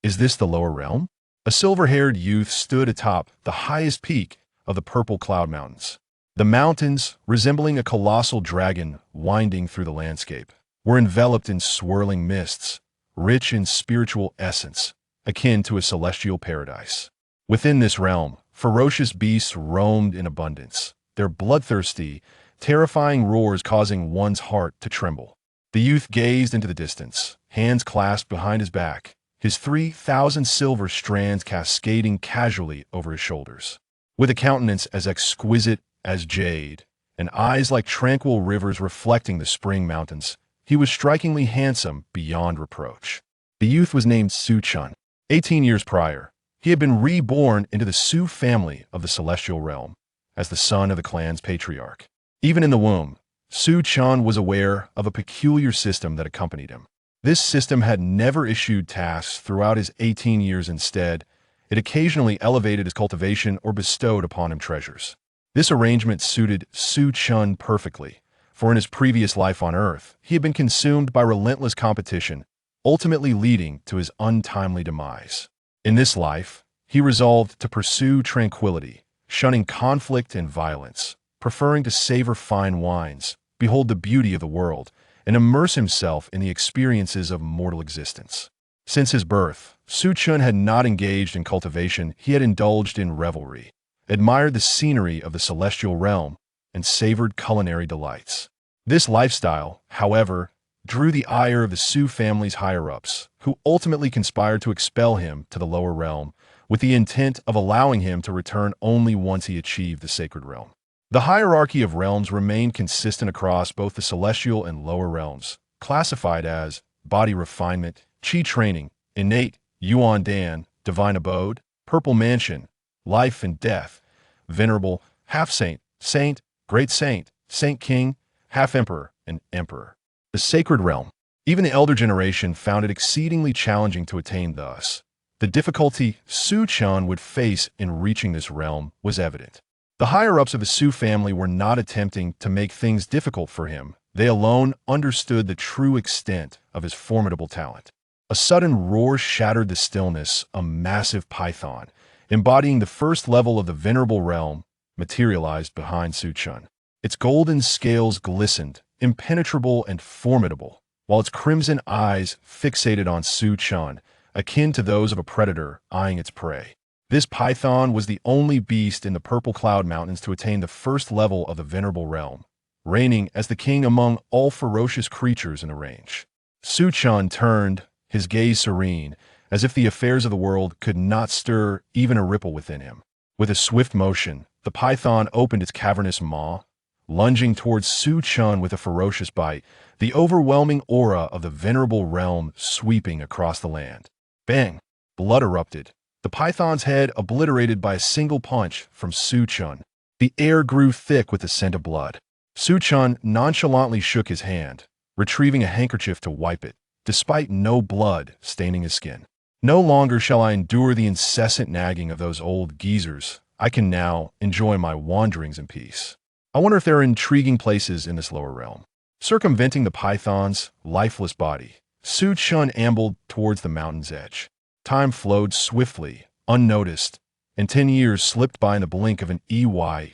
Is this the lower realm? A silver-haired youth stood atop the highest peak of the purple cloud mountains. The mountains, resembling a colossal dragon winding through the landscape, were enveloped in swirling mists, rich in spiritual essence, akin to a celestial paradise. Within this realm, ferocious beasts roamed in abundance, their bloodthirsty, terrifying roars causing one's heart to tremble. The youth gazed into the distance, hands clasped behind his back, his 3,000 silver strands cascading casually over his shoulders. With a countenance as exquisite as jade, and eyes like tranquil rivers reflecting the spring mountains, he was strikingly handsome beyond reproach. The youth was named Su Chen. 18 years prior, he had been reborn into the Su family of the celestial realm, as the son of the clan's patriarch. Even in the womb, Su Chen was aware of a peculiar system that accompanied him. This system had never issued tasks throughout his 18 years. Instead, it occasionally elevated his cultivation or bestowed upon him treasures. This arrangement suited Su Chen perfectly, for in his previous life on Earth, he had been consumed by relentless competition, ultimately leading to his untimely demise. In this life, he resolved to pursue tranquility, shunning conflict and violence, preferring to savor fine wines, behold the beauty of the world, and immerse himself in the experiences of mortal existence. Since his birth, Su Chen had not engaged in cultivation. He had indulged in revelry, admired the scenery of the celestial realm, and savored culinary delights. This lifestyle, however, drew the ire of the Su family's higher-ups, who ultimately conspired to expel him to the lower realm, with the intent of allowing him to return only once he achieved the sacred realm. The hierarchy of realms remained consistent across both the celestial and lower realms, classified as body refinement, qi training, innate, yuan dan, divine abode, purple mansion, life and death, venerable, half-saint, saint, great saint, saint king, half-emperor, and emperor. The sacred realm. Even the elder generation found it exceedingly challenging to attain thus. The difficulty Su Chen would face in reaching this realm was evident. The higher-ups of the Su family were not attempting to make things difficult for him. They alone understood the true extent of his formidable talent. A sudden roar shattered the stillness. A massive python, embodying the first level of the venerable realm, materialized behind Su Chen. Its golden scales glistened, impenetrable and formidable, while its crimson eyes fixated on Su Chen, akin to those of a predator eyeing its prey. This python was the only beast in the Purple Cloud Mountains to attain the first level of the venerable realm, reigning as the king among all ferocious creatures in the range. Su Chen turned, his gaze serene, as if the affairs of the world could not stir even a ripple within him. With a swift motion, the python opened its cavernous maw, lunging towards Su Chen with a ferocious bite, the overwhelming aura of the venerable realm sweeping across the land. Bang! Blood erupted, the python's head obliterated by a single punch from Su Chen. The air grew thick with the scent of blood. Su Chen nonchalantly shook his hand, retrieving a handkerchief to wipe it, despite no blood staining his skin. No longer shall I endure the incessant nagging of those old geezers. I can now enjoy my wanderings in peace. I wonder if there are intriguing places in this lower realm. Circumventing the python's lifeless body, Su Chen ambled towards the mountain's edge. Time flowed swiftly, unnoticed, and 10 years slipped by in the blink of an eye.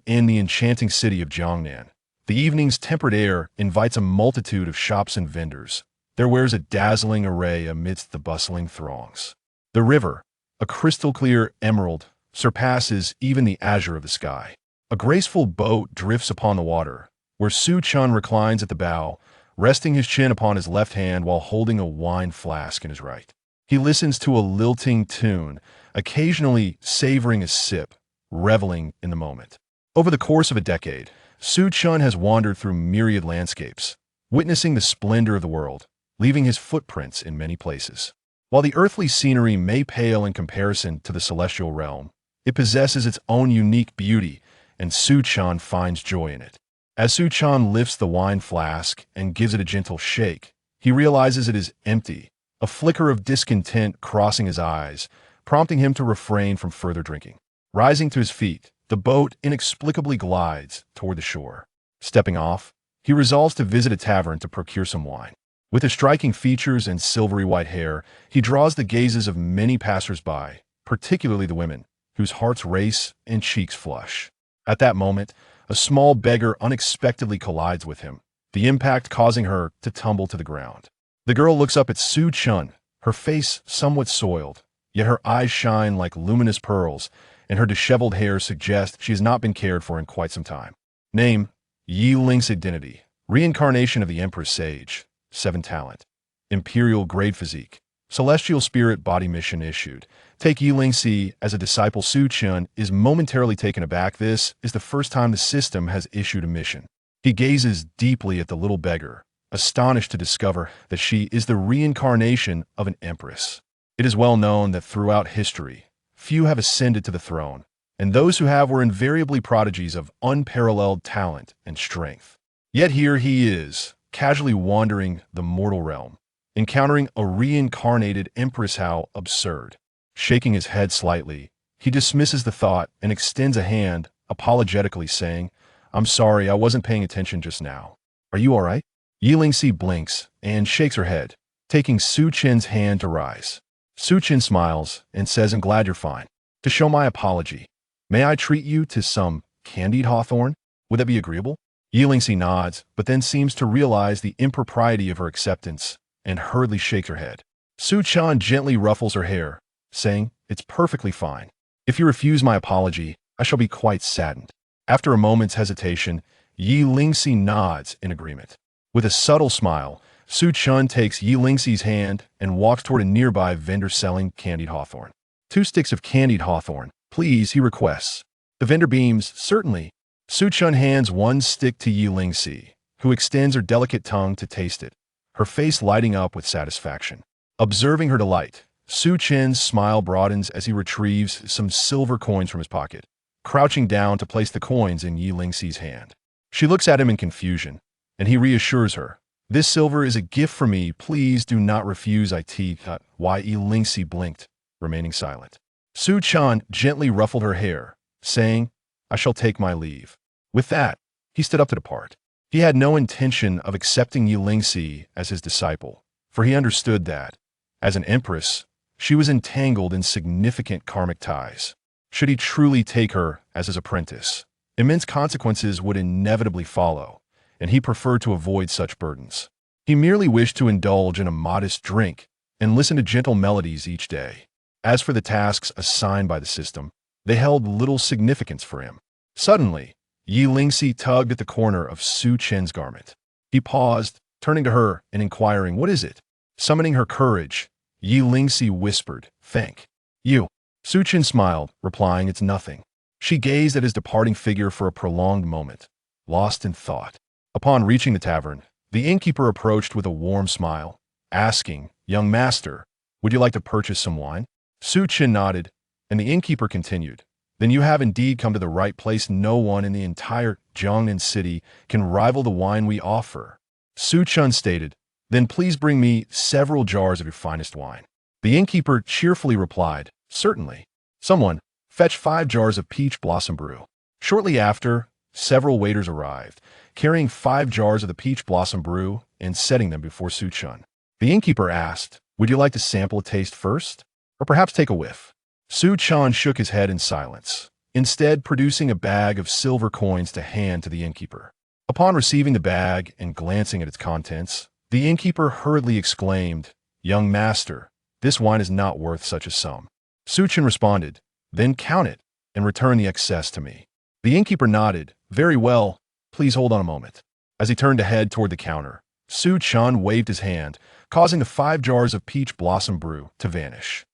In the enchanting city of Jiangnan, the evening's tempered air invites a multitude of shops and vendors. There wears a dazzling array amidst the bustling throngs. The river, a crystal-clear emerald, surpasses even the azure of the sky. A graceful boat drifts upon the water, where Su Chen reclines at the bow, resting his chin upon his left hand while holding a wine flask in his right. He listens to a lilting tune, occasionally savoring a sip, reveling in the moment. Over the course of a decade, Su Chen has wandered through myriad landscapes, witnessing the splendor of the world, leaving his footprints in many places. While the earthly scenery may pale in comparison to the celestial realm, it possesses its own unique beauty, and Su Chen finds joy in it. As Su Chen lifts the wine flask and gives it a gentle shake, he realizes it is empty, a flicker of discontent crossing his eyes, prompting him to refrain from further drinking. Rising to his feet, the boat inexplicably glides toward the shore. Stepping off, he resolves to visit a tavern to procure some wine. With his striking features and silvery white hair, he draws the gazes of many passers-by, particularly the women, whose hearts race and cheeks flush. At that moment, a small beggar unexpectedly collides with him, the impact causing her to tumble to the ground. The girl looks up at Su Chen, her face somewhat soiled, yet her eyes shine like luminous pearls, and her disheveled hair suggests she has not been cared for in quite some time. Name: Yi Ling's identity, reincarnation of the Empress Sage, 7 talent, imperial grade physique, celestial spirit body mission issued. Take Yi Lingxi as a disciple. Su Chen is momentarily taken aback. This is the first time the system has issued a mission. He gazes deeply at the little beggar, astonished to discover that she is the reincarnation of an empress. It is well known that throughout history, few have ascended to the throne, and those who have were invariably prodigies of unparalleled talent and strength. Yet here he is, casually wandering the mortal realm, encountering a reincarnated empress. How absurd. Shaking his head slightly, he dismisses the thought and extends a hand, apologetically saying, "I'm sorry, I wasn't paying attention just now. Are you all right?" Yi Lingxi blinks and shakes her head, taking Su Chen's hand to rise. Su Chen smiles and says, "I'm glad you're fine. To show my apology, may I treat you to some candied hawthorn? Would that be agreeable?" Yi Lingxi nods, but then seems to realize the impropriety of her acceptance and hurriedly shakes her head. Su Chen gently ruffles her hair, saying, "It's perfectly fine. If you refuse my apology, I shall be quite saddened." After a moment's hesitation, Yi Lingxi nods in agreement. With a subtle smile, Su Chen takes Yi Lingxi's hand and walks toward a nearby vendor selling candied hawthorn. "2 sticks of candied hawthorn, please," he requests. The vendor beams, "Certainly." Su Chen hands 1 stick to Yi Lingxi, who extends her delicate tongue to taste it, her face lighting up with satisfaction. Observing her delight, Su Chen's smile broadens as he retrieves some silver coins from his pocket, crouching down to place the coins in Yi Lingxi's hand. She looks at him in confusion, and he reassures her, "This silver is a gift for me. Please do not refuse it." Why? Yi Lingxi blinked, remaining silent. Su Chen gently ruffled her hair, saying, "I shall take my leave." With that, he stood up to depart. He had no intention of accepting Yi Lingxi as his disciple, for he understood that, as an empress, she was entangled in significant karmic ties. Should he truly take her as his apprentice, immense consequences would inevitably follow, and he preferred to avoid such burdens. He merely wished to indulge in a modest drink and listen to gentle melodies each day. As for the tasks assigned by the system, they held little significance for him. Suddenly, Yi Lingxi tugged at the corner of Su Chen's garment. He paused, turning to her and inquiring, "What is it?" Summoning her courage, Yi Lingxi whispered, "Thank you." Su Chen smiled, replying, "It's nothing." She gazed at his departing figure for a prolonged moment, lost in thought. Upon reaching the tavern, the innkeeper approached with a warm smile, asking, "Young master, would you like to purchase some wine?" Su Chen nodded, and the innkeeper continued, "Then you have indeed come to the right place. No one in the entire Jiangnan city can rival the wine we offer." Su Chen stated, "Then please bring me several jars of your finest wine." The innkeeper cheerfully replied, "Certainly." Someone, "Fetch 5 jars of peach blossom brew." Shortly after, several waiters arrived, carrying 5 jars of the peach blossom brew and setting them before Su Chen. The innkeeper asked, "Would you like to sample a taste first? Or perhaps take a whiff?" Su Chen shook his head in silence, instead producing a bag of silver coins to hand to the innkeeper. Upon receiving the bag and glancing at its contents, the innkeeper hurriedly exclaimed, "Young master, this wine is not worth such a sum." Su Chen responded, "Then count it and return the excess to me." The innkeeper nodded, "Very well, please hold on a moment." As he turned to head toward the counter, Su Chen waved his hand, causing the 5 jars of peach blossom brew to vanish.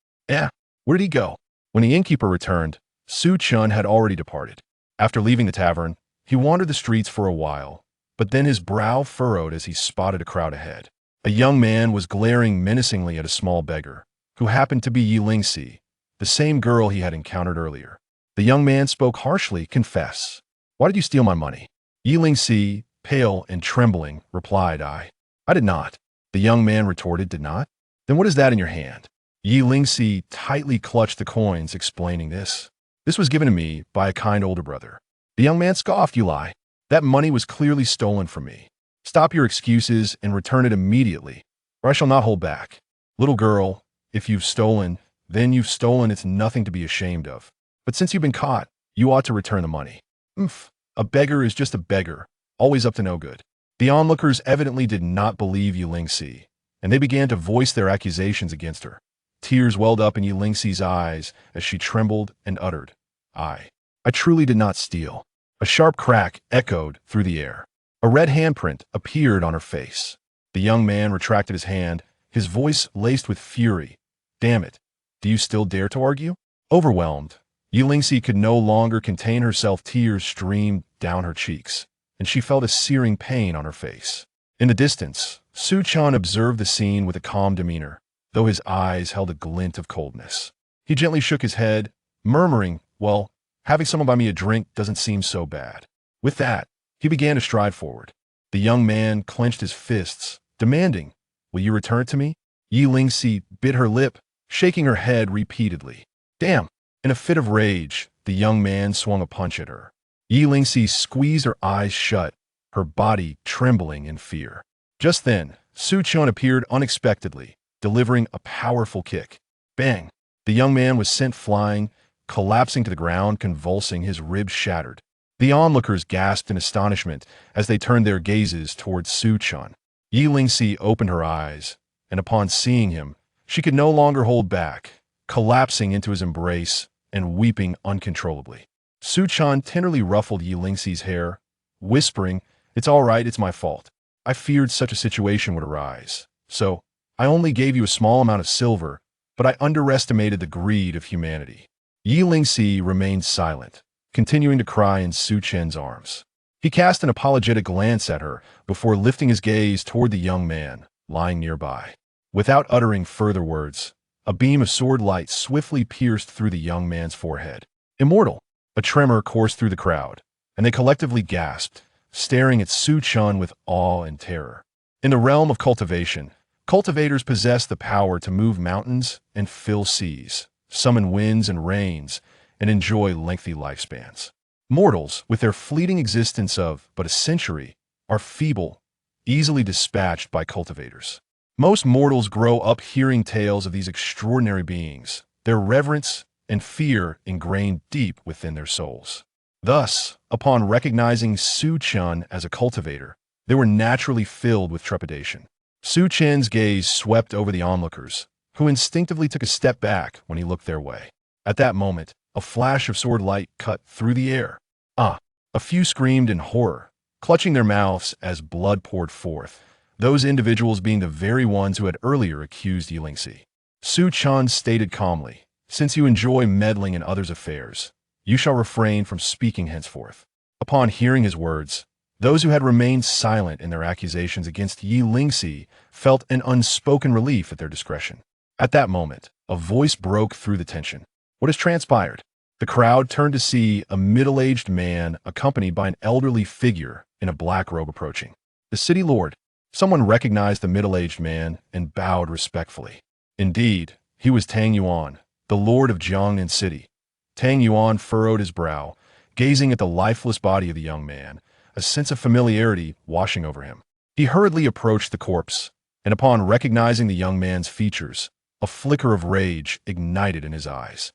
Where did he go? When the innkeeper returned, Su Chen had already departed. After leaving the tavern, he wandered the streets for a while, but then his brow furrowed as he spotted a crowd ahead. A young man was glaring menacingly at a small beggar, who happened to be Yi Lingxi, the same girl he had encountered earlier. The young man spoke harshly, "Confess. Why did you steal my money?" Yi Lingxi, pale and trembling, replied, I did not." The young man retorted, "Did not? Then what is that in your hand?" Yi Lingxi tightly clutched the coins, explaining, This was given to me by a kind older brother." The young man scoffed, "You lie. That money was clearly stolen from me. Stop your excuses and return it immediately, or I shall not hold back. Little girl, if you've stolen, then you've stolen. It's nothing to be ashamed of. But since you've been caught, you ought to return the money. Oof. A beggar is just a beggar, always up to no good. The onlookers evidently did not believe Yulingzi, and they began to voice their accusations against her. Tears welled up in Yulingzi's eyes as she trembled and uttered, I truly did not steal. A sharp crack echoed through the air. A red handprint appeared on her face. The young man retracted his hand, his voice laced with fury. Damn it. Do you still dare to argue? Overwhelmed, Yulingzi could no longer contain herself. Tears streamed down her cheeks, and she felt a searing pain on her face. In the distance, Su Chen observed the scene with a calm demeanor, though his eyes held a glint of coldness. He gently shook his head, murmuring, well, having someone buy me a drink doesn't seem so bad. With that, he began to stride forward. The young man clenched his fists, demanding, will you return it to me? Yulingzi bit her lip, shaking her head repeatedly. Damn! In a fit of rage, the young man swung a punch at her. Yulingzi squeezed her eyes shut, her body trembling in fear. Just then, Su Chen appeared unexpectedly, delivering a powerful kick. Bang! The young man was sent flying, collapsing to the ground, convulsing, his ribs shattered. The onlookers gasped in astonishment as they turned their gazes towards Su Chen. Yulingzi opened her eyes, and upon seeing him, she could no longer hold back, collapsing into his embrace and weeping uncontrollably. Su Chen tenderly ruffled Yulingzi's hair, whispering, It's all right, it's my fault. I feared such a situation would arise. So, I only gave you a small amount of silver, but I underestimated the greed of humanity. Yulingzi remained silent, continuing to cry in Su Chen's arms. He cast an apologetic glance at her before lifting his gaze toward the young man, lying nearby. Without uttering further words, a beam of sword light swiftly pierced through the young man's forehead. Immortal! A tremor coursed through the crowd, and they collectively gasped, staring at Su Chen with awe and terror. In the realm of cultivation, cultivators possess the power to move mountains and fill seas, summon winds and rains, and enjoy lengthy lifespans. Mortals, with their fleeting existence of but a century, are feeble, easily dispatched by cultivators. Most mortals grow up hearing tales of these extraordinary beings, their reverence and fear ingrained deep within their souls. Thus, upon recognizing Su Chen as a cultivator, they were naturally filled with trepidation. Su Chen's gaze swept over the onlookers, who instinctively took a step back when he looked their way. At that moment, a flash of sword light cut through the air. A few screamed in horror, clutching their mouths as blood poured forth, those individuals being the very ones who had earlier accused Yulingzi. Su Chen stated calmly, Since you enjoy meddling in others' affairs, you shall refrain from speaking henceforth. Upon hearing his words, those who had remained silent in their accusations against Yulingzi felt an unspoken relief at their discretion. At that moment, a voice broke through the tension. What has transpired? The crowd turned to see a middle-aged man accompanied by an elderly figure in a black robe approaching. The city lord. Someone recognized the middle-aged man and bowed respectfully. Indeed, he was Tang Yuan, the lord of Jiangnan City. Tang Yuan furrowed his brow, gazing at the lifeless body of the young man, a sense of familiarity washing over him. He hurriedly approached the corpse, and upon recognizing the young man's features, a flicker of rage ignited in his eyes.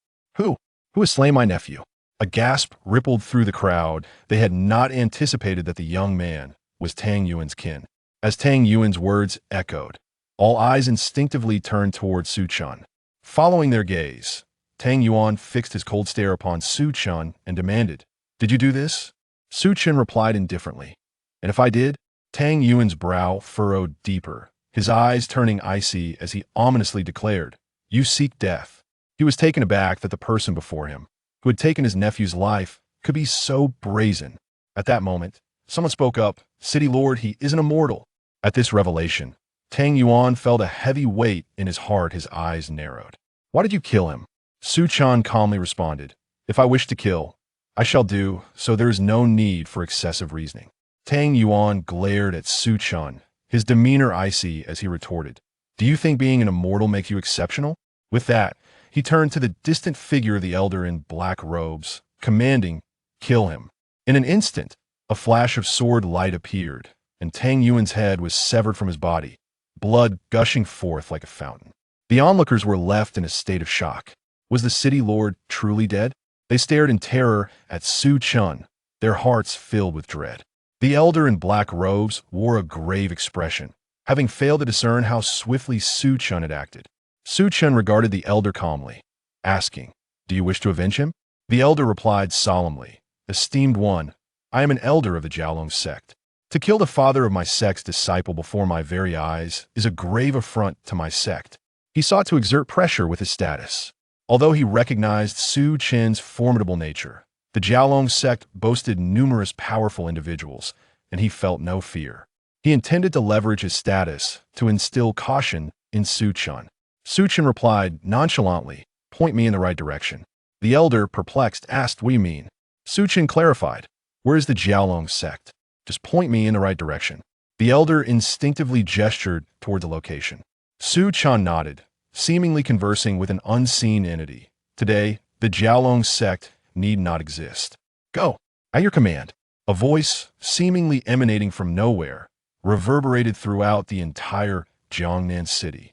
Who has slain my nephew? A gasp rippled through the crowd. They had not anticipated that the young man was Tang Yuan's kin. As Tang Yuan's words echoed, all eyes instinctively turned toward Su Chen. Following their gaze, Tang Yuan fixed his cold stare upon Su Chen and demanded, Did you do this? Su Chen replied indifferently, And if I did? Tang Yuan's brow furrowed deeper, his eyes turning icy as he ominously declared, You seek death. He was taken aback that the person before him, who had taken his nephew's life, could be so brazen. At that moment, someone spoke up, City Lord, he isn't a mortal. At this revelation, Tang Yuan felt a heavy weight in his heart, his eyes narrowed. Why did you kill him? Su Chen calmly responded, If I wish to kill, I shall do, so there is no need for excessive reasoning. Tang Yuan glared at Su Chen, his demeanor icy as he retorted, Do you think being an immortal makes you exceptional? With that, he turned to the distant figure of the elder in black robes, commanding, Kill him. In an instant, a flash of sword light appeared, and Tang Yuan's head was severed from his body, blood gushing forth like a fountain. The onlookers were left in a state of shock. Was the city lord truly dead? They stared in terror at Su Chen, their hearts filled with dread. The elder in black robes wore a grave expression, having failed to discern how swiftly Su Chen had acted. Su Chen regarded the elder calmly, asking, "Do you wish to avenge him?" The elder replied solemnly, "Esteemed one, I am an elder of the Jiaolong sect. To kill the father of my sect's disciple before my very eyes is a grave affront to my sect." He sought to exert pressure with his status. Although he recognized Su Chen's formidable nature, the Jiaolong sect boasted numerous powerful individuals, and he felt no fear. He intended to leverage his status to instill caution in Su Chen. Su Chen replied nonchalantly, "Point me in the right direction." The elder, perplexed, asked, "What do you mean?" Su Chen clarified, "Where is the Jiaolong sect? Just point me in the right direction." The elder instinctively gestured toward the location. Su Chen nodded, seemingly conversing with an unseen entity. "Today, the Jiaolong sect need not exist. Go, at your command." A voice, seemingly emanating from nowhere, reverberated throughout the entire Jiangnan city.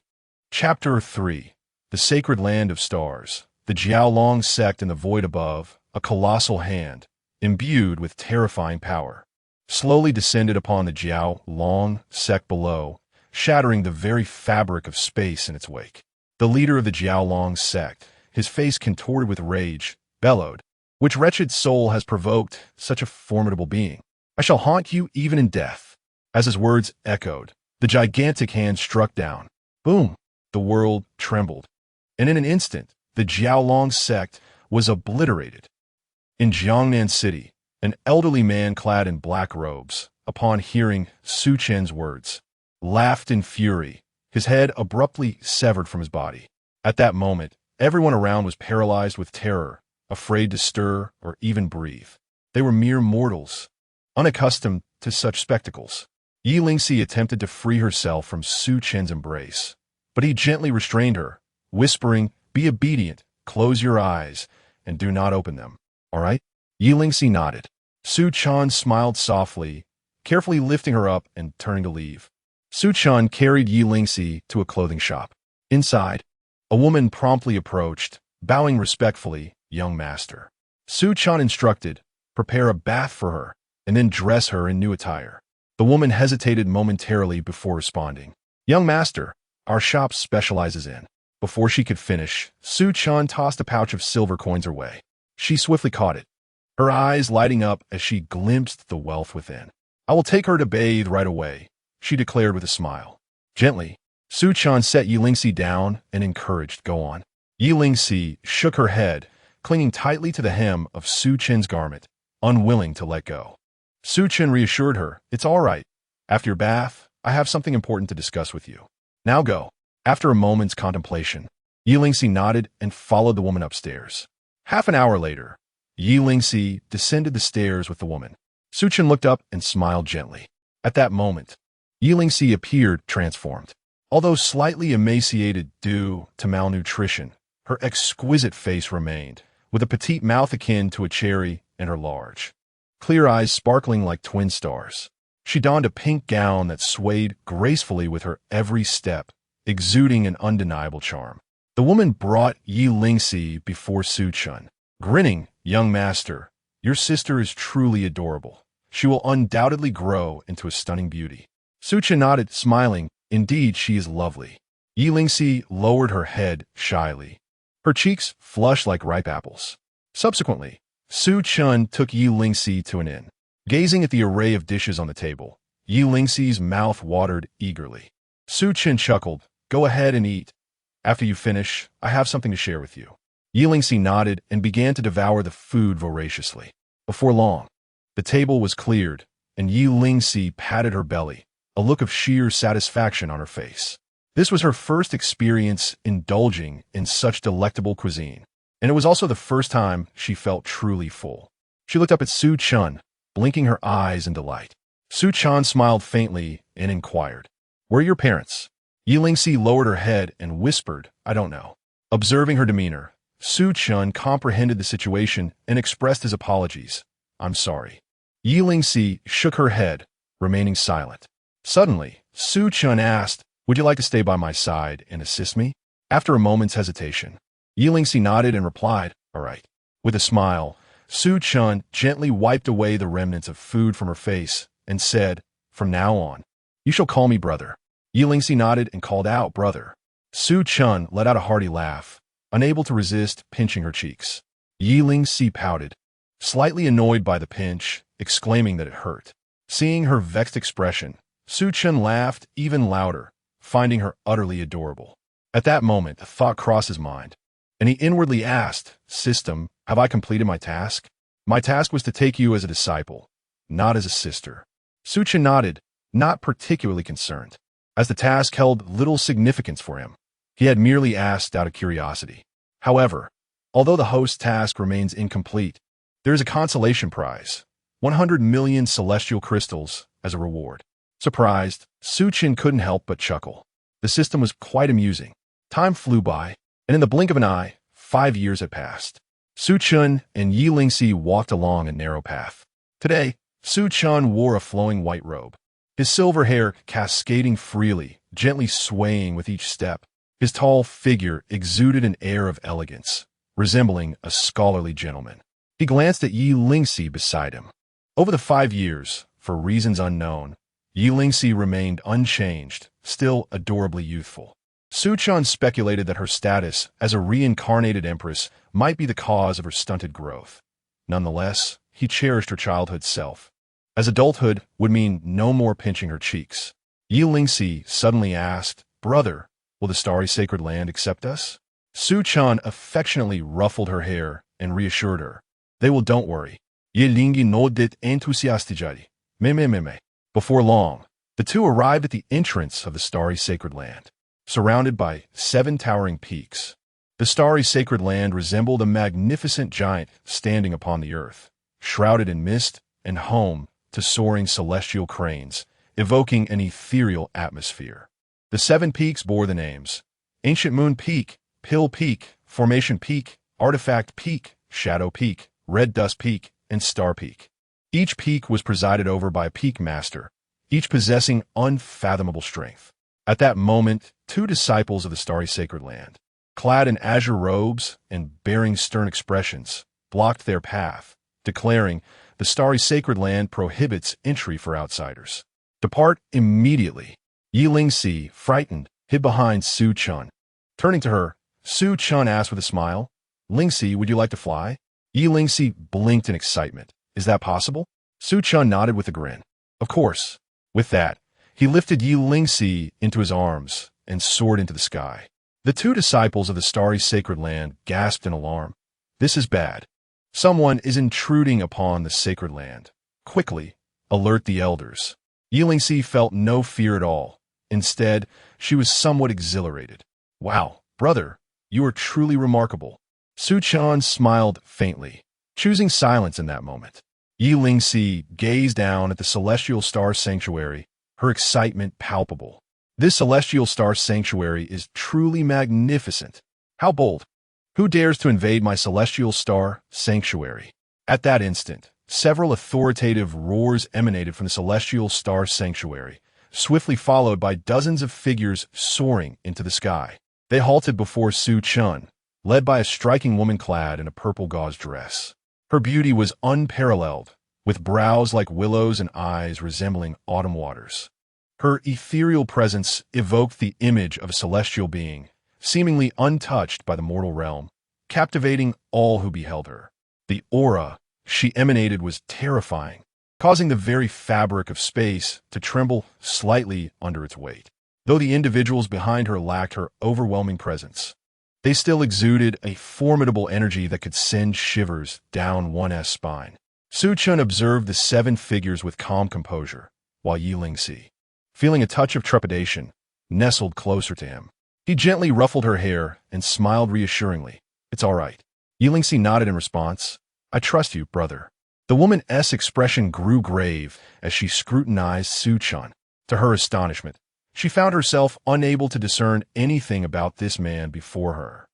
Chapter 3. The Sacred Land of Stars. The Jiaolong sect in the void above, a colossal hand, imbued with terrifying power, slowly descended upon the Jiaolong sect below, shattering the very fabric of space in its wake. The leader of the Jiaolong sect, his face contorted with rage, bellowed, "Which wretched soul has provoked such a formidable being? I shall haunt you even in death." As his words echoed, the gigantic hand struck down. Boom! The world trembled, and in an instant, the Jiaolong sect was obliterated. In Jiangnan City, an elderly man clad in black robes, upon hearing Su Chen's words, laughed in fury, his head abruptly severed from his body. At that moment, everyone around was paralyzed with terror, afraid to stir or even breathe. They were mere mortals, unaccustomed to such spectacles. Yi Lingxi attempted to free herself from Su Chen's embrace, but he gently restrained her, whispering, "Be obedient, close your eyes, and do not open them. All right?" Yi Lingxi nodded. Su Chen smiled softly, carefully lifting her up and turning to leave. Su Chen carried Yi Lingxi to a clothing shop. Inside, a woman promptly approached, bowing respectfully, "Young master." Su Chen instructed, "Prepare a bath for her, and then dress her in new attire." The woman hesitated momentarily before responding, "Young master, our shop specializes in." Before she could finish, Su Chen tossed a pouch of silver coins her way. She swiftly caught it, her eyes lighting up as she glimpsed the wealth within. "I will take her to bathe right away," she declared with a smile. Gently, Su Chen set Yi Lingxi down and encouraged, "Go on." Yi Lingxi shook her head, clinging tightly to the hem of Su Chen's garment, unwilling to let go. Su Chen reassured her, "It's all right. After your bath, I have something important to discuss with you. Now go." After a moment's contemplation, Yi Lingxi nodded and followed the woman upstairs. Half an hour later, Yi Lingxi descended the stairs with the woman. Su Chen looked up and smiled gently. At that moment, Yi Lingxi appeared transformed. Although slightly emaciated due to malnutrition, her exquisite face remained, with a petite mouth akin to a cherry and her large, clear eyes sparkling like twin stars. She donned a pink gown that swayed gracefully with her every step, exuding an undeniable charm. The woman brought Yi Lingxi before Su Chen. Grinning, "Young master, your sister is truly adorable. She will undoubtedly grow into a stunning beauty." Su Chen nodded, smiling, "Indeed, she is lovely." Yi Lingxi lowered her head shyly. Her cheeks flushed like ripe apples. Subsequently, Su Chen took Yi Lingxi to an inn. Gazing at the array of dishes on the table, Yi Lingxi's mouth watered eagerly. Su Chen chuckled, "Go ahead and eat. After you finish, I have something to share with you." Yi Lingxi nodded and began to devour the food voraciously. Before long, the table was cleared, and Yi Lingxi patted her belly, a look of sheer satisfaction on her face. This was her first experience indulging in such delectable cuisine, and it was also the first time she felt truly full. She looked up at Su Chen, blinking her eyes in delight. Su Chen smiled faintly and inquired, "Where are your parents?" Yi Lingxi lowered her head and whispered, "I don't know." Observing her demeanor, Su Chen comprehended the situation and expressed his apologies. "I'm sorry." Yi Lingxi shook her head, remaining silent. Suddenly, Su Chen asked, Would you like to stay by my side and assist me? After a moment's hesitation, Yilingxi nodded and replied, all right. With a smile, Su Chen gently wiped away the remnants of food from her face and said, from now on, you shall call me brother. Yilingxi nodded and called out, brother. Su Chen let out a hearty laugh, unable to resist pinching her cheeks. Yilingxi pouted, slightly annoyed by the pinch, exclaiming that it hurt. Seeing her vexed expression, Su Chen laughed even louder, finding her utterly adorable. At that moment, a thought crossed his mind, and he inwardly asked, System, have I completed my task? My task was to take you as a disciple, not as a sister. Su Chen nodded, not particularly concerned, as the task held little significance for him. He had merely asked out of curiosity. However, although the host's task remains incomplete, there is a consolation prize, 100 million celestial crystals, as a reward. Surprised, Su Chen couldn't help but chuckle. The system was quite amusing. Time flew by, and in the blink of an eye, 5 years had passed. Su Chen and Yilingxi walked along a narrow path. Today, Su Chen wore a flowing white robe, his silver hair cascading freely, gently swaying with each step. His tall figure exuded an air of elegance, resembling a scholarly gentleman. He glanced at Yilingxi beside him. Over the 5 years, for reasons unknown, Yilingxi remained unchanged, still adorably youthful. Su Chen speculated that her status as a reincarnated empress might be the cause of her stunted growth. Nonetheless, he cherished her childhood self, as adulthood would mean no more pinching her cheeks. Yilingxi suddenly asked, brother, will the starry sacred land accept us? Su Chen affectionately ruffled her hair and reassured her. They will, don't worry. Yilingi no dit enthusiastically. Me. Before long, the two arrived at the entrance of the starry sacred land, surrounded by 7 towering peaks. The starry sacred land resembled a magnificent giant standing upon the earth, shrouded in mist and home to soaring celestial cranes, evoking an ethereal atmosphere. The 7 peaks bore the names Ancient Moon Peak, Pill Peak, Formation Peak, Artifact Peak, Shadow Peak, Red Dust Peak, and Star Peak. Each peak was presided over by a peak master, each possessing unfathomable strength. At that moment, 2 disciples of the starry sacred land, clad in azure robes and bearing stern expressions, blocked their path, declaring, the starry sacred land prohibits entry for outsiders. Depart immediately. Yilingxi, frightened, hid behind Su Chen. Turning to her, Su Chen asked with a smile, Lingxi, would you like to fly? Yilingxi blinked in excitement. Is that possible? Su Chen nodded with a grin. Of course. With that, he lifted Yilingxi into his arms and soared into the sky. The 2 disciples of the starry sacred land gasped in alarm. This is bad. Someone is intruding upon the sacred land. Quickly, alert the elders. Yilingxi felt no fear at all. Instead, she was somewhat exhilarated. Wow, brother, you are truly remarkable. Su Chen smiled faintly, choosing silence in that moment. Yilingxi gazed down at the celestial star sanctuary, her excitement palpable. This celestial star sanctuary is truly magnificent. How bold! Who dares to invade my celestial star sanctuary? At that instant, several authoritative roars emanated from the celestial star sanctuary, swiftly followed by dozens of figures soaring into the sky. They halted before Su Chen, led by a striking woman clad in a purple gauze dress. Her beauty was unparalleled, with brows like willows and eyes resembling autumn waters. Her ethereal presence evoked the image of a celestial being, seemingly untouched by the mortal realm, captivating all who beheld her. The aura she emanated was terrifying, causing the very fabric of space to tremble slightly under its weight. Though the individuals behind her lacked her overwhelming presence, they still exuded a formidable energy that could send shivers down one's spine. Su Chen observed the 7 figures with calm composure, while Yilingxi, feeling a touch of trepidation, nestled closer to him. He gently ruffled her hair and smiled reassuringly. It's all right. Yilingxi nodded in response. I trust you, brother. The woman's expression grew grave as she scrutinized Su Chen. To her astonishment, she found herself unable to discern anything about this man before her.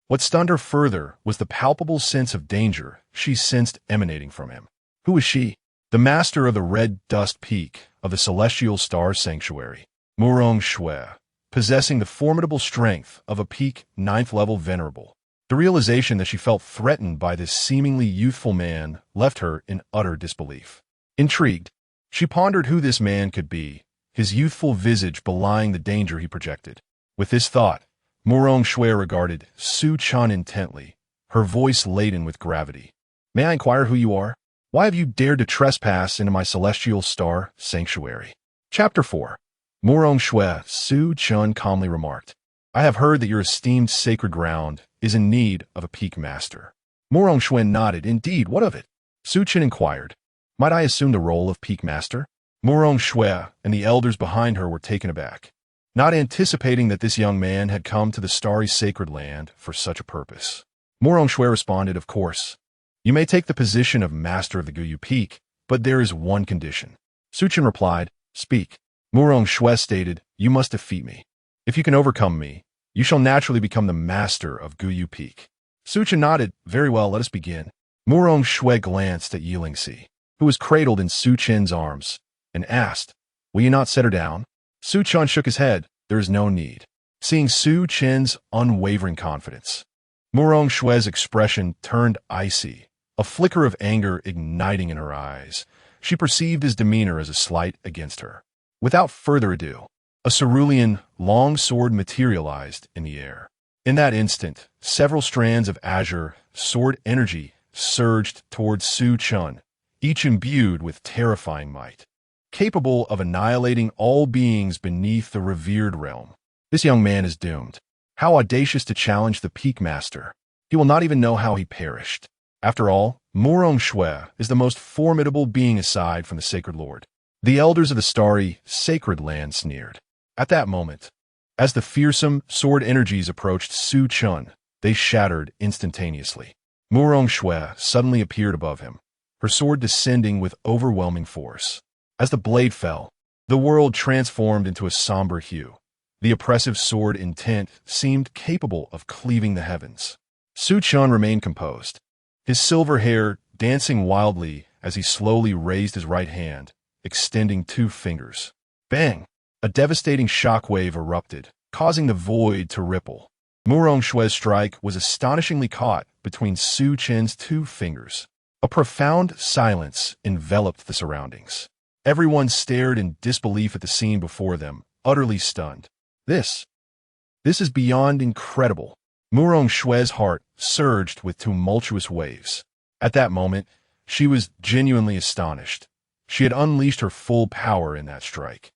What stunned her further was the palpable sense of danger she sensed emanating from him. Who was she? The master of the Red Dust Peak of the Celestial Star Sanctuary, Murong Shui, possessing the formidable strength of a peak 9th-level venerable. The realization that she felt threatened by this seemingly youthful man left her in utter disbelief. Intrigued, she pondered who this man could be, his youthful visage belying the danger he projected. With this thought, Morong Shui regarded Su Chen intently, her voice laden with gravity. "May I inquire who you are? Why have you dared to trespass into my celestial star sanctuary?" Chapter 4. Morong Shui, Su Chen calmly remarked, "I have heard that your esteemed sacred ground is in need of a peak master." Morong Shui nodded. "Indeed, what of it?" Su Chen inquired. "Might I assume the role of peak master?" Morong Shui and the elders behind her were taken aback, not anticipating that this young man had come to the starry sacred land for such a purpose. Morong Shui responded, "Of course. You may take the position of master of the Guyu Peak, but there is one condition." Su Chen replied, "Speak." Morong Shui stated, "You must defeat me. If you can overcome me, you shall naturally become the master of Guyu Peak." Su Chen nodded. "Very well, let us begin." Morong Shui glanced at Yilingxi, who was cradled in Su Chen's arms, and asked, "Will you not set her down?" Su Chen shook his head. "There is no need." Seeing Su Chen's unwavering confidence, Morong Shui's expression turned icy, a flicker of anger igniting in her eyes. She perceived his demeanor as a slight against her. Without further ado, a cerulean long sword materialized in the air. In that instant, several strands of azure sword energy surged towards Su Chen, each imbued with terrifying might, capable of annihilating all beings beneath the revered realm. This young man is doomed. How audacious to challenge the peak master. He will not even know how he perished. After all, Morong Shui is the most formidable being aside from the Sacred Lord. The elders of the starry, sacred land sneered. At that moment, as the fearsome sword energies approached Su Chen, they shattered instantaneously. Morong Shui suddenly appeared above him, her sword descending with overwhelming force. As the blade fell, the world transformed into a somber hue. The oppressive sword intent seemed capable of cleaving the heavens. Su Chen remained composed, his silver hair dancing wildly as he slowly raised his right hand, extending 2 fingers. Bang! A devastating shockwave erupted, causing the void to ripple. Morong Shui's strike was astonishingly caught between Su Chen's 2 fingers. A profound silence enveloped the surroundings. Everyone stared in disbelief at the scene before them, utterly stunned. This is beyond incredible. Morong Shui's heart surged with tumultuous waves. At that moment, she was genuinely astonished. She had unleashed her full power in that strike,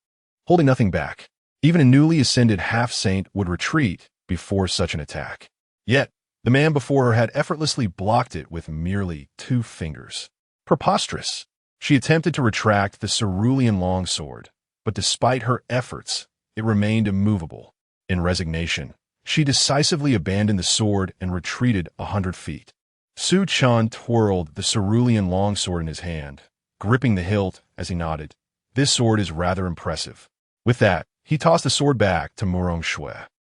holding nothing back. Even a newly ascended half-saint would retreat before such an attack. Yet, the man before her had effortlessly blocked it with merely 2 fingers. Preposterous. She attempted to retract the cerulean longsword, but despite her efforts, it remained immovable. In resignation, she decisively abandoned the sword and retreated 100 feet. Su Chen twirled the cerulean longsword in his hand, gripping the hilt as he nodded. "This sword is rather impressive." With that, he tossed the sword back to Morong Shui.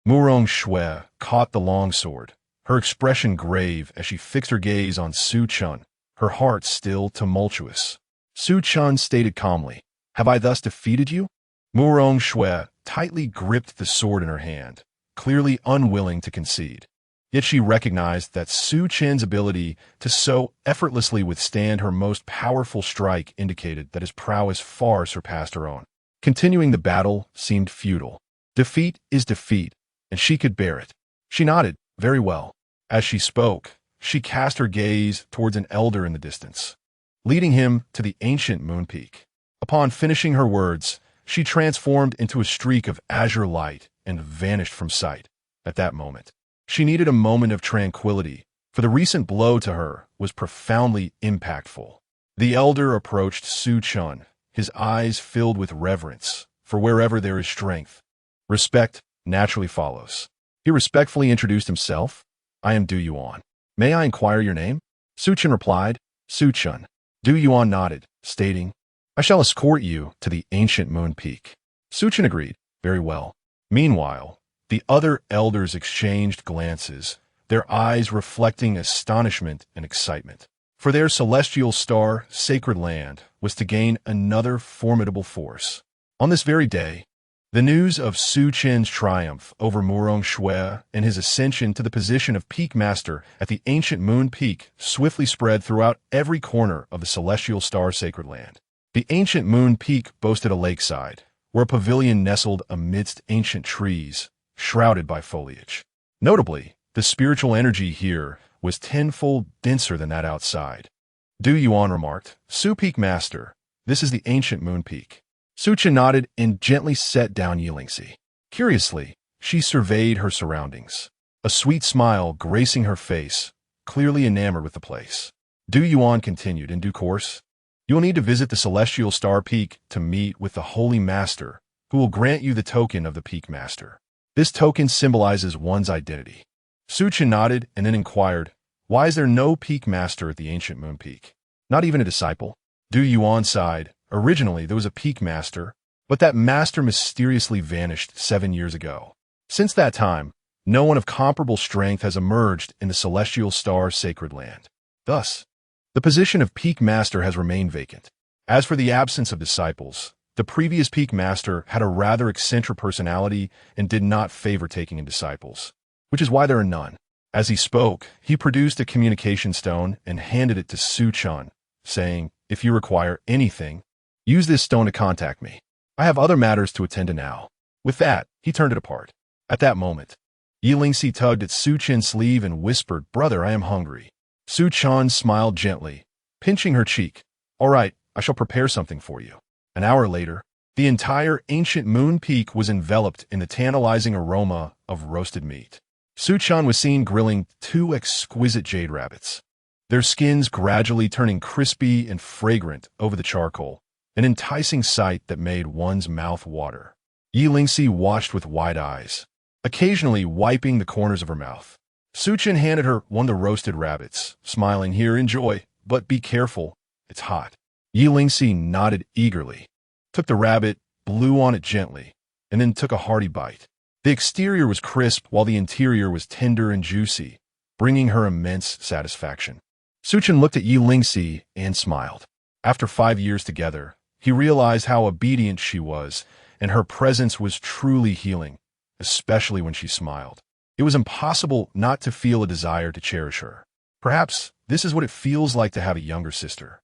Morong Shui caught the longsword, her expression grave as she fixed her gaze on Su Chen, her heart still tumultuous. Su Chen stated calmly, "Have I thus defeated you?" Morong Shui tightly gripped the sword in her hand, clearly unwilling to concede. Yet she recognized that Su Chen's ability to so effortlessly withstand her most powerful strike indicated that his prowess far surpassed her own. Continuing the battle seemed futile. Defeat is defeat, and she could bear it. She nodded. "Very well." As she spoke, she cast her gaze towards an elder in the distance, leading him to the ancient moon peak. Upon finishing her words, she transformed into a streak of azure light and vanished from sight. At that moment, she needed a moment of tranquility, for the recent blow to her was profoundly impactful. The elder approached Su Chen, his eyes filled with reverence, for wherever there is strength, respect naturally follows. He respectfully introduced himself. "I am Du Yuan. May I inquire your name?" Su Chen replied. "Su Chen." Du Yuan nodded, stating, "I shall escort you to the ancient moon peak." Su Chen agreed. "Very well." Meanwhile, the other elders exchanged glances, their eyes reflecting astonishment and excitement. For their celestial star, sacred land, was to gain another formidable force. On this very day, The news of Su Chen's triumph over Murong Shui and his ascension to the position of peak master at the ancient moon peak swiftly spread throughout every corner of the celestial star sacred land. The ancient moon peak boasted a lakeside, where a pavilion nestled amidst ancient trees, shrouded by foliage. Notably, the spiritual energy here was tenfold denser than that outside. Du Yuan remarked, "Su Peak Master, this is the ancient moon peak." Su Chen nodded and gently set down Yilingxi. Curiously, she surveyed her surroundings, a sweet smile gracing her face, clearly enamored with the place. Du Yuan continued, "In due course, you will need to visit the celestial star peak to meet with the Holy Master, who will grant you the token of the Peak Master. This token symbolizes one's identity." Su Chen nodded and then inquired, "Why is there no Peak Master at the ancient moon peak? Not even a disciple?" Du Yuan sighed. "Originally, there was a Peak Master, but that master mysteriously vanished 7 years ago. Since that time, no one of comparable strength has emerged in the celestial star sacred land. Thus, the position of Peak Master has remained vacant. As for the absence of disciples, the previous Peak Master had a rather eccentric personality and did not favor taking in disciples, which is why there are none." As he spoke, he produced a communication stone and handed it to Su Chen, saying, "If you require anything, use this stone to contact me. I have other matters to attend to now." With that, he turned it apart. At that moment, Yilingxi tugged at Su Chen's sleeve and whispered, "Brother, I am hungry." Su Chen smiled gently, pinching her cheek. "All right, I shall prepare something for you." An hour later, the entire ancient moon peak was enveloped in the tantalizing aroma of roasted meat. Su Chen was seen grilling 2 exquisite jade rabbits, their skins gradually turning crispy and fragrant over the charcoal, an enticing sight that made one's mouth water. Yilingxi watched with wide eyes, occasionally wiping the corners of her mouth. Su Chen handed her one of the roasted rabbits, smiling, "Here, enjoy, but be careful, it's hot." Yilingxi nodded eagerly, took the rabbit, blew on it gently, and then took a hearty bite. The exterior was crisp while the interior was tender and juicy, bringing her immense satisfaction. Su Chen looked at Yilingxi and smiled. After 5 years together, he realized how obedient she was, and her presence was truly healing, especially when she smiled. It was impossible not to feel a desire to cherish her. Perhaps this is what it feels like to have a younger sister.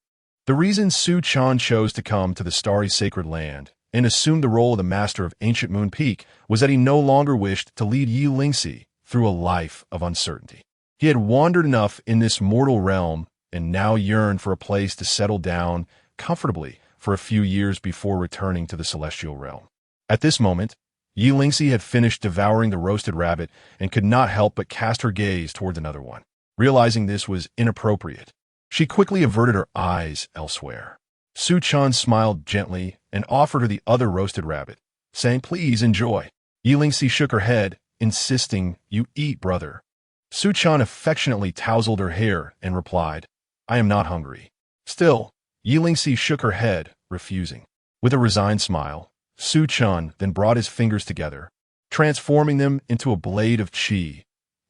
The reason Su Chen chose to come to the starry sacred land and assumed the role of the master of ancient moon peak was that he no longer wished to lead Yilingxi through a life of uncertainty. He had wandered enough in this mortal realm and now yearned for a place to settle down comfortably for a few years before returning to the celestial realm. At this moment, Yilingxi had finished devouring the roasted rabbit and could not help but cast her gaze towards another one. Realizing this was inappropriate, she quickly averted her eyes elsewhere. Su Chen smiled gently and offered her the other roasted rabbit, saying, "Please enjoy." Yilingxi shook her head, insisting, "You eat, brother." Su Chen affectionately tousled her hair and replied, "I am not hungry." Still, Yilingxi shook her head, refusing. With a resigned smile, Su Chen then brought his fingers together, transforming them into a blade of qi,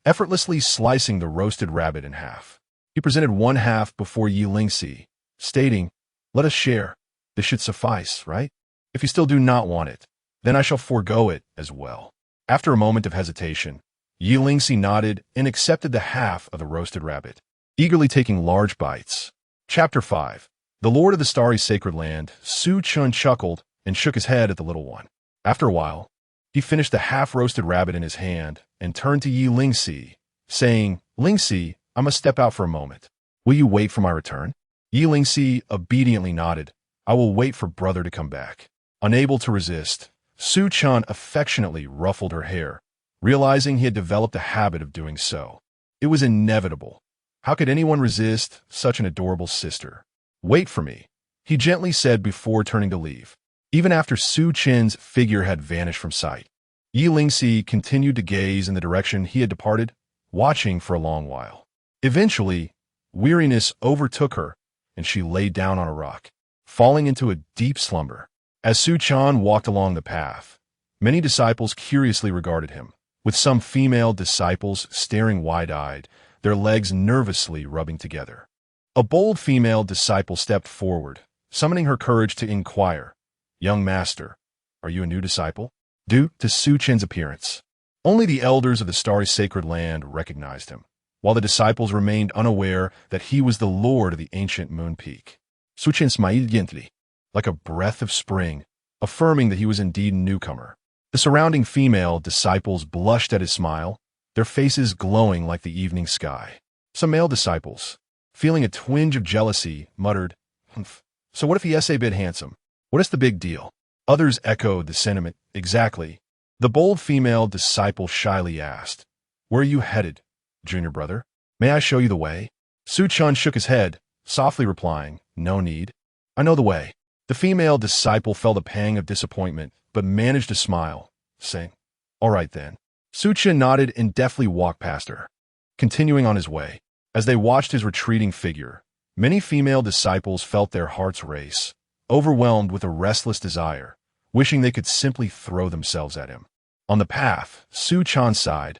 effortlessly slicing the roasted rabbit in half. He presented one half before Yilingxi, stating, "Let us share. This should suffice, right? If you still do not want it, then I shall forego it as well." After a moment of hesitation, Yilingxi nodded and accepted the half of the roasted rabbit, eagerly taking large bites. Chapter 5. The Lord of the Starry Sacred Land. Su Chen chuckled and shook his head at the little one. After a while, he finished the half-roasted rabbit in his hand and turned to Yilingxi, saying, "Lingxi, I must step out for a moment. Will you wait for my return?" Yilingxi obediently nodded. "I will wait for brother to come back." Unable to resist, Su Chen affectionately ruffled her hair, realizing he had developed a habit of doing so. It was inevitable. How could anyone resist such an adorable sister? "Wait for me," he gently said before turning to leave. Even after Su Chen's figure had vanished from sight, Yilingxi continued to gaze in the direction he had departed, watching for a long while. Eventually, weariness overtook her, and she lay down on a rock, falling into a deep slumber. As Su Chen walked along the path, many disciples curiously regarded him, with some female disciples staring wide-eyed, their legs nervously rubbing together. A bold female disciple stepped forward, summoning her courage to inquire, "Young master, are you a new disciple?" due to Su Chen's appearance. Only the elders of the starry sacred land recognized him, while the disciples remained unaware that he was the lord of the ancient moon peak. Su Chen smiled gently, like a breath of spring, affirming that he was indeed a newcomer. The surrounding female disciples blushed at his smile, their faces glowing like the evening sky. Some male disciples, feeling a twinge of jealousy, muttered, "Humph. So what if he is a bit handsome? What is the big deal?" Others echoed the sentiment, "Exactly." The bold female disciple shyly asked, "Where are you headed, junior brother? May I show you the way?" Su Chen shook his head, softly replying, "No need. I know the way." The female disciple felt a pang of disappointment, but managed to smile, saying, "All right then." Su Chen nodded and deftly walked past her, continuing on his way. As they watched his retreating figure, many female disciples felt their hearts race, overwhelmed with a restless desire, wishing they could simply throw themselves at him. On the path, Su Chen sighed,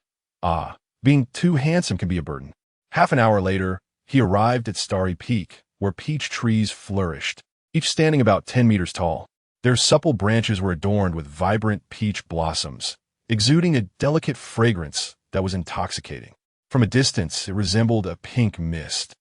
being too handsome can be a burden." Half an hour later, he arrived at Starry Peak, where peach trees flourished, each standing about 10 meters tall. Their supple branches were adorned with vibrant peach blossoms, exuding a delicate fragrance that was intoxicating. From a distance, it resembled a pink mist,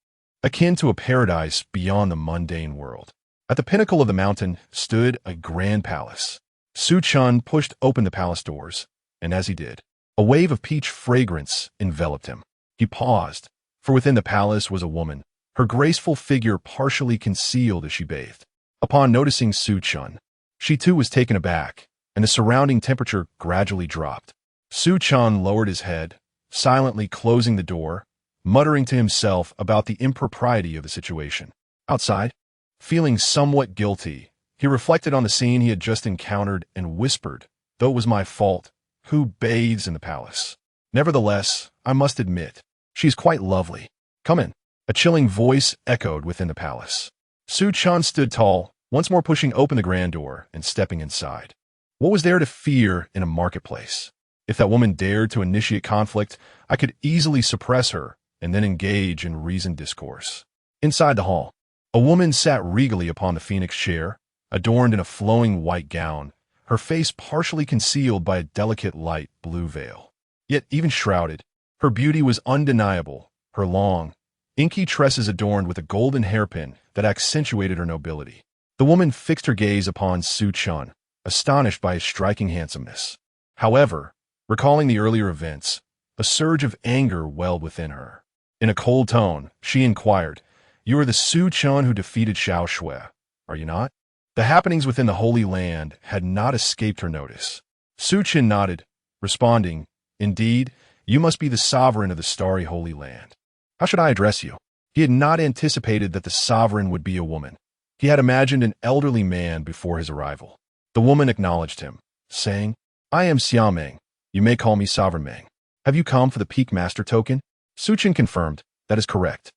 akin to a paradise beyond the mundane world. At the pinnacle of the mountain stood a grand palace. Su Chen pushed open the palace doors, and as he did, a wave of peach fragrance enveloped him. He paused, for within the palace was a woman, her graceful figure partially concealed as she bathed. Upon noticing Su Chen, she too was taken aback, and the surrounding temperature gradually dropped. Su Chen lowered his head, silently closing the door, muttering to himself about the impropriety of the situation. Outside, feeling somewhat guilty, he reflected on the scene he had just encountered and whispered, "Though it was my fault, who bathes in the palace? Nevertheless, I must admit, she is quite lovely. Come in." A chilling voice echoed within the palace. Su Chen stood tall, once more pushing open the grand door and stepping inside. What was there to fear in a marketplace? If that woman dared to initiate conflict, I could easily suppress her and then engage in reasoned discourse. Inside the hall, a woman sat regally upon the phoenix chair, adorned in a flowing white gown, her face partially concealed by a delicate light blue veil. Yet even shrouded, her beauty was undeniable, her long, inky tresses adorned with a golden hairpin that accentuated her nobility. The woman fixed her gaze upon Su Chen, astonished by his striking handsomeness. However, recalling the earlier events, a surge of anger welled within her. In a cold tone, she inquired, "You are the Su Chen who defeated Xiao Shui, are you not?" The happenings within the Holy Land had not escaped her notice. Su Chen nodded, responding, "Indeed, you must be the sovereign of the starry Holy Land. How should I address you?" He had not anticipated that the sovereign would be a woman. He had imagined an elderly man before his arrival. The woman acknowledged him, saying, "I am Xiao Meng. You may call me Sovereign Meng. Have you come for the Peak Master token?" Su Chen confirmed, "That is correct."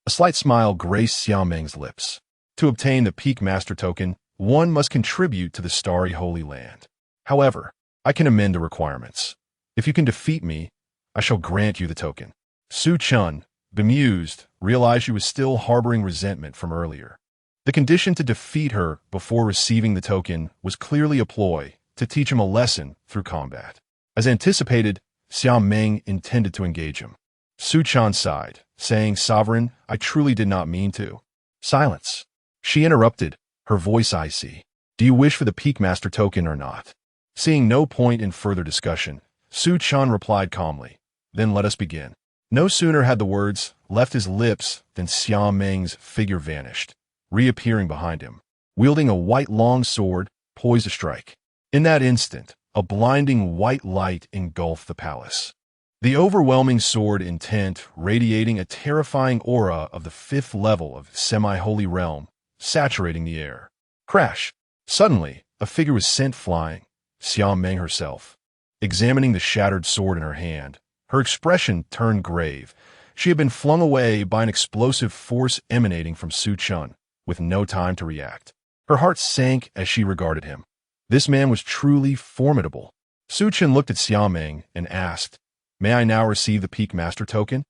A slight smile graced Xiao Meng's lips. To obtain the Peak Master token, one must contribute to the starry Holy Land. However, I can amend the requirements. If you can defeat me, I shall grant you the token. Su Chen, bemused, realized she was still harboring resentment from earlier. The condition to defeat her before receiving the token was clearly a ploy to teach him a lesson through combat. As anticipated, Xiao Meng intended to engage him. Su Chen sighed, saying, "Sovereign, I truly did not mean to." Silence. She interrupted, her voice icy. "Do you wish for the Peak Master token or not?" Seeing no point in further discussion, Su Chen replied calmly, "Then let us begin." No sooner had the words left his lips than Xiao Meng's figure vanished, reappearing behind him, wielding a white long sword, poised to strike. In that instant, a blinding white light engulfed the palace. The overwhelming sword intent radiating a terrifying aura of the 5th level of semi-holy realm, saturating the air. Crash! Suddenly, a figure was sent flying, Xiao Meng herself. Examining the shattered sword in her hand, her expression turned grave. She had been flung away by an explosive force emanating from Su Chen, with no time to react. Her heart sank as she regarded him. This man was truly formidable. Su Chen looked at Xiao Meng and asked, "May I now receive the Peak Master token?"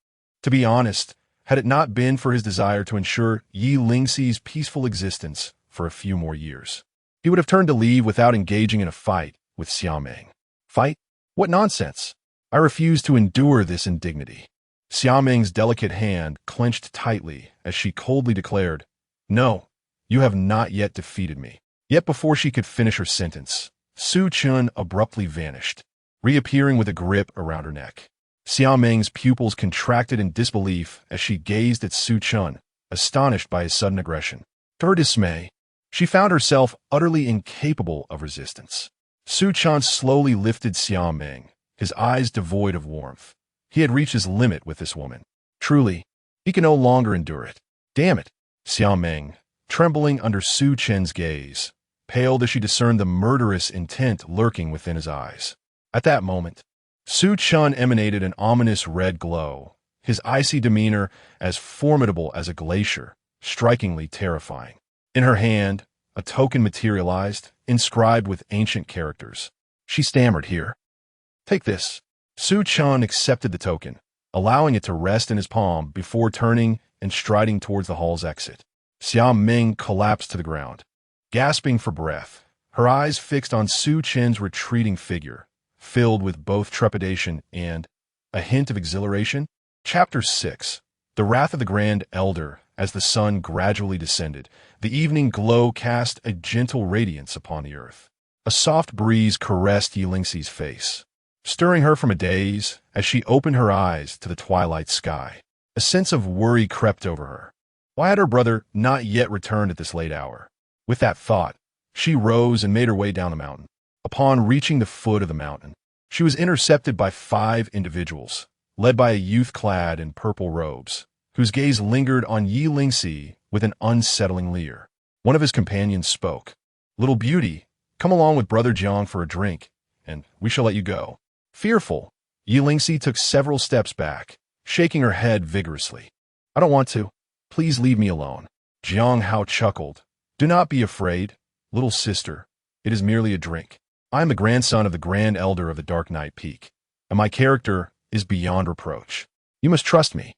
To be honest, had it not been for his desire to ensure Yi Lingxi's peaceful existence for a few more years, he would have turned to leave without engaging in a fight with Xiao Meng. Fight? What nonsense! I refuse to endure this indignity. Xiaoming's delicate hand clenched tightly as she coldly declared, "No, you have not yet defeated me." Yet before she could finish her sentence, Su Chen abruptly vanished, reappearing with a grip around her neck. Xiaoming's pupils contracted in disbelief as she gazed at Su Chen, astonished by his sudden aggression. To her dismay, she found herself utterly incapable of resistance. Su Chen slowly lifted Xiaoming, his eyes devoid of warmth. He had reached his limit with this woman. Truly, he could no longer endure it. Damn it! Xiaoming, trembling under Su Chen's gaze, paled as she discerned the murderous intent lurking within his eyes. At that moment, Su Chen emanated an ominous red glow, his icy demeanor as formidable as a glacier, strikingly terrifying. In her hand, a token materialized, inscribed with ancient characters. She stammered, "Here. Take this." Su Chen accepted the token, allowing it to rest in his palm before turning and striding towards the hall's exit. Xiaoming collapsed to the ground, gasping for breath, her eyes fixed on Su Chen's retreating figure, filled with both trepidation and a hint of exhilaration. Chapter 6. The Wrath of the Grand Elder. As the sun gradually descended, the evening glow cast a gentle radiance upon the earth. A soft breeze caressed Yilingxi's face, stirring her from a daze as she opened her eyes to the twilight sky. A sense of worry crept over her. Why had her brother not yet returned at this late hour? With that thought, she rose and made her way down the mountain. Upon reaching the foot of the mountain, she was intercepted by 5 individuals, led by a youth clad in purple robes, whose gaze lingered on Yilingxi with an unsettling leer. One of his companions spoke. "Little beauty, come along with Brother Jiang for a drink, and we shall let you go." Fearful, Yilingxi took several steps back, shaking her head vigorously. "I don't want to. Please leave me alone." Jiang Hao chuckled. "Do not be afraid, little sister. It is merely a drink. I am the grandson of the Grand Elder of the Dark Night Peak, and my character is beyond reproach. You must trust me."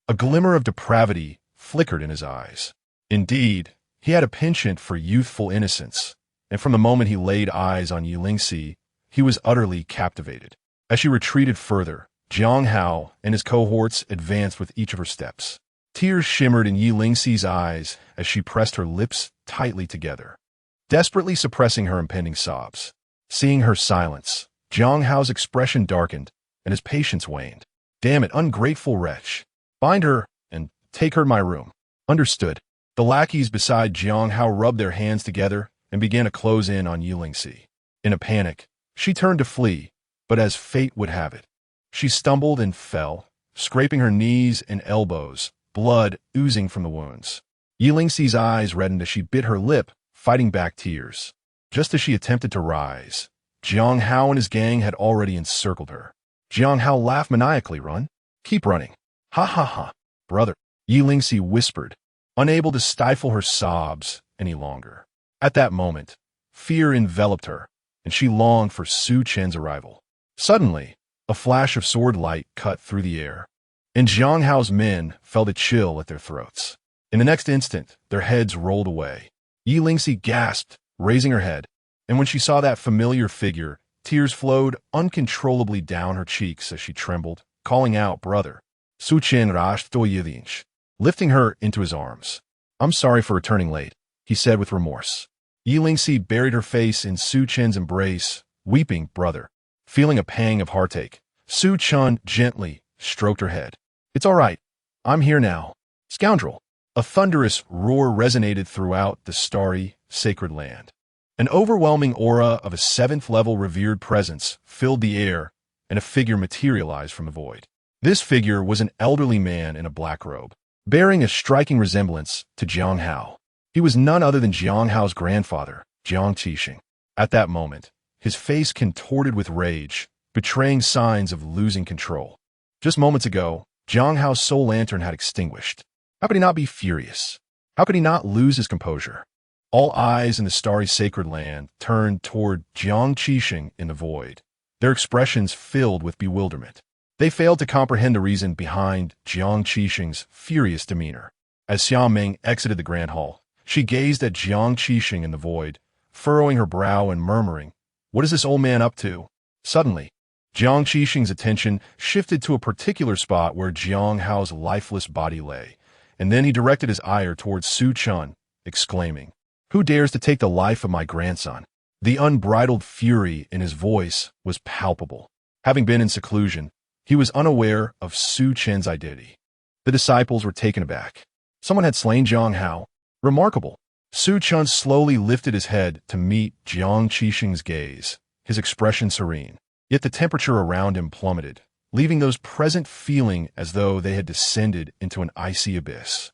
A glimmer of depravity flickered in his eyes. Indeed, he had a penchant for youthful innocence, and from the moment he laid eyes on Yilingxi, he was utterly captivated. As she retreated further, Jiang Hao and his cohorts advanced with each of her steps. Tears shimmered in Yilingxi's eyes as she pressed her lips tightly together, desperately suppressing her impending sobs. Seeing her silence, Jiang Hao's expression darkened, and his patience waned. "Damn it, ungrateful wretch. Find her and take her to my room." "Understood." The lackeys beside Jiang Hao rubbed their hands together and began to close in on Yilingxi. In a panic, she turned to flee, but as fate would have it, she stumbled and fell, scraping her knees and elbows, blood oozing from the wounds. Yilingxi's eyes reddened as she bit her lip, fighting back tears. Just as she attempted to rise, Jiang Hao and his gang had already encircled her. Jiang Hao laughed maniacally. "Run? Keep running." "Ha ha ha, brother," Yilingxi whispered, unable to stifle her sobs any longer. At that moment, fear enveloped her, and she longed for Su Chen's arrival. Suddenly, a flash of sword light cut through the air, and Jiang Hao's men felt a chill at their throats. In the next instant, their heads rolled away. Yilingxi gasped, raising her head, and when she saw that familiar figure, tears flowed uncontrollably down her cheeks as she trembled, calling out, "Brother." Su Chen rushed to Yilingxi, lifting her into his arms. "I'm sorry for returning late," he said with remorse. Yilingxi buried her face in Su Chen's embrace, weeping. "Brother." Feeling a pang of heartache, Su Chen gently stroked her head. "It's all right. I'm here now." "Scoundrel!" A thunderous roar resonated throughout the starry, sacred land. An overwhelming aura of a 7th-level revered presence filled the air, and a figure materialized from the void. This figure was an elderly man in a black robe, bearing a striking resemblance to Jiang Hao. He was none other than Jiang Hao's grandfather, Jiang Qixing. At that moment, his face contorted with rage, betraying signs of losing control. Just moments ago, Jiang Hao's soul lantern had extinguished. How could he not be furious? How could he not lose his composure? All eyes in the starry sacred land turned toward Jiang Qixing in the void, their expressions filled with bewilderment. They failed to comprehend the reason behind Jiang Qixing's furious demeanor. As Xiaoming exited the grand hall, she gazed at Jiang Qixing in the void, furrowing her brow and murmuring, "What is this old man up to?" Suddenly, Jiang Qixing's attention shifted to a particular spot where Jiang Hao's lifeless body lay, and then he directed his ire towards Su Chen, exclaiming, "Who dares to take the life of my grandson?" The unbridled fury in his voice was palpable. Having been in seclusion, he was unaware of Su Chen's identity. The disciples were taken aback. Someone had slain Jiang Hao. Remarkable. Su Chen slowly lifted his head to meet Jiang Qixing's gaze, his expression serene. Yet the temperature around him plummeted, leaving those present feeling as though they had descended into an icy abyss.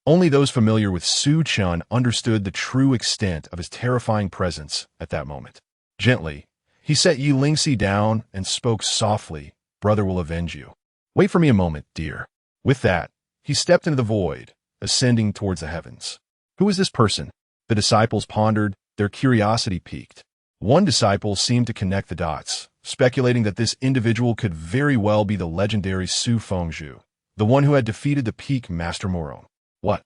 Only those familiar with Su Chen understood the true extent of his terrifying presence at that moment. Gently, he set Yi Lingxi down and spoke softly, "Brother will avenge you. Wait for me a moment, dear." With that, he stepped into the void, ascending towards the heavens. Who is this person? The disciples pondered, their curiosity piqued. One disciple seemed to connect the dots, speculating that this individual could very well be the legendary Su Fengzhu, the one who had defeated the peak Master Moron. What?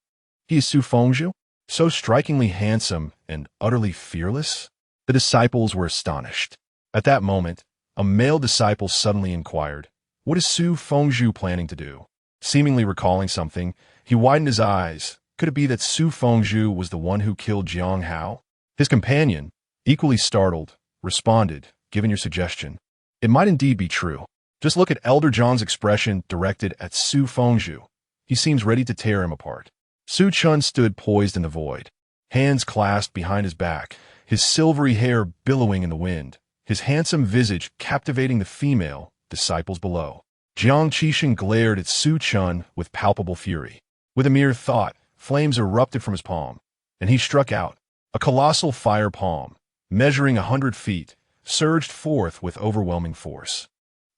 He is Su Fengzhu? So strikingly handsome and utterly fearless? The disciples were astonished. At that moment, a male disciple suddenly inquired, "What is Su Fengzhu planning to do?" Seemingly recalling something, he widened his eyes. Could it be that Su Fengzhu was the one who killed Jiang Hao? His companion, equally startled, responded, "Given your suggestion, it might indeed be true. Just look at Elder Zhang's expression directed at Su Fengzhu. He seems ready to tear him apart." Su Chen stood poised in the void, hands clasped behind his back, his silvery hair billowing in the wind, his handsome visage captivating the female disciples below. Jiang Qixing glared at Su Chen with palpable fury. With a mere thought, flames erupted from his palm, and he struck out. A colossal fire palm, measuring 100 feet, surged forth with overwhelming force,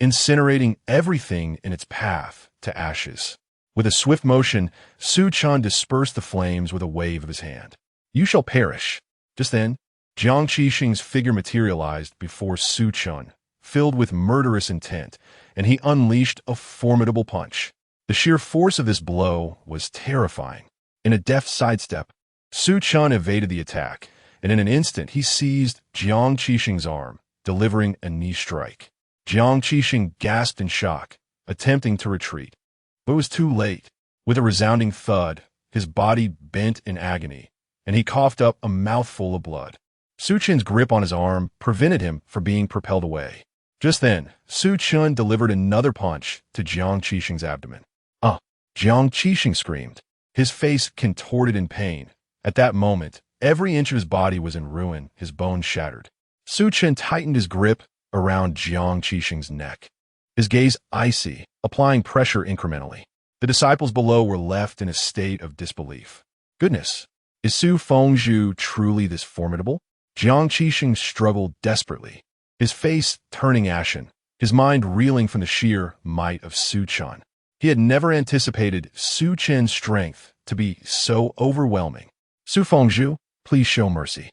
incinerating everything in its path to ashes. With a swift motion, Su Chen dispersed the flames with a wave of his hand. "You shall perish." Just then, Jiang Qixing's figure materialized before Su Chen, filled with murderous intent, and he unleashed a formidable punch. The sheer force of this blow was terrifying. In a deft sidestep, Su Chen evaded the attack, and in an instant he seized Jiang Qixing's arm, delivering a knee strike. Jiang Qixing gasped in shock, attempting to retreat. But it was too late. With a resounding thud, his body bent in agony, and he coughed up a mouthful of blood. Su Chen's grip on his arm prevented him from being propelled away. Just then, Su Chen delivered another punch to Jiang Qixing's abdomen. "Ah!" Jiang Qixing screamed, his face contorted in pain. At that moment, every inch of his body was in ruin, his bones shattered. Su Chen tightened his grip around Jiang Qixing's neck, his gaze icy, applying pressure incrementally. The disciples below were left in a state of disbelief. Goodness, is Su Fengzhu truly this formidable? Jiang Qixing struggled desperately, his face turning ashen, his mind reeling from the sheer might of Su Chen. He had never anticipated Su Chen's strength to be so overwhelming. "Su Fengzhu, please show mercy."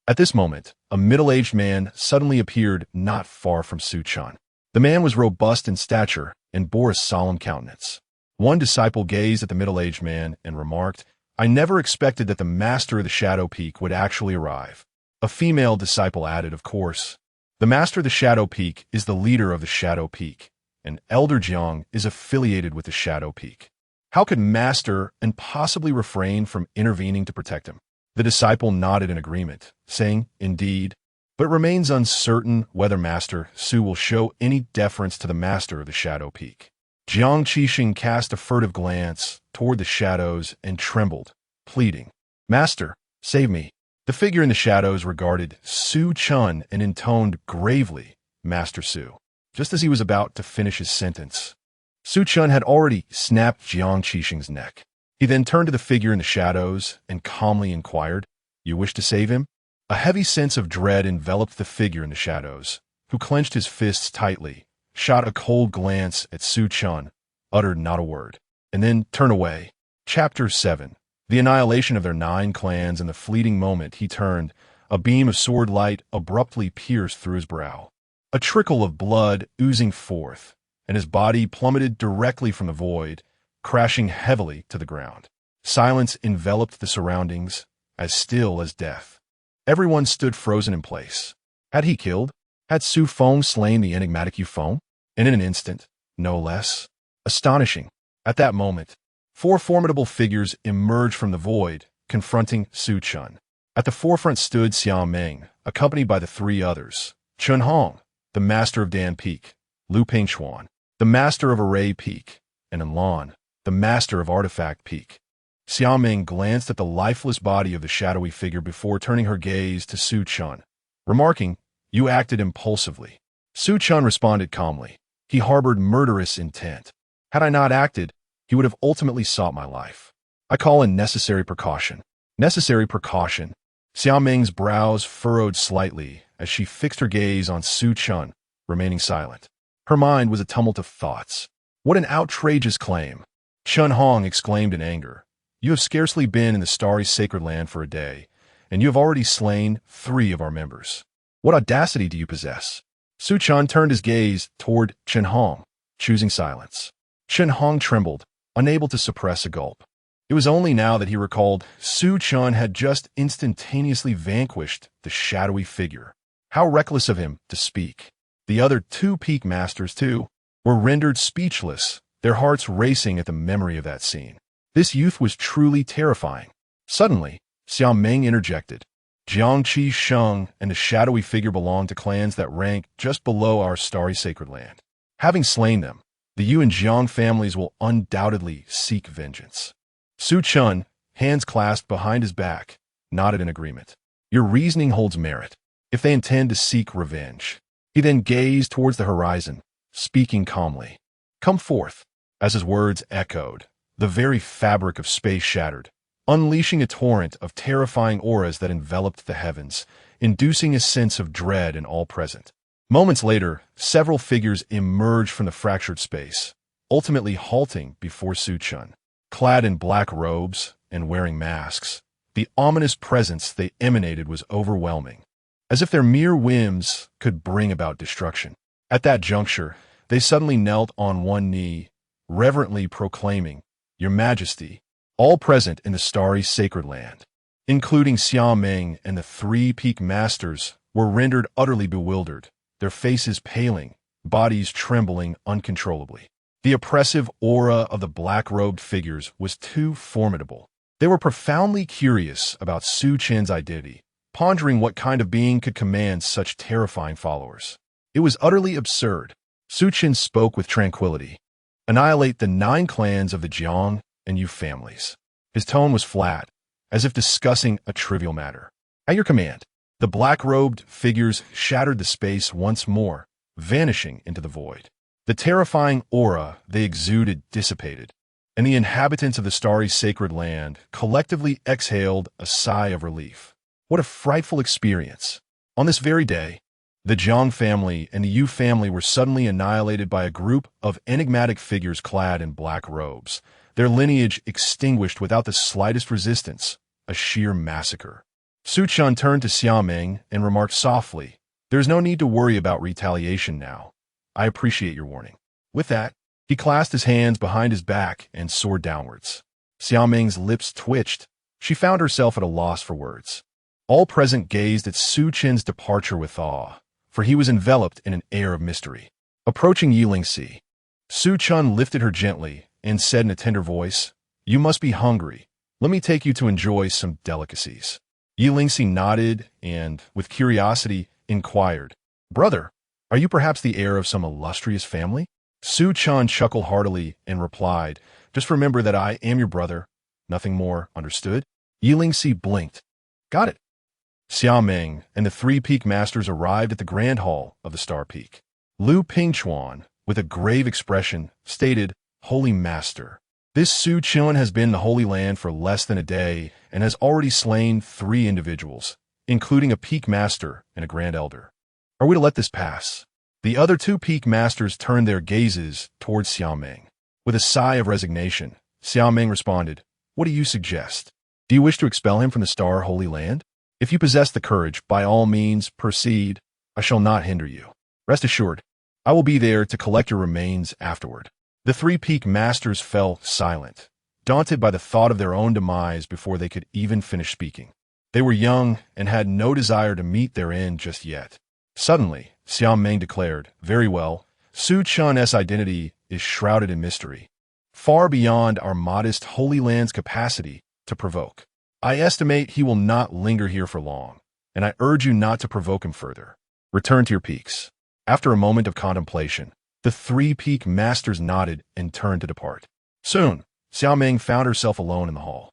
At this moment, a middle-aged man suddenly appeared not far from Su Chen. The man was robust in stature and bore a solemn countenance. One disciple gazed at the middle-aged man and remarked, "I never expected that the master of the Shadow Peak would actually arrive." A female disciple added, "Of course, the master of the Shadow Peak is the leader of the Shadow Peak, and Elder Jiang is affiliated with the Shadow Peak. How could Master and possibly refrain from intervening to protect him?" The disciple nodded in agreement, saying, "Indeed, but it remains uncertain whether Master Su will show any deference to the master of the Shadow Peak." Jiang Qixing cast a furtive glance toward the shadows and trembled, pleading, "Master, save me." The figure in the shadows regarded Su Chen and intoned gravely, "Master Su." Just as he was about to finish his sentence, Su Chen had already snapped Jiang Qixing's neck. He then turned to the figure in the shadows and calmly inquired, "You wish to save him?" A heavy sense of dread enveloped the figure in the shadows, who clenched his fists tightly, shot a cold glance at Su Chen, uttered not a word, and then turned away. Chapter 7. The annihilation of their 9 clans. In the fleeting moment he turned, a beam of sword light abruptly pierced through his brow. A trickle of blood oozing forth, and his body plummeted directly from the void, crashing heavily to the ground. Silence enveloped the surroundings, as still as death. Everyone stood frozen in place. Had he killed? Had Su Feng slain the enigmatic Yu Feng? And in an instant, no less. Astonishing. At that moment, four formidable figures emerged from the void, confronting Su Chen. At the forefront stood Xiao Meng, accompanied by the three others: Chun Hong, the master of Dan Peak; Lu Pingchuan, the master of Array Peak; and Lan, the master of Artifact Peak. Xiao Meng glanced at the lifeless body of the shadowy figure before turning her gaze to Su Chen, remarking, "You acted impulsively." Su Chen responded calmly. "He harbored murderous intent. Had I not acted, he would have ultimately sought my life. I call in necessary precaution." Necessary precaution? Xiao Meng's brows furrowed slightly as she fixed her gaze on Su Chen, remaining silent. Her mind was a tumult of thoughts. What an outrageous claim! Chun Hong exclaimed in anger. "You have scarcely been in the starry sacred land for a day, and you have already slain 3 of our members. What audacity do you possess?" Su Chen turned his gaze toward Chun Hong, choosing silence. Chun Hong trembled, unable to suppress a gulp. It was only now that he recalled Su Chen had just instantaneously vanquished the shadowy figure. How reckless of him to speak. The other 2 peak masters, too, were rendered speechless, their hearts racing at the memory of that scene. This youth was truly terrifying. Suddenly, Xiao Meng interjected. "Jiangqi Sheng and the shadowy figure belong to clans that rank just below our starry sacred land. Having slain them, the Yu and Jiang families will undoubtedly seek vengeance." Su Chen, hands clasped behind his back, nodded in agreement. "Your reasoning holds merit, if they intend to seek revenge." He then gazed towards the horizon, speaking calmly. "Come forth." As his words echoed, the very fabric of space shattered, unleashing a torrent of terrifying auras that enveloped the heavens, inducing a sense of dread in all present. Moments later, several figures emerged from the fractured space, ultimately halting before Su Chen. Clad in black robes and wearing masks, the ominous presence they emanated was overwhelming, as if their mere whims could bring about destruction. At that juncture, they suddenly knelt on one knee, reverently proclaiming, "Your Majesty," all present in the starry sacred land, including Xiao Meng and the 3 peak masters, were rendered utterly bewildered, their faces paling, bodies trembling uncontrollably. The oppressive aura of the black-robed figures was too formidable. They were profoundly curious about Su Chen's identity, pondering what kind of being could command such terrifying followers. It was utterly absurd. Su Chen spoke with tranquility. "Annihilate the 9 clans of the Jiang and Yu families." His tone was flat, as if discussing a trivial matter. "At your command." The black-robed figures shattered the space once more, vanishing into the void. The terrifying aura they exuded dissipated, and the inhabitants of the starry sacred land collectively exhaled a sigh of relief. What a frightful experience! On this very day, the Jiang family and the Yu family were suddenly annihilated by a group of enigmatic figures clad in black robes, their lineage extinguished without the slightest resistance, a sheer massacre. Su Chen turned to Xiao Meng and remarked softly, "There is no need to worry about retaliation now. I appreciate your warning." With that, he clasped his hands behind his back and soared downwards. Xiao Meng's lips twitched. She found herself at a loss for words. All present gazed at Su Chen's departure with awe, for he was enveloped in an air of mystery. Approaching Yilingxi, Su Chen lifted her gently and said in a tender voice, "You must be hungry. Let me take you to enjoy some delicacies." Yilingxi nodded and, with curiosity, inquired, "Brother, are you perhaps the heir of some illustrious family?" Su Chen chuckled heartily and replied, "Just remember that I am your brother. Nothing more, understood?" Yilingxi blinked. "Got it." Xiao Meng and the 3 peak masters arrived at the grand hall of the Star Peak. Lu Pingchuan, with a grave expression, stated, "Holy Master, this Su Chen has been in the Holy Land for less than a day and has already slain 3 individuals, including a peak master and a grand elder. Are we to let this pass?" The other 2 peak masters turned their gazes towards Xiao Meng. With a sigh of resignation, Xiao Meng responded, "What do you suggest? Do you wish to expel him from the Star Holy Land? If you possess the courage, by all means, proceed. I shall not hinder you. Rest assured, I will be there to collect your remains afterward." The 3 peak masters fell silent, daunted by the thought of their own demise before they could even finish speaking. They were young and had no desire to meet their end just yet. Suddenly, Xiao Meng declared. Very well. Su Chen's identity is shrouded in mystery, far beyond our modest Holy Land's capacity to provoke. I estimate he will not linger here for long, and I urge you not to provoke him further. Return to your peaks. After a moment of contemplation, the three peak masters nodded and turned to depart. Soon, Xiao Meng found herself alone in the hall,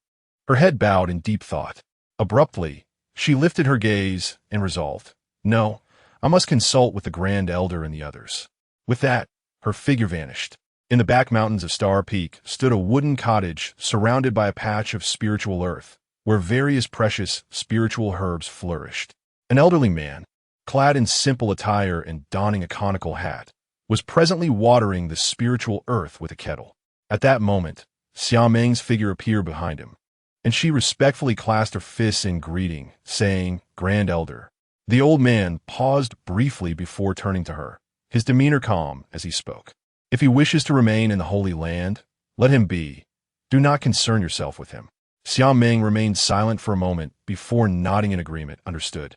her head bowed in deep thought. Abruptly, she lifted her gaze and resolved, no, I must consult with the Grand Elder and the others. With that, her figure vanished. In the back mountains of Star Peak stood a wooden cottage surrounded by a patch of spiritual earth, where various precious spiritual herbs flourished. An elderly man, clad in simple attire and donning a conical hat, was presently watering the spiritual earth with a kettle. At that moment, Xiao Meng's figure appeared behind him, and she respectfully clasped her fists in greeting, saying, Grand Elder. The old man paused briefly before turning to her, his demeanor calm as he spoke. If he wishes to remain in the Holy Land, let him be. Do not concern yourself with him. Xiao Meng remained silent for a moment before nodding in agreement. Understood.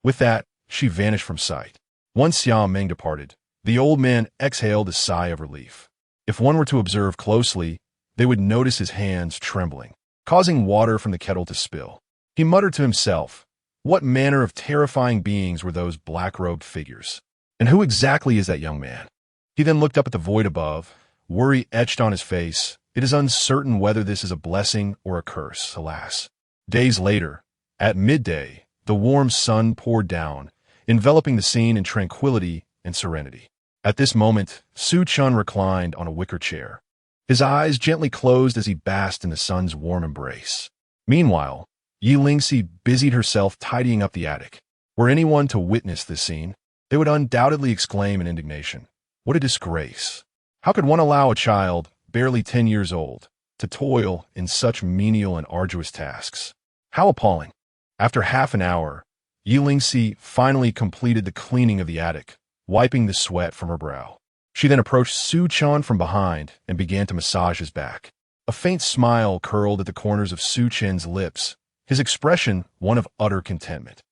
With that, she vanished from sight. Once Xiao Meng departed, the old man exhaled a sigh of relief. If one were to observe closely, they would notice his hands trembling, causing water from the kettle to spill. He muttered to himself, what manner of terrifying beings were those black-robed figures? And who exactly is that young man? He then looked up at the void above, worry etched on his face. It is uncertain whether this is a blessing or a curse, alas. Days later, at midday, the warm sun poured down, enveloping the scene in tranquility and serenity. At this moment, Su Chen reclined on a wicker chair, his eyes gently closed as he basked in the sun's warm embrace. Meanwhile, Yi Lingxi busied herself tidying up the attic. Were anyone to witness this scene, they would undoubtedly exclaim in indignation, what a disgrace! How could one allow a child, barely 10 years old, to toil in such menial and arduous tasks? How appalling! After half an hour, Yi Lingxi finally completed the cleaning of the attic, wiping the sweat from her brow. She then approached Su Chen from behind and began to massage his back. A faint smile curled at the corners of Su Chen's lips, his expression one of utter contentment.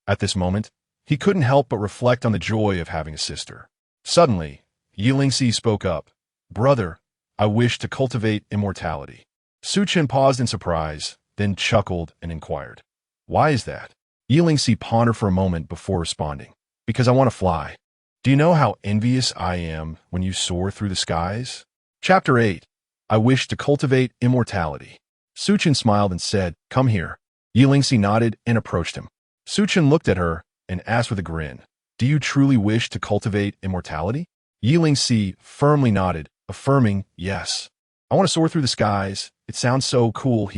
At this moment, he couldn't help but reflect on the joy of having a sister. Suddenly, Yi Lingxi spoke up. Brother, I wish to cultivate immortality. Su Chen paused in surprise, then chuckled and inquired. Why is that? Yi Lingxi pondered for a moment before responding. Because I want to fly. Do you know how envious I am when you soar through the skies? Chapter 8. I wish to cultivate immortality. Su Chen smiled and said, come here. Yi Lingxi nodded and approached him. Su Chen looked at her and asked with a grin, do you truly wish to cultivate immortality? Yi Lingxi firmly nodded, affirming, yes. I want to soar through the skies. It sounds so cool,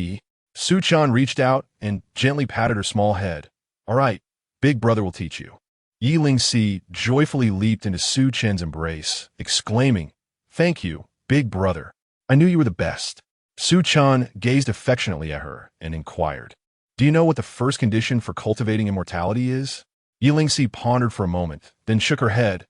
Su Chen reached out and gently patted her small head. All right, big brother will teach you. Yi Lingxi joyfully leaped into Su Chen's embrace, exclaiming, thank you, big brother. I knew you were the best. Su Chen gazed affectionately at her and inquired, do you know what the first condition for cultivating immortality is? Yi Lingxi pondered for a moment, then shook her head.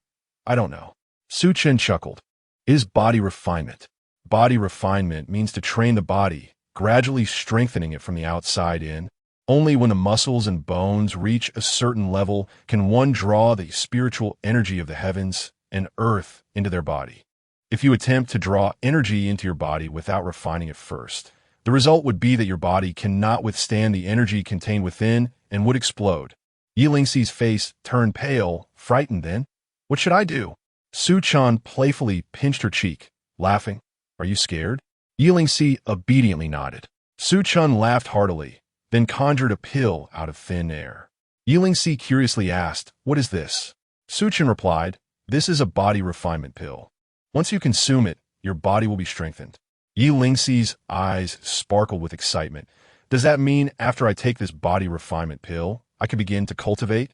I don't know. Su Chen chuckled. It is body refinement. Body refinement means to train the body, gradually strengthening it from the outside in. Only when the muscles and bones reach a certain level can one draw the spiritual energy of the heavens and earth into their body. If you attempt to draw energy into your body without refining it first, the result would be that your body cannot withstand the energy contained within and would explode. Yi Lingxi's face turned pale, frightened then. What should I do? Su Chen playfully pinched her cheek, laughing. Are you scared? Yi Lingxi obediently nodded. Su Chen laughed heartily, then conjured a pill out of thin air. Yi Lingxi curiously asked, what is this? Su Chen replied, this is a body refinement pill. Once you consume it, your body will be strengthened. Yi Lingxi's eyes sparkled with excitement. Does that mean after I take this body refinement pill, I can begin to cultivate?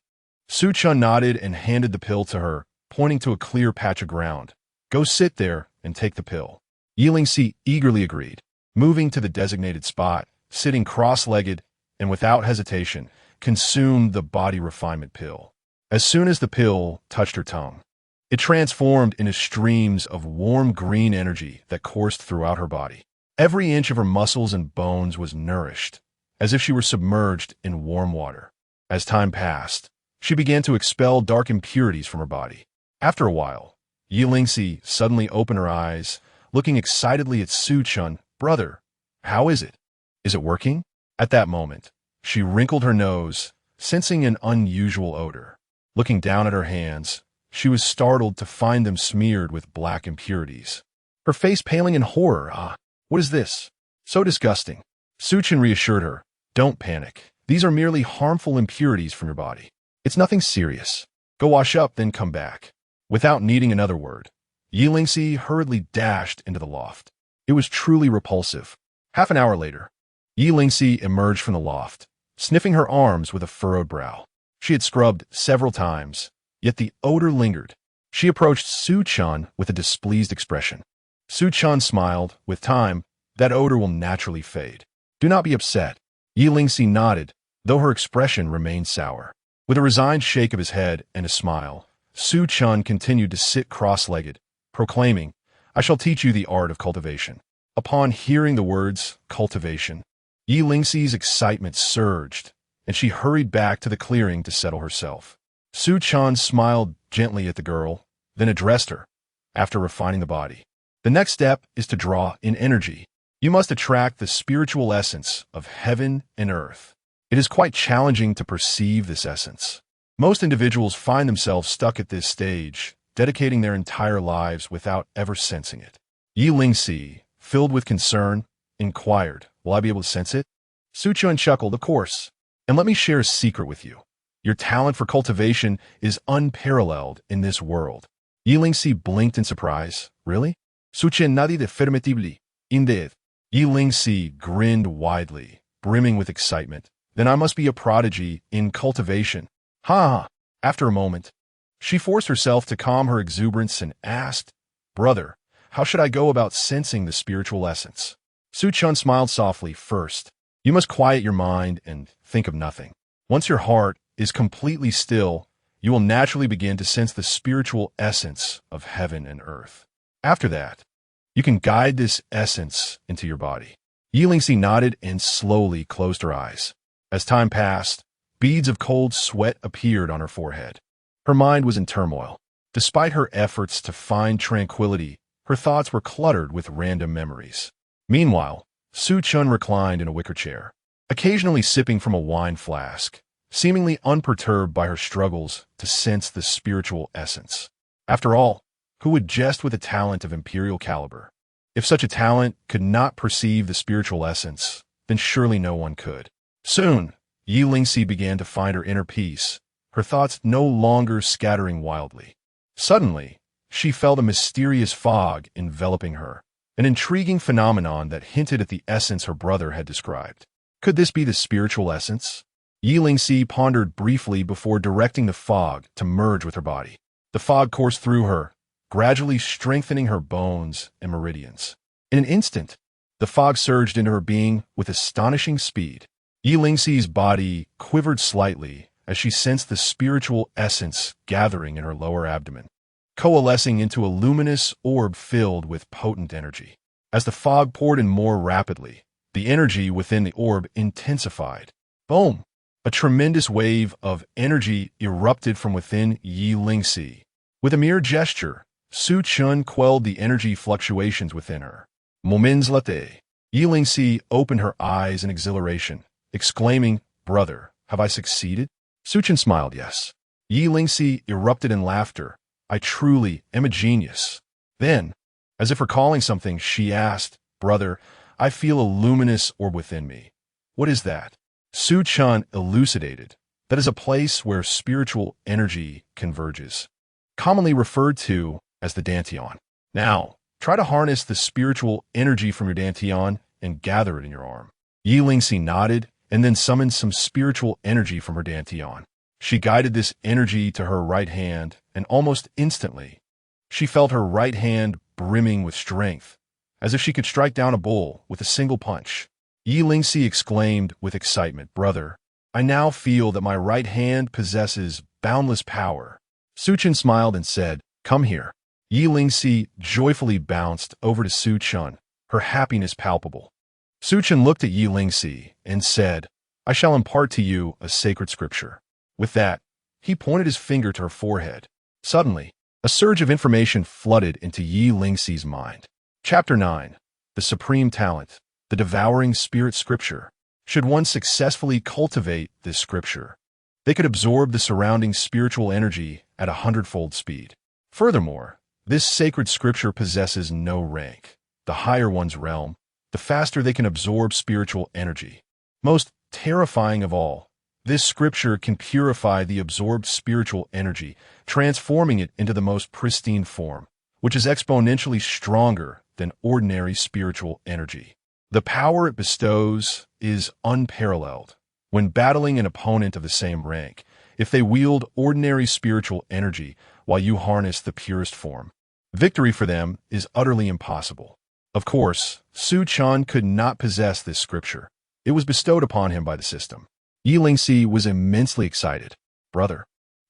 Su Chen nodded and handed the pill to her, pointing to a clear patch of ground. Go sit there and take the pill. Yi Lingxi eagerly agreed, moving to the designated spot, sitting cross-legged, and without hesitation, consumed the body refinement pill. As soon as the pill touched her tongue, it transformed into streams of warm green energy that coursed throughout her body. Every inch of her muscles and bones was nourished, as if she were submerged in warm water. As time passed, She began to expel dark impurities from her body. After a while, Yi Lingxi suddenly opened her eyes, looking excitedly at Su Chen. Brother, how is it? Is it working? At that moment, she wrinkled her nose, sensing an unusual odor. Looking down at her hands, she was startled to find them smeared with black impurities. Her face paling in horror. What is this? So disgusting. Su Chen reassured her. Don't panic. These are merely harmful impurities from your body. It's nothing serious. Go wash up, then come back. Without needing another word, Yi Lingxi hurriedly dashed into the loft. It was truly repulsive. Half an hour later, Yi Lingxi emerged from the loft, sniffing her arms with a furrowed brow. She had scrubbed several times, yet the odor lingered. She approached Su Chen with a displeased expression. Su Chen smiled. With time, that odor will naturally fade. Do not be upset. Yi Lingxi nodded, though her expression remained sour. With a resigned shake of his head and a smile, Su Chen continued to sit cross-legged, proclaiming, I shall teach you the art of cultivation. Upon hearing the words, cultivation, Yi Lingxi's excitement surged, and she hurried back to the clearing to settle herself. Su Chen smiled gently at the girl, then addressed her. After refining the body, the next step is to draw in energy. You must attract the spiritual essence of heaven and earth. It is quite challenging to perceive this essence. Most individuals find themselves stuck at this stage, dedicating their entire lives without ever sensing it. Yi Lingxi, filled with concern, inquired, Will I be able to sense it? Su Chen chuckled, Of course. And let me share a secret with you. Your talent for cultivation is unparalleled in this world. Yi Lingxi blinked in surprise. Really? Su Chen nodded affirmatively. Indeed. Yi Lingxi grinned widely, brimming with excitement. Then I must be a prodigy in cultivation. Ha! After a moment, she forced herself to calm her exuberance and asked, Brother, how should I go about sensing the spiritual essence? Su Chen smiled softly. First, you must quiet your mind and think of nothing. Once your heart is completely still, you will naturally begin to sense the spiritual essence of heaven and earth. After that, you can guide this essence into your body. Yi Lingxi nodded and slowly closed her eyes. As time passed, beads of cold sweat appeared on her forehead. Her mind was in turmoil. Despite her efforts to find tranquility, her thoughts were cluttered with random memories. Meanwhile, Su Chen reclined in a wicker chair, occasionally sipping from a wine flask, seemingly unperturbed by her struggles to sense the spiritual essence. After all, who would jest with a talent of imperial caliber? If such a talent could not perceive the spiritual essence, then surely no one could. Soon, Yi Lingxi began to find her inner peace, her thoughts no longer scattering wildly. Suddenly, she felt a mysterious fog enveloping her, an intriguing phenomenon that hinted at the essence her brother had described. Could this be the spiritual essence? Yi Lingxi pondered briefly before directing the fog to merge with her body. The fog coursed through her, gradually strengthening her bones and meridians. In an instant, the fog surged into her being with astonishing speed. Yi Lingxi's body quivered slightly as she sensed the spiritual essence gathering in her lower abdomen, coalescing into a luminous orb filled with potent energy. As the fog poured in more rapidly, the energy within the orb intensified. Boom! A tremendous wave of energy erupted from within Yi Lingxi. With a mere gesture, Su Chen quelled the energy fluctuations within her. Moments later, Yi Lingxi opened her eyes in exhilaration, exclaiming, Brother, have I succeeded? Su Chen smiled, Yes. Yi Lingxi erupted in laughter. I truly am a genius. Then, as if recalling something, she asked, Brother, I feel a luminous orb within me. What is that? Su Chen elucidated. That is a place where spiritual energy converges, commonly referred to as the dantian. Now, try to harness the spiritual energy from your dantian and gather it in your arm. Yi Lingxi nodded and then summoned some spiritual energy from her dantian. She guided this energy to her right hand, and almost instantly, she felt her right hand brimming with strength, as if she could strike down a bull with a single punch. Yi Lingxi exclaimed with excitement, Brother, I now feel that my right hand possesses boundless power. Su Chen smiled and said, Come here. Yi Lingxi joyfully bounced over to Su Chen, her happiness palpable. Su Chen looked at Yi Lingxi and said, I shall impart to you a sacred scripture. With that, He pointed his finger to her forehead. Suddenly, a surge of information flooded into Yi Lingxi's mind. Chapter 9. The Supreme Talent. The Devouring Spirit Scripture. Should one successfully cultivate this scripture, they could absorb the surrounding spiritual energy at 100-fold speed. Furthermore, this sacred scripture possesses no rank. The higher one's realm, the faster they can absorb spiritual energy. Most terrifying of all, this scripture can purify the absorbed spiritual energy, transforming it into the most pristine form, which is exponentially stronger than ordinary spiritual energy. The power it bestows is unparalleled. When battling an opponent of the same rank, if they wield ordinary spiritual energy while you harness the purest form, victory for them is utterly impossible. Of course, Su Chen could not possess this scripture. It was bestowed upon him by the system. Yi Lingxi was immensely excited. Brother,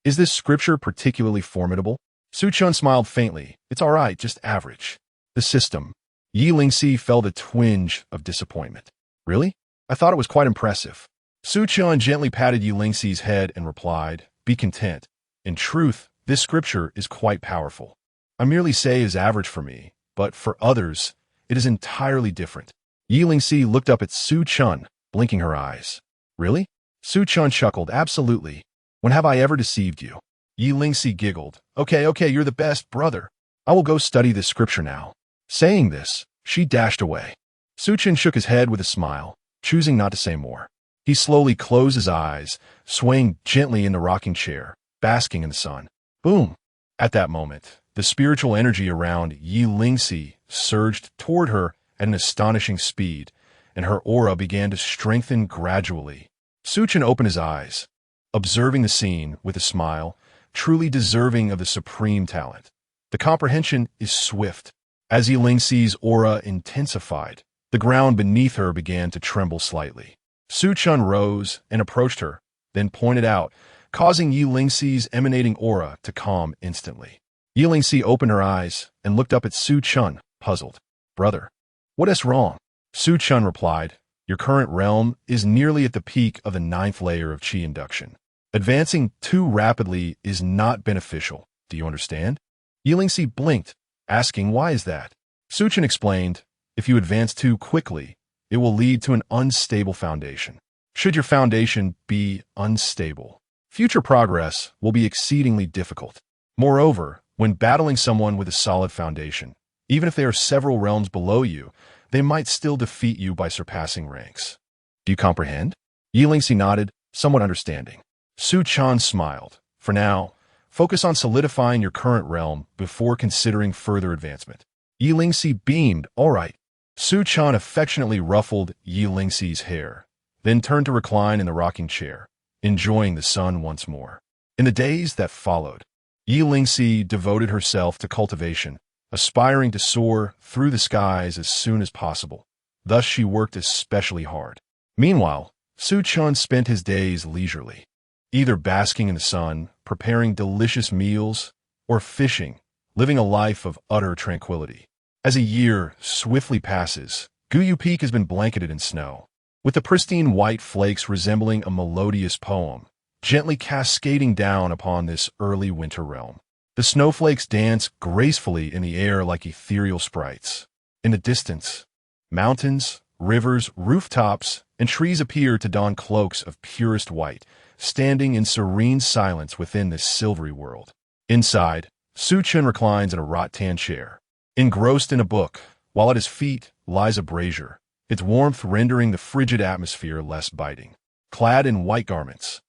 is this scripture particularly formidable? Su Chen smiled faintly. It's all right, just average. The system. Yi Lingxi felt a twinge of disappointment. Really? I thought it was quite impressive. Su Chen gently patted Yi Lingxi's head and replied, Be content. In truth, this scripture is quite powerful. I merely say it is average for me, but for others, it is entirely different. Yi Lingxi looked up at Su Chen, blinking her eyes. Really? Su Chen chuckled. Absolutely. When have I ever deceived you? Yi Lingxi giggled. Okay, you're the best, brother. I will go study this scripture now. Saying this, she dashed away. Su Chen shook his head with a smile, choosing not to say more. He slowly closed his eyes, swaying gently in the rocking chair, basking in the sun. Boom! At that moment, the spiritual energy around Yi Lingxi surged toward her at an astonishing speed, and her aura began to strengthen gradually. Su Chen opened his eyes, observing the scene with a smile, truly deserving of the supreme talent. The comprehension is swift. As Yi Lingxi's aura intensified, the ground beneath her began to tremble slightly. Su Chen rose and approached her, then pointed out, causing Yi Lingxi's emanating aura to calm instantly. Yi Lingxi opened her eyes and looked up at Su Chen, puzzled. Brother, what is wrong? Su Chen replied, Your current realm is nearly at the peak of the 9th layer of Qi induction. Advancing too rapidly is not beneficial. Do you understand? Yi Lingxi blinked, asking why is that? Su Chen explained, If you advance too quickly, it will lead to an unstable foundation. Should your foundation be unstable, future progress will be exceedingly difficult. Moreover, when battling someone with a solid foundation, even if they are several realms below you, they might still defeat you by surpassing ranks. Do you comprehend? Yi Lingxi nodded, somewhat understanding. Su Chen smiled. For now, focus on solidifying your current realm before considering further advancement. Yi Lingxi beamed. All right. Su Chen affectionately ruffled Yi Lingxi's hair, then turned to recline in the rocking chair, enjoying the sun once more. In the days that followed, Yi Lingxi devoted herself to cultivation, aspiring to soar through the skies as soon as possible. Thus she worked especially hard. Meanwhile, Su Chen spent his days leisurely, either basking in the sun, preparing delicious meals, or fishing, living a life of utter tranquility. As a year swiftly passes, Guyu Peak has been blanketed in snow, with the pristine white flakes resembling a melodious poem, gently cascading down upon this early winter realm. The snowflakes dance gracefully in the air like ethereal sprites. In the distance, mountains, rivers, rooftops, and trees appear to don cloaks of purest white, standing in serene silence within this silvery world. Inside, Su Chen reclines in a rattan chair, engrossed in a book, while at his feet lies a brazier, its warmth rendering the frigid atmosphere less biting. Clad in white garments,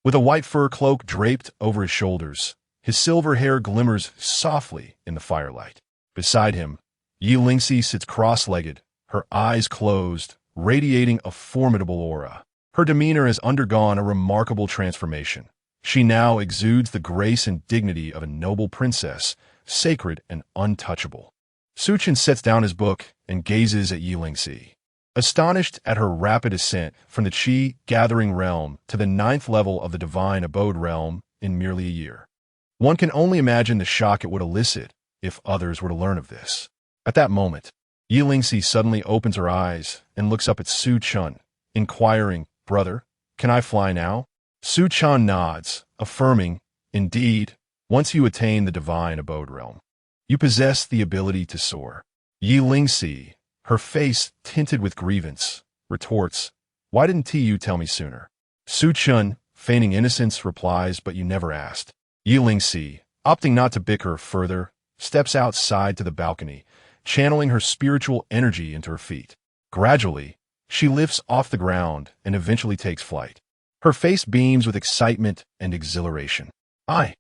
with a white fur cloak draped over his shoulders, his silver hair glimmers softly in the firelight. Beside him, Yi Lingxi sits cross-legged, her eyes closed, radiating a formidable aura. Her demeanor has undergone a remarkable transformation. She now exudes the grace and dignity of a noble princess, sacred and untouchable. Su Chen sets down his book and gazes at Yi Lingxi, astonished at her rapid ascent from the Qi-gathering realm to the 9th level of the divine abode realm in merely a year. One can only imagine the shock it would elicit if others were to learn of this. At that moment, Yi Lingxi suddenly opens her eyes and looks up at Su Chen, inquiring, Brother, can I fly now? Su Chen nods, affirming, indeed, once you attain the divine abode realm, you possess the ability to soar. Yi Lingxi, her face tinted with grievance, retorts, why didn't you tell me sooner? Su Chen, feigning innocence, replies, but you never asked. Yi Lingxi, opting not to bicker further, steps outside to the balcony, channeling her spiritual energy into her feet. Gradually, she lifts off the ground and eventually takes flight. Her face beams with excitement and exhilaration. I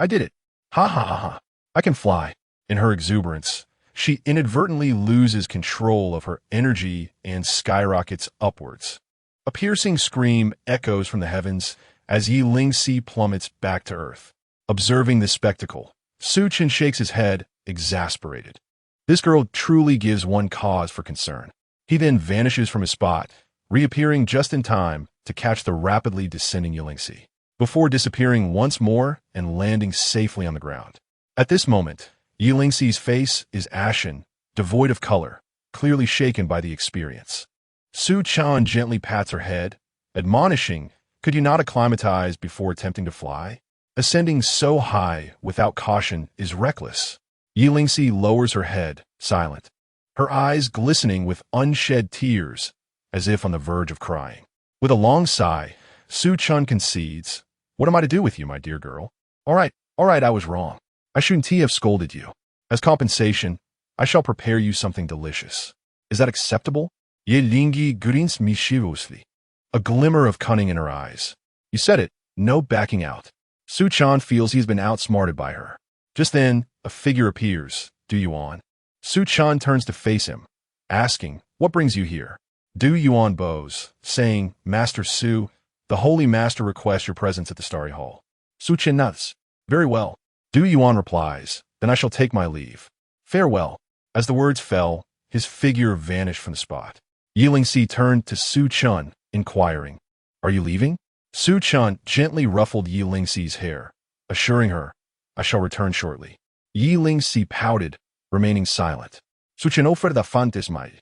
did it. Ha ha ha ha. I can fly. In her exuberance, she inadvertently loses control of her energy and skyrockets upwards. A piercing scream echoes from the heavens as Yi Lingxi plummets back to earth. Observing this spectacle, Su Chen shakes his head, exasperated. This girl truly gives one cause for concern. He then vanishes from his spot, reappearing just in time to catch the rapidly descending Yi Lingxi, before disappearing once more and landing safely on the ground. At this moment, Yi Lingxi's face is ashen, devoid of color, clearly shaken by the experience. Su Chen gently pats her head, admonishing, could you not acclimatize before attempting to fly? Ascending so high without caution is reckless. Yi Lingxi lowers her head, silent, her eyes glistening with unshed tears, as if on the verge of crying. With a long sigh, Su Chen concedes, what am I to do with you, my dear girl? All right, I was wrong. I shouldn't have scolded you. As compensation, I shall prepare you something delicious. Is that acceptable? Ye lingi grins mischievously. A glimmer of cunning in her eyes. You said it, no backing out. Su Chen feels he's been outsmarted by her. Just then, a figure appears, Du Yuan. Su Chen turns to face him, asking, what brings you here? Du Yuan bows, saying, Master Su, the Holy Master requests your presence at the Starry Hall. Su Chen nods. Very well. Du Yuan replies, then I shall take my leave. Farewell. As the words fell, his figure vanished from the spot. Yi Lingxi turned to Su Chen, inquiring, are you leaving? Su Chen gently ruffled Yi Lingxi's hair, assuring her, I shall return shortly. Yi Lingxi pouted, remaining silent. Su Chen offered the fantasma.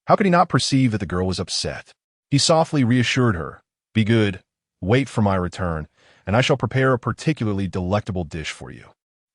How could he not perceive that the girl was upset? He softly reassured her, be good, wait for my return, and I shall prepare a particularly delectable dish for you.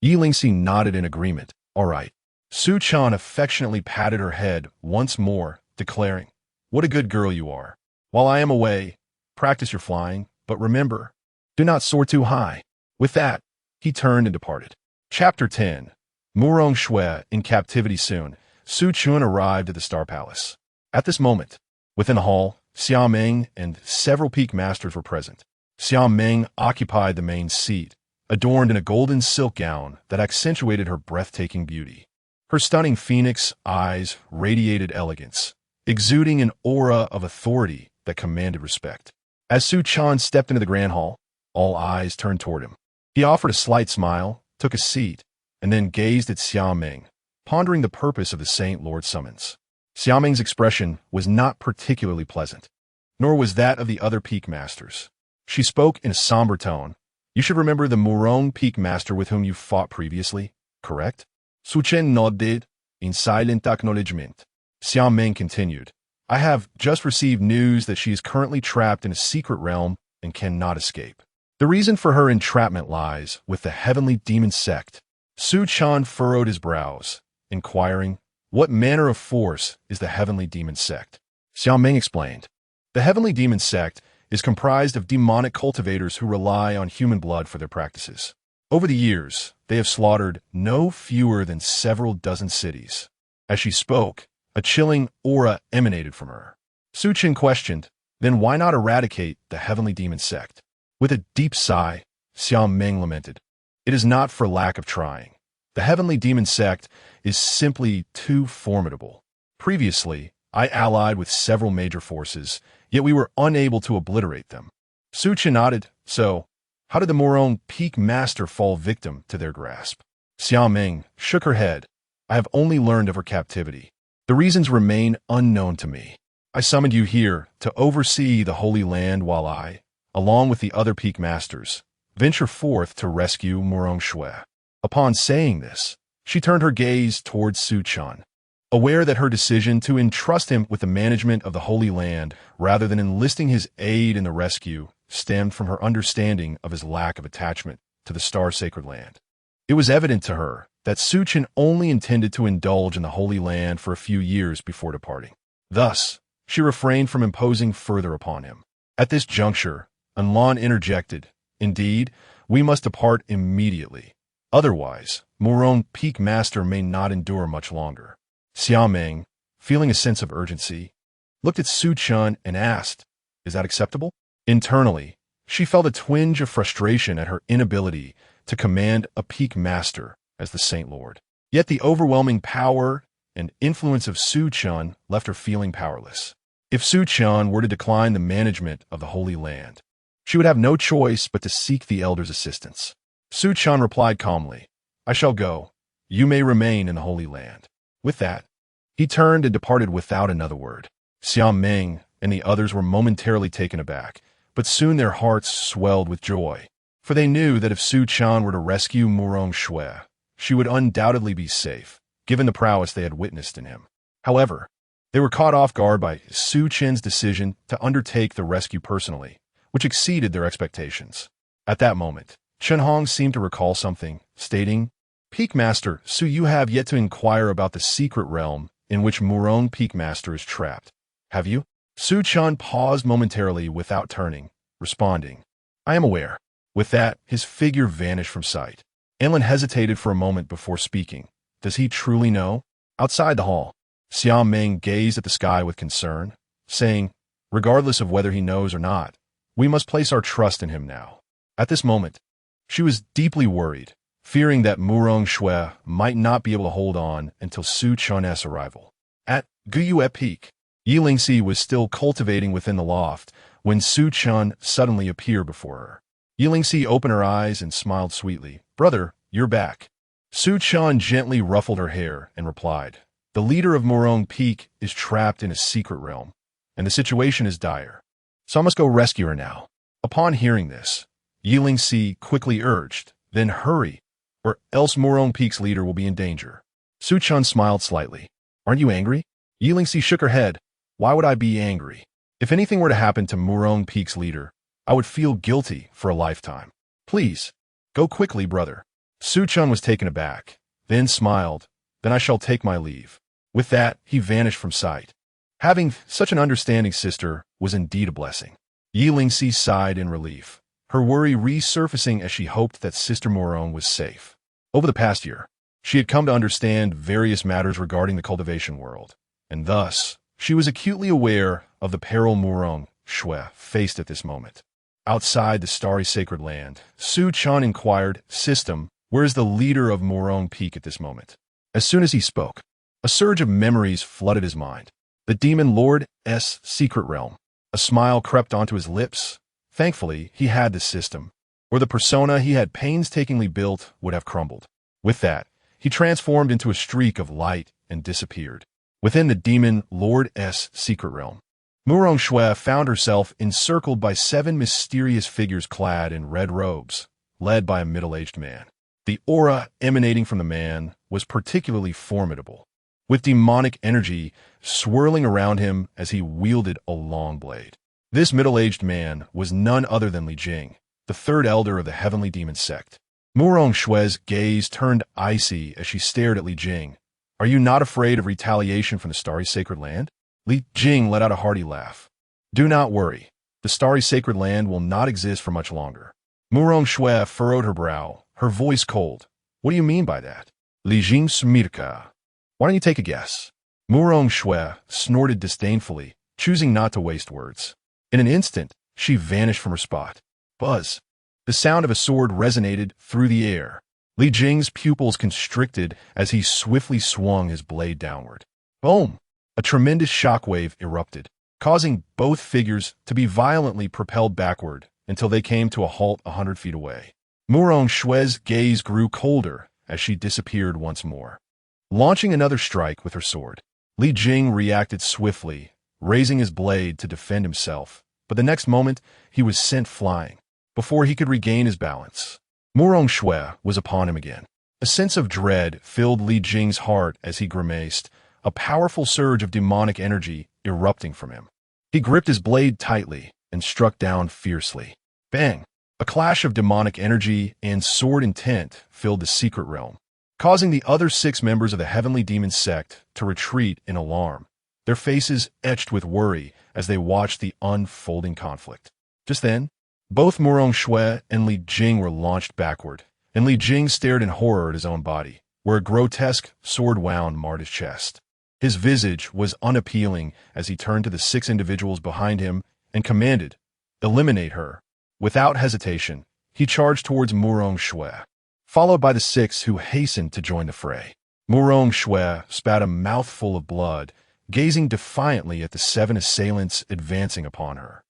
Yi Lingxi nodded in agreement. All right. Su Chen affectionately patted her head once more, declaring, what a good girl you are. While I am away, practice your flying, but remember, do not soar too high. With that, he turned and departed. Chapter 10. Murong Shui in captivity soon. Su Chen arrived at the Star Palace. At this moment, within the hall, Xiao Meng and several peak masters were present. Xiao Meng occupied the main seat, adorned in a golden silk gown that accentuated her breathtaking beauty. Her stunning phoenix eyes radiated elegance, exuding an aura of authority that commanded respect. As Su Chen stepped into the grand hall, all eyes turned toward him. He offered a slight smile, took a seat, and then gazed at Xiao Meng, pondering the purpose of the Saint Lord's summons. Xiao Meng's expression was not particularly pleasant, nor was that of the other peak masters. She spoke in a somber tone. You should remember the Murong peak master with whom you fought previously, correct? Su Chen nodded in silent acknowledgement. Xiao Meng continued, I have just received news that she is currently trapped in a secret realm and cannot escape. The reason for her entrapment lies with the heavenly demon sect. Su Chen furrowed his brows, inquiring, what manner of force is the heavenly demon sect? Xiao Meng explained, the heavenly demon sect is comprised of demonic cultivators who rely on human blood for their practices. Over the years, they have slaughtered no fewer than several dozen cities. As she spoke, a chilling aura emanated from her. Su Chen questioned, then why not eradicate the heavenly demon sect? With a deep sigh, Xiao Meng lamented, it is not for lack of trying. The heavenly demon sect is simply too formidable. Previously, I allied with several major forces, yet we were unable to obliterate them. Su Chen nodded, so, how did the Murong peak master fall victim to their grasp? Xiao Meng shook her head. I have only learned of her captivity. The reasons remain unknown to me. I summoned you here to oversee the Holy Land while I, along with the other peak masters, venture forth to rescue Murong Shui. Upon saying this, she turned her gaze towards Su Chen. Aware that her decision to entrust him with the management of the Holy Land rather than enlisting his aid in the rescue stemmed from her understanding of his lack of attachment to the star-sacred land. It was evident to her that Su Chen only intended to indulge in the Holy Land for a few years before departing. Thus, she refrained from imposing further upon him. At this juncture, Anlan interjected, "Indeed, we must depart immediately. Otherwise, Murong Peak Master may not endure much longer." Xiaoming, feeling a sense of urgency, looked at Su Chen and asked, "Is that acceptable?" Internally, she felt a twinge of frustration at her inability to command a Peak Master as the Saint Lord. Yet the overwhelming power and influence of Su Chen left her feeling powerless. If Su Chen were to decline the management of the Holy Land, she would have no choice but to seek the elder's assistance. Su Chen replied calmly, "I shall go. You may remain in the Holy Land." With that, he turned and departed without another word. Xiaoming and the others were momentarily taken aback, but soon their hearts swelled with joy, for they knew that if Su Chen were to rescue Murong Shui, she would undoubtedly be safe, given the prowess they had witnessed in him. However, they were caught off guard by Su Chen's decision to undertake the rescue personally, which exceeded their expectations. At that moment, Chen Hong seemed to recall something, stating, "Peak Master, Su, you have yet to inquire about the secret realm in which Murong Peak Master is trapped. Have you?" Su Chen paused momentarily without turning, responding, "I am aware." With that, his figure vanished from sight. Anlin hesitated for a moment before speaking. Does he truly know? Outside the hall, Xiaoming gazed at the sky with concern, saying, "Regardless of whether he knows or not, we must place our trust in him now." At this moment, she was deeply worried, fearing that Murong Shui might not be able to hold on until Su Chen's arrival. At Guyue Peak, Yi Lingxi was still cultivating within the loft when Su Chen suddenly appeared before her. Yi Lingxi opened her eyes and smiled sweetly. "Brother, you're back." Su Chen gently ruffled her hair and replied, "The leader of Murong Peak is trapped in a secret realm, and the situation is dire. So I must go rescue her now." Upon hearing this, Yi Lingxi quickly urged, "Then hurry, or else Murong Peak's leader will be in danger." Su Chen smiled slightly. "Aren't you angry?" Yi Lingxi shook her head. "Why would I be angry? If anything were to happen to Murong Peak's leader, I would feel guilty for a lifetime. Please, go quickly, brother." Su Chen was taken aback, then smiled, "Then I shall take my leave." With that, he vanished from sight. Having such an understanding sister was indeed a blessing. Yi Lingxi sighed in relief, her worry resurfacing as she hoped that Sister Murong was safe. Over the past year, she had come to understand various matters regarding the cultivation world, and thus, she was acutely aware of the peril Murong Shui faced at this moment. Outside the starry sacred land, Su Chen inquired, "System, where is the leader of Murong Peak at this moment?" As soon as he spoke, a surge of memories flooded his mind. The Demon Lord's secret realm. A smile crept onto his lips. Thankfully, he had the system, or the persona he had painstakingly built would have crumbled. With that, he transformed into a streak of light and disappeared. Within the Demon Lord's secret realm, Murong Shui found herself encircled by 7 mysterious figures clad in red robes, led by a middle-aged man. The aura emanating from the man was particularly formidable, with demonic energy swirling around him as he wielded a long blade. This middle-aged man was none other than Li Jing, the third elder of the heavenly demon sect. Murong Shui's gaze turned icy as she stared at Li Jing. "Are you not afraid of retaliation from the starry sacred land?" Li Jing let out a hearty laugh. "Do not worry. The starry sacred land will not exist for much longer." Murong Shui furrowed her brow, her voice cold. "What do you mean by that?" Li Jing smirka. "Why don't you take a guess?" Murong Shui snorted disdainfully, choosing not to waste words. In an instant, she vanished from her spot. Buzz. The sound of a sword resonated through the air. Li Jing's pupils constricted as he swiftly swung his blade downward. Boom! A tremendous shockwave erupted, causing both figures to be violently propelled backward until they came to a halt 100 feet away. Murong Shui's gaze grew colder as she disappeared once more. Launching another strike with her sword, Li Jing reacted swiftly, raising his blade to defend himself, but the next moment he was sent flying. Before he could regain his balance, Murong Shui was upon him again. A sense of dread filled Li Jing's heart as he grimaced, a powerful surge of demonic energy erupting from him. He gripped his blade tightly and struck down fiercely. Bang! A clash of demonic energy and sword intent filled the secret realm, causing the other 6 members of the heavenly demon sect to retreat in alarm, their faces etched with worry as they watched the unfolding conflict. Just then, both Murong Shui and Li Jing were launched backward, and Li Jing stared in horror at his own body, where a grotesque sword wound marred his chest. His visage was unappealing as he turned to the 6 individuals behind him and commanded, "Eliminate her." Without hesitation, he charged towards Murong Shui, followed by the 6 who hastened to join the fray. Murong Shui spat a mouthful of blood, gazing defiantly at the 7 assailants advancing upon her.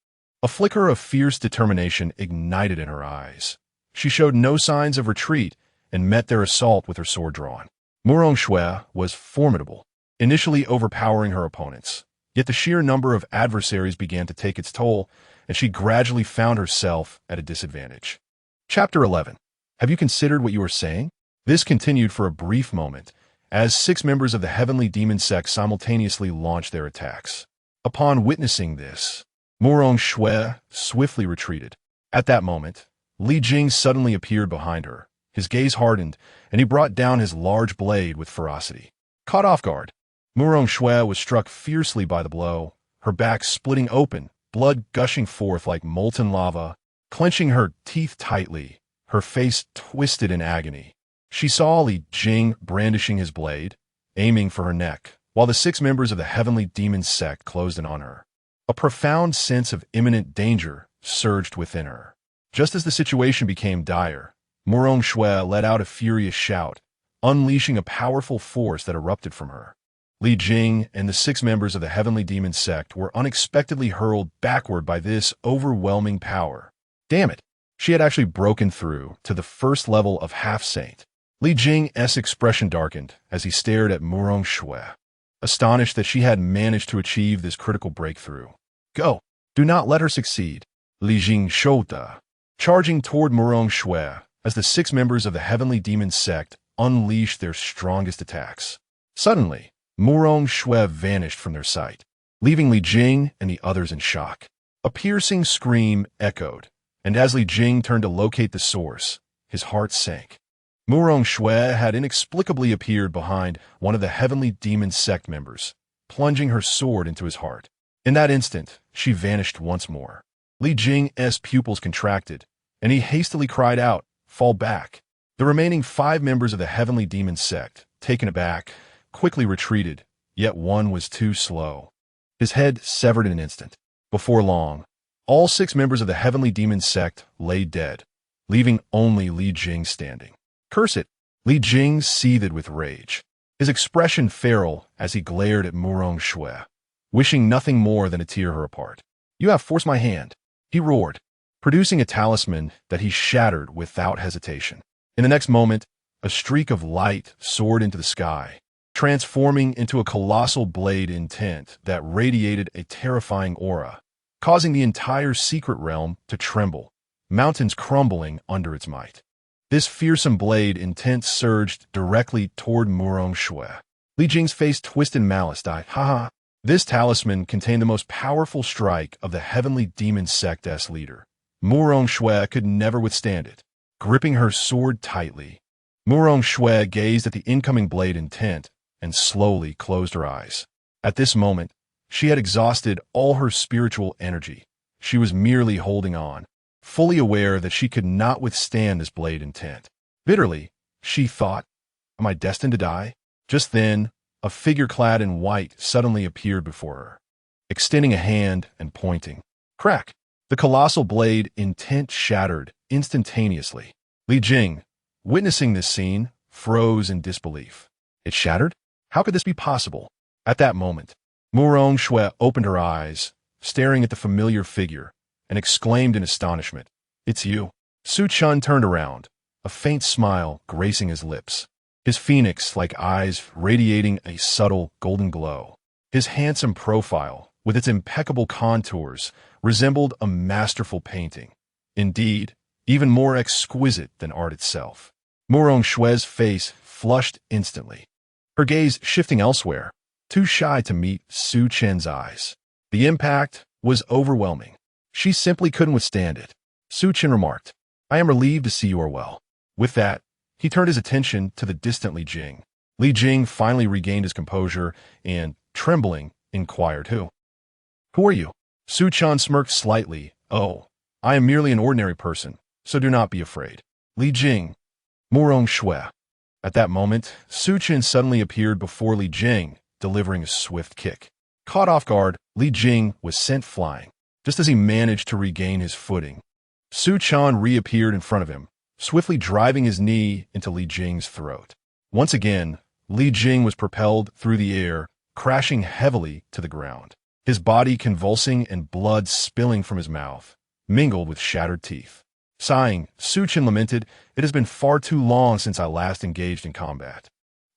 A flicker of fierce determination ignited in her eyes. She showed no signs of retreat and met their assault with her sword drawn. Murong Shui was formidable, initially overpowering her opponents. Yet the sheer number of adversaries began to take its toll, and she gradually found herself at a disadvantage. Chapter 11. Have you considered what you are saying? This continued for a brief moment, as 6 members of the heavenly demon sect simultaneously launched their attacks. Upon witnessing this, Murong Shui swiftly retreated. At that moment, Li Jing suddenly appeared behind her. His gaze hardened, and he brought down his large blade with ferocity. Caught off guard, Murong Shui was struck fiercely by the blow, her back splitting open, blood gushing forth like molten lava. Clenching her teeth tightly, her face twisted in agony, she saw Li Jing brandishing his blade, aiming for her neck, while the 6 members of the heavenly demon sect closed in on her. A profound sense of imminent danger surged within her. Just as the situation became dire, Murong Shui let out a furious shout, unleashing a powerful force that erupted from her. Li Jing and the 6 members of the heavenly demon sect were unexpectedly hurled backward by this overwhelming power. Damn it! She had actually broken through to the first level of half-saint. Li Jing's expression darkened as he stared at Murong Shui, astonished that she had managed to achieve this critical breakthrough. Go! Do not let her succeed. Li Jing shouted, charging toward Murong Shui as the 6 members of the heavenly demon sect unleashed their strongest attacks. Suddenly, Murong Shui vanished from their sight, leaving Li Jing and the others in shock. A piercing scream echoed, and as Li Jing turned to locate the source, his heart sank. Murong Shui had inexplicably appeared behind one of the heavenly demon sect members, plunging her sword into his heart. In that instant, she vanished once more. Li Jing's pupils contracted, and he hastily cried out, "Fall back!" The remaining 5 members of the heavenly demon sect, taken aback, quickly retreated, yet one was too slow. His head severed in an instant. Before long, all 6 members of the heavenly demon sect lay dead, leaving only Li Jing standing. Curse it! Li Jing seethed with rage, his expression feral as he glared at Murong Shui, wishing nothing more than to tear her apart. "You have forced my hand," he roared, producing a talisman that he shattered without hesitation. In the next moment, a streak of light soared into the sky, transforming into a colossal blade intent that radiated a terrifying aura, causing the entire secret realm to tremble, mountains crumbling under its might. This fearsome blade intent surged directly toward Murong Shui. Li Jing's face twisted in malice. Haha. This talisman contained the most powerful strike of the heavenly demon sect's leader. Murong Shui could never withstand it. Gripping her sword tightly, Murong Shui gazed at the incoming blade intent and slowly closed her eyes. At this moment, she had exhausted all her spiritual energy. She was merely holding on, fully aware that she could not withstand this blade intent. Bitterly, she thought, "Am I destined to die?" Just then, a figure clad in white suddenly appeared before her, extending a hand and pointing. Crack! The colossal blade intent shattered instantaneously. Li Jing, witnessing this scene, froze in disbelief. It shattered? How could this be possible? At that moment, Murong Shui opened her eyes, staring at the familiar figure, and exclaimed in astonishment, "It's you." Su Chen turned around, a faint smile gracing his lips, his phoenix-like eyes radiating a subtle golden glow. His handsome profile, with its impeccable contours, resembled a masterful painting. Indeed, even more exquisite than art itself. Murong Shui's face flushed instantly, her gaze shifting elsewhere, too shy to meet Su Chen's eyes. The impact was overwhelming. She simply couldn't withstand it. Su Chen remarked, "I am relieved to see you are well." With that, he turned his attention to the distant Li Jing. Li Jing finally regained his composure and, trembling, inquired, Who are you?" Su Chen smirked slightly. "Oh, I am merely an ordinary person, so do not be afraid." Li Jing, Murong Shui. At that moment, Su Chen suddenly appeared before Li Jing, delivering a swift kick. Caught off guard, Li Jing was sent flying. Just as he managed to regain his footing, Su Chen reappeared in front of him, swiftly driving his knee into Li Jing's throat. Once again, Li Jing was propelled through the air, crashing heavily to the ground. His body convulsing and blood spilling from his mouth, mingled with shattered teeth. Sighing, Su Chen lamented, "It has been far too long since I last engaged in combat.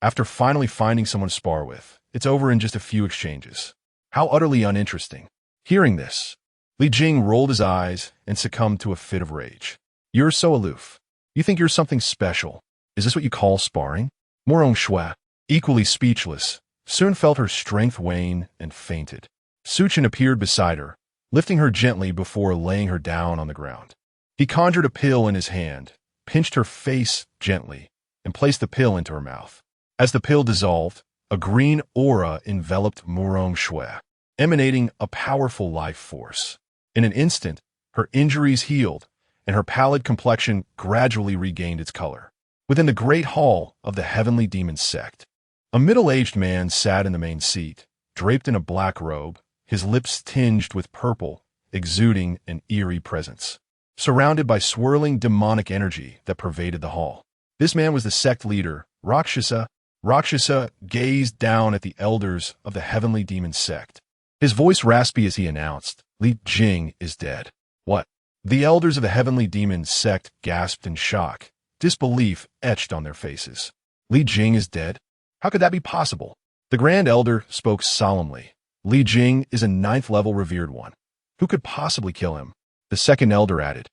After finally finding someone to spar with, it's over in just a few exchanges. How utterly uninteresting." Hearing this, Li Jing rolled his eyes and succumbed to a fit of rage. "You're so aloof. You think you're something special. Is this what you call sparring?" Murong Shui, equally speechless, soon felt her strength wane and fainted. Su Chen appeared beside her, lifting her gently before laying her down on the ground. He conjured a pill in his hand, pinched her face gently, and placed the pill into her mouth. As the pill dissolved, a green aura enveloped Murong Shui, emanating a powerful life force. In an instant, her injuries healed, and her pallid complexion gradually regained its color. Within the great hall of the heavenly demon sect, a middle-aged man sat in the main seat, draped in a black robe, his lips tinged with purple, exuding an eerie presence. Surrounded by swirling demonic energy that pervaded the hall. This man was the sect leader, Rakshasa. Rakshasa gazed down at the elders of the heavenly demon sect. His voice raspy as he announced, "Li Jing is dead." "What?" The elders of the heavenly demon sect gasped in shock, disbelief etched on their faces. "Li Jing is dead? How could that be possible?" The Grand Elder spoke solemnly. "Li Jing is a 9th-level revered one. Who could possibly kill him?" The second elder added,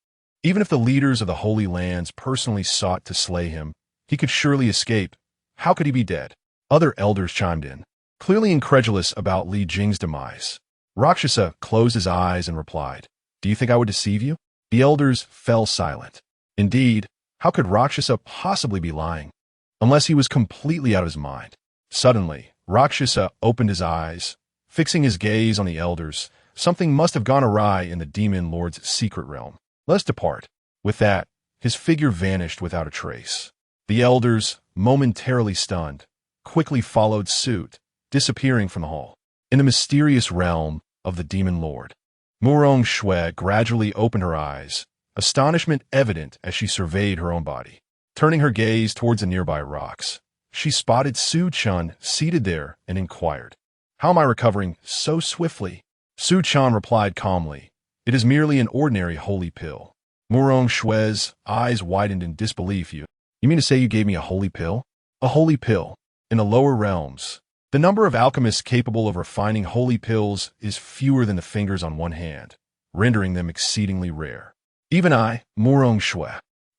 "Even if the leaders of the Holy Lands personally sought to slay him, he could surely escape. How could he be dead?" Other elders chimed in, clearly incredulous about Li Jing's demise. Rakshasa closed his eyes and replied, "Do you think I would deceive you?" The elders fell silent. Indeed, how could Rakshasa possibly be lying? Unless he was completely out of his mind. Suddenly, Rakshasa opened his eyes, fixing his gaze on the elders. Something must have gone awry in the demon lord's secret realm. "Let's depart." With that, his figure vanished without a trace. The elders, momentarily stunned, quickly followed suit, disappearing from the hall. In the mysterious realm of the demon lord, Murong Shui gradually opened her eyes, astonishment evident as she surveyed her own body. Turning her gaze towards the nearby rocks, she spotted Su Chen seated there and inquired, "How am I recovering so swiftly?" Su Chen replied calmly, "It is merely an ordinary holy pill." Murong Shui's eyes widened in disbelief. You mean to say you gave me a holy pill?" "A holy pill. In the lower realms, the number of alchemists capable of refining holy pills is fewer than the fingers on one hand, rendering them exceedingly rare. Even I, Murong Shui,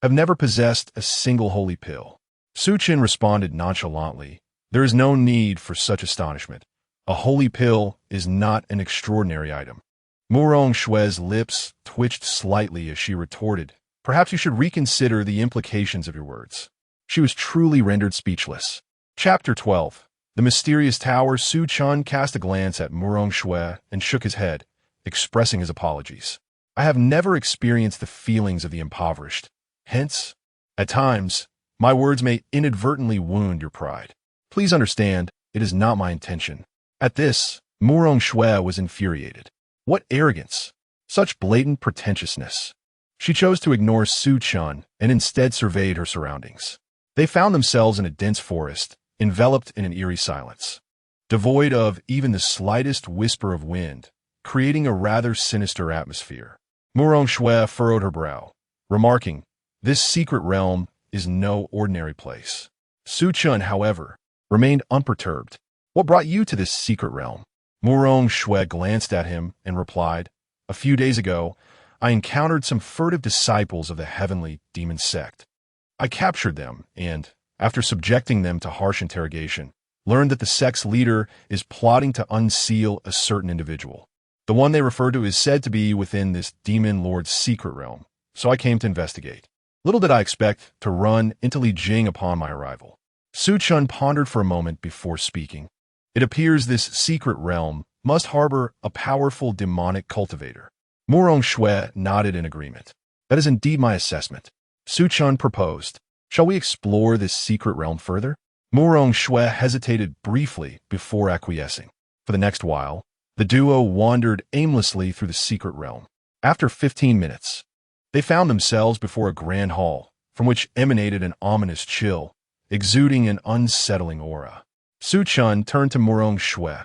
have never possessed a single holy pill." Su Chen responded nonchalantly, "There is no need for such astonishment. A holy pill is not an extraordinary item." Murong Shui's lips twitched slightly as she retorted, "Perhaps you should reconsider the implications of your words." She was truly rendered speechless. Chapter 12. The Mysterious Tower. Su Chen cast a glance at Murong Shui and shook his head, expressing his apologies. "I have never experienced the feelings of the impoverished. Hence, at times, my words may inadvertently wound your pride. Please understand, it is not my intention." At this, Murong Shui was infuriated. What arrogance! Such blatant pretentiousness! She chose to ignore Su Chen and instead surveyed her surroundings. They found themselves in a dense forest, enveloped in an eerie silence, devoid of even the slightest whisper of wind, creating a rather sinister atmosphere. Murong Shui furrowed her brow, remarking, "This secret realm is no ordinary place." Su Chen, however, remained unperturbed. "What brought you to this secret realm?" Murong Shui glanced at him and replied, "A few days ago, I encountered some furtive disciples of the heavenly demon sect. I captured them and, after subjecting them to harsh interrogation, learned that the sect's leader is plotting to unseal a certain individual. The one they refer to is said to be within this demon lord's secret realm, so I came to investigate. Little did I expect to run into Li Jing upon my arrival. Su Chen pondered for a moment before speaking. It appears this secret realm must harbor a powerful demonic cultivator. Murong Shui nodded in agreement. That is indeed my assessment. Su Chen proposed. Shall we explore this secret realm further? Murong Shui hesitated briefly before acquiescing. For the next while, the duo wandered aimlessly through the secret realm. After 15 minutes, they found themselves before a grand hall, from which emanated an ominous chill, exuding an unsettling aura. Su Chen turned to Murong Shui.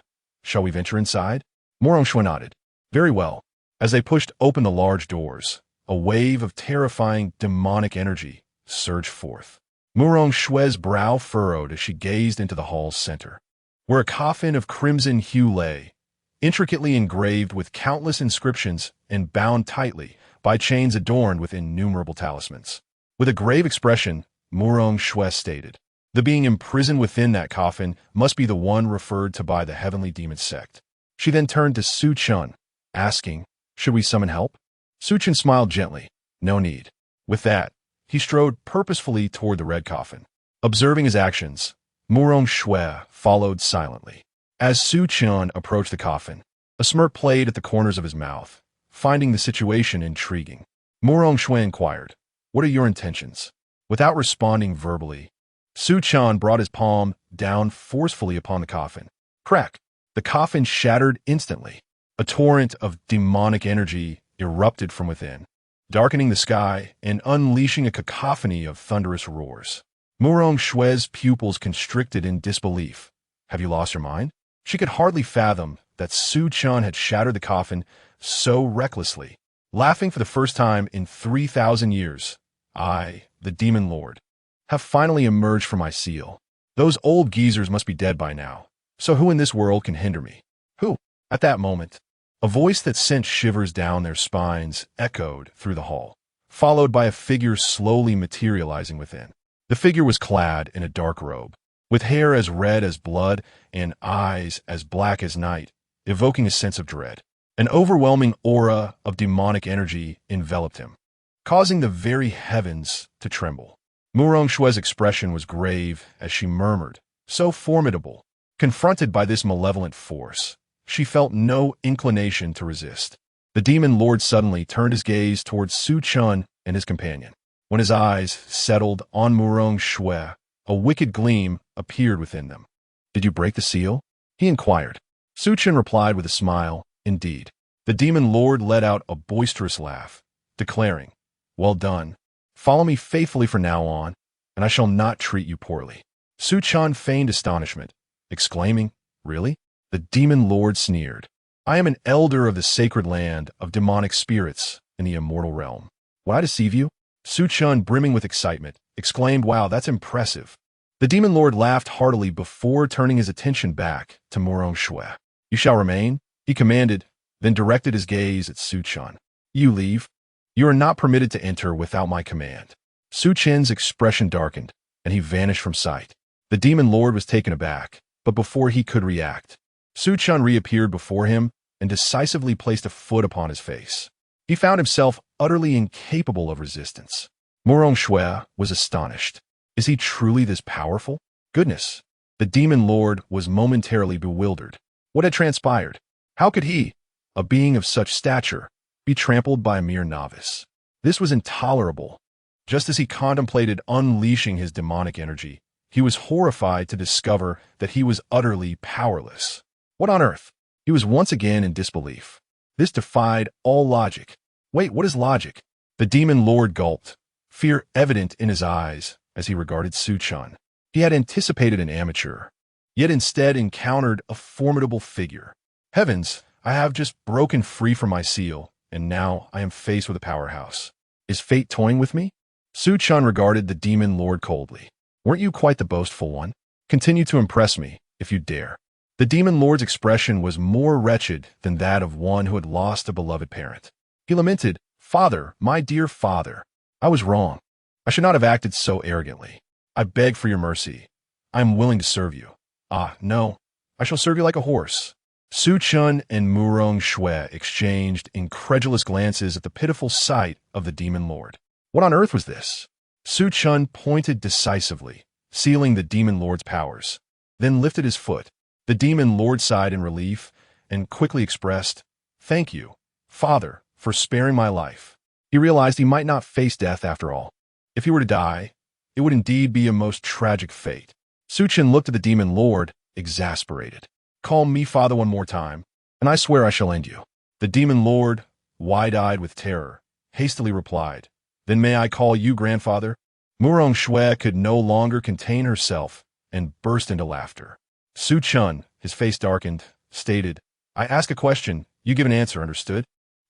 Shall we venture inside? Murong Shui nodded. Very well. As they pushed open the large doors, a wave of terrifying demonic energy surged forth. Murong Shui's brow furrowed as she gazed into the hall's center, where a coffin of crimson hue lay, intricately engraved with countless inscriptions and bound tightly by chains adorned with innumerable talismans. With a grave expression, Murong Shui stated, "The being imprisoned within that coffin must be the one referred to by the heavenly demon sect." She then turned to Su Chen, asking, "Should we summon help?" Su Chen smiled gently. "No need." With that, he strode purposefully toward the red coffin. Observing his actions, Murong Shui followed silently. As Su Chen approached the coffin, a smirk played at the corners of his mouth, finding the situation intriguing. Murong Shui inquired, "What are your intentions?" Without responding verbally, Su Chen brought his palm down forcefully upon the coffin. Crack! The coffin shattered instantly. A torrent of demonic energy erupted from within, darkening the sky and unleashing a cacophony of thunderous roars. Murong Shui's pupils constricted in disbelief. "Have you lost your mind?" She could hardly fathom that Su Chen had shattered the coffin so recklessly. Laughing for the first time in 3,000 years, I, the Demon Lord, have finally emerged from my seal. Those old geezers must be dead by now, so who in this world can hinder me? Who? At that moment, a voice that sent shivers down their spines echoed through the hall, followed by a figure slowly materializing within. The figure was clad in a dark robe, with hair as red as blood and eyes as black as night, evoking a sense of dread. An overwhelming aura of demonic energy enveloped him, causing the very heavens to tremble. Murong Shui's expression was grave as she murmured, "So formidable." Confronted by this malevolent force, she felt no inclination to resist. The demon lord suddenly turned his gaze towards Su Chen and his companion. When his eyes settled on Murong Shui, a wicked gleam appeared within them. "Did you break the seal?" he inquired. Su Chen replied with a smile, "Indeed." The demon lord let out a boisterous laugh, declaring, "Well done. Follow me faithfully from now on, and I shall not treat you poorly." Su Chen feigned astonishment, exclaiming, "Really?" The demon lord sneered, "I am an elder of the sacred land of demonic spirits in the immortal realm. Will I deceive you?" Su Chen, brimming with excitement, exclaimed, "Wow, that's impressive." The demon lord laughed heartily before turning his attention back to Murong Shui. "You shall remain," he commanded, then directed his gaze at Su Chen. "You leave. You are not permitted to enter without my command." Su Chen's expression darkened, and he vanished from sight. The demon lord was taken aback, but before he could react, Su Chen reappeared before him and decisively placed a foot upon his face. He found himself utterly incapable of resistance. Murong Shui was astonished. Is he truly this powerful? Goodness! The demon lord was momentarily bewildered. What had transpired? How could he, a being of such stature, be trampled by a mere novice? This was intolerable. Just as he contemplated unleashing his demonic energy, he was horrified to discover that he was utterly powerless. What on earth? He was once again in disbelief. This defied all logic. Wait, what is logic? The demon lord gulped, fear evident in his eyes as he regarded Su Chen. He had anticipated an amateur, yet instead encountered a formidable figure. Heavens, I have just broken free from my seal, and now I am faced with a powerhouse. Is fate toying with me? Su Chen regarded the demon lord coldly. Weren't you quite the boastful one? Continue to impress me, if you dare. The demon lord's expression was more wretched than that of one who had lost a beloved parent. He lamented, "Father, my dear father, I was wrong. I should not have acted so arrogantly. I beg for your mercy. I am willing to serve you." "Ah, no, I shall serve you like a horse." Su Chen and Murong Shui exchanged incredulous glances at the pitiful sight of the demon lord. What on earth was this? Su Chen pointed decisively, sealing the demon lord's powers, then lifted his foot. The demon lord sighed in relief and quickly expressed, "Thank you, Father, for sparing my life." He realized he might not face death after all. If he were to die, it would indeed be a most tragic fate. Su Chen looked at the demon lord, exasperated. "Call me father one more time, and I swear I shall end you." The demon lord, wide-eyed with terror, hastily replied, "Then may I call you grandfather?" Murong Shui could no longer contain herself and burst into laughter. Su Chen, his face darkened, stated, "I ask a question, you give an answer, understood?"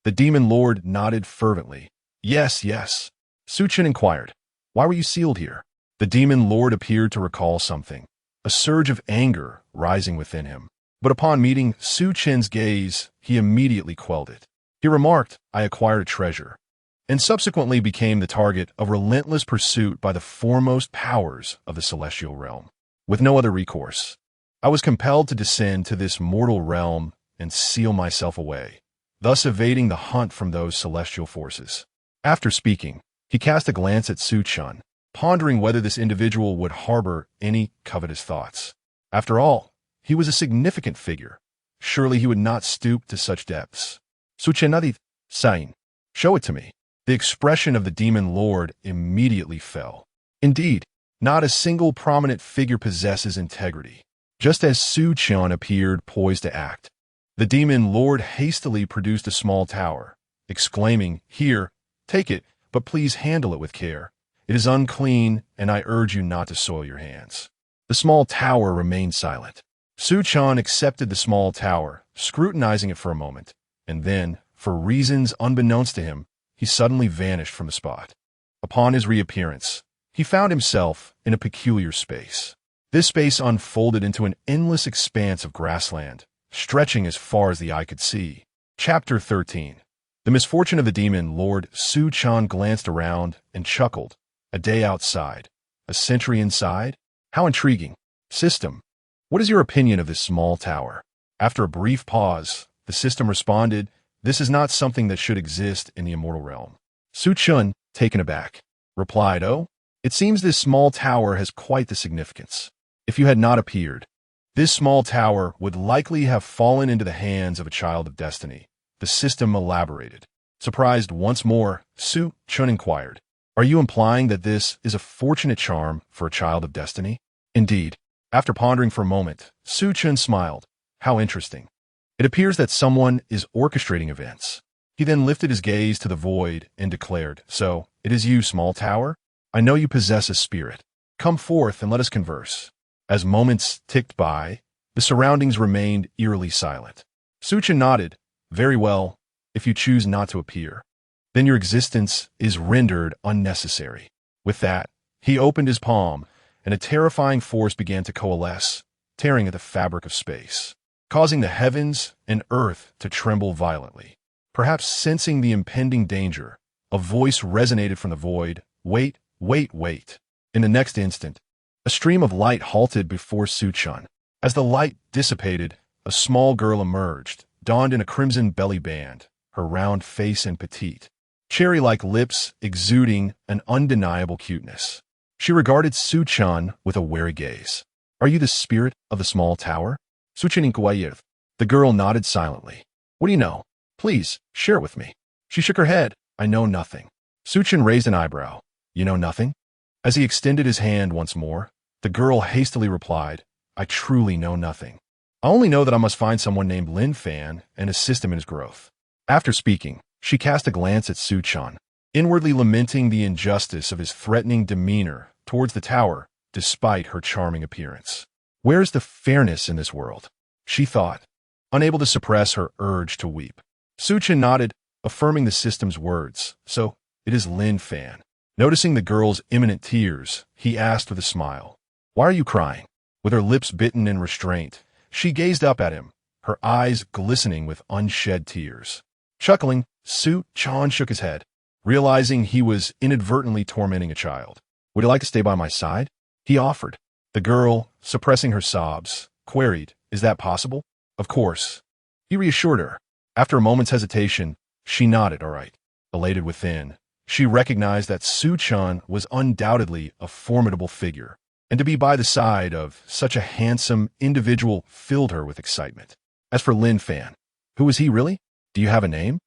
The demon lord nodded fervently. "Yes, yes." Su Chen inquired, "Why were you sealed here?" The demon lord appeared to recall something, a surge of anger rising within him. But upon meeting Su Chen's gaze, he immediately quelled it. He remarked, "I acquired a treasure," and subsequently became the target of relentless pursuit by the foremost powers of the celestial realm. With no other recourse, I was compelled to descend to this mortal realm and seal myself away, thus evading the hunt from those celestial forces. After speaking, he cast a glance at Su Chen, pondering whether this individual would harbor any covetous thoughts. After all, he was a significant figure. Surely he would not stoop to such depths. Su Chen nodded, saying, "Show it to me." The expression of the demon lord immediately fell. Indeed, not a single prominent figure possesses integrity. Just as Su Chen appeared poised to act, the demon lord hastily produced a small tower, exclaiming, "Here, take it, but please handle it with care. It is unclean, and I urge you not to soil your hands." The small tower remained silent. Su Chen accepted the small tower, scrutinizing it for a moment, and then, for reasons unbeknownst to him, he suddenly vanished from the spot. Upon his reappearance, he found himself in a peculiar space. This space unfolded into an endless expanse of grassland, stretching as far as the eye could see. Chapter 13. The misfortune of the demon lord. Su Chen glanced around and chuckled. A day outside. A century inside? How intriguing. System. What is your opinion of this small tower? After a brief pause, the system responded, "This is not something that should exist in the immortal realm." Su Chen, taken aback, replied, "Oh, it seems this small tower has quite the significance. If you had not appeared, this small tower would likely have fallen into the hands of a child of destiny." The system elaborated. Surprised once more, Su Chen inquired, "Are you implying that this is a fortunate charm for a child of destiny?" Indeed. After pondering for a moment, Su Chen smiled. "How interesting. It appears that someone is orchestrating events." He then lifted his gaze to the void and declared, "So, it is you, small tower? I know you possess a spirit. Come forth and let us converse." As moments ticked by, the surroundings remained eerily silent. Su Chen nodded. "Very well, if you choose not to appear. Then your existence is rendered unnecessary." With that, he opened his palm, and a terrifying force began to coalesce, tearing at the fabric of space, causing the heavens and earth to tremble violently. Perhaps sensing the impending danger, a voice resonated from the void, "Wait, wait, wait." In the next instant, a stream of light halted before Su Chen. As the light dissipated, a small girl emerged, donned in a crimson belly band, her round face and petite, cherry-like lips exuding an undeniable cuteness. She regarded Su Chen with a wary gaze. "Are you the spirit of the small tower?" Su Chen inquired. The girl nodded silently. "What do you know? Please, share it with me." She shook her head. "I know nothing." Su Chen raised an eyebrow. "You know nothing?" As he extended his hand once more, the girl hastily replied, "I truly know nothing. I only know that I must find someone named Lin Fan and assist him in his growth." After speaking, she cast a glance at Su Chen, inwardly lamenting the injustice of his threatening demeanor towards the tower, despite her charming appearance. "Where's the fairness in this world?" she thought, unable to suppress her urge to weep. Su Chen nodded, affirming the system's words. "So, it is Lin Fan." Noticing the girl's imminent tears, he asked with a smile, "Why are you crying?" With her lips bitten in restraint, she gazed up at him, her eyes glistening with unshed tears. Chuckling, Su Chen shook his head, realizing he was inadvertently tormenting a child. "Would you like to stay by my side?" he offered. The girl, suppressing her sobs, queried, "Is that possible?" "Of course. he reassured her. After a moment's hesitation, she nodded, all right. Elated within, she recognized that Su Chen was undoubtedly a formidable figure, and to be by the side of such a handsome individual filled her with excitement. As for Lin Fan, who was he really? Do you have a name?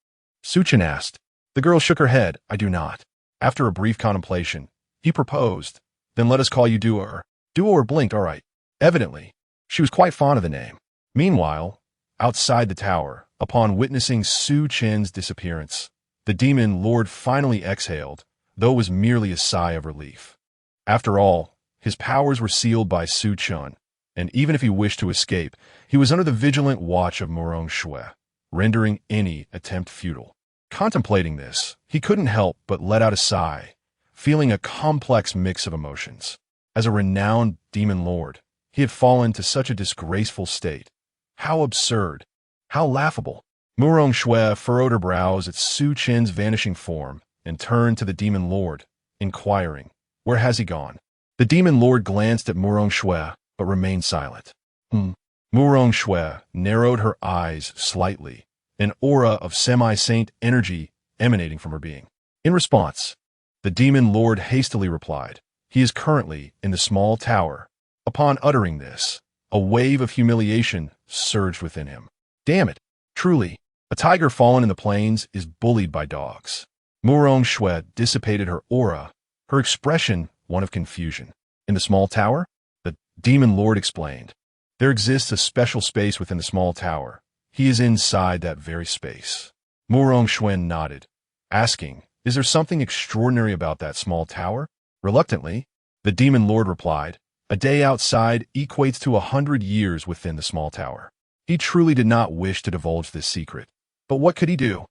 Su Chen asked. The girl shook her head. I do not. After a brief contemplation, he proposed, then let us call you Duo. Duo blinked, all right. Evidently, she was quite fond of the name. Meanwhile, outside the tower, upon witnessing Su Chen's disappearance, the demon lord finally exhaled, though it was merely a sigh of relief. After all, his powers were sealed by Su Chen, and even if he wished to escape, he was under the vigilant watch of Murong Shui, rendering any attempt futile. Contemplating this, he couldn't help but let out a sigh, feeling a complex mix of emotions. As a renowned demon lord, he had fallen to such a disgraceful state. How absurd! How laughable! Murong Shui furrowed her brows at Su Chen's vanishing form and turned to the demon lord, inquiring, where has he gone? The demon lord glanced at Murong Shui, but remained silent. Murong Shui narrowed her eyes slightly, an aura of semi-saint energy emanating from her being. In response, the demon lord hastily replied, he is currently in the small tower. Upon uttering this, a wave of humiliation surged within him. Damn it! Truly, a tiger fallen in the plains is bullied by dogs. Murong Shui dissipated her aura, her expression one of confusion. In the small tower? The demon lord explained. There exists a special space within the small tower. He is inside that very space. Murong Shui nodded, asking, is there something extraordinary about that small tower? Reluctantly, the demon lord replied, a day outside equates to 100 years within the small tower. He truly did not wish to divulge this secret. But what could he do?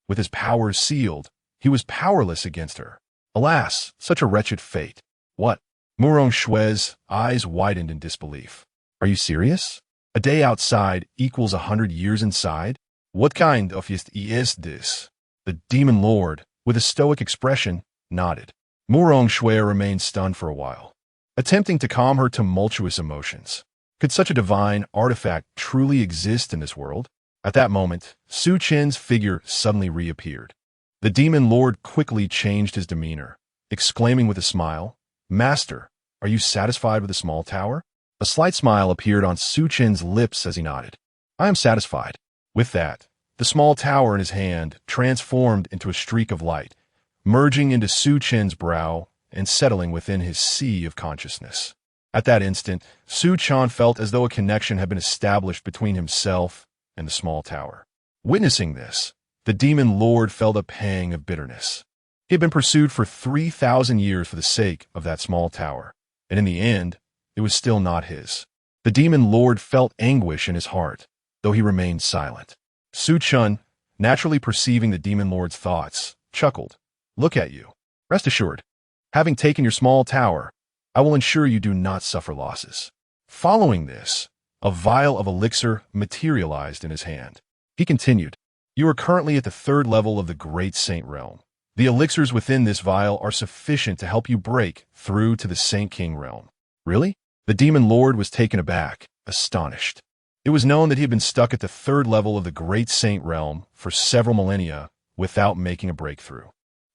With his powers sealed, he was powerless against her. Alas, such a wretched fate. What? Murong Shui's eyes widened in disbelief. Are you serious? A day outside equals 100 years inside? What kind of feast is this? The demon lord, with a stoic expression, nodded. Murong Shui remained stunned for a while, attempting to calm her tumultuous emotions. Could such a divine artifact truly exist in this world? At that moment, Su Chen's figure suddenly reappeared. The demon lord quickly changed his demeanor, exclaiming with a smile, Master, are you satisfied with the small tower? A slight smile appeared on Su Chen's lips as he nodded. I am satisfied. With that, the small tower in his hand transformed into a streak of light, merging into Su Chen's brow and settling within his sea of consciousness. At that instant, Su Chen felt as though a connection had been established between himself and the small tower. Witnessing this, the demon lord felt a pang of bitterness. He had been pursued for 3,000 years for the sake of that small tower, and in the end, it was still not his. The demon lord felt anguish in his heart, though he remained silent. Su Chen, naturally perceiving the demon lord's thoughts, chuckled. Look at you. Rest assured, having taken your small tower, I will ensure you do not suffer losses. Following this, a vial of elixir materialized in his hand. He continued, you are currently at the 3rd level of the Great Saint Realm. The elixirs within this vial are sufficient to help you break through to the Saint King realm. Really? The demon lord was taken aback, astonished. It was known that he had been stuck at the 3rd level of the Great Saint Realm for several millennia without making a breakthrough.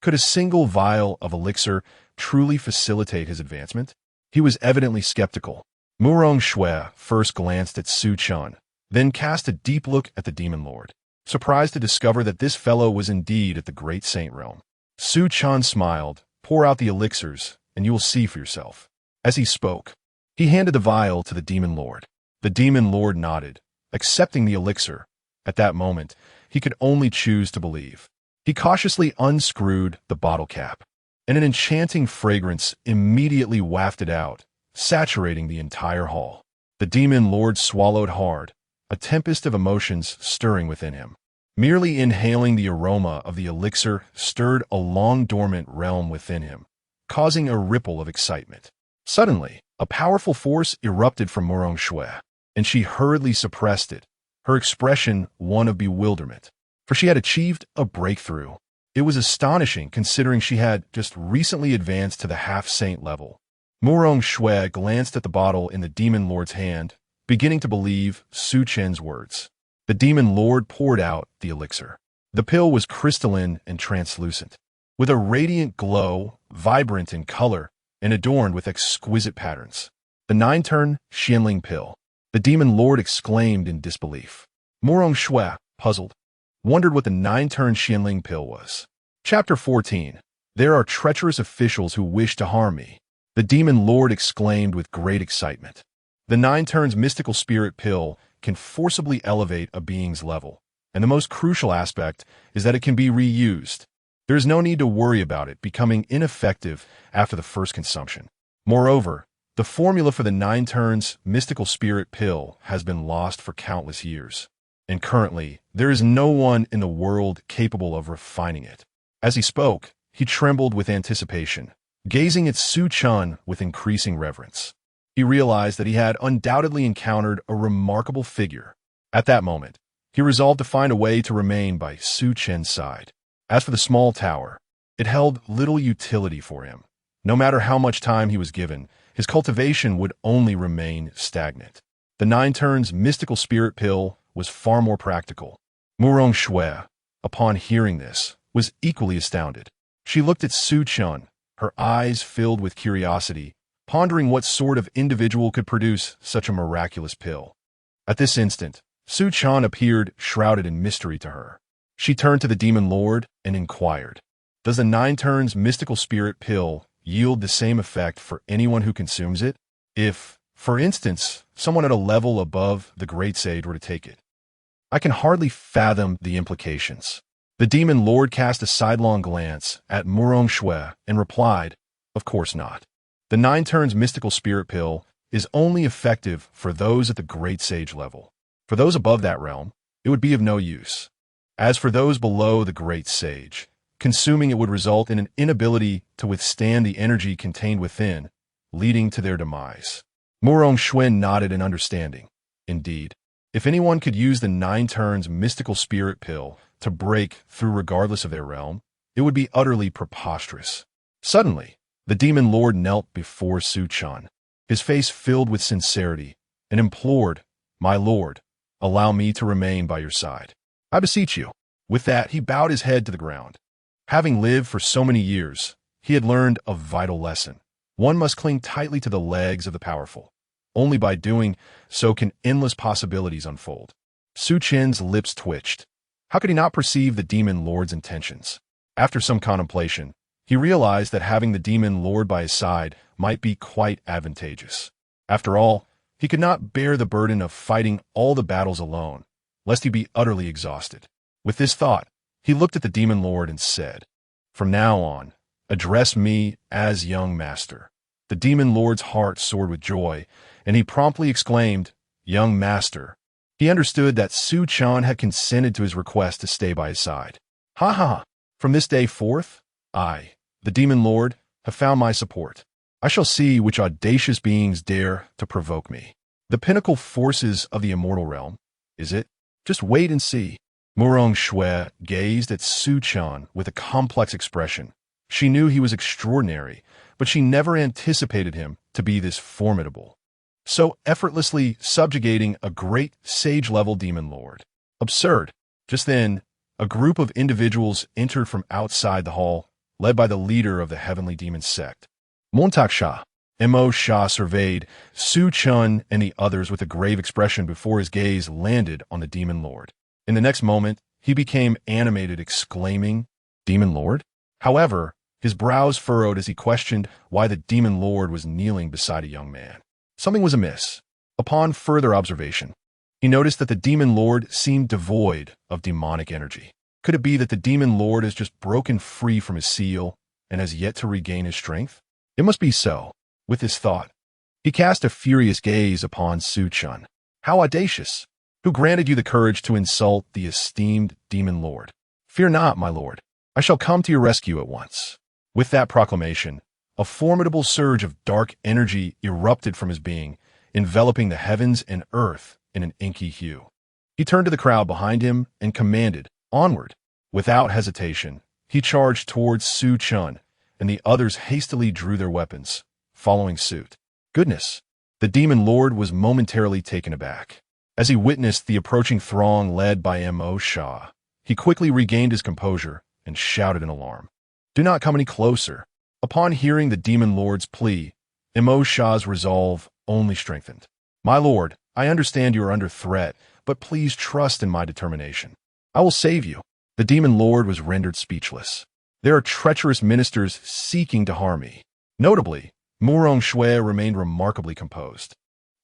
Could a single vial of elixir truly facilitate his advancement? He was evidently skeptical. Murong Shui first glanced at Su Chen, then cast a deep look at the demon lord, surprised to discover that this fellow was indeed at the Great Saint Realm. Su Chen smiled, pour out the elixirs, and you will see for yourself. As he spoke, he handed the vial to the demon lord. The demon lord nodded, accepting the elixir. At that moment, he could only choose to believe. He cautiously unscrewed the bottle cap, and an enchanting fragrance immediately wafted out, saturating the entire hall. The demon lord swallowed hard, a tempest of emotions stirring within him. Merely inhaling the aroma of the elixir stirred a long-dormant realm within him, causing a ripple of excitement. Suddenly, a powerful force erupted from Murong Shui, and she hurriedly suppressed it, her expression one of bewilderment. For she had achieved a breakthrough. It was astonishing considering she had just recently advanced to the half-saint level. Murong Shui glanced at the bottle in the demon lord's hand, beginning to believe Su Chen's words. The demon lord poured out the elixir. The pill was crystalline and translucent, with a radiant glow, vibrant in color, and adorned with exquisite patterns. The 9-turn Xianling pill. The demon lord exclaimed in disbelief. Murong Shui, puzzled, wondered what the 9-turn Xianling pill was. Chapter 14. There are treacherous officials who wish to harm me. The demon lord exclaimed with great excitement. The 9-turns mystical spirit pill can forcibly elevate a being's level, and the most crucial aspect is that it can be reused. There is no need to worry about it becoming ineffective after the first consumption. Moreover, the formula for the 9-turns mystical spirit pill has been lost for countless years, and currently there is no one in the world capable of refining it. As he spoke, he trembled with anticipation, gazing at Su Chen with increasing reverence. He realized that he had undoubtedly encountered a remarkable figure. At that moment, he resolved to find a way to remain by Su Chen's side. As for the small tower, it held little utility for him. No matter how much time he was given, his cultivation would only remain stagnant. The 9-turns mystical spirit pill was far more practical. Murong Shui, upon hearing this, was equally astounded. She looked at Su Chen, her eyes filled with curiosity, pondering what sort of individual could produce such a miraculous pill. At this instant, Su Chen appeared shrouded in mystery to her. She turned to the demon lord and inquired, "Does the 9-turns mystical spirit pill yield the same effect for anyone who consumes it? If, for instance, someone at a level above the great sage were to take it?" I can hardly fathom the implications. The demon lord cast a sidelong glance at Murong Shui and replied, "Of course not. The 9-turns mystical spirit pill is only effective for those at the great sage level. For those above that realm, it would be of no use. As for those below the great sage, consuming it would result in an inability to withstand the energy contained within, leading to their demise." Murong Shui nodded in understanding. Indeed, if anyone could use the 9-turns mystical spirit pill to break through regardless of their realm, it would be utterly preposterous. Suddenly, the demon lord knelt before Su Chen, his face filled with sincerity, and implored, "My lord, allow me to remain by your side. I beseech you." With that, he bowed his head to the ground. Having lived for so many years, he had learned a vital lesson. One must cling tightly to the legs of the powerful. Only by doing so can endless possibilities unfold. Su Chen's lips twitched. How could he not perceive the demon lord's intentions? After some contemplation, he realized that having the demon lord by his side might be quite advantageous. After all, he could not bear the burden of fighting all the battles alone, lest he be utterly exhausted. With this thought, he looked at the demon lord and said, "From now on, address me as young master." The demon lord's heart soared with joy, and he promptly exclaimed, "Young master." He understood that Su Chen had consented to his request to stay by his side. "Ha ha! From this day forth, I, the demon lord, have found my support. I shall see which audacious beings dare to provoke me. The pinnacle forces of the immortal realm, is it? Just wait and see." Murong Shui gazed at Su Chen with a complex expression. She knew he was extraordinary, but she never anticipated him to be this formidable, so effortlessly subjugating a great sage-level demon lord. Absurd. Just then, a group of individuals entered from outside the hall, led by the leader of the heavenly demon sect. Montak Sha. Mo Sha surveyed Su Chen and the others with a grave expression before his gaze landed on the demon lord. In the next moment, he became animated, exclaiming, "Demon lord?" However, his brows furrowed as he questioned why the demon lord was kneeling beside a young man. Something was amiss. Upon further observation, he noticed that the demon lord seemed devoid of demonic energy. Could it be that the demon lord has just broken free from his seal and has yet to regain his strength? It must be so. With this thought, he cast a furious gaze upon Su Chen. "How audacious! Who granted you the courage to insult the esteemed demon lord? Fear not, my lord. I shall come to your rescue at once." With that proclamation, a formidable surge of dark energy erupted from his being, enveloping the heavens and earth in an inky hue. He turned to the crowd behind him and commanded, "Onward." Without hesitation, he charged towards Su Chen, and the others hastily drew their weapons, following suit. Goodness! The demon lord was momentarily taken aback. As he witnessed the approaching throng led by Mo Shah, he quickly regained his composure and shouted in alarm, "Do not come any closer." Upon hearing the demon lord's plea, Mo Shah's resolve only strengthened. "My lord, I understand you are under threat, but please trust in my determination. I will save you." The demon lord was rendered speechless. "There are treacherous ministers seeking to harm me." Notably, Murong Shui remained remarkably composed.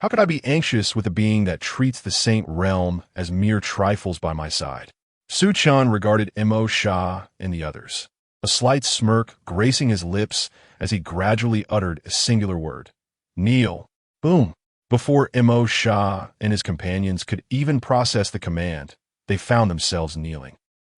"How could I be anxious with a being that treats the saint realm as mere trifles by my side?" Su Chen regarded Mo Shah and the others, a slight smirk gracing his lips as he gradually uttered a singular word. "Kneel." Boom! Before Mo Shah and his companions could even process the command, they found themselves kneeling.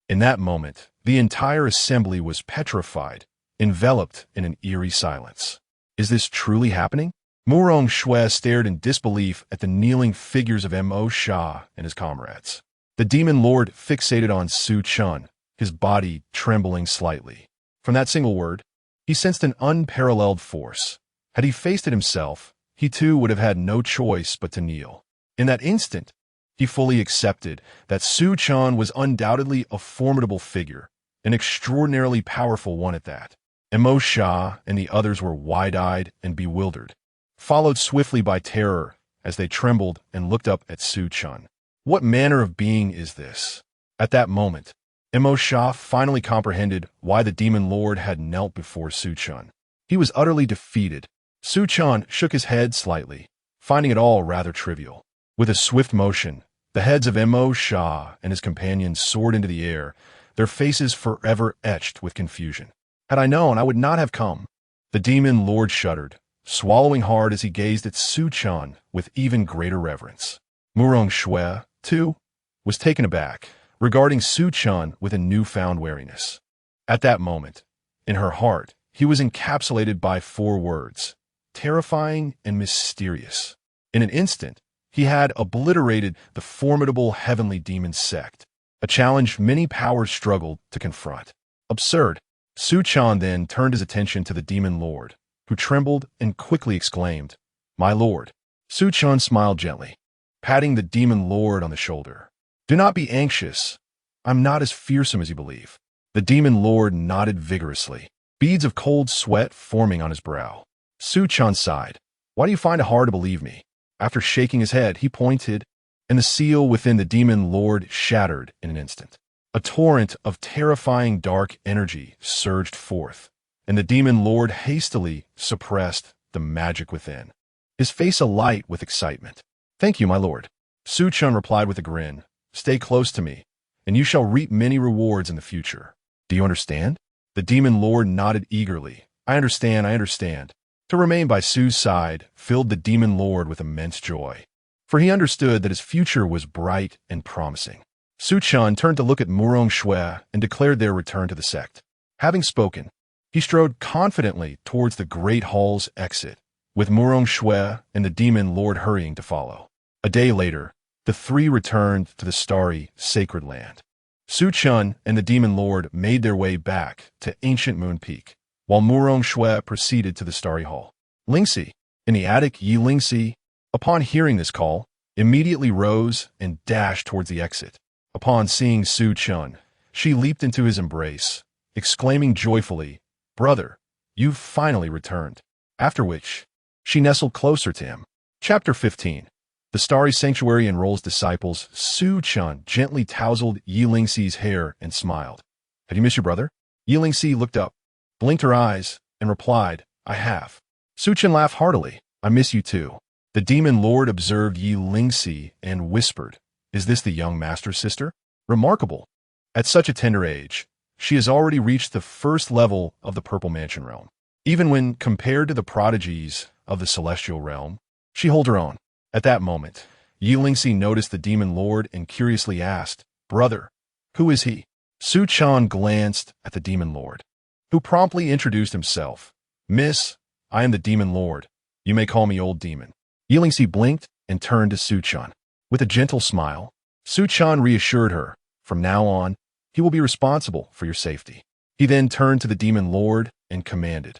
In that moment, the entire assembly was petrified, enveloped in an eerie silence. Is this truly happening? Murong Shui stared in disbelief at the kneeling figures of Mo Shah and his comrades. The demon lord fixated on Su Chen, his body trembling slightly. From that single word, he sensed an unparalleled force. Had he faced it himself, he too would have had no choice but to kneel. In that instant, he fully accepted that Su Chen was undoubtedly a formidable figure, an extraordinarily powerful one at that. Mo Shah and the others were wide-eyed and bewildered, followed swiftly by terror as they trembled and looked up at Su Chen. What manner of being is this? At that moment, Mo Shah finally comprehended why the demon lord had knelt before Su Chen. He was utterly defeated. Su Chen shook his head slightly, finding it all rather trivial. With a swift motion, the heads of Mo Shah and his companions soared into the air, their faces forever etched with confusion. "Had I known, I would not have come." The demon lord shuddered, swallowing hard as he gazed at Su Chen with even greater reverence. Murong Shui, too, was taken aback, regarding Su Chen with a newfound wariness. At that moment, in her heart, he was encapsulated by 4 words: terrifying and mysterious. In an instant, he had obliterated the formidable heavenly demon sect, a challenge many powers struggled to confront. Absurd. Su Chen then turned his attention to the demon lord, who trembled and quickly exclaimed, "My lord." Su Chen smiled gently, patting the demon lord on the shoulder. "Do not be anxious. I'm not as fearsome as you believe." The demon lord nodded vigorously, beads of cold sweat forming on his brow. Su Chen sighed. "Why do you find it hard to believe me?" After shaking his head, he pointed, and the seal within the demon lord shattered in an instant. A torrent of terrifying dark energy surged forth, and the demon lord hastily suppressed the magic within, his face alight with excitement. "Thank you, my lord." Su Chen replied with a grin. "Stay close to me, and you shall reap many rewards in the future." "Do you understand?" The demon lord nodded eagerly. I understand." To remain by Su's side filled the demon lord with immense joy, for he understood that his future was bright and promising. Su Chen turned to look at Murong Shui and declared their return to the sect. Having spoken, he strode confidently towards the great hall's exit, with Murong Shui and the demon lord hurrying to follow. A day later, the 3 returned to the starry, sacred land. Su Chen and the demon lord made their way back to ancient Moon Peak, while Murong Shui proceeded to the starry hall. Lingxi, in the attic, Yi Lingxi, upon hearing this call, immediately rose and dashed towards the exit. Upon seeing Su Chen, she leaped into his embrace, exclaiming joyfully, "Brother, you've finally returned." After which, she nestled closer to him. Chapter 15. The Starry Sanctuary enrolls disciples. Su Chen gently tousled Yi Lingxi's hair and smiled. "Have you missed your brother?" Yi Lingxi looked up, blinked her eyes, and replied, "I have." Su Chen laughed heartily. "I miss you too." The demon lord observed Yi Lingxi and whispered, "Is this the young master's sister? Remarkable. At such a tender age, she has already reached the first level of the Purple Mansion realm. Even when compared to the prodigies of the celestial realm, she holds her own." At that moment, Yi Lingxi noticed the demon lord and curiously asked, "Brother, who is he?" Su Chen glanced at the demon lord, who promptly introduced himself. "Miss, I am the demon lord. You may call me Old Demon." Yi Lingxi blinked and turned to Su Chen. With a gentle smile, Su Chen reassured her, "From now on, he will be responsible for your safety." He then turned to the demon lord and commanded,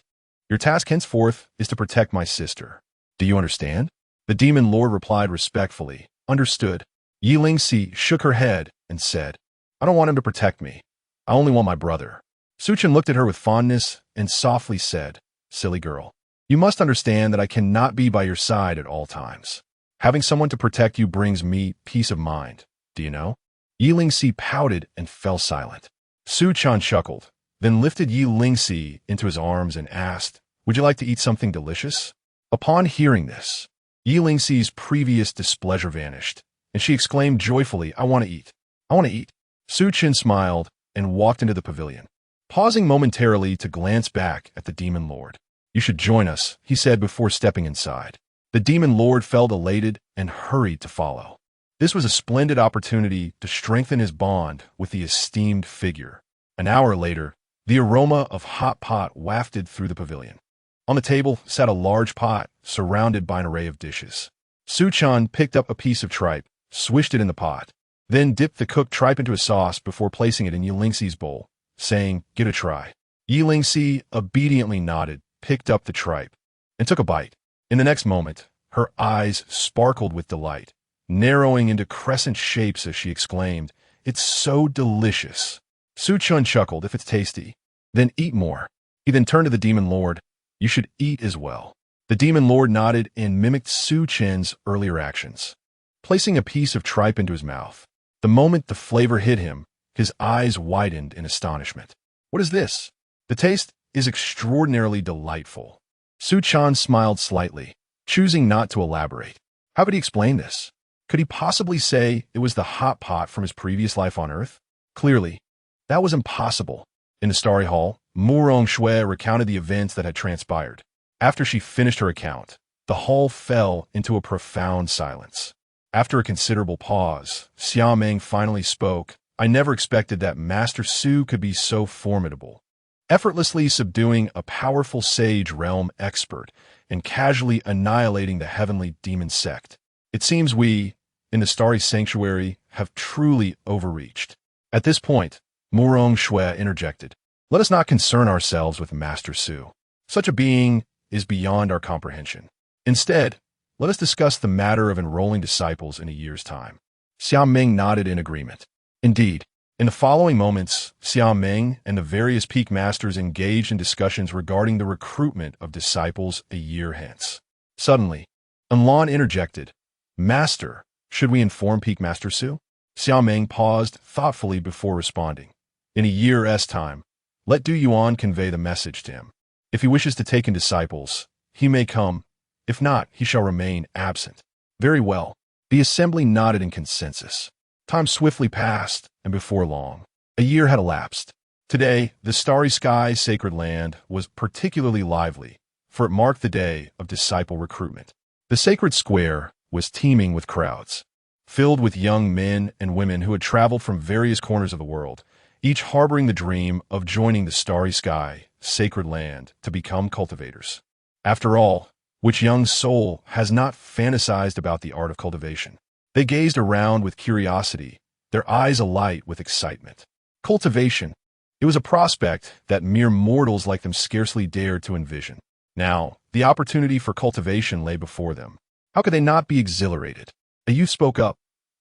"Your task henceforth is to protect my sister. Do you understand?" The demon lord replied respectfully, Understood. Yi Lingxi shook her head and said, I don't want him to protect me. I only want my brother. Su Chen looked at her with fondness and softly said, Silly girl. You must understand that I cannot be by your side at all times. Having someone to protect you brings me peace of mind. Do you know? Yi Lingxi pouted and fell silent. Su Chen chuckled, then lifted Yi Lingxi into his arms and asked, Would you like to eat something delicious? Upon hearing this, Yi Lingxi's previous displeasure vanished, and she exclaimed joyfully, I want to eat. I want to eat. Su Chen smiled and walked into the pavilion, pausing momentarily to glance back at the demon lord. You should join us, he said before stepping inside. The demon lord felt elated and hurried to follow. This was a splendid opportunity to strengthen his bond with the esteemed figure. An hour later, the aroma of hot pot wafted through the pavilion. On the table sat a large pot surrounded by an array of dishes. Su Chen picked up a piece of tripe, swished it in the pot, then dipped the cooked tripe into a sauce before placing it in Yi Lingxi's bowl, saying, Give it a try. Yi Lingxi obediently nodded, picked up the tripe, and took a bite. In the next moment, her eyes sparkled with delight, narrowing into crescent shapes as she exclaimed, It's so delicious. Su Chen chuckled, If it's tasty, then eat more. He then turned to the demon lord, You should eat as well. The demon lord nodded and mimicked Su Chen's earlier actions, placing a piece of tripe into his mouth. The moment the flavor hit him, his eyes widened in astonishment. What is this? The taste is extraordinarily delightful. Su Chen smiled slightly, choosing not to elaborate. How could he explain this? Could he possibly say it was the hot pot from his previous life on Earth? Clearly, that was impossible. In the Starry Hall, Mu Rongshui recounted the events that had transpired. After she finished her account, the hall fell into a profound silence. After a considerable pause, Xia Meng finally spoke. I never expected that Master Su could be so formidable, effortlessly subduing a powerful sage realm expert and casually annihilating the heavenly demon sect. It seems we, in the Starry Sanctuary, have truly overreached. At this point, Mu Rongshui interjected. Let us not concern ourselves with Master Su. Such a being is beyond our comprehension. Instead, let us discuss the matter of enrolling disciples in a year's time. Xia Meng nodded in agreement. Indeed, in the following moments, Xia Meng and the various peak masters engaged in discussions regarding the recruitment of disciples a year hence. Suddenly, Anlan interjected, Master, should we inform Peak Master Su? Xia Meng paused thoughtfully before responding. In a year's time, let Du Yuan convey the message to him. If he wishes to take in disciples, he may come. If not, he shall remain absent. Very well. The assembly nodded in consensus. Time swiftly passed, and before long, a year had elapsed. Today, the starry sky sacred land was particularly lively, for it marked the day of disciple recruitment. The sacred square was teeming with crowds, filled with young men and women who had traveled from various corners of the world, each harboring the dream of joining the starry sky sacred land to become cultivators. After all, which young soul has not fantasized about the art of cultivation? They gazed around with curiosity, their eyes alight with excitement. Cultivation. It was a prospect that mere mortals like them scarcely dared to envision. Now, the opportunity for cultivation lay before them. How could they not be exhilarated? A youth spoke up.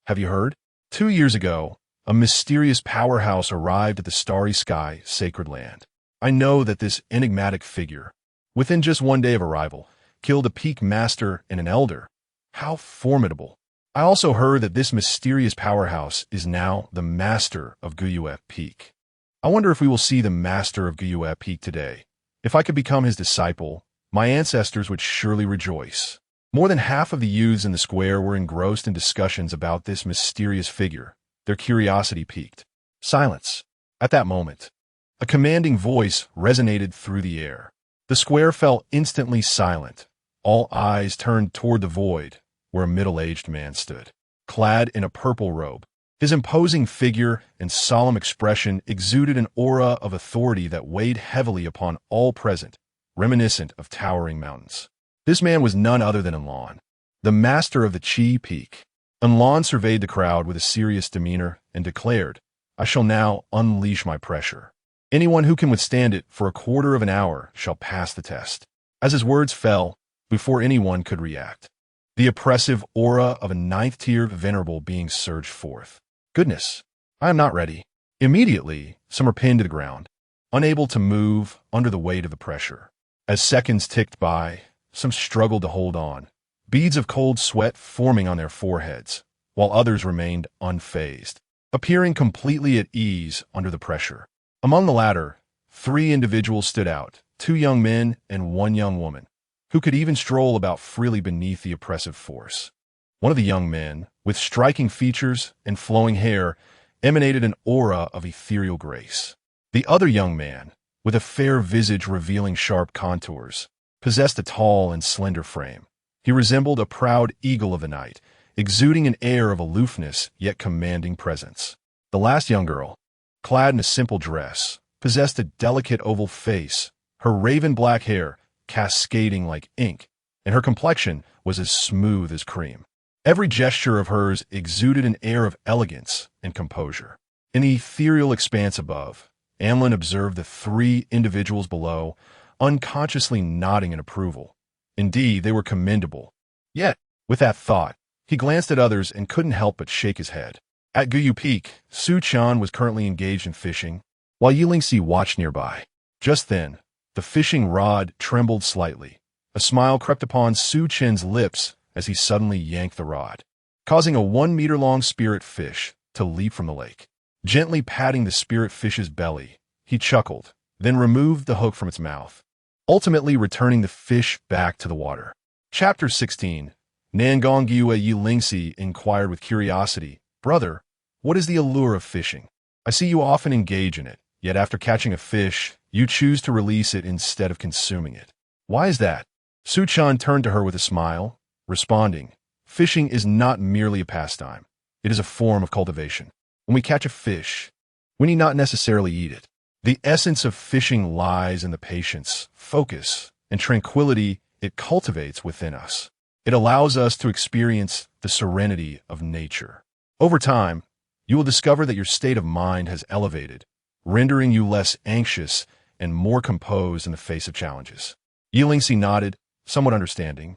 Have you heard? 2 years ago, a mysterious powerhouse arrived at the starry sky sacred land. I know that this enigmatic figure, within just 1 day of arrival, killed a peak master and an elder. How formidable. I also heard that this mysterious powerhouse is now the master of Guyue Peak. I wonder if we will see the master of Guyue Peak today. If I could become his disciple, my ancestors would surely rejoice. More than half of the youths in the square were engrossed in discussions about this mysterious figure. Their curiosity piqued. Silence. At that moment, a commanding voice resonated through the air. The square fell instantly silent. All eyes turned toward the void, where a middle-aged man stood, clad in a purple robe. His imposing figure and solemn expression exuded an aura of authority that weighed heavily upon all present, reminiscent of towering mountains. This man was none other than Anlan, the master of the Qi Peak. Anlan surveyed the crowd with a serious demeanor and declared, I shall now unleash my pressure. Anyone who can withstand it for a quarter of an hour shall pass the test. As his words fell, before anyone could react, The oppressive aura of a ninth-tier venerable being surged forth. Goodness, I am not ready. Immediately, some were pinned to the ground, unable to move under the weight of the pressure. As seconds ticked by, some struggled to hold on, beads of cold sweat forming on their foreheads, while others remained unfazed, appearing completely at ease under the pressure. Among the latter, 3 individuals stood out, 2 young men and 1 young woman, who could even stroll about freely beneath the oppressive force. One of the young men, with striking features and flowing hair, emanated an aura of ethereal grace. The other young man, with a fair visage revealing sharp contours, possessed a tall and slender frame. He resembled a proud eagle of the night, exuding an air of aloofness yet commanding presence. The last young girl, clad in a simple dress, possessed a delicate oval face, her raven black hair cascading like ink, and her complexion was as smooth as cream. Every gesture of hers exuded an air of elegance and composure. In the ethereal expanse above, Amlin observed the 3 individuals below, unconsciously nodding in approval. Indeed, they were commendable. Yet, with that thought, he glanced at others and couldn't help but shake his head. At Guyu Peak, Su Chen was currently engaged in fishing, while Yilingxi watched nearby. Just then, the fishing rod trembled slightly. A smile crept upon Su Chen's lips as he suddenly yanked the rod, causing a 1-meter-long spirit fish to leap from the lake. Gently patting the spirit fish's belly, he chuckled, then removed the hook from its mouth, ultimately returning the fish back to the water. Chapter 16. Nangong Yue Yilingxi inquired with curiosity, "Brother, what is the allure of fishing? I see you often engage in it, yet after catching a fish, you choose to release it instead of consuming it. Why is that?" Su Chen turned to her with a smile, responding, "Fishing is not merely a pastime. It is a form of cultivation. When we catch a fish, we need not necessarily eat it. The essence of fishing lies in the patience, focus, and tranquility it cultivates within us. It allows us to experience the serenity of nature. Over time, you will discover that your state of mind has elevated, rendering you less anxious and more composed in the face of challenges." Yilingxi nodded, somewhat understanding,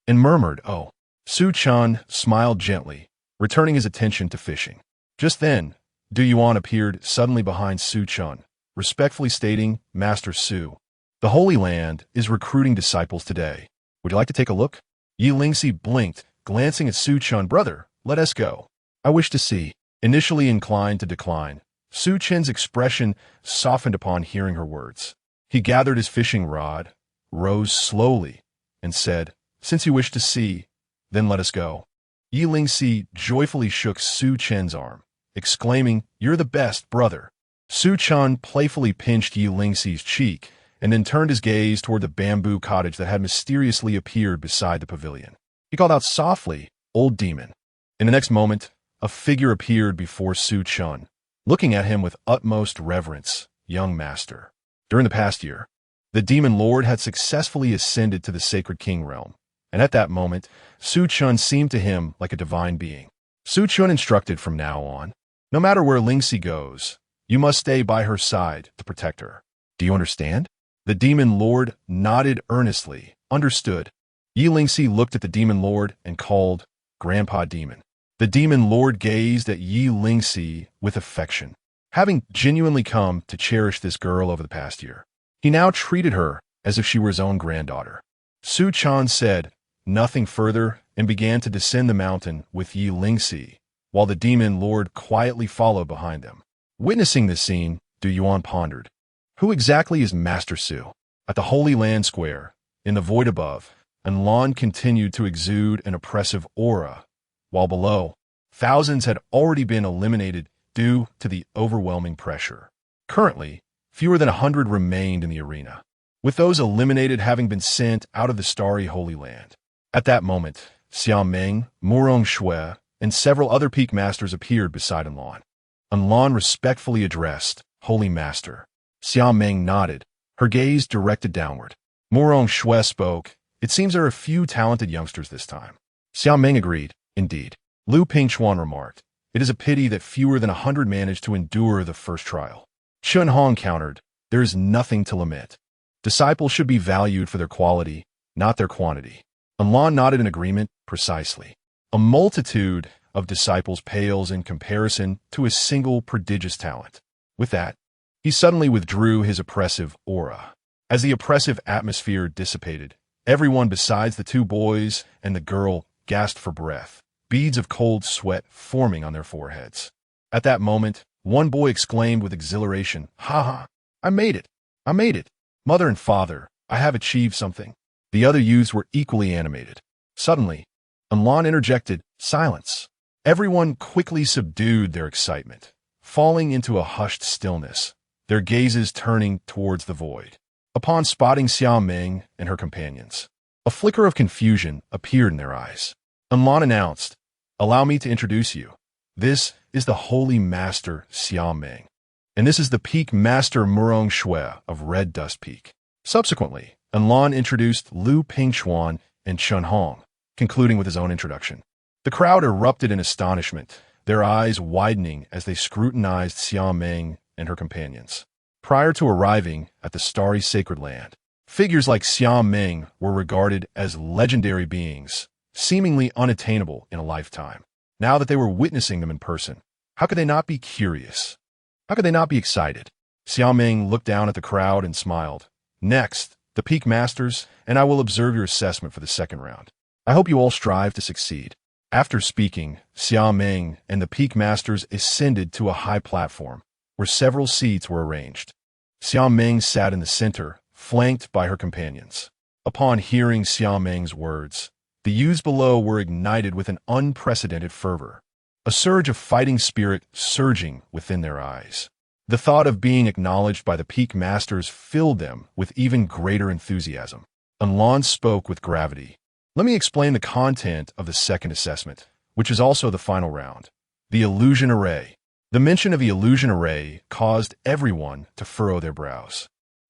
and murmured, "Oh." Su Chen smiled gently, returning his attention to fishing. Just then, Du Yuan appeared suddenly behind Su Chen, respectfully stating, "Master Su, the Holy Land is recruiting disciples today. Would you like to take a look?" Yilingxi blinked, glancing at Su Chen. "Brother, let us go. I wish to see." Initially inclined to decline, Su Chen's expression softened upon hearing her words. He gathered his fishing rod, rose slowly, and said, "Since you wish to see, then let us go." Yilingxi joyfully shook Su Chen's arm, exclaiming, "You're the best, brother." Su Chen playfully pinched Yilingxi's cheek and then turned his gaze toward the bamboo cottage that had mysteriously appeared beside the pavilion. He called out softly, "Old demon." In the next moment, a figure appeared before Su Chen, looking at him with utmost reverence. "Young master." During the past year, the demon lord had successfully ascended to the sacred king realm, and at that moment, Su Chen seemed to him like a divine being. Su Chen instructed, "From now on, no matter where Lingxi goes, you must stay by her side to protect her. Do you understand?" The demon lord nodded earnestly. "Understood." Yilingxi looked at the demon lord and called, "Grandpa Demon." The demon lord gazed at Yilingxi with affection. Having genuinely come to cherish this girl over the past year, he now treated her as if she were his own granddaughter. Su Chen said nothing further and began to descend the mountain with Yilingxi, while the demon lord quietly followed behind them. Witnessing this scene, Du Yuan pondered, "Who exactly is Master Su?" At the Holy Land Square, in the void above, Anlan continued to exude an oppressive aura, while below, thousands had already been eliminated due to the overwhelming pressure. Currently, fewer than 100 remained in the arena, with those eliminated having been sent out of the starry Holy Land. At that moment, Xiaomeng, Murong Shui, and several other peak masters appeared beside Anlan. Anlan respectfully addressed, "Holy Master." Xiaomeng nodded, her gaze directed downward. Murong Shui spoke, "It seems there are a few talented youngsters this time." Xiaomeng agreed, "Indeed." Lu Pingchuan remarked, "It is a pity that fewer than 100 managed to endure the first trial." Chun Hong countered, "There is nothing to lament. Disciples should be valued for their quality, not their quantity." Anlan nodded in agreement, Precisely. A multitude of disciples pales in comparison to a single prodigious talent. With that, he suddenly withdrew his oppressive aura. As the oppressive atmosphere dissipated, everyone besides the two boys and the girl gasped for breath, beads of cold sweat forming on their foreheads. At that moment, one boy exclaimed with exhilaration, "Ha ha! I made it! I made it! Mother and father, I have achieved something." The other youths were equally animated. Suddenly, Anlan interjected, "Silence." Everyone quickly subdued their excitement, falling into a hushed stillness, their gazes turning towards the void. Upon spotting Xiao Ming and her companions, a flicker of confusion appeared in their eyes. Anlan announced, "Allow me to introduce you. This is the Holy Master Xiao Ming, and this is the Peak Master Murong Shui of Red Dust Peak." Subsequently, Anlan introduced Lu Pingchuan and Chun Hong, concluding with his own introduction. The crowd erupted in astonishment, their eyes widening as they scrutinized Xiao Ming and her companions. Prior to arriving at the starry sacred land, figures like Xiao Ming were regarded as legendary beings, seemingly unattainable in a lifetime. Now that they were witnessing them in person, how could they not be curious? How could they not be excited? Xiao Ming looked down at the crowd and smiled. "Next, the Peak Masters, and I will observe your assessment for the second round. I hope you all strive to succeed." After speaking, Xiao Ming and the Peak Masters ascended to a high platform, where several seats were arranged. Xiao Ming sat in the center, flanked by her companions. Upon hearing Xiao Ming's words, the youths below were ignited with an unprecedented fervor, a surge of fighting spirit surging within their eyes. The thought of being acknowledged by the Peak Masters filled them with even greater enthusiasm. Anlan spoke with gravity. "Let me explain the content of the second assessment, which is also the final round. The illusion array." The mention of the illusion array caused everyone to furrow their brows.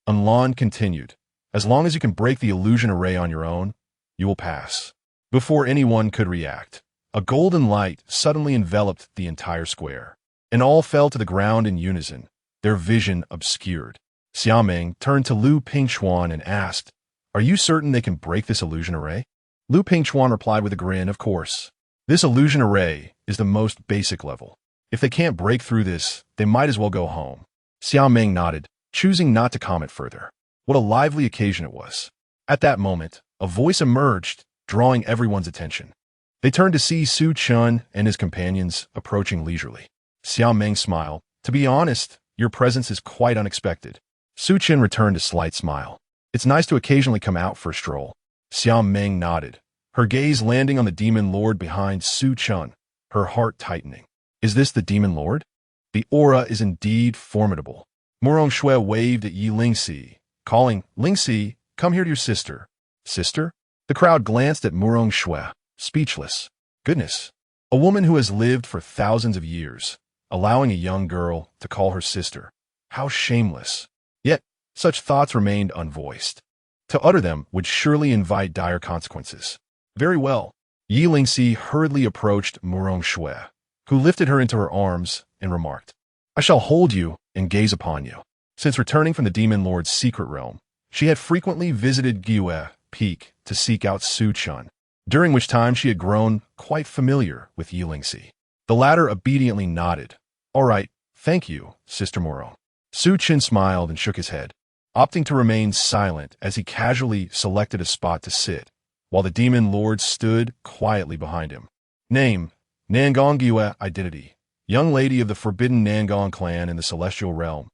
Anlan continued, "As long as you can break the illusion array on your own, you will pass." Before anyone could react, a golden light suddenly enveloped the entire square, and all fell to the ground in unison, their vision obscured. Xiao Ming turned to Lu Pingchuan and asked, "Are you certain they can break this illusion array?" Lu Pingchuan replied with a grin, "Of course. This illusion array is the most basic level. If they can't break through this, they might as well go home." Xiao Ming nodded, choosing not to comment further. What a lively occasion it was. At that moment, a voice emerged, drawing everyone's attention. They turned to see Su Chen and his companions approaching leisurely. Xiao Ming smiled. "To be honest, your presence is quite unexpected." Su Chen returned a slight smile. "It's nice to occasionally come out for a stroll." Xiao Ming nodded, her gaze landing on the demon lord behind Su Chen, her heart tightening. "Is this the demon lord? The aura is indeed formidable." Murong Shui waved at Yi Lingxi, calling, "Lingxi, come here to your sister." "Sister?" The crowd glanced at Murong Shui, speechless. Goodness, a woman who has lived for thousands of years, allowing a young girl to call her sister. How shameless. Yet, such thoughts remained unvoiced. To utter them would surely invite dire consequences. Very well. Yi Lingxi hurriedly approached Murong Shui, who lifted her into her arms and remarked, "I shall hold you and gaze upon you." Since returning from the demon lord's secret realm, she had frequently visited Giwe Peak to seek out Su Chen, during which time she had grown quite familiar with Yi Lingxi. The latter obediently nodded. "All right, thank you, Sister Murong." Su Chen smiled and shook his head, opting to remain silent as he casually selected a spot to sit, while the demon lord stood quietly behind him. Name: Nangong Giwe. Identity: young lady of the forbidden Nangong clan in the celestial realm.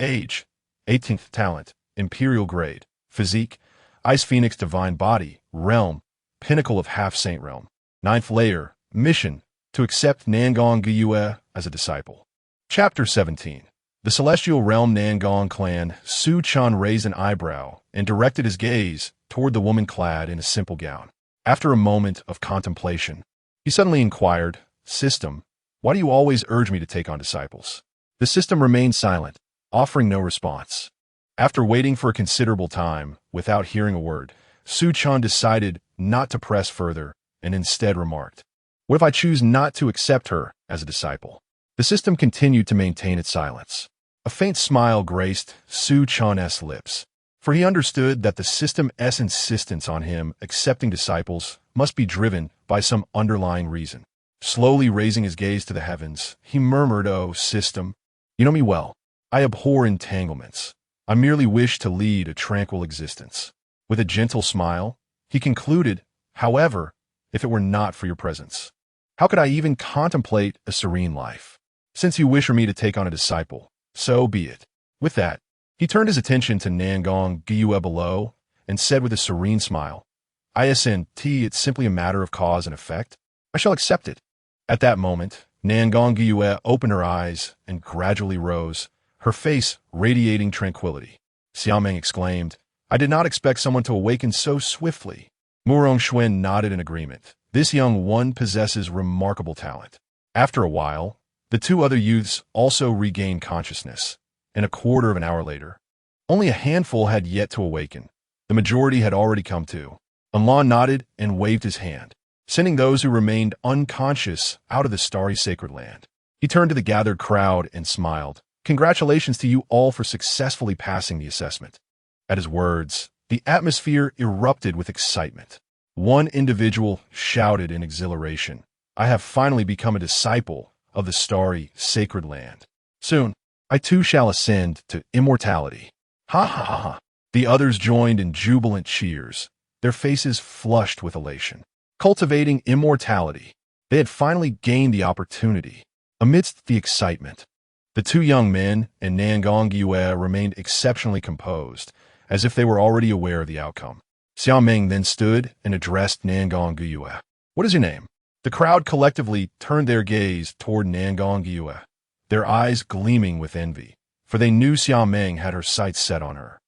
Age: 18th. Talent: imperial grade. Physique: Ice Phoenix divine body. Realm: pinnacle of half-saint realm. 9th layer: mission: to accept Nangong Giwe as a disciple. Chapter 17. The celestial realm Nangong clan. Su Chen raised an eyebrow and directed his gaze toward the woman clad in a simple gown. After a moment of contemplation, he suddenly inquired, "System, why do you always urge me to take on disciples?" The system remained silent, offering no response. After waiting for a considerable time, without hearing a word, Su Chen decided not to press further and instead remarked, "What if I choose not to accept her as a disciple?" The system continued to maintain its silence. A faint smile graced Su Chen's lips. for he understood that the system's insistence on him accepting disciples must be driven by some underlying reason. Slowly raising his gaze to the heavens, he murmured, "O system, you know me well. I abhor entanglements. I merely wish to lead a tranquil existence." With a gentle smile, he concluded, "However, if it were not for your presence, how could I even contemplate a serene life? Since you wish for me to take on a disciple, so be it." With that, he turned his attention to Nangong Gyue below and said with a serene smile, "I assent. It's simply a matter of cause and effect. I shall accept it." At that moment, Nangong Gyue opened her eyes and gradually rose, her face radiating tranquility. Xiaomeng exclaimed, "I did not expect someone to awaken so swiftly." Murong Xuan nodded in agreement. This young one possesses remarkable talent. After a while, the two other youths also regained consciousness, and a quarter of an hour later, only a handful had yet to awaken. The majority had already come to. Anlan nodded and waved his hand, sending those who remained unconscious out of the starry sacred land. He turned to the gathered crowd and smiled. "Congratulations to you all for successfully passing the assessment." At his words, the atmosphere erupted with excitement. One individual shouted in exhilaration, "I have finally become a disciple of the starry sacred land. Soon, I too shall ascend to immortality." Ha ha ha ha. The others joined in jubilant cheers, their faces flushed with elation. Cultivating immortality. They had finally gained the opportunity. Amidst the excitement, the two young men and Nangong Gyue remained exceptionally composed, as if they were already aware of the outcome. Xiaomeng then stood and addressed Nangong Gyue. "What is your name?" The crowd collectively turned their gaze toward Nangong Gyue, their eyes gleaming with envy, for they knew Xiaomeng had her sights set on her,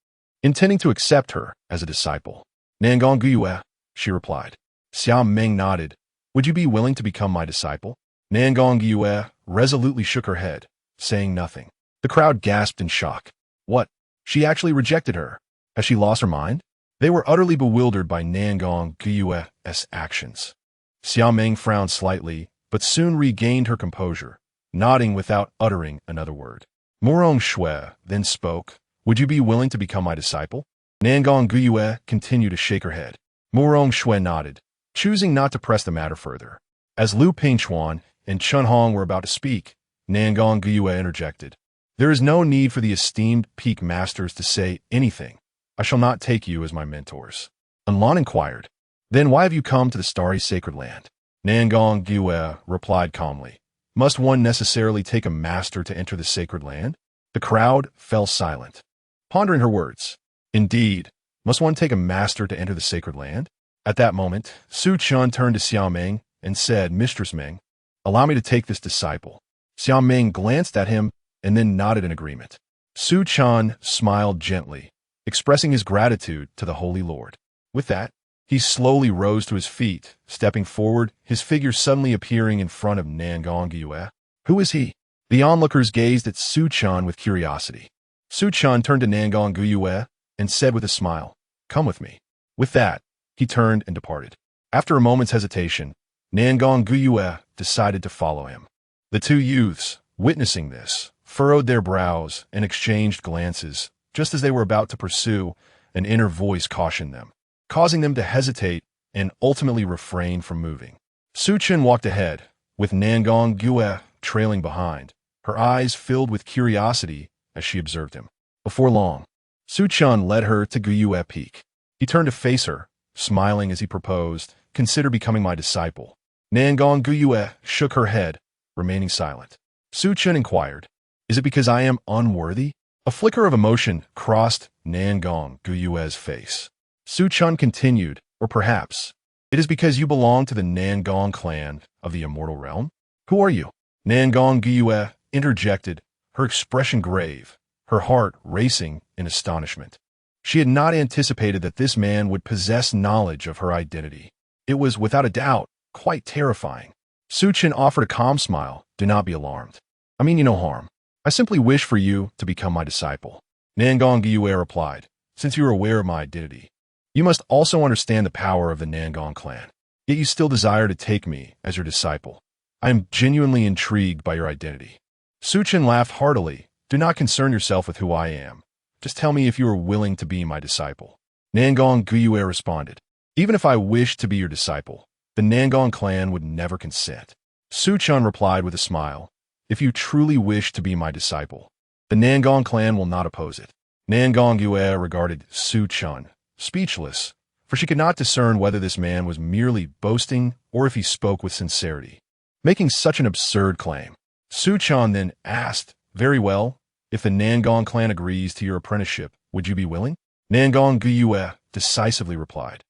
intending to accept her as a disciple. "Nangong Gyue," she replied. Xiaomeng nodded. "Would you be willing to become my disciple?" Nangong Gyue resolutely shook her head, saying nothing. The crowd gasped in shock. What? She actually rejected her? Has she lost her mind? They were utterly bewildered by Nangong Gyue's actions. Xiaomeng frowned slightly, but soon regained her composure, nodding without uttering another word. Murong Shui then spoke. "Would you be willing to become my disciple?" Nangong Gyue continued to shake her head. Murong Shui nodded, choosing not to press the matter further. As Liu Pingchuan and Chun Hong were about to speak, Nangong Gyue interjected. "There is no need for the esteemed peak masters to say anything. I shall not take you as my mentors." Anlan inquired, "Then why have you come to the starry sacred land?" Nangong Gyue replied calmly, "Must one necessarily take a master to enter the sacred land?" The crowd fell silent, pondering her words. Indeed, must one take a master to enter the sacred land? At that moment, Su Chen turned to Xiaomeng and said, "Mistress Meng, allow me to take this disciple." Xiaomeng glanced at him and then nodded in agreement. Su Chen smiled gently, expressing his gratitude to the Holy Lord. With that, he slowly rose to his feet, stepping forward, his figure suddenly appearing in front of Nangong Gyue. "Who is he?" The onlookers gazed at Su Chen with curiosity. Su Chen turned to Nangong Gyue and said with a smile, "Come with me." With that, he turned and departed. After a moment's hesitation, Nangong Gyue decided to follow him. The two youths, witnessing this, furrowed their brows and exchanged glances. Just as they were about to pursue, an inner voice cautioned them, causing them to hesitate and ultimately refrain from moving. Su Chen walked ahead, with Nangong Gyue trailing behind, her eyes filled with curiosity as she observed him. Before long, Su Chen led her to Gyue Peak. He turned to face her, smiling as he proposed, "Consider becoming my disciple." Nangong Gyue shook her head, remaining silent. Su Chen inquired, "Is it because I am unworthy?" A flicker of emotion crossed Nangong Gyue's face. Su Chen continued, "Or perhaps, it is because you belong to the Nangong clan of the immortal realm? Who are you?" Nangong Gyue interjected, her expression grave, her heart racing in astonishment. She had not anticipated that this man would possess knowledge of her identity. It was, without a doubt, quite terrifying. Su Chen offered a calm smile. "Do not be alarmed. I mean you no harm. I simply wish for you to become my disciple." Nangong Gyue replied, "Since you are aware of my identity, you must also understand the power of the Nangong clan. Yet you still desire to take me as your disciple. I am genuinely intrigued by your identity." Su Chen laughed heartily. "Do not concern yourself with who I am. Just tell me if you are willing to be my disciple. Nangong Guyue responded. Even if I wished to be your disciple, the Nangong clan would never consent. Su Chen replied with a smile. If you truly wish to be my disciple, the Nangong clan will not oppose it. Nangong Yue regarded Su Chen, speechless, for she could not discern whether this man was merely boasting or if he spoke with sincerity. Making such an absurd claim, Su Chen then asked, very well, if the Nangong clan agrees to your apprenticeship, would you be willing? Nangong Guyue decisively replied.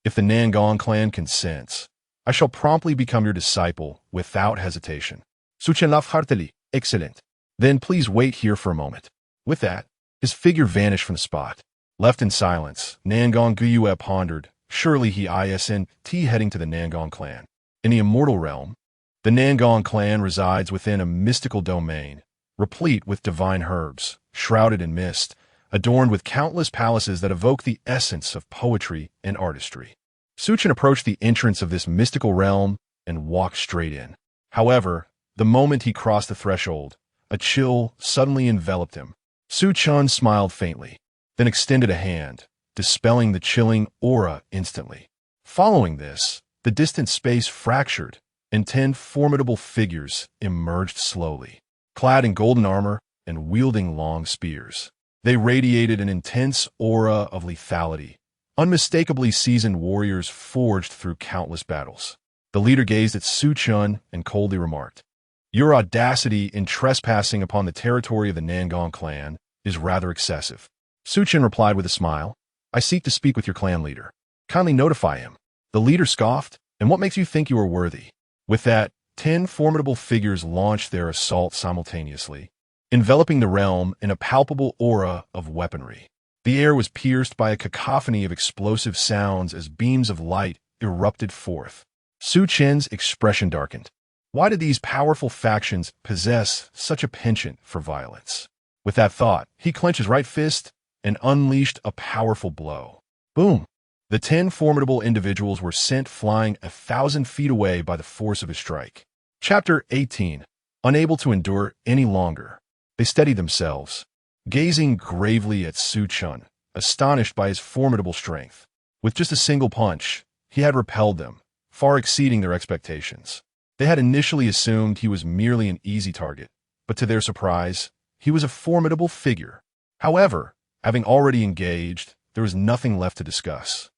If the Nangong clan consents, I shall promptly become your disciple without hesitation. Su Chen laughed heartily. Excellent. Then please wait here for a moment. With that, his figure vanished from the spot. Left in silence, Nangong Guyue pondered. Surely he isn't heading to the Nangong clan. In the immortal realm, the Nangong clan resides within a mystical domain, replete with divine herbs, shrouded in mist, adorned with countless palaces that evoke the essence of poetry and artistry. Su Chen approached the entrance of this mystical realm and walked straight in. However, the moment he crossed the threshold, a chill suddenly enveloped him. Su Chen smiled faintly, then extended a hand, dispelling the chilling aura instantly. Following this, the distant space fractured, and 10 formidable figures emerged slowly, clad in golden armor and wielding long spears. They radiated an intense aura of lethality, unmistakably seasoned warriors forged through countless battles. The leader gazed at Su Chen and coldly remarked, your audacity in trespassing upon the territory of the Nangong clan is rather excessive. Su Chen replied with a smile, I seek to speak with your clan leader. Kindly notify him. The leader scoffed, and what makes you think you are worthy? With that, 10 formidable figures launched their assault simultaneously, enveloping the realm in a palpable aura of weaponry. The air was pierced by a cacophony of explosive sounds as beams of light erupted forth. Su Chen's expression darkened. Why did these powerful factions possess such a penchant for violence? With that thought, he clenched his right fist and unleashed a powerful blow. Boom! The 10 formidable individuals were sent flying 1,000 feet away by the force of his strike. Chapter 18. Unable to endure any longer, they steadied themselves, gazing gravely at Su Chen, astonished by his formidable strength. With just a single punch, he had repelled them, far exceeding their expectations. They had initially assumed he was merely an easy target, but to their surprise, he was a formidable figure. However, having already engaged, there was nothing left to discuss.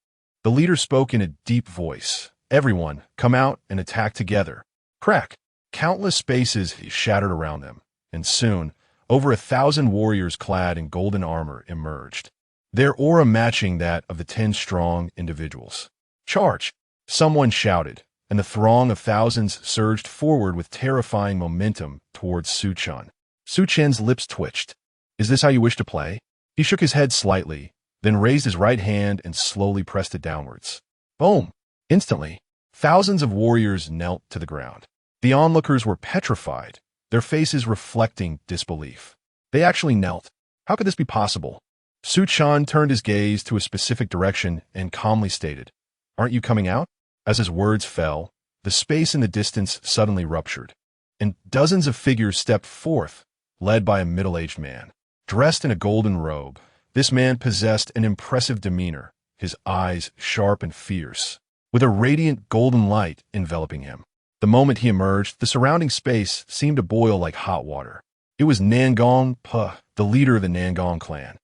The leader spoke in a deep voice. Everyone, come out and attack together. Crack! Countless spaces shattered around them, and soon, over 1,000 warriors clad in golden armor emerged, their aura matching that of the 10 strong individuals. Charge! Someone shouted, and the throng of thousands surged forward with terrifying momentum towards Su Chen. Su Chen's lips twitched. Is this how you wish to play? He shook his head slightly, then raised his right hand and slowly pressed it downwards. Boom! Instantly, thousands of warriors knelt to the ground. The onlookers were petrified, their faces reflecting disbelief. They actually knelt. How could this be possible? Su Chen turned his gaze to a specific direction and calmly stated, Aren't you coming out? As his words fell, the space in the distance suddenly ruptured, and dozens of figures stepped forth, led by a middle-aged man. Dressed in a golden robe, this man possessed an impressive demeanor, his eyes sharp and fierce, with a radiant golden light enveloping him. The moment he emerged, the surrounding space seemed to boil like hot water. It was Nangong Po, the leader of the Nangong clan.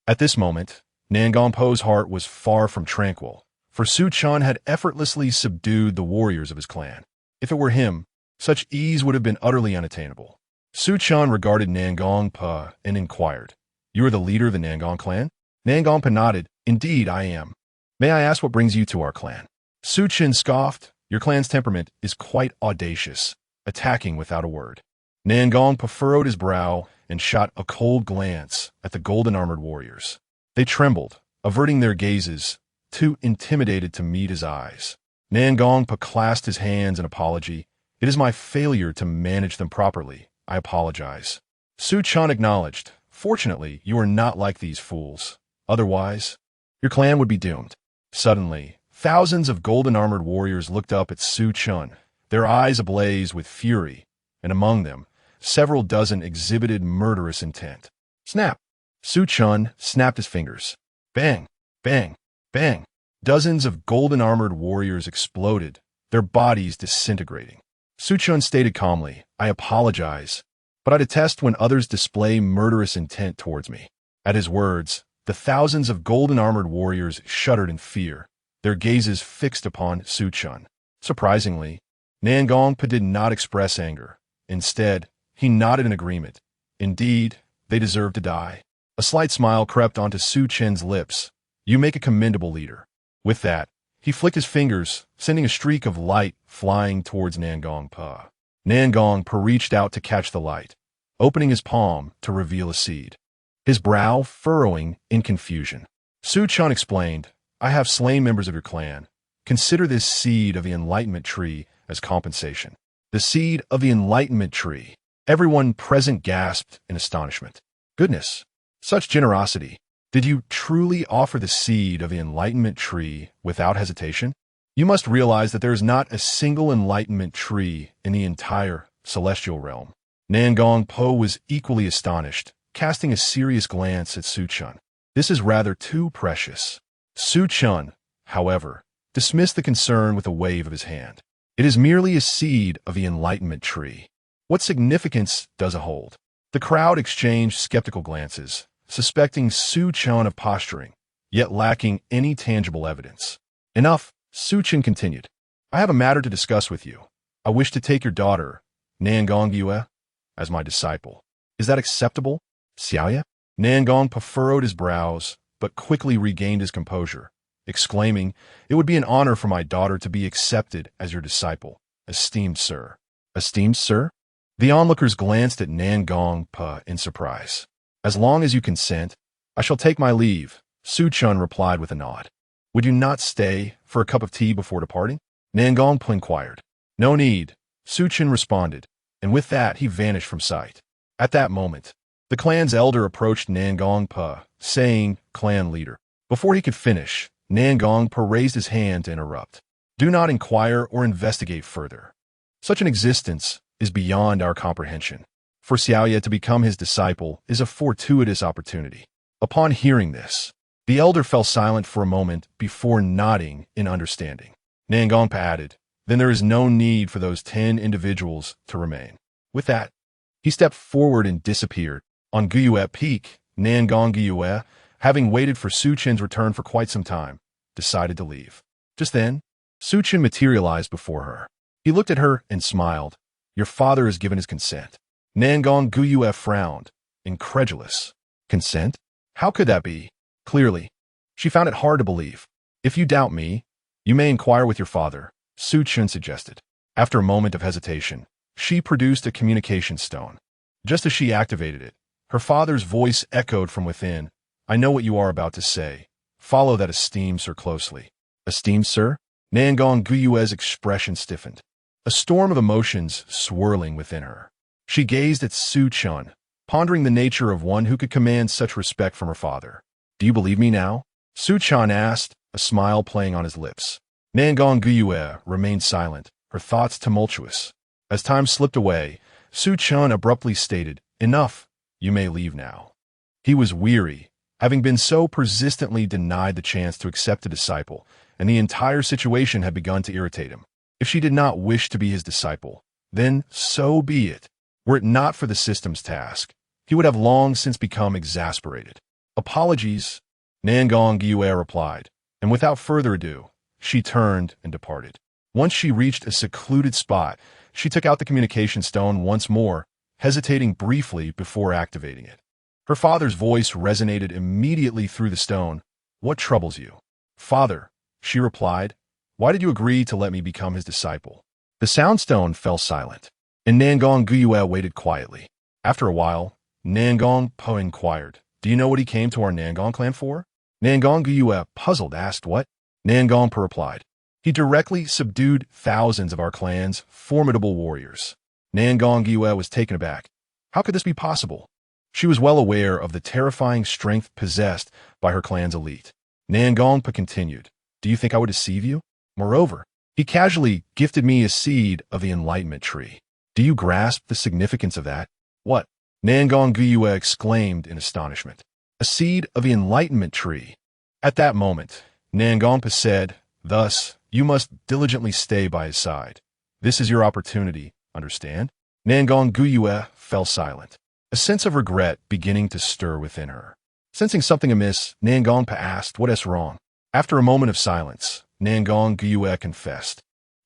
At this moment, Nangong Po's heart was far from tranquil, for Su Chen had effortlessly subdued the warriors of his clan. If it were him, such ease would have been utterly unattainable. Su Chen regarded Nangong Po and inquired, You are the leader of the Nangong clan? Nangong Po nodded, Indeed, I am. May I ask what brings you to our clan? Su Chen scoffed, Your clan's temperament is quite audacious, attacking without a word. Nangong Po furrowed his brow and shot a cold glance at the golden-armored warriors. They trembled, averting their gazes, too intimidated to meet his eyes. Nangong Po clasped his hands in apology. It is my failure to manage them properly. I apologize. Su Chen acknowledged. Fortunately, you are not like these fools. Otherwise, your clan would be doomed. Suddenly, thousands of golden-armored warriors looked up at Su Chen, their eyes ablaze with fury, and among them, several dozen exhibited murderous intent. Snap! Su Chen snapped his fingers. Bang, bang, bang. Dozens of golden-armored warriors exploded, their bodies disintegrating. Su Chen stated calmly, I apologize, but I detest when others display murderous intent towards me. At his words, the thousands of golden-armored warriors shuddered in fear, their gazes fixed upon Su Chen. Surprisingly, Nangongpa did not express anger. Instead, he nodded in agreement. Indeed, they deserve to die. A slight smile crept onto Su Chen's lips. You make a commendable leader. With that, he flicked his fingers, sending a streak of light flying towards Nangongpa. Nangongpa reached out to catch the light, opening his palm to reveal a seed, his brow furrowing in confusion. Su Chen explained, I have slain members of your clan. Consider this seed of the enlightenment tree as compensation. The seed of the enlightenment tree. Everyone present gasped in astonishment. Goodness, such generosity. Did you truly offer the seed of the enlightenment tree without hesitation? You must realize that there is not a single enlightenment tree in the entire celestial realm. Nangongpa was equally astonished, casting a serious glance at Su Chen. This is rather too precious. Su Chen, however, dismissed the concern with a wave of his hand. It is merely a seed of the enlightenment tree. What significance does it hold? The crowd exchanged skeptical glances, suspecting Su Chen of posturing, yet lacking any tangible evidence. Enough, Su Chen continued. I have a matter to discuss with you. I wish to take your daughter, Nangongpa, as my disciple. Is that acceptable, Xiaoya? Nangongpa furrowed his brows, but quickly regained his composure, exclaiming, It would be an honor for my daughter to be accepted as your disciple, esteemed sir. Esteemed sir? The onlookers glanced at Nangongpa in surprise. As long as you consent, I shall take my leave, Su Chen replied with a nod. Would you not stay for a cup of tea before departing? Nangongpa inquired. No need, Su Chen responded, and with that he vanished from sight. At that moment, the clan's elder approached Nangongpa, saying, Clan leader. Before he could finish, Nangongpa raised his hand to interrupt. Do not inquire or investigate further. Such an existence is beyond our comprehension. For Xiaoya to become his disciple is a fortuitous opportunity. Upon hearing this, the elder fell silent for a moment before nodding in understanding. Nangongpa added, Then there is no need for those 10 individuals to remain. With that, he stepped forward and disappeared. On Guyue Peak, Nangongpa, having waited for Su Chen's return for quite some time, decided to leave. Just then, Su Chen materialized before her. He looked at her and smiled. Your father has given his consent. Nangongpa frowned, incredulous. Consent? How could that be? Clearly, she found it hard to believe. If you doubt me, you may inquire with your father, Su Chen suggested. After a moment of hesitation, she produced a communication stone. Just as she activated it, her father's voice echoed from within. I know what you are about to say. Follow that esteemed sir closely. Esteemed sir? Nangongpa's expression stiffened, a storm of emotions swirling within her. She gazed at Su Chen, pondering the nature of one who could command such respect from her father. Do you believe me now? Su Chen asked, a smile playing on his lips. Nangongpa remained silent, her thoughts tumultuous. As time slipped away, Su Chen abruptly stated, Enough, you may leave now. He was weary, having been so persistently denied the chance to accept a disciple, and the entire situation had begun to irritate him. If she did not wish to be his disciple, then so be it. Were it not for the system's task, he would have long since become exasperated. Apologies, Nangongpa replied, and without further ado, she turned and departed. Once she reached a secluded spot, she took out the communication stone once more, hesitating briefly before activating it. Her father's voice resonated immediately through the stone. What troubles you? Father, she replied, why did you agree to let me become his disciple? The soundstone fell silent, and Nangongpa waited quietly. After a while, Nangongpa inquired, Do you know what he came to our Nangong clan for? Nangongpa, puzzled, asked what? Nangongpa replied, He directly subdued thousands of our clan's formidable warriors. Nangongpa was taken aback. How could this be possible? She was well aware of the terrifying strength possessed by her clan's elite. Nangongpa continued, Do you think I would deceive you? Moreover, he casually gifted me a seed of the enlightenment tree. Do you grasp the significance of that? What? Nangongpa exclaimed in astonishment. a seed of the enlightenment tree. At that moment, Nangongpa said, "Thus, you must diligently stay by his side. This is your opportunity, understand?" Nangong Guyue fell silent, a sense of regret beginning to stir within her. Sensing something amiss, Nangongpa asked, "What is wrong?" After a moment of silence, Nangong Guyue confessed,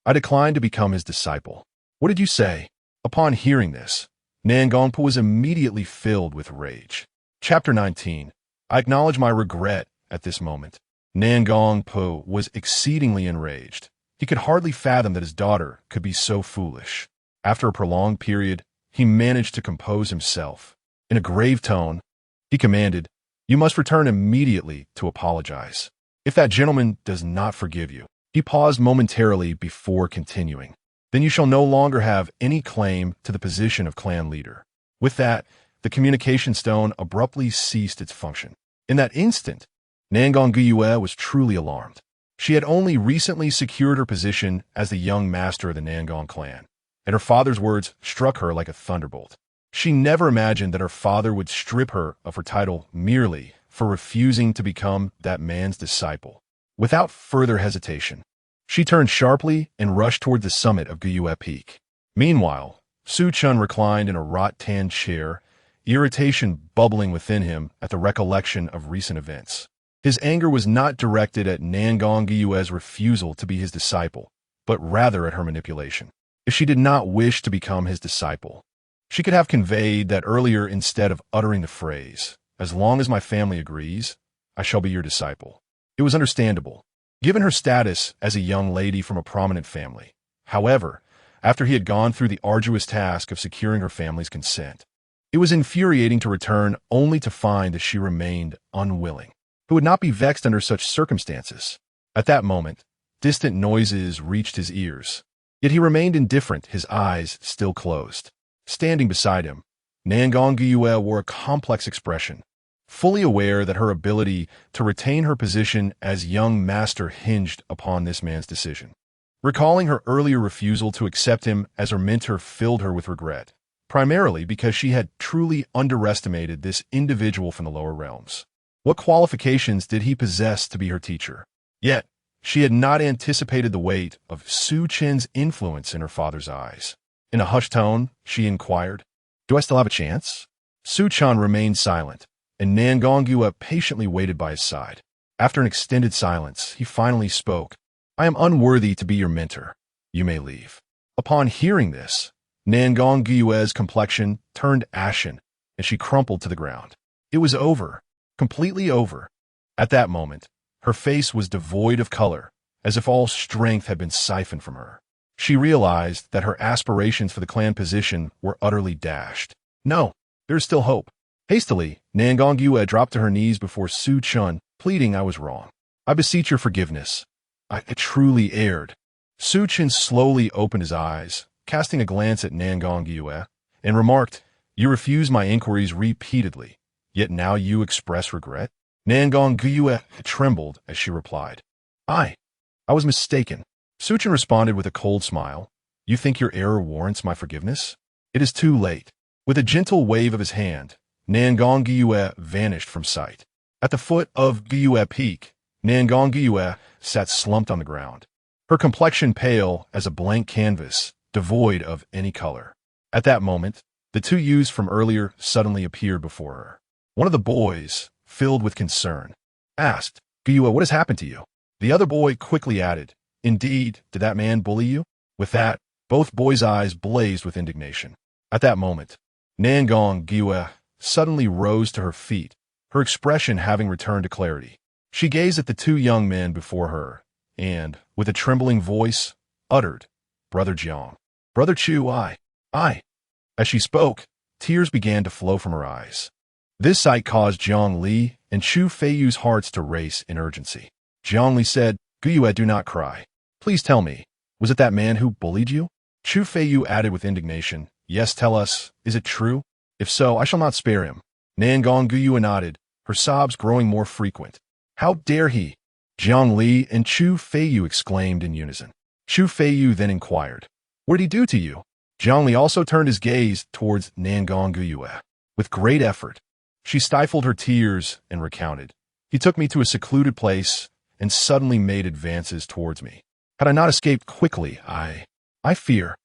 "I declined to become his disciple." "What did you say?" Upon hearing this, Nangongpa was immediately filled with rage. Chapter 19. I acknowledge my regret at this moment. Nangongpa was exceedingly enraged. He could hardly fathom that his daughter could be so foolish. After a prolonged period, he managed to compose himself. In a grave tone, he commanded, "You must return immediately to apologize. If that gentleman does not forgive you," he paused momentarily before continuing, "then you shall no longer have any claim to the position of clan leader." With that, the communication stone abruptly ceased its function. In that instant, Nangong Guyue was truly alarmed. She had only recently secured her position as the young master of the Nangong clan, and her father's words struck her like a thunderbolt. She never imagined that her father would strip her of her title merely for refusing to become that man's disciple. Without further hesitation, she turned sharply and rushed toward the summit of Guyue Peak. Meanwhile, Su Chen reclined in a wrought-tan chair, irritation bubbling within him at the recollection of recent events. His anger was not directed at Nangong Guyue's refusal to be his disciple, but rather at her manipulation. If she did not wish to become his disciple, she could have conveyed that earlier instead of uttering the phrase, "As long as my family agrees, I shall be your disciple." It was understandable, given her status as a young lady from a prominent family. However, after he had gone through the arduous task of securing her family's consent, it was infuriating to return only to find that she remained unwilling. Who would not be vexed under such circumstances? At that moment, distant noises reached his ears. Yet he remained indifferent, his eyes still closed. Standing beside him, Nangong Guyue wore a complex expression, fully aware that her ability to retain her position as young master hinged upon this man's decision. Recalling her earlier refusal to accept him as her mentor filled her with regret, primarily because she had truly underestimated this individual from the lower realms. What qualifications did he possess to be her teacher? Yet, she had not anticipated the weight of Su Chen's influence in her father's eyes. In a hushed tone, she inquired, "Do I still have a chance?" Su Chen remained silent, and Nangong Guyue patiently waited by his side. After an extended silence, he finally spoke, "I am unworthy to be your mentor. You may leave." Upon hearing this, Nangong Guyue's complexion turned ashen, and she crumpled to the ground. It was over. Completely over. At that moment, her face was devoid of color, as if all strength had been siphoned from her. She realized that her aspirations for the clan position were utterly dashed. No, there is still hope. Hastily, Nangong Guyue dropped to her knees before Su Chen, pleading, "I was wrong. I beseech your forgiveness. I truly erred." Su Chen slowly opened his eyes, casting a glance at Nangong Guyue, and remarked, "You refused my inquiries repeatedly. Yet now you express regret?" Nangong Guyue trembled as she replied, I was mistaken." Su Chen responded with a cold smile, "You think your error warrants my forgiveness? It is too late." With a gentle wave of his hand, Nangong Guyue vanished from sight. At the foot of Guyue Peak, Nangong Guyue sat slumped on the ground, her complexion pale as a blank canvas, devoid of any color. At that moment, the two youths from earlier suddenly appeared before her. One of the boys, filled with concern, asked, "Guyue, what has happened to you?" The other boy quickly added, "Indeed, did that man bully you?" With that, both boys' eyes blazed with indignation. At that moment, Nangong Guyue suddenly rose to her feet, her expression having returned to clarity. She gazed at the two young men before her, and, with a trembling voice, uttered, "Brother Jiang. Brother Chu, I. As she spoke, tears began to flow from her eyes. This sight caused Jiang Li and Chu Feiyu's hearts to race in urgency. Jiang Li said, "Guyue, do not cry. Please tell me, was it that man who bullied you?" Chu Feiyu added with indignation, "Yes, tell us, is it true? If so, I shall not spare him." Nangong Guyue nodded, her sobs growing more frequent. "How dare he?" Jiang Li and Chu Feiyu exclaimed in unison. Chu Feiyu then inquired, "What did he do to you?" Jiang Li also turned his gaze towards Nangong Guyue. With great effort, She stifled her tears and recounted. He took me to a secluded place and suddenly made advances towards me. Had I not escaped quickly, I fear.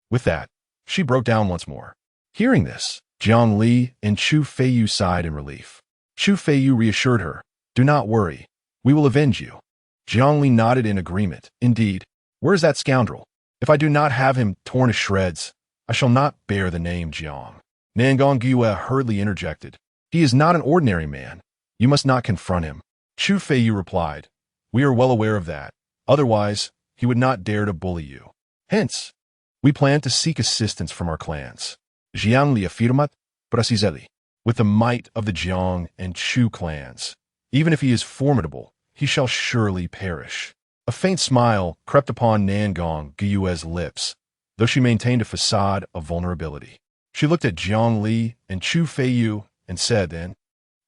With that, she broke down once more. Hearing this, Jiang Li and Chu Feiyu sighed in relief. Chu Feiyu reassured her, "Do not worry. We will avenge you." Jiang Li nodded in agreement. "Indeed. Where is that scoundrel? If I do not have him torn to shreds, I shall not bear the name Jiang." Nangong Gyue hurriedly interjected. "He is not an ordinary man. You must not confront him." Chu Feiyu replied, "We are well aware of that. Otherwise, he would not dare to bully you. Hence, we plan to seek assistance from our clans. Jiang Li afirmat precisely. With the might of the Jiang and Chu clans, even if he is formidable, he shall surely perish." A faint smile crept upon Nangong Gyue's lips, though she maintained a facade of vulnerability. She looked at Jiang Li and Chu Feiyu and said then,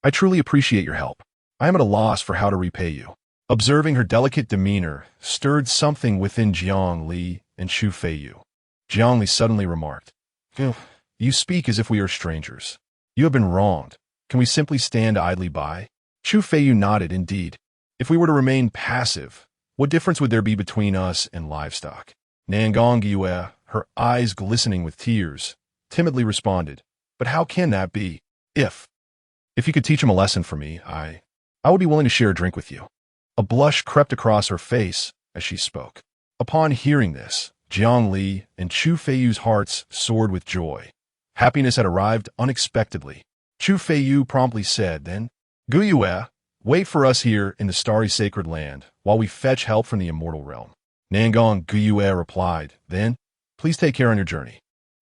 "I truly appreciate your help. I am at a loss for how to repay you." Observing her delicate demeanor stirred something within Jiang Li and Chu Feiyu. Jiang Li suddenly remarked, "You speak as if we are strangers. You have been wronged. Can we simply stand idly by?" Chu Feiyu nodded. "Indeed. If we were to remain passive, what difference would there be between us and livestock?" Nangong Gyue, her eyes glistening with tears, timidly responded, "But how can that be? If you could teach him a lesson for me, I would be willing to share a drink with you." A blush crept across her face as she spoke. Upon hearing this, Jiang Li and Chu Feiyu's hearts soared with joy. Happiness had arrived unexpectedly. Chu Feiyu promptly said then, "Gyue, wait for us here in the starry sacred land while we fetch help from the immortal realm." Nangong Gyue replied, "Then, please take care on your journey."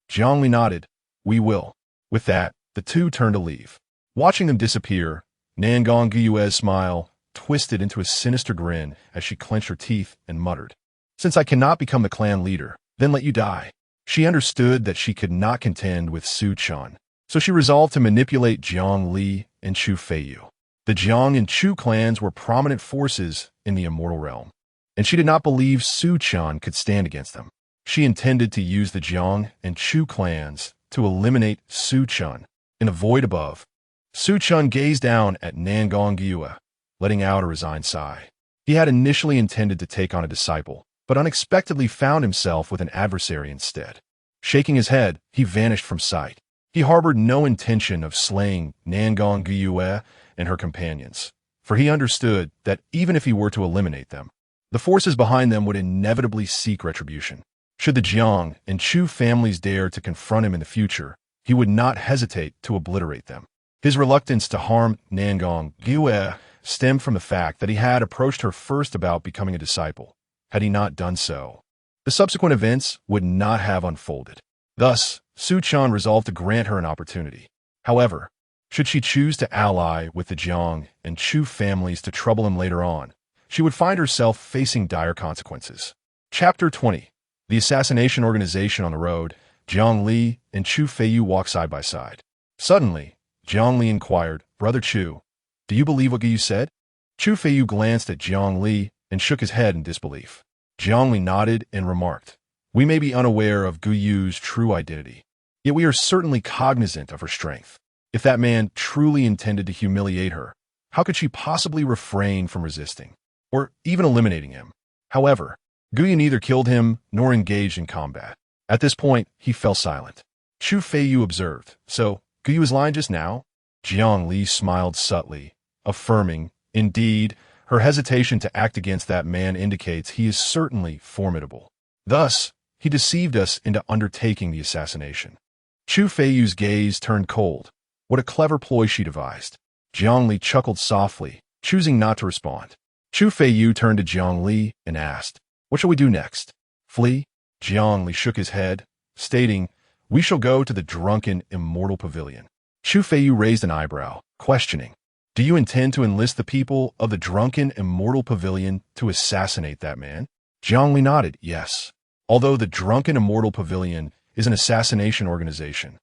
Jiang Li nodded, "We will." With that, the two turned to leave. Watching them disappear, Nangong Gyue's smile twisted into a sinister grin as she clenched her teeth and muttered, "Since I cannot become the clan leader, then let you die." She understood that she could not contend with Su Chen, so she resolved to manipulate Jiang Li and Chu Feiyu. The Jiang and Chu clans were prominent forces in the immortal realm, and she did not believe Su Chen could stand against them. She intended to use the Jiang and Chu clans to eliminate Su Chen. In the void above, Su Chen gazed down at Nangong Gyue, letting out a resigned sigh. He had initially intended to take on a disciple, but unexpectedly found himself with an adversary instead. Shaking his head, he vanished from sight. He harbored no intention of slaying Nangong Gyue and her companions, for he understood that even if he were to eliminate them, the forces behind them would inevitably seek retribution. Should the Jiang and Chu families dare to confront him in the future, he would not hesitate to obliterate them. His reluctance to harm Nangong Gyue stemmed from the fact that he had approached her first about becoming a disciple. Had he not done so, the subsequent events would not have unfolded. Thus, Su Chen resolved to grant her an opportunity. However, should she choose to ally with the Jiang and Chu families to trouble him later on, she would find herself facing dire consequences. Chapter 20. The Assassination Organization on the road. Jiang Li and Chu Feiyu walked side by side. Suddenly, Jiang Li inquired, "Brother Chu, do you believe what you said?" Chu Feiyu glanced at Jiang Li and shook his head in disbelief. Jiang Li nodded and remarked, "We may be unaware of Guyu's true identity, yet we are certainly cognizant of her strength. If that man truly intended to humiliate her, how could she possibly refrain from resisting, or even eliminating him? However, Guyu neither killed him nor engaged in combat." At this point, he fell silent. Chu Feiyu observed, "So, Guyu was lying just now?" Jiang Li smiled subtly, affirming, "Indeed, her hesitation to act against that man indicates he is certainly formidable. Thus, he deceived us into undertaking the assassination." Chu Feiyu's gaze turned cold. What a clever ploy she devised. Jiang Li chuckled softly, choosing not to respond. Chu Feiyu turned to Jiang Li and asked, "What shall we do next? Flee?" Jiang Li shook his head, stating, "We shall go to the drunken immortal pavilion." Chu Feiyu raised an eyebrow, questioning, "Do you intend to enlist the people of the drunken immortal pavilion to assassinate that man?" Jiang Li nodded, "Yes. Although the drunken immortal pavilion is an assassination organization,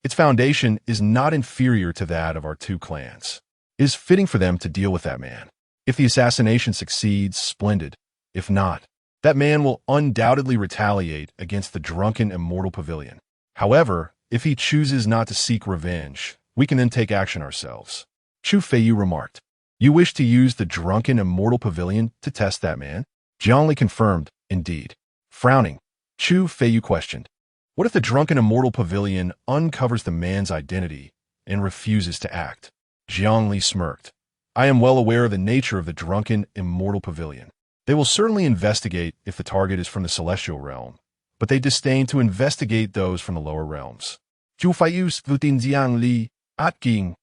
its foundation is not inferior to that of our two clans. It is fitting for them to deal with that man. If the assassination succeeds, splendid. If not, that man will undoubtedly retaliate against the drunken immortal pavilion. However, if he chooses not to seek revenge, We can then take action ourselves. Chu Feiyu remarked. You wish to use the drunken immortal pavilion to test that man? Jiangli confirmed, indeed. Frowning, Chu Feiyu questioned. What if the drunken immortal pavilion uncovers the man's identity and refuses to act? Jiangli smirked. I am well aware of the nature of the drunken immortal pavilion. They will certainly investigate if the target is from the celestial realm, but they disdain to investigate those from the lower realms. Chu Feiyu's Vutin Jiangli, Atking.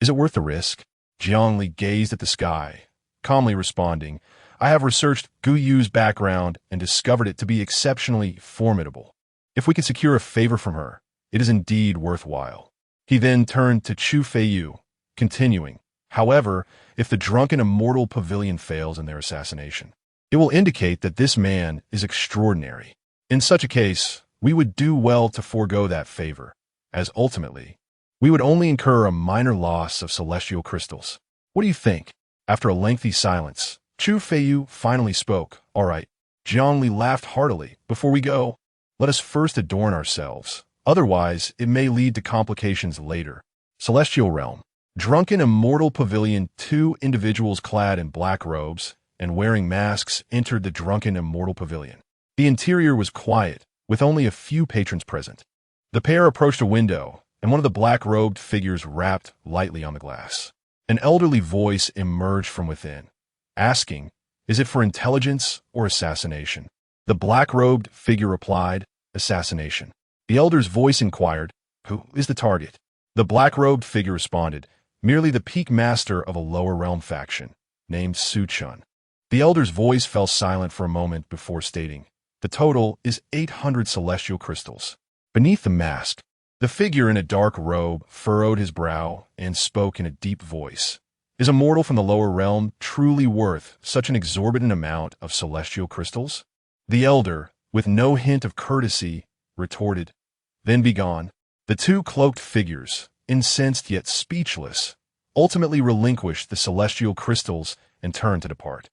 Is it worth the risk? Jiangli gazed at the sky, calmly responding, I have researched Gu Yu's background and discovered it to be exceptionally formidable. If we can secure a favor from her, it is indeed worthwhile. He then turned to Chu Feiyu, continuing, however, if the drunken immortal pavilion fails in their assassination, it will indicate that this man is extraordinary. In such a case, we would do well to forego that favor, as ultimately, we would only incur a minor loss of celestial crystals. What do you think? After a lengthy silence, Chu Feiyu finally spoke. All right. Jiangli laughed heartily. Before we go, let us first adorn ourselves. Otherwise, it may lead to complications later. Celestial Realm. Drunken immortal pavilion. 2 individuals clad in black robes and wearing masks entered the drunken immortal pavilion. The interior was quiet, with only a few patrons present. The pair approached a window, and one of the black-robed figures rapped lightly on the glass. An elderly voice emerged from within, asking, is it for intelligence or assassination? The black-robed figure replied, assassination. The elder's voice inquired, who is the target? The black-robed figure responded, merely the peak master of a lower realm faction, named Su Chen. The elder's voice fell silent for a moment before stating, the total is 800 celestial crystals. Beneath the mask, the figure in a dark robe furrowed his brow and spoke in a deep voice. Is a mortal from the lower realm truly worth such an exorbitant amount of celestial crystals? The elder, with no hint of courtesy, retorted, then be gone. The 2 cloaked figures, incensed yet speechless, ultimately relinquished the celestial crystals and turned to depart.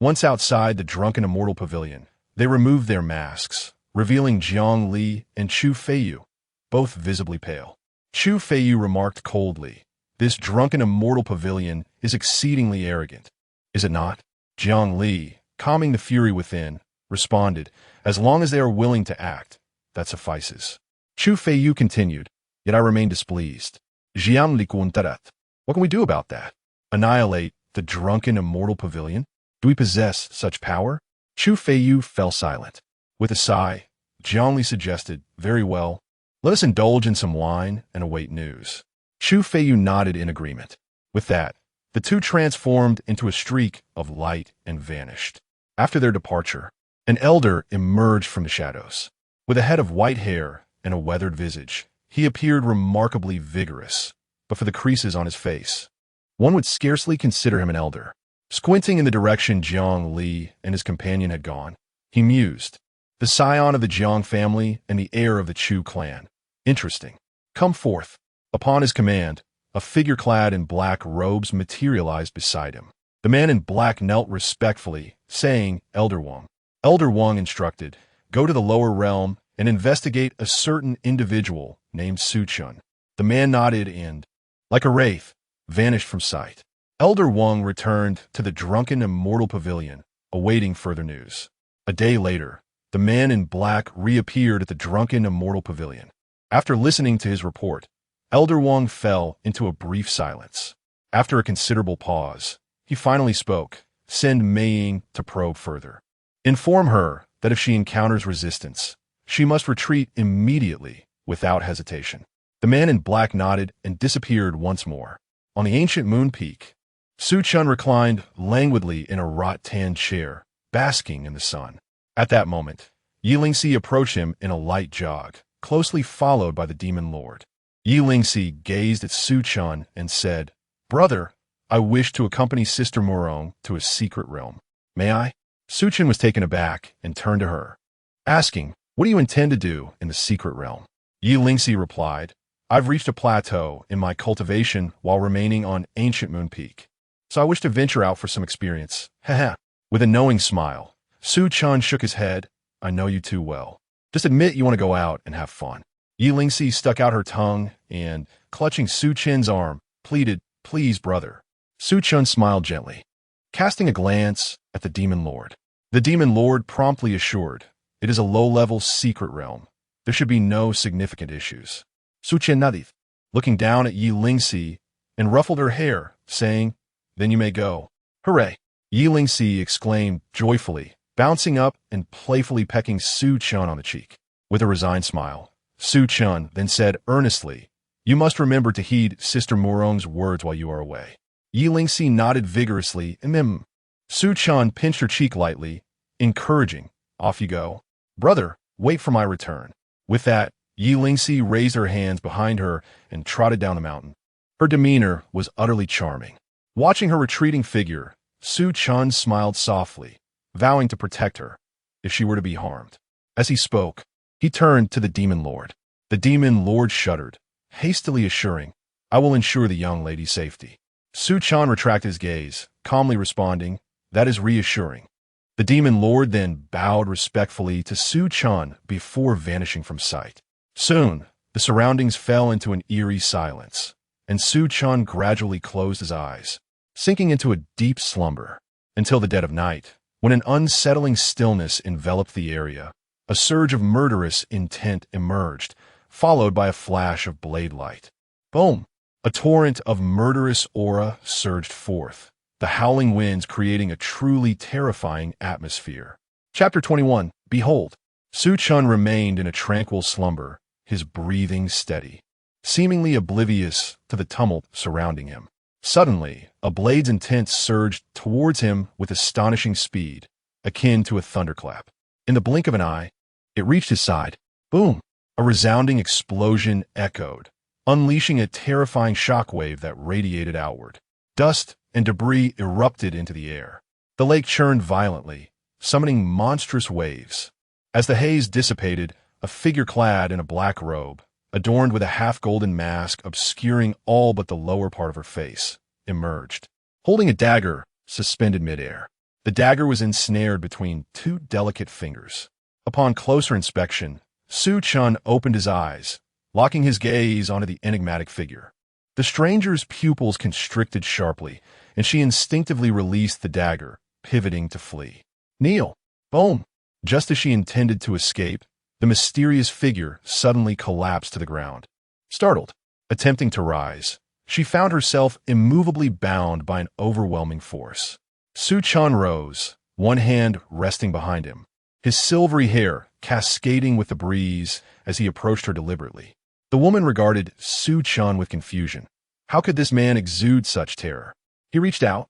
Once outside the drunken immortal pavilion, they removed their masks, revealing Jiang Li and Chu Feiyu, both visibly pale. Chu Feiyu remarked coldly, this drunken immortal pavilion is exceedingly arrogant. Is it not? Jiang Li, calming the fury within, responded, as long as they are willing to act, that suffices. Chu Feiyu continued, yet I remain displeased. Jiang Li kuntarat. What can we do about that? Annihilate the drunken immortal pavilion? Do we possess such power? Chu Feiyu fell silent. With a sigh, Jiang Li suggested, very well, let us indulge in some wine and await news. Chu Feiyu nodded in agreement. With that, the 2 transformed into a streak of light and vanished. After their departure, an elder emerged from the shadows. With a head of white hair and a weathered visage, he appeared remarkably vigorous, but for the creases on his face, one would scarcely consider him an elder. Squinting in the direction Jiang Li and his companion had gone, he mused, the scion of the Jiang family and the heir of the Chu clan. Interesting. Come forth. Upon his command, a figure clad in black robes materialized beside him. The man in black knelt respectfully, saying, Elder Wang. Elder Wang instructed, go to the lower realm and investigate a certain individual named Su Chen. The man nodded and, like a wraith, vanished from sight. Elder Wang returned to the drunken immortal pavilion, awaiting further news. A day later, the man in black reappeared at the drunken immortal pavilion. After listening to his report, Elder Wang fell into a brief silence. After a considerable pause, he finally spoke, send Mei Ying to probe further. Inform her that if she encounters resistance, she must retreat immediately without hesitation. The man in black nodded and disappeared once more. On the ancient moon peak, Su Chen reclined languidly in a wrought-tan chair, basking in the sun. At that moment, Yi Lingxi approached him in a light jog, closely followed by the demon lord. Yi Lingxi gazed at Su Chen and said, Brother, I wish to accompany Sister Morong to a secret realm. May I? Su Chen was taken aback and turned to her, asking, what do you intend to do in the secret realm? Yi Lingxi replied, I've reached a plateau in my cultivation while remaining on ancient moon peak. So I wish to venture out for some experience. Haha. With a knowing smile, Su Chen shook his head. I know you too well. Just admit you want to go out and have fun. Yi Lingxi stuck out her tongue and clutching Su Chen's arm, pleaded, "Please, brother." Su Chen smiled gently, casting a glance at the Demon Lord. The Demon Lord promptly assured, "It is a low-level secret realm. There should be no significant issues." Su Chen nodded, looking down at Yi Lingxi, and ruffled her hair, saying, "Then you may go." "Hooray!" Yi Lingxi exclaimed joyfully, bouncing up and playfully pecking Su Chen on the cheek. With a resigned smile, Su Chen then said earnestly, "You must remember to heed Sister Murong's words while you are away." Yi Lingxi nodded vigorously, and Su Chen pinched her cheek lightly, encouraging, "Off you go. Brother, wait for my return." With that, Yi Lingxi raised her hands behind her and trotted down the mountain. Her demeanor was utterly charming. Watching her retreating figure, Su Chen smiled softly, vowing to protect her if she were to be harmed. As he spoke, he turned to the Demon Lord. The Demon Lord shuddered, hastily assuring, "I will ensure the young lady's safety." Su Chen retracted his gaze, calmly responding, "That is reassuring." The Demon Lord then bowed respectfully to Su Chen before vanishing from sight. Soon, the surroundings fell into an eerie silence, and Su Chen gradually closed his eyes, sinking into a deep slumber, until the dead of night, when an unsettling stillness enveloped the area. A surge of murderous intent emerged, followed by a flash of blade light. Boom! A torrent of murderous aura surged forth, the howling winds creating a truly terrifying atmosphere. Chapter 21. Behold! Su Chen remained in a tranquil slumber, his breathing steady, seemingly oblivious to the tumult surrounding him. Suddenly, a blade's intent surged towards him with astonishing speed, akin to a thunderclap. In the blink of an eye, it reached his side. Boom! A resounding explosion echoed, unleashing a terrifying shockwave that radiated outward. Dust and debris erupted into the air. The lake churned violently, summoning monstrous waves. As the haze dissipated, a figure clad in a black robe, adorned with a half-golden mask obscuring all but the lower part of her face, emerged, holding a dagger suspended midair. The dagger was ensnared between two delicate fingers. Upon closer inspection, Su Chen opened his eyes, locking his gaze onto the enigmatic figure. The stranger's pupils constricted sharply, and she instinctively released the dagger, pivoting to flee. "Kneel!" Boom! Just as she intended to escape, the mysterious figure suddenly collapsed to the ground. Startled, attempting to rise, she found herself immovably bound by an overwhelming force. Su Chen rose, one hand resting behind him, his silvery hair cascading with the breeze as he approached her deliberately. The woman regarded Su Chen with confusion. How could this man exude such terror? He reached out,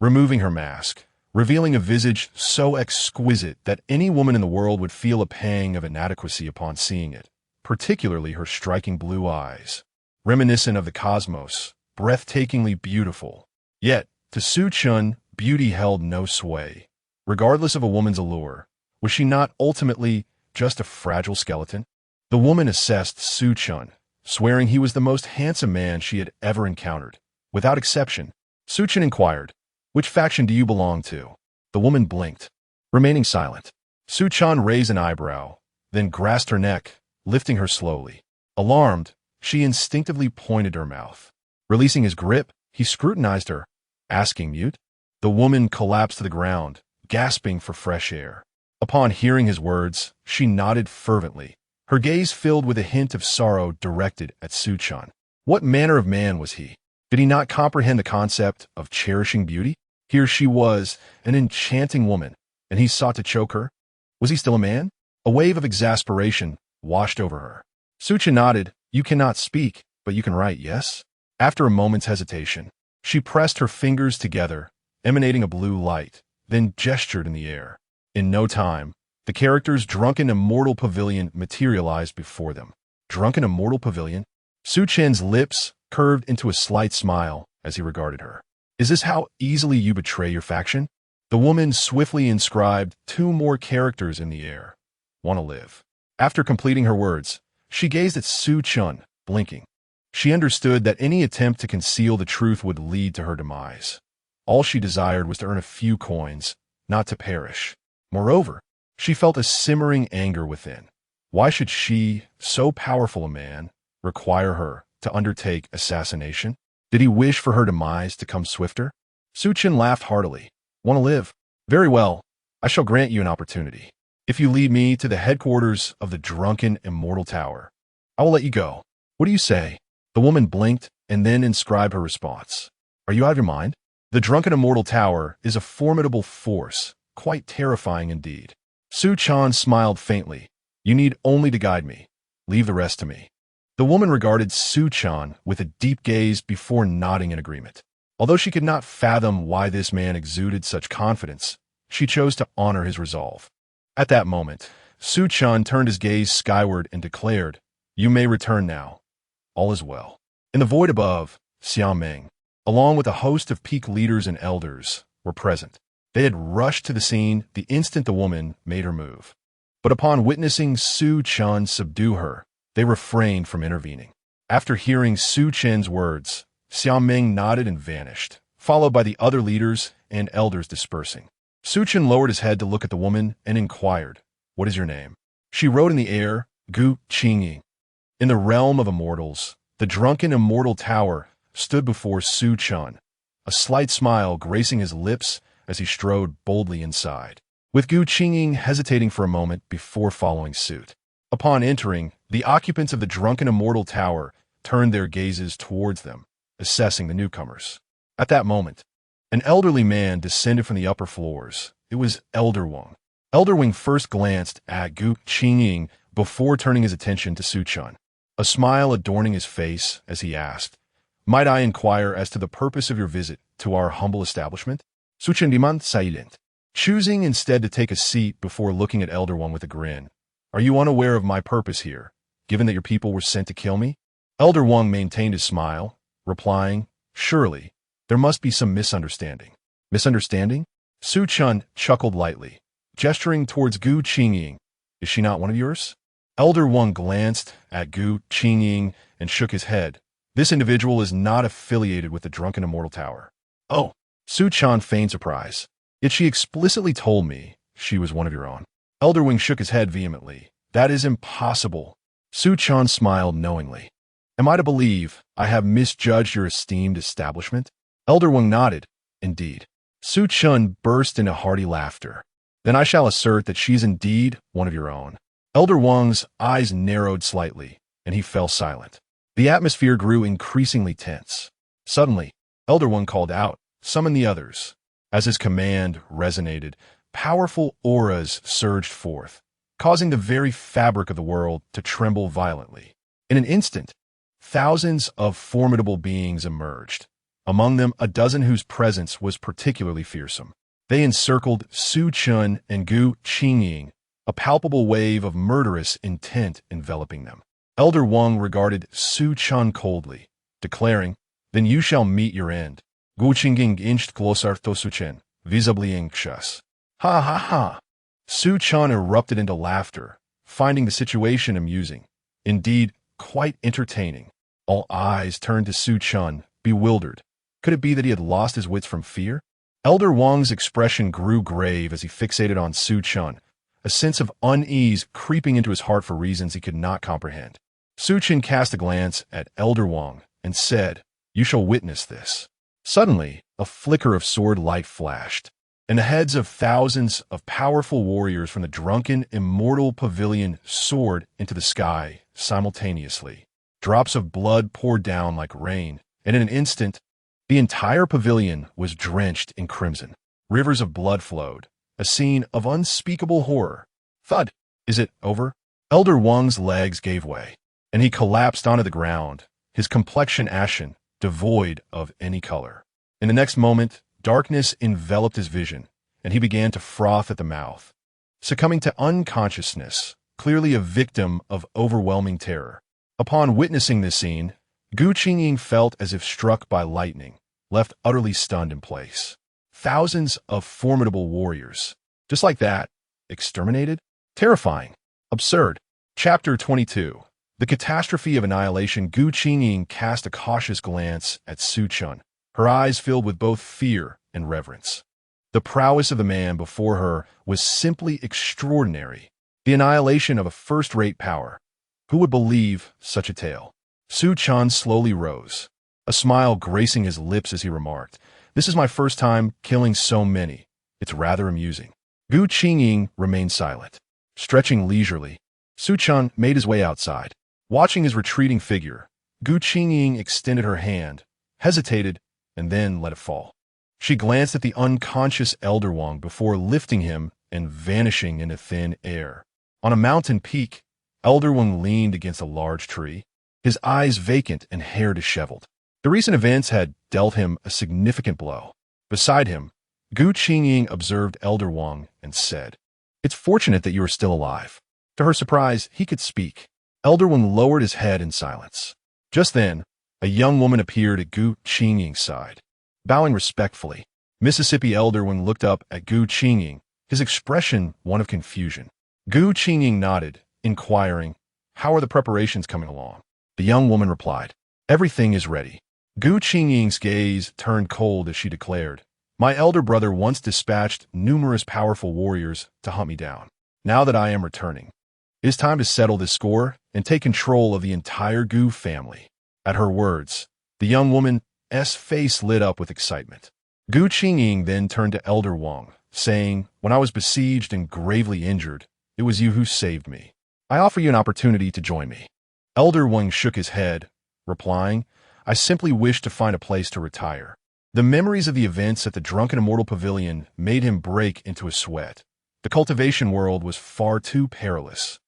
removing her mask, revealing a visage so exquisite that any woman in the world would feel a pang of inadequacy upon seeing it, particularly her striking blue eyes, reminiscent of the cosmos, breathtakingly beautiful. Yet, to Su Chen, beauty held no sway. Regardless of a woman's allure, was she not ultimately just a fragile skeleton? The woman assessed Su Chen, swearing he was the most handsome man she had ever encountered. Without exception, Su Chen inquired, "Which faction do you belong to?" The woman blinked, remaining silent. Su Chen raised an eyebrow, then grasped her neck, lifting her slowly. Alarmed, she instinctively pointed to her mouth. Releasing his grip, he scrutinized her, asking mute. The woman collapsed to the ground, gasping for fresh air. Upon hearing his words, she nodded fervently, her gaze filled with a hint of sorrow directed at Su Chen. What manner of man was he? Did he not comprehend the concept of cherishing beauty? Here she was, an enchanting woman, and he sought to choke her? Was he still a man? A wave of exasperation washed over her. Su Chen nodded. "You cannot speak, but you can write, yes?" After a moment's hesitation, she pressed her fingers together, emanating a blue light, then gestured in the air. In no time, the character's drunken immortal pavilion materialized before them. Drunken immortal pavilion? Su Chen's lips curved into a slight smile as he regarded her. "Is this how easily you betray your faction?" The woman swiftly inscribed two more characters in the air. "Wanna live." After completing her words, she gazed at Su Chen, blinking. She understood that any attempt to conceal the truth would lead to her demise. All she desired was to earn a few coins, not to perish. Moreover, she felt a simmering anger within. Why should she, so powerful a man, require her to undertake assassination? Did he wish for her demise to come swifter? Su Chen laughed heartily. Want to live? Very well. I shall grant you an opportunity. If you lead me to the headquarters of the drunken immortal tower, I will let you go. What do you say? The woman blinked and then inscribed her response. Are you out of your mind? The drunken immortal tower is a formidable force, quite terrifying indeed. Su Chen smiled faintly. You need only to guide me. Leave the rest to me. The woman regarded Su Chen with a deep gaze before nodding in agreement. Although she could not fathom why this man exuded such confidence, she chose to honor his resolve. At that moment, Su Chen turned his gaze skyward and declared, You may return now. All is well. In the void above, Xiaoming, along with a host of peak leaders and elders, were present. They had rushed to the scene the instant the woman made her move. But upon witnessing Su Chen subdue her, they refrained from intervening. After hearing Su Chen's words, Xiaoming nodded and vanished, followed by the other leaders and elders dispersing. Su Chen lowered his head to look at the woman and inquired, What is your name? She wrote in the air, Gu Qingying. In the realm of immortals, the drunken immortal tower stood before Su Chen, a slight smile gracing his lips as he strode boldly inside, with Gu Qingying hesitating for a moment before following suit. Upon entering, the occupants of the drunken immortal tower turned their gazes towards them, assessing the newcomers. At that moment, an elderly man descended from the upper floors. It was Elder Wang. Elder Wang first glanced at Gu Qingying before turning his attention to Su Chen, a smile adorning his face as he asked, Might I inquire as to the purpose of your visit to our humble establishment? Su Chen remained silent, choosing instead to take a seat before looking at Elder Wang with a grin. Are you unaware of my purpose here, given that your people were sent to kill me? Elder Wang maintained his smile, replying, Surely, there must be some misunderstanding. Misunderstanding? Su Chen chuckled lightly, gesturing towards Gu Qingying. Is she not one of yours? Elder Wang glanced at Gu Qingying and shook his head. This individual is not affiliated with the drunken immortal tower. Oh, Su Chen feigned surprise. Yet she explicitly told me she was one of your own. Elder Wang shook his head vehemently. That is impossible. Su Chen smiled knowingly. Am I to believe I have misjudged your esteemed establishment? Elder Wang nodded. Indeed. Su Chen burst into hearty laughter. Then I shall assert that she's indeed one of your own. Elder Wang's eyes narrowed slightly, and he fell silent. The atmosphere grew increasingly tense. Suddenly, Elder Wang called out, Summon the others. As his command resonated, powerful auras surged forth, causing the very fabric of the world to tremble violently. In an instant, thousands of formidable beings emerged, among them a dozen whose presence was particularly fearsome. They encircled Su Chen and Gu Qingying, a palpable wave of murderous intent enveloping them. Elder Wang regarded Su Chen coldly, declaring, Then you shall meet your end. Gu Qingying inched closer to Su Chen, visibly anxious. Ha ha ha! Su Chen erupted into laughter, finding the situation amusing. Indeed, quite entertaining. All eyes turned to Su Chen, bewildered. Could it be that he had lost his wits from fear? Elder Wang's expression grew grave as he fixated on Su Chen, a sense of unease creeping into his heart for reasons he could not comprehend. Su Chen cast a glance at Elder Wang and said, You shall witness this. Suddenly, a flicker of sword light flashed, and the heads of thousands of powerful warriors from the drunken immortal pavilion soared into the sky simultaneously. Drops of blood poured down like rain, and in an instant, the entire pavilion was drenched in crimson. Rivers of blood flowed, a scene of unspeakable horror. Thud! Is it over? Elder Wang's legs gave way, and he collapsed onto the ground, his complexion ashen, devoid of any color. In the next moment, darkness enveloped his vision, and he began to froth at the mouth, succumbing to unconsciousness, clearly a victim of overwhelming terror. Upon witnessing this scene, Gu Qingying felt as if struck by lightning, left utterly stunned in place. Thousands of formidable warriors, just like that, exterminated? Terrifying. Absurd. Chapter 22. The Catastrophe of Annihilation. Gu Qingying cast a cautious glance at Su Chen, her eyes filled with both fear and reverence. The prowess of the man before her was simply extraordinary. The annihilation of a first-rate power. Who would believe such a tale? Su Chen slowly rose, a smile gracing his lips as he remarked, "This is my first time killing so many. It's rather amusing." Gu Qingying remained silent. Stretching leisurely, Su Chen made his way outside. Watching his retreating figure, Gu Qingying extended her hand, hesitated, and then let it fall. She glanced at the unconscious Elder Wang before lifting him and vanishing into thin air. On a mountain peak, Elder Wang leaned against a large tree, his eyes vacant and hair disheveled. The recent events had dealt him a significant blow. Beside him, Gu Qingying observed Elder Wang and said, "It's fortunate that you are still alive." To her surprise, he could speak. Elder Wang lowered his head in silence. Just then, a young woman appeared at Gu Qingying's side. Bowing respectfully, Mississippi Elder Wang looked up at Gu Qingying, his expression one of confusion. Gu Qingying nodded, inquiring, "How are the preparations coming along?" The young woman replied, "Everything is ready." Gu Qingying's gaze turned cold as she declared, "My elder brother once dispatched numerous powerful warriors to hunt me down. Now that I am returning, it is time to settle this score and take control of the entire Gu family." At her words, the young woman's face lit up with excitement. Gu Qingying then turned to Elder Wang, saying, "When I was besieged and gravely injured, it was you who saved me. I offer you an opportunity to join me." Elder Wang shook his head, replying, "I simply wish to find a place to retire." The memories of the events at the Drunken Immortal Pavilion made him break into a sweat. The cultivation world was far too perilous,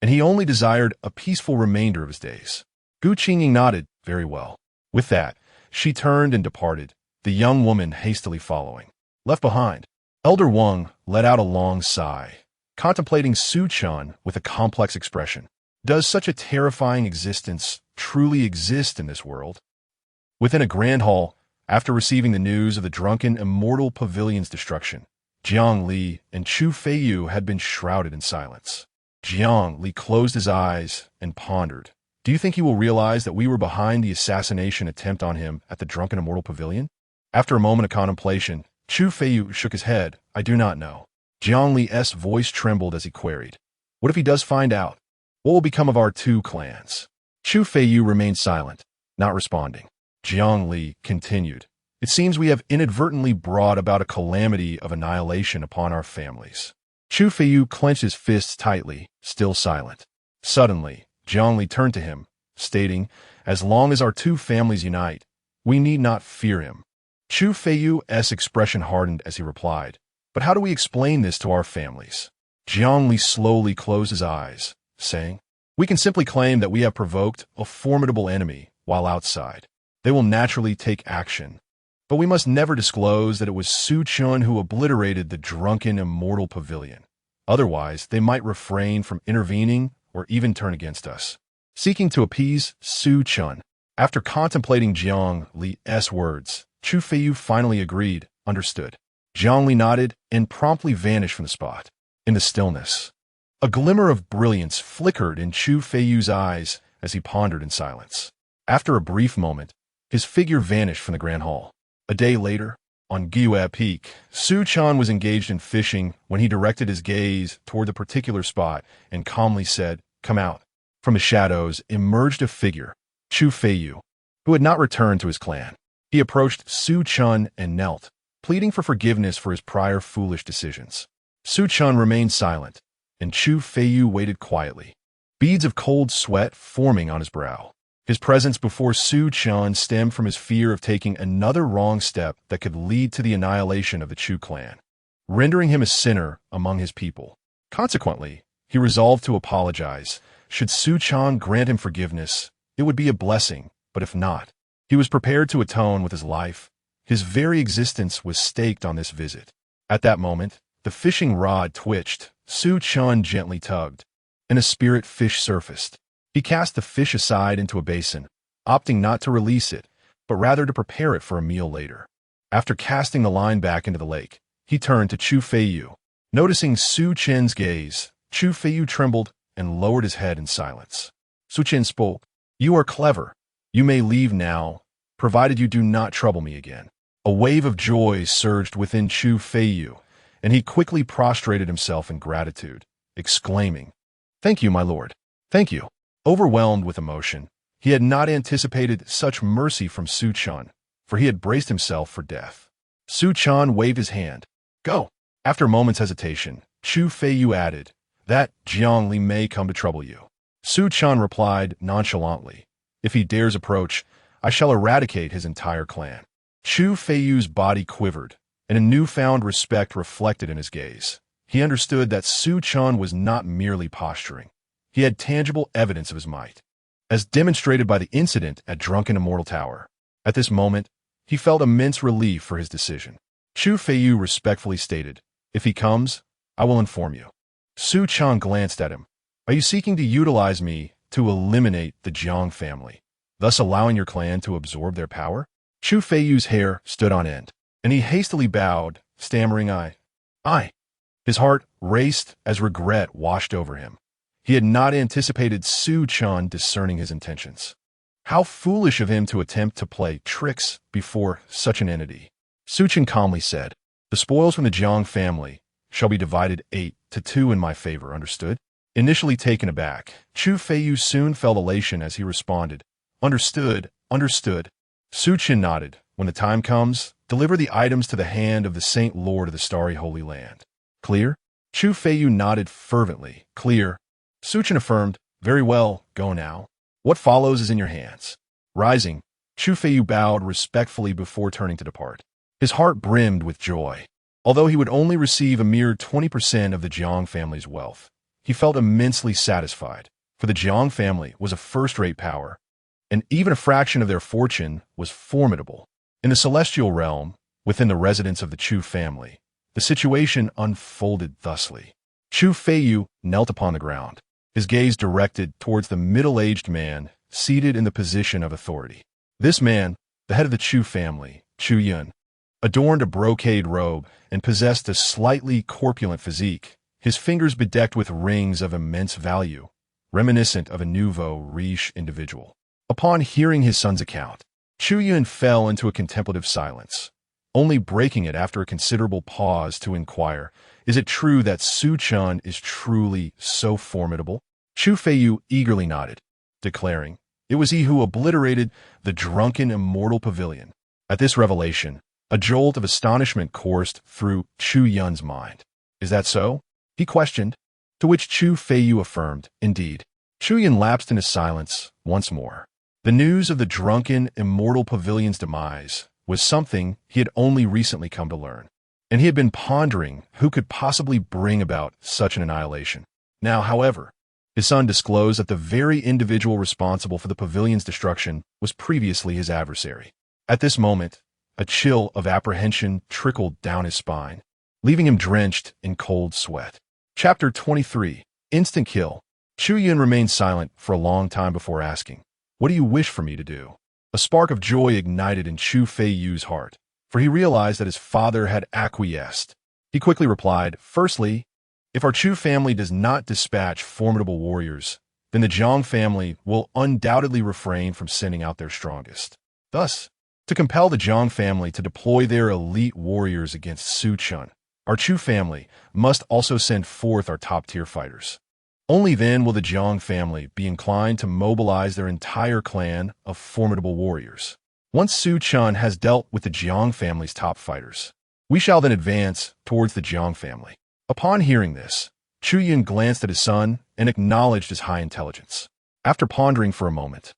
and he only desired a peaceful remainder of his days. Gu Qingying nodded, "Very well." With that, she turned and departed, the young woman hastily following. Left behind, Elder Wang let out a long sigh, contemplating Su Chen with a complex expression. Does such a terrifying existence truly exist in this world? Within a grand hall, after receiving the news of the Drunken Immortal Pavilion's destruction, Jiang Li and Chu Feiyu had been shrouded in silence. Jiang Li closed his eyes and pondered. "Do you think he will realize that we were behind the assassination attempt on him at the Drunken Immortal Pavilion?" After a moment of contemplation, Chu Feiyu shook his head. "I do not know." Jiang Li's voice trembled as he queried, "What if he does find out? What will become of our two clans?" Chu Feiyu remained silent, not responding. Jiang Li continued, "It seems we have inadvertently brought about a calamity of annihilation upon our families." Chu Feiyu clenched his fists tightly, still silent. Suddenly, Jiang Li turned to him, stating, "As long as our two families unite, we need not fear him." Chu Feiyu's expression hardened as he replied, "But how do we explain this to our families?" Jiang Li slowly closed his eyes, saying, "We can simply claim that we have provoked a formidable enemy while outside. They will naturally take action, but we must never disclose that it was Su Chen who obliterated the Drunken Immortal Pavilion. Otherwise, they might refrain from intervening or even turn against us." Seeking to appease Su Chen, after contemplating Jiang Li's words, Chu Feiyu finally agreed, "Understood." Jiang Li nodded and promptly vanished from the spot. In the stillness, a glimmer of brilliance flickered in Chu Feiyu's eyes as he pondered in silence. After a brief moment, his figure vanished from the grand hall. A day later, on Gue Peak, Su Chen was engaged in fishing when he directed his gaze toward the particular spot and calmly said, "Come out." From the shadows emerged a figure, Chu Feiyu, who had not returned to his clan. He approached Su Chen and knelt, pleading for forgiveness for his prior foolish decisions. Su Chen remained silent, and Chu Feiyu waited quietly, beads of cold sweat forming on his brow. His presence before Su Chen stemmed from his fear of taking another wrong step that could lead to the annihilation of the Chu clan, rendering him a sinner among his people. Consequently, he resolved to apologize. Should Su Chen grant him forgiveness, it would be a blessing, but if not, he was prepared to atone with his life. His very existence was staked on this visit. At that moment, the fishing rod twitched, Su Chen gently tugged, and a spirit fish surfaced. He cast the fish aside into a basin, opting not to release it, but rather to prepare it for a meal later. After casting the line back into the lake, he turned to Chu Feiyu. Noticing Su Chen's gaze, Chu Feiyu trembled and lowered his head in silence. Su Chen spoke, "You are clever. You may leave now, provided you do not trouble me again." A wave of joy surged within Chu Feiyu, and he quickly prostrated himself in gratitude, exclaiming, "Thank you, my lord. Thank you." Overwhelmed with emotion, He had not anticipated such mercy from Su Chen, for he had braced himself for death. Su Chen waved his hand. Go. After a moment's hesitation, Chu Feiyu added, that Jiang Li may come to trouble you. Su Chen replied nonchalantly, if he dares approach, I shall eradicate his entire clan. Chu Feiyu's body quivered, and a newfound respect reflected in his gaze. He understood that Su Chen was not merely posturing. He had tangible evidence of his might, as demonstrated by the incident at Drunken Immortal Tower. At this moment, he felt immense relief for his decision. Chu Feiyu respectfully stated, if he comes, I will inform you. Su Chen glanced at him. Are you seeking to utilize me to eliminate the Jiang family, thus allowing your clan to absorb their power? Chu Feiyu's hair stood on end, and he hastily bowed, stammering I. His heart raced as regret washed over him. He had not anticipated Su Chen discerning his intentions. How foolish of him to attempt to play tricks before such an entity. Su Chen calmly said, the spoils from the Jiang family shall be divided 8-2 in my favor, understood? Initially taken aback, Chu Feiyu soon felt elation as he responded, understood, understood. Su Chen nodded. When the time comes, deliver the items to the hand of the Saint Lord of the Starry Holy Land. Clear? Chu Feiyu nodded fervently. Clear. Su Chen affirmed, very well, go now. What follows is in your hands. Rising, Chu Feiyu bowed respectfully before turning to depart. His heart brimmed with joy. Although he would only receive a mere 20% of the Jiang family's wealth, he felt immensely satisfied, for the Jiang family was a first-rate power, and even a fraction of their fortune was formidable. In the celestial realm, within the residence of the Chu family, the situation unfolded thusly. Chu Feiyu knelt upon the ground, his gaze directed towards the middle-aged man seated in the position of authority. This man, the head of the Chu family, Chu Yun, adorned a brocade robe and possessed a slightly corpulent physique, his fingers bedecked with rings of immense value, reminiscent of a nouveau riche individual. Upon hearing his son's account, Chu Yun fell into a contemplative silence, only breaking it after a considerable pause to inquire, is it true that Su Chen is truly so formidable? Chu Feiyu eagerly nodded, declaring, it was he who obliterated the Drunken Immortal Pavilion. At this revelation, a jolt of astonishment coursed through Chu Yun's mind. Is that so? He questioned, to which Chu Feiyu affirmed, indeed. Chu Yun lapsed into silence once more. The news of the Drunken Immortal Pavilion's demise was something he had only recently come to learn, and he had been pondering who could possibly bring about such an annihilation. Now, however, his son disclosed that the very individual responsible for the pavilion's destruction was previously his adversary. At this moment, a chill of apprehension trickled down his spine, leaving him drenched in cold sweat. Chapter 23. Instant Kill. Chu Yun remained silent for a long time before asking, what do you wish for me to do? A spark of joy ignited in Chu Feiyu's heart, for he realized that his father had acquiesced. He quickly replied, firstly, if our Chu family does not dispatch formidable warriors, then the Jiang family will undoubtedly refrain from sending out their strongest. Thus, to compel the Jiang family to deploy their elite warriors against Su Chen, our Chu family must also send forth our top-tier fighters. Only then will the Jiang family be inclined to mobilize their entire clan of formidable warriors. Once Su Chen has dealt with the Jiang family's top fighters, we shall then advance towards the Jiang family. Upon hearing this, Chu Yun glanced at his son and acknowledged his high intelligence. After pondering for a moment,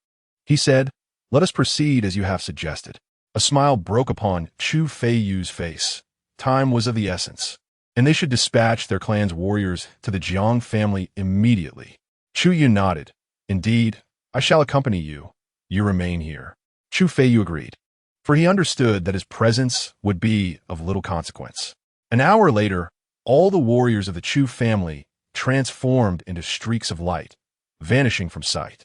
he said, let us proceed as you have suggested. A smile broke upon Chu Feiyu's face. Time was of the essence, and they should dispatch their clan's warriors to the Jiang family immediately. Chu Yun nodded. Indeed, I shall accompany you. You remain here. Chu Feiyu agreed, for he understood that his presence would be of little consequence. An hour later, all the warriors of the Chu family transformed into streaks of light, vanishing from sight.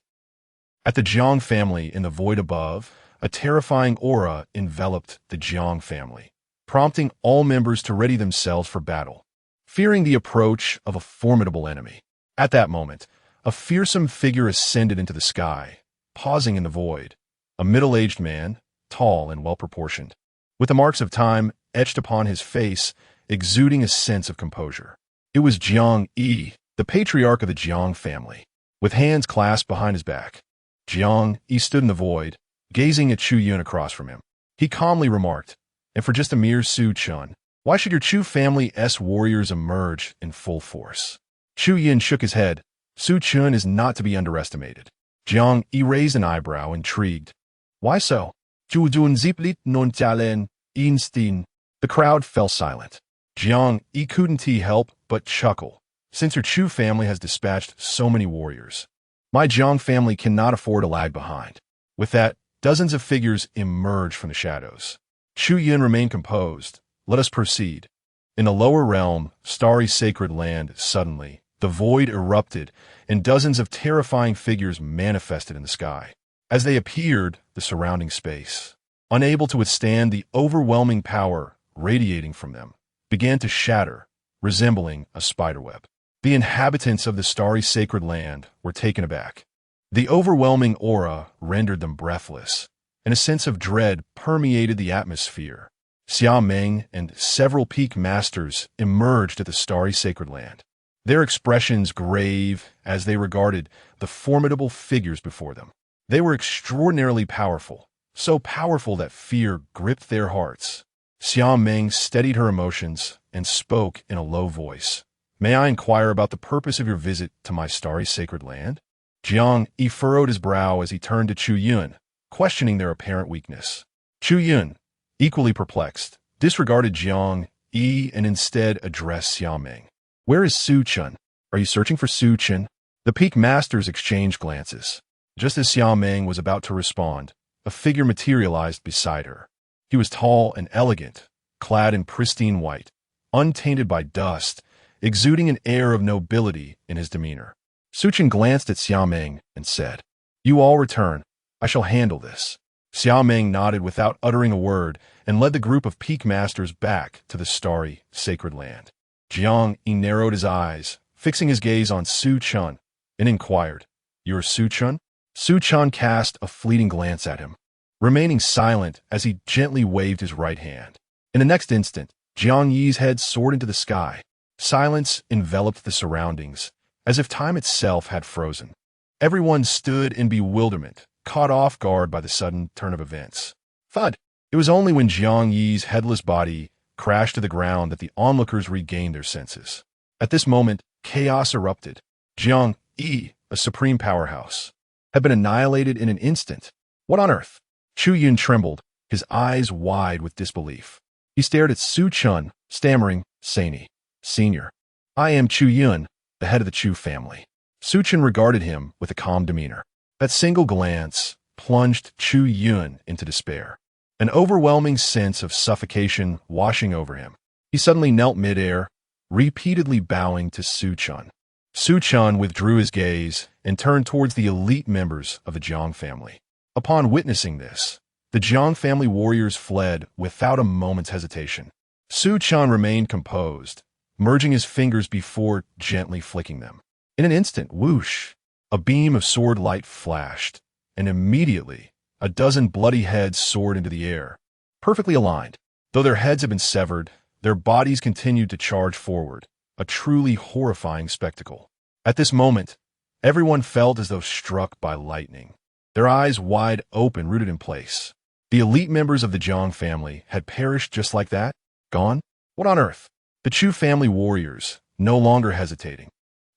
At the Jiang family in the void above, a terrifying aura enveloped the Jiang family, prompting all members to ready themselves for battle, fearing the approach of a formidable enemy. At that moment, a fearsome figure ascended into the sky, pausing in the void, a middle-aged man, tall and well-proportioned, with the marks of time etched upon his face, exuding a sense of composure. It was Jiang Yi, the patriarch of the Jiang family, with hands clasped behind his back. Jiang Yi stood in the void, gazing at Chu Yun across from him. He calmly remarked, "And for just a mere Su Chen, why should your Chu family's warriors emerge in full force?" Chu Yun shook his head. Su Chen is not to be underestimated. Jiang Yi raised an eyebrow, intrigued. "Why so?" "Chu Jun ziplit non talen, instin." The crowd fell silent. Jiang Yi couldn't help but chuckle, since her Chu family has dispatched so many warriors. "My Jiang family cannot afford to lag behind." With that, dozens of figures emerged from the shadows. Chu Yun remained composed. "Let us proceed." In the lower realm, starry sacred land, suddenly, the void erupted, and dozens of terrifying figures manifested in the sky. As they appeared, the surrounding space, unable to withstand the overwhelming power radiating from them, began to shatter, resembling a spiderweb. The inhabitants of the starry sacred land were taken aback. The overwhelming aura rendered them breathless, and a sense of dread permeated the atmosphere. Xia Meng and several peak masters emerged at the starry sacred land, their expressions grave as they regarded the formidable figures before them. They were extraordinarily powerful, so powerful that fear gripped their hearts. Xia Meng steadied her emotions and spoke in a low voice. "May I inquire about the purpose of your visit to my starry sacred land?" Jiang Yi furrowed his brow as he turned to Chu Yun, questioning their apparent weakness. Chu Yun, equally perplexed, disregarded Jiang Yi and instead addressed Xia Meng. "Where is Su Chen? Are you searching for Su Chen?" The peak masters exchanged glances. Just as Xia Meng was about to respond, a figure materialized beside her. He was tall and elegant, clad in pristine white, untainted by dust, exuding an air of nobility in his demeanor. Su Chen glanced at Xia Meng and said, "You all return. I shall handle this." Xia Meng nodded without uttering a word and led the group of peak masters back to the starry, sacred land. Jiang Yi narrowed his eyes, fixing his gaze on Su Chen, and inquired, "You are Su Chen?" Su Chen cast a fleeting glance at him, remaining silent as he gently waved his right hand. In the next instant, Jiang Yi's head soared into the sky. Silence enveloped the surroundings, as if time itself had frozen. Everyone stood in bewilderment, caught off guard by the sudden turn of events. Thud! It was only when Jiang Yi's headless body crashed to the ground that the onlookers regained their senses. At this moment, chaos erupted. Jiang Yi, a supreme powerhouse, had been annihilated in an instant. What on earth? Chu Yun trembled, his eyes wide with disbelief. He stared at Su Chen, stammering, "Senior, I am Chu Yun, the head of the Chu family." Su Chen regarded him with a calm demeanor. That single glance plunged Chu Yun into despair, an overwhelming sense of suffocation washing over him. He suddenly knelt midair, repeatedly bowing to Su Chen. Su Chen withdrew his gaze and turned towards the elite members of the Jiang family. Upon witnessing this, the Jiang family warriors fled without a moment's hesitation. Su Chen remained composed, merging his fingers before gently flicking them. In an instant, whoosh, a beam of sword light flashed, and immediately, a dozen bloody heads soared into the air. Perfectly aligned, though their heads had been severed, their bodies continued to charge forward, a truly horrifying spectacle. At this moment, everyone felt as though struck by lightning, their eyes wide open, rooted in place. The elite members of the Jiang family had perished just like that? Gone? What on earth? The Chu family warriors, no longer hesitating,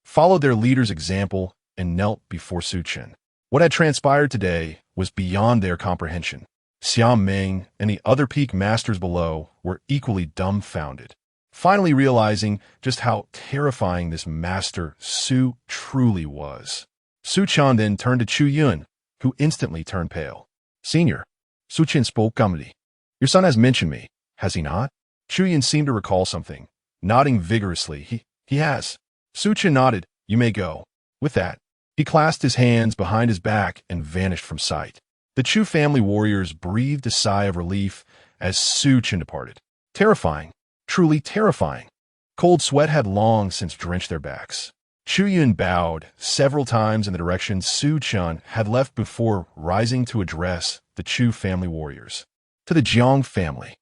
followed their leader's example and knelt before Su Chen. What had transpired today was beyond their comprehension. Xia Meng and the other peak masters below were equally dumbfounded, finally realizing just how terrifying this master Su truly was. Su Chen then turned to Chu Yun, who instantly turned pale. "Senior," Su Chen spoke calmly, "your son has mentioned me, has he not?" Chu Yun seemed to recall something, nodding vigorously. He has." Su Chen nodded. "You may go." With that, he clasped his hands behind his back and vanished from sight. The Chu family warriors breathed a sigh of relief as Su Chen departed. Terrifying, truly terrifying. Cold sweat had long since drenched their backs. Chu Yun bowed several times in the direction Su Chen had left before rising to address the Chu family warriors. To the Jiang family.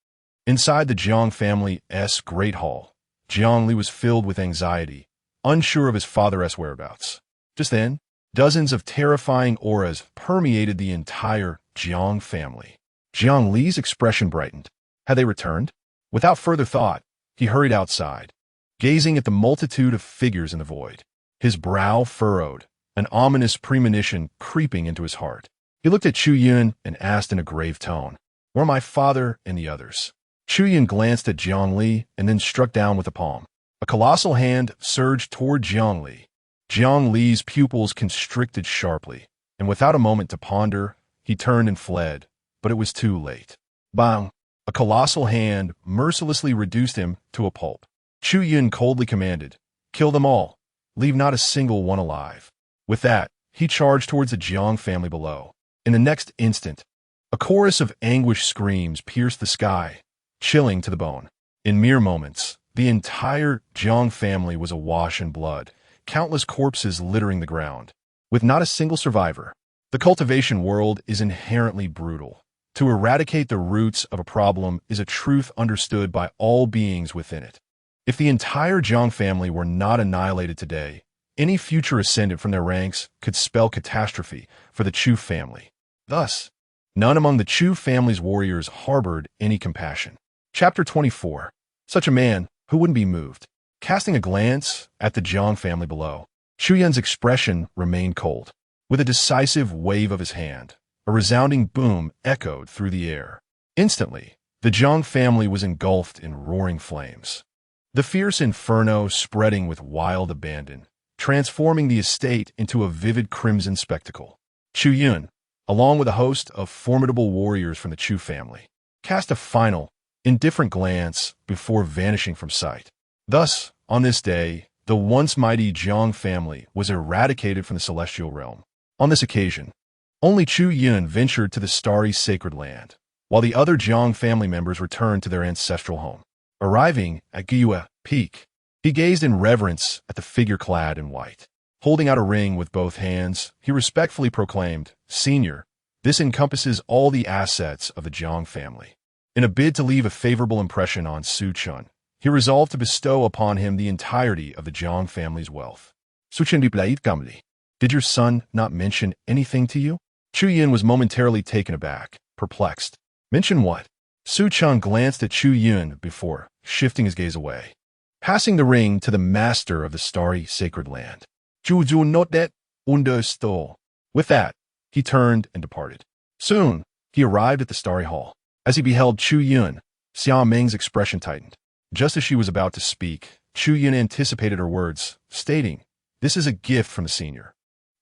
Inside the Jiang family's great hall, Jiang Li was filled with anxiety, unsure of his father's whereabouts. Just then, Dozens of terrifying auras permeated the entire Jiang family. Jiang Li's expression brightened. Had they returned? Without further thought, he hurried outside, gazing at the multitude of figures in the void. His brow furrowed, an ominous premonition creeping into his heart. He looked at Chu Yun and asked in a grave tone, "Where are my father and the others?" Chu Yun glanced at Jiang Li and then struck down with a palm. A colossal hand surged toward Jiang Li. Jiang Li's pupils constricted sharply, and without a moment to ponder, he turned and fled, but it was too late. Bang! A colossal hand mercilessly reduced him to a pulp. Chu Yun coldly commanded, "Kill them all. Leave not a single one alive." With that, he charged towards the Jiang family below. In the next instant, a chorus of anguished screams pierced the sky, chilling to the bone. In mere moments, the entire Jiang family was awash in blood, countless corpses littering the ground, with not a single survivor. The cultivation world is inherently brutal. To eradicate the roots of a problem is a truth understood by all beings within it. If the entire Jiang family were not annihilated today, any future ascendant from their ranks could spell catastrophe for the Chu family. Thus, none among the Chu family's warriors harbored any compassion. Chapter 24. Such a man who wouldn't be moved. Casting a glance at the Jiang family below, Chu Yun's expression remained cold. With a decisive wave of his hand, a resounding boom echoed through the air. Instantly, the Jiang family was engulfed in roaring flames. The fierce inferno spreading with wild abandon, transforming the estate into a vivid crimson spectacle. Chu Yun, along with a host of formidable warriors from the Chu family, cast a final, indifferent glance before vanishing from sight. Thus, on this day, the once mighty Jiang family was eradicated from the celestial realm. On this occasion, only Chu Yun ventured to the starry sacred land, while the other Jiang family members returned to their ancestral home. Arriving at Guyue Peak, he gazed in reverence at the figure clad in white. Holding out a ring with both hands, he respectfully proclaimed, "Senior, this encompasses all the assets of the Jiang family." In a bid to leave a favorable impression on Su Chen, he resolved to bestow upon him the entirety of the Jiang family's wealth. Su Chen did your son not mention anything to you? Chu Yun was momentarily taken aback, perplexed. Mention what? Su Chen glanced at Chu Yun before shifting his gaze away, passing the ring to the master of the starry sacred land. Juju not that understood. With that, he turned and departed. Soon, he arrived at the starry hall. As he beheld Chu Yun, Xiao Meng's expression tightened. Just as she was about to speak, Chu Yun anticipated her words, stating, "This is a gift from the senior."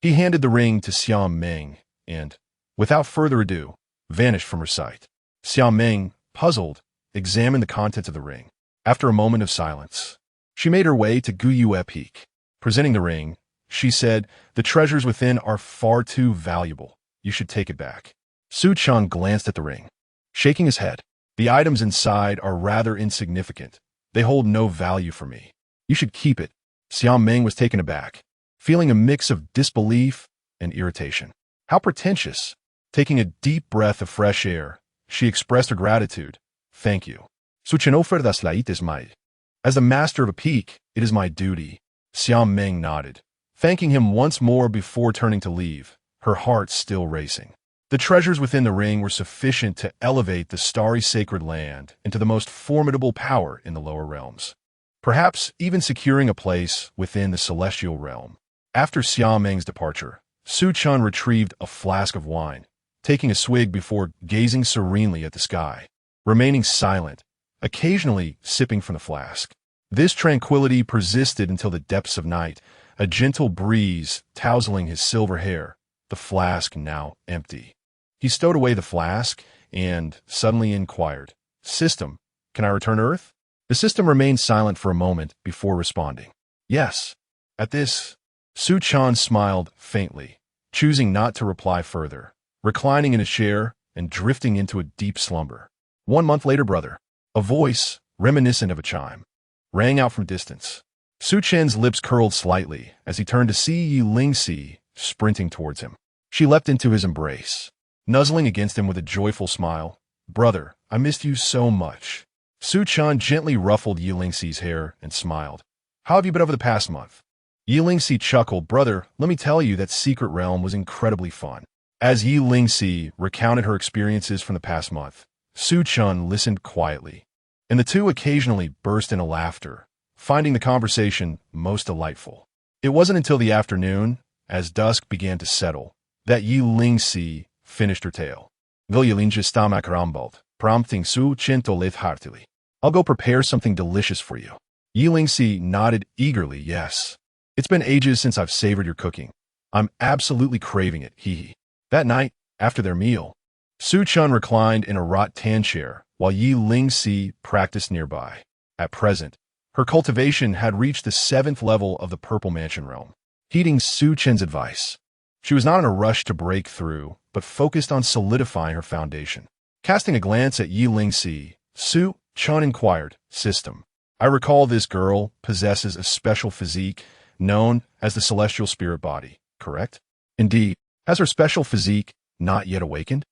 He handed the ring to Xiao Meng and, without further ado, vanished from her sight. Xiao Meng, puzzled, examined the contents of the ring. After a moment of silence, she made her way to Guyue Peak. Presenting the ring, she said, "The treasures within are far too valuable. You should take it back." Su Chen glanced at the ring, shaking his head. "The items inside are rather insignificant. They hold no value for me. You should keep it." Xiao Meng was taken aback, feeling a mix of disbelief and irritation. How pretentious. Taking a deep breath of fresh air, she expressed her gratitude. "Thank you. Su Chen effortlessly my. As the master of a peak, it is my duty." Xiao Meng nodded, thanking him once more before turning to leave, her heart still racing. The treasures within the ring were sufficient to elevate the starry sacred land into the most formidable power in the lower realms, perhaps even securing a place within the celestial realm. After Xiao Meng's departure, Su Chen retrieved a flask of wine, taking a swig before gazing serenely at the sky, remaining silent, occasionally sipping from the flask. This tranquility persisted until the depths of night, a gentle breeze tousling his silver hair, the flask now empty. He stowed away the flask and suddenly inquired, "System, can I return to Earth?" The system remained silent for a moment before responding, "Yes." At this, Su Chen smiled faintly, choosing not to reply further, reclining in a chair and drifting into a deep slumber. 1 month later, brother. A voice, reminiscent of a chime, rang out from distance. Su Chen's lips curled slightly as he turned to see Yi Lingxi sprinting towards him. She leapt into his embrace, nuzzling against him with a joyful smile. "Brother, I missed you so much." Su Chen gently ruffled Yi Lingxi's hair and smiled. "How have you been over the past month?" Yi Lingxi chuckled. Brother, let me tell you that secret realm was incredibly fun. As Yi Lingxi recounted her experiences from the past month, Su Chen listened quietly, and the two occasionally burst into laughter, finding the conversation most delightful. It wasn't until the afternoon, as dusk began to settle, that Yi Lingxi finished her tale. Viljelinja stamak rambald, prompting Su Chen to live heartily. I'll go prepare something delicious for you. Yi Lingxi nodded eagerly, yes. It's been ages since I've savored your cooking. I'm absolutely craving it, hee hee. That night, after their meal, Su Chen reclined in a rattan chair while Yi Lingxi practiced nearby. At present, her cultivation had reached the 7th level of the Purple Mansion realm. Heeding Su Chen's advice, she was not in a rush to break through, but focused on solidifying her foundation. Casting a glance at Yi Lingxi, Su Chen inquired, System, I recall this girl possesses a special physique known as the celestial spirit body, correct? Indeed. Has her special physique not yet awakened?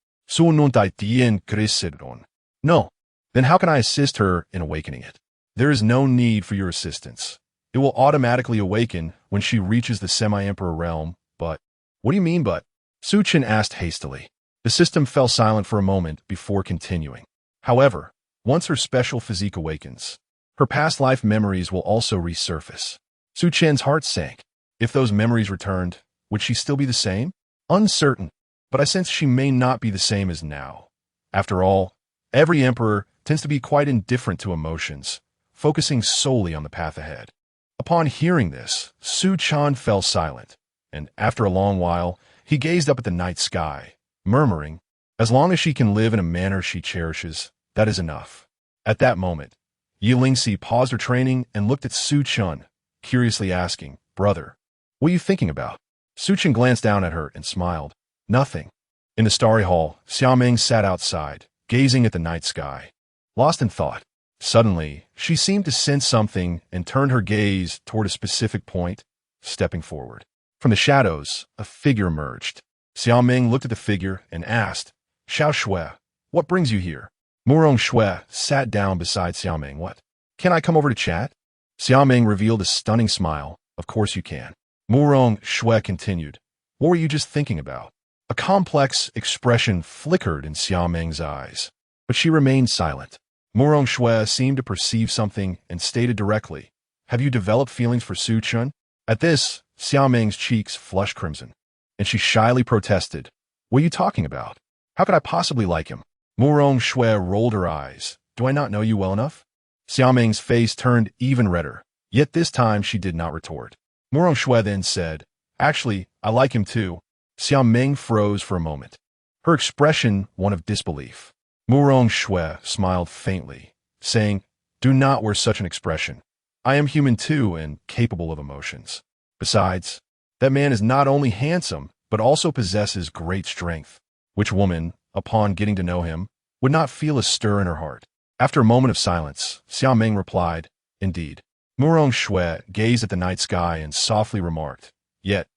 No. Then how can I assist her in awakening it? There is no need for your assistance. It will automatically awaken when she reaches the semi-emperor realm, but... What do you mean, but? Su Chen asked hastily. The system fell silent for a moment before continuing. However, once her special physique awakens, her past life memories will also resurface. Su Chen's heart sank. If those memories returned, would she still be the same? Uncertain, but I sense she may not be the same as now. After all, every emperor tends to be quite indifferent to emotions, focusing solely on the path ahead. Upon hearing this, Su Chen fell silent, and after a long while, he gazed up at the night sky, murmuring, as long as she can live in a manner she cherishes, that is enough. At that moment, Yi Lingxi paused her training and looked at Su Chen, curiously asking, Brother, what are you thinking about? Su Chen glanced down at her and smiled. Nothing. In the starry hall, Xiaoming sat outside, gazing at the night sky, lost in thought. Suddenly, she seemed to sense something and turned her gaze toward a specific point, stepping forward. From the shadows, a figure emerged. Xiaoming looked at the figure and asked, Xiao Shui, what brings you here? Murong Shui sat down beside Xiaoming. What? Can I come over to chat? Xiaoming revealed a stunning smile. Of course you can. Murong Shui continued. What were you just thinking about? A complex expression flickered in Xiaoming's eyes, but she remained silent. Murong Shui seemed to perceive something and stated directly, Have you developed feelings for Su Chen? At this, Xiaoming's cheeks flushed crimson, and she shyly protested, What are you talking about? How could I possibly like him? Murong Shui rolled her eyes. Do I not know you well enough? Xiaoming's face turned even redder, yet this time she did not retort. Murong Shui then said, Actually, I like him too. Xiaoming froze for a moment, her expression one of disbelief. Murong Shui smiled faintly, saying, Do not wear such an expression. I am human too and capable of emotions. Besides, that man is not only handsome, but also possesses great strength. Which woman, upon getting to know him, would not feel a stir in her heart? After a moment of silence, Xiaoming replied, Indeed. Murong Shui gazed at the night sky and softly remarked, Yet,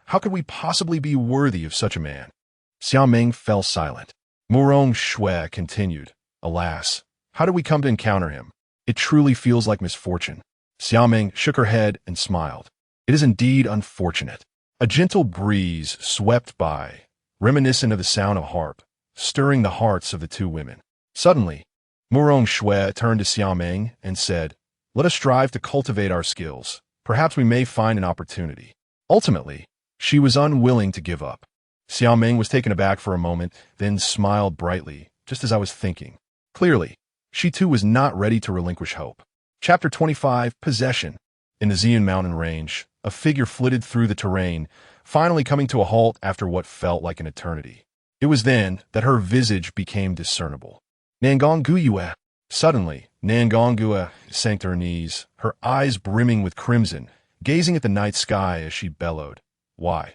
how could we possibly be worthy of such a man? Xiaoming fell silent. Murong Shui continued, Alas, how did we come to encounter him? It truly feels like misfortune. Xiaoming shook her head and smiled. It is indeed unfortunate. A gentle breeze swept by, reminiscent of the sound of a harp, stirring the hearts of the two women. Suddenly, Murong Shui turned to Xiaoming and said, Let us strive to cultivate our skills. Perhaps we may find an opportunity. Ultimately, she was unwilling to give up. Xiaoming was taken aback for a moment, then smiled brightly, just as I was thinking. Clearly, she too was not ready to relinquish hope. Chapter 25, Possession. In the Xian mountain range, a figure flitted through the terrain, finally coming to a halt after what felt like an eternity. It was then that her visage became discernible. Nangong Guyue. Suddenly, Nangong Guyue sank to her knees, her eyes brimming with crimson, gazing at the night sky as she bellowed, Why?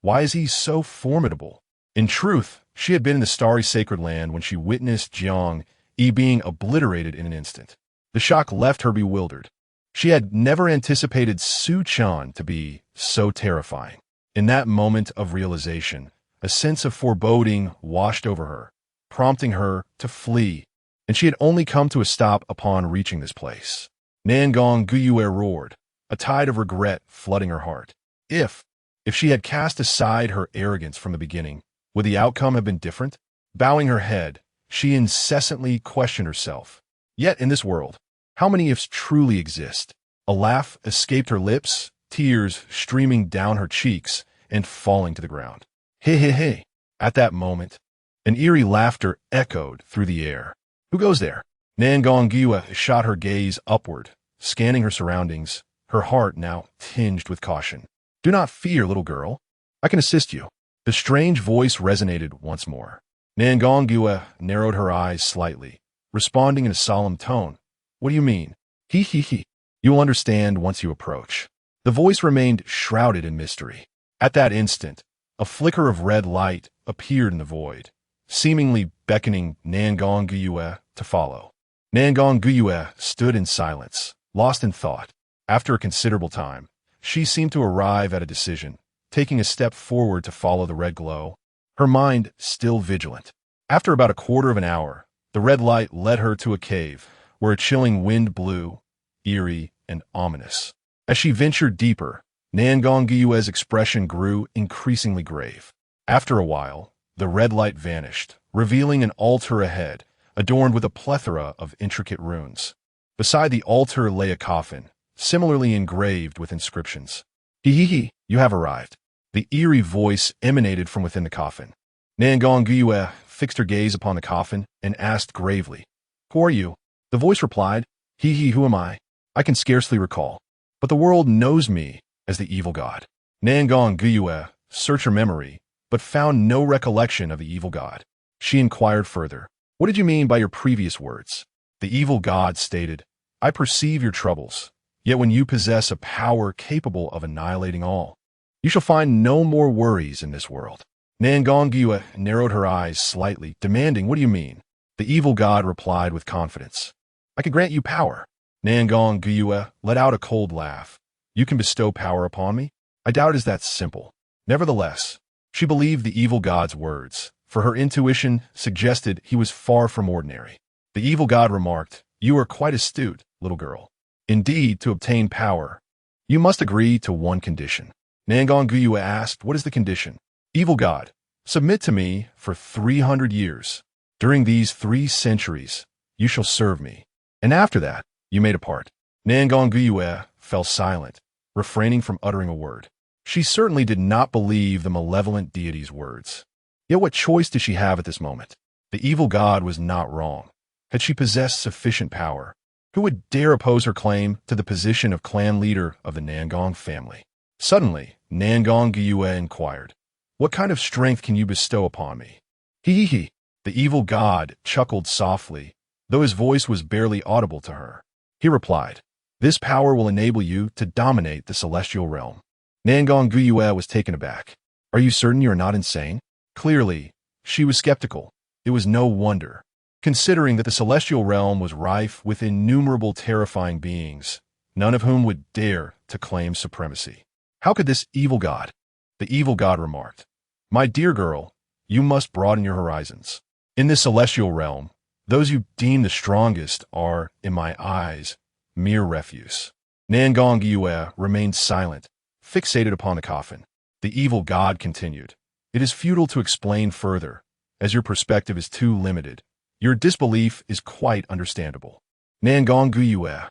Why is he so formidable? In truth, she had been in the starry sacred land when she witnessed Jiang Yi being obliterated in an instant. The shock left her bewildered. She had never anticipated Su Chen to be so terrifying. In that moment of realization, a sense of foreboding washed over her, prompting her to flee, and she had only come to a stop upon reaching this place. Nangong Guyue roared, a tide of regret flooding her heart. If she had cast aside her arrogance from the beginning, would the outcome have been different? Bowing her head, she incessantly questioned herself. Yet in this world, how many ifs truly exist? A laugh escaped her lips, tears streaming down her cheeks and falling to the ground. Hey, hey, hey. At that moment, an eerie laughter echoed through the air. Who goes there? Nangongua shot her gaze upward, scanning her surroundings, her heart now tinged with caution. Do not fear, little girl. I can assist you. The strange voice resonated once more. Nangongua narrowed her eyes slightly, responding in a solemn tone. What do you mean? He. You will understand once you approach. The voice remained shrouded in mystery. At that instant, a flicker of red light appeared in the void, seemingly beckoning Nangongua to follow. Nangongua stood in silence, lost in thought. After a considerable time, she seemed to arrive at a decision, taking a step forward to follow the red glow, her mind still vigilant. After about a quarter of an hour, the red light led her to a cave where a chilling wind blew, eerie and ominous. As she ventured deeper, Nangongua's expression grew increasingly grave. After a while, the red light vanished, revealing an altar ahead, adorned with a plethora of intricate runes. Beside the altar lay a coffin, similarly engraved with inscriptions. He, you have arrived. The eerie voice emanated from within the coffin. Nangongua fixed her gaze upon the coffin and asked gravely, Who are you? The voice replied, Who am I? I can scarcely recall, but the world knows me as the evil god. Nangongua searched her memory, but found no recollection of the evil god. She inquired further, What did you mean by your previous words? The evil god stated, I perceive your troubles, yet when you possess a power capable of annihilating all, you shall find no more worries in this world. Nangongua narrowed her eyes slightly, demanding, What do you mean? The evil god replied with confidence, I can grant you power. Nangongua let out a cold laugh. You can bestow power upon me? I doubt it is that simple. Nevertheless, she believed the evil god's words, for her intuition suggested he was far from ordinary. The evil god remarked, You are quite astute, little girl. Indeed, to obtain power, you must agree to one condition. Nangongua asked, What is the condition? Evil god, submit to me for 300 years. During these 3 centuries, you shall serve me. And after that, you may depart. Nangongua fell silent, refraining from uttering a word. She certainly did not believe the malevolent deity's words. Yet what choice did she have at this moment? The evil god was not wrong. Had she possessed sufficient power, who would dare oppose her claim to the position of clan leader of the Nangong family? Suddenly, Nangongua inquired, What kind of strength can you bestow upon me? He. The evil god chuckled softly, though his voice was barely audible to her. He replied, This power will enable you to dominate the celestial realm. Nangongua was taken aback. Are you certain you are not insane? Clearly, she was skeptical. It was no wonder, considering that the celestial realm was rife with innumerable terrifying beings, none of whom would dare to claim supremacy. How could this evil god? The evil god remarked, My dear girl, you must broaden your horizons. In this celestial realm, those you deem the strongest are, in my eyes, mere refuse. Nangongua remained silent, fixated upon the coffin. The evil god continued, It is futile to explain further, as your perspective is too limited. Your disbelief is quite understandable. Nangongua.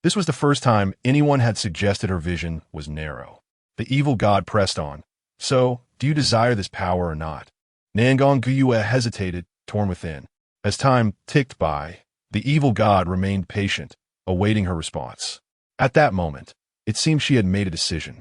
This was the first time anyone had suggested her vision was narrow. The evil god pressed on, So, do you desire this power or not? Nangongua hesitated, torn within. As time ticked by, the evil god remained patient, awaiting her response. At that moment, it seemed she had made a decision.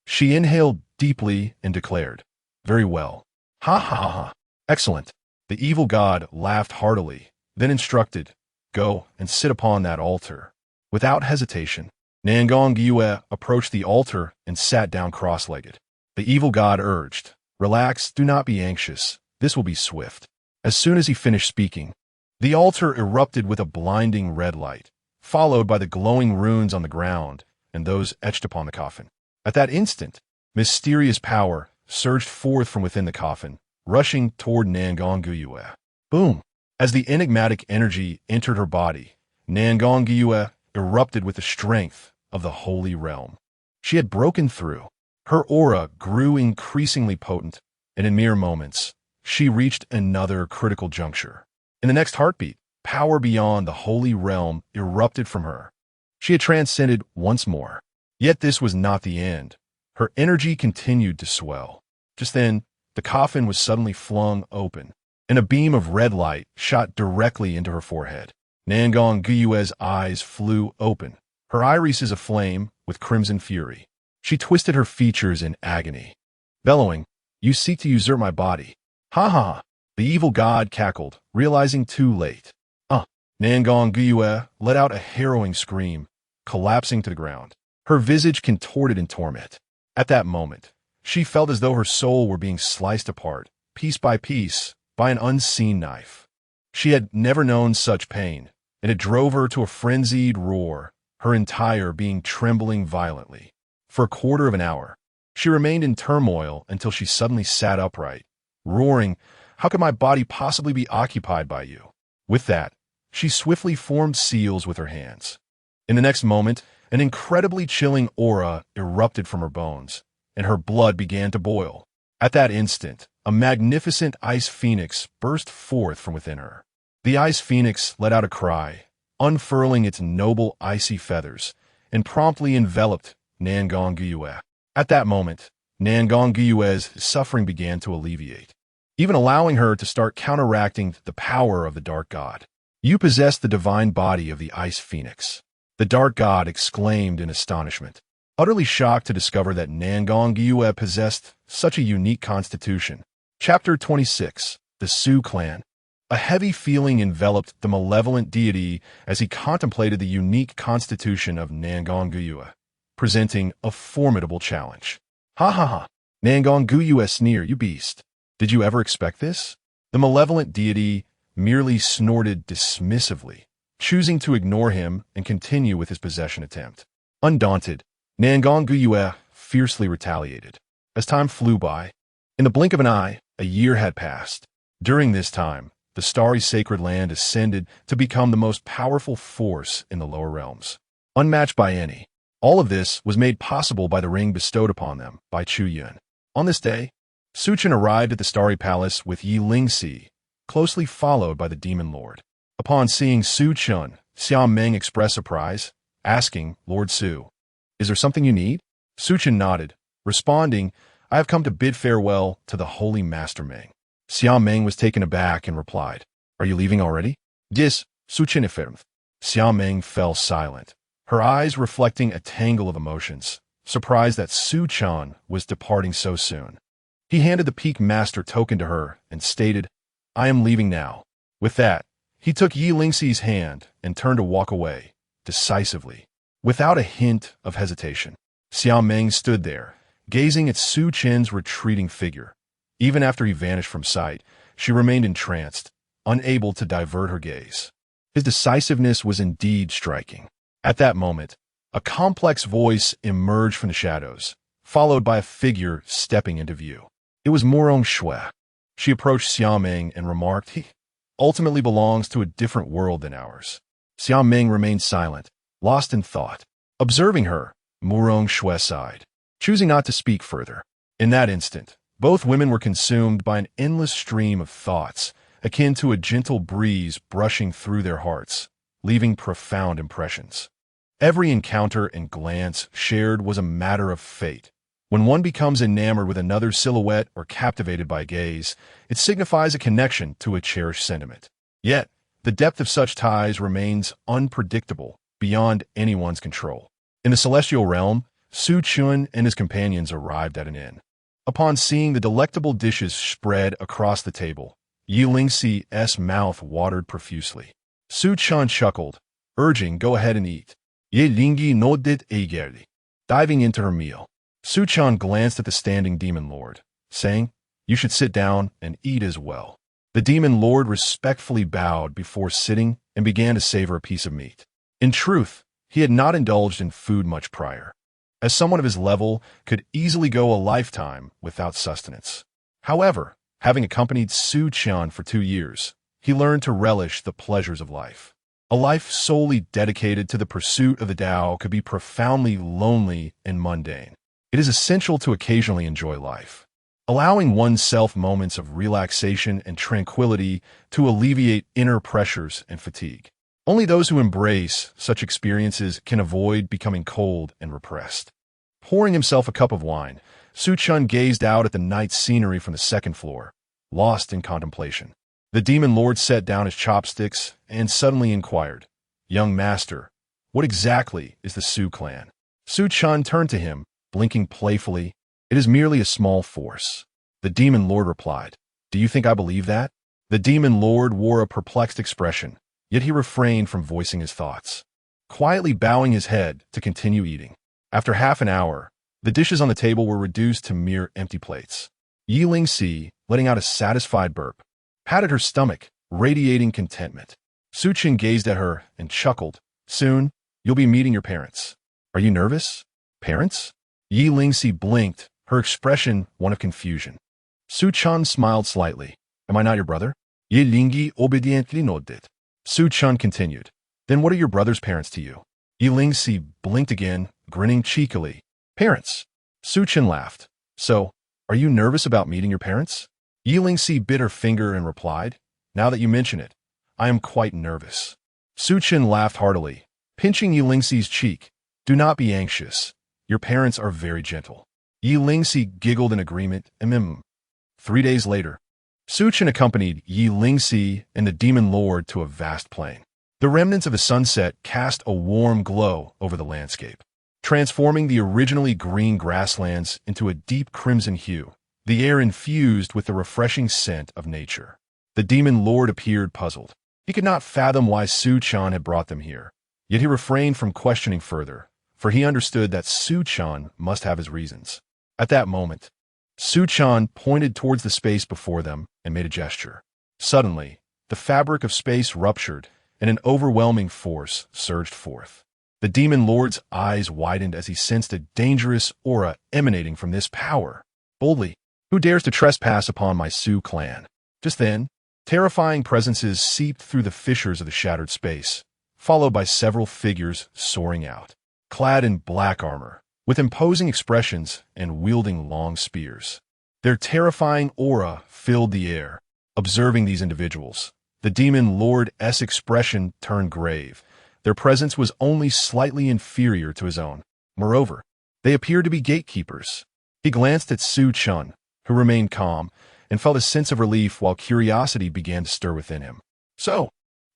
She inhaled deeply and declared, Very well. Ha. Excellent. The evil god laughed heartily, then instructed, Go and sit upon that altar. Without hesitation, Nangongua approached the altar and sat down cross-legged. The evil god urged, Relax, do not be anxious. This will be swift. As soon as he finished speaking, the altar erupted with a blinding red light, followed by the glowing runes on the ground and those etched upon the coffin. At that instant, mysterious power surged forth from within the coffin, rushing toward Nangongua. Boom! As the enigmatic energy entered her body, Nangongua erupted with the strength of the holy realm. She had broken through. Her aura grew increasingly potent, and in mere moments, she reached another critical juncture. In the next heartbeat, power beyond the holy realm erupted from her. She had transcended once more. Yet this was not the end. Her energy continued to swell. Just then, the coffin was suddenly flung open, and a beam of red light shot directly into her forehead. Nangong Guyue's eyes flew open, her irises aflame with crimson fury. She twisted her features in agony. Bellowing, "You seek to usurp my body." "Ha ha!" The evil god cackled, realizing too late. Nangong Guyue let out a harrowing scream, collapsing to the ground, her visage contorted in torment. At that moment, she felt as though her soul were being sliced apart, piece by piece, by an unseen knife. She had never known such pain, and it drove her to a frenzied roar, her entire being trembling violently. For a quarter of an hour, she remained in turmoil until she suddenly sat upright, roaring, "How could my body possibly be occupied by you?" With that, she swiftly formed seals with her hands. In the next moment, an incredibly chilling aura erupted from her bones, and her blood began to boil. At that instant, a magnificent ice phoenix burst forth from within her. The ice phoenix let out a cry, unfurling its noble icy feathers, and promptly enveloped Nangong Guyue. At that moment, Nangong Guyue's suffering began to alleviate, even allowing her to start counteracting the power of the dark god. "You possess the divine body of the ice phoenix," the dark god exclaimed in astonishment, utterly shocked to discover that Nangong Guyue possessed such a unique constitution. Chapter 26. The Su Clan. A heavy feeling enveloped the malevolent deity as he contemplated the unique constitution of Nangong Guyue, presenting a formidable challenge. "Ha ha ha!" Nangong Guyue sneered, "You beast! Did you ever expect this?" The malevolent deity merely snorted dismissively, choosing to ignore him and continue with his possession attempt. Undaunted, Nangong Guyue fiercely retaliated. As time flew by, in the blink of an eye, a year had passed. During this time, the starry sacred land ascended to become the most powerful force in the lower realms, unmatched by any. All of this was made possible by the ring bestowed upon them by Chu Yun. On this day, Su Chen arrived at the starry palace with Yi Lingxi, closely followed by the demon lord. Upon seeing Su Chen, Xiao Meng expressed surprise, asking, "Lord Su, is there something you need?" Su Chen nodded, responding, "I have come to bid farewell to the holy Master Meng." Xiao Meng was taken aback and replied, "Are you leaving already?" "Yes," Su Chen affirmed. Xiao Meng fell silent, her eyes reflecting a tangle of emotions, surprised that Su Chen was departing so soon. He handed the Peak Master token to her and stated, "I am leaving now." With that, he took Yi Lingxi's hand and turned to walk away, decisively, without a hint of hesitation. Xiao Meng stood there, gazing at Su Chen's retreating figure. Even after he vanished from sight, she remained entranced, unable to divert her gaze. His decisiveness was indeed striking. At that moment, a complex voice emerged from the shadows, followed by a figure stepping into view. It was Murong Shui. She approached Xiao Meng and remarked, "He ultimately belongs to a different world than ours." Xiao Meng remained silent, lost in thought. Observing her, Murong Shui sighed, choosing not to speak further. In that instant, both women were consumed by an endless stream of thoughts, akin to a gentle breeze brushing through their hearts, leaving profound impressions. Every encounter and glance shared was a matter of fate. When one becomes enamored with another's silhouette or captivated by a gaze, it signifies a connection to a cherished sentiment. Yet, the depth of such ties remains unpredictable, beyond anyone's control. In the celestial realm, Su Chen and his companions arrived at an inn. Upon seeing the delectable dishes spread across the table, Yi Lingxi's mouth watered profusely. Su Chen chuckled, urging, "Go ahead and eat." Ye Lingi no dit eigerdi. Diving into her meal, Su Chen glanced at the standing demon lord, saying, "You should sit down and eat as well." The demon lord respectfully bowed before sitting and began to savor a piece of meat. In truth, he had not indulged in food much prior, as someone of his level could easily go a lifetime without sustenance. However, having accompanied Su Chen for 2 years, he learned to relish the pleasures of life. A life solely dedicated to the pursuit of the Tao could be profoundly lonely and mundane. It is essential to occasionally enjoy life, allowing oneself moments of relaxation and tranquility to alleviate inner pressures and fatigue. Only those who embrace such experiences can avoid becoming cold and repressed. Pouring himself a cup of wine, Su Chen gazed out at the night scenery from the second floor, lost in contemplation. The demon lord set down his chopsticks and suddenly inquired, "Young master, what exactly is the Su clan?" Su Chen turned to him, blinking playfully. "It is merely a small force." The demon lord replied, "Do you think I believe that?" The demon lord wore a perplexed expression, yet he refrained from voicing his thoughts, quietly bowing his head to continue eating. After half an hour, the dishes on the table were reduced to mere empty plates. Yi Lingxi, letting out a satisfied burp, patted her stomach, radiating contentment. Su Chen gazed at her and chuckled. "Soon, you'll be meeting your parents. Are you nervous?" "Parents?" Yi Lingxi blinked, her expression one of confusion. Su Chen smiled slightly. "Am I not your brother?" Yi Lingxi obediently nodded. Su Chen continued, "Then what are your brother's parents to you?" Yi Lingxi blinked again, grinning cheekily. "Parents." Su Chen laughed. "So, are you nervous about meeting your parents?" Yi Lingxi bit her finger and replied, "Now that you mention it, I am quite nervous." Su Chen laughed heartily, pinching Yi Lingxi's cheek. "Do not be anxious. Your parents are very gentle." Yi Lingxi giggled in agreement, and 3 days later, Su Chen accompanied Yi Lingxi and the demon lord to a vast plain. The remnants of the sunset cast a warm glow over the landscape, transforming the originally green grasslands into a deep crimson hue, the air infused with the refreshing scent of nature. The demon lord appeared puzzled. He could not fathom why Su Chen had brought them here, yet he refrained from questioning further, for he understood that Su Chen must have his reasons. At that moment, Su Chen pointed towards the space before them and made a gesture. Suddenly, the fabric of space ruptured, and an overwhelming force surged forth. The demon lord's eyes widened as he sensed a dangerous aura emanating from this power. "Boldly, who dares to trespass upon my Su clan?" Just then, terrifying presences seeped through the fissures of the shattered space, followed by several figures soaring out, clad in black armor, with imposing expressions and wielding long spears. Their terrifying aura filled the air. Observing these individuals, the demon lord's expression turned grave. Their presence was only slightly inferior to his own. Moreover, they appeared to be gatekeepers. He glanced at Su Chen, who remained calm, and felt a sense of relief while curiosity began to stir within him. So,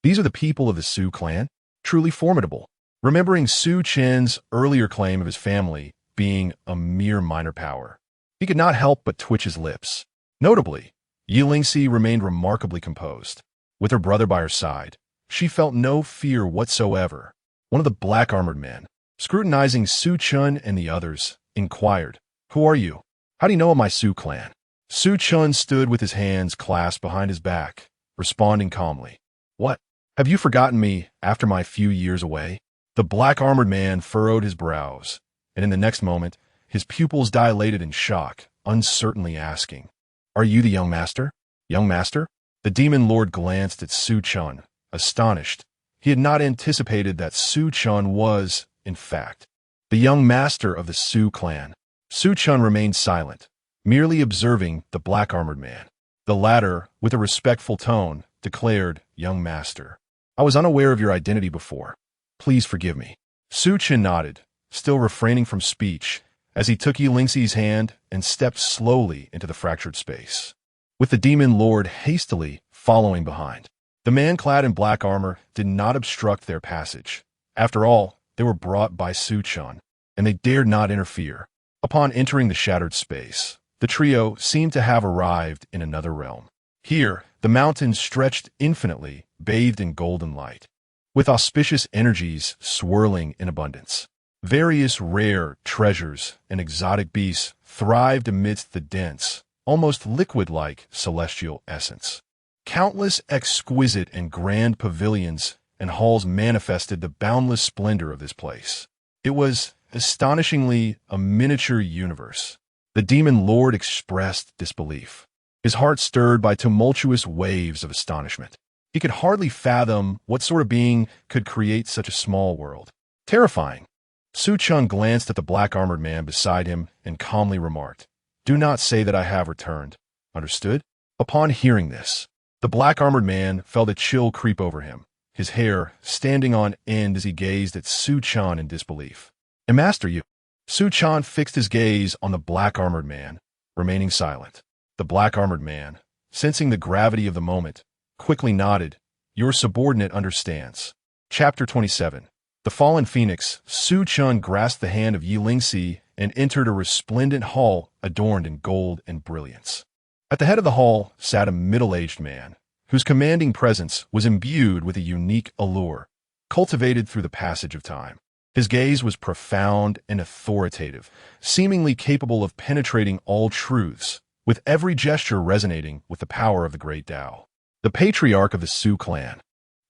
these are the people of the Su clan? Truly formidable. Remembering Su Chen's earlier claim of his family being a mere minor power, he could not help but twitch his lips. Notably, Yi Lingxi remained remarkably composed. With her brother by her side, she felt no fear whatsoever. One of the black-armored men, scrutinizing Su Chen and the others, inquired, "Who are you? How do you know of my Su clan?" Su Chen stood with his hands clasped behind his back, responding calmly, "What? Have you forgotten me after my few years away?" The black-armored man furrowed his brows, and in the next moment, his pupils dilated in shock, uncertainly asking, "Are you the young master?" "Young master?" The demon lord glanced at Su Chen, astonished. He had not anticipated that Su Chen was, in fact, the young master of the Su clan. Su Chen remained silent, merely observing the black-armored man. The latter, with a respectful tone, declared, "Young master, I was unaware of your identity before. Please forgive me." Su Chen nodded, still refraining from speech, as he took Yi Lingxi's hand and stepped slowly into the fractured space, with the demon lord hastily following behind. The man clad in black armor did not obstruct their passage. After all, they were brought by Su Chen, and they dared not interfere. Upon entering the shattered space, the trio seemed to have arrived in another realm. Here, the mountains stretched infinitely, bathed in golden light, with auspicious energies swirling in abundance. Various rare treasures and exotic beasts thrived amidst the dense, almost liquid-like celestial essence. Countless exquisite and grand pavilions and halls manifested the boundless splendor of this place. It was, astonishingly, a miniature universe. The demon lord expressed disbelief, his heart stirred by tumultuous waves of astonishment. He could hardly fathom what sort of being could create such a small world. Terrifying. Su Chen glanced at the black-armored man beside him and calmly remarked, "Do not say that I have returned. Understood?" Upon hearing this, the black-armored man felt a chill creep over him, his hair standing on end as he gazed at Su Chen in disbelief. "And master, you?" Su Chen fixed his gaze on the black-armored man, remaining silent. The black-armored man, sensing the gravity of the moment, quickly nodded. "Your subordinate understands." Chapter 27. The Fallen Phoenix. Su Chen grasped the hand of Yi Lingxi and entered a resplendent hall adorned in gold and brilliance. At the head of the hall sat a middle-aged man, whose commanding presence was imbued with a unique allure, cultivated through the passage of time. His gaze was profound and authoritative, seemingly capable of penetrating all truths, with every gesture resonating with the power of the great Tao. The patriarch of the Su clan,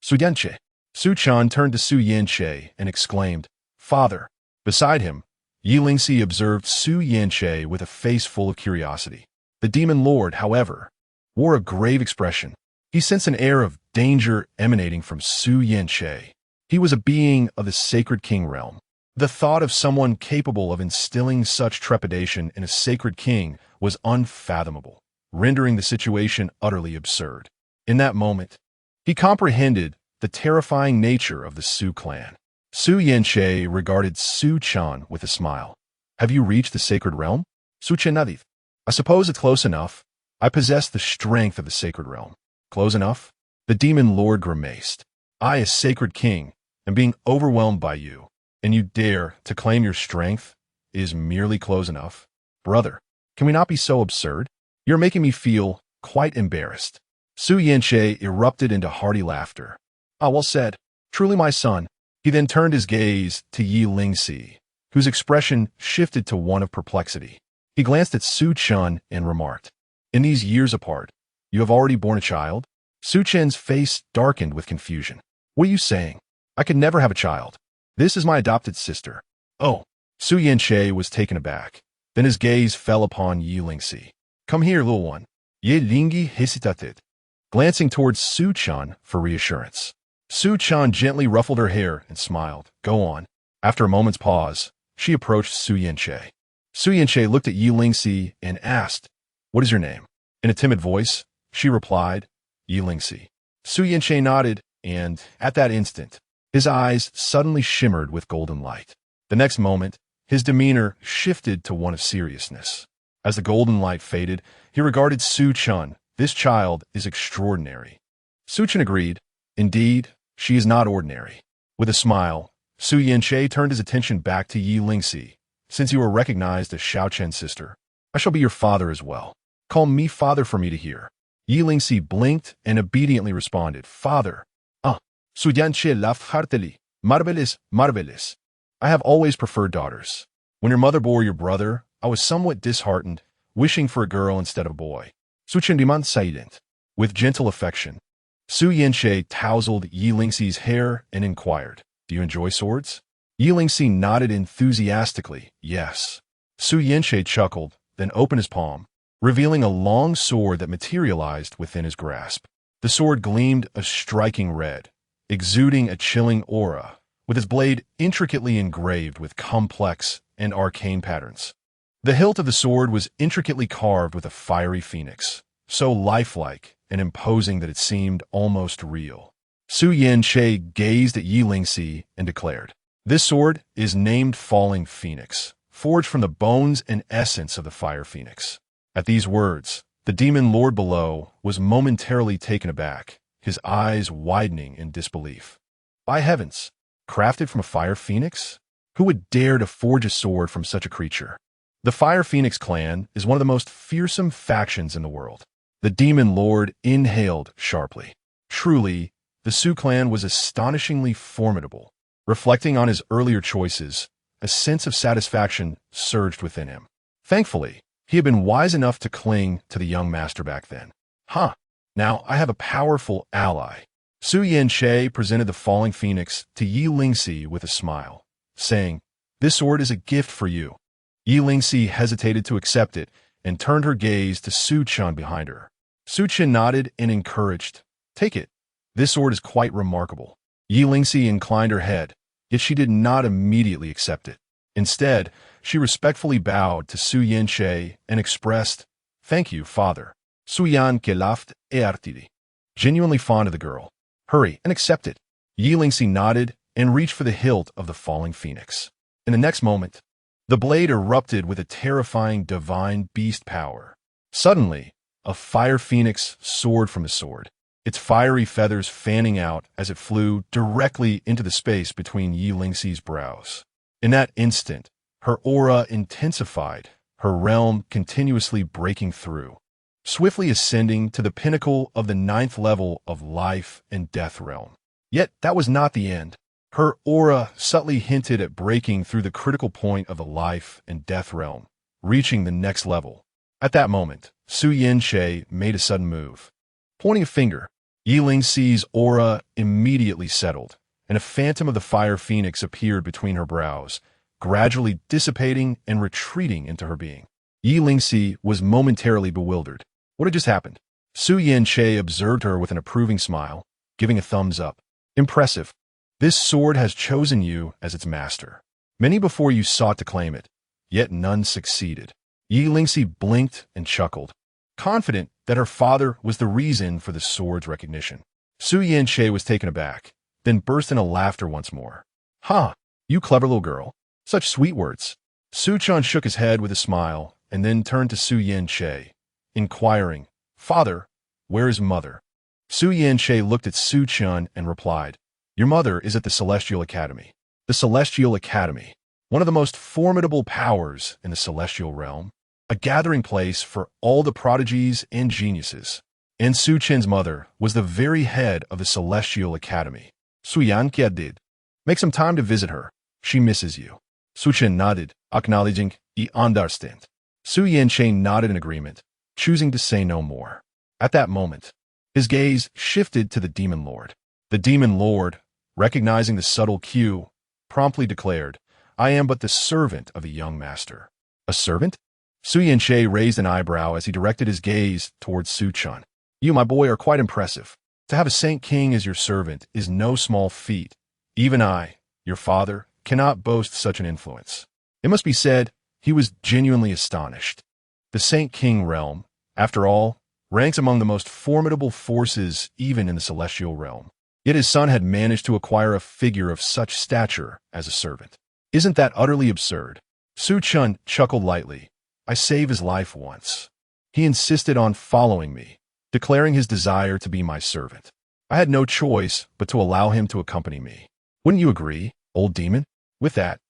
Su Yanche. Su Chen turned to Su Yanche and exclaimed, "Father." Beside him, Yi Lingxi observed Su Yanche with a face full of curiosity. The demon lord, however, wore a grave expression. He sensed an air of danger emanating from Su Yanche. He was a being of the sacred king realm. The thought of someone capable of instilling such trepidation in a sacred king was unfathomable, rendering the situation utterly absurd. In that moment, he comprehended the terrifying nature of the Su clan. Su Yanche regarded Su Chen with a smile. "Have you reached the sacred realm?" Su Chen nodded. "I suppose it's close enough. I possess the strength of the sacred realm." "Close enough?" The demon lord grimaced. "I, a sacred king, am being overwhelmed by you, and you dare to claim your strength is merely close enough? Brother, can we not be so absurd? You're making me feel quite embarrassed." Su Yanche erupted into hearty laughter. "Ah, well said. Truly, my son." He then turned his gaze to Yi Lingxi, whose expression shifted to one of perplexity. He glanced at Su Chen and remarked, "In these years apart, you have already borne a child?" Su Chen's face darkened with confusion. "What are you saying? I could never have a child. This is my adopted sister." "Oh." Su Yanche was taken aback. Then his gaze fell upon Yi Lingxi. "Come here, little one." Yi Lingxi hesitated, glancing towards Su Chen for reassurance. Su Chen gently ruffled her hair and smiled. "Go on." After a moment's pause, she approached Su Yanche. Su Yanche looked at Yi Lingxi and asked, "What is your name?" In a timid voice, she replied, "Yi Lingxi." Su Yanche nodded, and at that instant, his eyes suddenly shimmered with golden light. The next moment, his demeanor shifted to one of seriousness. As the golden light faded, he regarded Su Chen. "This child is extraordinary." Su Chen agreed. "Indeed, she is not ordinary." With a smile, Su Yanche turned his attention back to Yi Lingxi. "Since you are recognized as Su Chen's sister, I shall be your father as well. Call me father for me to hear." Yi Lingxi blinked and obediently responded, "Father." "Ah." Su Yanche laughed heartily. "Marvelous, marvelous. I have always preferred daughters. When your mother bore your brother, I was somewhat disheartened, wishing for a girl instead of a boy." Su Chen remained silent. With gentle affection, Su Yanche tousled Yi Lingxi's hair and inquired, "Do you enjoy swords?" Yi Lingxi nodded enthusiastically, "Yes." Su Yanche chuckled, then opened his palm, revealing a long sword that materialized within his grasp. The sword gleamed a striking red, exuding a chilling aura, with its blade intricately engraved with complex and arcane patterns. The hilt of the sword was intricately carved with a fiery phoenix, so lifelike and imposing that it seemed almost real. Su Yanche gazed at Yi Lingxi and declared, "This sword is named Falling Phoenix, forged from the bones and essence of the fire phoenix." At these words, the demon lord below was momentarily taken aback, his eyes widening in disbelief. By heavens, crafted from a fire phoenix? Who would dare to forge a sword from such a creature? The Fire Phoenix clan is one of the most fearsome factions in the world. The demon lord inhaled sharply. Truly, the Su clan was astonishingly formidable. Reflecting on his earlier choices, a sense of satisfaction surged within him. Thankfully, he had been wise enough to cling to the young master back then. Now I have a powerful ally. Su Yanche presented the falling phoenix to Yi Lingxi with a smile, saying, "This sword is a gift for you." Yi Lingxi hesitated to accept it and turned her gaze to Su Chen behind her. Su Chen nodded and encouraged, "Take it. This sword is quite remarkable. Yi Lingxi inclined her head, yet she did not immediately accept it. Instead, she respectfully bowed to Su Chen and expressed, "Thank you, father. Su Yan gelaft e artidi." Genuinely fond of the girl. "Hurry and accept it." Yi Lingxi nodded and reached for the hilt of the falling phoenix. In the next moment, the blade erupted with a terrifying divine beast power. Suddenly, a fire phoenix soared from the sword, its fiery feathers fanning out as it flew directly into the space between Yi Lingxi's brows. In that instant, her aura intensified, her realm continuously breaking through, swiftly ascending to the pinnacle of the 9th level of life and death realm. Yet that was not the end. Her aura subtly hinted at breaking through the critical point of the life and death realm, reaching the next level. At that moment, Su Chen made a sudden move. Pointing a finger, Yi Lingxi's aura immediately settled, and a phantom of the fire phoenix appeared between her brows, gradually dissipating and retreating into her being. Yi Lingxi was momentarily bewildered. What had just happened? Su Chen observed her with an approving smile, giving a thumbs up. "Impressive. This sword has chosen you as its master. Many before you sought to claim it, yet none succeeded." Yi Lingxi blinked and chuckled, confident that her father was the reason for the sword's recognition. Su Chen was taken aback, then burst into laughter once more. "Ha! You clever little girl. Such sweet words." Su Chen shook his head with a smile and then turned to Su Chen, inquiring, "Father, where is mother?" Su Chen looked at Su Chen and replied, "Your mother is at the Celestial Academy." The Celestial Academy, one of the most formidable powers in the celestial realm, a gathering place for all the prodigies and geniuses. And Su Chen's mother was the very head of the Celestial Academy. Su Yan did. "Make some time to visit her. She misses you." Su Chen nodded, acknowledging, "I understand." Su Chen nodded in agreement, choosing to say no more. At that moment, his gaze shifted to the Demon Lord. The Demon Lord, recognizing the subtle cue, promptly declared, "I am but the servant of a young master." "A servant?" Su Chen raised an eyebrow as he directed his gaze towards Su Chen. "You, my boy, are quite impressive. To have a Saint King as your servant is no small feat. Even I, your father, cannot boast such an influence." It must be said, he was genuinely astonished. The Saint King realm, after all, ranks among the most formidable forces even in the celestial realm. Yet his son had managed to acquire a figure of such stature as a servant. Isn't that utterly absurd? Su Chen chuckled lightly. "I saved his life once. He insisted on following me, declaring his desire to be my servant. I had no choice but to allow him to accompany me. Wouldn't you agree, old demon?" With that,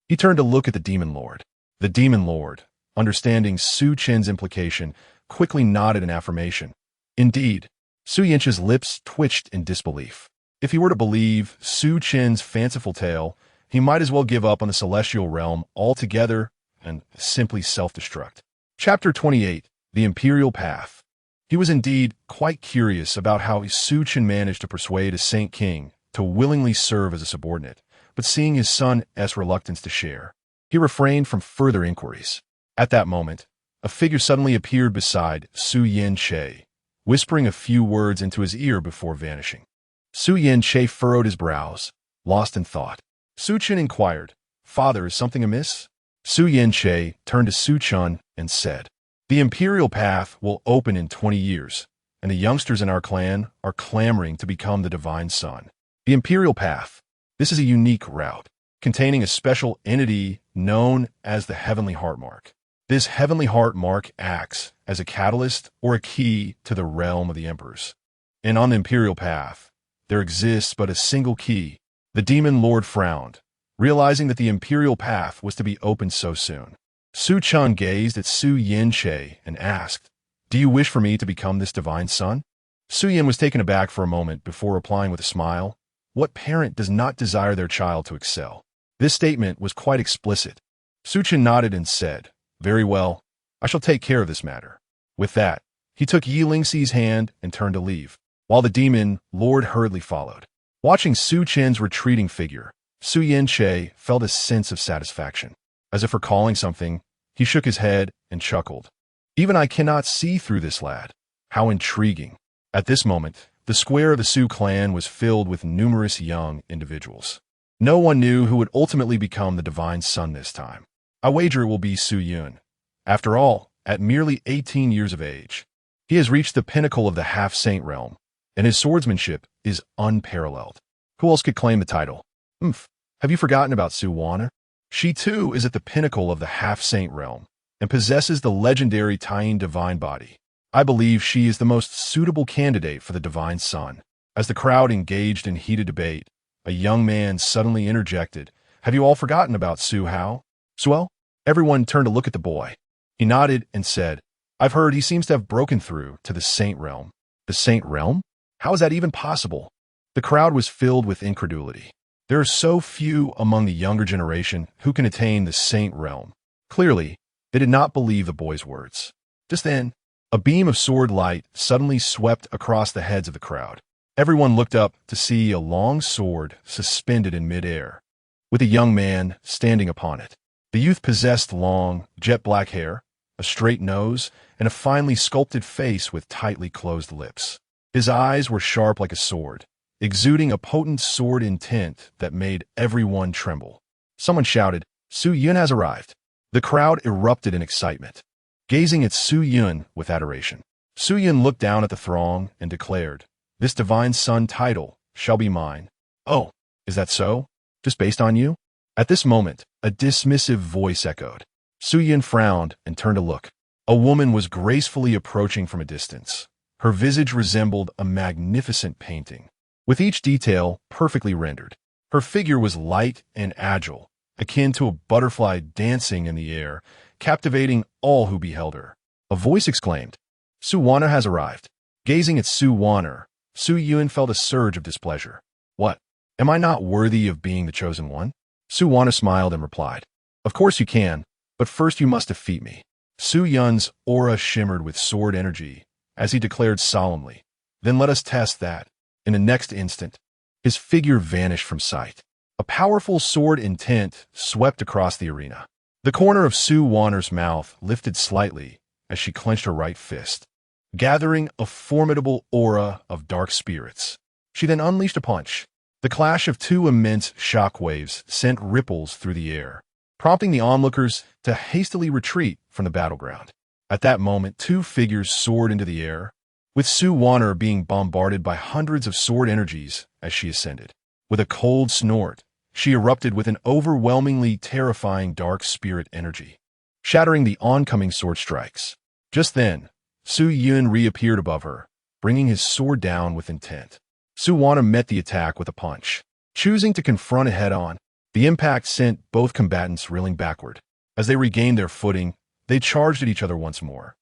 he turned to look at the Demon Lord. The Demon Lord, understanding Su Chen's implication, quickly nodded in affirmation. Indeed, Su Chen's lips twitched in disbelief. If he were to believe Su Chen's fanciful tale, he might as well give up on the celestial realm altogether and simply self-destruct. Chapter 28, The Imperial Path. He was indeed quite curious about how Su Chen managed to persuade a Saint King to willingly serve as a subordinate, but seeing his son's reluctance to share, he refrained from further inquiries. At that moment, a figure suddenly appeared beside Su Chen, whispering a few words into his ear before vanishing. Su Chen furrowed his brows, lost in thought. Su Chen inquired, "Father, is something amiss?" Su Chen turned to Su Chen and said, "The Imperial Path will open in 20 years, and the youngsters in our clan are clamoring to become the Divine Son. The Imperial Path. This is a unique route, containing a special entity known as the Heavenly Heart Mark. This Heavenly Heart Mark acts as a catalyst or a key to the realm of the Emperors. And on the Imperial Path, there exists but a single key." The Demon Lord frowned, realizing that the Imperial Path was to be opened so soon. Su Chen gazed at Su Chen and asked, "Do you wish for me to become this divine son?" Su Yen was taken aback for a moment before replying with a smile. What parent does not desire their child to excel? This statement was quite explicit. Su Chen nodded and said, "Very well, I shall take care of this matter." With that, he took Yi Lingxi's hand and turned to leave, while the Demon Lord hurriedly followed. Watching Su Chen's retreating figure, Su Chen felt a sense of satisfaction. As if recalling something, he shook his head and chuckled. "Even I cannot see through this lad. How intriguing." At this moment, The square of the Su clan was filled with numerous young individuals. No one knew who would ultimately become the divine son this time. I wager it will be Su Yun. After all, at merely 18 years of age, he has reached the pinnacle of the half-saint realm, and his swordsmanship is unparalleled. Who else could claim the title? Have you forgotten about Su Chen? She too is at the pinnacle of the half-saint realm, and possesses the legendary Tying divine body. I believe she is the most suitable candidate for the divine son. As the crowd engaged in heated debate, a young man suddenly interjected, "Have you all forgotten about Su Hao?" "Well?" Everyone turned to look at the boy. He nodded and said, "I've heard he seems to have broken through to the saint realm." The saint realm? How is that even possible? The crowd was filled with incredulity. There are so few among the younger generation who can attain the saint realm. Clearly, they did not believe the boy's words. Just then, a beam of sword light suddenly swept across the heads of the crowd. Everyone looked up to see a long sword suspended in midair, with a young man standing upon it. The youth possessed long, jet-black hair, a straight nose, and a finely sculpted face with tightly closed lips. His eyes were sharp like a sword, exuding a potent sword intent that made everyone tremble. Someone shouted, "Su Yun has arrived." The crowd erupted in excitement, gazing at Su Yun with adoration. Su Yun looked down at the throng and declared, "This divine son title shall be mine." "Oh, is that so? Just based on you?" At this moment, a dismissive voice echoed. Su Yun frowned and turned to look. A woman was gracefully approaching from a distance. Her visage resembled a magnificent painting, with each detail perfectly rendered. Her figure was light and agile, akin to a butterfly dancing in the air, captivating all who beheld her. A voice exclaimed, "Su Chen has arrived." Gazing at Su Chen, Su Yun felt a surge of displeasure. "What? Am I not worthy of being the chosen one?" Su Chen smiled and replied, "Of course you can, but first you must defeat me." Su Yun's aura shimmered with sword energy as he declared solemnly, "Then let us test that." In the next instant, his figure vanished from sight. A powerful sword intent swept across the arena. The corner of Su Wanner's mouth lifted slightly as she clenched her right fist, gathering a formidable aura of dark spirits. She then unleashed a punch. The clash of two immense shockwaves sent ripples through the air, prompting the onlookers to hastily retreat from the battleground. At that moment, two figures soared into the air, with Su Wanner being bombarded by hundreds of sword energies as she ascended. With a cold snort, she erupted with an overwhelmingly terrifying dark spirit energy, shattering the oncoming sword strikes. Just then, Su Yun reappeared above her, bringing his sword down with intent. Su Wanner met the attack with a punch. Choosing to confront it head-on, the impact sent both combatants reeling backward. As they regained their footing, they charged at each other once more.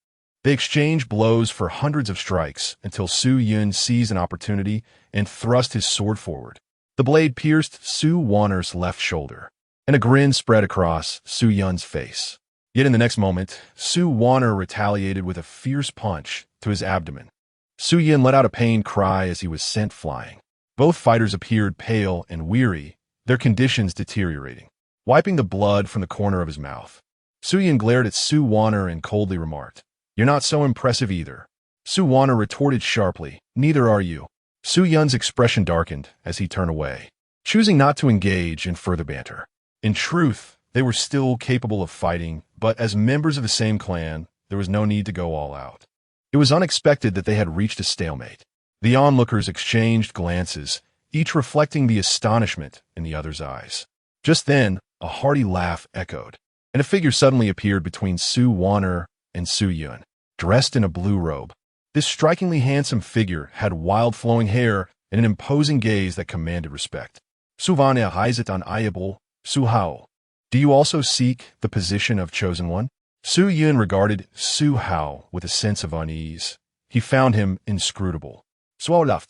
They exchanged blows for hundreds of strikes until Su Yun seized an opportunity and thrust his sword forward. The blade pierced Su Wanner's left shoulder, and a grin spread across Su Yun's face. Yet in the next moment, Su Wanner retaliated with a fierce punch to his abdomen. Su Yun let out a pained cry as he was sent flying. Both fighters appeared pale and weary, their conditions deteriorating. Wiping the blood from the corner of his mouth, Su Yun glared at Su Wanner and coldly remarked, "You're not so impressive either." Su Wanner retorted sharply, "Neither are you." Su Yun's expression darkened as he turned away, choosing not to engage in further banter. In truth, they were still capable of fighting, but as members of the same clan, there was no need to go all out. It was unexpected that they had reached a stalemate. The onlookers exchanged glances, each reflecting the astonishment in the other's eyes. Just then, a hearty laugh echoed, and a figure suddenly appeared between Su Wanner and Su Yun, dressed in a blue robe. This strikingly handsome figure had wild flowing hair and an imposing gaze that commanded respect. "Su Wanner heiset an Ayable, Su Hao. Do you also seek the position of chosen one?" Su Yun regarded Su Hao with a sense of unease. He found him inscrutable. "Swallowed.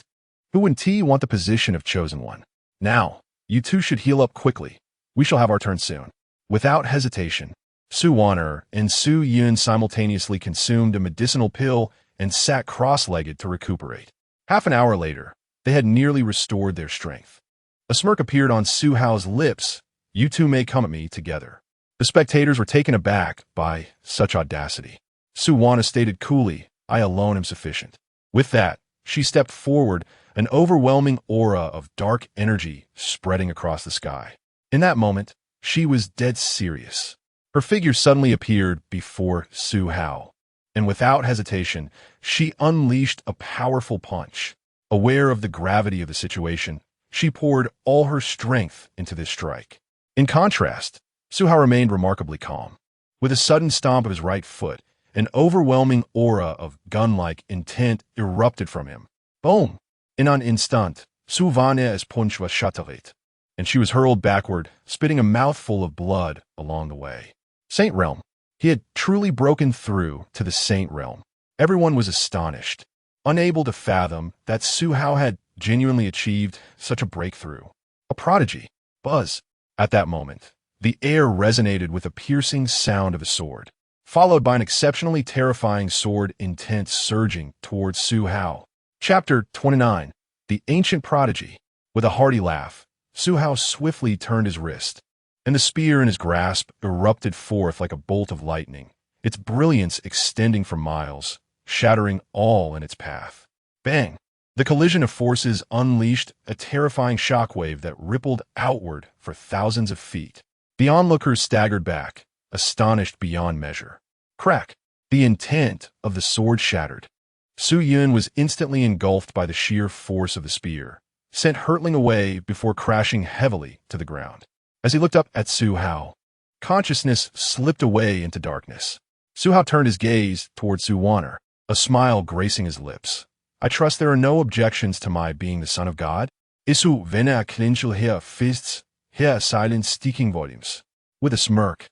Who would want the position of chosen one? Now, you two should heal up quickly. We shall have our turn soon." Without hesitation, Su Wanner and Su Yun simultaneously consumed a medicinal pill and sat cross-legged to recuperate. Half an hour later, they had nearly restored their strength. A smirk appeared on Su Hao's lips. "You two may come at me together." The spectators were taken aback by such audacity. Su Wanner stated coolly, "I alone am sufficient." With that, She stepped forward, an overwhelming aura of dark energy spreading across the sky. In that moment, she was dead serious. Her figure suddenly appeared before Su Hao, and without hesitation, she unleashed a powerful punch. Aware of the gravity of the situation, she poured all her strength into this strike. In contrast, Su Hao remained remarkably calm. With a sudden stomp of his right foot, an overwhelming aura of gun-like intent erupted from him. Boom! In an instant, Su Vanquished punch was shattered, and she was hurled backward, spitting a mouthful of blood along the way. Saint Realm. He had truly broken through to the Saint Realm. Everyone was astonished, unable to fathom that Su Hao had genuinely achieved such a breakthrough. A prodigy. Buzz. At that moment, the air resonated with a piercing sound of a sword, followed by an exceptionally terrifying sword intent surging towards Su Hao. Chapter 29. The Ancient Prodigy. With a hearty laugh, Su Hao swiftly turned his wrist, and the spear in his grasp erupted forth like a bolt of lightning, its brilliance extending for miles, shattering all in its path. Bang! The collision of forces unleashed a terrifying shockwave that rippled outward for thousands of feet. The onlookers staggered back, astonished beyond measure. Crack! The intent of the sword shattered. Su Yun was instantly engulfed by the sheer force of the spear, sent hurtling away before crashing heavily to the ground. As he looked up at Su Hao, consciousness slipped away into darkness. Su Hao turned his gaze toward Su Wanner, a smile gracing his lips. I trust there are no objections to my being the son of God? Isu vena clinchel here fists, here silence speaking volumes. With a smirk,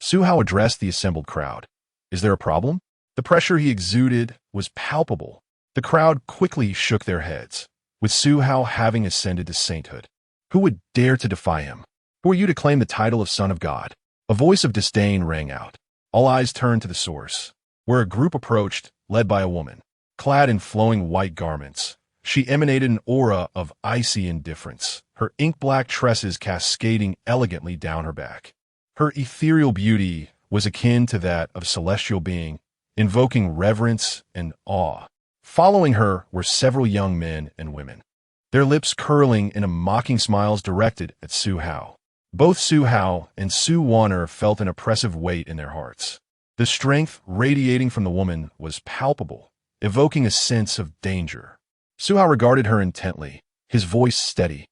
Su Hao addressed the assembled crowd. Is there a problem? The pressure he exuded was palpable. The crowd quickly shook their heads, with Su Hao having ascended to sainthood. Who would dare to defy him? Who are you to claim the title of Son of God? A voice of disdain rang out. All eyes turned to the source, where a group approached, led by a woman. Clad in flowing white garments, she emanated an aura of icy indifference, her ink-black tresses cascading elegantly down her back. Her ethereal beauty was akin to that of a celestial being, invoking reverence and awe. Following her were several young men and women, their lips curling in a mocking smiles directed at Su Hao. Both Su Hao and Su Wanner felt an oppressive weight in their hearts. The strength radiating from the woman was palpable, evoking a sense of danger. Su Hao regarded her intently, his voice steady.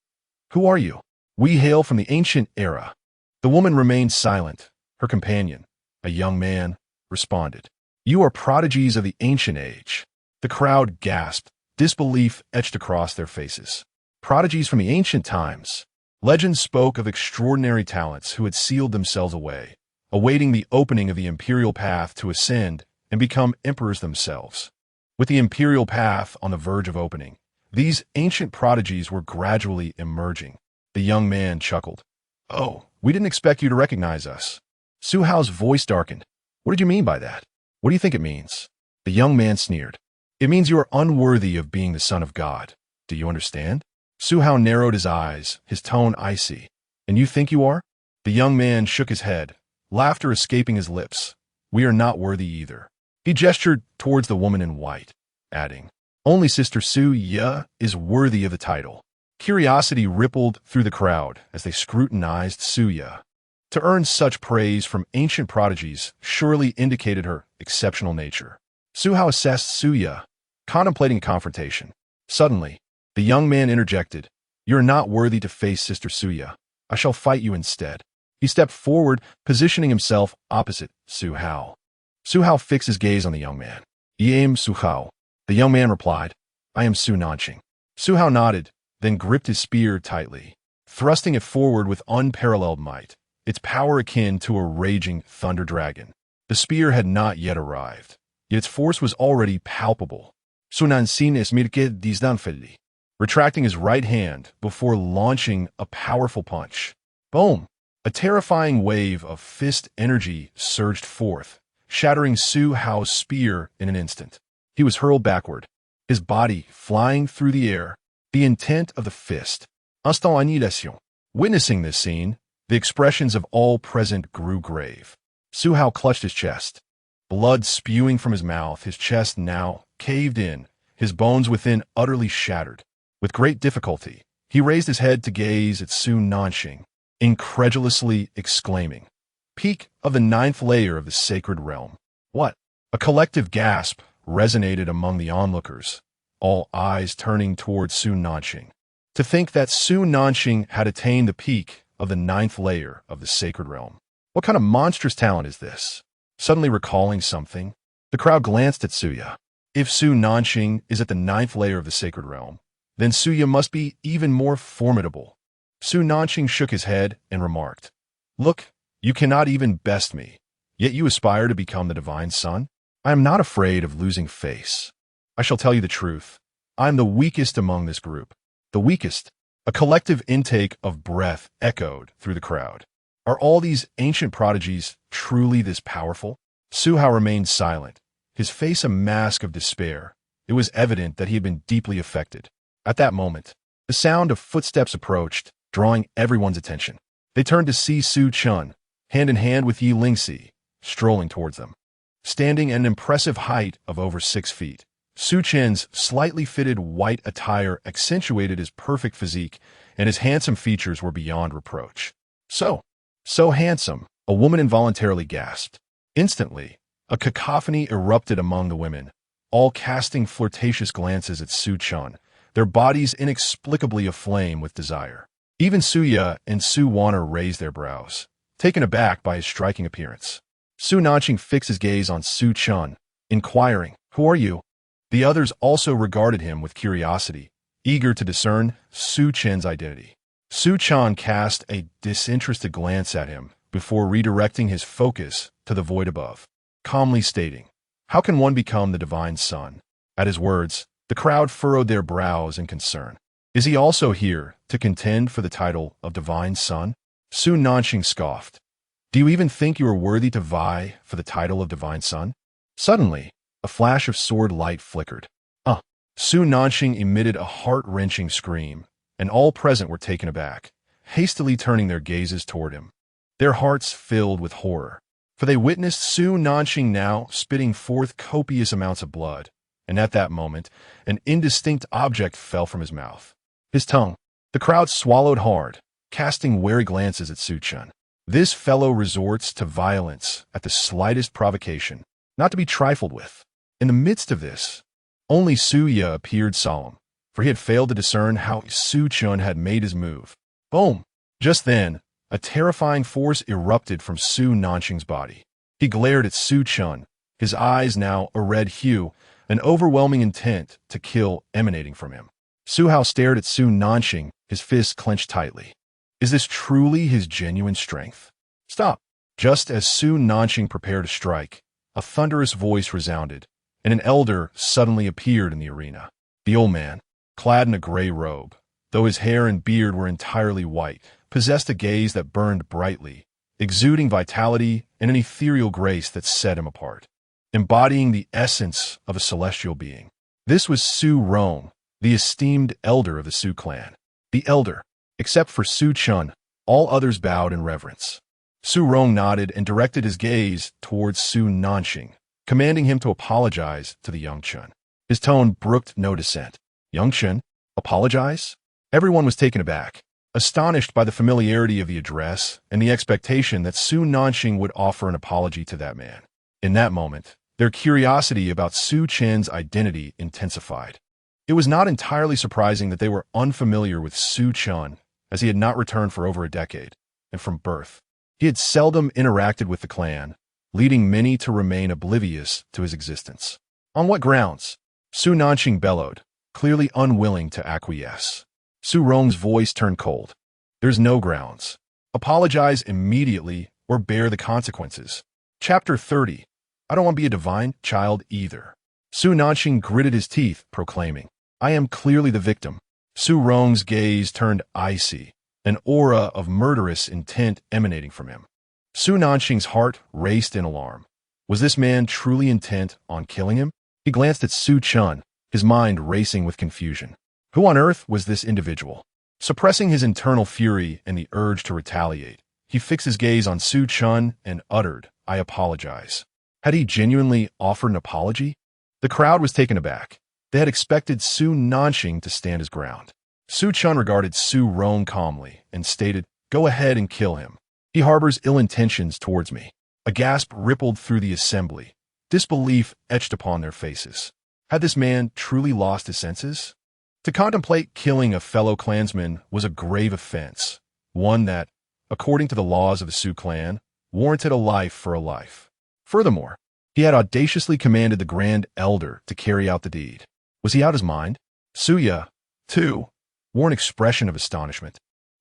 Who are you? We hail from the ancient era. The woman remained silent. Her companion, a young man, responded. You are prodigies of the ancient age. The crowd gasped, disbelief etched across their faces. Prodigies from the ancient times. Legends spoke of extraordinary talents who had sealed themselves away, awaiting the opening of the imperial path to ascend and become emperors themselves. With the imperial path on the verge of opening, these ancient prodigies were gradually emerging. The young man chuckled. Oh, we didn't expect you to recognize us. Su Hao's voice darkened. What did you mean by that? What do you think it means? The young man sneered. It means you are unworthy of being the son of God. Do you understand? Su Hao narrowed his eyes, his tone icy. And you think you are? The young man shook his head, laughter escaping his lips. We are not worthy either. He gestured towards the woman in white, adding, only Sister Su Ye is worthy of the title. Curiosity rippled through the crowd as they scrutinized Su Ye. To earn such praise from ancient prodigies surely indicated her exceptional nature. Su Hao assessed Su Ye, contemplating a confrontation. Suddenly, the young man interjected, You are not worthy to face Sister Su Ye. I shall fight you instead. He stepped forward, positioning himself opposite Su Hao. Su Hao fixed his gaze on the young man. I am Su Hao. The young man replied, I am Su Nanqing. Su Hao nodded, then gripped his spear tightly, thrusting it forward with unparalleled might, its power akin to a raging thunder dragon. The spear had not yet arrived, yet its force was already palpable. Su Nanqing es mirke disdanfelli, retracting his right hand before launching a powerful punch. Boom! A terrifying wave of fist energy surged forth, shattering Su Hao's spear in an instant. He was hurled backward, his body flying through the air, the intent of the fist. Instant annihilation. Witnessing this scene, the expressions of all present grew grave. Su Hao clutched his chest, blood spewing from his mouth, his chest now caved in, his bones within utterly shattered. With great difficulty, he raised his head to gaze at Su Nanxing, incredulously exclaiming, "Peak of the 9th layer of the sacred realm." What? A collective gasp resonated among the onlookers, all eyes turning towards Su Nanxing. To think that Su Nanxing had attained the peak of the 9th layer of the sacred realm. What kind of monstrous talent is this? Suddenly recalling something, the crowd glanced at Suya. If Su Nanxing is at the 9th layer of the sacred realm, then Suya must be even more formidable. Su Nanxing shook his head and remarked, "Look, you cannot even best me, yet you aspire to become the divine son? I am not afraid of losing face. I shall tell you the truth. I am the weakest among this group. The weakest." A collective intake of breath echoed through the crowd. Are all these ancient prodigies truly this powerful? Su Hao remained silent, his face a mask of despair. It was evident that he had been deeply affected. At that moment, the sound of footsteps approached, drawing everyone's attention. They turned to see Su Chen, hand in hand with Yi Lingxi, strolling towards them. Standing at an impressive height of over 6 feet, Su Chen's slightly fitted white attire accentuated his perfect physique, and his handsome features were beyond reproach. So handsome, a woman involuntarily gasped. Instantly, a cacophony erupted among the women, all casting flirtatious glances at Su Chen, their bodies inexplicably aflame with desire. Even Suya and Su Wanner raised their brows, taken aback by his striking appearance. Su Nanxing fixed his gaze on Su Chen, inquiring, "Who are you?" The others also regarded him with curiosity, eager to discern Su Chen's identity. Su Chen cast a disinterested glance at him before redirecting his focus to the void above, calmly stating, "How can one become the divine son?" At his words, the crowd furrowed their brows in concern. Is he also here to contend for the title of divine son? Su Nanxing scoffed. Do you even think you are worthy to vie for the title of divine son? Suddenly, a flash of sword light flickered. Su Nanxing emitted a heart-wrenching scream, and all present were taken aback, hastily turning their gazes toward him. Their hearts filled with horror, for they witnessed Su Nanxing now spitting forth copious amounts of blood, and at that moment, an indistinct object fell from his mouth. His tongue. The crowd swallowed hard, casting wary glances at Su Chen. This fellow resorts to violence at the slightest provocation, not to be trifled with. In the midst of this, only Suya appeared solemn, for he had failed to discern how Su Chen had made his move. Boom! Just then, a terrifying force erupted from Su Nanxing's body. He glared at Su Chen, his eyes now a red hue, an overwhelming intent to kill emanating from him. Su Hao stared at Su Nanxing, his fists clenched tightly. Is this truly his genuine strength? Stop! Just as Su Nanxing prepared to strike, a thunderous voice resounded, and an elder suddenly appeared in the arena. The old man, clad in a gray robe, though his hair and beard were entirely white, possessed a gaze that burned brightly, exuding vitality and an ethereal grace that set him apart, embodying the essence of a celestial being. This was Su Rong, the esteemed elder of the Su clan. The elder, except for Su Chen, all others bowed in reverence. Su Rong nodded and directed his gaze towards Su Nanxing, commanding him to apologize to the young Chen. His tone brooked no dissent. Young Chen? Apologize? Everyone was taken aback, astonished by the familiarity of the address and the expectation that Su Nanxing would offer an apology to that man. In that moment, their curiosity about Su Chen's identity intensified. It was not entirely surprising that they were unfamiliar with Su Chen, as he had not returned for over a decade, and from birth. He had seldom interacted with the clan, leading many to remain oblivious to his existence. On what grounds? Su Nanxing bellowed, clearly unwilling to acquiesce. Su Rong's voice turned cold. There's no grounds. Apologize immediately or bear the consequences. Chapter 30. I don't want to be a divine child either. Su Nanxing gritted his teeth, proclaiming, I am clearly the victim. Su Rong's gaze turned icy, an aura of murderous intent emanating from him. Su Nanxing's heart raced in alarm. Was this man truly intent on killing him? He glanced at Su Chen, his mind racing with confusion. Who on earth was this individual? Suppressing his internal fury and the urge to retaliate, he fixed his gaze on Su Chen and uttered, I apologize. Had he genuinely offered an apology? The crowd was taken aback, They had expected Su Nanxing to stand his ground. Su Chen regarded Su Rong calmly and stated, "Go ahead and kill him. He harbors ill intentions towards me." A gasp rippled through the assembly, disbelief etched upon their faces. Had this man truly lost his senses? To contemplate killing a fellow clansman was a grave offense, one that, according to the laws of the Su clan, warranted a life for a life. Furthermore, he had audaciously commanded the Grand Elder to carry out the deed. Was he out his mind? Suya, too, wore an expression of astonishment.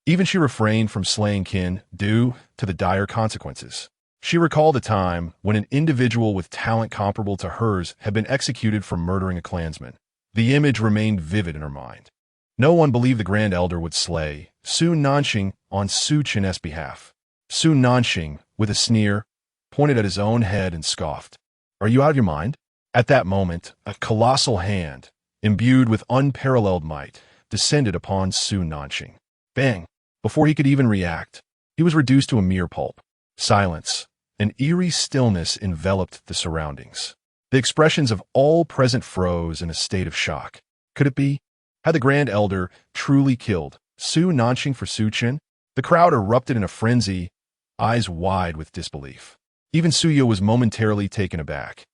Even she refrained from slaying Qin due to the dire consequences. She recalled a time when an individual with talent comparable to hers had been executed for murdering a clansman. The image remained vivid in her mind. No one believed the Grand Elder would slay Su Nanxing on Su Chen's behalf. Su Nanxing, with a sneer, pointed at his own head and scoffed. "Are you out of your mind?" At that moment, a colossal hand, imbued with unparalleled might, descended upon Su Nanxing. Bang! Before he could even react, he was reduced to a mere pulp. Silence, an eerie stillness enveloped the surroundings. The expressions of all present froze in a state of shock. Could it be? Had the Grand Elder truly killed Su Nanxing for Su Chen? The crowd erupted in a frenzy, eyes wide with disbelief. Even Suya was momentarily taken aback,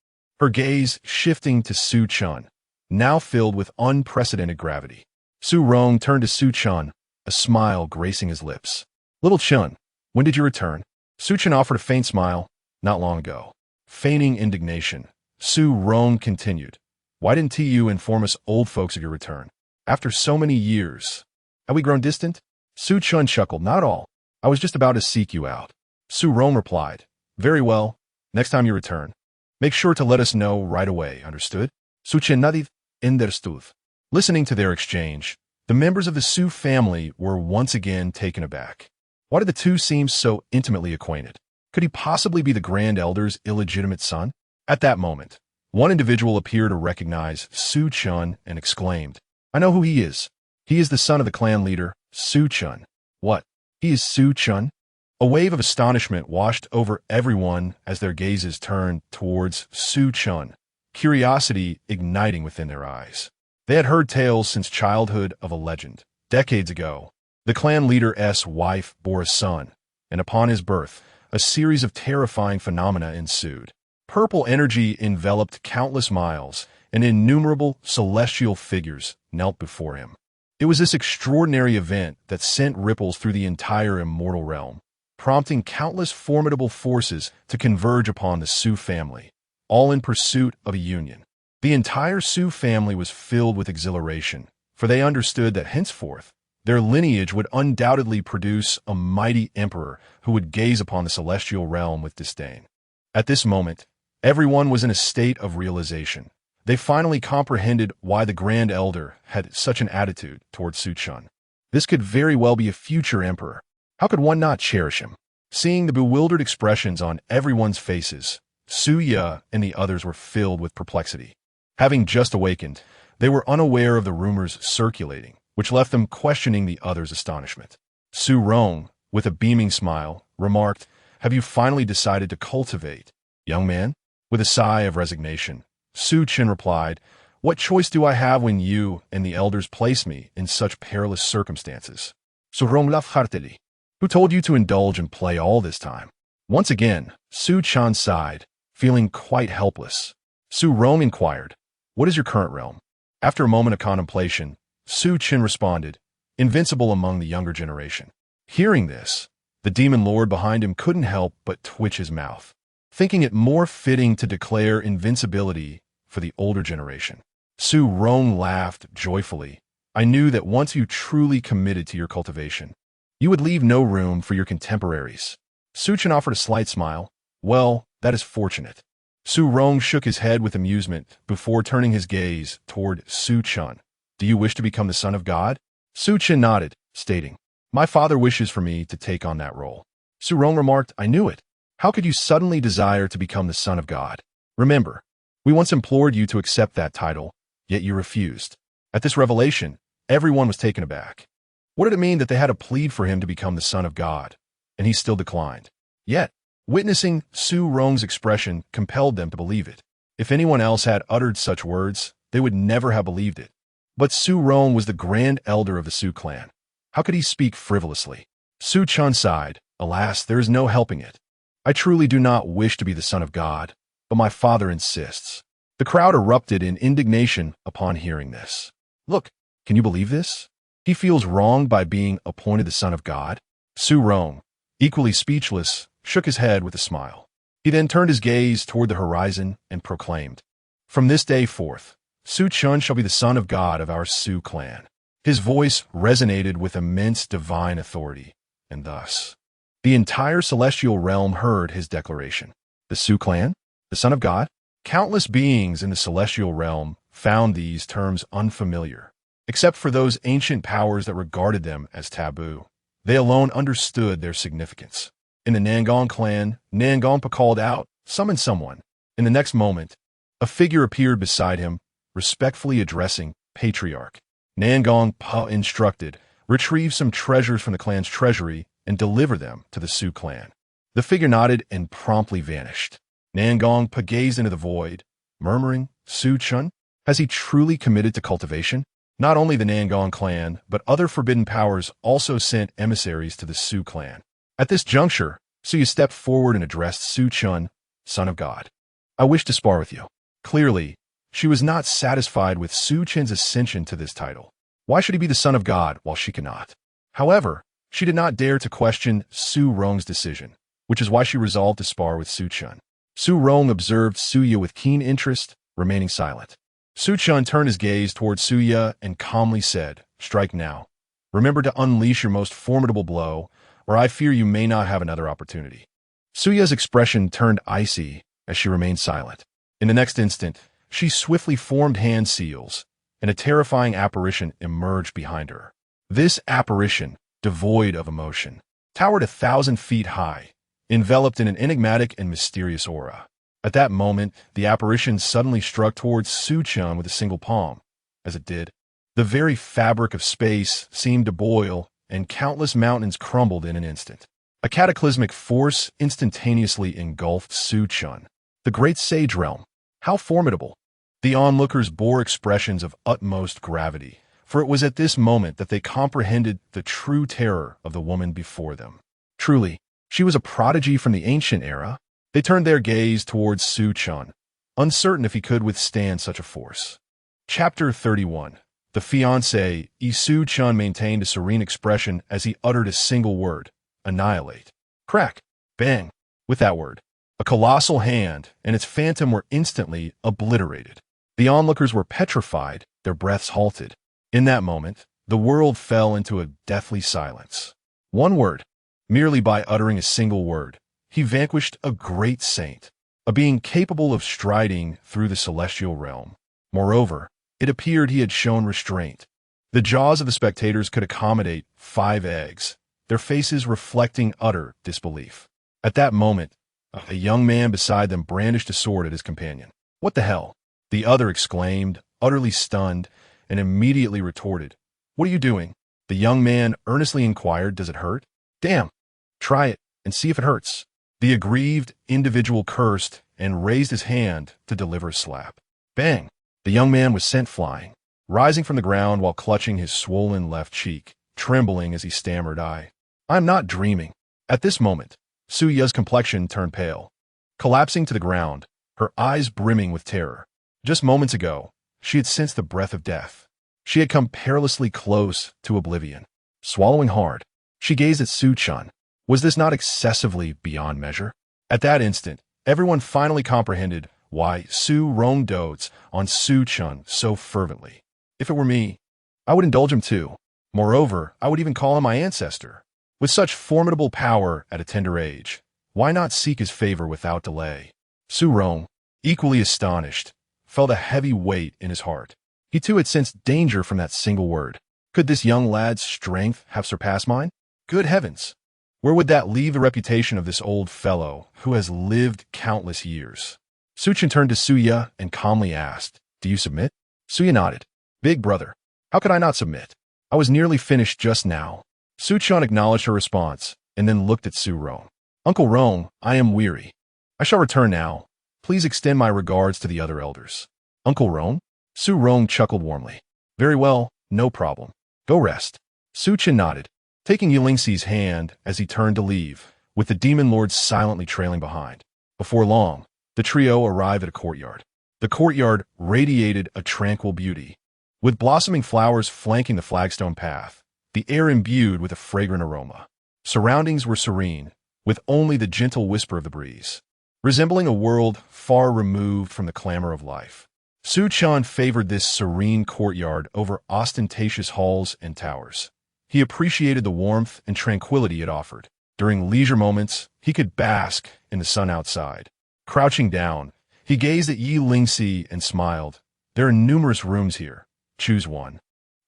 her gaze shifting to Su Chen, now filled with unprecedented gravity. Su Rong turned to Su Chen, a smile gracing his lips. "Little Chen, when did you return?" Su Chen offered a faint smile. "Not long ago." Feigning indignation, Su Rong continued, "Why didn't you inform us old folks of your return? After so many years. Have we grown distant?" Su Chen chuckled. "Not all. I was just about to seek you out." Su Rong replied, "Very well. Next time you return, make sure to let us know right away, understood?" Su Chen nodded, understood. Listening to their exchange, the members of the Su family were once again taken aback. Why did the two seem so intimately acquainted? Could he possibly be the Grand Elder's illegitimate son? At that moment, one individual appeared to recognize Su Chen and exclaimed, "I know who he is. He is the son of the clan leader, Su Chen." "What? He is Su Chen?" A wave of astonishment washed over everyone as their gazes turned towards Su Chen, curiosity igniting within their eyes. They had heard tales since childhood of a legend. Decades ago, the clan leader's wife bore a son, and upon his birth, a series of terrifying phenomena ensued. Purple energy enveloped countless miles, and innumerable celestial figures knelt before him. It was this extraordinary event that sent ripples through the entire immortal realm, prompting countless formidable forces to converge upon the Su family, all in pursuit of a union. The entire Su family was filled with exhilaration, for they understood that henceforth their lineage would undoubtedly produce a mighty emperor who would gaze upon the celestial realm with disdain. At this moment, everyone was in a state of realization. They finally comprehended why the Grand Elder had such an attitude towards Su Chen. This could very well be a future emperor. How could one not cherish him? Seeing the bewildered expressions on everyone's faces, Su Ya and the others were filled with perplexity. Having just awakened, they were unaware of the rumors circulating, which left them questioning the others' astonishment. Su Rong, with a beaming smile, remarked, "Have you finally decided to cultivate, young man?" With a sigh of resignation, Su Chen replied, "What choice do I have when you and the elders place me in such perilous circumstances?" Su Rong laughed heartily. "Who told you to indulge and play all this time?" Once again, Su Chen sighed, feeling quite helpless. Su Rong inquired, "What is your current realm?" After a moment of contemplation, Su Chen responded, "Invincible among the younger generation." Hearing this, the demon lord behind him couldn't help but twitch his mouth, thinking it more fitting to declare invincibility for the older generation. Su Rong laughed joyfully. "I knew that once you truly committed to your cultivation, you would leave no room for your contemporaries." Su Chen offered a slight smile. "Well, that is fortunate." Su Rong shook his head with amusement before turning his gaze toward Su Chen. "Do you wish to become the son of God?" Su Chen nodded, stating, "My father wishes for me to take on that role." Su Rong remarked, "I knew it. How could you suddenly desire to become the son of God? Remember, we once implored you to accept that title, yet you refused." At this revelation, everyone was taken aback. What did it mean that they had to plead for him to become the son of God, and he still declined? Yet, witnessing Su Rong's expression compelled them to believe it. If anyone else had uttered such words, they would never have believed it. But Su Rong was the grand elder of the Su clan. How could he speak frivolously? Su Chen sighed. Alas, there is no helping it. I truly do not wish to be the son of God, but my father insists. The crowd erupted in indignation upon hearing this. Look, can you believe this? He feels wronged by being appointed the son of God? Su Rong, equally speechless, shook his head with a smile. He then turned his gaze toward the horizon and proclaimed, From this day forth, Su Chen shall be the son of God of our Su clan. His voice resonated with immense divine authority, and thus, the entire celestial realm heard his declaration. The Su clan? The son of God? Countless beings in the celestial realm found these terms unfamiliar, except for those ancient powers that regarded them as taboo. They alone understood their significance. In the Nangong clan, Nangongpa called out, Summon someone. In the next moment, a figure appeared beside him, respectfully addressing Patriarch. Nangongpa instructed, Retrieve some treasures from the clan's treasury and deliver them to the Su clan. The figure nodded and promptly vanished. Nangongpa gazed into the void, murmuring, Su Chen? Has he truly committed to cultivation? Not only the Nangong clan, but other forbidden powers also sent emissaries to the Su clan. At this juncture, Suya stepped forward and addressed Su Chen, son of God. I wish to spar with you. Clearly, she was not satisfied with Su Chen's ascension to this title. Why should he be the son of God while she cannot? However, she did not dare to question Su Rong's decision, which is why she resolved to spar with Su Chen. Su Rong observed Suya with keen interest, remaining silent. Su Chen turned his gaze toward Suya and calmly said, Strike now. Remember to unleash your most formidable blow, or I fear you may not have another opportunity. Suya's expression turned icy as she remained silent. In the next instant, she swiftly formed hand seals, and a terrifying apparition emerged behind her. This apparition, devoid of emotion, towered 1,000 feet high, enveloped in an enigmatic and mysterious aura. At that moment, the apparition suddenly struck towards Su Chen with a single palm. As it did, the very fabric of space seemed to boil, and countless mountains crumbled in an instant. A cataclysmic force instantaneously engulfed Su Chen. The great sage realm. How formidable! The onlookers bore expressions of utmost gravity, for it was at this moment that they comprehended the true terror of the woman before them. Truly, she was a prodigy from the ancient era. They turned their gaze towards Su Chen, uncertain if he could withstand such a force. Chapter 31. The fiancé, Su Chen maintained a serene expression as he uttered a single word, annihilate. Crack, bang. With that word, a colossal hand and its phantom were instantly obliterated. The onlookers were petrified, their breaths halted. In that moment, the world fell into a deathly silence. One word, merely by uttering a single word, he vanquished a great saint, a being capable of striding through the celestial realm. Moreover, it appeared he had shown restraint. The jaws of the spectators could accommodate 5 eggs, their faces reflecting utter disbelief. At that moment, a young man beside them brandished a sword at his companion. What the hell? The other exclaimed, utterly stunned, and immediately retorted. What are you doing? The young man earnestly inquired, does it hurt? Damn! Try it and see if it hurts. The aggrieved individual cursed and raised his hand to deliver a slap. Bang! The young man was sent flying, rising from the ground while clutching his swollen left cheek, trembling as he stammered, I'm not dreaming. At this moment, Suya's complexion turned pale, collapsing to the ground, her eyes brimming with terror. Just moments ago, she had sensed the breath of death. She had come perilously close to oblivion. Swallowing hard, she gazed at Su Chen. Was this not excessively beyond measure? At that instant, everyone finally comprehended why Su Rong dotes on Su Chen so fervently. If it were me, I would indulge him too. Moreover, I would even call him my ancestor. With such formidable power at a tender age, why not seek his favor without delay? Su Rong, equally astonished, felt a heavy weight in his heart. He too had sensed danger from that single word. Could this young lad's strength have surpassed mine? Good heavens! Where would that leave the reputation of this old fellow who has lived countless years? Su Chen turned to Suya and calmly asked, Do you submit? Suya nodded. Big brother, how could I not submit? I was nearly finished just now. Su Chen acknowledged her response and then looked at Su Rong. Uncle Rong, I am weary. I shall return now. Please extend my regards to the other elders. Uncle Rong? Su Rong chuckled warmly. Very well, no problem. Go rest. Su Chen nodded, taking Yulingxi's hand as he turned to leave, with the demon lord silently trailing behind. Before long, the trio arrived at a courtyard. The courtyard radiated a tranquil beauty, with blossoming flowers flanking the flagstone path, the air imbued with a fragrant aroma. Surroundings were serene, with only the gentle whisper of the breeze, resembling a world far removed from the clamor of life. Su Chen favored this serene courtyard over ostentatious halls and towers. He appreciated the warmth and tranquility it offered. During leisure moments, he could bask in the sun outside. Crouching down, he gazed at Yi Lingxi and smiled. There are numerous rooms here. Choose one.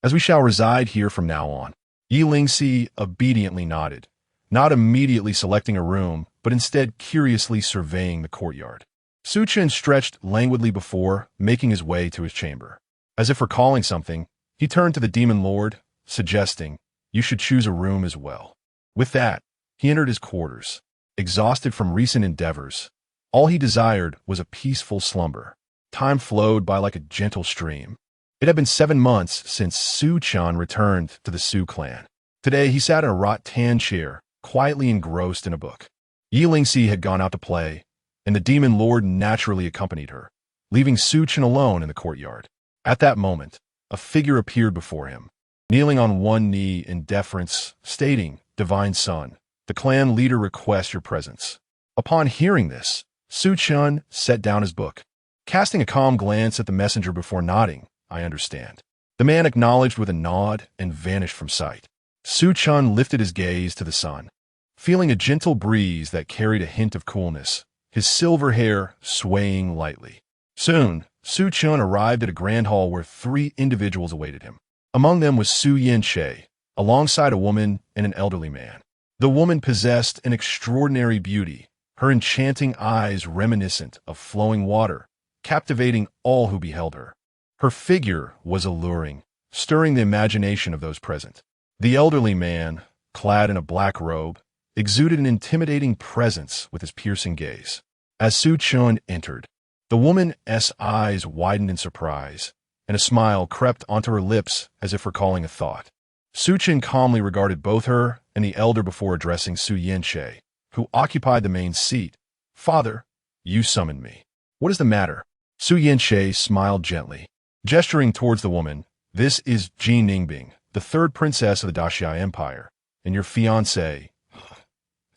As we shall reside here from now on. Yi Lingxi obediently nodded, not immediately selecting a room, but instead curiously surveying the courtyard. Su Chen stretched languidly before making his way to his chamber. As if recalling something, he turned to the demon lord, suggesting, "You should choose a room as well." With that, he entered his quarters. Exhausted from recent endeavors, all he desired was a peaceful slumber. Time flowed by like a gentle stream. It had been 7 months since Su Chen returned to the Su clan. Today, he sat in a rattan chair, quietly engrossed in a book. Yi Lingxi had gone out to play, and the demon lord naturally accompanied her, leaving Su Chen alone in the courtyard. At that moment, a figure appeared before him, kneeling on one knee in deference, stating, "Divine Son, the clan leader requests your presence." Upon hearing this, Su Chen set down his book, casting a calm glance at the messenger before nodding, "I understand." The man acknowledged with a nod and vanished from sight. Su Chen lifted his gaze to the sun, feeling a gentle breeze that carried a hint of coolness, his silver hair swaying lightly. Soon, Su Chen arrived at a grand hall where 3 individuals awaited him. Among them was Su Chen, alongside a woman and an elderly man. The woman possessed an extraordinary beauty, her enchanting eyes reminiscent of flowing water, captivating all who beheld her. Her figure was alluring, stirring the imagination of those present. The elderly man, clad in a black robe, exuded an intimidating presence with his piercing gaze. As Su Chen entered, the woman's eyes widened in surprise, and a smile crept onto her lips as if recalling a thought. Su Chen calmly regarded both her and the elder before addressing Su Chen, who occupied the main seat. "Father, you summoned me. What is the matter?" Su Chen smiled gently, gesturing towards the woman. "This is Ji Ningbing, the 3rd princess of the Daxia Empire, and your fiancé."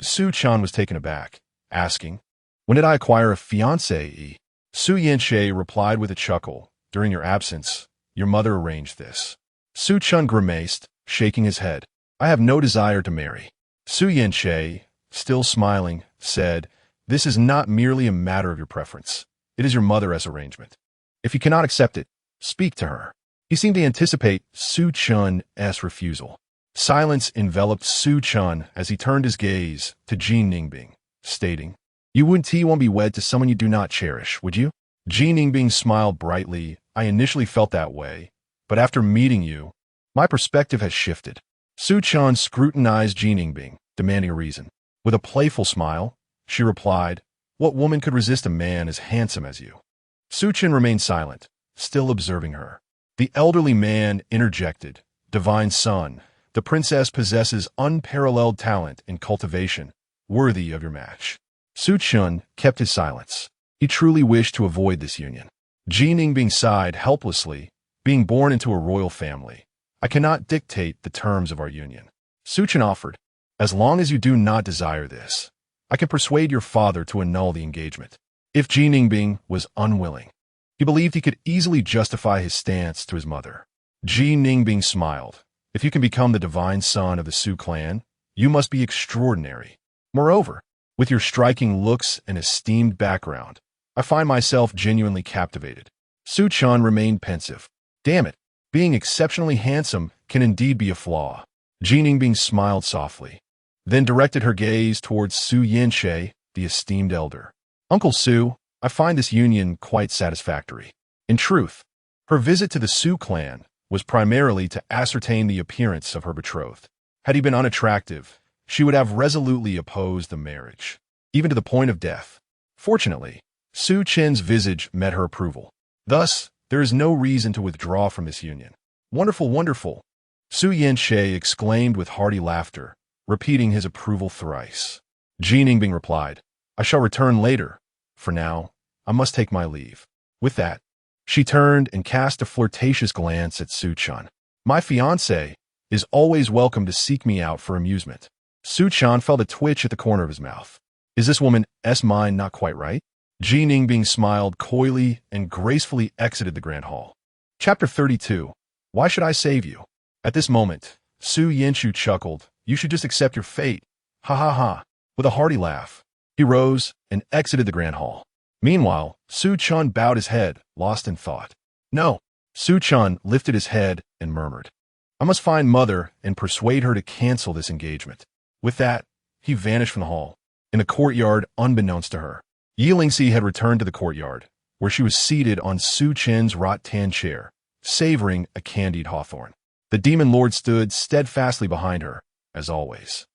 Su Chen was taken aback, asking, "When did I acquire a fiancé?" Su Chen replied with a chuckle, "During your absence, your mother arranged this." Su Chen grimaced, shaking his head. "I have no desire to marry." Su Chen, still smiling, said, "This is not merely a matter of your preference. It is your mother's arrangement. If you cannot accept it, speak to her." He seemed to anticipate Su Chen's refusal. Silence enveloped Su Chen as he turned his gaze to Ji Ningbing, stating, "You won't be wed to someone you do not cherish, would you?" Ji Ningbing smiled brightly. "I initially felt that way, but after meeting you, my perspective has shifted." Su Chen scrutinized Ji Ningbing, demanding a reason. With a playful smile, she replied, "What woman could resist a man as handsome as you?" Su Chen remained silent, still observing her. The elderly man interjected, "Divine Son, the princess possesses unparalleled talent in cultivation, worthy of your match." Su Chen kept his silence. He truly wished to avoid this union. Ji Ningbing sighed helplessly, "Being born into a royal family, I cannot dictate the terms of our union." Su Chen offered, "As long as you do not desire this, I can persuade your father to annul the engagement." If Ji Ningbing was unwilling, he believed he could easily justify his stance to his mother. Ji Ningbing smiled. "If you can become the divine son of the Su clan, you must be extraordinary. Moreover, with your striking looks and esteemed background, I find myself genuinely captivated." Su Chen remained pensive. "Damn it, being exceptionally handsome can indeed be a flaw." Ji Ningbing smiled softly, then directed her gaze towards Su Chen, the esteemed elder. "Uncle Su, I find this union quite satisfactory." In truth, her visit to the Su clan was primarily to ascertain the appearance of her betrothed. Had he been unattractive, she would have resolutely opposed the marriage, even to the point of death. Fortunately, Su Chen's visage met her approval. Thus, There is no reason to withdraw from this union. Wonderful, wonderful, Su Chen exclaimed with hearty laughter, repeating his approval thrice. Ji Ningbing replied, I shall return later. For now, I must take my leave. With that, she turned and cast a flirtatious glance at Su Chen. My fiancé is always welcome to seek me out for amusement. Su Chen felt a twitch at the corner of his mouth. Is this woman's mind not quite right? Ji Ningbing smiled coyly and gracefully exited the grand hall. Chapter 32. Why should I save you? At this moment, Su Chen chuckled. You should just accept your fate. Ha ha ha. With a hearty laugh, he rose and exited the grand hall. Meanwhile, Su Chen bowed his head, lost in thought. No. Su Chen lifted his head and murmured, I must find Mother and persuade her to cancel this engagement. With that, he vanished from the hall. In the courtyard, unbeknownst to her, Yi Lingxi had returned to the courtyard, where she was seated on Su Chen's rattan chair, savoring a candied hawthorn. The demon lord stood steadfastly behind her, as always.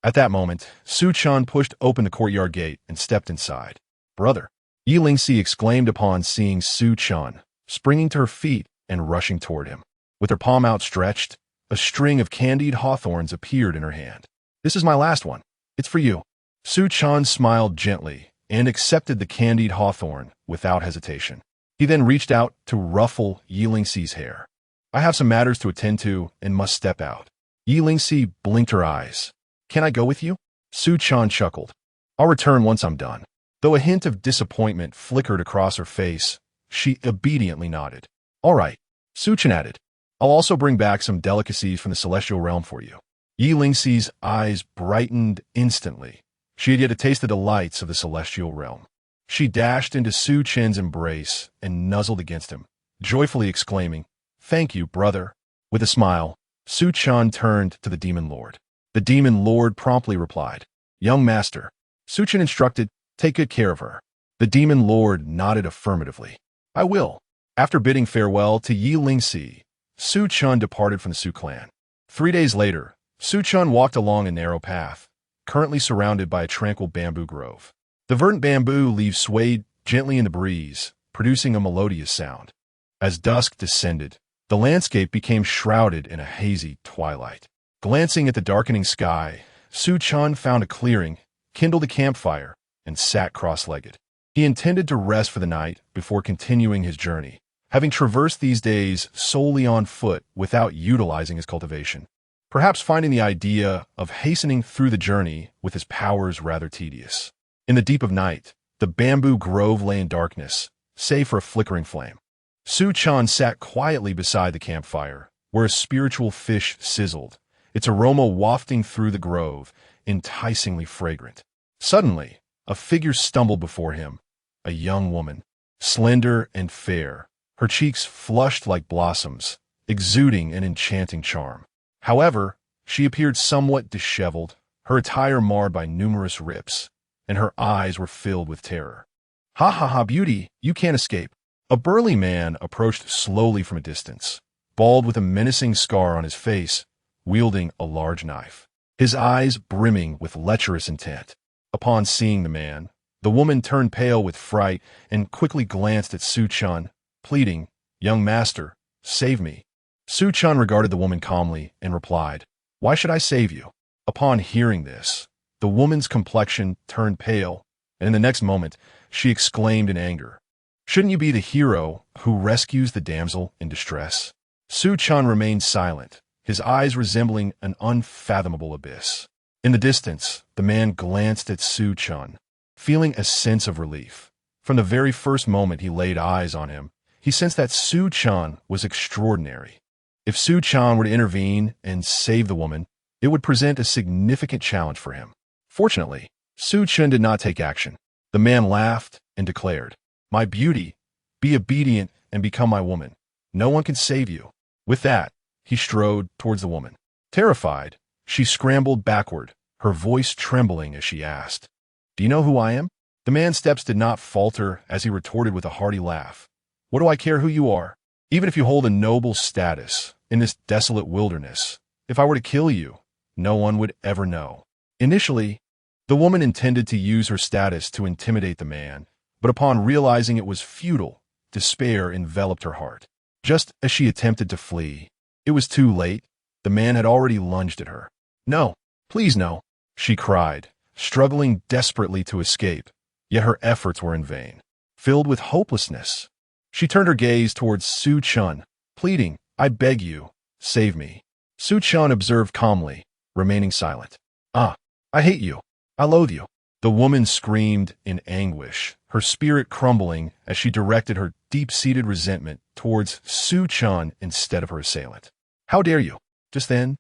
At that moment, Su Chen pushed open the courtyard gate and stepped inside. Brother, Yi Lingxi exclaimed upon seeing Su Chen, springing to her feet and rushing toward him. With her palm outstretched, a string of candied hawthorns appeared in her hand. This is my last one. It's for you. Su Chen smiled gently and accepted the candied hawthorn without hesitation. He then reached out to ruffle Yi Lingxi's hair. I have some matters to attend to and must step out. Yi Lingxi blinked her eyes. Can I go with you? Su Chen chuckled. I'll return once I'm done. Though a hint of disappointment flickered across her face, she obediently nodded. All right, Su Chen added. I'll also bring back some delicacies from the celestial realm for you. Yi Lingxi's eyes brightened instantly. She had yet to taste the delights of the celestial realm. She dashed into Su Chen's embrace and nuzzled against him, joyfully exclaiming, Thank you, brother. With a smile, Su Chen turned to the demon lord. The demon lord promptly replied, Young master. Su Chen instructed, Take good care of her. The demon lord nodded affirmatively. I will. After bidding farewell to Yi Lingxi, Su Chen departed from the Su clan. 3 days later, Su Chen walked along a narrow path, currently surrounded by a tranquil bamboo grove. The verdant bamboo leaves swayed gently in the breeze, producing a melodious sound. As dusk descended, the landscape became shrouded in a hazy twilight. Glancing at the darkening sky, Su Chen found a clearing, kindled a campfire, and sat cross-legged. He intended to rest for the night before continuing his journey, having traversed these days solely on foot without utilizing his cultivation. Perhaps finding the idea of hastening through the journey with his powers rather tedious. In the deep of night, the bamboo grove lay in darkness, save for a flickering flame. Su Chen sat quietly beside the campfire, where a spiritual fish sizzled, its aroma wafting through the grove, enticingly fragrant. Suddenly, a figure stumbled before him, a young woman, slender and fair, her cheeks flushed like blossoms, exuding an enchanting charm. However, she appeared somewhat disheveled, her attire marred by numerous rips, and her eyes were filled with terror. Ha ha ha, beauty, you can't escape. A burly man approached slowly from a distance, bald with a menacing scar on his face, wielding a large knife, his eyes brimming with lecherous intent. Upon seeing the man, the woman turned pale with fright and quickly glanced at Su Chen, pleading, Young master, save me. Su Chen regarded the woman calmly and replied, Why should I save you? Upon hearing this, the woman's complexion turned pale, and in the next moment, she exclaimed in anger, Shouldn't you be the hero who rescues the damsel in distress? Su Chen remained silent, his eyes resembling an unfathomable abyss. In the distance, the man glanced at Su Chen, feeling a sense of relief. From the very first moment he laid eyes on him, he sensed that Su Chen was extraordinary. If Su Chen were to intervene and save the woman, it would present a significant challenge for him. Fortunately, Su Chen did not take action. The man laughed and declared, My beauty, be obedient and become my woman. No one can save you. With that, he strode towards the woman. Terrified, she scrambled backward, her voice trembling as she asked, Do you know who I am? The man's steps did not falter as he retorted with a hearty laugh. What do I care who you are? Even if you hold a noble status in this desolate wilderness, if I were to kill you, no one would ever know. Initially, the woman intended to use her status to intimidate the man, but upon realizing it was futile, despair enveloped her heart. Just as she attempted to flee, it was too late. The man had already lunged at her. "No, please no," she cried, struggling desperately to escape, yet her efforts were in vain. Filled with hopelessness, she turned her gaze towards Su Chen, pleading, "I beg you, save me." Su Chen observed calmly, remaining silent. "Ah, I hate you. I loathe you." The woman screamed in anguish, her spirit crumbling as she directed her deep-seated resentment towards Su Chen instead of her assailant. "How dare you?" Just then,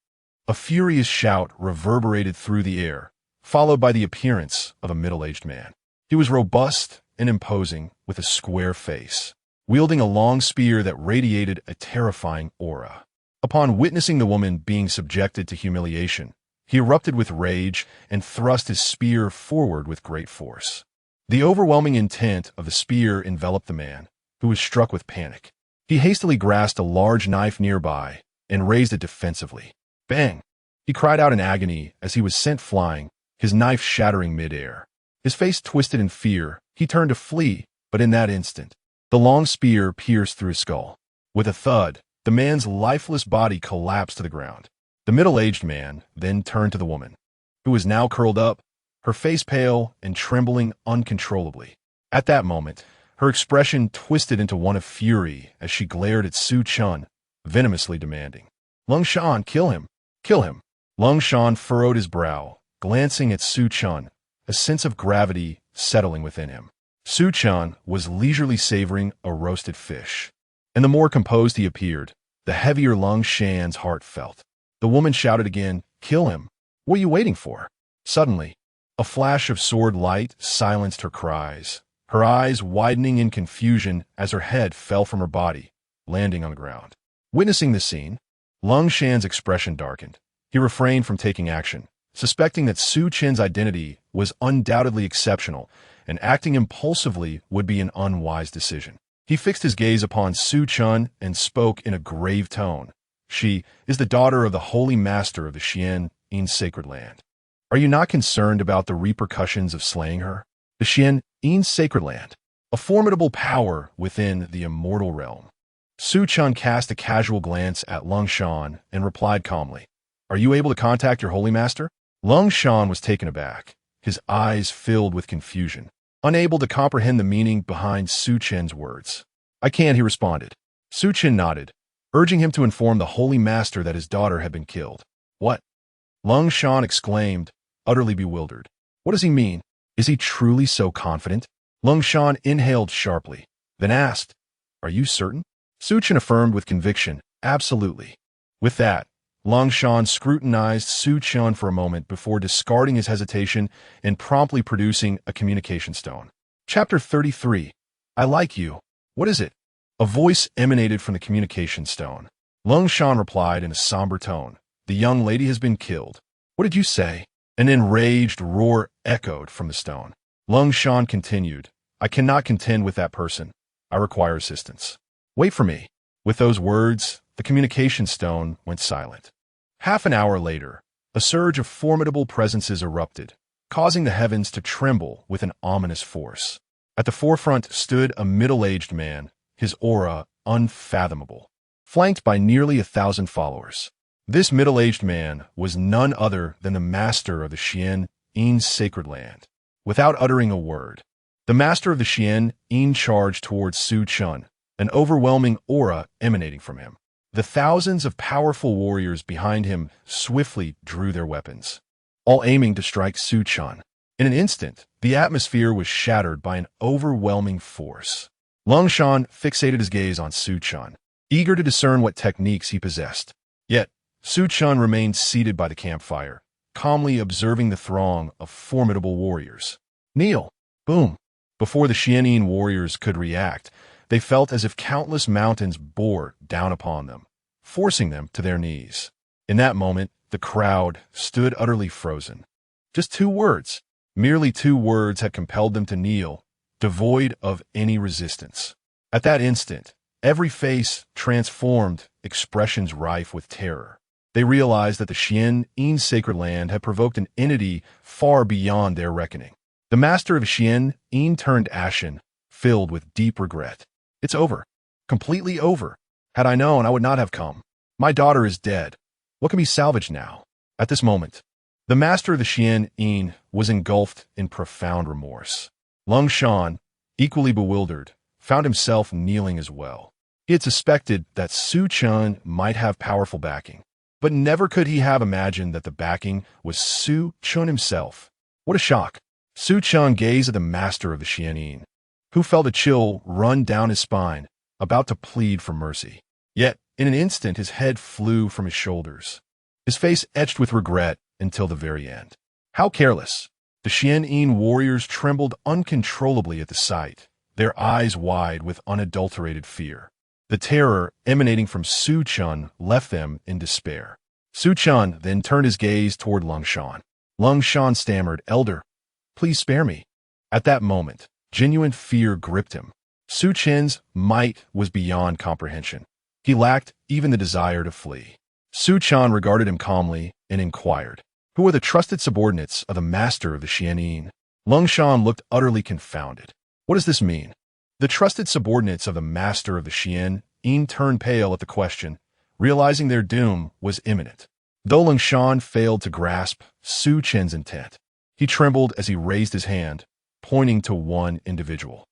a furious shout reverberated through the air, followed by the appearance of a middle-aged man. He was robust and imposing, with a square face, wielding a long spear that radiated a terrifying aura. Upon witnessing the woman being subjected to humiliation, he erupted with rage and thrust his spear forward with great force. The overwhelming intent of the spear enveloped the man, who was struck with panic. He hastily grasped a large knife nearby and raised it defensively. Bang! He cried out in agony as he was sent flying, his knife shattering midair. His face twisted in fear, he turned to flee, but in that instant, the long spear pierced through his skull. With a thud, the man's lifeless body collapsed to the ground. The middle-aged man then turned to the woman, who was now curled up, her face pale and trembling uncontrollably. At that moment, her expression twisted into one of fury as she glared at Su Chen, venomously demanding, "Lung Shan, kill him! Kill him!" Lung Shan furrowed his brow, glancing at Su Chen, a sense of gravity settling within him. Su Chen was leisurely savoring a roasted fish, and the more composed he appeared, the heavier Lung Shan's heart felt. The woman shouted again, "Kill him! What are you waiting for?" Suddenly, a flash of sword light silenced her cries, her eyes widening in confusion as her head fell from her body, landing on the ground. Witnessing the scene, Lung Shan's expression darkened. He refrained from taking action, suspecting that Su Chen's identity was undoubtedly exceptional, and acting impulsively would be an unwise decision. He fixed his gaze upon Su Chen and spoke in a grave tone. "She is the daughter of the holy master of the Xian in sacred land. Are you not concerned about the repercussions of slaying her? The Xian in sacred land, a formidable power within the immortal realm." Su Chen cast a casual glance at Lung Shan and replied calmly, "Are you able to contact your holy master?" Lung Shan was taken aback, his eyes filled with confusion, unable to comprehend the meaning behind Su Chen's words. "I can," he responded. Su Chen nodded, urging him to inform the holy master that his daughter had been killed. "What?" Lung Shan exclaimed, utterly bewildered. "What does he mean? Is he truly so confident?" Lung Shan inhaled sharply, then asked, "Are you certain?" Su Chen affirmed with conviction, "Absolutely." With that, Lung Shan scrutinized Su Chen for a moment before discarding his hesitation and promptly producing a communication stone. Chapter 33. I like you. What is it? A voice emanated from the communication stone. Lung Shan replied in a somber tone, "The young lady has been killed." "What did you say?" An enraged roar echoed from the stone. Lung Shan continued, "I cannot contend with that person. I require assistance. Wait for me." With those words, the communication stone went silent. Half an hour later, a surge of formidable presences erupted, causing the heavens to tremble with an ominous force. At the forefront stood a middle-aged man, his aura unfathomable, flanked by nearly 1,000 followers. This middle-aged man was none other than the master of the Xian in sacred land. Without uttering a word, the master of the Xian in charged towards Su Chen, an overwhelming aura emanating from him. The thousands of powerful warriors behind him swiftly drew their weapons, all aiming to strike Su Chen. In an instant, the atmosphere was shattered by an overwhelming force. Lung Shan fixated his gaze on Su Chen, eager to discern what techniques he possessed. Yet, Su Chen remained seated by the campfire, calmly observing the throng of formidable warriors. Kneel! Boom! Before the Xianin warriors could react, they felt as if countless mountains bore down upon them, forcing them to their knees. In that moment, the crowd stood utterly frozen. Just 2 words, merely 2 words had compelled them to kneel, devoid of any resistance. At that instant, every face transformed, expressions rife with terror. They realized that the Xian in sacred land had provoked an entity far beyond their reckoning. The master of Xian in turned ashen, filled with deep regret. It's over. Completely over. Had I known, I would not have come. My daughter is dead. What can be salvaged now? At this moment, the master of the Xian Yin was engulfed in profound remorse. Lung Shan, equally bewildered, found himself kneeling as well. He had suspected that Su Chen might have powerful backing, but never could he have imagined that the backing was Su Chen himself. What a shock! Su Chen gazed at the master of the Xian Yin, who felt a chill run down his spine, about to plead for mercy. Yet, in an instant, his head flew from his shoulders, his face etched with regret until the very end. How careless! The Xian Yin warriors trembled uncontrollably at the sight, their eyes wide with unadulterated fear. The terror emanating from Su Chen left them in despair. Su Chen then turned his gaze toward Lung Shan. Lung Shan stammered, "Elder, please spare me." At that moment, genuine fear gripped him. Su Chen's might was beyond comprehension. He lacked even the desire to flee. Su Chen regarded him calmly and inquired, "Who are the trusted subordinates of the master of the Xian Yin?" Lung Shan looked utterly confounded. What does this mean? The trusted subordinates of the master of the Xian Yin turned pale at the question, realizing their doom was imminent. Though Lung Shan failed to grasp Su Chen's intent, he trembled as he raised his hand, pointing to one individual.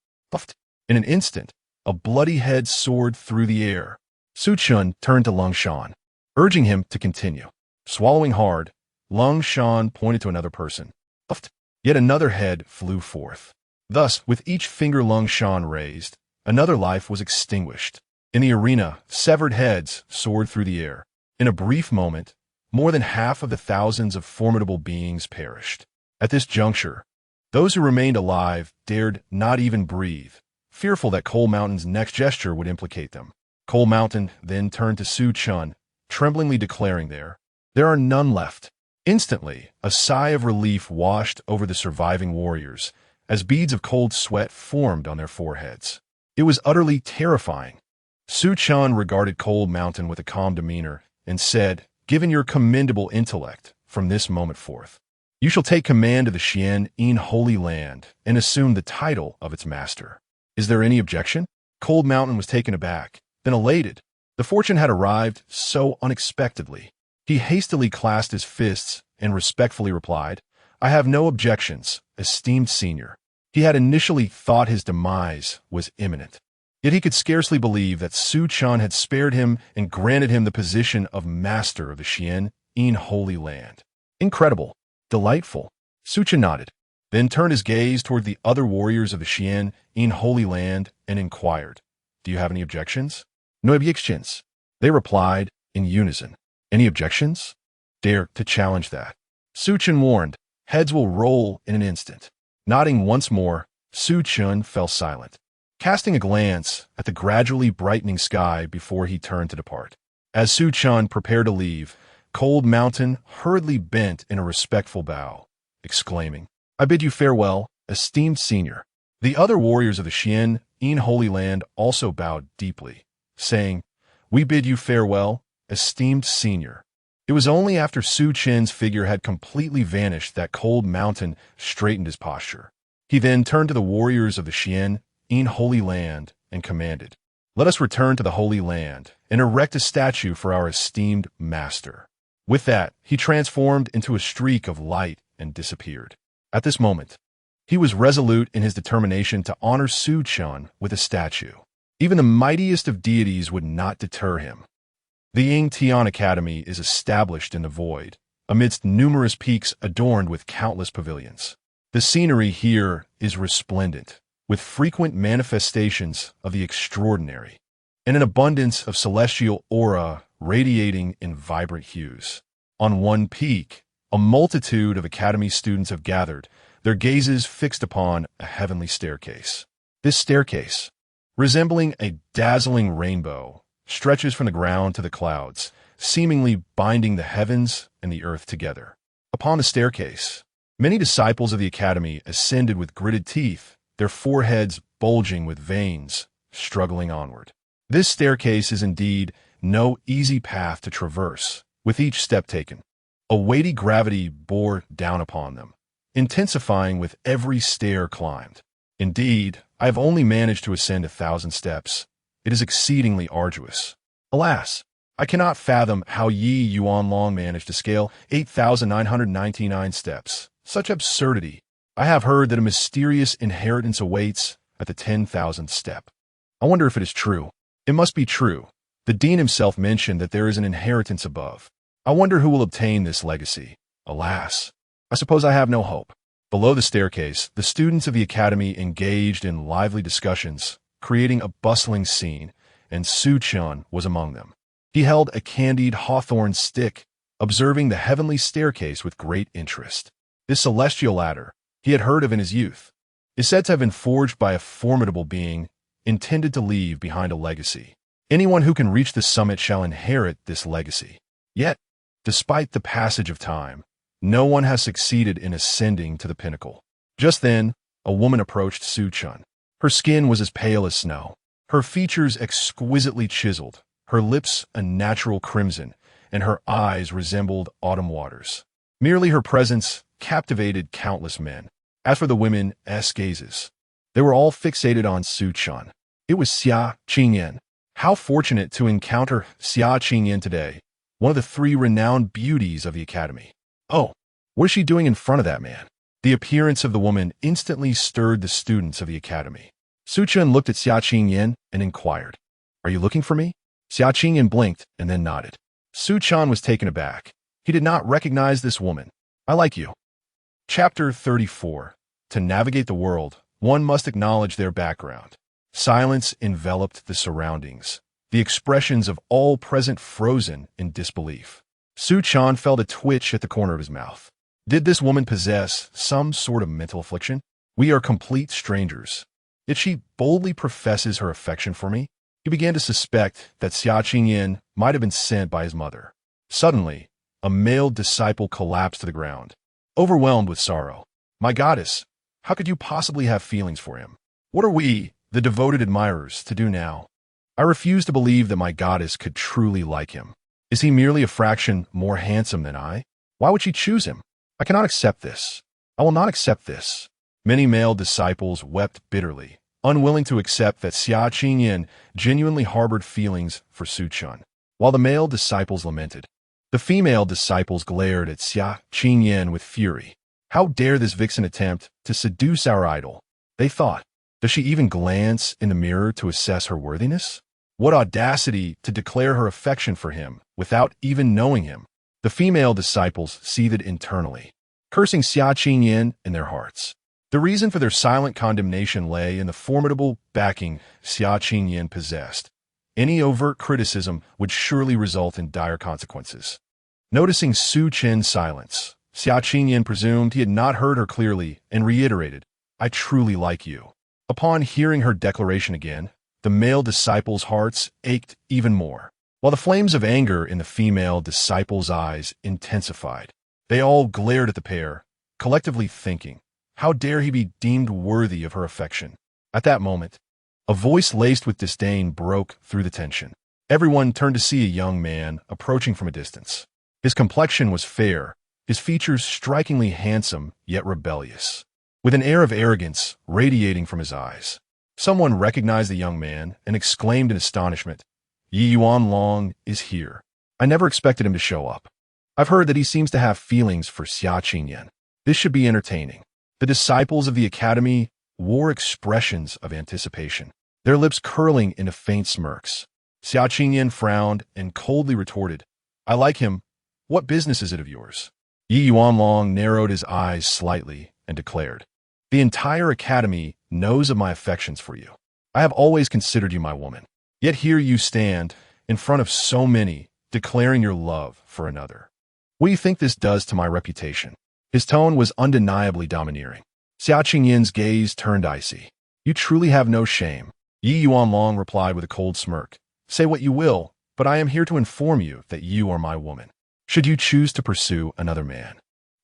In an instant, a bloody head soared through the air. Su Chen turned to Lung Shan, urging him to continue. Swallowing hard, Lung Shan pointed to another person. Yet another head flew forth. Thus, with each finger Lung Shan raised, another life was extinguished. In the arena, severed heads soared through the air. In a brief moment, more than half of the thousands of formidable beings perished. At this juncture, those who remained alive dared not even breathe, fearful that Coal Mountain's next gesture would implicate them. Coal Mountain then turned to Su Chen, tremblingly declaring there are none left. Instantly, a sigh of relief washed over the surviving warriors, as beads of cold sweat formed on their foreheads. It was utterly terrifying. Su Chen regarded Coal Mountain with a calm demeanor and said, "Given your commendable intellect, from this moment forth, you shall take command of the Xian Yin Holy Land and assume the title of its master." Is there any objection? Cold Mountain was taken aback, then elated. The fortune had arrived so unexpectedly. He hastily clasped his fists and respectfully replied, "I have no objections, esteemed senior." He had initially thought his demise was imminent. Yet he could scarcely believe that Su Chen had spared him and granted him the position of master of the Xian Yin Holy Land. Incredible. Delightful. Su Chen nodded, then turned his gaze toward the other warriors of the Xian Yin Holy Land and inquired, "Do you have any objections?" "No objections," they replied in unison. "Any objections? Dare to challenge that." Su Chen warned, "Heads will roll in an instant." Nodding once more, Su Chen fell silent, casting a glance at the gradually brightening sky before he turned to depart. As Su Chen prepared to leave, Cold Mountain hurriedly bent in a respectful bow, exclaiming, "I bid you farewell, esteemed senior." The other warriors of the Xian Yin Holy Land also bowed deeply, saying, "We bid you farewell, esteemed senior." It was only after Su Chen's figure had completely vanished that Cold Mountain straightened his posture. He then turned to the warriors of the Xian Yin Holy Land and commanded, "Let us return to the Holy Land and erect a statue for our esteemed master." With that, he transformed into a streak of light and disappeared. At this moment, he was resolute in his determination to honor Su Chen with a statue. Even the mightiest of deities would not deter him. The Ying Tian Academy is established in the void, amidst numerous peaks adorned with countless pavilions. The scenery here is resplendent, with frequent manifestations of the extraordinary, and an abundance of celestial aura radiating in vibrant hues. On one peak, a multitude of Academy students have gathered, their gazes fixed upon a heavenly staircase. This staircase, resembling a dazzling rainbow, stretches from the ground to the clouds, seemingly binding the heavens and the earth together. Upon the staircase, many disciples of the Academy ascended with gritted teeth, their foreheads bulging with veins, struggling onward. This staircase is indeed no easy path to traverse. With each step taken, a weighty gravity bore down upon them, intensifying with every stair climbed. Indeed, I have only managed to ascend 1,000 steps. It is exceedingly arduous. Alas, I cannot fathom how Yi Yuanlong managed to scale 8,999 steps. Such absurdity. I have heard that a mysterious inheritance awaits at the 10,000th step. I wonder if it is true. It must be true. The dean himself mentioned that there is an inheritance above. I wonder who will obtain this legacy. Alas, I suppose I have no hope. Below the staircase, the students of the academy engaged in lively discussions, creating a bustling scene, and Su Chen was among them. He held a candied hawthorn stick, observing the heavenly staircase with great interest. This celestial ladder, he had heard of in his youth, is said to have been forged by a formidable being intended to leave behind a legacy. Anyone who can reach the summit shall inherit this legacy. Yet, despite the passage of time, no one has succeeded in ascending to the pinnacle. Just then, a woman approached Su Chen. Her skin was as pale as snow, her features exquisitely chiseled, her lips a natural crimson, and her eyes resembled autumn waters. Merely her presence captivated countless men. As for the women's gazes, they were all fixated on Su Chen. It was Xia Qingyan. How fortunate to encounter Xia Qingyan today, one of the 3 renowned beauties of the academy. Oh, what is she doing in front of that man? The appearance of the woman instantly stirred the students of the academy. Su Chen looked at Xia Qingyan and inquired, "Are you looking for me?" Xia Qingyan blinked and then nodded. Su Chen was taken aback. He did not recognize this woman. "I like you." Chapter 34. To navigate the world, one must acknowledge their background. Silence enveloped the surroundings, the expressions of all present frozen in disbelief. Su Chen felt a twitch at the corner of his mouth. Did this woman possess some sort of mental affliction? We are complete strangers. Yet she boldly professes her affection for me. He began to suspect that Xia Qingyan might have been sent by his mother. Suddenly, a male disciple collapsed to the ground, overwhelmed with sorrow. "My goddess, how could you possibly have feelings for him? What are we, the devoted admirers, to do now? I refuse to believe that my goddess could truly like him. Is he merely a fraction more handsome than I? Why would she choose him? I cannot accept this. I will not accept this." Many male disciples wept bitterly, unwilling to accept that Xia Qingyan genuinely harbored feelings for Su Chen. While the male disciples lamented, the female disciples glared at Xia Qingyan with fury. How dare this vixen attempt to seduce our idol? They thought, does she even glance in the mirror to assess her worthiness? What audacity to declare her affection for him without even knowing him. The female disciples seethed internally, cursing Xia Qingyan in their hearts. The reason for their silent condemnation lay in the formidable backing Xia Qingyan possessed. Any overt criticism would surely result in dire consequences. Noticing Su Chen's silence, Xia Qingyan presumed he had not heard her clearly and reiterated, "I truly like you." Upon hearing her declaration again, the male disciples' hearts ached even more, while the flames of anger in the female disciples' eyes intensified. They all glared at the pair, collectively thinking, how dare he be deemed worthy of her affection? At that moment, a voice laced with disdain broke through the tension. Everyone turned to see a young man approaching from a distance. His complexion was fair, his features strikingly handsome yet rebellious, with an air of arrogance radiating from his eyes. Someone recognized the young man and exclaimed in astonishment, "Yi Yuanlong is here. I never expected him to show up. I've heard that he seems to have feelings for Xia Qingyan. This should be entertaining." The disciples of the academy wore expressions of anticipation, their lips curling into faint smirks. Xia Qingyan frowned and coldly retorted, "I like him. What business is it of yours?" Yi Yuanlong narrowed his eyes slightly and declared, "The entire academy knows of my affections for you. I have always considered you my woman. Yet here you stand, in front of so many, declaring your love for another. What do you think this does to my reputation?" His tone was undeniably domineering. Xia Qingyan's gaze turned icy. "You truly have no shame." Yi Yuanlong replied with a cold smirk, "Say what you will, but I am here to inform you that you are my woman. Should you choose to pursue another man,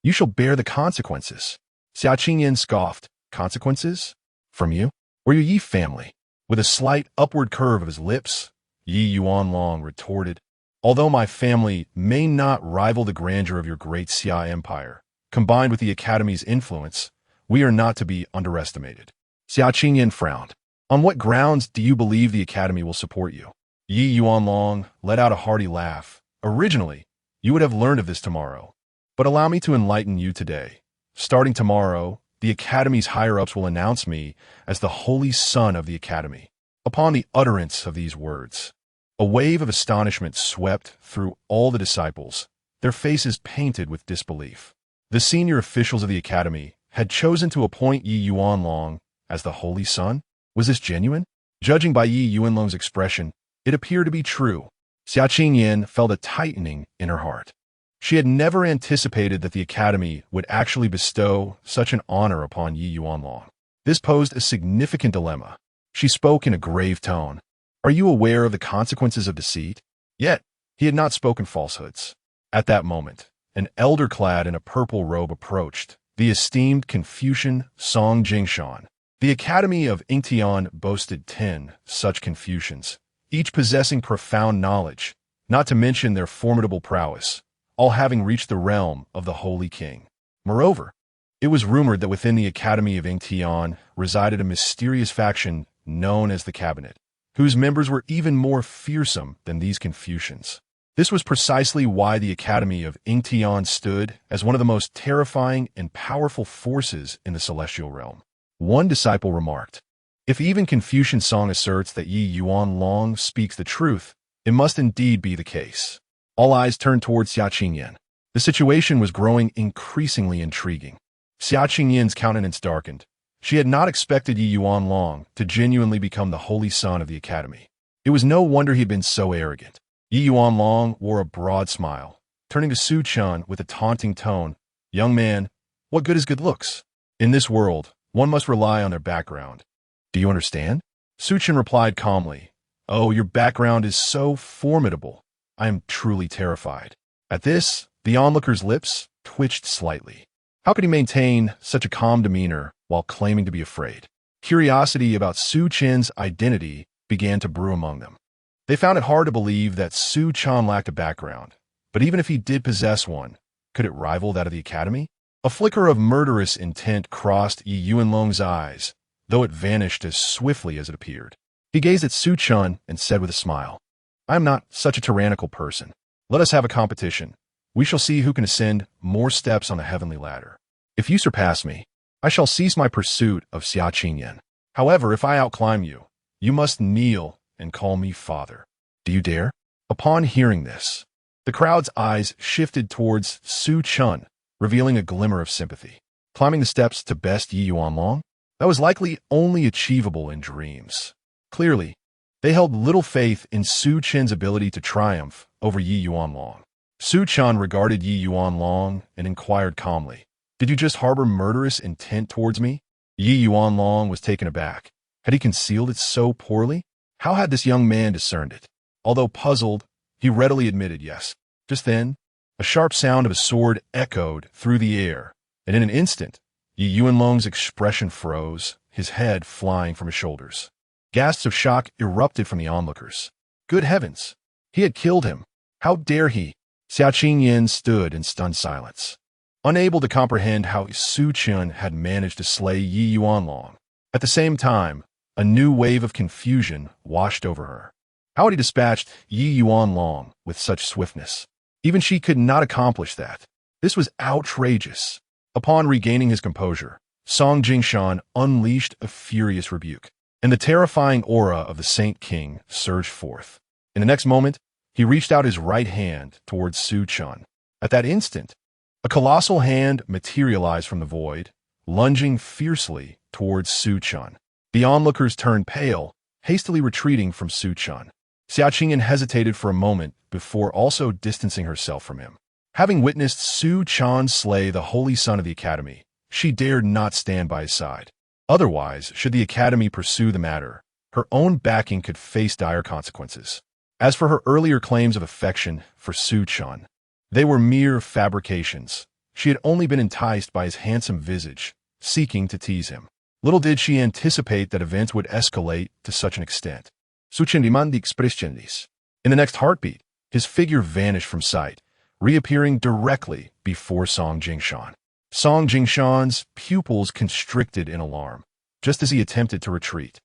you shall bear the consequences." Xia Qingyan scoffed, "Consequences? From you? Or your Yi family?" With a slight upward curve of his lips, Yi Yuanlong retorted, "Although my family may not rival the grandeur of your great Xia empire, combined with the academy's influence, we are not to be underestimated." Xiao Qingyan frowned. On what grounds do you believe the Academy will support you? Yi Yuanlong let out a hearty laugh. Originally, you would have learned of this tomorrow. But allow me to enlighten you today. Starting tomorrow, the Academy's higher-ups will announce me as the Holy Son of the Academy. Upon the utterance of these words, a wave of astonishment swept through all the disciples, their faces painted with disbelief. The senior officials of the Academy had chosen to appoint Yi Yuanlong as the Holy Son? Was this genuine? Judging by Yi Yuanlong's expression, it appeared to be true. Xiao Qingyan felt a tightening in her heart. She had never anticipated that the Academy would actually bestow such an honor upon Yi Yuanlong. This posed a significant dilemma. She spoke in a grave tone. Are you aware of the consequences of deceit? Yet, he had not spoken falsehoods. At that moment, an elder clad in a purple robe approached, the esteemed Confucian Song Jingshan. The Academy of Ingtian boasted 10 such Confucians, each possessing profound knowledge, not to mention their formidable prowess, all having reached the realm of the Holy King. Moreover, it was rumored that within the Academy of Ingtian resided a mysterious faction known as the Cabinet, whose members were even more fearsome than these Confucians. This was precisely why the Academy of Ingtian stood as one of the most terrifying and powerful forces in the celestial realm. One disciple remarked, if even Confucian Song asserts that Yi Yuanlong speaks the truth, it must indeed be the case. All eyes turned towards Xiao Qingyan. The situation was growing increasingly intriguing. Xiao Qingyan's countenance darkened. She had not expected Yi Yuanlong to genuinely become the Holy Son of the Academy. It was no wonder he had been so arrogant. Yi Yuanlong wore a broad smile, turning to Su Chen with a taunting tone. Young man, what good is good looks? In this world, one must rely on their background. Do you understand? Su Chen replied calmly. Oh, your background is so formidable. I am truly terrified. At this, the onlooker's lips twitched slightly. How could he maintain such a calm demeanor while claiming to be afraid? Curiosity about Su Chen's identity began to brew among them. They found it hard to believe that Su Chen lacked a background, but even if he did possess one, could it rival that of the Academy? A flicker of murderous intent crossed Yi Yuanlong's eyes, though it vanished as swiftly as it appeared. He gazed at Su Chen and said with a smile, I am not such a tyrannical person. Let us have a competition. We shall see who can ascend more steps on the heavenly ladder. If you surpass me, I shall cease my pursuit of Xiao Qingyan. However, if I outclimb you, you must kneel and call me father. Do you dare? Upon hearing this, the crowd's eyes shifted towards Su Chen, revealing a glimmer of sympathy. Climbing the steps to best Yi Yuanlong? That was likely only achievable in dreams. Clearly, they held little faith in Su Chen's ability to triumph over Yi Yuanlong. Su Chen regarded Yi Yuanlong and inquired calmly, Did you just harbor murderous intent towards me? Yi Yuanlong was taken aback. Had he concealed it so poorly? How had this young man discerned it? Although puzzled, he readily admitted yes. Just then, a sharp sound of a sword echoed through the air, and in an instant, Yi Yuanlong's expression froze, his head flying from his shoulders. Gasps of shock erupted from the onlookers. Good heavens! He had killed him. How dare he? Xiao Qingyan stood in stunned silence, unable to comprehend how Su Chen had managed to slay Yi Yuanlong. At the same time, a new wave of confusion washed over her. How had he dispatched Yi Yuanlong with such swiftness? Even she could not accomplish that. This was outrageous. Upon regaining his composure, Song Jingshan unleashed a furious rebuke, and the terrifying aura of the Saint King surged forth. In the next moment, he reached out his right hand towards Su Chen. At that instant, a colossal hand materialized from the void, lunging fiercely towards Su Chen. The onlookers turned pale, hastily retreating from Su Chen. Xiao Qingyan hesitated for a moment before also distancing herself from him. Having witnessed Su Chen slay the Holy Son of the Academy, she dared not stand by his side. Otherwise, should the Academy pursue the matter, her own backing could face dire consequences. As for her earlier claims of affection for Su Chen, they were mere fabrications. She had only been enticed by his handsome visage, seeking to tease him. Little did she anticipate that events would escalate to such an extent. Su Chen demanded expressiones. In the next heartbeat, his figure vanished from sight, reappearing directly before Song Jingshan. Song Jingshan's pupils constricted in alarm. just as he attempted to retreat.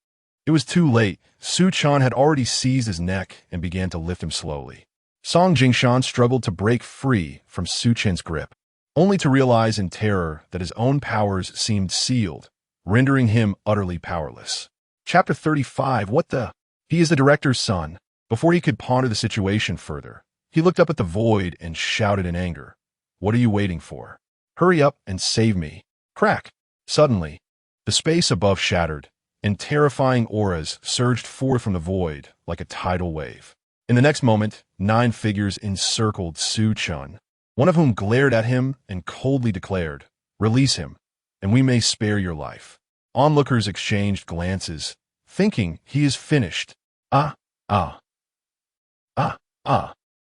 It was too late. Su Chen had already seized his neck and began to lift him slowly. Song Jingshan struggled to break free from Su Chen's grip, only to realize in terror that his own powers seemed sealed, rendering him utterly powerless. Chapter 35. What the? He is the director's son. Before he could ponder the situation further, he looked up at the void and shouted in anger. What are you waiting for? Hurry up and save me. Crack! Suddenly, the space above shattered, and terrifying auras surged forth from the void like a tidal wave. In the next moment, 9 figures encircled Su Chen, one of whom glared at him and coldly declared, Release him, and we may spare your life. Onlookers exchanged glances, thinking he is finished. Ah.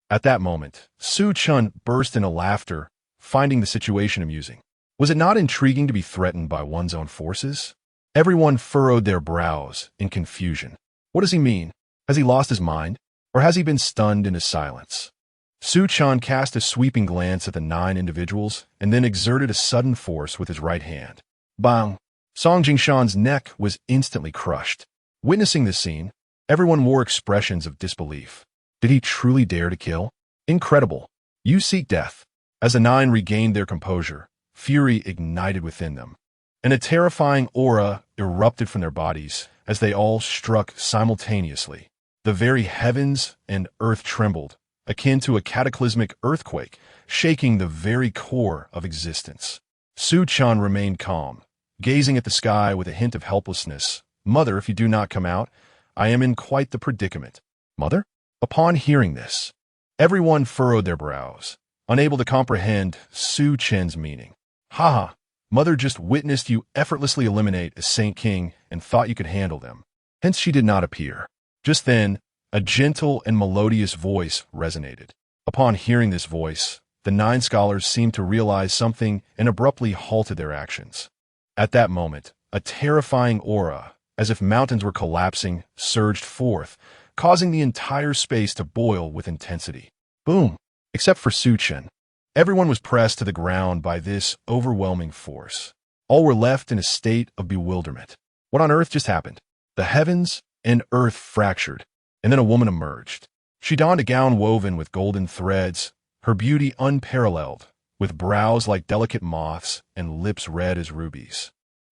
At that moment, Su Chen burst into laughter, finding the situation amusing. Was it not intriguing to be threatened by one's own forces? Everyone furrowed their brows in confusion. What does he mean? Has he lost his mind? Or has he been stunned into silence? Su Chen cast a sweeping glance at the 9 individuals and then exerted a sudden force with his right hand. Bang! Song Jingshan's neck was instantly crushed. Witnessing this scene, everyone wore expressions of disbelief. Did he truly dare to kill? Incredible. You seek death. As the 9 regained their composure, fury ignited within them, and a terrifying aura erupted from their bodies as they all struck simultaneously. The very heavens and earth trembled, akin to a cataclysmic earthquake, shaking the very core of existence. Su Chen remained calm, gazing at the sky with a hint of helplessness. Mother, if you do not come out, I am in quite the predicament. Mother? Upon hearing this, everyone furrowed their brows, unable to comprehend Su Chen's meaning. Ha! Mother just witnessed you effortlessly eliminate a Saint King and thought you could handle them. Hence she did not appear. Just then, a gentle and melodious voice resonated. Upon hearing this voice, the 9 scholars seemed to realize something and abruptly halted their actions. At that moment, a terrifying aura, as if mountains were collapsing, surged forth, causing the entire space to boil with intensity. Boom! Except for Su Chen. Everyone was pressed to the ground by this overwhelming force. All were left in a state of bewilderment. What on earth just happened? The heavens and earth fractured, and then a woman emerged. She donned a gown woven with golden threads, her beauty unparalleled, with brows like delicate moths and lips red as rubies.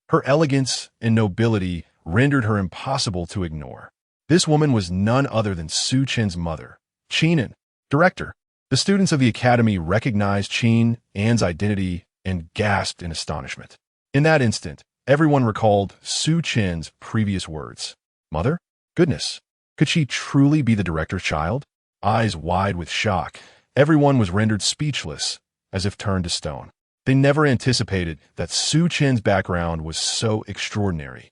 Her elegance and nobility rendered her impossible to ignore. This woman was none other than Su Chen's mother, Chen, director. The students of the academy recognized Chen An's identity and gasped in astonishment. In that instant, everyone recalled Su Chen's previous words. Mother? Goodness! Could she truly be the director's child? Eyes wide with shock, everyone was rendered speechless, as if turned to stone. They never anticipated that Su Chen's background was so extraordinary.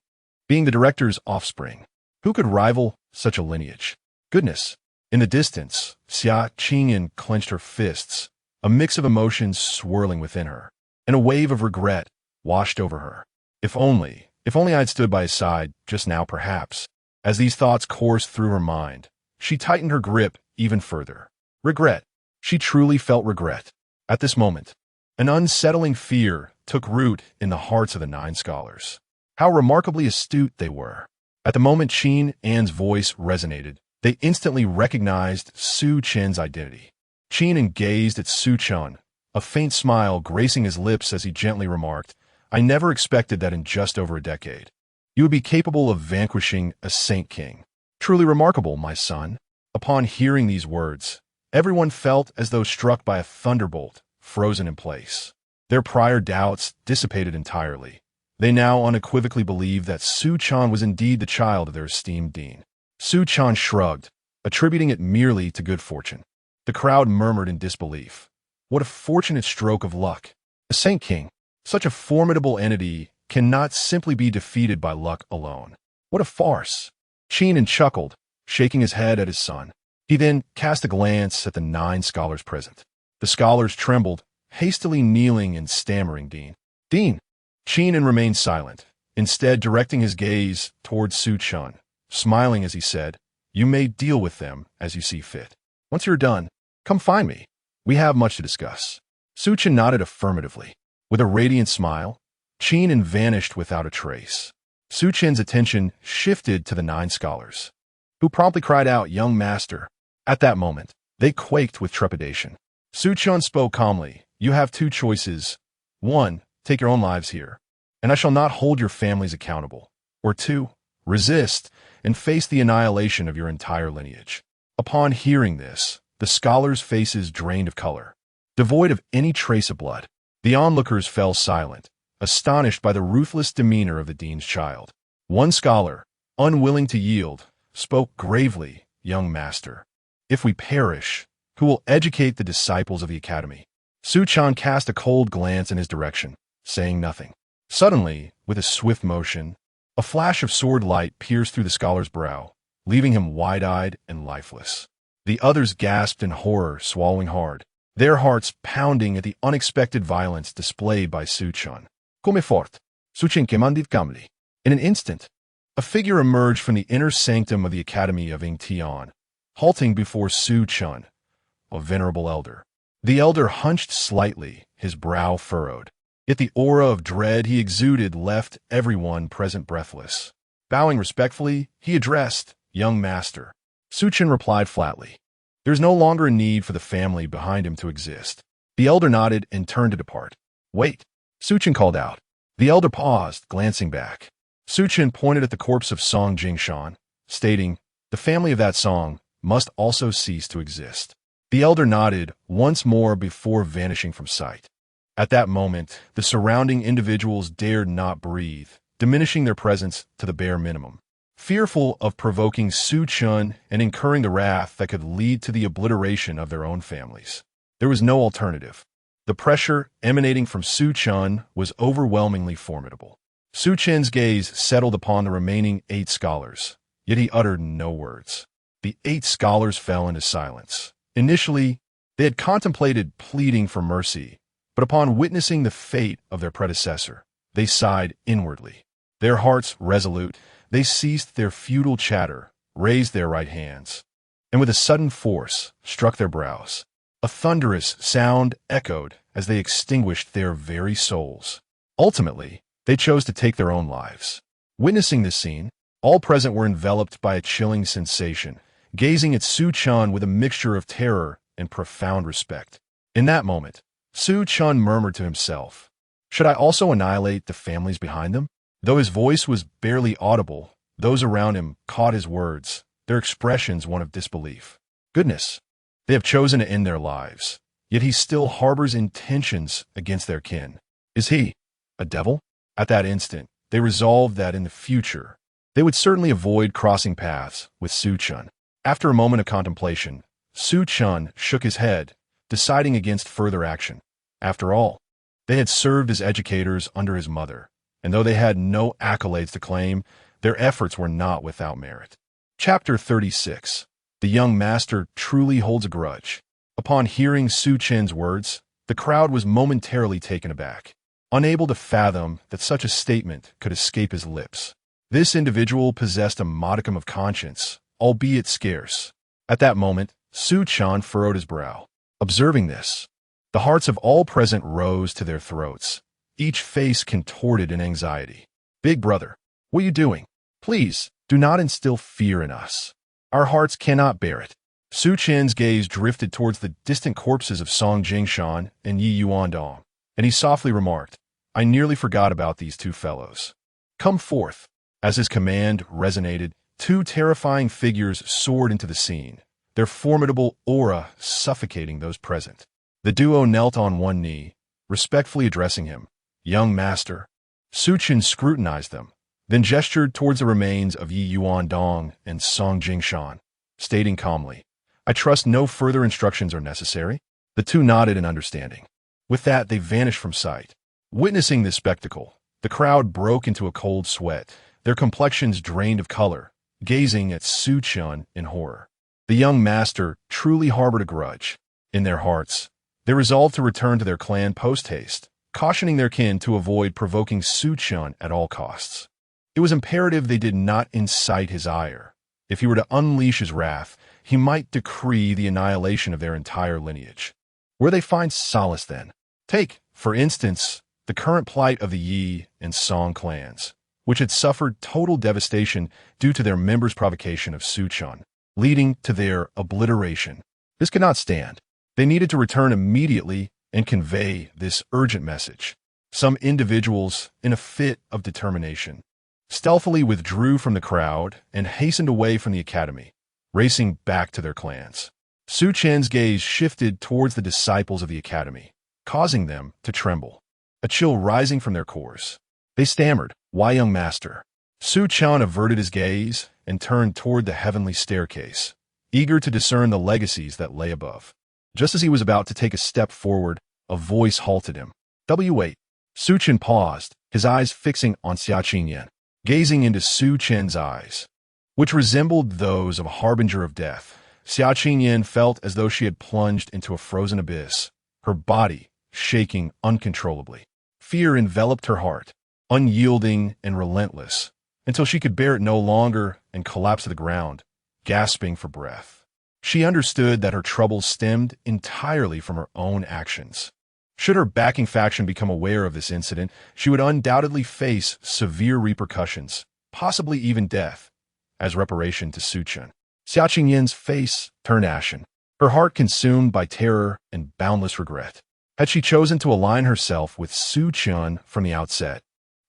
Being the director's offspring, who could rival such a lineage? Goodness! In the distance, Xia Qingyan clenched her fists, a mix of emotions swirling within her, and a wave of regret washed over her. If only I had stood by his side just now, perhaps. As these thoughts coursed through her mind, she tightened her grip even further. Regret. She truly felt regret. At this moment, an unsettling fear took root in the hearts of the 9 scholars. How remarkably astute they were. At the moment Chen An's voice resonated, they instantly recognized Su Chen's identity. Chen gazed at Su Chen, a faint smile gracing his lips as he gently remarked, I never expected that in just over a decade. You would be capable of vanquishing a Saint King. Truly remarkable, my son. Upon hearing these words, everyone felt as though struck by a thunderbolt, frozen in place. Their prior doubts dissipated entirely. They now unequivocally believed that Su Chen was indeed the child of their esteemed dean. Su Chen shrugged, attributing it merely to good fortune. The crowd murmured in disbelief. What a fortunate stroke of luck. A Saint King, such a formidable entity, cannot simply be defeated by luck alone. What a farce. Chen chuckled, shaking his head at his son. He then cast a glance at the 9 scholars present. The scholars trembled, hastily kneeling and stammering, Dean. Chen remained silent, instead directing his gaze towards Su Chen. Smiling as he said, You may deal with them as you see fit. Once you're done, come find me. We have much to discuss. Su Chen nodded affirmatively. With a radiant smile, Chen vanished without a trace. Su Chen's attention shifted to the 9 scholars, who promptly cried out, "Young master." At that moment, they quaked with trepidation. Su Chen spoke calmly, "You have two choices. One, take your own lives here, and I shall not hold your families accountable. Or two, resist and face the annihilation of your entire lineage." Upon hearing this, the scholars' faces drained of color, devoid of any trace of blood. The onlookers fell silent, astonished by the ruthless demeanor of the dean's child. One scholar, unwilling to yield, spoke gravely, "Young master, if we perish, who will educate the disciples of the academy?" Su Chen cast a cold glance in his direction, saying nothing. Suddenly, with a swift motion, a flash of sword light pierced through the scholar's brow, leaving him wide-eyed and lifeless. The others gasped in horror, swallowing hard, their hearts pounding at the unexpected violence displayed by Su Chen. "Come fort, Su Chen commanded calmly." In an instant, a figure emerged from the inner sanctum of the Academy of Ingtian, halting before Su Chen, a venerable elder. The elder hunched slightly, his brow furrowed. Yet the aura of dread he exuded left everyone present breathless. Bowing respectfully, he addressed, "Young master." Su Chen replied flatly, "There is no longer a need for the family behind him to exist." The elder nodded and turned to depart. "Wait," Su Chen called out. The elder paused, glancing back. Su Chen pointed at the corpse of Song Jingshan, stating, "The family of that song must also cease to exist." The elder nodded once more before vanishing from sight. At that moment, the surrounding individuals dared not breathe, diminishing their presence to the bare minimum. Fearful of provoking Su Chen and incurring the wrath that could lead to the obliteration of their own families, there was no alternative. The pressure emanating from Su Chen was overwhelmingly formidable. Su Chen's gaze settled upon the remaining 8 scholars, yet he uttered no words. The 8 scholars fell into silence. Initially, they had contemplated pleading for mercy, but upon witnessing the fate of their predecessor, they sighed inwardly. Their hearts resolute, they ceased their futile chatter, raised their right hands, and with a sudden force struck their brows. A thunderous sound echoed as they extinguished their very souls. Ultimately, they chose to take their own lives. Witnessing this scene, all present were enveloped by a chilling sensation, gazing at Su Chen with a mixture of terror and profound respect. In that moment, Su Chen murmured to himself, "Should I also annihilate the families behind them?" Though his voice was barely audible, those around him caught his words, their expressions one of disbelief. Goodness, they have chosen to end their lives, yet he still harbors intentions against their kin. Is he a devil? At that instant, they resolved that in the future, they would certainly avoid crossing paths with Su Chen. After a moment of contemplation, Su Chen shook his head, deciding against further action. After all, they had served as educators under his mother, and though they had no accolades to claim, their efforts were not without merit. Chapter 36. The young master truly holds a grudge. Upon hearing Su Chen's words, the crowd was momentarily taken aback, unable to fathom that such a statement could escape his lips. This individual possessed a modicum of conscience, albeit scarce. At that moment, Su Chen furrowed his brow. Observing this, the hearts of all present rose to their throats, each face contorted in anxiety. "Big brother, what are you doing? Please, do not instill fear in us. Our hearts cannot bear it." Su Chen's gaze drifted towards the distant corpses of Song Jingshan and Yi Yuandong, and he softly remarked, "I nearly forgot about these 2 fellows. Come forth." As his command resonated, 2 terrifying figures soared into the scene, their formidable aura suffocating those present. The duo knelt on one knee, respectfully addressing him, "Young master." Su Chen scrutinized them, then gestured towards the remains of Yi Yuandong and Song Jingshan, stating calmly, "I trust no further instructions are necessary." The 2 nodded in understanding. With that, they vanished from sight. Witnessing this spectacle, the crowd broke into a cold sweat, their complexions drained of color, gazing at Su Chen in horror. The young master truly harbored a grudge. In their hearts, they resolved to return to their clan post-haste, cautioning their kin to avoid provoking Su Chen at all costs. It was imperative they did not incite his ire. If he were to unleash his wrath, he might decree the annihilation of their entire lineage. Where they find solace then? Take, for instance, the current plight of the Yi and Song clans. which had suffered total devastation due to their members' provocation of Su Chen, leading to their obliteration. This could not stand. They needed to return immediately and convey this urgent message. Some individuals, in a fit of determination, stealthily withdrew from the crowd and hastened away from the academy, racing back to their clans. Su Chen's gaze shifted towards the disciples of the academy, causing them to tremble, a chill rising from their cores. They stammered, "Why, young master?" Su Chen averted his gaze and turned toward the heavenly staircase, eager to discern the legacies that lay above. Just as he was about to take a step forward, a voice halted him. "Wait." Su Chen paused, his eyes fixing on Su Chen, gazing into Su Chen's eyes, which resembled those of a harbinger of death. Su Chen felt as though she had plunged into a frozen abyss, her body shaking uncontrollably. Fear enveloped her heart, unyielding and relentless, until she could bear it no longer and collapsed to the ground, gasping for breath. She understood that her troubles stemmed entirely from her own actions. Should her backing faction become aware of this incident, she would undoubtedly face severe repercussions, possibly even death, as reparation to Su Chen. Su Chen's face turned ashen, her heart consumed by terror and boundless regret. Had she chosen to align herself with Su Chen from the outset,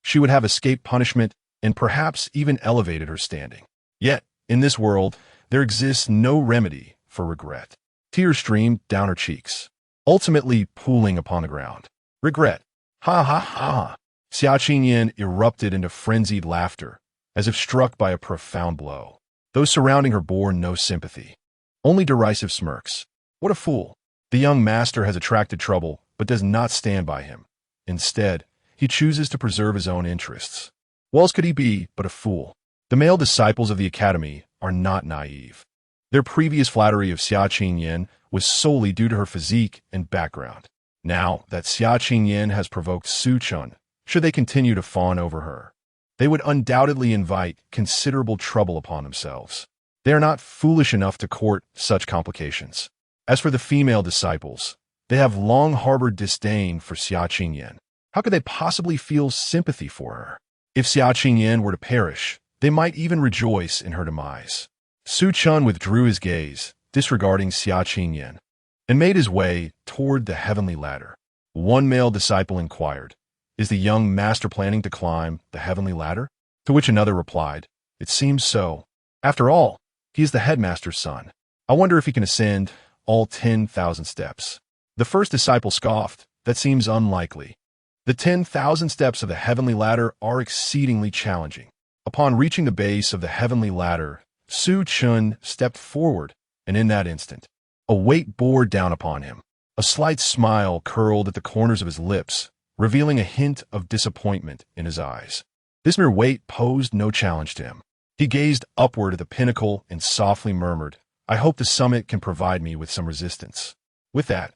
she would have escaped punishment and perhaps even elevated her standing. Yet, in this world, there exists no remedy for regret. Tears streamed down her cheeks, ultimately pooling upon the ground. Regret. Ha ha ha. Su Chen erupted into frenzied laughter, as if struck by a profound blow. Those surrounding her bore no sympathy, only derisive smirks. What a fool. The young master has attracted trouble, but does not stand by him. Instead, he chooses to preserve his own interests. What else could he be but a fool? The male disciples of the academy are not naive. Their previous flattery of Su Chen was solely due to her physique and background. Now that Su Chen has provoked Su Chen, should they continue to fawn over her, they would undoubtedly invite considerable trouble upon themselves. They are not foolish enough to court such complications. As for the female disciples, they have long harbored disdain for Su Chen. How could they possibly feel sympathy for her? If Su Chen were to perish, they might even rejoice in her demise. Su Chen withdrew his gaze, disregarding Su Chen, and made his way toward the heavenly ladder. One male disciple inquired, "Is the young master planning to climb the heavenly ladder?" To which another replied, "It seems so. After all, he is the headmaster's son. I wonder if he can ascend all 10,000 steps." The first disciple scoffed, "That seems unlikely. The 10,000 steps of the heavenly ladder are exceedingly challenging." Upon reaching the base of the heavenly ladder, Su Chen stepped forward, and in that instant, a weight bore down upon him. A slight smile curled at the corners of his lips, revealing a hint of disappointment in his eyes. This mere weight posed no challenge to him. He gazed upward at the pinnacle and softly murmured, "I hope the summit can provide me with some resistance." With that,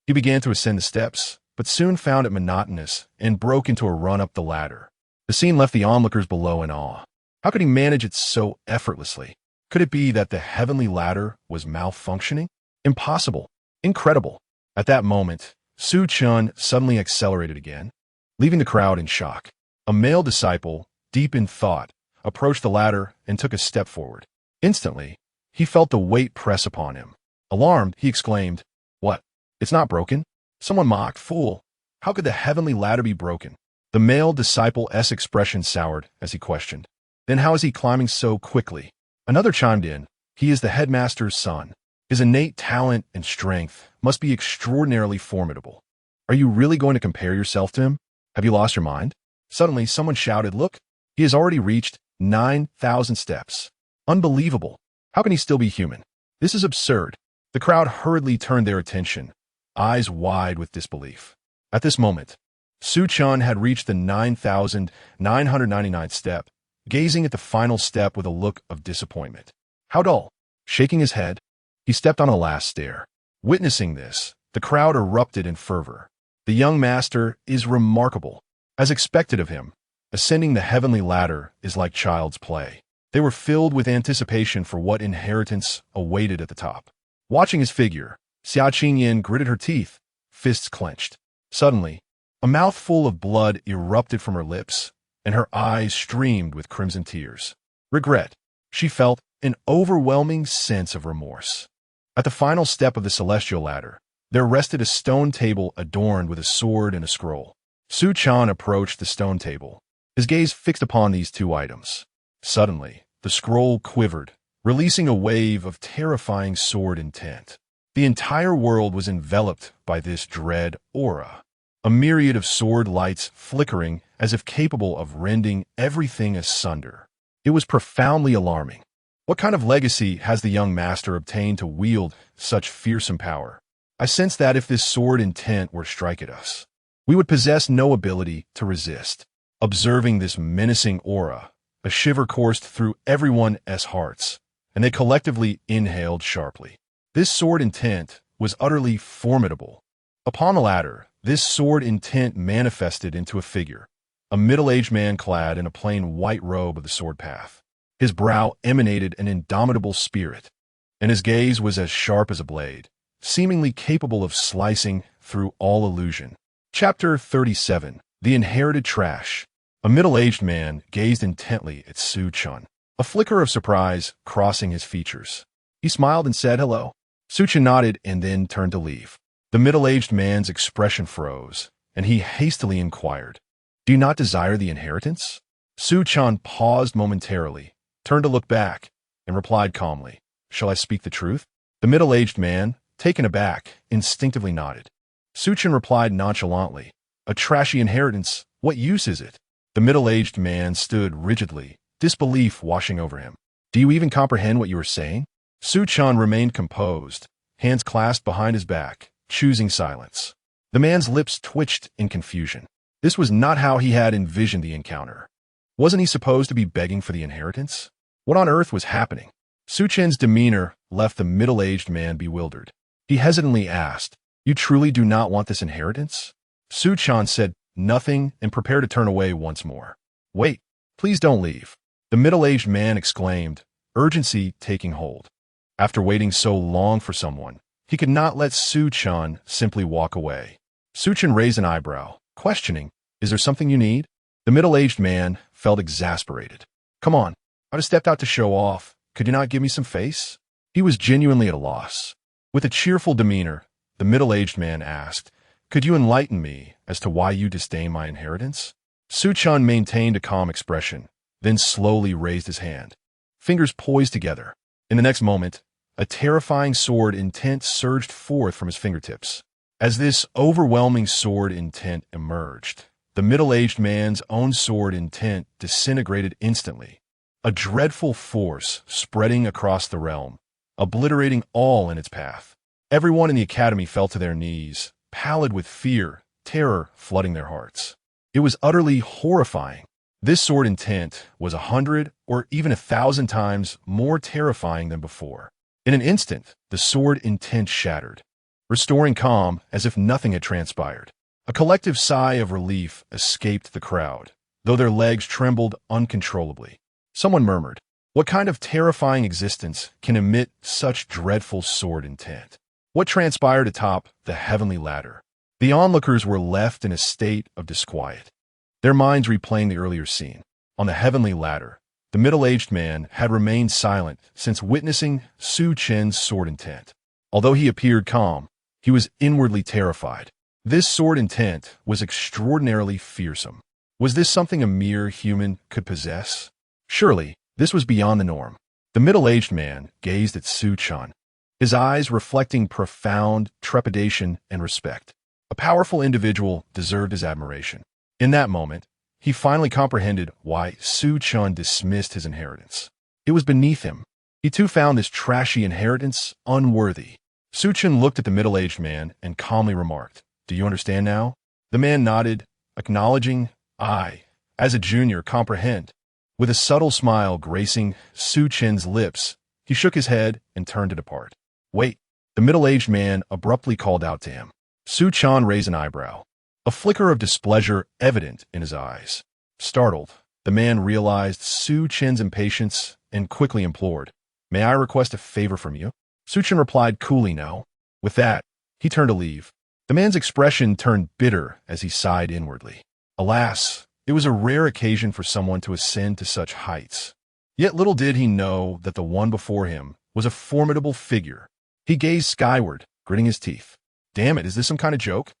he began to ascend the steps, but soon found it monotonous and broke into a run up the ladder. The scene left the onlookers below in awe. How could he manage it so effortlessly? Could it be that the heavenly ladder was malfunctioning? Impossible. Incredible. At that moment, Su Chen suddenly accelerated again, leaving the crowd in shock. A male disciple, deep in thought, approached the ladder and took a step forward. Instantly, he felt the weight press upon him. Alarmed, he exclaimed, "What? It's not broken?" Someone mocked, "Fool. How could the heavenly ladder be broken?" The male disciple's expression soured as he questioned, "Then how is he climbing so quickly?" Another chimed in, "He is the headmaster's son. His innate talent and strength must be extraordinarily formidable. Are you really going to compare yourself to him? Have you lost your mind?" Suddenly, someone shouted, "Look, he has already reached 9,000 steps. Unbelievable. How can he still be human? This is absurd." The crowd hurriedly turned their attention, eyes wide with disbelief. At this moment, Su Chen had reached the 9,999th step, gazing at the final step with a look of disappointment. How dull. Shaking his head, he stepped on a last stair. Witnessing this, the crowd erupted in fervor. The young master is remarkable. As expected of him, ascending the heavenly ladder is like child's play. They were filled with anticipation for what inheritance awaited at the top. Watching his figure, Su Chen gritted her teeth, fists clenched. Suddenly, a mouthful of blood erupted from her lips, and her eyes streamed with crimson tears. Regret. She felt an overwhelming sense of remorse. At the final step of the celestial ladder, there rested a stone table adorned with a sword and a scroll. Su Chen approached the stone table, his gaze fixed upon these two items. Suddenly, the scroll quivered, releasing a wave of terrifying sword intent. The entire world was enveloped by this dread aura, a myriad of sword lights flickering as if capable of rending everything asunder. It was profoundly alarming. What kind of legacy has the young master obtained to wield such fearsome power? I sense that if this sword intent were to strike at us, we would possess no ability to resist. Observing this menacing aura, a shiver coursed through everyone's hearts, and they collectively inhaled sharply. This sword intent was utterly formidable. Upon the ladder, this sword intent manifested into a figure, a middle-aged man clad in a plain white robe of the sword path. His brow emanated an indomitable spirit, and his gaze was as sharp as a blade, seemingly capable of slicing through all illusion. Chapter 37. The Inherited Trash. A middle-aged man gazed intently at Su Chen, a flicker of surprise crossing his features. He smiled and said hello. Su Chen nodded and then turned to leave. The middle-aged man's expression froze, and he hastily inquired, "Do you not desire the inheritance?" Su Chen paused momentarily, turned to look back, and replied calmly, "Shall I speak the truth?" The middle-aged man, taken aback, instinctively nodded. Su Chen replied nonchalantly, "A trashy inheritance, what use is it?" The middle-aged man stood rigidly, disbelief washing over him. "Do you even comprehend what you are saying?" Su Chen remained composed, hands clasped behind his back, choosing silence. The man's lips twitched in confusion. This was not how he had envisioned the encounter. Wasn't he supposed to be begging for the inheritance? What on earth was happening? Su Chen's demeanor left the middle-aged man bewildered. He hesitantly asked, "You truly do not want this inheritance?" Su Chen said nothing and prepared to turn away once more. "Wait, please don't leave," the middle-aged man exclaimed, urgency taking hold. After waiting so long for someone, he could not let Su Chen simply walk away. Su Chen raised an eyebrow, questioning, "Is there something you need?" The middle-aged man felt exasperated. "Come on, I just stepped out to show off. Could you not give me some face?" He was genuinely at a loss. With a cheerful demeanor, the middle-aged man asked, "Could you enlighten me as to why you disdain my inheritance?" Su Chen maintained a calm expression, then slowly raised his hand, fingers poised together. In the next moment, a terrifying sword intent surged forth from his fingertips. As this overwhelming sword intent emerged, the middle-aged man's own sword intent disintegrated instantly, a dreadful force spreading across the realm, obliterating all in its path. Everyone in the academy fell to their knees, pallid with fear, terror flooding their hearts. It was utterly horrifying. This sword intent was 100 or even 1,000 times more terrifying than before. In an instant, the sword intent shattered, restoring calm as if nothing had transpired. A collective sigh of relief escaped the crowd, though their legs trembled uncontrollably. Someone murmured, "What kind of terrifying existence can emit such dreadful sword intent?" What transpired atop the heavenly ladder? The onlookers were left in a state of disquiet, their minds replaying the earlier scene. On the heavenly ladder, the middle-aged man had remained silent since witnessing Su Chen's sword intent. Although he appeared calm, he was inwardly terrified. This sword intent was extraordinarily fearsome. Was this something a mere human could possess? Surely, this was beyond the norm. The middle-aged man gazed at Su Chen, his eyes reflecting profound trepidation and respect. A powerful individual deserved his admiration. In that moment, he finally comprehended why Su Chen dismissed his inheritance. It was beneath him. He too found this trashy inheritance unworthy. Su Chen looked at the middle-aged man and calmly remarked, "Do you understand now?" The man nodded, acknowledging, "I, as a junior, comprehend." With a subtle smile gracing Su Chen's lips, he shook his head and turned to depart. "Wait," the middle-aged man abruptly called out to him. Su Chen raised an eyebrow, a flicker of displeasure evident in his eyes. Startled, the man realized Su Chen's impatience and quickly implored, "May I request a favor from you?" Su Chen replied coolly, "No." With that, he turned to leave. The man's expression turned bitter as he sighed inwardly. Alas, It was a rare occasion for someone to ascend to such heights. Yet little did he know that the one before him was a formidable figure. He gazed skyward, gritting his teeth. Damn it, is this some kind of joke?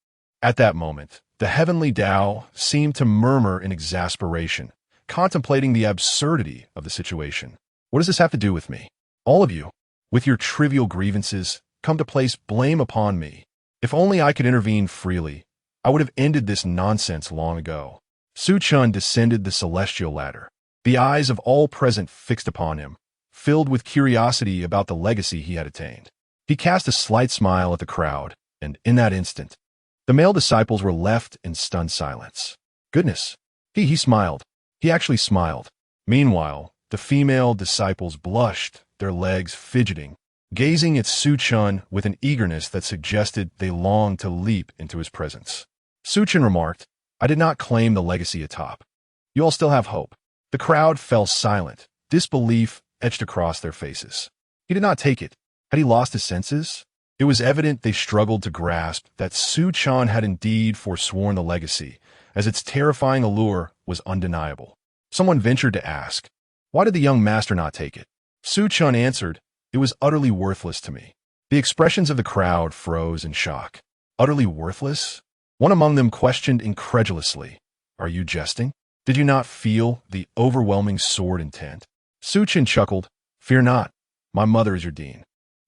At that moment, the heavenly Tao seemed to murmur in exasperation, contemplating the absurdity of the situation. What does this have to do with me? All of you, with your trivial grievances, come to place blame upon me. If only I could intervene freely, I would have ended this nonsense long ago. Su Chen descended the celestial ladder, the eyes of all present fixed upon him, filled with curiosity about the legacy he had attained. He cast a slight smile at the crowd, and in that instant, the male disciples were left in stunned silence. Goodness! He smiled. He actually smiled. Meanwhile, the female disciples blushed, their legs fidgeting, gazing at Su Chen with an eagerness that suggested they longed to leap into his presence. Su Chen remarked, I did not claim the legacy atop. You all still have hope. The crowd fell silent. Disbelief etched across their faces. He did not take it. Had he lost his senses? It was evident they struggled to grasp that Su Chen had indeed forsworn the legacy, as its terrifying allure was undeniable. Someone ventured to ask, why did the young master not take it? Su Chen answered, it was utterly worthless to me. The expressions of the crowd froze in shock. Utterly worthless? One among them questioned incredulously, are you jesting? Did you not feel the overwhelming sword intent? Su Chen chuckled, fear not, my mother is your dean.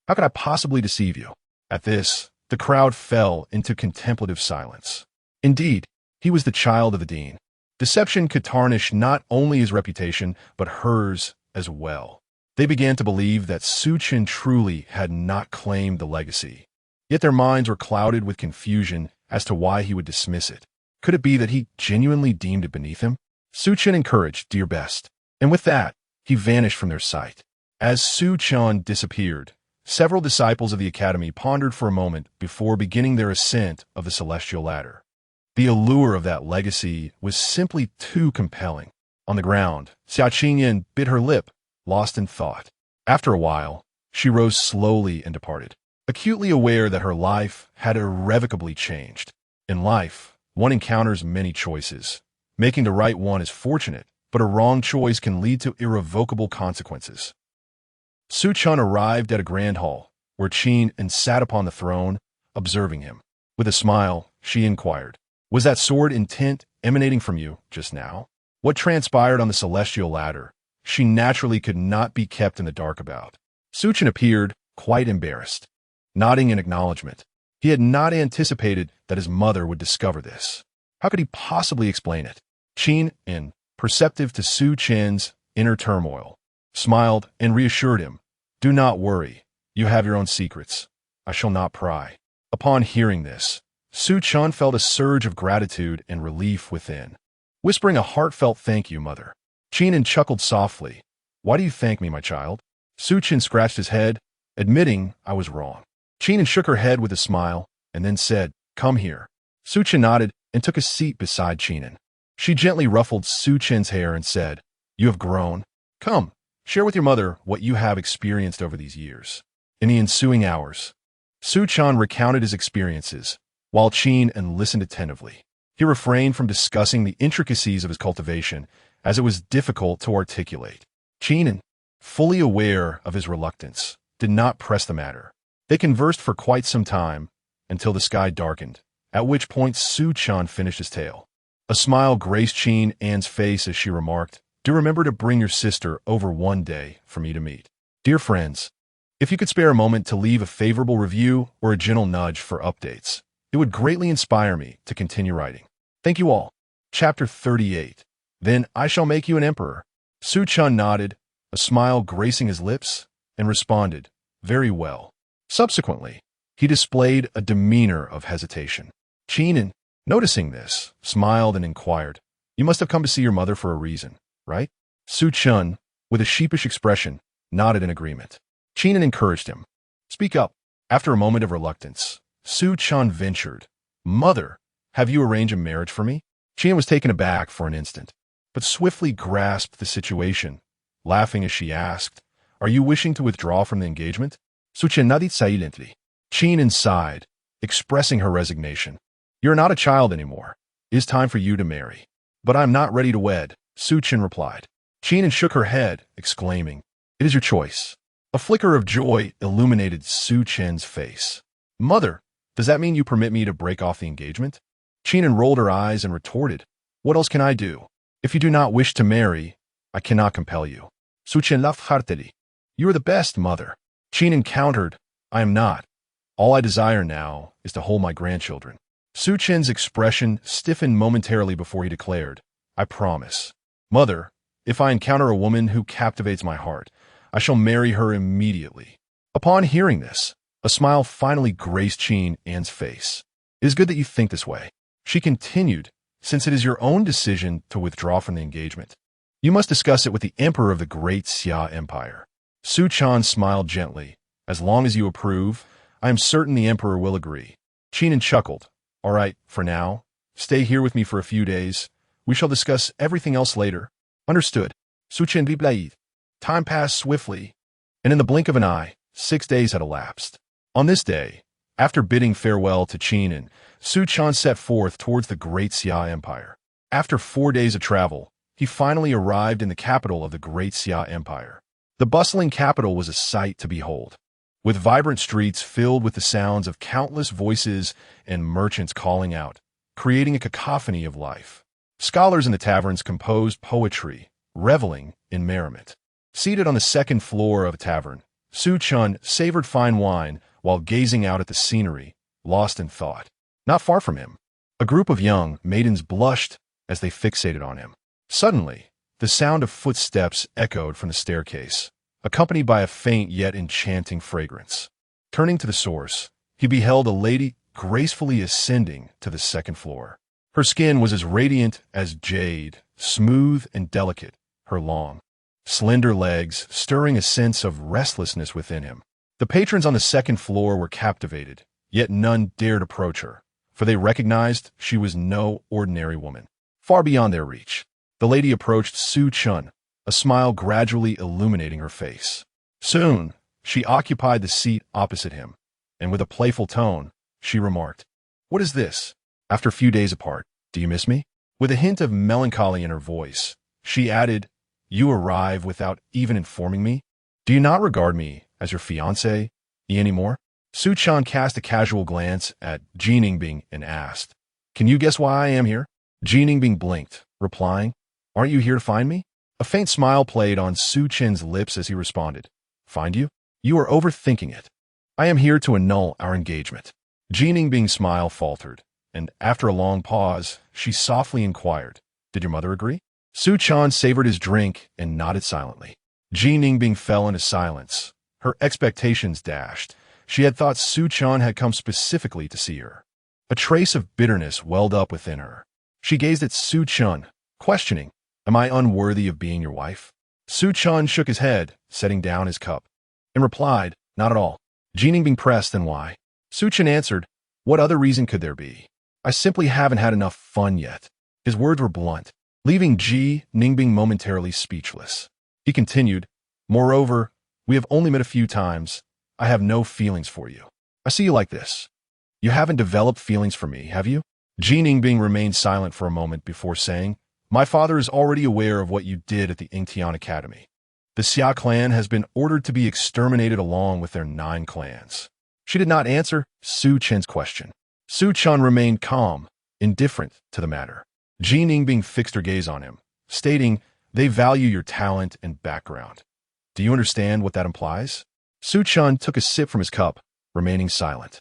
How could I possibly deceive you? At this, the crowd fell into contemplative silence. Indeed, he was the child of the dean. Deception could tarnish not only his reputation, but hers as well. They began to believe that Su Chen truly had not claimed the legacy. Yet their minds were clouded with confusion as to why he would dismiss it. Could it be that he genuinely deemed it beneath him? Su Chen encouraged, do your best. And with that, he vanished from their sight. As Su Chen disappeared, several disciples of the academy pondered for a moment before beginning their ascent of the celestial ladder. The allure of that legacy was simply too compelling. On the ground, Su Chen bit her lip, lost in thought. After a while, she rose slowly and departed, acutely aware that her life had irrevocably changed. In life, one encounters many choices. Making the right one is fortunate, but a wrong choice can lead to irrevocable consequences. Su Chen arrived at a grand hall, where Qin sat upon the throne, observing him. With a smile, she inquired, was that sword intent emanating from you just now? What transpired on the celestial ladder, she naturally could not be kept in the dark about. Su Chen appeared, quite embarrassed, nodding in acknowledgement. He had not anticipated that his mother would discover this. How could he possibly explain it? Qin, perceptive to Su Chen's inner turmoil, smiled and reassured him, do not worry, you have your own secrets. I shall not pry. Upon hearing this, Su Chen felt a surge of gratitude and relief within. Whispering a heartfelt thank you, mother, Qin chuckled softly. Why do you thank me, my child? Su Chen scratched his head, admitting I was wrong. Qin shook her head with a smile, and then said, come here. Su Chen nodded and took a seat beside Qin. She gently ruffled Su Chen's hair and said, you have grown. Come, share with your mother what you have experienced over these years. In the ensuing hours, Su Chen recounted his experiences, while Qin listened attentively. He refrained from discussing the intricacies of his cultivation, as it was difficult to articulate. Qin, fully aware of his reluctance, did not press the matter. They conversed for quite some time, until the sky darkened, at which point Su Chen finished his tale. A smile graced Qin's face as she remarked, do remember to bring your sister over one day for me to meet. Dear friends, if you could spare a moment to leave a favorable review or a gentle nudge for updates, it would greatly inspire me to continue writing. Thank you all. Chapter 38. Then I shall make you an emperor. Su Chen nodded, a smile gracing his lips, and responded, very well. Subsequently, he displayed a demeanor of hesitation. Qin, noticing this, smiled and inquired, you must have come to see your mother for a reason, right? Su Chen, with a sheepish expression, nodded in agreement. Qin encouraged him. Speak up. After a moment of reluctance, Su Chen ventured, Mother, have you arranged a marriage for me? Qin was taken aback for an instant, but swiftly grasped the situation, laughing as she asked, are you wishing to withdraw from the engagement? Su Chen nodded silently. Qin sighed, expressing her resignation. You're not a child anymore. It is time for you to marry. But I am not ready to wed, Su Chen replied. Qin shook her head, exclaiming, "It is your choice." A flicker of joy illuminated Su Chen's face. "Mother, does that mean you permit me to break off the engagement?" Qin rolled her eyes and retorted, "What else can I do? If you do not wish to marry, I cannot compel you." Su Chen laughed heartily. "You are the best, mother." Qin countered, "I am not. All I desire now is to hold my grandchildren." Su Chen's expression stiffened momentarily before he declared, "I promise. Mother, if I encounter a woman who captivates my heart, I shall marry her immediately." Upon hearing this, a smile finally graced Qin's face. "It is good that you think this way," she continued, "since it is your own decision to withdraw from the engagement. You must discuss it with the emperor of the great Xia Empire." Su Chen smiled gently. "As long as you approve, I am certain the emperor will agree." Qin chuckled. "All right, for now, stay here with me for a few days. We shall discuss everything else later." "Understood." Su Chen replied. Time passed swiftly, and in the blink of an eye, 6 days had elapsed. On this day, after bidding farewell to Qin, Su Chen set forth towards the great Xia Empire. After 4 days of travel, he finally arrived in the capital of the great Xia Empire. The bustling capital was a sight to behold, with vibrant streets filled with the sounds of countless voices and merchants calling out, creating a cacophony of life. Scholars in the taverns composed poetry, reveling in merriment. Seated on the second floor of a tavern, Su Chen savored fine wine while gazing out at the scenery, lost in thought. Not far from him, a group of young maidens blushed as they fixated on him. Suddenly, the sound of footsteps echoed from the staircase, accompanied by a faint yet enchanting fragrance. Turning to the source, he beheld a lady gracefully ascending to the second floor. Her skin was as radiant as jade, smooth and delicate, her long, slender legs stirring a sense of restlessness within him. The patrons on the second floor were captivated, yet none dared approach her, for they recognized she was no ordinary woman. Far beyond their reach, the lady approached Su Chen, a smile gradually illuminating her face. Soon, she occupied the seat opposite him, and with a playful tone, she remarked, "What is this? After a few days apart, do you miss me?" With a hint of melancholy in her voice, she added, "You arrive without even informing me? Do you not regard me as your fiancé anymore?" Su Chen cast a casual glance at Jiningbing and asked, "Can you guess why I am here?" Jiningbing blinked, replying, "Aren't you here to find me?" A faint smile played on Su Chen's lips as he responded, "Find you? You are overthinking it. I am here to annul our engagement." Jiningbing's smile faltered, and after a long pause, she softly inquired, "Did your mother agree?" Su Chen savored his drink and nodded silently. Jiningbing fell into silence, her expectations dashed. She had thought Su Chen had come specifically to see her. A trace of bitterness welled up within her. She gazed at Su Chen, questioning, "Am I unworthy of being your wife?" Su Chen shook his head, setting down his cup, and replied, "Not at all." Jiningbing pressed, "Then why?" Su Chen answered, "What other reason could there be? I simply haven't had enough fun yet." His words were blunt, leaving Jiningbing momentarily speechless. He continued, "Moreover, we have only met a few times. I have no feelings for you. I see you like this. You haven't developed feelings for me, have you?" Jiningbing remained silent for a moment before saying, "My father is already aware of what you did at the Ingtian Academy. The Xia clan has been ordered to be exterminated along with their 9 clans." She did not answer Su Chen's question. Su Chen remained calm, indifferent to the matter. Jiningbing fixed her gaze on him, stating, "They value your talent and background. Do you understand what that implies?" Su Chen took a sip from his cup, remaining silent.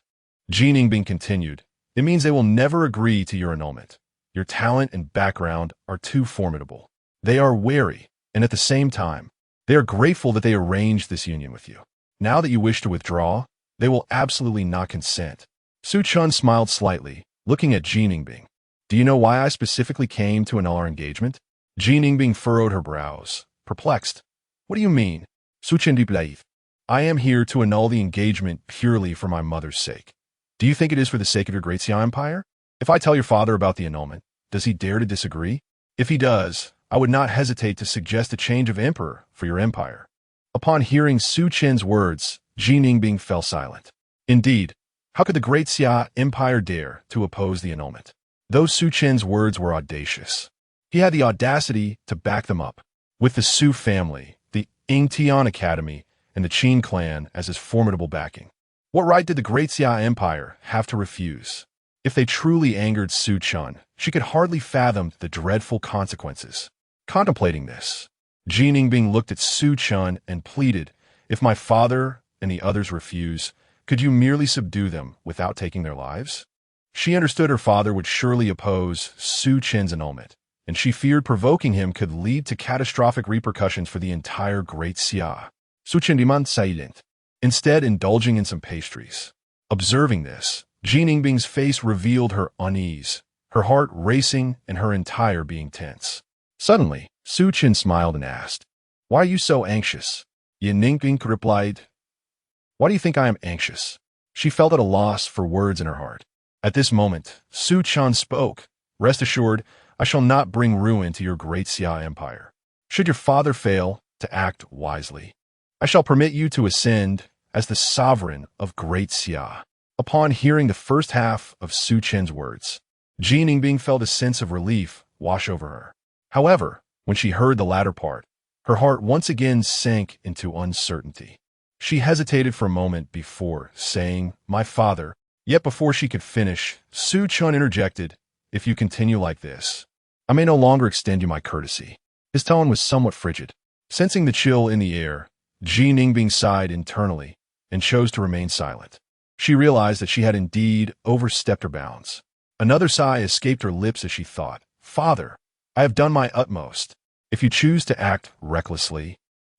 Jiningbing continued, "It means they will never agree to your annulment. Your talent and background are too formidable. They are wary, and at the same time, they are grateful that they arranged this union with you. Now that you wish to withdraw, they will absolutely not consent." Su Chen smiled slightly, looking at Jiningbing. "Do you know why I specifically came to annul our engagement?" Jiningbing furrowed her brows, perplexed. "What do you mean?" Su Chen replied, "I am here to annul the engagement purely for my mother's sake. Do you think it is for the sake of your great Xia Empire? If I tell your father about the annulment, does he dare to disagree? If he does, I would not hesitate to suggest a change of emperor for your empire." Upon hearing Su Chen's words, Jiningbing fell silent. Indeed, how could the great Xia Empire dare to oppose the annulment? Those Su Chen's words were audacious. He had the audacity to back them up, with the Su family, the Ingtian Academy, and the Qin clan as his formidable backing. What right did the Great Xia Empire have to refuse? If they truly angered Su Chen, she could hardly fathom the dreadful consequences. Contemplating this, Ji Ningbing looked at Su Chen and pleaded, "If my father and the others refuse, could you merely subdue them without taking their lives?" She understood her father would surely oppose Su Chen's annulment, and she feared provoking him could lead to catastrophic repercussions for the entire Great Xia. Su Chen remained silent, instead indulging in some pastries. Observing this, Ji Ningbing's face revealed her unease, her heart racing and her entire being tense. Suddenly, Su Chen smiled and asked, "Why are you so anxious?" Ji Ningbing replied, "Why do you think I am anxious?" She felt at a loss for words in her heart. At this moment, Su Chen spoke, "Rest assured, I shall not bring ruin to your Great Xia Empire. Should your father fail to act wisely, I shall permit you to ascend as the sovereign of Great Xia." Upon hearing the first half of Su Chen's words, Ji Ningbing felt a sense of relief wash over her. However, when she heard the latter part, her heart once again sank into uncertainty. She hesitated for a moment before saying, "My father," yet before she could finish, Su Chen interjected, "If you continue like this, I may no longer extend you my courtesy." His tone was somewhat frigid. Sensing the chill in the air, Ji Ningbing sighed internally and chose to remain silent. She realized that she had indeed overstepped her bounds. Another sigh escaped her lips as she thought, "Father, I have done my utmost. If you choose to act recklessly,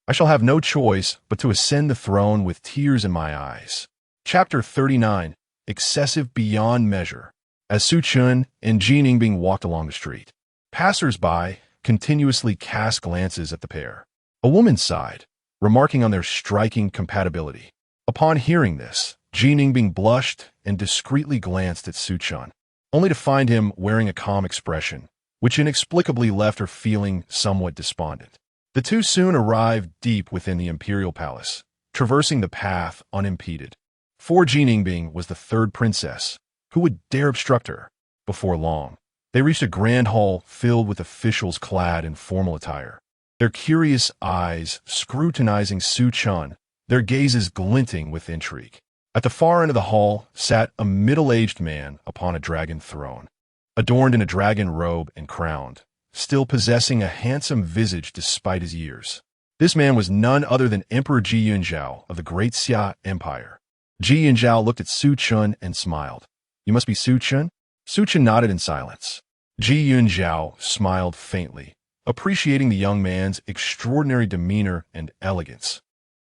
I shall have no choice but to ascend the throne with tears in my eyes." Chapter 39, Excessive Beyond Measure. As Su Chen and Ji Ningbing walked along the street, passers-by continuously cast glances at the pair. A woman sighed, remarking on their striking compatibility. Upon hearing this, Ji Ningbing blushed and discreetly glanced at Su Chen, only to find him wearing a calm expression, which inexplicably left her feeling somewhat despondent. The two soon arrived deep within the imperial palace, traversing the path unimpeded. For Ji Ningbing was the third princess. Who would dare obstruct her? Before long, they reached a grand hall filled with officials clad in formal attire, their curious eyes scrutinizing Su Chen, their gazes glinting with intrigue. At the far end of the hall sat a middle-aged man upon a dragon throne, adorned in a dragon robe and crowned, still possessing a handsome visage despite his years. This man was none other than Emperor Ji Yunzhao of the Great Xia Empire. Ji Yunzhao looked at Su Chen and smiled. "You must be Su Chen?" Su Chen nodded in silence. Ji Yunzhao smiled faintly, appreciating the young man's extraordinary demeanor and elegance.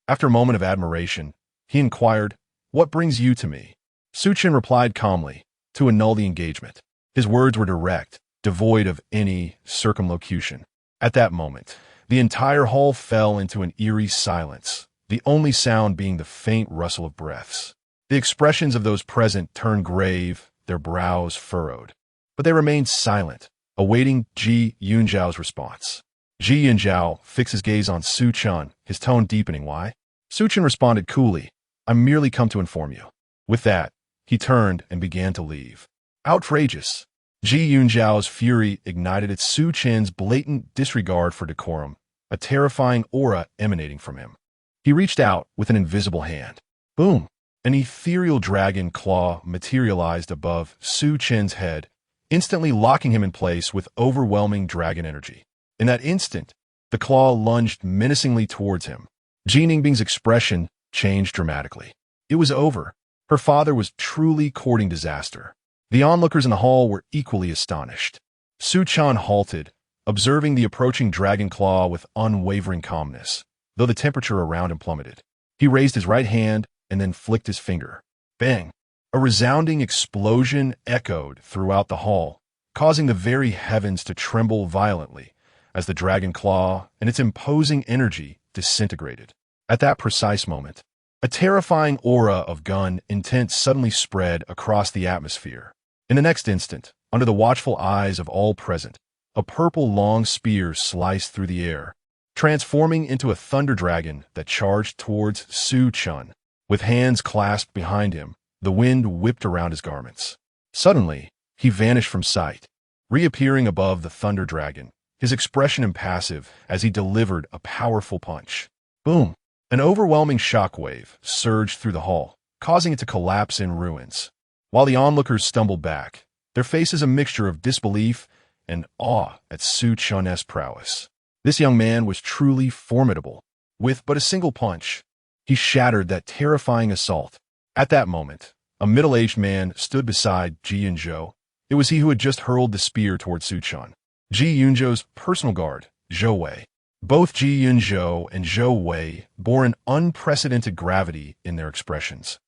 After a moment of admiration, he inquired, "What brings you to me?" Su Chen replied calmly, "To annul the engagement." His words were direct, devoid of any circumlocution. At that moment, the entire hall fell into an eerie silence, the only sound being the faint rustle of breaths. The expressions of those present turned grave, their brows furrowed. But they remained silent, awaiting Ji Yunzhao's response. Ji Yunzhao fixed his gaze on Su Chen, his tone deepening. "Why?" Su Chen responded coolly, "I'm merely come to inform you." With that, he turned and began to leave. Outrageous! Ji Yunzhao's fury ignited at Su Chen's blatant disregard for decorum, a terrifying aura emanating from him. He reached out with an invisible hand. Boom! An ethereal dragon claw materialized above Su Chen's head, instantly locking him in place with overwhelming dragon energy. In that instant, the claw lunged menacingly towards him. Ji Ningbing's expression changed dramatically. It was over. Her father was truly courting disaster. The onlookers in the hall were equally astonished. Su Chen halted, observing the approaching dragon claw with unwavering calmness, though the temperature around him plummeted. He raised his right hand and then flicked his finger. Bang! A resounding explosion echoed throughout the hall, causing the very heavens to tremble violently as the dragon claw and its imposing energy disintegrated. At that precise moment, a terrifying aura of gun intent suddenly spread across the atmosphere. In the next instant, under the watchful eyes of all present, a purple long spear sliced through the air, transforming into a thunder dragon that charged towards Su Chen. With hands clasped behind him, the wind whipped around his garments. Suddenly, he vanished from sight, reappearing above the thunder dragon, his expression impassive as he delivered a powerful punch. Boom! An overwhelming shockwave surged through the hall, causing it to collapse in ruins. While the onlookers stumbled back, their faces a mixture of disbelief and awe at Su Chen's prowess. This young man was truly formidable. With but a single punch, he shattered that terrifying assault. At that moment, a middle-aged man stood beside Ji Yunzhou. It was he who had just hurled the spear toward Su Chen. Ji Yunzhou's personal guard, Zhou Wei. Both Ji Yunzhou and Zhou Wei bore an unprecedented gravity in their expressions,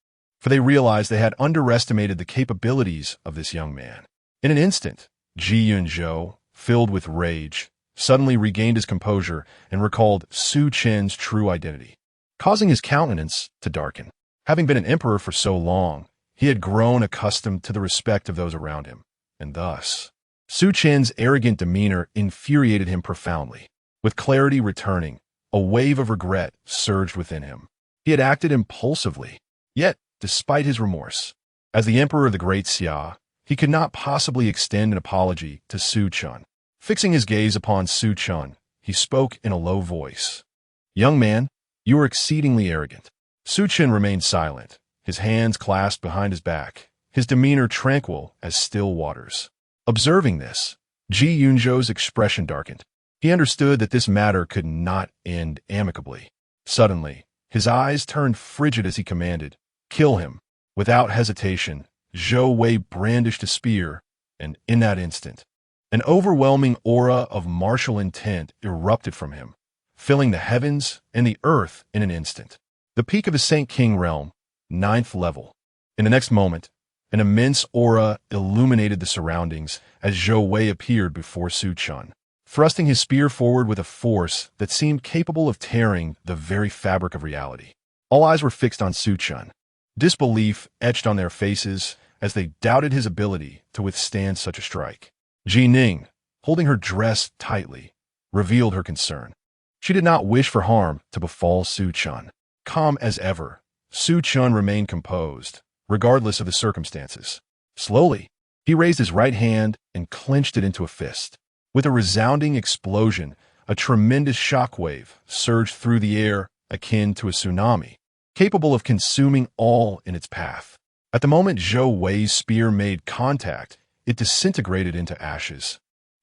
for they realized they had underestimated the capabilities of this young man. In an instant, Ji Yunzhou, filled with rage, suddenly regained his composure and recalled Su Chen's true identity, causing his countenance to darken. Having been an emperor for so long, he had grown accustomed to the respect of those around him, and thus, Su Chen's arrogant demeanor infuriated him profoundly. With clarity returning, a wave of regret surged within him. He had acted impulsively, yet, despite his remorse, as the emperor of the Great Xia, he could not possibly extend an apology to Su Chen. Fixing his gaze upon Su Chen, he spoke in a low voice. "Young man, you are exceedingly arrogant." Su Chen remained silent, his hands clasped behind his back, his demeanor tranquil as still waters. Observing this, Ji Yunzhou's expression darkened. He understood that this matter could not end amicably. Suddenly, his eyes turned frigid as he commanded, "Kill him." Without hesitation, Zhou Wei brandished a spear, and in that instant, an overwhelming aura of martial intent erupted from him, filling the heavens and the earth in an instant. The peak of his Saint King realm, 9th level. In the next moment, an immense aura illuminated the surroundings as Zhou Wei appeared before Su Chen, thrusting his spear forward with a force that seemed capable of tearing the very fabric of reality. All eyes were fixed on Su Chen. Disbelief etched on their faces as they doubted his ability to withstand such a strike. Ji Ning, holding her dress tightly, revealed her concern. She did not wish for harm to befall Su Chen. Calm as ever, Su Chen remained composed, regardless of the circumstances. Slowly, he raised his right hand and clenched it into a fist. With a resounding explosion, a tremendous shockwave surged through the air akin to a tsunami, capable of consuming all in its path. At the moment Zhou Wei's spear made contact, it disintegrated into ashes,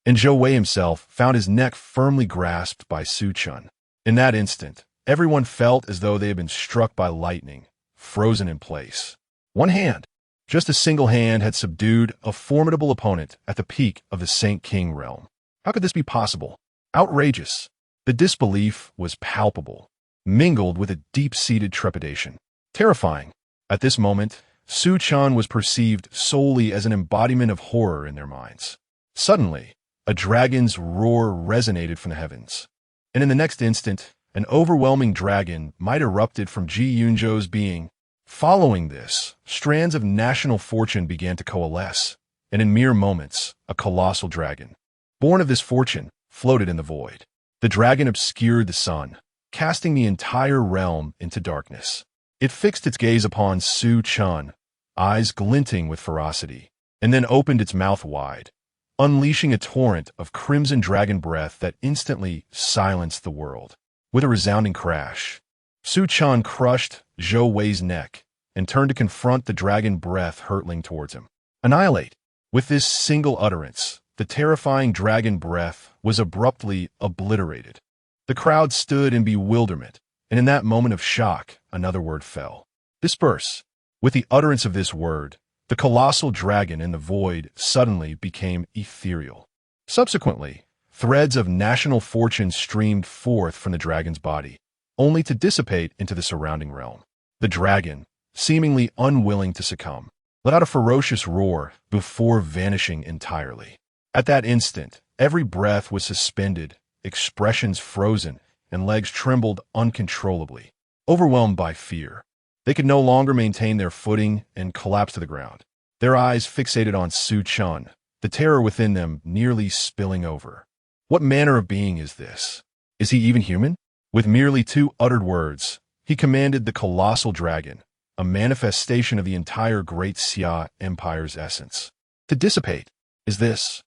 and Zhou Wei himself found his neck firmly grasped by Su Chen. In that instant, everyone felt as though they had been struck by lightning, frozen in place. One hand, just a single hand, had subdued a formidable opponent at the peak of the Saint King realm. How could this be possible? Outrageous. The disbelief was palpable, mingled with a deep-seated trepidation. Terrifying. At this moment, Su Chen was perceived solely as an embodiment of horror in their minds. Suddenly, a dragon's roar resonated from the heavens, and in the next instant, an overwhelming dragon might erupted from Ji Yunzhou's being. Following this, strands of national fortune began to coalesce, and in mere moments, a colossal dragon, born of this fortune, floated in the void. The dragon obscured the sun, casting the entire realm into darkness. It fixed its gaze upon Su Chen, eyes glinting with ferocity, and then opened its mouth wide, unleashing a torrent of crimson dragon breath that instantly silenced the world. With a resounding crash, Su Chen crushed Zhou Wei's neck and turned to confront the dragon breath hurtling towards him. Annihilate! With this single utterance, the terrifying dragon breath was abruptly obliterated. The crowd stood in bewilderment, and in that moment of shock, another word fell. Disperse. With the utterance of this word, the colossal dragon in the void suddenly became ethereal. Subsequently, threads of national fortune streamed forth from the dragon's body, only to dissipate into the surrounding realm. The dragon, seemingly unwilling to succumb, let out a ferocious roar before vanishing entirely. At that instant, every breath was suspended, expressions frozen, and legs trembled uncontrollably. Overwhelmed by fear, they could no longer maintain their footing and collapsed to the ground, their eyes fixated on Su Chen, the terror within them nearly spilling over. What manner of being is this? Is he even human? With merely two uttered words, he commanded the colossal dragon, a manifestation of the entire Great Xia Empire's essence, to dissipate. Is this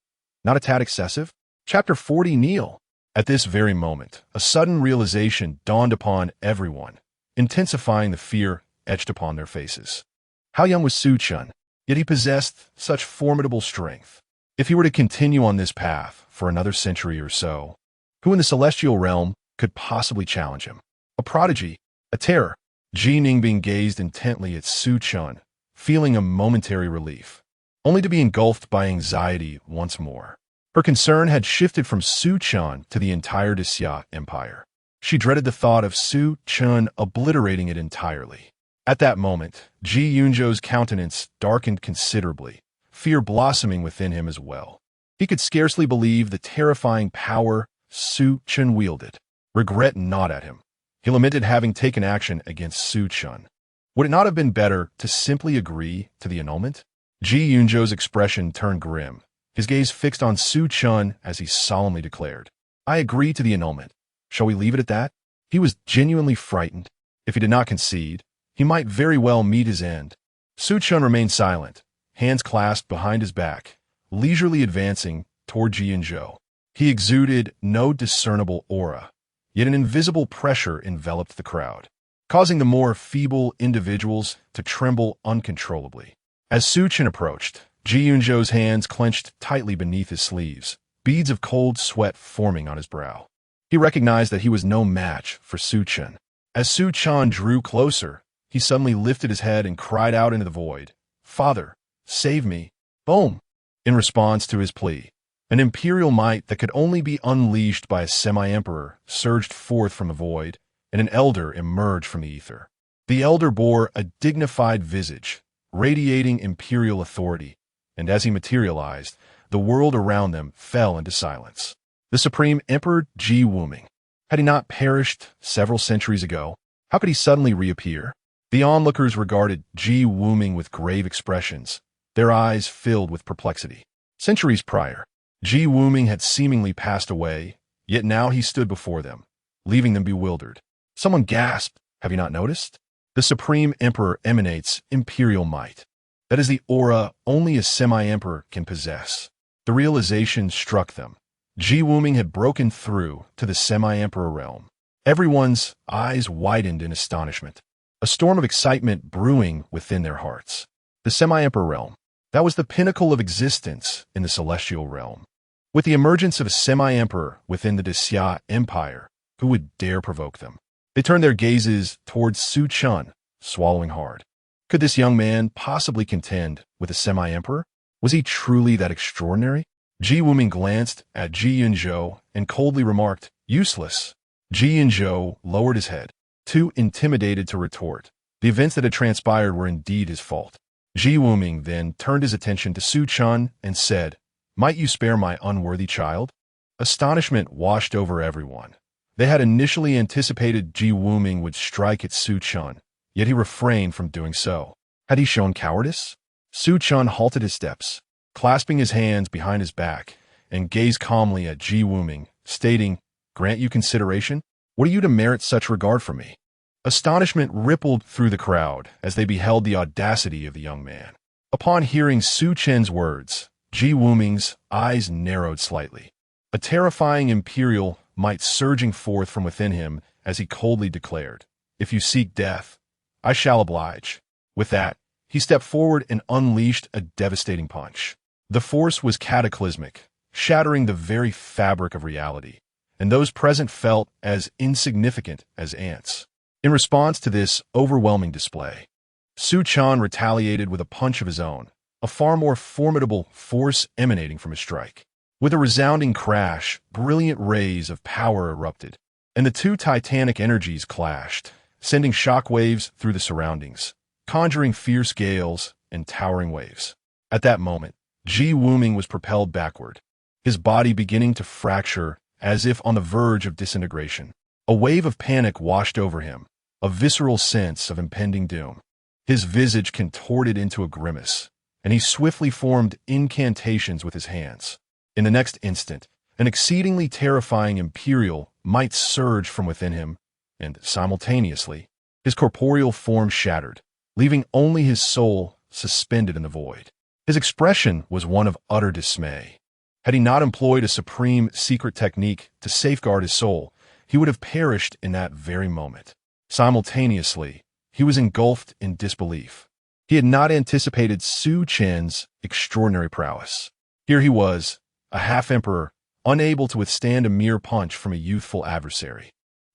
not a tad excessive? Chapter 40 Kneel. At this very moment, a sudden realization dawned upon everyone, intensifying the fear etched upon their faces. How young was Su Chen? Yet he possessed such formidable strength. If he were to continue on this path for another century or so, who in the celestial realm could possibly challenge him? A prodigy, a terror. Ji Ningbing gazed intently at Su Chen, feeling a momentary relief, only to be engulfed by anxiety once more. Her concern had shifted from Su Chen to the entire Xia Empire. She dreaded the thought of Su Chen obliterating it entirely. At that moment, Ji Yunzhou's countenance darkened considerably, fear blossoming within him as well. He could scarcely believe the terrifying power Su Chen wielded. Regret gnawed at him. He lamented having taken action against Su Chen. Would it not have been better to simply agree to the annulment? Ji Yunzhou's expression turned grim, his gaze fixed on Su Chen as he solemnly declared, "I agree to the annulment. Shall we leave it at that?" He was genuinely frightened. If he did not concede, he might very well meet his end. Su Chen remained silent, hands clasped behind his back, leisurely advancing toward Ji Yunzhou. He exuded no discernible aura, yet an invisible pressure enveloped the crowd, causing the more feeble individuals to tremble uncontrollably. As Su Chen approached, Ji Yunzhou's hands clenched tightly beneath his sleeves, beads of cold sweat forming on his brow. He recognized that he was no match for Su Chen. As Su Chen drew closer, he suddenly lifted his head and cried out into the void, "Father, save me!" Boom! In response to his plea, an imperial might that could only be unleashed by a semi-emperor surged forth from the void, and an elder emerged from the ether. The elder bore a dignified visage, radiating imperial authority, and as he materialized, the world around them fell into silence. The Supreme Emperor Ji Wuming. Had he not perished several centuries ago? How could he suddenly reappear? The onlookers regarded Ji Wuming with grave expressions, their eyes filled with perplexity. Centuries prior, Ji Wuming had seemingly passed away, yet now he stood before them, leaving them bewildered. Someone gasped, "Have you not noticed? The Supreme Emperor emanates imperial might. That is the aura only a semi-emperor can possess." The realization struck them. Ji Wuming had broken through to the semi-emperor realm. Everyone's eyes widened in astonishment, a storm of excitement brewing within their hearts. The semi-emperor realm, that was the pinnacle of existence in the celestial realm. With the emergence of a semi-emperor within the Xia Empire, who would dare provoke them? They turned their gazes towards Su Chen, swallowing hard. Could this young man possibly contend with a semi-emperor? Was he truly that extraordinary? Ji Wuming glanced at Ji Yunzhou and coldly remarked, "Useless." Ji Yunzhou lowered his head, too intimidated to retort. The events that had transpired were indeed his fault. Ji Wuming then turned his attention to Su Chen and said, "Might you spare my unworthy child?" Astonishment washed over everyone. They had initially anticipated Ji Wuming would strike at Su Chen, yet he refrained from doing so. Had he shown cowardice? Su Chen halted his steps, clasping his hands behind his back, and gazed calmly at Ji Wuming, stating, "Grant you consideration? What are you to merit such regard for me?" Astonishment rippled through the crowd as they beheld the audacity of the young man. Upon hearing Su Chen's words, Ji Wuming's eyes narrowed slightly, a terrifying imperial might surging forth from within him as he coldly declared, "If you seek death, I shall oblige." With that, he stepped forward and unleashed a devastating punch. The force was cataclysmic, shattering the very fabric of reality, and those present felt as insignificant as ants. In response to this overwhelming display, Su Chen retaliated with a punch of his own, a far more formidable force emanating from his strike. With a resounding crash, brilliant rays of power erupted, and the two titanic energies clashed, sending shockwaves through the surroundings, conjuring fierce gales and towering waves. At that moment, Ji Wuming was propelled backward, his body beginning to fracture as if on the verge of disintegration. A wave of panic washed over him, a visceral sense of impending doom. His visage contorted into a grimace, and he swiftly formed incantations with his hands. In the next instant, an exceedingly terrifying imperial might surge from within him, and simultaneously, his corporeal form shattered, leaving only his soul suspended in the void. His expression was one of utter dismay. Had he not employed a supreme secret technique to safeguard his soul, he would have perished in that very moment. Simultaneously, he was engulfed in disbelief. He had not anticipated Su Chen's extraordinary prowess. Here he was, a half-emperor, unable to withstand a mere punch from a youthful adversary.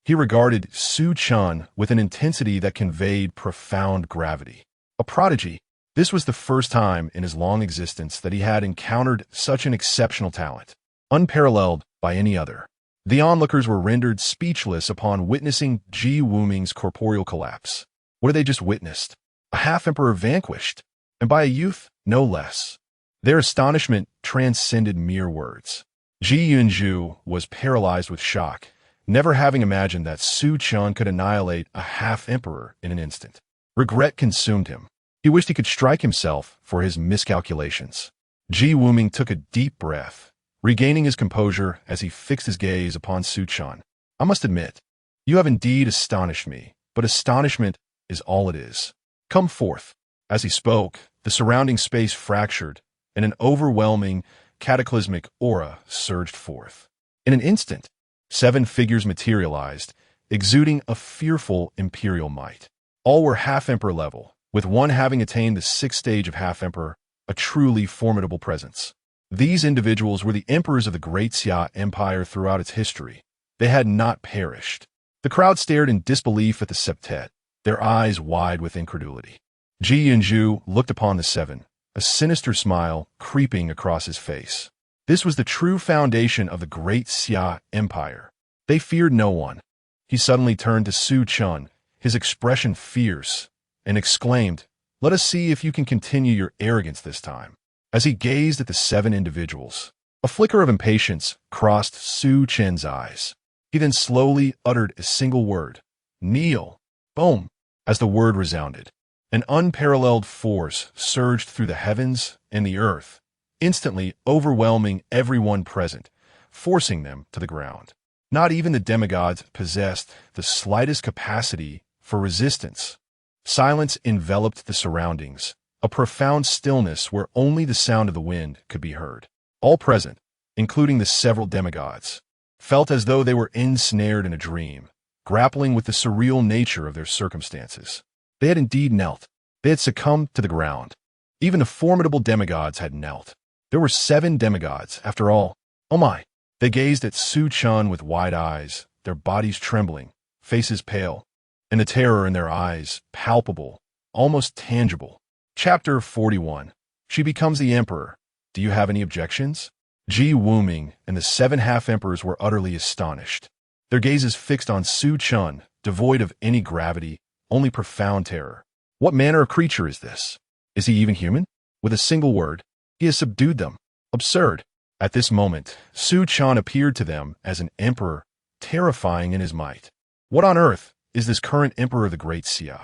He regarded Su Chen with an intensity that conveyed profound gravity. A prodigy, this was the first time in his long existence that he had encountered such an exceptional talent, unparalleled by any other. The onlookers were rendered speechless upon witnessing Ji Wuming's corporeal collapse. What had they just witnessed? A half-emperor vanquished, and by a youth no less. Their astonishment transcended mere words. Ji Yunju was paralyzed with shock, never having imagined that Su Chen could annihilate a half-emperor in an instant. Regret consumed him. He wished he could strike himself for his miscalculations. Ji Wuming took a deep breath, regaining his composure as he fixed his gaze upon Su Chen. I must admit, you have indeed astonished me, but astonishment is all it is. Come forth. As he spoke, the surrounding space fractured, and an overwhelming, cataclysmic aura surged forth. In an instant, 7 figures materialized, exuding a fearful imperial might. All were half-emperor level, with one having attained the 6th stage of half-emperor, a truly formidable presence. These individuals were the emperors of the Great Xia Empire throughout its history. They had not perished. The crowd stared in disbelief at the septet, their eyes wide with incredulity. Ji Yunju looked upon the 7, a sinister smile creeping across his face. This was the true foundation of the Great Xia Empire. They feared no one. He suddenly turned to Su Chen, his expression fierce, and exclaimed, "Let us see if you can continue your arrogance this time." As he gazed at the 7 individuals, a flicker of impatience crossed Su Chen's eyes. He then slowly uttered a single word, "Kneel." Boom! As the word resounded, an unparalleled force surged through the heavens and the earth, instantly overwhelming everyone present, forcing them to the ground. Not even the demigods possessed the slightest capacity for resistance. Silence enveloped the surroundings, a profound stillness where only the sound of the wind could be heard. All present, including the several demigods, felt as though they were ensnared in a dream, grappling with the surreal nature of their circumstances. They had indeed knelt. They had succumbed to the ground. Even the formidable demigods had knelt. There were 7 demigods, after all. Oh my! They gazed at Su Chen with wide eyes, their bodies trembling, faces pale, and the terror in their eyes palpable, almost tangible. Chapter 41. She becomes the emperor. Do you have any objections? Ji Wuming and the 7 half-emperors were utterly astonished. Their gazes fixed on Su Chen, devoid of any gravity, only profound terror. What manner of creature is this? Is he even human? With a single word, he has subdued them. Absurd. At this moment, Su Chen appeared to them as an emperor, terrifying in his might. What on earth is this current emperor of the Great Xia?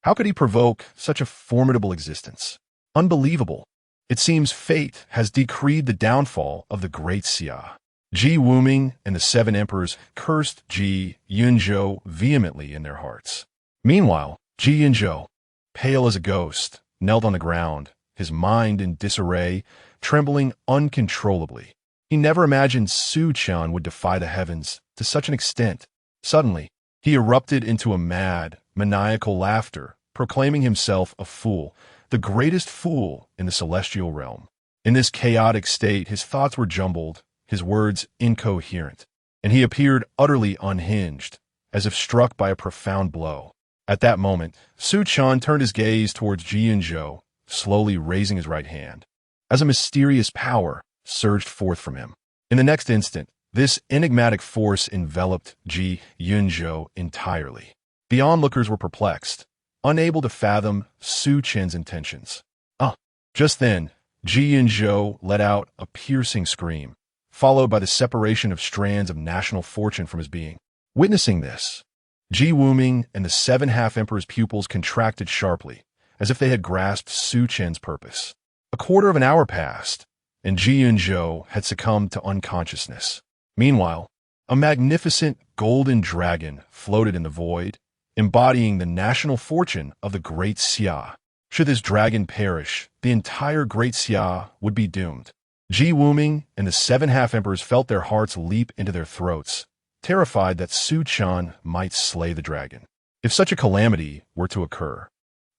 How could he provoke such a formidable existence? Unbelievable. It seems fate has decreed the downfall of the Great Xia. Ji Wuming and the 7 emperors cursed Ji Yunzhou vehemently in their hearts. Meanwhile, Ji Yunzhou, pale as a ghost, knelt on the ground, his mind in disarray, trembling uncontrollably. He never imagined Su Chen would defy the heavens to such an extent. Suddenly, he erupted into a mad, maniacal laughter, proclaiming himself a fool, the greatest fool in the celestial realm. In this chaotic state, his thoughts were jumbled, his words incoherent, and he appeared utterly unhinged, as if struck by a profound blow. At that moment, Su Chen turned his gaze towards Ji Yunzhou, slowly raising his right hand, as a mysterious power surged forth from him. In the next instant, this enigmatic force enveloped Ji Yunzhou entirely. The onlookers were perplexed, unable to fathom Su Chen's intentions. Just then, Ji Yunzhou let out a piercing scream, followed by the separation of strands of national fortune from his being. Witnessing this, Ji Wuming and the 7 half-emperor's pupils contracted sharply, as if they had grasped Su Chen's purpose. A quarter of an hour passed, and Ji Yunzhou had succumbed to unconsciousness. Meanwhile, a magnificent golden dragon floated in the void, embodying the national fortune of the Great Xia. Should this dragon perish, the entire Great Xia would be doomed. Ji Wuming and the seven half-emperors felt their hearts leap into their throats, terrified that Su Chen might slay the dragon. If such a calamity were to occur,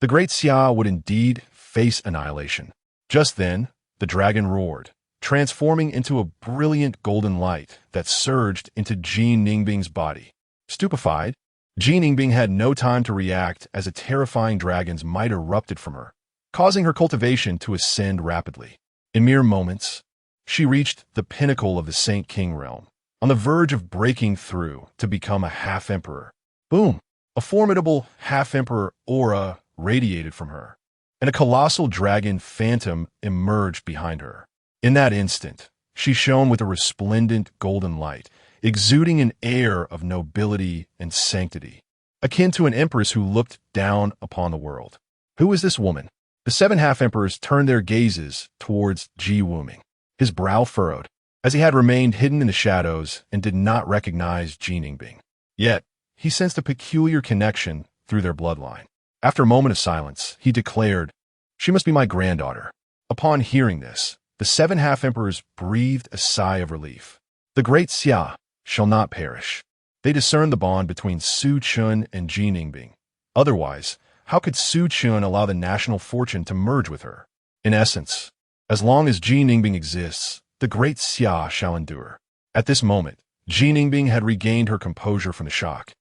the great Xia would indeed face annihilation. Just then, the dragon roared, transforming into a brilliant golden light that surged into Ji Ningbing's body. Stupefied, Ji Ningbing had no time to react as a terrifying dragon's might erupted from her, causing her cultivation to ascend rapidly. In mere moments, she reached the pinnacle of the Saint King realm, on the verge of breaking through to become a half-emperor. Boom! A formidable half-emperor aura radiated from her, and a colossal dragon phantom emerged behind her. In that instant, she shone with a resplendent golden light, exuding an air of nobility and sanctity, akin to an empress who looked down upon the world. Who is this woman? The seven half-emperors turned their gazes towards Ji Wuming. His brow furrowed, as he had remained hidden in the shadows and did not recognize Ji Ningbing. Yet, he sensed a peculiar connection through their bloodline. After a moment of silence, he declared, "She must be my granddaughter." Upon hearing this, the seven half-emperors breathed a sigh of relief. The great Xia shall not perish. They discerned the bond between Su Chen and Ji Ningbing. Otherwise, how could Su Chen allow the national fortune to merge with her? In essence, as long as Ji Ningbing exists, the great Xia shall endure. At this moment, Ji Ningbing had regained her composure from the shock.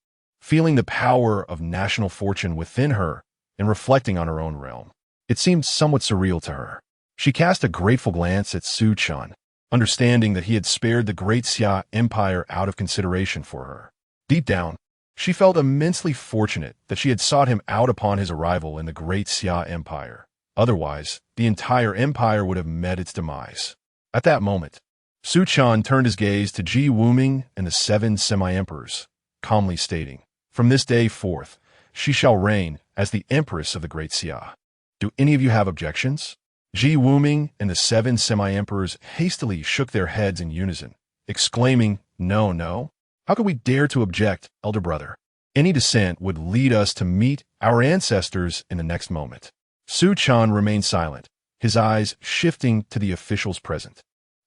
Feeling the power of national fortune within her and reflecting on her own realm, it seemed somewhat surreal to her. She cast a grateful glance at Su Chen, understanding that he had spared the great Xia Empire out of consideration for her. Deep down, she felt immensely fortunate that she had sought him out upon his arrival in the great Xia Empire. Otherwise, the entire empire would have met its demise. At that moment, Su Chen turned his gaze to Ji Wuming and the seven semi-emperors, calmly stating, "From this day forth, she shall reign as the empress of the great Xia. Do any of you have objections?" Ji Wuming and the seven semi-emperors hastily shook their heads in unison, exclaiming, "No, no. How could we dare to object, elder brother? Any dissent would lead us to meet our ancestors in the next moment." Su Chen remained silent, his eyes shifting to the officials present.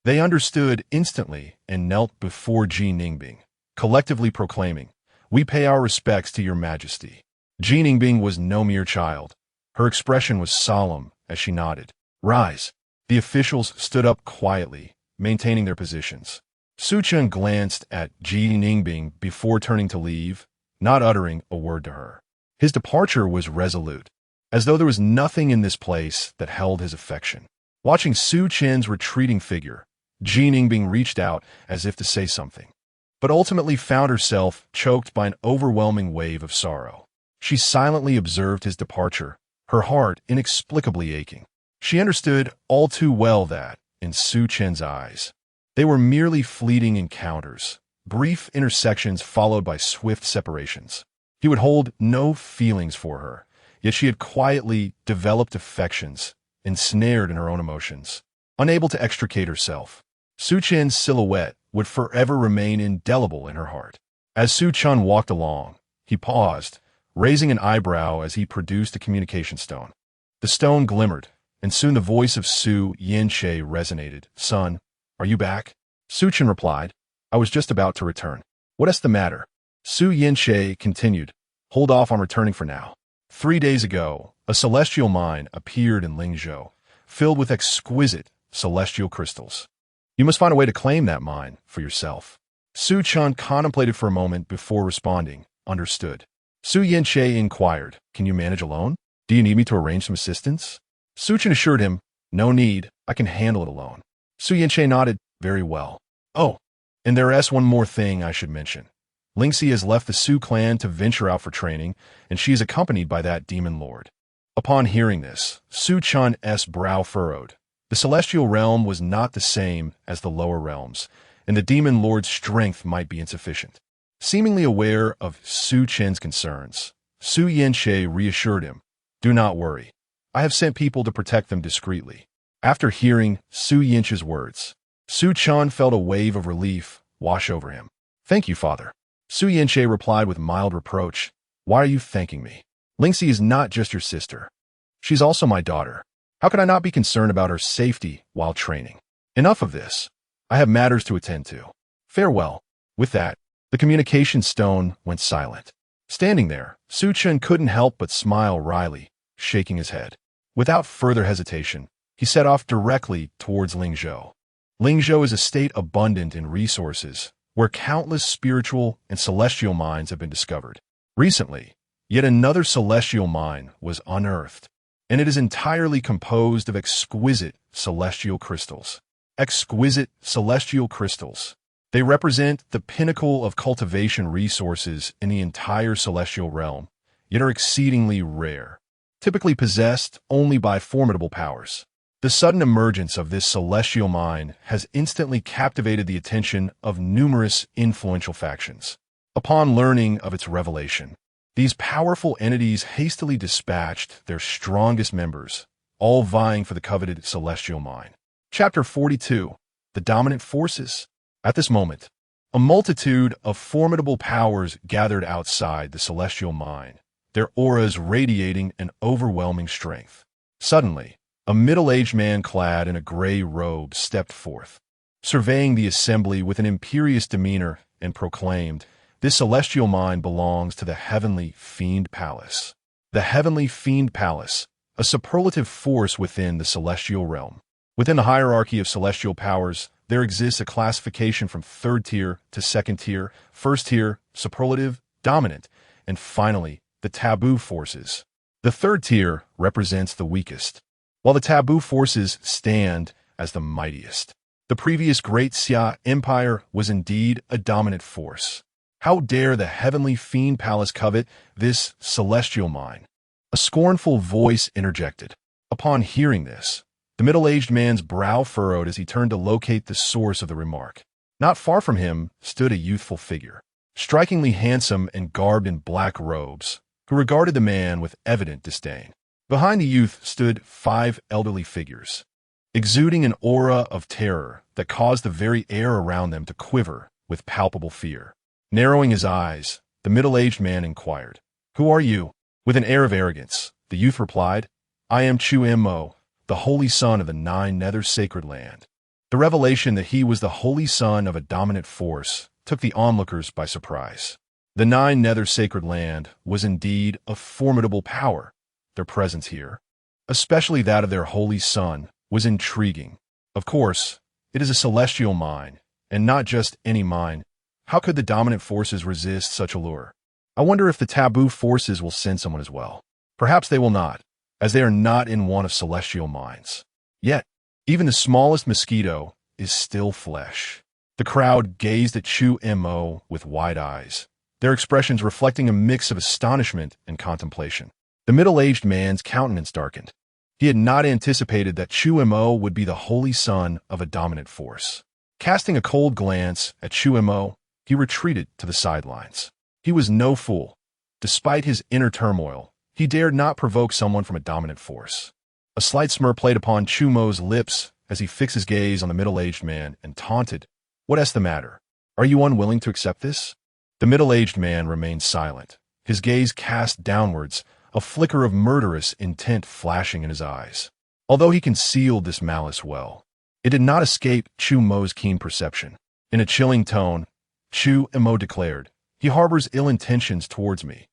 They understood instantly and knelt before Ji Ningbing, collectively proclaiming, "We pay our respects to your majesty." Ji Ningbing was no mere child. Her expression was solemn as she nodded. "Rise." The officials stood up quietly, maintaining their positions. Su Chen glanced at Ji Ningbing before turning to leave, not uttering a word to her. His departure was resolute, as though there was nothing in this place that held his affection. Watching Su Chen's retreating figure, Ji Ningbing reached out as if to say something, but ultimately found herself choked by an overwhelming wave of sorrow. She silently observed his departure, her heart inexplicably aching. She understood all too well that, in Su Chen's eyes, they were merely fleeting encounters, brief intersections followed by swift separations. He would hold no feelings for her, yet she had quietly developed affections, ensnared in her own emotions, unable to extricate herself. Su Chen's silhouette would forever remain indelible in her heart. As Su Chen walked along, he paused, raising an eyebrow as he produced a communication stone. The stone glimmered, and soon the voice of Su Yenche resonated. "Son, are you back?" Su Chen replied, "I was just about to return." "What is the matter?" Su Yenche continued, "Hold off on returning for now. 3 days ago, a celestial mine appeared in Lingzhou, filled with exquisite celestial crystals. You must find a way to claim that mine for yourself." Su Chen contemplated for a moment before responding, "Understood." Su Yenche inquired, "Can you manage alone? Do you need me to arrange some assistance?" Su Chen assured him, "No need, I can handle it alone." Su Yenche nodded, "Very well. Oh, and there's one more thing I should mention. Lingxi has left the Su clan to venture out for training, and she is accompanied by that demon lord." Upon hearing this, Su Chen's brow furrowed. The celestial realm was not the same as the lower realms, and the demon lord's strength might be insufficient. Seemingly aware of Su Chen's concerns, Su Yenche reassured him, "Do not worry. I have sent people to protect them discreetly." After hearing Su Yenche's words, Su Chen felt a wave of relief wash over him. "Thank you, father." Su Yenche replied with mild reproach, "Why are you thanking me? Lingxi is not just your sister. She's also my daughter. How could I not be concerned about her safety while training?" Enough of this. I have matters to attend to. Farewell." With that, the communication stone went silent. Standing there, Su Chen couldn't help but smile wryly, shaking his head. Without further hesitation, he set off directly towards Lingzhou. Lingzhou is a state abundant in resources, where countless spiritual and celestial mines have been discovered. Recently, yet another celestial mine was unearthed, and it is entirely composed of exquisite celestial crystals. Exquisite celestial crystals. They represent the pinnacle of cultivation resources in the entire celestial realm, yet are exceedingly rare, typically possessed only by formidable powers. The sudden emergence of this celestial mine has instantly captivated the attention of numerous influential factions. Upon learning of its revelation, these powerful entities hastily dispatched their strongest members, all vying for the coveted celestial mine. Chapter 42. The Dominant Forces. At this moment, a multitude of formidable powers gathered outside the celestial mine, their auras radiating an overwhelming strength. Suddenly, a middle-aged man clad in a gray robe stepped forth, surveying the assembly with an imperious demeanor, and proclaimed, "This celestial mine belongs to the Heavenly Fiend Palace." The Heavenly Fiend Palace, a superlative force within the celestial realm. Within the hierarchy of celestial powers, there exists a classification from third tier to second tier, first tier, superlative, dominant, and finally, the taboo forces. The third tier represents the weakest, while the taboo forces stand as the mightiest. The previous Great Xia Empire was indeed a dominant force. How dare the Heavenly Fiend Palace covet this celestial mine? A scornful voice interjected. Upon hearing this, the middle-aged man's brow furrowed as he turned to locate the source of the remark. Not far from him stood a youthful figure, strikingly handsome and garbed in black robes, who regarded the man with evident disdain. Behind the youth stood 5 elderly figures, exuding an aura of terror that caused the very air around them to quiver with palpable fear. Narrowing his eyes, the middle-aged man inquired, "Who are you?" With an air of arrogance, the youth replied, "I am Chu Mo, the holy son of the 9 nether sacred land." The revelation that he was the holy son of a dominant force took the onlookers by surprise. The 9 nether sacred land was indeed a formidable power. Their presence here, especially that of their holy son, was intriguing. Of course, it is a celestial mine, and not just any mine. How could the dominant forces resist such a lure? I wonder if the taboo forces will send someone as well. Perhaps they will not, as they are not in one of celestial mines. Yet, even the smallest mosquito is still flesh. The crowd gazed at Chu Mo with wide eyes, their expressions reflecting a mix of astonishment and contemplation. The middle-aged man's countenance darkened. He had not anticipated that Chu Mo would be the holy son of a dominant force. Casting a cold glance at Chu Mo, he retreated to the sidelines. He was no fool. Despite his inner turmoil, he dared not provoke someone from a dominant force. A slight smirk played upon Chu Mo's lips as he fixed his gaze on the middle-aged man and taunted, "What's the matter? Are you unwilling to accept this?" The middle-aged man remained silent, his gaze cast downwards, a flicker of murderous intent flashing in his eyes. Although he concealed this malice well, it did not escape Chu Mo's keen perception. In a chilling tone, Chu Mo declared, "He harbors ill intentions towards me.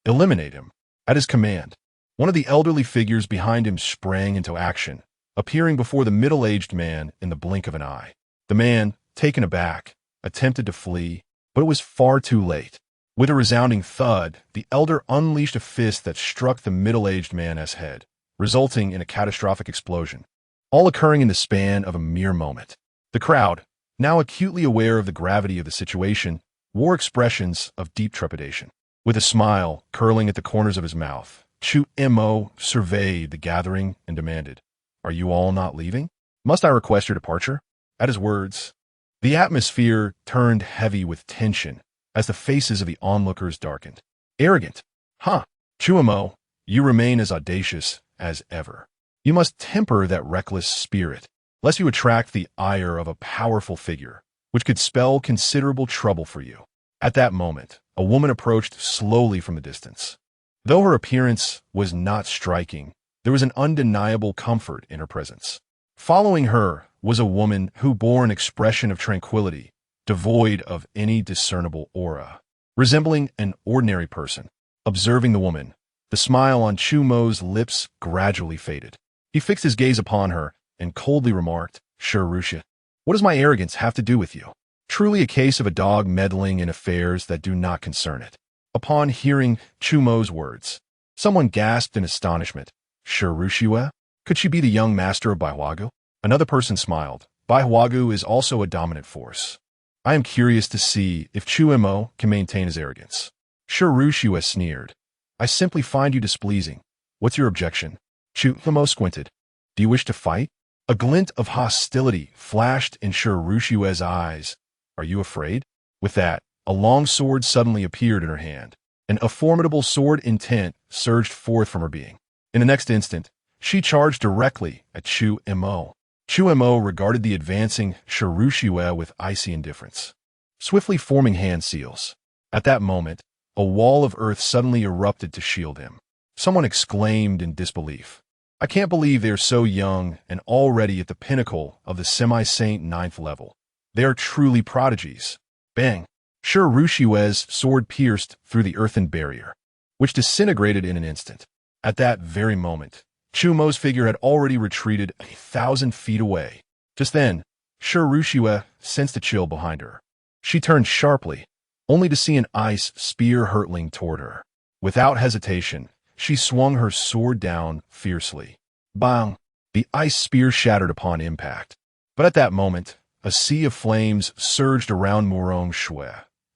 Eliminate him." At his command, one of the elderly figures behind him sprang into action, appearing before the middle-aged man in the blink of an eye. The man, taken aback, attempted to flee, but it was far too late. With a resounding thud, the elder unleashed a fist that struck the middle-aged man's head, resulting in a catastrophic explosion, all occurring in the span of a mere moment. The crowd, now acutely aware of the gravity of the situation, wore expressions of deep trepidation. With a smile curling at the corners of his mouth, Chu Mo surveyed the gathering and demanded, "Are you all not leaving? Must I request your departure?" At his words, the atmosphere turned heavy with tension as the faces of the onlookers darkened. "Arrogant, huh? Chu Mo, you remain as audacious as ever. You must temper that reckless spirit, lest you attract the ire of a powerful figure, which could spell considerable trouble for you." At that moment, a woman approached slowly from the distance. Though her appearance was not striking, there was an undeniable comfort in her presence. Following her was a woman who bore an expression of tranquility, devoid of any discernible aura. Resembling an ordinary person, observing the woman, the smile on Chu Mo's lips gradually faded. He fixed his gaze upon her and coldly remarked, "Shirusha, what does my arrogance have to do with you? Truly a case of a dog meddling in affairs that do not concern it." Upon hearing Chu Mo's words, someone gasped in astonishment. "Shirushiwa? Could she be the young master of Baihuagu?" Another person smiled. "Baihuagu is also a dominant force. I am curious to see if Chu Mo can maintain his arrogance." Shirushiwa sneered. "I simply find you displeasing. What's your objection?" Chu Mo squinted. "Do you wish to fight?" A glint of hostility flashed in Shirushiwa's eyes. "Are you afraid?" With that, a long sword suddenly appeared in her hand, and a formidable sword intent surged forth from her being. In the next instant, she charged directly at Chu Mo. Chu Mo regarded the advancing Shirushiwa with icy indifference, swiftly forming hand seals. At that moment, a wall of earth suddenly erupted to shield him. Someone exclaimed in disbelief, "I can't believe they are so young and already at the pinnacle of the semi-saint 9th level. They are truly prodigies." Bang! Shirushiwa's sword pierced through the earthen barrier, which disintegrated in an instant. At that very moment, Chu Mo's figure had already retreated 1,000 feet away. Just then, Shirushiwa sensed a chill behind her. She turned sharply, only to see an ice spear hurtling toward her. Without hesitation, she swung her sword down fiercely. Bang! The ice spear shattered upon impact. But at that moment, a sea of flames surged around Murong Shui,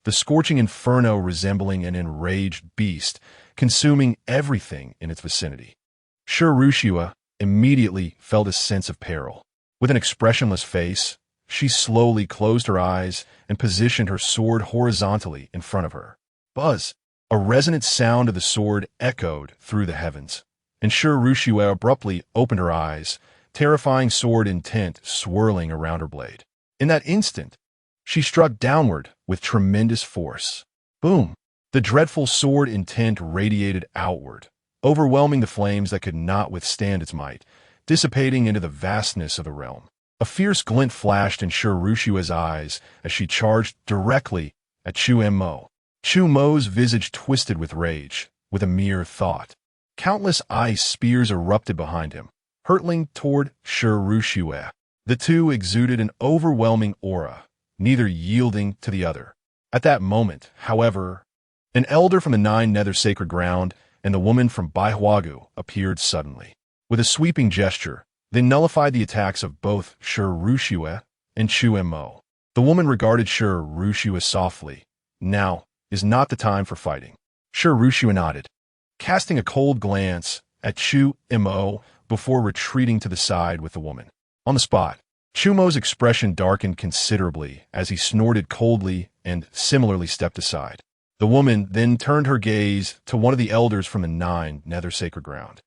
the scorching inferno resembling an enraged beast, consuming everything in its vicinity. Shirushiwa immediately felt a sense of peril. With an expressionless face, she slowly closed her eyes and positioned her sword horizontally in front of her. Buzz! A resonant sound of the sword echoed through the heavens, and Shirushiwa abruptly opened her eyes, terrifying sword intent swirling around her blade. In that instant, she struck downward with tremendous force. Boom! The dreadful sword intent radiated outward, overwhelming the flames that could not withstand its might, dissipating into the vastness of the realm. A fierce glint flashed in Shirushiwa's eyes as she charged directly at Chu Mo. Chu Mo's visage twisted with rage, with a mere thought. Countless ice spears erupted behind him, hurtling toward Shirushiwa. The two exuded an overwhelming aura, neither yielding to the other. At that moment, however, an elder from the 9 nether sacred ground and the woman from Baihuagu appeared suddenly. With a sweeping gesture, they nullified the attacks of both Shirushiwa and Chu Mo. The woman regarded Shirushiwa softly. "Now is not the time for fighting." Shirushiwa nodded, casting a cold glance at Chu Mo before retreating to the side with the woman. On the spot, Chu Mo's expression darkened considerably as he snorted coldly and similarly stepped aside. The woman then turned her gaze to one of the elders from the 9 nether sacred ground.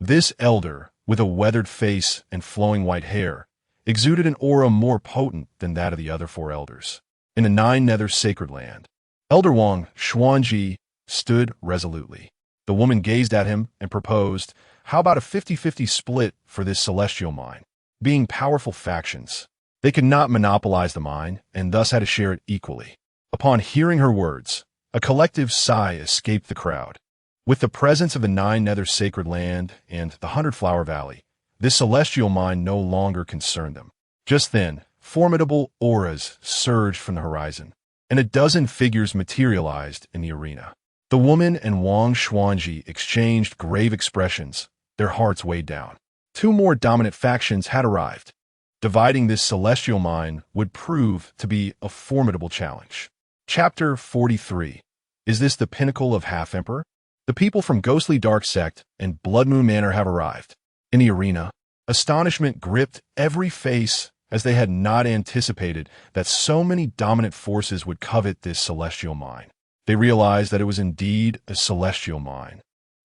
This elder, with a weathered face and flowing white hair, exuded an aura more potent than that of the other 4 elders. In the 9 nether sacred land, Elder Wang Xuanji stood resolutely. The woman gazed at him and proposed, "How about a 50-50 split for this celestial mine?" Being powerful factions, they could not monopolize the mine and thus had to share it equally. Upon hearing her words, a collective sigh escaped the crowd. With the presence of the 9 nether sacred land and the 100-flower valley, this celestial mine no longer concerned them. Just then, formidable auras surged from the horizon, and a dozen figures materialized in the arena. The woman and Wang Xuanji exchanged grave expressions, their hearts weighed down. 2 more dominant factions had arrived. Dividing this celestial mine would prove to be a formidable challenge. Chapter 43. Is this the pinnacle of Half-Emperor? The people from Ghostly Dark Sect and Blood Moon Manor have arrived. In the arena, astonishment gripped every face as they had not anticipated that so many dominant forces would covet this celestial mine. They realized that it was indeed a celestial mine,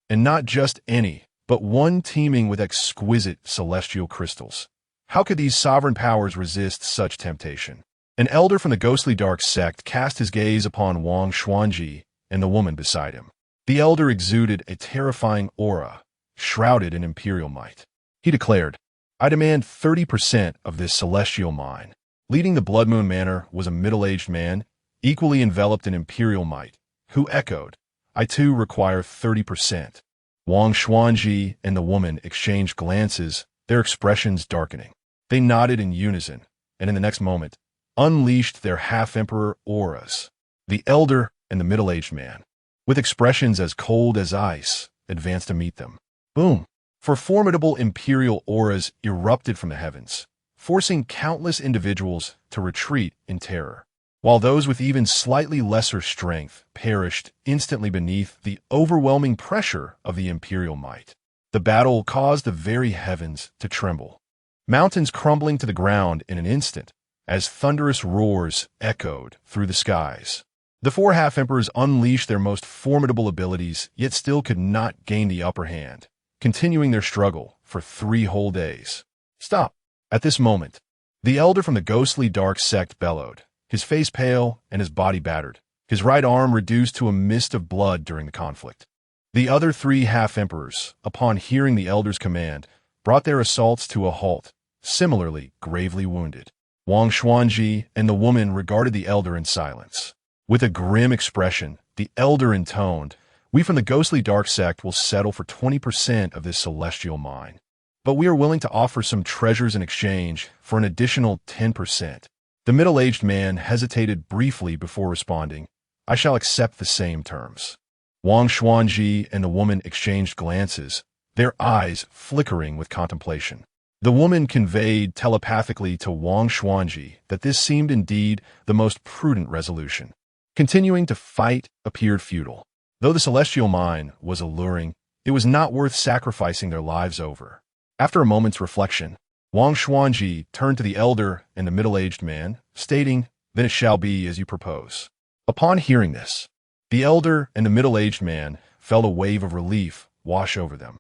and not just any, but one teeming with exquisite celestial crystals. How could these sovereign powers resist such temptation? An elder from the Ghostly Dark Sect cast his gaze upon Wang Xuanji and the woman beside him. The elder exuded a terrifying aura, shrouded in imperial might. He declared, I demand 30% of this celestial mine. Leading the Blood Moon Manor was a middle-aged man, equally enveloped in imperial might, who echoed, I too require 30%. Wang Xuanji and the woman exchanged glances, their expressions darkening. They nodded in unison, and in the next moment, unleashed their half-emperor auras. The elder and the middle-aged man, with expressions as cold as ice, advanced to meet them. Boom! For formidable imperial auras erupted from the heavens, forcing countless individuals to retreat in terror, while those with even slightly lesser strength perished instantly beneath the overwhelming pressure of the imperial might. The battle caused the very heavens to tremble, mountains crumbling to the ground in an instant, as thunderous roars echoed through the skies. The four half-emperors unleashed their most formidable abilities, yet still could not gain the upper hand, continuing their struggle for 3 whole days. Stop! At this moment, the elder from the ghostly dark sect bellowed, his face pale and his body battered, his right arm reduced to a mist of blood during the conflict. The other 3 half-emperors, upon hearing the elder's command, brought their assaults to a halt, similarly gravely wounded. Wang Xuanji and the woman regarded the elder in silence. With a grim expression, the elder intoned, we from the ghostly dark sect will settle for 20% of this celestial mine. But we are willing to offer some treasures in exchange for an additional 10%. The middle-aged man hesitated briefly before responding, I shall accept the same terms. Wang Xuanji and the woman exchanged glances, their eyes flickering with contemplation. The woman conveyed telepathically to Wang Xuanji that this seemed indeed the most prudent resolution. Continuing to fight appeared futile. Though the celestial mine was alluring, it was not worth sacrificing their lives over. After a moment's reflection, Wang Xuanji turned to the elder and the middle-aged man, stating, Then it shall be as you propose. Upon hearing this, the elder and the middle-aged man felt a wave of relief wash over them.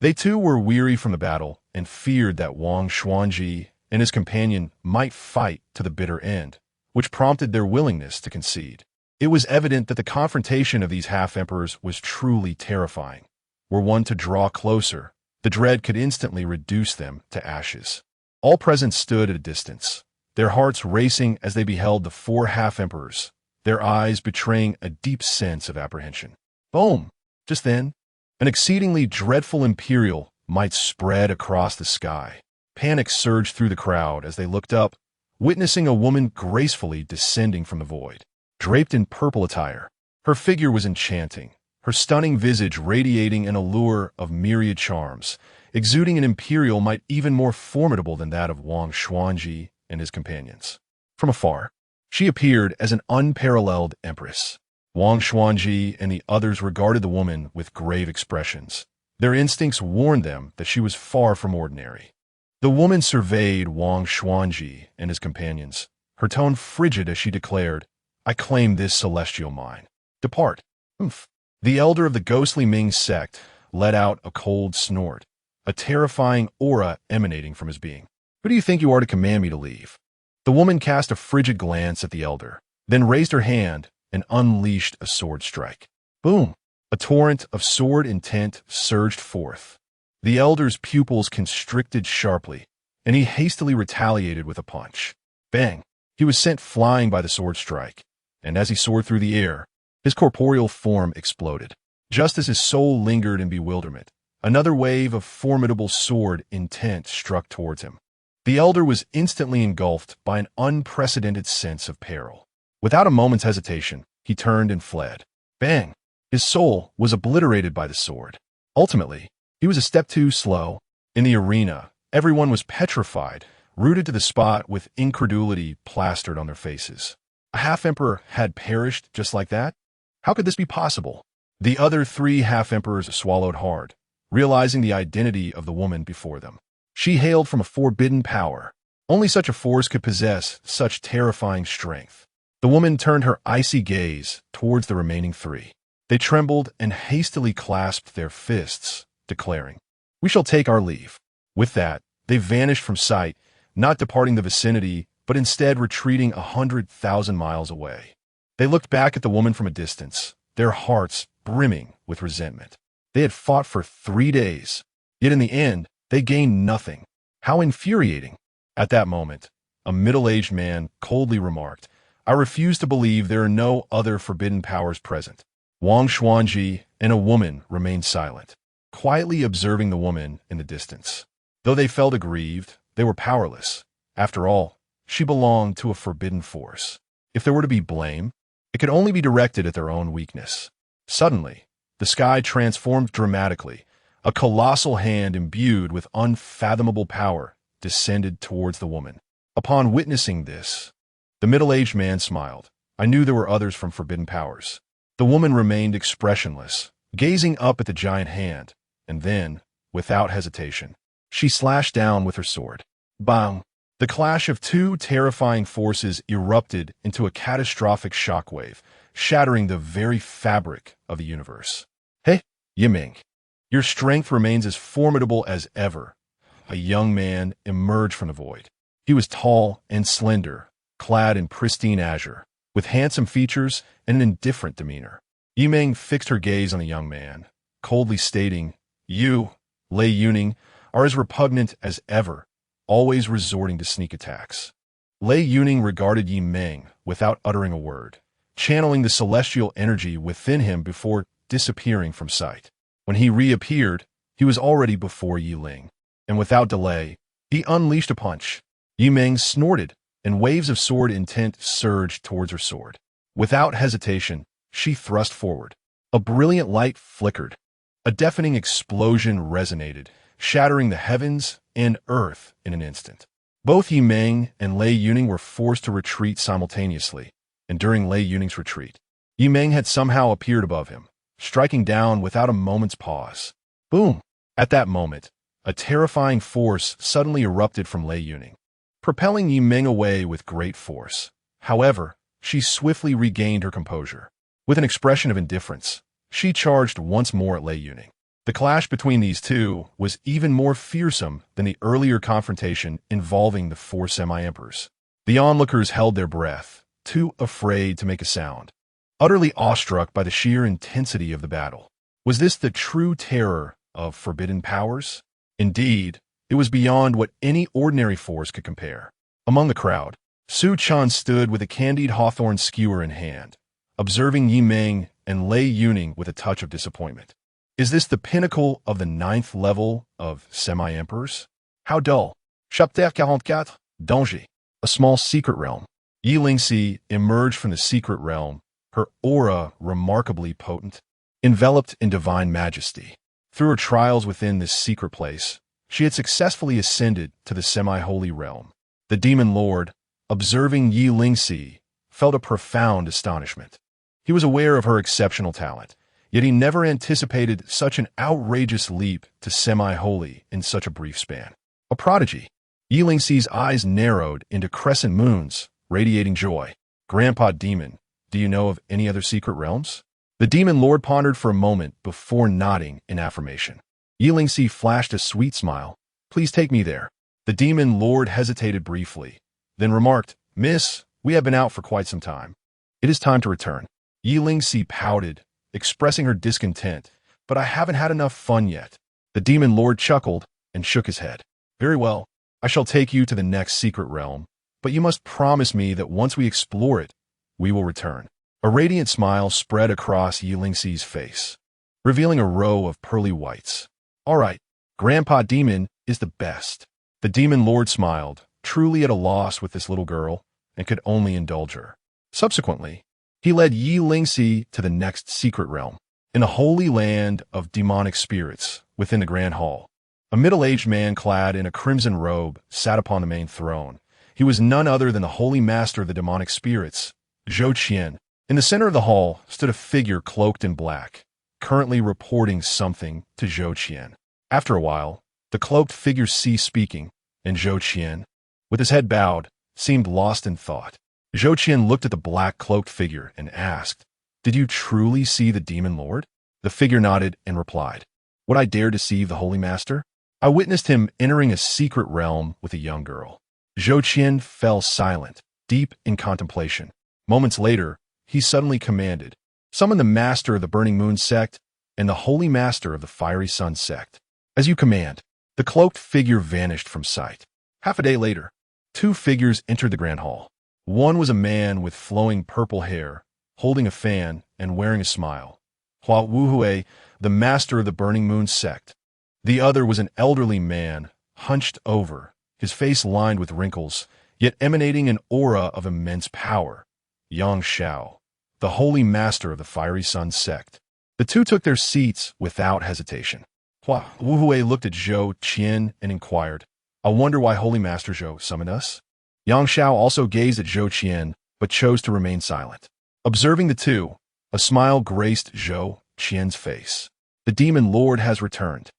They too were weary from the battle and feared that Wang Xuanji and his companion might fight to the bitter end, which prompted their willingness to concede. It was evident that the confrontation of these half-emperors was truly terrifying. Were one to draw closer, the dread could instantly reduce them to ashes. All present stood at a distance, their hearts racing as they beheld the 4 half-emperors, their eyes betraying a deep sense of apprehension. Boom! Just then, an exceedingly dreadful imperial might spread across the sky. Panic surged through the crowd as they looked up, witnessing a woman gracefully descending from the void. Draped in purple attire, her figure was enchanting, her stunning visage radiating an allure of myriad charms, exuding an imperial might even more formidable than that of Wang Xuanji and his companions. From afar, she appeared as an unparalleled empress. Wang Xuanji and the others regarded the woman with grave expressions. Their instincts warned them that she was far from ordinary. The woman surveyed Wang Xuanji and his companions, her tone frigid as she declared, I claim this celestial mine. Depart. Oomph. The elder of the ghostly Ming sect let out a cold snort, a terrifying aura emanating from his being. Who do you think you are to command me to leave? The woman cast a frigid glance at the elder, then raised her hand and unleashed a sword strike. Boom! A torrent of sword intent surged forth. The elder's pupils constricted sharply, and he hastily retaliated with a punch. Bang! He was sent flying by the sword strike, and as he soared through the air, his corporeal form exploded. Just as his soul lingered in bewilderment, another wave of formidable sword intent struck towards him. The elder was instantly engulfed by an unprecedented sense of peril. Without a moment's hesitation, he turned and fled. Bang! His soul was obliterated by the sword. Ultimately, he was a step too slow. In the arena, everyone was petrified, rooted to the spot with incredulity plastered on their faces. A half-emperor had perished just like that? How could this be possible? The other 3 half-emperors swallowed hard, realizing the identity of the woman before them. She hailed from a forbidden power. Only such a force could possess such terrifying strength. The woman turned her icy gaze towards the remaining 3. They trembled and hastily clasped their fists, declaring, We shall take our leave. With that, they vanished from sight, not departing the vicinity, but instead retreating 100,000 miles away. They looked back at the woman from a distance, their hearts brimming with resentment. They had fought for 3 days, yet in the end, they gained nothing. How infuriating! At that moment, a middle-aged man coldly remarked, I refuse to believe there are no other forbidden powers present. Wang Xuanji and a woman remained silent, quietly observing the woman in the distance. Though they felt aggrieved, they were powerless. After all, she belonged to a forbidden force. If there were to be blame, it could only be directed at their own weakness. Suddenly, the sky transformed dramatically. A colossal hand imbued with unfathomable power descended towards the woman. Upon witnessing this, the middle-aged man smiled. I knew there were others from forbidden powers. The woman remained expressionless, gazing up at the giant hand, and then, without hesitation, she slashed down with her sword. Bang! The clash of two terrifying forces erupted into a catastrophic shockwave, shattering the very fabric of the universe. Hey, Yiming, your strength remains as formidable as ever. A young man emerged from the void. He was tall and slender, clad in pristine azure, with handsome features and an indifferent demeanor. Yiming fixed her gaze on the young man, coldly stating, You, Lei Yuning, are as repugnant as ever, always resorting to sneak attacks. Lei Yuning regarded Yiming without uttering a word, channeling the celestial energy within him before disappearing from sight. When he reappeared, he was already before Yiling, and without delay, he unleashed a punch. Yiming snorted, and waves of sword intent surged towards her sword. Without hesitation, she thrust forward. A brilliant light flickered. A deafening explosion resonated, shattering the heavens and earth in an instant. Both Yiming and Lei Yuning were forced to retreat simultaneously, and during Lei Yuning's retreat, Yiming had somehow appeared above him, striking down without a moment's pause. Boom! At that moment, a terrifying force suddenly erupted from Lei Yuning, propelling Yiming away with great force. However, she swiftly regained her composure. With an expression of indifference, she charged once more at Lei Yuning. The clash between these two was even more fearsome than the earlier confrontation involving the four semi-emperors. The onlookers held their breath, too afraid to make a sound, utterly awestruck by the sheer intensity of the battle. Was this the true terror of forbidden powers? Indeed, it was beyond what any ordinary force could compare. Among the crowd, Su Chen stood with a candied hawthorn skewer in hand, observing Yiming and Lei Yuning with a touch of disappointment. Is this the pinnacle of the 9th level of semi-emperors? How dull. Chapter 44, Danger. A small secret realm. Yi Lingxi emerged from the secret realm, her aura remarkably potent, enveloped in divine majesty. Through her trials within this secret place, she had successfully ascended to the semi-holy realm. The demon lord, observing Yi Lingxi, felt a profound astonishment. He was aware of her exceptional talent, yet he never anticipated such an outrageous leap to semi-holy in such a brief span. A prodigy. Yi Lingxi's eyes narrowed into crescent moons, radiating joy. Grandpa Demon, do you know of any other secret realms? The demon lord pondered for a moment before nodding in affirmation. Yi Lingxi flashed a sweet smile. Please take me there. The demon lord hesitated briefly, then remarked, Miss, we have been out for quite some time. It is time to return. Yi Lingxi pouted, expressing her discontent, but I haven't had enough fun yet. The demon lord chuckled and shook his head. Very well, I shall take you to the next secret realm, but you must promise me that once we explore it, we will return. A radiant smile spread across Yi Lingxi's face, revealing a row of pearly whites. All right, Grandpa Demon is the best. The demon lord smiled, truly at a loss with this little girl, and could only indulge her. Subsequently, he led Yi Lingxi to the next secret realm, in the holy land of demonic spirits, within the grand hall. A middle-aged man clad in a crimson robe sat upon the main throne. He was none other than the holy master of the demonic spirits, Su Chen. In the center of the hall stood a figure cloaked in black, currently reporting something to Su Chen. After a while, the cloaked figure ceased speaking, and Su Chen, with his head bowed, seemed lost in thought. Su Chen looked at the black cloaked figure and asked, Did you truly see the demon lord? The figure nodded and replied, Would I dare deceive the holy master? I witnessed him entering a secret realm with a young girl. Su Chen fell silent, deep in contemplation. Moments later, he suddenly commanded, Summon the master of the Burning Moon sect and the holy master of the Fiery Sun sect. As you command. The cloaked figure vanished from sight. Half a day later, two figures entered the grand hall. One was a man with flowing purple hair, holding a fan and wearing a smile, Hua Wuhui, the master of the Burning Moon sect. The other was an elderly man, hunched over, his face lined with wrinkles, yet emanating an aura of immense power, Yang Shao, the holy master of the Fiery Sun sect. The two took their seats without hesitation. Hua Wuhui looked at Su Chen and inquired, "I wonder why Holy Master Zhou summoned us?" Yang Shao also gazed at Su Chen, but chose to remain silent. Observing the two, a smile graced Su Chen's face. "The demon lord has returned."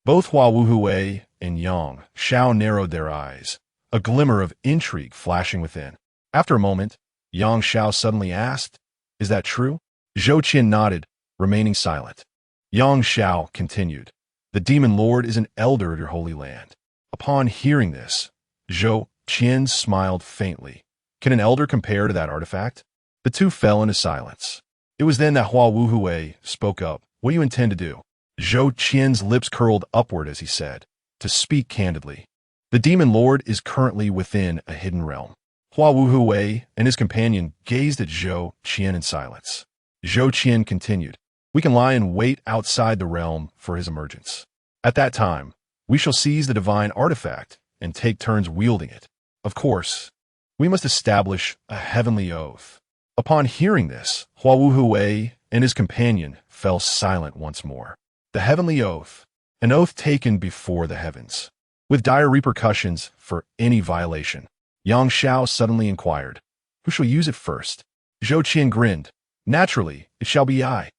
Both Hua Wuhui and Yang Shao narrowed their eyes, a glimmer of intrigue flashing within. After a moment, Yang Shao suddenly asked, "Is that true?" Su Chen nodded, remaining silent. Yang Shao continued, "The demon lord is an elder of your holy land." Upon hearing this, Su Chen smiled faintly. Can an elder compare to that artifact? The two fell into silence. It was then that Hua Wuhui spoke up. "What do you intend to do?" Su Chen's lips curled upward as he said, "To speak candidly, the demon lord is currently within a hidden realm." Hua Wuhui and his companion gazed at Su Chen in silence. Su Chen continued, "We can lie in wait outside the realm for his emergence. At that time, we shall seize the divine artifact and take turns wielding it. Of course, we must establish a heavenly oath." Upon hearing this, Hua Wuhui and his companion fell silent once more. The heavenly oath, an oath taken before the heavens, with dire repercussions for any violation. Yang Shao suddenly inquired, "Who shall use it first?" Su Chen grinned. "Naturally, it shall be I."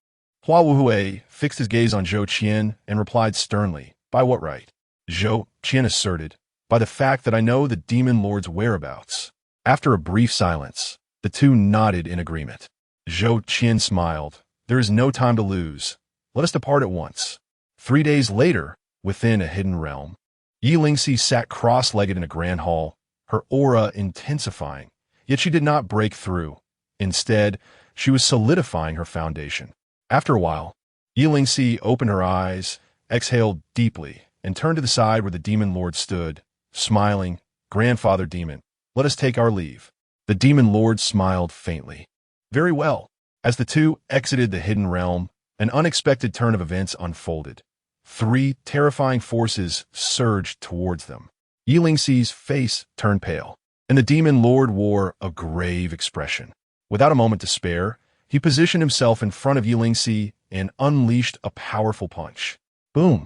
Hua Wuhui fixed his gaze on Su Chen and replied sternly, "By what right?" Su Chen asserted, "By the fact that I know the demon lord's whereabouts." After a brief silence, the two nodded in agreement. Su Chen smiled. "There is no time to lose. Let us depart at once." 3 days later, within a hidden realm, Yi Lingxi sat cross-legged in a grand hall, her aura intensifying, yet she did not break through. Instead, she was solidifying her foundation. After a while, Yi Lingxi opened her eyes, exhaled deeply, and turned to the side where the demon lord stood, smiling. "Grandfather demon, let us take our leave." The demon lord smiled faintly. "Very well." As the two exited the hidden realm, an unexpected turn of events unfolded. 3 terrifying forces surged towards them. Yi Lingxi's face turned pale, and the demon lord wore a grave expression. Without a moment to spare, he positioned himself in front of Yi Lingxi and unleashed a powerful punch. Boom!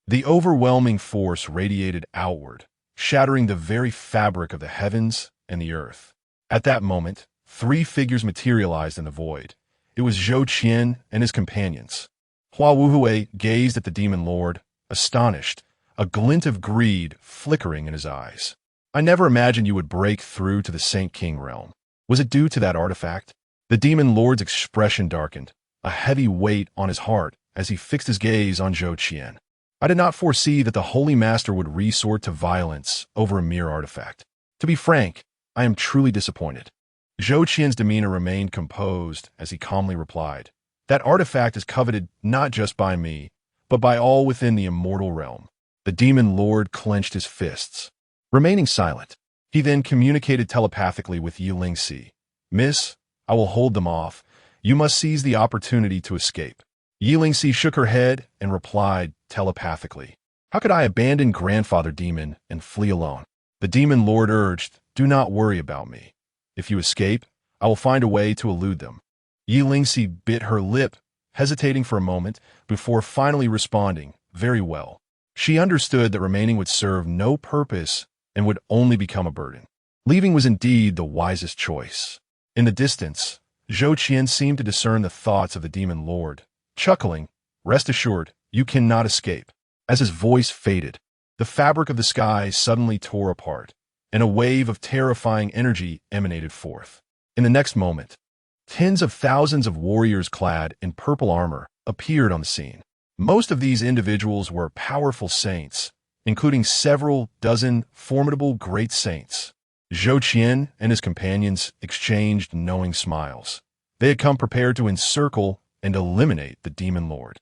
The overwhelming force radiated outward, shattering the very fabric of the heavens and the earth. At that moment, 3 figures materialized in the void. It was Su Chen and his companions. Hua Wuhui gazed at the demon lord, astonished, a glint of greed flickering in his eyes. "I never imagined you would break through to the Saint King realm. Was it due to that artifact?" The demon lord's expression darkened, a heavy weight on his heart as he fixed his gaze on Su Chen. "I did not foresee that the Holy Master would resort to violence over a mere artifact. To be frank, I am truly disappointed." Su Chen's demeanor remained composed as he calmly replied, "That artifact is coveted not just by me, but by all within the immortal realm." The demon lord clenched his fists. Remaining silent, he then communicated telepathically with Yi Lingxi. "Miss, I will hold them off. You must seize the opportunity to escape." Yi Lingxi shook her head and replied telepathically, "How could I abandon Grandfather Demon and flee alone?" The demon lord urged, "Do not worry about me. If you escape, I will find a way to elude them." Yi Lingxi bit her lip, hesitating for a moment before finally responding, "Very well." She understood that remaining would serve no purpose and would only become a burden. Leaving was indeed the wisest choice. In the distance, Su Chen seemed to discern the thoughts of the demon lord. Chuckling, "Rest assured, you cannot escape." As his voice faded, the fabric of the sky suddenly tore apart, and a wave of terrifying energy emanated forth. In the next moment, tens of thousands of warriors clad in purple armor appeared on the scene. Most of these individuals were powerful saints, including several dozen formidable great saints. Su Chen and his companions exchanged knowing smiles. They had come prepared to encircle and eliminate the demon lord.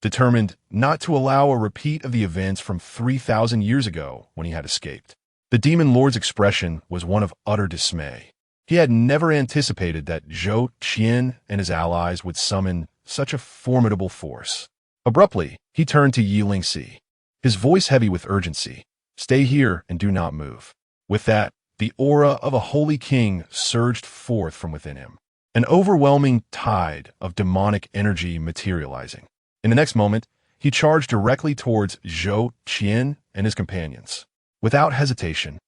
determined not to allow a repeat of the events from 3,000 years ago when he had escaped. The demon lord's expression was one of utter dismay. He had never anticipated that Su Chen and his allies would summon such a formidable force. Abruptly, he turned to Yi Lingxi, his voice heavy with urgency. "Stay here and do not move." With that, the aura of a holy king surged forth from within him, an overwhelming tide of demonic energy materializing. In the next moment, he charged directly towards Su Chen and his companions. Without hesitation,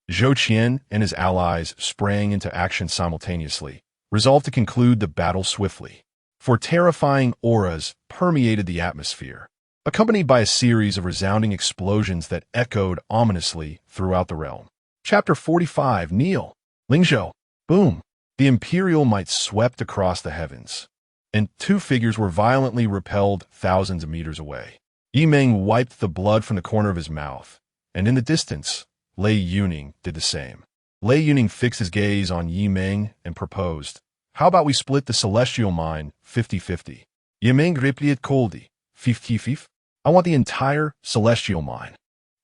Su Chen and his allies sprang into action simultaneously, resolved to conclude the battle swiftly. For terrifying auras permeated the atmosphere, accompanied by a series of resounding explosions that echoed ominously throughout the realm. Chapter 45, Kneel. Lingzhou. Boom. The imperial might swept across the heavens, and two figures were violently repelled thousands of meters away. Yi Meng wiped the blood from the corner of his mouth, and in the distance, Lei Yuning did the same. Lei Yuning fixed his gaze on Yi Meng and proposed, "How about we split the celestial mine 50-50? Yi Meng replied coldly, 50-50? I want the entire celestial mine."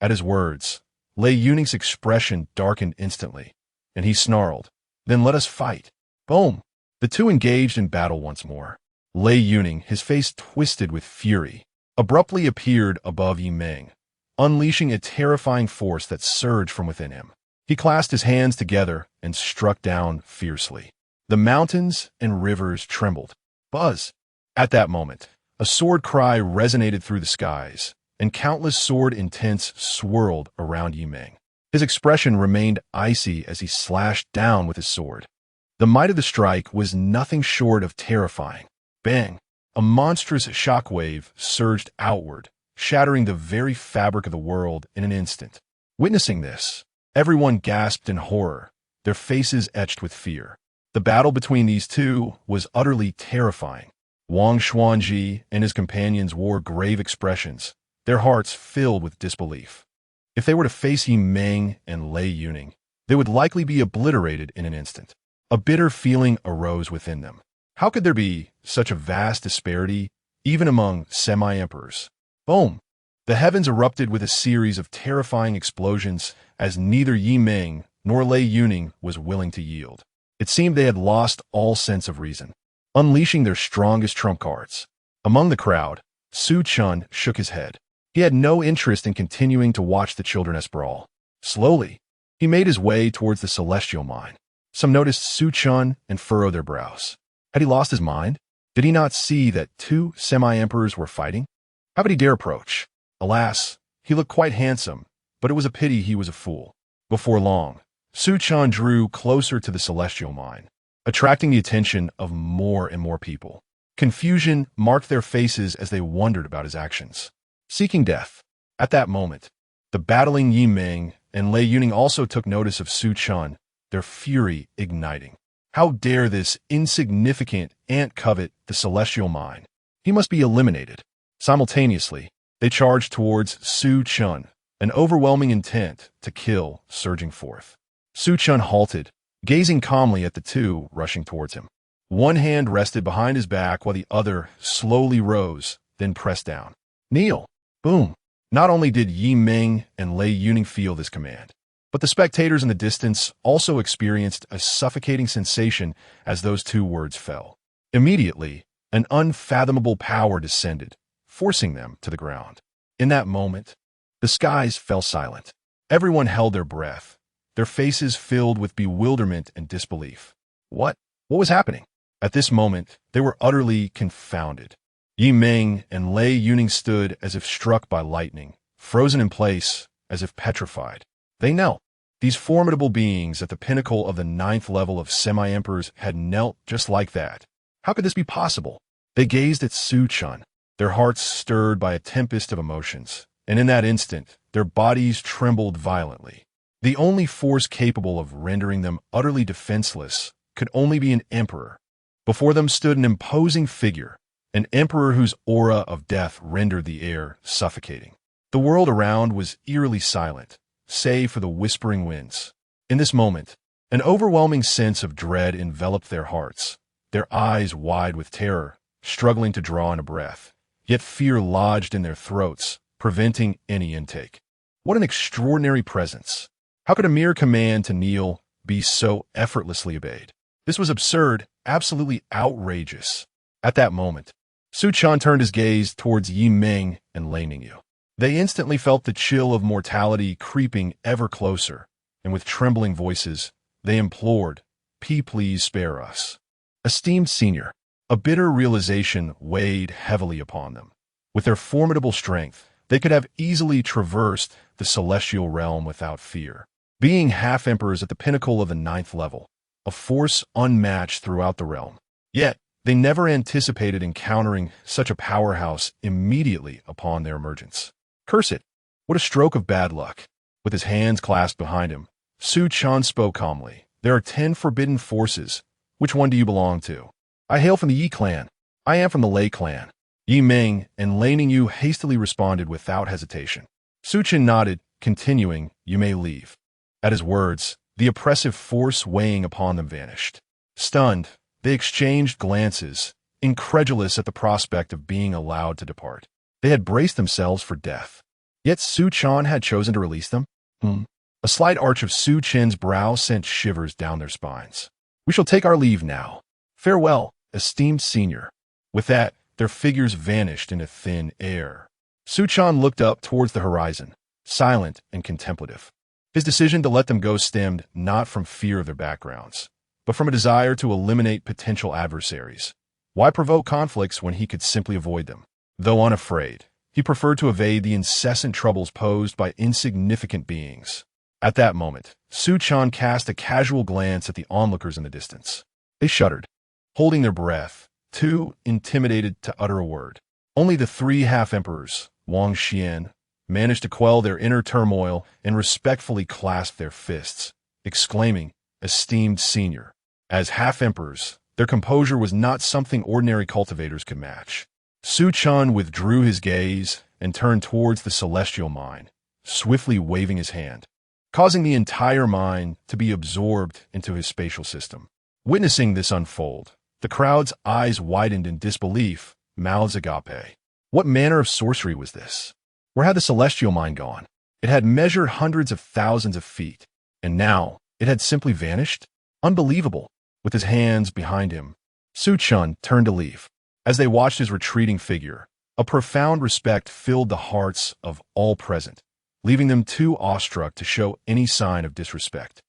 At his words, Lei Yuning's expression darkened instantly, and he snarled, "Then let us fight." Boom! The two engaged in battle once more. Lei Yuning, his face twisted with fury, abruptly appeared above Yi Meng, unleashing a terrifying force that surged from within him. He clasped his hands together and struck down fiercely. The mountains and rivers trembled. Buzz! At that moment, a sword cry resonated through the skies, and countless sword intents swirled around Yi Meng. His expression remained icy as he slashed down with his sword. The might of the strike was nothing short of terrifying. Bang! A monstrous shockwave surged outward, shattering the very fabric of the world in an instant. Witnessing this, everyone gasped in horror, their faces etched with fear. The battle between these two was utterly terrifying. Wang Xuanji and his companions wore grave expressions, their hearts filled with disbelief. If they were to face Yi Meng and Lei Yuning, they would likely be obliterated in an instant. A bitter feeling arose within them. How could there be such a vast disparity, even among semi-emperors? Boom! The heavens erupted with a series of terrifying explosions as neither Yi Meng nor Lei Yuning was willing to yield. It seemed they had lost all sense of reason, unleashing their strongest trump cards. Among the crowd, Su Chen shook his head. He had no interest in continuing to watch the children's brawl. Slowly, he made his way towards the celestial mine. Some noticed Su Chen and furrowed their brows. Had he lost his mind? Did he not see that two semi-emperors were fighting? How could he dare approach? Alas, he looked quite handsome, but it was a pity he was a fool. Before long, Su Chen drew closer to the celestial mine, attracting the attention of more and more people. Confusion marked their faces as they wondered about his actions. Seeking death. At that moment, the battling Yi Meng and Lei Yuning also took notice of Su Chen, their fury igniting. How dare this insignificant ant covet the celestial mine? He must be eliminated. Simultaneously, they charged towards Su Chen, an overwhelming intent to kill surging forth. Su Chen halted, gazing calmly at the two rushing towards him. One hand rested behind his back while the other slowly rose, then pressed down. Kneel! Boom! Not only did Yi Meng and Lei Yuning feel this command, but the spectators in the distance also experienced a suffocating sensation as those two words fell. Immediately, an unfathomable power descended, forcing them to the ground. In that moment, the skies fell silent. Everyone held their breath, their faces filled with bewilderment and disbelief. What was happening? At this moment, they were utterly confounded. Yi Meng and Lei Yuning stood as if struck by lightning, frozen in place, as if petrified. They knelt. These formidable beings at the pinnacle of the 9th level of semi-emperors had knelt just like that. How could this be possible? They gazed at Su Chen, their hearts stirred by a tempest of emotions, and in that instant, their bodies trembled violently. The only force capable of rendering them utterly defenseless could only be an emperor. Before them stood an imposing figure, an emperor whose aura of death rendered the air suffocating. The world around was eerily silent, save for the whispering winds. In this moment, an overwhelming sense of dread enveloped their hearts, their eyes wide with terror, struggling to draw in a breath. yet fear lodged in their throats, preventing any intake. What an extraordinary presence! How could a mere command to kneel be so effortlessly obeyed? This was absurd, absolutely outrageous. At that moment, Su Chen turned his gaze towards Yi Ming and Lei Ningyu. They instantly felt the chill of mortality creeping ever closer, and with trembling voices, they implored, Please spare us." Esteemed senior, a bitter realization weighed heavily upon them. With their formidable strength, they could have easily traversed the celestial realm without fear. Being half-emperors at the pinnacle of the 9th level, a force unmatched throughout the realm. Yet, they never anticipated encountering such a powerhouse immediately upon their emergence. Curse it! What a stroke of bad luck! With his hands clasped behind him, Su Chen spoke calmly. "There are 10 forbidden forces. Which one do you belong to?" "I hail from the Yi clan." "I am from the Lei clan." Yi Ming and Lei Ningyu hastily responded without hesitation. Su Chen nodded, continuing, "You may leave." At his words, the oppressive force weighing upon them vanished. Stunned, they exchanged glances, incredulous at the prospect of being allowed to depart. They had braced themselves for death. Yet Su Chen had chosen to release them? A slight arch of Su Chen's brow sent shivers down their spines. "We shall take our leave now. Farewell, esteemed senior." With that, their figures vanished into thin air. Su Chen looked up towards the horizon, silent and contemplative. His decision to let them go stemmed not from fear of their backgrounds, but from a desire to eliminate potential adversaries. Why provoke conflicts when he could simply avoid them? Though unafraid, he preferred to evade the incessant troubles posed by insignificant beings. At that moment, Su Chen cast a casual glance at the onlookers in the distance. They shuddered, holding their breath, too intimidated to utter a word. Only the 3 half-emperors, Wang Xian, managed to quell their inner turmoil and respectfully clasp their fists, exclaiming, "Esteemed senior." As half-emperors, their composure was not something ordinary cultivators could match. Su Chen withdrew his gaze and turned towards the celestial mine, swiftly waving his hand, causing the entire mine to be absorbed into his spatial system. Witnessing this unfold, the crowd's eyes widened in disbelief, mouths agape. What manner of sorcery was this? Where had the celestial mine gone? It had measured hundreds of thousands of feet, and now it had simply vanished? Unbelievable. With his hands behind him, Su Chen turned to leave. As they watched his retreating figure, a profound respect filled the hearts of all present, leaving them too awestruck to show any sign of disrespect.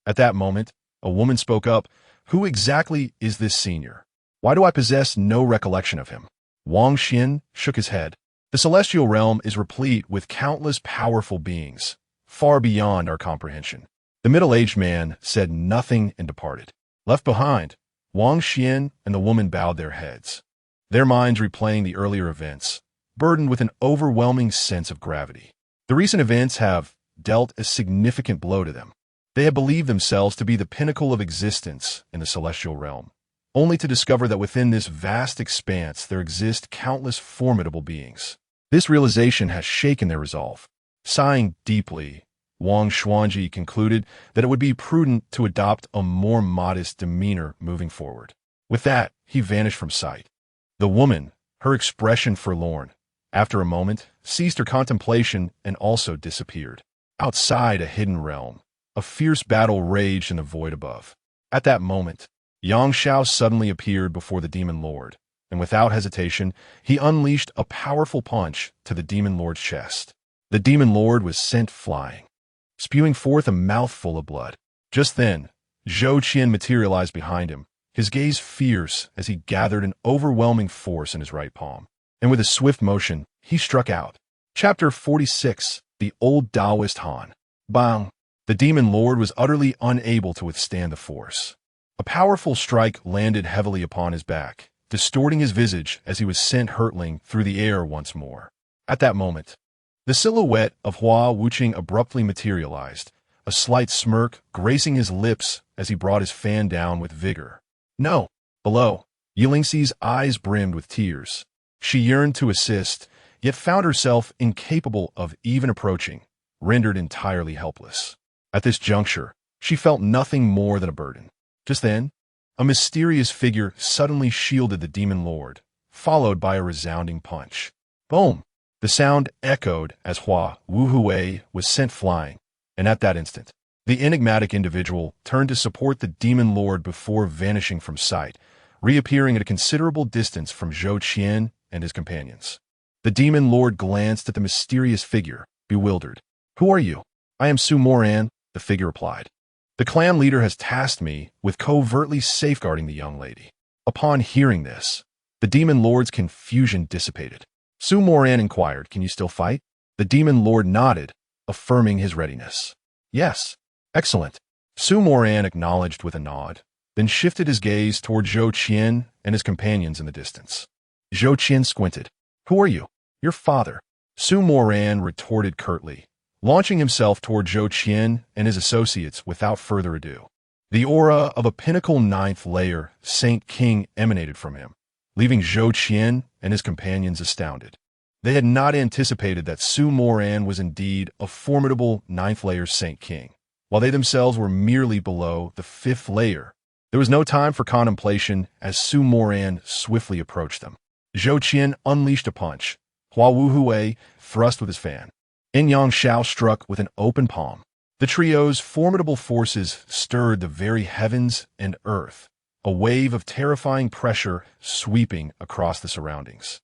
At that moment, a woman spoke up, "Who exactly is this senior? Why do I possess no recollection of him?" Wang Xian shook his head. "The celestial realm is replete with countless powerful beings, far beyond our comprehension." The middle-aged man said nothing and departed. Left behind, Wang Xian and the woman bowed their heads, their minds replaying the earlier events, burdened with an overwhelming sense of gravity. The recent events have dealt a significant blow to them. They had believed themselves to be the pinnacle of existence in the celestial realm, only to discover that within this vast expanse there exist countless formidable beings. This realization has shaken their resolve. Sighing deeply, Wang Xuanji concluded that it would be prudent to adopt a more modest demeanor moving forward. With that, he vanished from sight. The woman, her expression forlorn, after a moment, ceased her contemplation and also disappeared. Outside a hidden realm, a fierce battle raged in the void above. At that moment, Yang Shao suddenly appeared before the Demon Lord, and without hesitation, he unleashed a powerful punch to the Demon Lord's chest. The Demon Lord was sent flying, spewing forth a mouthful of blood. Just then, Zhou Qian materialized behind him, his gaze fierce as he gathered an overwhelming force in his right palm. And with a swift motion, he struck out. Chapter 46, The Old Taoist Han. Bang! The Demon Lord was utterly unable to withstand the force. A powerful strike landed heavily upon his back, distorting his visage as he was sent hurtling through the air once more. At that moment, the silhouette of Hua Wuqing abruptly materialized, a slight smirk gracing his lips as he brought his fan down with vigor. No! Below, Yilingxi's eyes brimmed with tears. She yearned to assist, yet found herself incapable of even approaching, rendered entirely helpless. At this juncture, she felt nothing more than a burden. Just then, a mysterious figure suddenly shielded the Demon Lord, followed by a resounding punch. Boom! The sound echoed as Hua Wuhui was sent flying, and at that instant, the enigmatic individual turned to support the demon lord before vanishing from sight, reappearing at a considerable distance from Su Chen and his companions. The demon lord glanced at the mysterious figure, bewildered. "Who are you?" "I am Su Moran," the figure replied. "The clan leader has tasked me with covertly safeguarding the young lady." Upon hearing this, the demon lord's confusion dissipated. Su Moran inquired, "Can you still fight?" The demon lord nodded, affirming his readiness. "Yes." "Excellent." Su Moran acknowledged with a nod, then shifted his gaze toward Su Chen and his companions in the distance. Su Chen squinted. "Who are you?" "Your father." Su Moran retorted curtly, launching himself toward Su Chen and his associates without further ado. The aura of a pinnacle 9th layer Saint King emanated from him, leaving Su Chen and his companions astounded. They had not anticipated that Su Moran was indeed a formidable 9th layer Saint King, while they themselves were merely below the 5th layer. There was no time for contemplation as Su Moran swiftly approached them. Su Chen unleashed a punch. Hua Wuhui thrust with his fan. In Yang Xiao struck with an open palm. The trio's formidable forces stirred the very heavens and earth, a wave of terrifying pressure sweeping across the surroundings,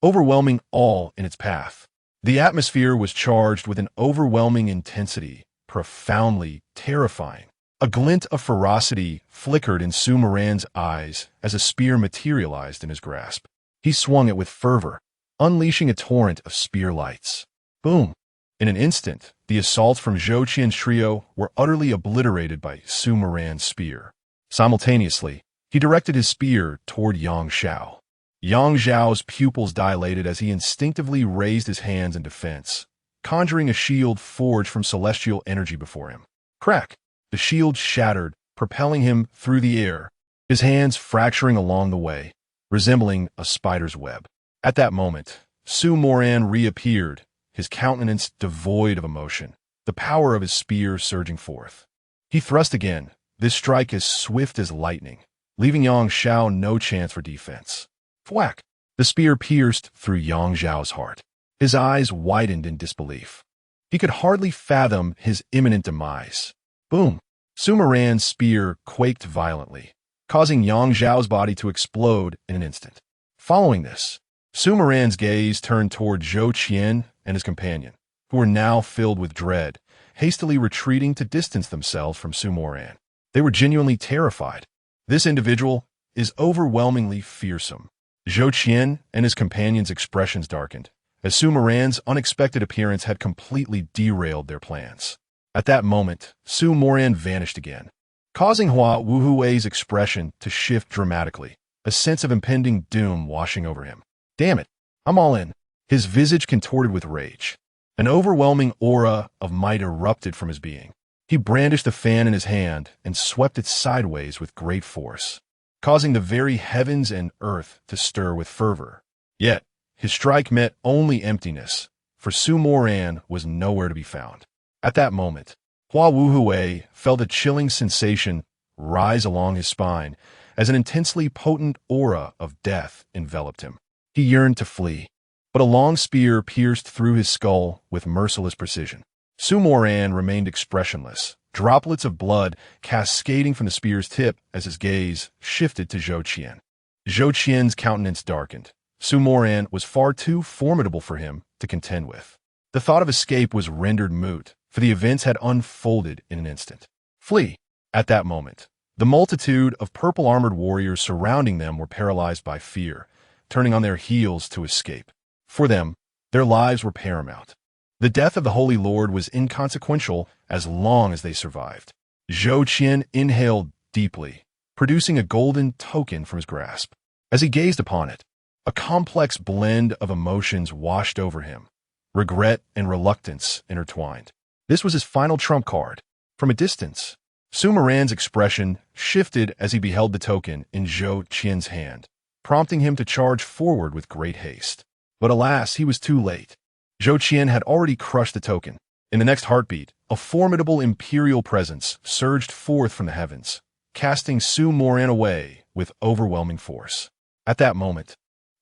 overwhelming all in its path. The atmosphere was charged with an overwhelming intensity, profoundly terrifying. A glint of ferocity flickered in Su Moran's eyes as a spear materialized in his grasp. He swung it with fervor, unleashing a torrent of spear lights. Boom! In an instant, the assaults from Su Chen's trio were utterly obliterated by Su Moran's spear. Simultaneously, he directed his spear toward Yang Xiao. Yang Xiao's pupils dilated as he instinctively raised his hands in defense, conjuring a shield forged from celestial energy before him. Crack! The shield shattered, propelling him through the air, his hands fracturing along the way, resembling a spider's web. At that moment, Su Moran reappeared, his countenance devoid of emotion, the power of his spear surging forth. He thrust again, this strike as swift as lightning, leaving Yang Xiao no chance for defense. Thwack! The spear pierced through Yang Xiao's heart. His eyes widened in disbelief. He could hardly fathom his imminent demise. Boom! Su Moran's spear quaked violently, causing Yang Xiao's body to explode in an instant. Following this, Su Moran's gaze turned toward Su Chen and his companion, who were now filled with dread, hastily retreating to distance themselves from Su Moran. They were genuinely terrified. This individual is overwhelmingly fearsome. Su Chen and his companions' expressions darkened, as Su Moran's unexpected appearance had completely derailed their plans. At that moment, Su Moran vanished again, causing Hua Wuhui's expression to shift dramatically, a sense of impending doom washing over him. "Damn it, I'm all in." His visage contorted with rage. An overwhelming aura of might erupted from his being. He brandished the fan in his hand and swept it sideways with great force, causing the very heavens and earth to stir with fervor. Yet, his strike met only emptiness, for Su Moran was nowhere to be found. At that moment, Hua Wuhui felt a chilling sensation rise along his spine as an intensely potent aura of death enveloped him. He yearned to flee, but a long spear pierced through his skull with merciless precision. Su Moran remained expressionless, droplets of blood cascading from the spear's tip as his gaze shifted to Su Chen. Su Chen's countenance darkened. Su Moran was far too formidable for him to contend with. The thought of escape was rendered moot, for the events had unfolded in an instant. Flee! At that moment, the multitude of purple-armored warriors surrounding them were paralyzed by fear, turning on their heels to escape. For them, their lives were paramount. The death of the Holy Lord was inconsequential as long as they survived. Su Chen inhaled deeply, producing a golden token from his grasp. As he gazed upon it, a complex blend of emotions washed over him, regret and reluctance intertwined. This was his final trump card. From a distance, Su Moran's expression shifted as he beheld the token in Su Chen's hand, prompting him to charge forward with great haste. But alas, he was too late. Su Chen had already crushed the token. In the next heartbeat, a formidable imperial presence surged forth from the heavens, casting Su Moran away with overwhelming force. At that moment,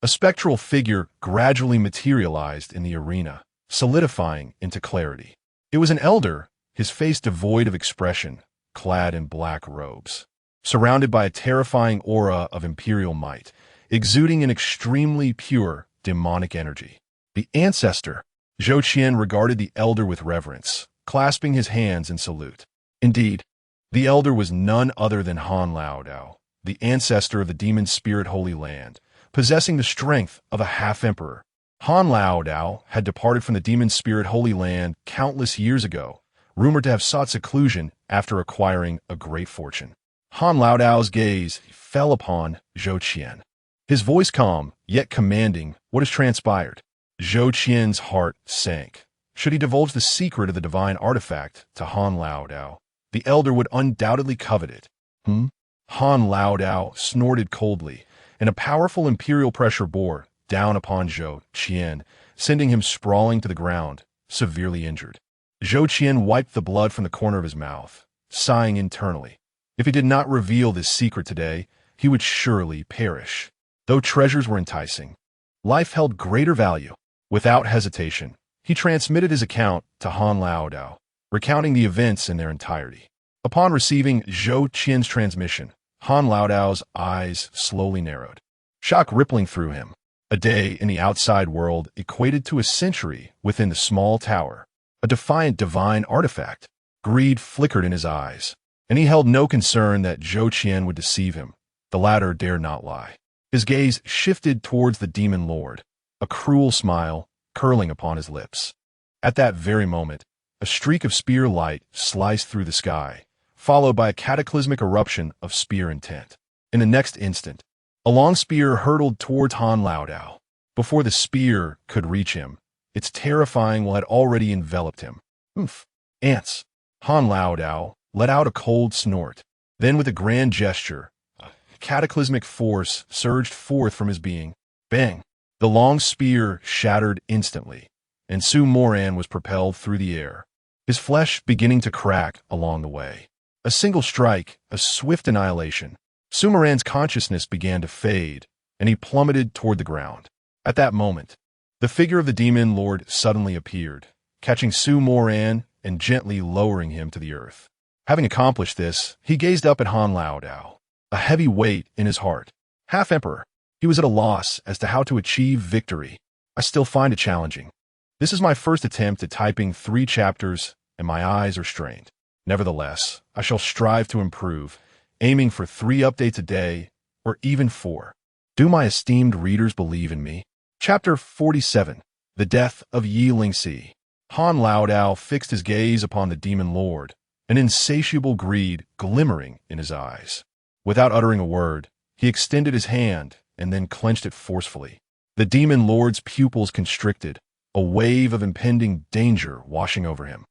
A spectral figure gradually materialized in the arena, solidifying into clarity. It was an elder, his face devoid of expression, clad in black robes, surrounded by a terrifying aura of imperial might, exuding an extremely pure, demonic energy. The ancestor, Su Chen regarded the elder with reverence, clasping his hands in salute. Indeed, the elder was none other than Han Lao, the ancestor of the demon spirit Holy Land, possessing the strength of a half-emperor. Han Lao had departed from the demon spirit Holy Land countless years ago, rumored to have sought seclusion after acquiring a great fortune. Han Lao's gaze fell upon Su Chen. His voice calm, yet commanding what has transpired. Su Chen's heart sank. Should he divulge the secret of the divine artifact to Han Lao, the elder would undoubtedly covet it. Han Lao snorted coldly, and a powerful imperial pressure bore down upon Su Chen, sending him sprawling to the ground, severely injured. Su Chen wiped the blood from the corner of his mouth, sighing internally. If he did not reveal this secret today, he would surely perish. Though treasures were enticing, life held greater value. Without hesitation, he transmitted his account to Han Lao, recounting the events in their entirety. Upon receiving Su Chen's transmission, Han Lao's eyes slowly narrowed, shock rippling through him. A day in the outside world equated to a century within the small tower, a defiant divine artifact. Greed flickered in his eyes, and he held no concern that Su Chen would deceive him. The latter dared not lie. His gaze shifted towards the demon lord, a cruel smile curling upon his lips. At that very moment, a streak of spear light sliced through the sky, followed by a cataclysmic eruption of spear intent. In the next instant, a long spear hurtled towards Han Lao. Before the spear could reach him, its terrifying will had already enveloped him. Oof! Ants! Han Lao let out a cold snort. Then with a grand gesture, a cataclysmic force surged forth from his being. Bang! The long spear shattered instantly, and Su Chen was propelled through the air, his flesh beginning to crack along the way. A single strike, a swift annihilation. Su Chen's consciousness began to fade, and he plummeted toward the ground. At that moment, the figure of the demon lord suddenly appeared, catching Su Chen and gently lowering him to the earth. Having accomplished this, he gazed up at Han Lao, a heavy weight in his heart. Half-emperor, he was at a loss as to how to achieve victory. I still find it challenging. This is my first attempt at typing 3 chapters, and my eyes are strained. Nevertheless, I shall strive to improve, aiming for 3 updates a day, or even 4. Do my esteemed readers believe in me? Chapter 47, The Death of Yi Lingxi. Han Lao fixed his gaze upon the demon lord, an insatiable greed glimmering in his eyes. Without uttering a word, he extended his hand and then clenched it forcefully. The demon lord's pupils constricted, a wave of impending danger washing over him.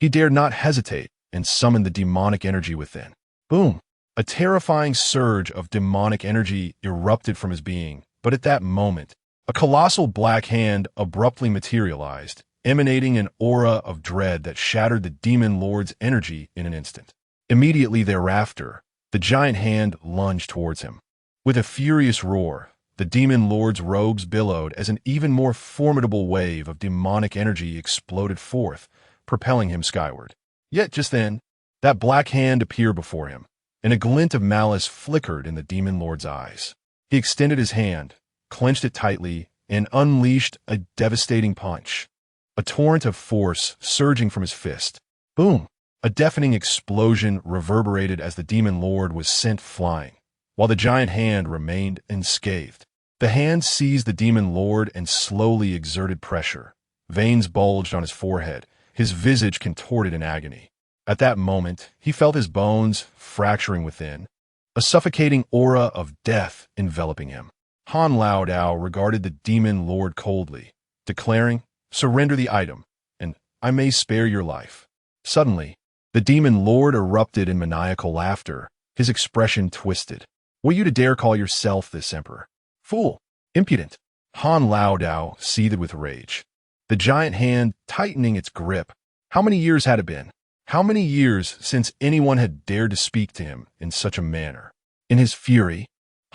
He dared not hesitate and summoned the demonic energy within. Boom! A terrifying surge of demonic energy erupted from his being, but at that moment, a colossal black hand abruptly materialized, emanating an aura of dread that shattered the demon lord's energy in an instant. Immediately thereafter, the giant hand lunged towards him. With a furious roar, the demon lord's robes billowed as an even more formidable wave of demonic energy exploded forth, propelling him skyward. Yet just then, that black hand appeared before him, and a glint of malice flickered in the demon lord's eyes. He extended his hand, clenched it tightly, and unleashed a devastating punch. A torrent of force surging from his fist. Boom! A deafening explosion reverberated as the demon lord was sent flying, while the giant hand remained unscathed. The hand seized the demon lord and slowly exerted pressure. Veins bulged on his forehead, his visage contorted in agony. At that moment, he felt his bones fracturing within, a suffocating aura of death enveloping him. Han Lao regarded the demon lord coldly, declaring, "Surrender the item, and I may spare your life." Suddenly, the demon lord erupted in maniacal laughter, his expression twisted. "Were you to dare call yourself this emperor? Fool! Impudent!" Han Lao seethed with rage, the giant hand tightening its grip. How many years had it been? How many years since anyone had dared to speak to him in such a manner? In his fury,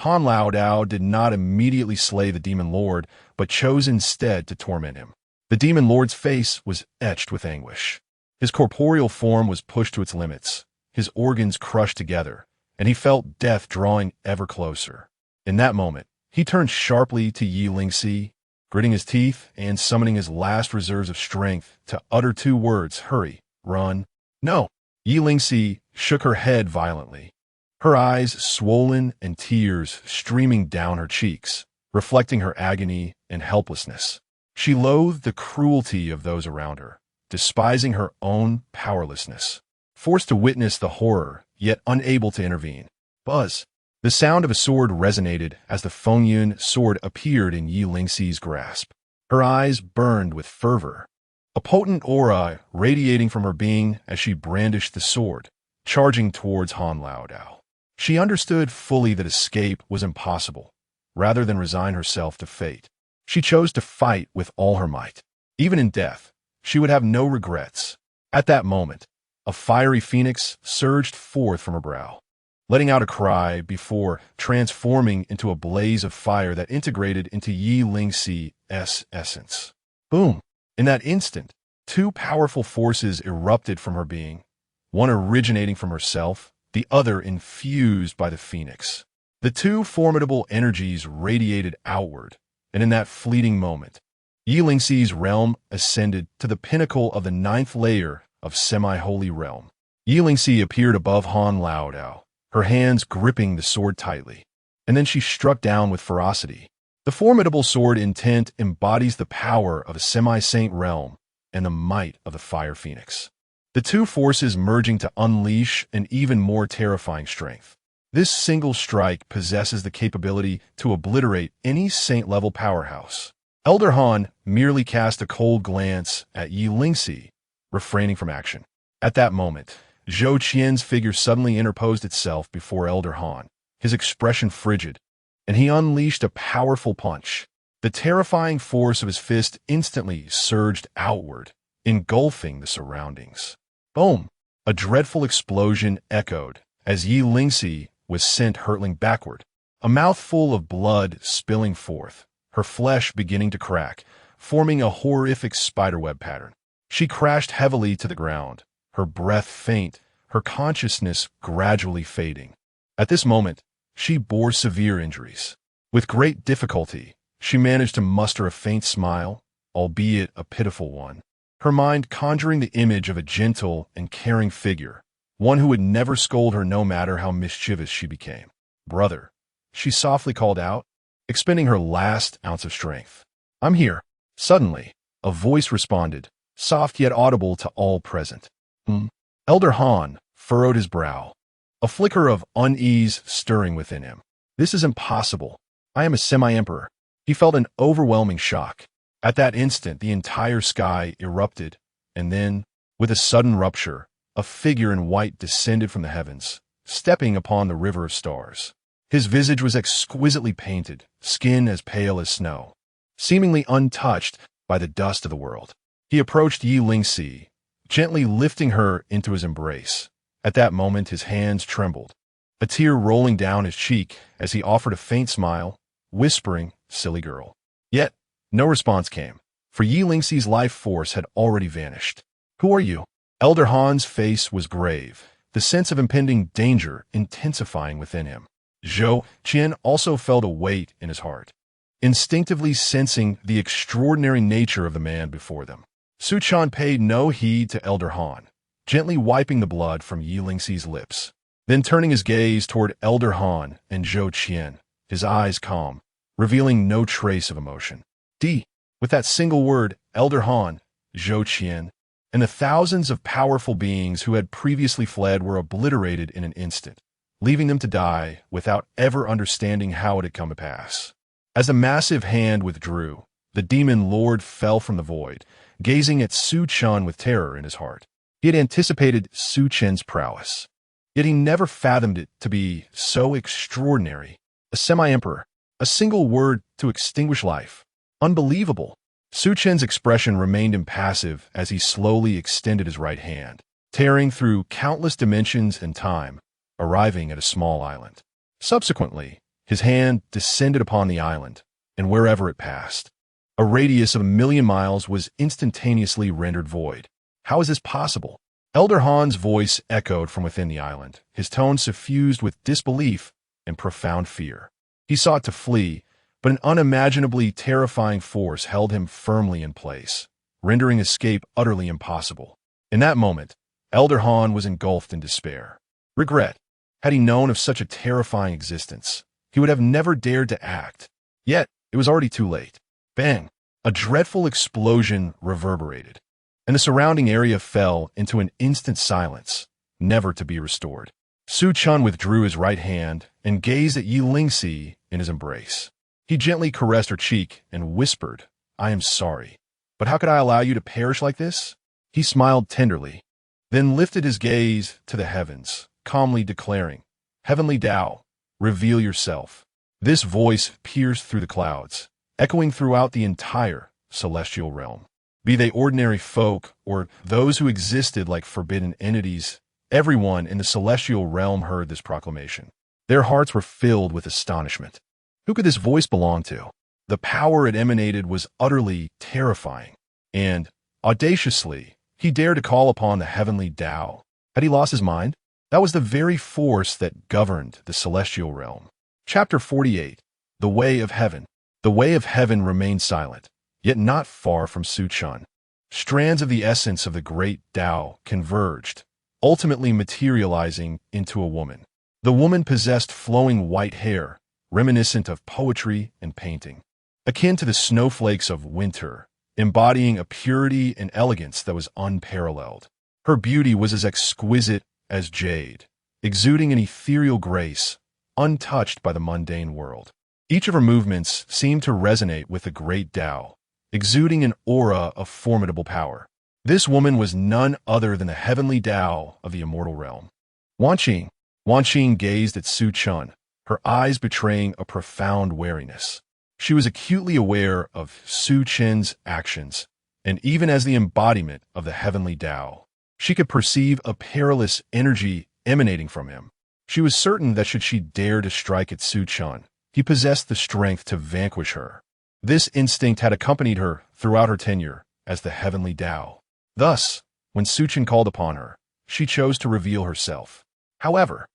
Han Lao Dao did not immediately slay the demon lord, but chose instead to torment him. The demon lord's face was etched with anguish. His corporeal form was pushed to its limits, his organs crushed together, and he felt death drawing ever closer. In that moment, he turned sharply to Yi Lingxi, gritting his teeth and summoning his last reserves of strength to utter two words: hurry, run. No. Yi Lingxi shook her head violently, her eyes swollen and tears streaming down her cheeks, reflecting her agony and helplessness. She loathed the cruelty of those around her, despising her own powerlessness, forced to witness the horror, yet unable to intervene. Buzz! The sound of a sword resonated as the Fengyun sword appeared in Yi Lingxi's grasp. Her eyes burned with fervor, a potent aura radiating from her being as she brandished the sword, charging towards Han Lao Dao. She understood fully that escape was impossible. Rather than resign herself to fate, she chose to fight with all her might. Even in death, she would have no regrets. At that moment, a fiery phoenix surged forth from her brow, letting out a cry before transforming into a blaze of fire that integrated into Yi Lingxi's essence. Boom! In that instant, two powerful forces erupted from her being, one originating from herself, the other infused by the phoenix. The two formidable energies radiated outward, and in that fleeting moment, Yi Lingxi's realm ascended to the pinnacle of the 9th layer of semi-holy realm. Yi Lingxi appeared above Han Lao Dao, her hands gripping the sword tightly, and then she struck down with ferocity. The formidable sword intent embodies the power of a semi-saint realm and the might of the fire phoenix, the two forces merging to unleash an even more terrifying strength. This single strike possesses the capability to obliterate any saint-level powerhouse. Elder Han merely cast a cold glance at Yi Lingxi, refraining from action. At that moment, Su Chen's figure suddenly interposed itself before Elder Han, his expression frigid, and he unleashed a powerful punch. The terrifying force of his fist instantly surged outward, engulfing the surroundings. Boom! A dreadful explosion echoed as Yi Lingxi was sent hurtling backward, a mouthful of blood spilling forth, her flesh beginning to crack, forming a horrific spiderweb pattern. She crashed heavily to the ground, her breath faint, her consciousness gradually fading. At this moment, she bore severe injuries. With great difficulty, she managed to muster a faint smile, albeit a pitiful one, her mind conjuring the image of a gentle and caring figure, one who would never scold her no matter how mischievous she became. "Brother," she softly called out, expending her last ounce of strength. "I'm here." Suddenly, a voice responded, soft yet audible to all present. Elder Han furrowed his brow, a flicker of unease stirring within him. "This is impossible. I am a semi-emperor." He felt an overwhelming shock. At that instant, the entire sky erupted, and then, with a sudden rupture, a figure in white descended from the heavens, stepping upon the river of stars. His visage was exquisitely painted, skin as pale as snow, seemingly untouched by the dust of the world. He approached Yi Lingxi, gently lifting her into his embrace. At that moment, his hands trembled, a tear rolling down his cheek as he offered a faint smile, whispering, "Silly girl." Yet, no response came, for Yi Lingxi's life force had already vanished. "Who are you?" Elder Han's face was grave, the sense of impending danger intensifying within him. Su Chen also felt a weight in his heart, instinctively sensing the extraordinary nature of the man before them. Su Chen paid no heed to Elder Han, gently wiping the blood from Yi Lingxi's lips, then turning his gaze toward Elder Han and Su Chen, his eyes calm, revealing no trace of emotion. With that single word, Elder Han, Su Chen, and the thousands of powerful beings who had previously fled were obliterated in an instant, leaving them to die without ever understanding how it had come to pass. As the massive hand withdrew, the demon lord fell from the void, gazing at Su Chen with terror in his heart. He had anticipated Su Chen's prowess, yet he never fathomed it to be so extraordinary. A semi-emperor, a single word to extinguish life. Unbelievable. Su Chen's expression remained impassive as he slowly extended his right hand, tearing through countless dimensions and time, arriving at a small island. Subsequently, His hand descended upon the island, and wherever it passed, a radius of 1,000,000 miles was instantaneously rendered void. How is this possible? Elder Han's voice echoed from within the island, his tone suffused with disbelief and profound fear. He sought to flee, but an unimaginably terrifying force held him firmly in place, rendering escape utterly impossible. In that moment, Elder Han was engulfed in despair. Regret. Had he known of such a terrifying existence, he would have never dared to act. Yet, it was already too late. Bang! A dreadful explosion reverberated, and the surrounding area fell into an instant silence, never to be restored. Su Chen withdrew his right hand and gazed at Yi Lingxi in his embrace. He gently caressed her cheek and whispered, "I am sorry, but how could I allow you to perish like this?" He smiled tenderly, then lifted his gaze to the heavens, calmly declaring, "Heavenly Tao, reveal yourself." This voice pierced through the clouds, echoing throughout the entire celestial realm. Be they ordinary folk or those who existed like forbidden entities, everyone in the celestial realm heard this proclamation. Their hearts were filled with astonishment. Who could this voice belong to? The power it emanated was utterly terrifying, and, audaciously, he dared to call upon the heavenly Tao. Had he lost his mind? That was the very force that governed the celestial realm. Chapter 48. The Way of Heaven. The Way of Heaven remained silent, yet not far from Su Chen. Strands of the essence of the great Tao converged, ultimately materializing into a woman. The woman possessed flowing white hair, reminiscent of poetry and painting, akin to the snowflakes of winter, embodying a purity and elegance that was unparalleled. Her beauty was as exquisite as jade, exuding an ethereal grace, untouched by the mundane world. Each of her movements seemed to resonate with the great Tao, exuding an aura of formidable power. This woman was none other than the heavenly Tao of the immortal realm. Wanqing gazed at Su Chen, her eyes betraying a profound wariness. She was acutely aware of Su Chen's actions, and even as the embodiment of the heavenly Tao, she could perceive a perilous energy emanating from him. She was certain that should she dare to strike at Su Chen, he possessed the strength to vanquish her. This instinct had accompanied her throughout her tenure as the heavenly Tao. Thus, when Su Chen called upon her, she chose to reveal herself. However,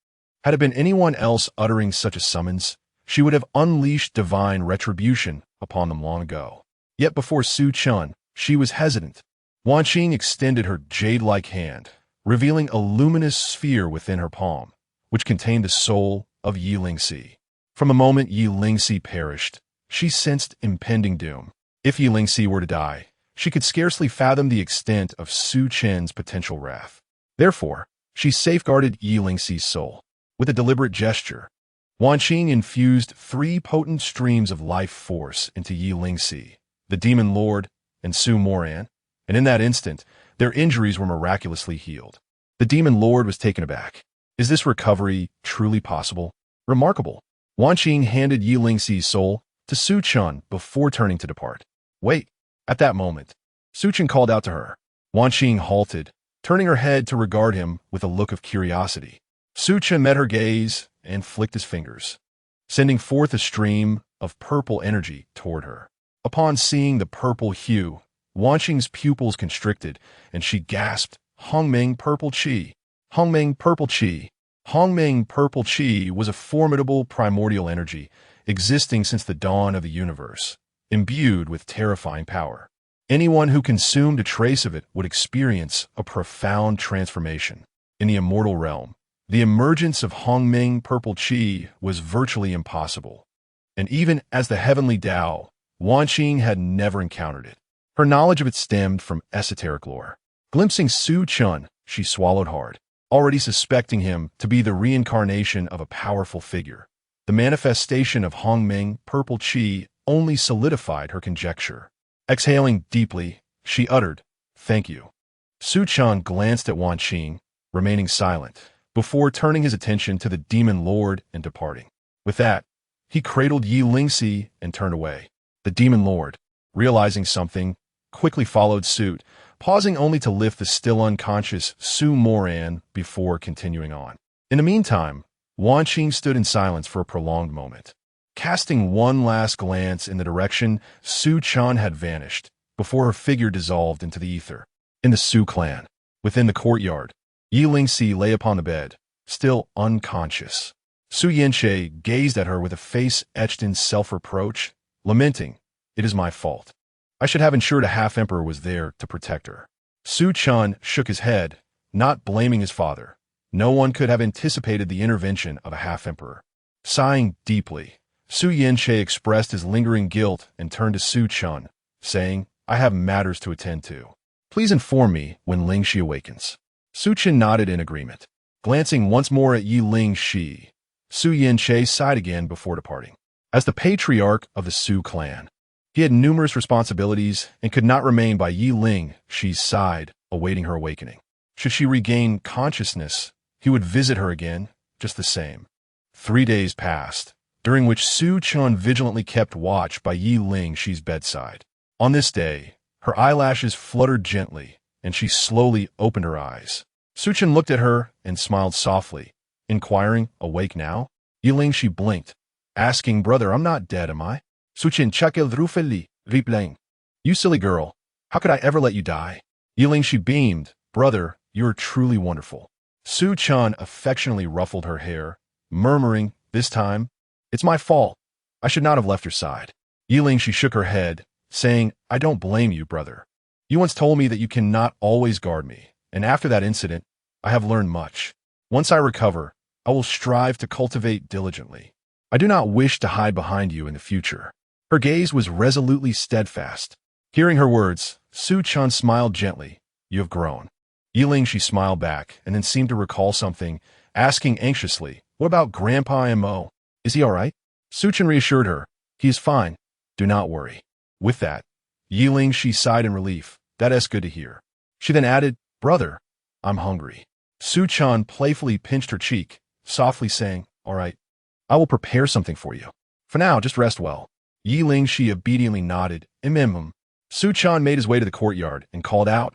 had it been anyone else uttering such a summons, she would have unleashed divine retribution upon them long ago. Yet before Su Chen, she was hesitant. Wanqing extended her jade-like hand, revealing a luminous sphere within her palm, which contained the soul of Yi Lingxi. From the moment Yi Lingxi perished, she sensed impending doom. If Yi Lingxi were to die, she could scarcely fathom the extent of Su Chen's potential wrath. Therefore, she safeguarded Yi Lingxi's soul. With a deliberate gesture, Wanqing infused 3 potent streams of life force into Yi Lingxi, the Demon Lord, and Su Moran, and in that instant, their injuries were miraculously healed. The Demon Lord was taken aback. Is this recovery truly possible? Remarkable. Wanqing handed Yi Lingxi's soul to Su Chen before turning to depart. Wait. At that moment, Su Chen called out to her. Wanqing halted, turning her head to regard him with a look of curiosity. Su Chen met her gaze and flicked his fingers, sending forth a stream of purple energy toward her. Upon seeing the purple hue, Wanqing's pupils constricted, and she gasped, "Hongmeng Purple Qi! Hongmeng Purple Qi!" Hongmeng Purple Qi was a formidable primordial energy, existing since the dawn of the universe, imbued with terrifying power. Anyone who consumed a trace of it would experience a profound transformation. In the immortal realm, the emergence of Hongmeng Purple Qi was virtually impossible, and even as the heavenly Tao, Wanqing had never encountered it. Her knowledge of it stemmed from esoteric lore. Glimpsing Su Chen, she swallowed hard, already suspecting him to be the reincarnation of a powerful figure. The manifestation of Hongmeng Purple Qi only solidified her conjecture. Exhaling deeply, she uttered, "Thank you." Su Chen glanced at Wanqing, remaining silent, before turning his attention to the Demon Lord and departing. With that, he cradled Yi Lingxi and turned away. The Demon Lord, realizing something, quickly followed suit, pausing only to lift the still unconscious Su Moran before continuing on. In the meantime, Wanqing stood in silence for a prolonged moment. Casting one last glance in the direction Su Chen had vanished, before her figure dissolved into the ether. In the Su clan, within the courtyard, Yi Lingxi lay upon the bed, still unconscious. Su Yanche gazed at her with a face etched in self-reproach, lamenting, "It is my fault. I should have ensured a half-emperor was there to protect her." Su Chen shook his head, not blaming his father. No one could have anticipated the intervention of a half-emperor. Sighing deeply, Su Yanche expressed his lingering guilt and turned to Su Chen, saying, "I have matters to attend to. Please inform me when Lingxi awakens." Su Chen nodded in agreement. Glancing once more at Yi Lingxi, Su Yanche sighed again before departing. As the patriarch of the Su clan, he had numerous responsibilities and could not remain by Yi Lingxi's side, awaiting her awakening. Should she regain consciousness, he would visit her again, just the same. 3 days passed, during which Su Chen vigilantly kept watch by Yi Lingxi's bedside. On this day, her eyelashes fluttered gently, and she slowly opened her eyes. Su Chen looked at her and smiled softly, inquiring, "Awake now?" Yi Lingxi blinked, asking, "Brother, I'm not dead, am I?" Su Chen chakel rufeli, replaying. "You silly girl, how could I ever let you die?" Yi Lingxi beamed, "Brother, you're truly wonderful." Su Chen affectionately ruffled her hair, murmuring, "This time, it's my fault. I should not have left your side." Yi Lingxi shook her head, saying, "I don't blame you, brother. You once told me that you cannot always guard me, and after that incident, I have learned much. Once I recover, I will strive to cultivate diligently. I do not wish to hide behind you in the future." Her gaze was resolutely steadfast. Hearing her words, Su Chen smiled gently. "You have grown." Yi Lingxi smiled back and then seemed to recall something, asking anxiously, "What about Grandpa Mo? Is he all right?" Su Chen reassured her, "He is fine. Do not worry." With that, Yi Lingxi sighed in relief. "That's good to hear." She then added, "Brother, I'm hungry." Su Chen playfully pinched her cheek, softly saying, "All right, I will prepare something for you. For now, just rest well." Yi Lingxi obediently nodded, "Imim." Su Chen made his way to the courtyard and called out,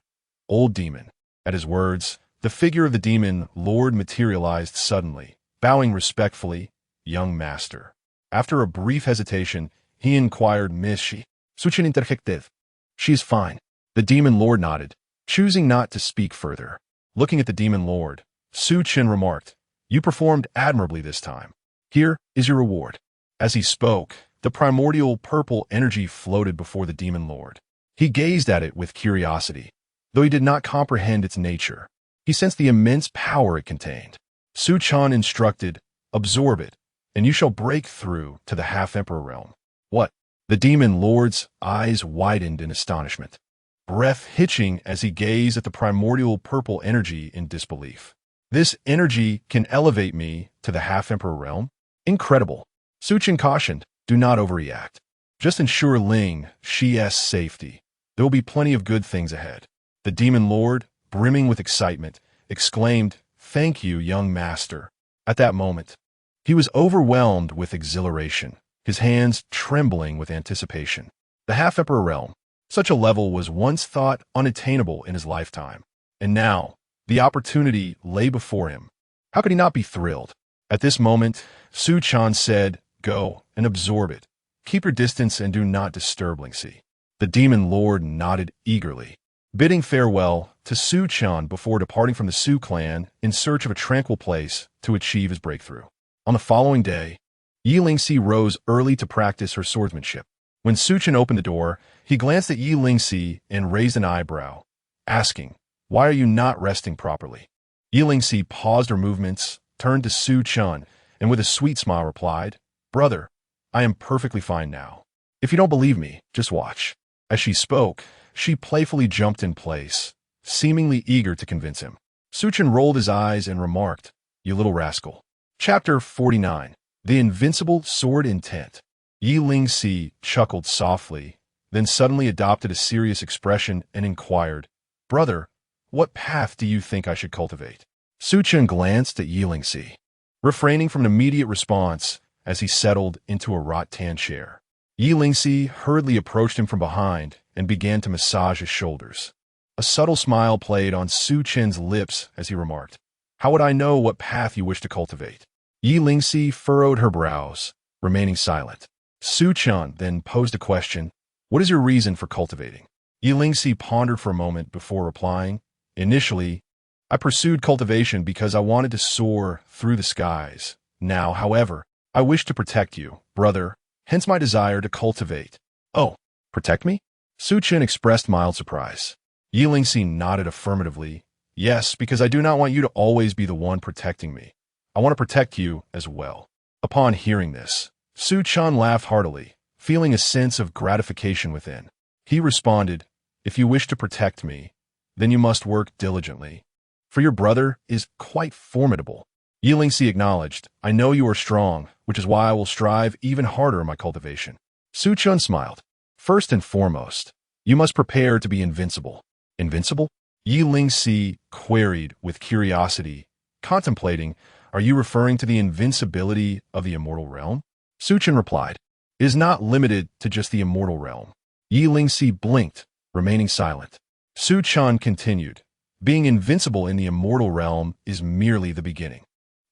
"Old demon." At his words, the figure of the demon lord materialized suddenly, bowing respectfully, "Young master." After a brief hesitation, he inquired, "Miss she?" Su Chen interjected, "She is fine." The demon lord nodded, choosing not to speak further. Looking at the demon lord, Su Chen remarked, "You performed admirably this time. Here is your reward." As he spoke, the primordial purple energy floated before the demon lord. He gazed at it with curiosity, though he did not comprehend its nature. He sensed the immense power it contained. Su Chen instructed, "Absorb it, and you shall break through to the half-emperor realm." "What?" The demon lord's eyes widened in astonishment, breath hitching as he gazed at the primordial purple energy in disbelief. "This energy can elevate me to the half-emperor realm? Incredible." Su Chen cautioned, "Do not overreact. Just ensure Lingxi's safety. There will be plenty of good things ahead." The demon lord, brimming with excitement, exclaimed, "Thank you, young master." At that moment, he was overwhelmed with exhilaration, his hands trembling with anticipation. The half-emperor realm, such a level was once thought unattainable in his lifetime, and now the opportunity lay before him. How could he not be thrilled? At this moment, Su Chen said, "Go and absorb it. Keep your distance and do not disturb Lingxi." The demon lord nodded eagerly, bidding farewell to Su Chen before departing from the Su clan in search of a tranquil place to achieve his breakthrough. On the following day, Yi Lingxi rose early to practice her swordsmanship. When Su Chen opened the door, he glanced at Yi Lingxi and raised an eyebrow, asking, "Why are you not resting properly?" Yi Lingxi paused her movements, turned to Su Chen, and with a sweet smile replied, "Brother, I am perfectly fine now. If you don't believe me, just watch." As she spoke, she playfully jumped in place, seemingly eager to convince him. Su Chen rolled his eyes and remarked, "You little rascal." Chapter 49. The Invincible Sword Intent. Yi Lingxi chuckled softly, then suddenly adopted a serious expression and inquired, "Brother, what path do you think I should cultivate?" Su Chen glanced at Yi Lingxi, refraining from an immediate response as he settled into a rattan chair. Yi Lingxi hurriedly approached him from behind and began to massage his shoulders. A subtle smile played on Su Chen's lips as he remarked, "How would I know what path you wish to cultivate?" Yi Lingxi furrowed her brows, remaining silent. Su Chen then posed a question. What is your reason for cultivating? Yilingxi pondered for a moment before replying. Initially, I pursued cultivation because I wanted to soar through the skies. Now, however, I wish to protect you, brother, hence my desire to cultivate. Oh, protect me? Su Chen expressed mild surprise. Yilingxi nodded affirmatively. Yes, because I do not want you to always be the one protecting me. I want to protect you as well. Upon hearing this, Su Chen laughed heartily, feeling a sense of gratification within. He responded, If you wish to protect me, then you must work diligently. For your brother is quite formidable. Yilingxi acknowledged, I know you are strong, which is why I will strive even harder in my cultivation. Su Chen smiled. First and foremost, you must prepare to be invincible. Invincible? Yilingxi queried with curiosity, contemplating, Are you referring to the invincibility of the immortal realm? Su Chen replied, It is not limited to just the immortal realm. Yilingxi blinked, remaining silent. Su Chen continued, Being invincible in the immortal realm is merely the beginning.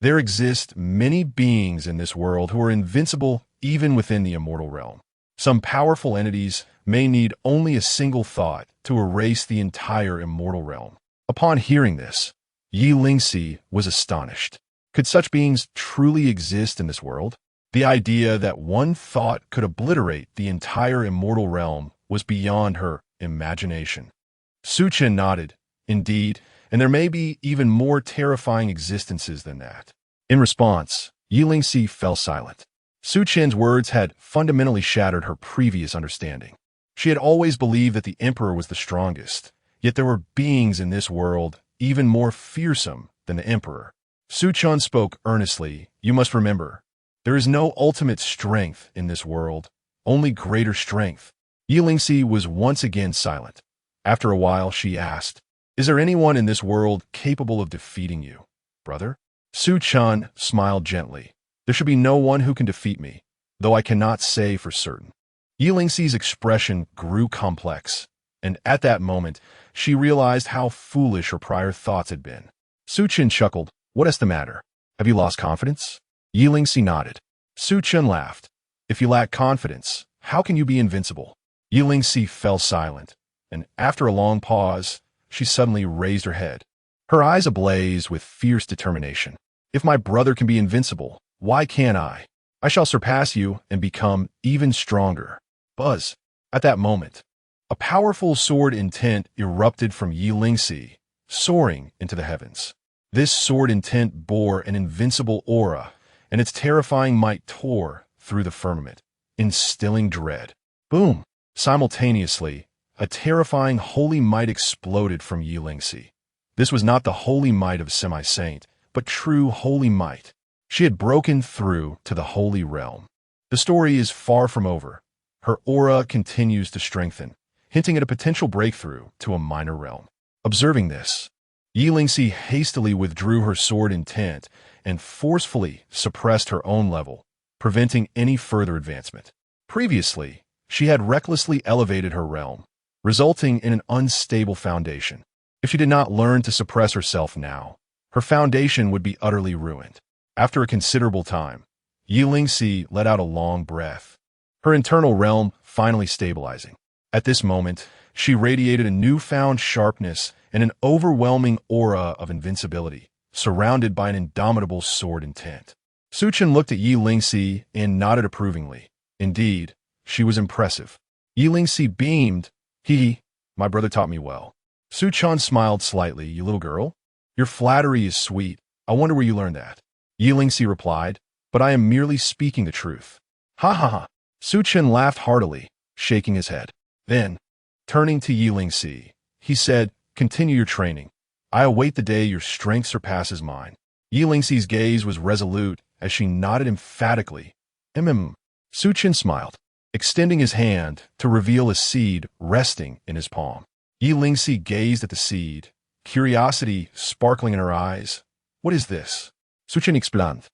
There exist many beings in this world who are invincible even within the immortal realm. Some powerful entities may need only a single thought to erase the entire immortal realm. Upon hearing this, Yilingxi was astonished. Could such beings truly exist in this world? The idea that one thought could obliterate the entire immortal realm was beyond her imagination. Su Chen nodded. Indeed, and there may be even more terrifying existences than that. In response, Yilingxi fell silent. Su Chen's words had fundamentally shattered her previous understanding. She had always believed that the emperor was the strongest, yet there were beings in this world even more fearsome than the emperor. Su Chen spoke earnestly, You must remember, there is no ultimate strength in this world, only greater strength. Yilingxi was once again silent. After a while, she asked, Is there anyone in this world capable of defeating you, brother? Su Chen smiled gently. There should be no one who can defeat me, though I cannot say for certain. Yilingxi's expression grew complex, and at that moment, she realized how foolish her prior thoughts had been. Su Chen chuckled. What is the matter? Have you lost confidence? Yilingxi nodded. Su Chen laughed. If you lack confidence, how can you be invincible? Yilingxi fell silent, and after a long pause, she suddenly raised her head, her eyes ablaze with fierce determination. If my brother can be invincible, why can't I? I shall surpass you and become even stronger. Buzz. At that moment, a powerful sword intent erupted from Yilingxi, soaring into the heavens. This sword intent bore an invincible aura, and its terrifying might tore through the firmament, instilling dread. Boom! Simultaneously, a terrifying holy might exploded from Yilingxi. This was not the holy might of a semi-saint, but true holy might. She had broken through to the holy realm. The story is far from over. Her aura continues to strengthen, hinting at a potential breakthrough to a minor realm. Observing this, Yilingxi hastily withdrew her sword intent and forcefully suppressed her own level, preventing any further advancement. Previously, she had recklessly elevated her realm, resulting in an unstable foundation. If she did not learn to suppress herself now, her foundation would be utterly ruined. After a considerable time, Yilingxi let out a long breath, her internal realm finally stabilizing. At this moment, she radiated a newfound sharpness and an overwhelming aura of invincibility, surrounded by an indomitable sword intent. Su Chen looked at Yilingxi and nodded approvingly. Indeed, she was impressive. Yilingxi beamed. My brother taught me well. Su Chen smiled slightly. You little girl? Your flattery is sweet. I wonder where you learned that. Yilingxi replied, But I am merely speaking the truth. Ha ha ha. Su Chen laughed heartily, shaking his head. Then, turning to Yilingxi, he said, Continue your training. I await the day your strength surpasses mine. Yilingxi's gaze was resolute as she nodded emphatically. Su Chen smiled, extending his hand to reveal a seed resting in his palm. Yilingxi gazed at the seed, curiosity sparkling in her eyes. What is this? Su Chen explained.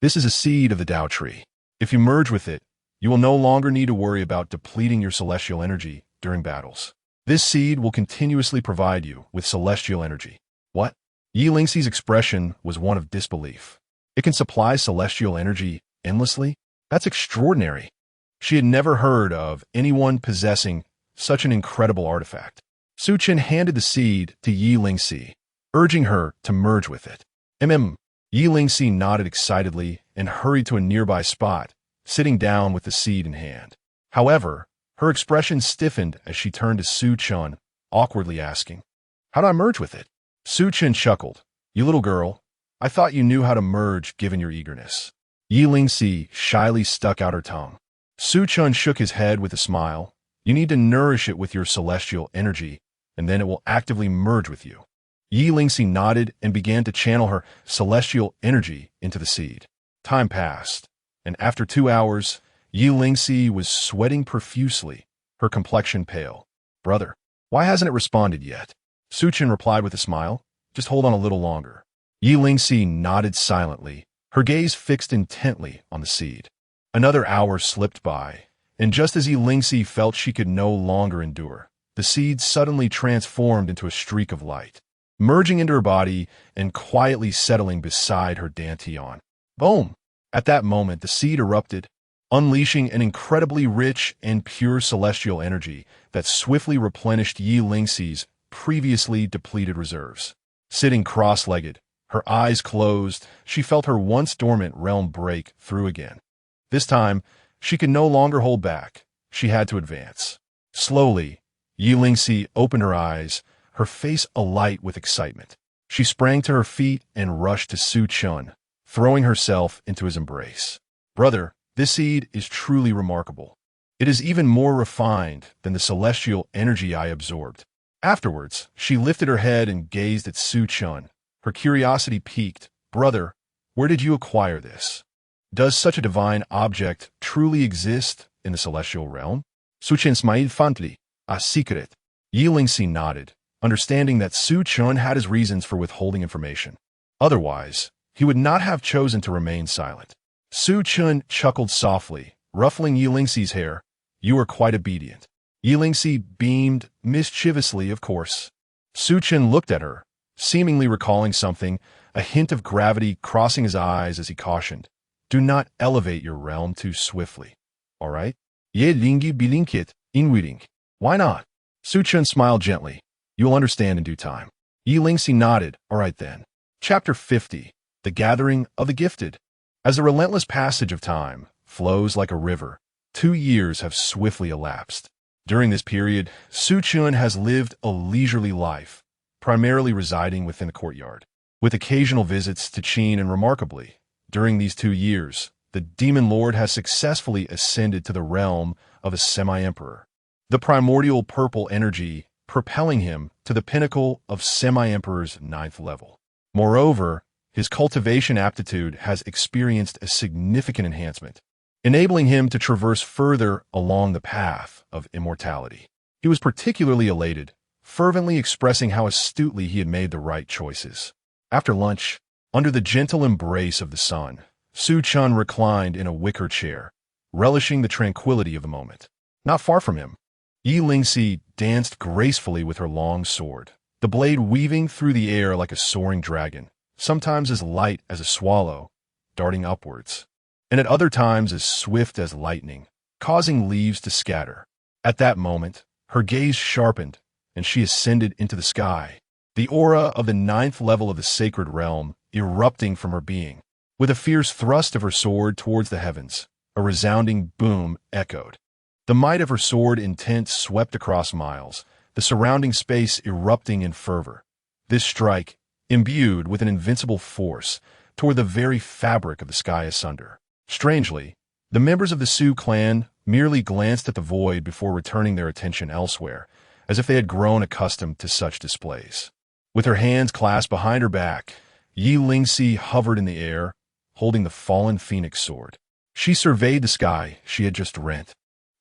This is a seed of the Tao tree. If you merge with it, you will no longer need to worry about depleting your celestial energy during battles. This seed will continuously provide you with celestial energy. What? Yilingxi's expression was one of disbelief. It can supply celestial energy endlessly? That's extraordinary. She had never heard of anyone possessing such an incredible artifact. Su Chen handed the seed to Yi Lingxi, urging her to merge with it. Yi Lingxi nodded excitedly and hurried to a nearby spot, sitting down with the seed in hand. However, her expression stiffened as she turned to Su Chen, awkwardly asking, "How do I merge with it?" Su Chen chuckled. "You little girl, I thought you knew how to merge given your eagerness." Yi Lingxi shyly stuck out her tongue. Su Chen shook his head with a smile. "You need to nourish it with your celestial energy, and then it will actively merge with you." Yi Lingxi nodded and began to channel her celestial energy into the seed. Time passed, and after 2 hours, Yi Lingxi was sweating profusely, her complexion pale. "Brother, why hasn't it responded yet?" Su Chen replied with a smile. "Just hold on a little longer." Yi Lingxi nodded silently, her gaze fixed intently on the seed. Another hour slipped by, and just as Yi Lingxi felt she could no longer endure, the seed suddenly transformed into a streak of light, merging into her body and quietly settling beside her dantian. Boom! At that moment, the seed erupted, unleashing an incredibly rich and pure celestial energy that swiftly replenished Yi Lingxi's previously depleted reserves. Sitting cross-legged, her eyes closed, she felt her once dormant realm break through again. This time, she could no longer hold back. She had to advance. Slowly, Yi Lingxi opened her eyes, her face alight with excitement. She sprang to her feet and rushed to Su Chen, throwing herself into his embrace. "Brother, this seed is truly remarkable. It is even more refined than the celestial energy I absorbed." Afterwards, she lifted her head and gazed at Su Chen. Her curiosity piqued. "Brother, where did you acquire this? Does such a divine object truly exist in the celestial realm?" Su Chen smiled fondly. "A secret." Yi Lingxi nodded, understanding that Su Chen had his reasons for withholding information. Otherwise, he would not have chosen to remain silent. Su Chen chuckled softly, ruffling Yi Lingxi's hair. "You are quite obedient." Yi Lingxi beamed mischievously, of course. Su Chen looked at her, seemingly recalling something, a hint of gravity crossing his eyes as he cautioned, "Do not elevate your realm too swiftly, all right? Ye lingi bilinkit inwidink." "Why not?" Su Chen smiled gently. "You will understand in due time." Yi Lingxi nodded. "All right then." Chapter 50. The Gathering of the Gifted. As the relentless passage of time flows like a river, 2 years have swiftly elapsed. During this period, Su Chen has lived a leisurely life, primarily residing within the courtyard, with occasional visits to Qin, and remarkably, during these 2 years, the Demon Lord has successfully ascended to the realm of a semi-emperor, the primordial purple energy propelling him to the pinnacle of semi-emperor's 9th level. Moreover, his cultivation aptitude has experienced a significant enhancement, enabling him to traverse further along the path of immortality. He was particularly elated, fervently expressing how astutely he had made the right choices. After lunch, under the gentle embrace of the sun, Su Chen reclined in a wicker chair, relishing the tranquility of the moment. Not far from him, Yi Lingxi danced gracefully with her long sword, the blade weaving through the air like a soaring dragon, sometimes as light as a swallow, darting upwards, and at other times as swift as lightning, causing leaves to scatter. At that moment, her gaze sharpened, and she ascended into the sky, the aura of the 9th level of the sacred realm erupting from her being. With a fierce thrust of her sword towards the heavens, a resounding boom echoed. The might of her sword intent swept across miles, the surrounding space erupting in fervor. This strike, imbued with an invincible force, tore the very fabric of the sky asunder. Strangely, the members of the Su clan merely glanced at the void before returning their attention elsewhere, as if they had grown accustomed to such displays. With her hands clasped behind her back, Yi Lingxi hovered in the air, holding the fallen phoenix sword. She surveyed the sky she had just rent,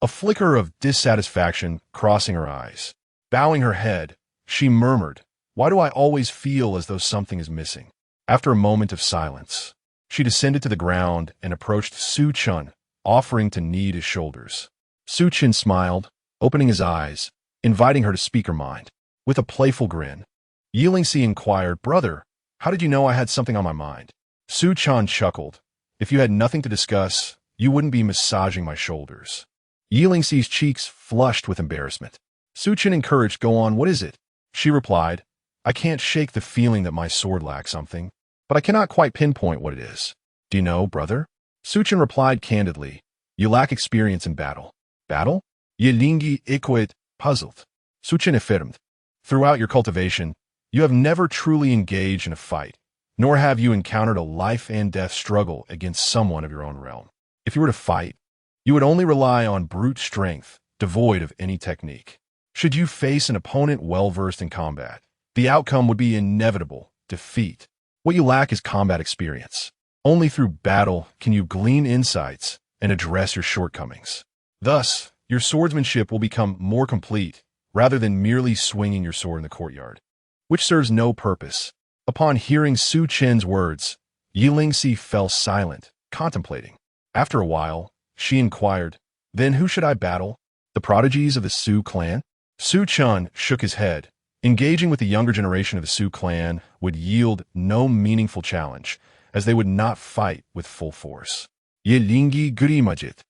a flicker of dissatisfaction crossing her eyes. Bowing her head, she murmured, "Why do I always feel as though something is missing?" After a moment of silence, she descended to the ground and approached Su Chen, offering to knead his shoulders. Su Chen smiled, opening his eyes, inviting her to speak her mind. With a playful grin, Yi Lingxi inquired, "Brother, how did you know I had something on my mind?" Su Chen chuckled. "If you had nothing to discuss, you wouldn't be massaging my shoulders. Yilingxi's cheeks flushed with embarrassment. Su Chen encouraged, "Go on, what is it?" She replied, "I can't shake the feeling that my sword lacks something, but I cannot quite pinpoint what it is." "Do you know, brother?" Su Chen replied candidly, "You lack experience in battle." "Battle?" Yilingi equate, puzzled. Su Chen affirmed, "Throughout your cultivation, you have never truly engaged in a fight, nor have you encountered a life-and-death struggle against someone of your own realm. If you were to fight, you would only rely on brute strength, devoid of any technique. Should you face an opponent well-versed in combat, the outcome would be inevitable defeat. What you lack is combat experience. Only through battle can you glean insights and address your shortcomings. Thus, your swordsmanship will become more complete rather than merely swinging your sword in the courtyard, which serves no purpose." Upon hearing Su Chen's words, Yilingxi fell silent, contemplating. After a while, she inquired, "Then who should I battle? The prodigies of the Su clan?" Su Chen shook his head. Engaging with the younger generation of the Su clan would yield no meaningful challenge, as they would not fight with full force. Yilingi Gurimajit.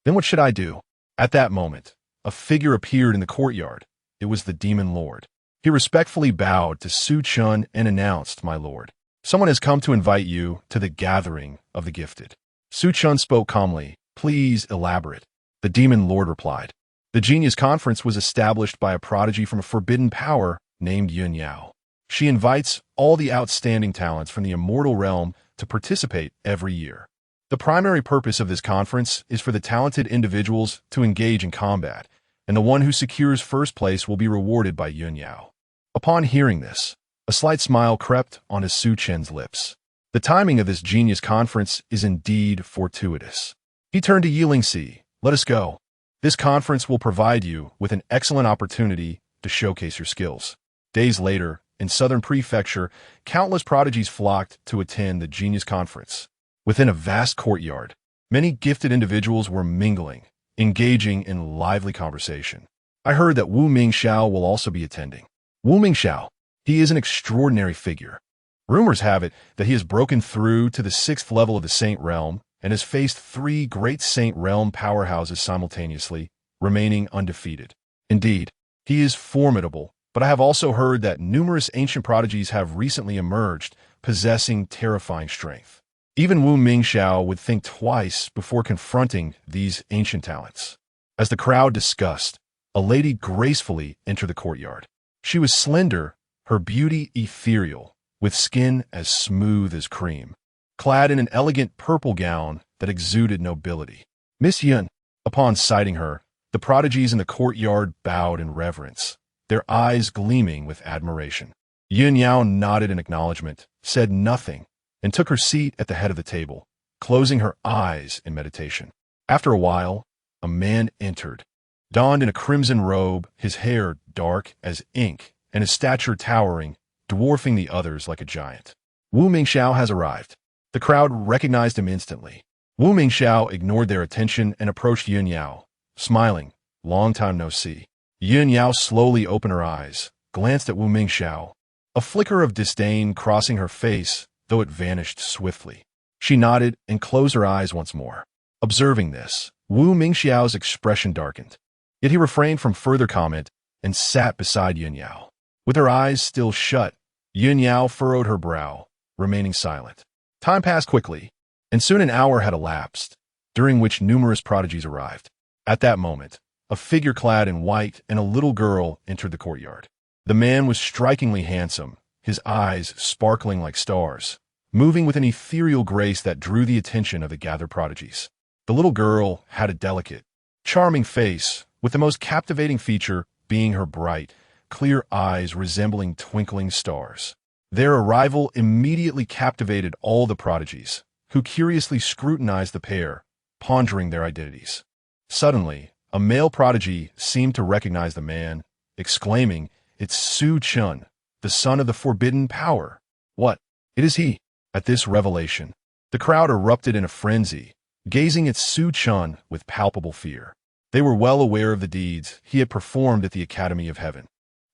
"Then what should I do?" At that moment, a figure appeared in the courtyard. It was the demon lord. He respectfully bowed to Su Chen and announced, "My lord, someone has come to invite you to the gathering of the gifted." Su Chen spoke calmly, "Please elaborate." The demon lord replied, "The genius conference was established by a prodigy from a forbidden power named Yun Yao. She invites all the outstanding talents from the immortal realm to participate every year. The primary purpose of this conference is for the talented individuals to engage in combat, and the one who secures first place will be rewarded by Yun Yao." Upon hearing this, a slight smile crept onto Su Chen's lips. The timing of this genius conference is indeed fortuitous. He turned to Yilingxi, "Let us go. This conference will provide you with an excellent opportunity to showcase your skills." Days later, in Southern Prefecture, countless prodigies flocked to attend the genius conference. Within a vast courtyard, many gifted individuals were mingling, engaging in lively conversation. "I heard that Wu Mingxiao will also be attending." Wu Mingxiao, he is an extraordinary figure. Rumors have it that he has broken through to the 6th level of the Saint Realm and has faced 3 great Saint Realm powerhouses simultaneously, remaining undefeated. Indeed, he is formidable, but I have also heard that numerous ancient prodigies have recently emerged, possessing terrifying strength. Even Wu Mingxiao would think twice before confronting these ancient talents. As the crowd discussed, a lady gracefully entered the courtyard. She was slender, her beauty ethereal, with skin as smooth as cream, clad in an elegant purple gown that exuded nobility. "Miss Yun." Upon sighting her, the prodigies in the courtyard bowed in reverence, their eyes gleaming with admiration. Yun Yao nodded in acknowledgement, said nothing, and took her seat at the head of the table, closing her eyes in meditation. After a while, a man entered, donned in a crimson robe, his hair dark as ink, and his stature towering, dwarfing the others like a giant. "Wu Mingxiao has arrived." The crowd recognized him instantly. Wu Mingxiao ignored their attention and approached Yun Yao, smiling, "Long time no see." Yun Yao slowly opened her eyes, glanced at Wu Mingxiao, a flicker of disdain crossing her face, though it vanished swiftly. She nodded and closed her eyes once more. Observing this, Wu Mingxiao's expression darkened. Yet he refrained from further comment and sat beside Yun Yao. With her eyes still shut, Yun Yao furrowed her brow, remaining silent. Time passed quickly, and soon an hour had elapsed, during which numerous prodigies arrived. At that moment, a figure clad in white and a little girl entered the courtyard. The man was strikingly handsome, his eyes sparkling like stars, moving with an ethereal grace that drew the attention of the gathered prodigies. The little girl had a delicate, charming face, with the most captivating feature being her bright, clear eyes resembling twinkling stars. Their arrival immediately captivated all the prodigies, who curiously scrutinized the pair, pondering their identities. Suddenly, a male prodigy seemed to recognize the man, exclaiming, "It's Su Chen, the son of the forbidden power." "What? It is he." At this revelation, the crowd erupted in a frenzy, gazing at Su Chen with palpable fear. They were well aware of the deeds he had performed at the Academy of Heaven.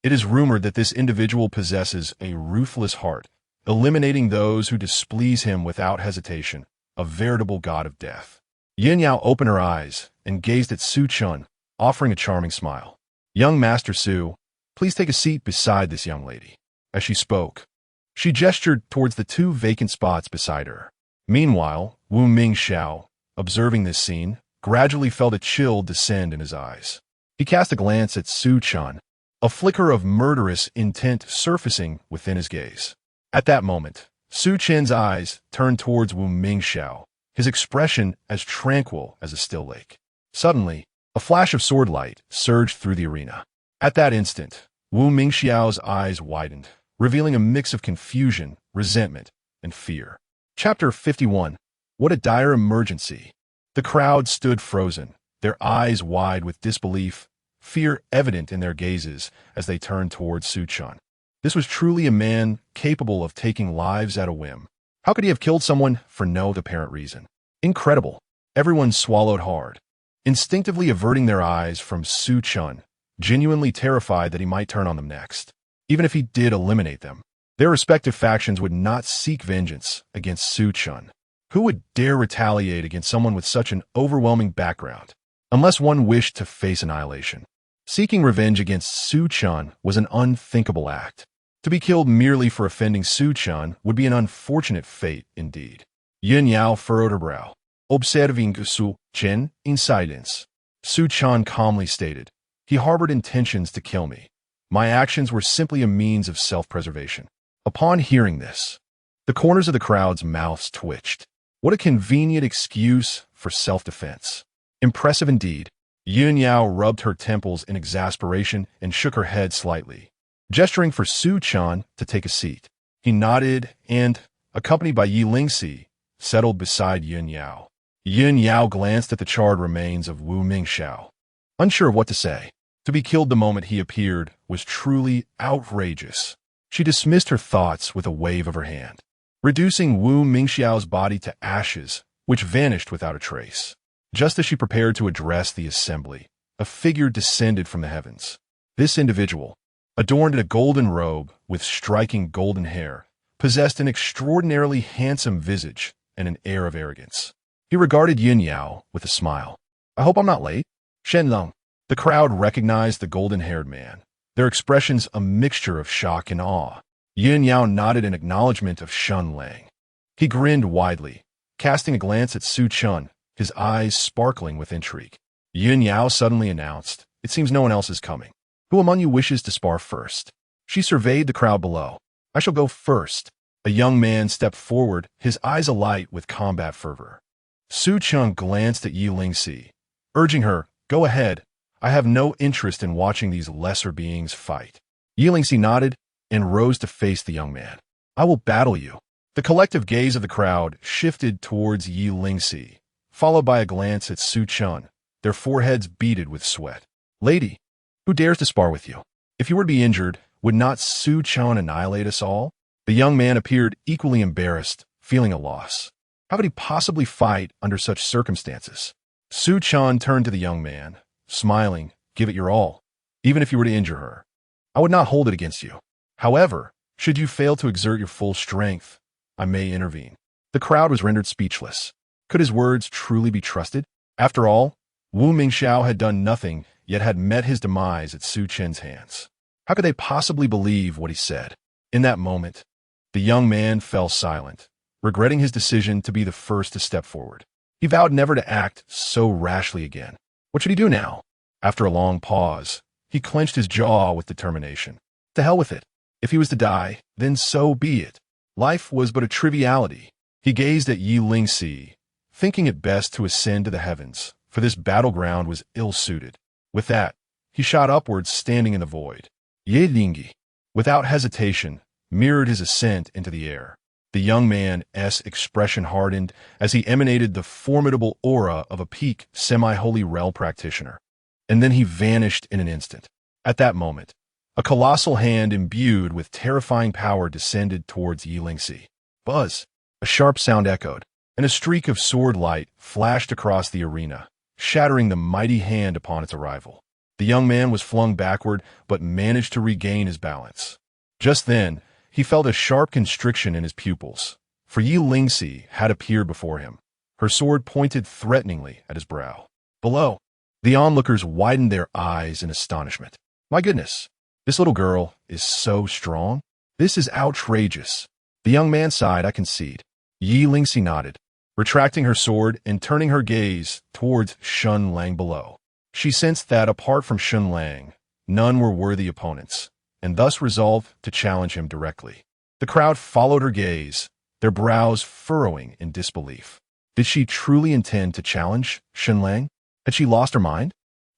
It is rumored that this individual possesses a ruthless heart, eliminating those who displease him without hesitation, a veritable god of death. Yin Yao opened her eyes and gazed at Su Chen, offering a charming smile. "Young Master Su, please take a seat beside this young lady." As she spoke, she gestured towards the two vacant spots beside her. Meanwhile, Wu Mingxiao, observing this scene, gradually felt a chill descend in his eyes. He cast a glance at Su Chen, a flicker of murderous intent surfacing within his gaze. At that moment, Su Chen's eyes turned towards Wu Mingxiao, his expression as tranquil as a still lake. Suddenly, a flash of sword light surged through the arena. At that instant, Wu Mingxiao's eyes widened, revealing a mix of confusion, resentment, and fear. Chapter 51. What a dire emergency. The crowd stood frozen, their eyes wide with disbelief, fear evident in their gazes as they turned towards Su Chen. This was truly a man capable of taking lives at a whim. How could he have killed someone for no apparent reason? Incredible. Everyone swallowed hard, instinctively averting their eyes from Su Chen, genuinely terrified that he might turn on them next. Even if he did eliminate them, their respective factions would not seek vengeance against Su Chen. Who would dare retaliate against someone with such an overwhelming background, unless one wished to face annihilation? Seeking revenge against Su Chen was an unthinkable act. To be killed merely for offending Su Chen would be an unfortunate fate indeed. Yin Yao furrowed her brow, observing Su Chen in silence. Su Chen calmly stated, "He harbored intentions to kill me. My actions were simply a means of self-preservation." Upon hearing this, the corners of the crowd's mouths twitched. What a convenient excuse for self-defense. Impressive indeed. Yin Yao rubbed her temples in exasperation and shook her head slightly, gesturing for Su Chen to take a seat. He nodded and, accompanied by Yi Lingxi, settled beside Yin Yao. Yin Yao glanced at the charred remains of Wu Mingxiao, unsure of what to say. To be killed the moment he appeared was truly outrageous. She dismissed her thoughts with a wave of her hand, reducing Wu Mingxiao's body to ashes, which vanished without a trace. Just as she prepared to address the assembly, a figure descended from the heavens. This individual, adorned in a golden robe with striking golden hair, possessed an extraordinarily handsome visage and an air of arrogance. He regarded Yin Yao with a smile. "I hope I'm not late." Shen Long. The crowd recognized the golden-haired man, their expressions a mixture of shock and awe. Yin Yao nodded in acknowledgement of Shen Lang. He grinned widely, casting a glance at Su Chen, his eyes sparkling with intrigue. Yin Yao suddenly announced, "It seems no one else is coming. Who among you wishes to spar first?" She surveyed the crowd below. "I shall go first." A young man stepped forward, his eyes alight with combat fervor. Su Chen glanced at Yi Lingxi, urging her, "Go ahead. I have no interest in watching these lesser beings fight." Yi Lingxi nodded and rose to face the young man. "I will battle you." The collective gaze of the crowd shifted towards Yi Lingxi, followed by a glance at Su Chen, their foreheads beaded with sweat. "Lady, who dares to spar with you? If you were to be injured, would not Su Chen annihilate us all?" The young man appeared equally embarrassed, feeling a loss. How could he possibly fight under such circumstances? Su Chen turned to the young man, smiling. "Give it your all, even if you were to injure her. I would not hold it against you. However, should you fail to exert your full strength, I may intervene." The crowd was rendered speechless. Could his words truly be trusted? After all, Wu Mingxiao had done nothing, yet had met his demise at Su Chen's hands. How could they possibly believe what he said? In that moment, the young man fell silent, regretting his decision to be the first to step forward. He vowed never to act so rashly again. What should he do now? After a long pause, he clenched his jaw with determination. To hell with it. If he was to die, then so be it. Life was but a triviality. He gazed at Yi Lingxi, thinking it best to ascend to the heavens, for this battleground was ill-suited. With that, he shot upwards, standing in the void. Ye Lingyi, without hesitation, mirrored his ascent into the air. The young man's expression hardened as he emanated the formidable aura of a peak semi-holy rel practitioner. And then he vanished in an instant. At that moment, a colossal hand imbued with terrifying power descended towards Yi Lingxi. Buzz! A sharp sound echoed, and a streak of sword light flashed across the arena, shattering the mighty hand upon its arrival. The young man was flung backward, but managed to regain his balance. Just then, he felt a sharp constriction in his pupils, for Yi Lingxi had appeared before him, her sword pointed threateningly at his brow. Below, the onlookers widened their eyes in astonishment. My goodness, this little girl is so strong. This is outrageous. The young man sighed, I concede. Yi Lingxi nodded, retracting her sword and turning her gaze towards Shun Lang below. She sensed that, apart from Shun Lang, none were worthy opponents, and thus resolved to challenge him directly. The crowd followed her gaze, their brows furrowing in disbelief. Did she truly intend to challenge Shun Lang? Had she lost her mind?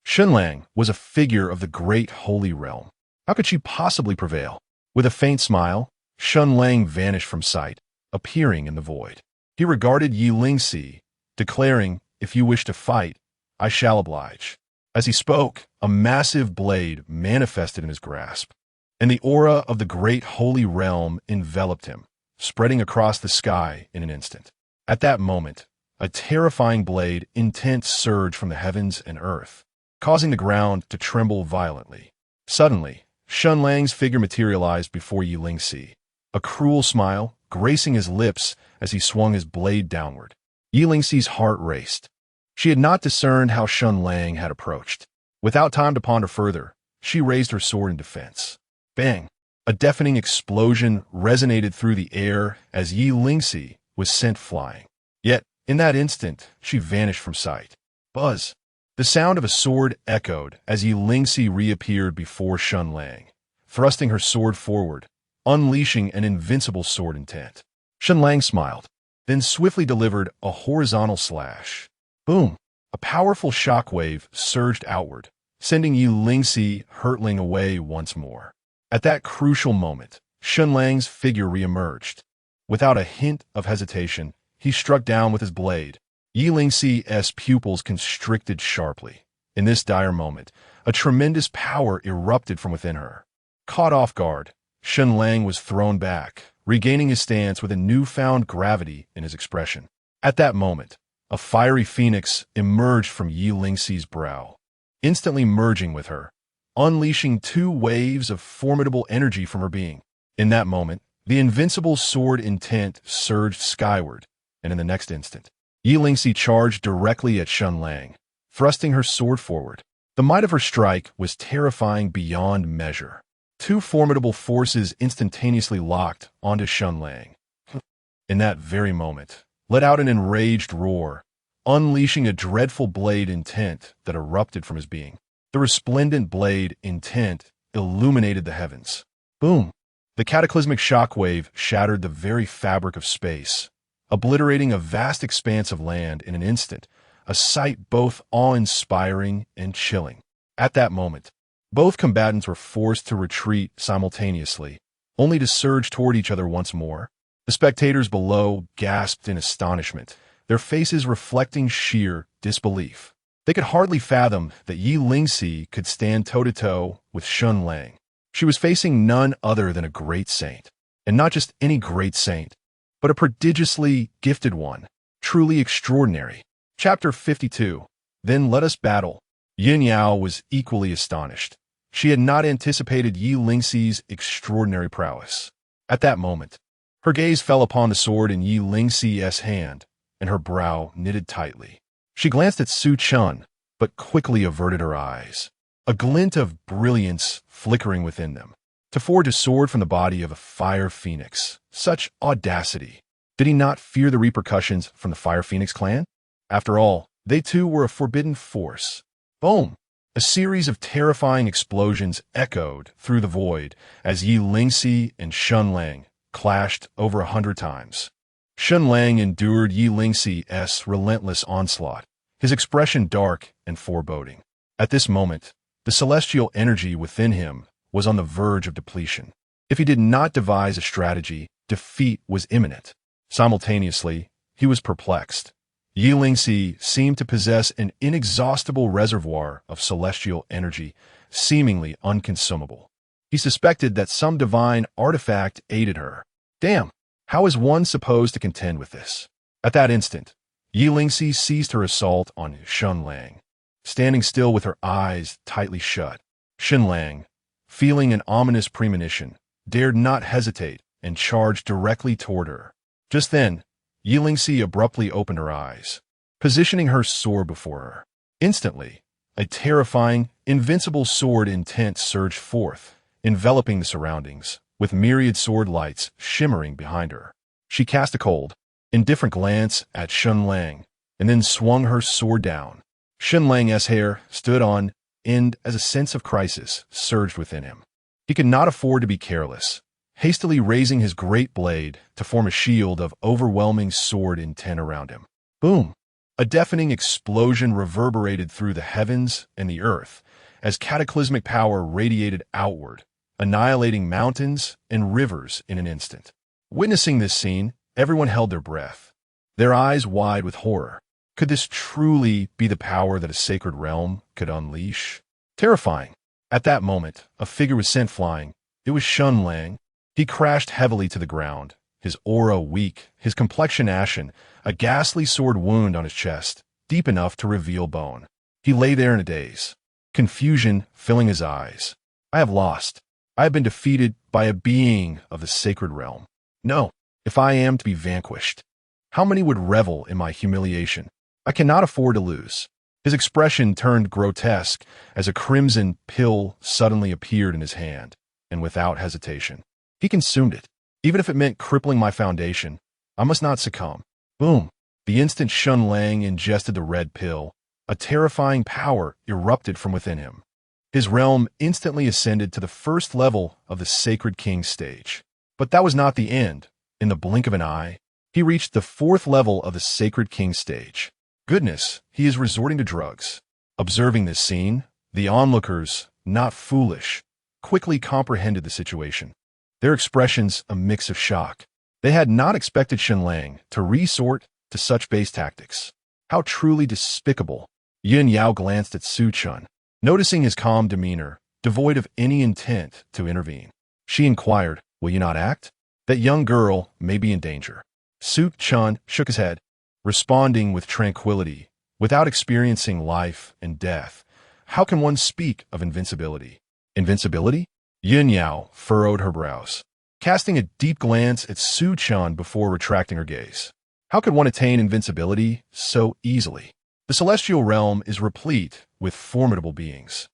Shun Lang was a figure of the great holy realm. How could she possibly prevail? With a faint smile, Shun Lang vanished from sight, appearing in the void. He regarded Yi Lingxi, declaring, "If you wish to fight, I shall oblige." As he spoke, a massive blade manifested in his grasp, and the aura of the great holy realm enveloped him, spreading across the sky in an instant. At that moment, a terrifying blade intent surged from the heavens and earth, causing the ground to tremble violently. Suddenly, Shun Lang's figure materialized before Yi Lingxi, a cruel smile gracing his lips as he swung his blade downward. Yi Lingxi's heart raced. She had not discerned how Shun Lang had approached. Without time to ponder further, she raised her sword in defense. Bang! A deafening explosion resonated through the air as Yi Lingxi was sent flying. Yet, in that instant, she vanished from sight. Buzz! The sound of a sword echoed as Yi Lingxi reappeared before Shun Lang, thrusting her sword forward, unleashing an invincible sword intent. Shun Lang smiled, then swiftly delivered a horizontal slash. Boom! A powerful shockwave surged outward, sending Yi Lingxi hurtling away once more. At that crucial moment, Shun Lang's figure reemerged. Without a hint of hesitation, he struck down with his blade. Yi Lingxi's pupils constricted sharply. In this dire moment, a tremendous power erupted from within her. Caught off guard, Shun Lang was thrown back, regaining his stance with a newfound gravity in his expression. At that moment, a fiery phoenix emerged from Yi Lingxi's brow, instantly merging with her, unleashing two waves of formidable energy from her being. In that moment, the invincible sword intent surged skyward, and in the next instant, Yi Lingxi charged directly at Shun Lang, thrusting her sword forward. The might of her strike was terrifying beyond measure. Two formidable forces instantaneously locked onto Shun Lang. In that very moment, let out an enraged roar, unleashing a dreadful blade intent that erupted from his being. The resplendent blade intent illuminated the heavens. Boom! The cataclysmic shockwave shattered the very fabric of space, obliterating a vast expanse of land in an instant, a sight both awe-inspiring and chilling. At that moment, both combatants were forced to retreat simultaneously, only to surge toward each other once more. The spectators below gasped in astonishment, their faces reflecting sheer disbelief. They could hardly fathom that Yi Lingxi could stand toe-to-toe with Shun Lang. She was facing none other than a great saint, and not just any great saint, but a prodigiously gifted one, truly extraordinary. Chapter 52. Then let us battle. Yin Yao was equally astonished. She had not anticipated Yi Lingxi's extraordinary prowess. At that moment, her gaze fell upon the sword in Yi Lingxi's hand, and her brow knitted tightly. She glanced at Su Chen, but quickly averted her eyes, a glint of brilliance flickering within them. To forge a sword from the body of a fire phoenix, such audacity. Did he not fear the repercussions from the Fire Phoenix clan? After all, they too were a forbidden force. Boom! A series of terrifying explosions echoed through the void as Yi Lingxi and Shun Lang clashed over 100 times. Shun Lang endured Yi Lingxi's relentless onslaught, his expression dark and foreboding. At this moment, the celestial energy within him was on the verge of depletion. If he did not devise a strategy, defeat was imminent. Simultaneously, he was perplexed. Yi Lingxi seemed to possess an inexhaustible reservoir of celestial energy, seemingly unconsumable. He suspected that some divine artifact aided her. Damn, how is one supposed to contend with this? At that instant, Yi Lingxi ceased her assault on Shun Lang, standing still with her eyes tightly shut. Shun Lang, feeling an ominous premonition, dared not hesitate and charged directly toward her. Just then, Yi Lingxi abruptly opened her eyes, positioning her sword before her. Instantly, a terrifying, invincible sword intent surged forth, enveloping the surroundings, with myriad sword lights shimmering behind her. She cast a cold, indifferent glance at Shen Lang, and then swung her sword down. Shen Lang's hair stood on end as a sense of crisis surged within him. He could not afford to be careless, hastily raising his great blade to form a shield of overwhelming sword intent around him. Boom! A deafening explosion reverberated through the heavens and the earth as cataclysmic power radiated outward, annihilating mountains and rivers in an instant. Witnessing this scene, everyone held their breath, their eyes wide with horror. Could this truly be the power that a sacred realm could unleash? Terrifying. At that moment, a figure was sent flying. It was Shen Lang. He crashed heavily to the ground, his aura weak, his complexion ashen, a ghastly sword wound on his chest, deep enough to reveal bone. He lay there in a daze, confusion filling his eyes. I have lost. I have been defeated by a being of the sacred realm. No, if I am to be vanquished, how many would revel in my humiliation? I cannot afford to lose. His expression turned grotesque as a crimson pill suddenly appeared in his hand, and without hesitation, he consumed it. Even if it meant crippling my foundation, I must not succumb. Boom! The instant Shen Lang ingested the red pill, a terrifying power erupted from within him. His realm instantly ascended to the first level of the Sacred King stage. But that was not the end. In the blink of an eye, he reached the fourth level of the Sacred King stage. Goodness, he is resorting to drugs. Observing this scene, the onlookers, not foolish, quickly comprehended the situation. Their expressions a mix of shock. They had not expected Shen Lang to resort to such base tactics. How truly despicable. Yin Yao glanced at Su Chen, noticing his calm demeanor, devoid of any intent to intervene. She inquired, "Will you not act? That young girl may be in danger." Su Chen shook his head, responding with tranquility. Without experiencing life and death, how can one speak of invincibility? Invincibility? Yin Yao furrowed her brows, casting a deep glance at Su Chen before retracting her gaze. How could one attain invincibility so easily? The celestial realm is replete with formidable beings.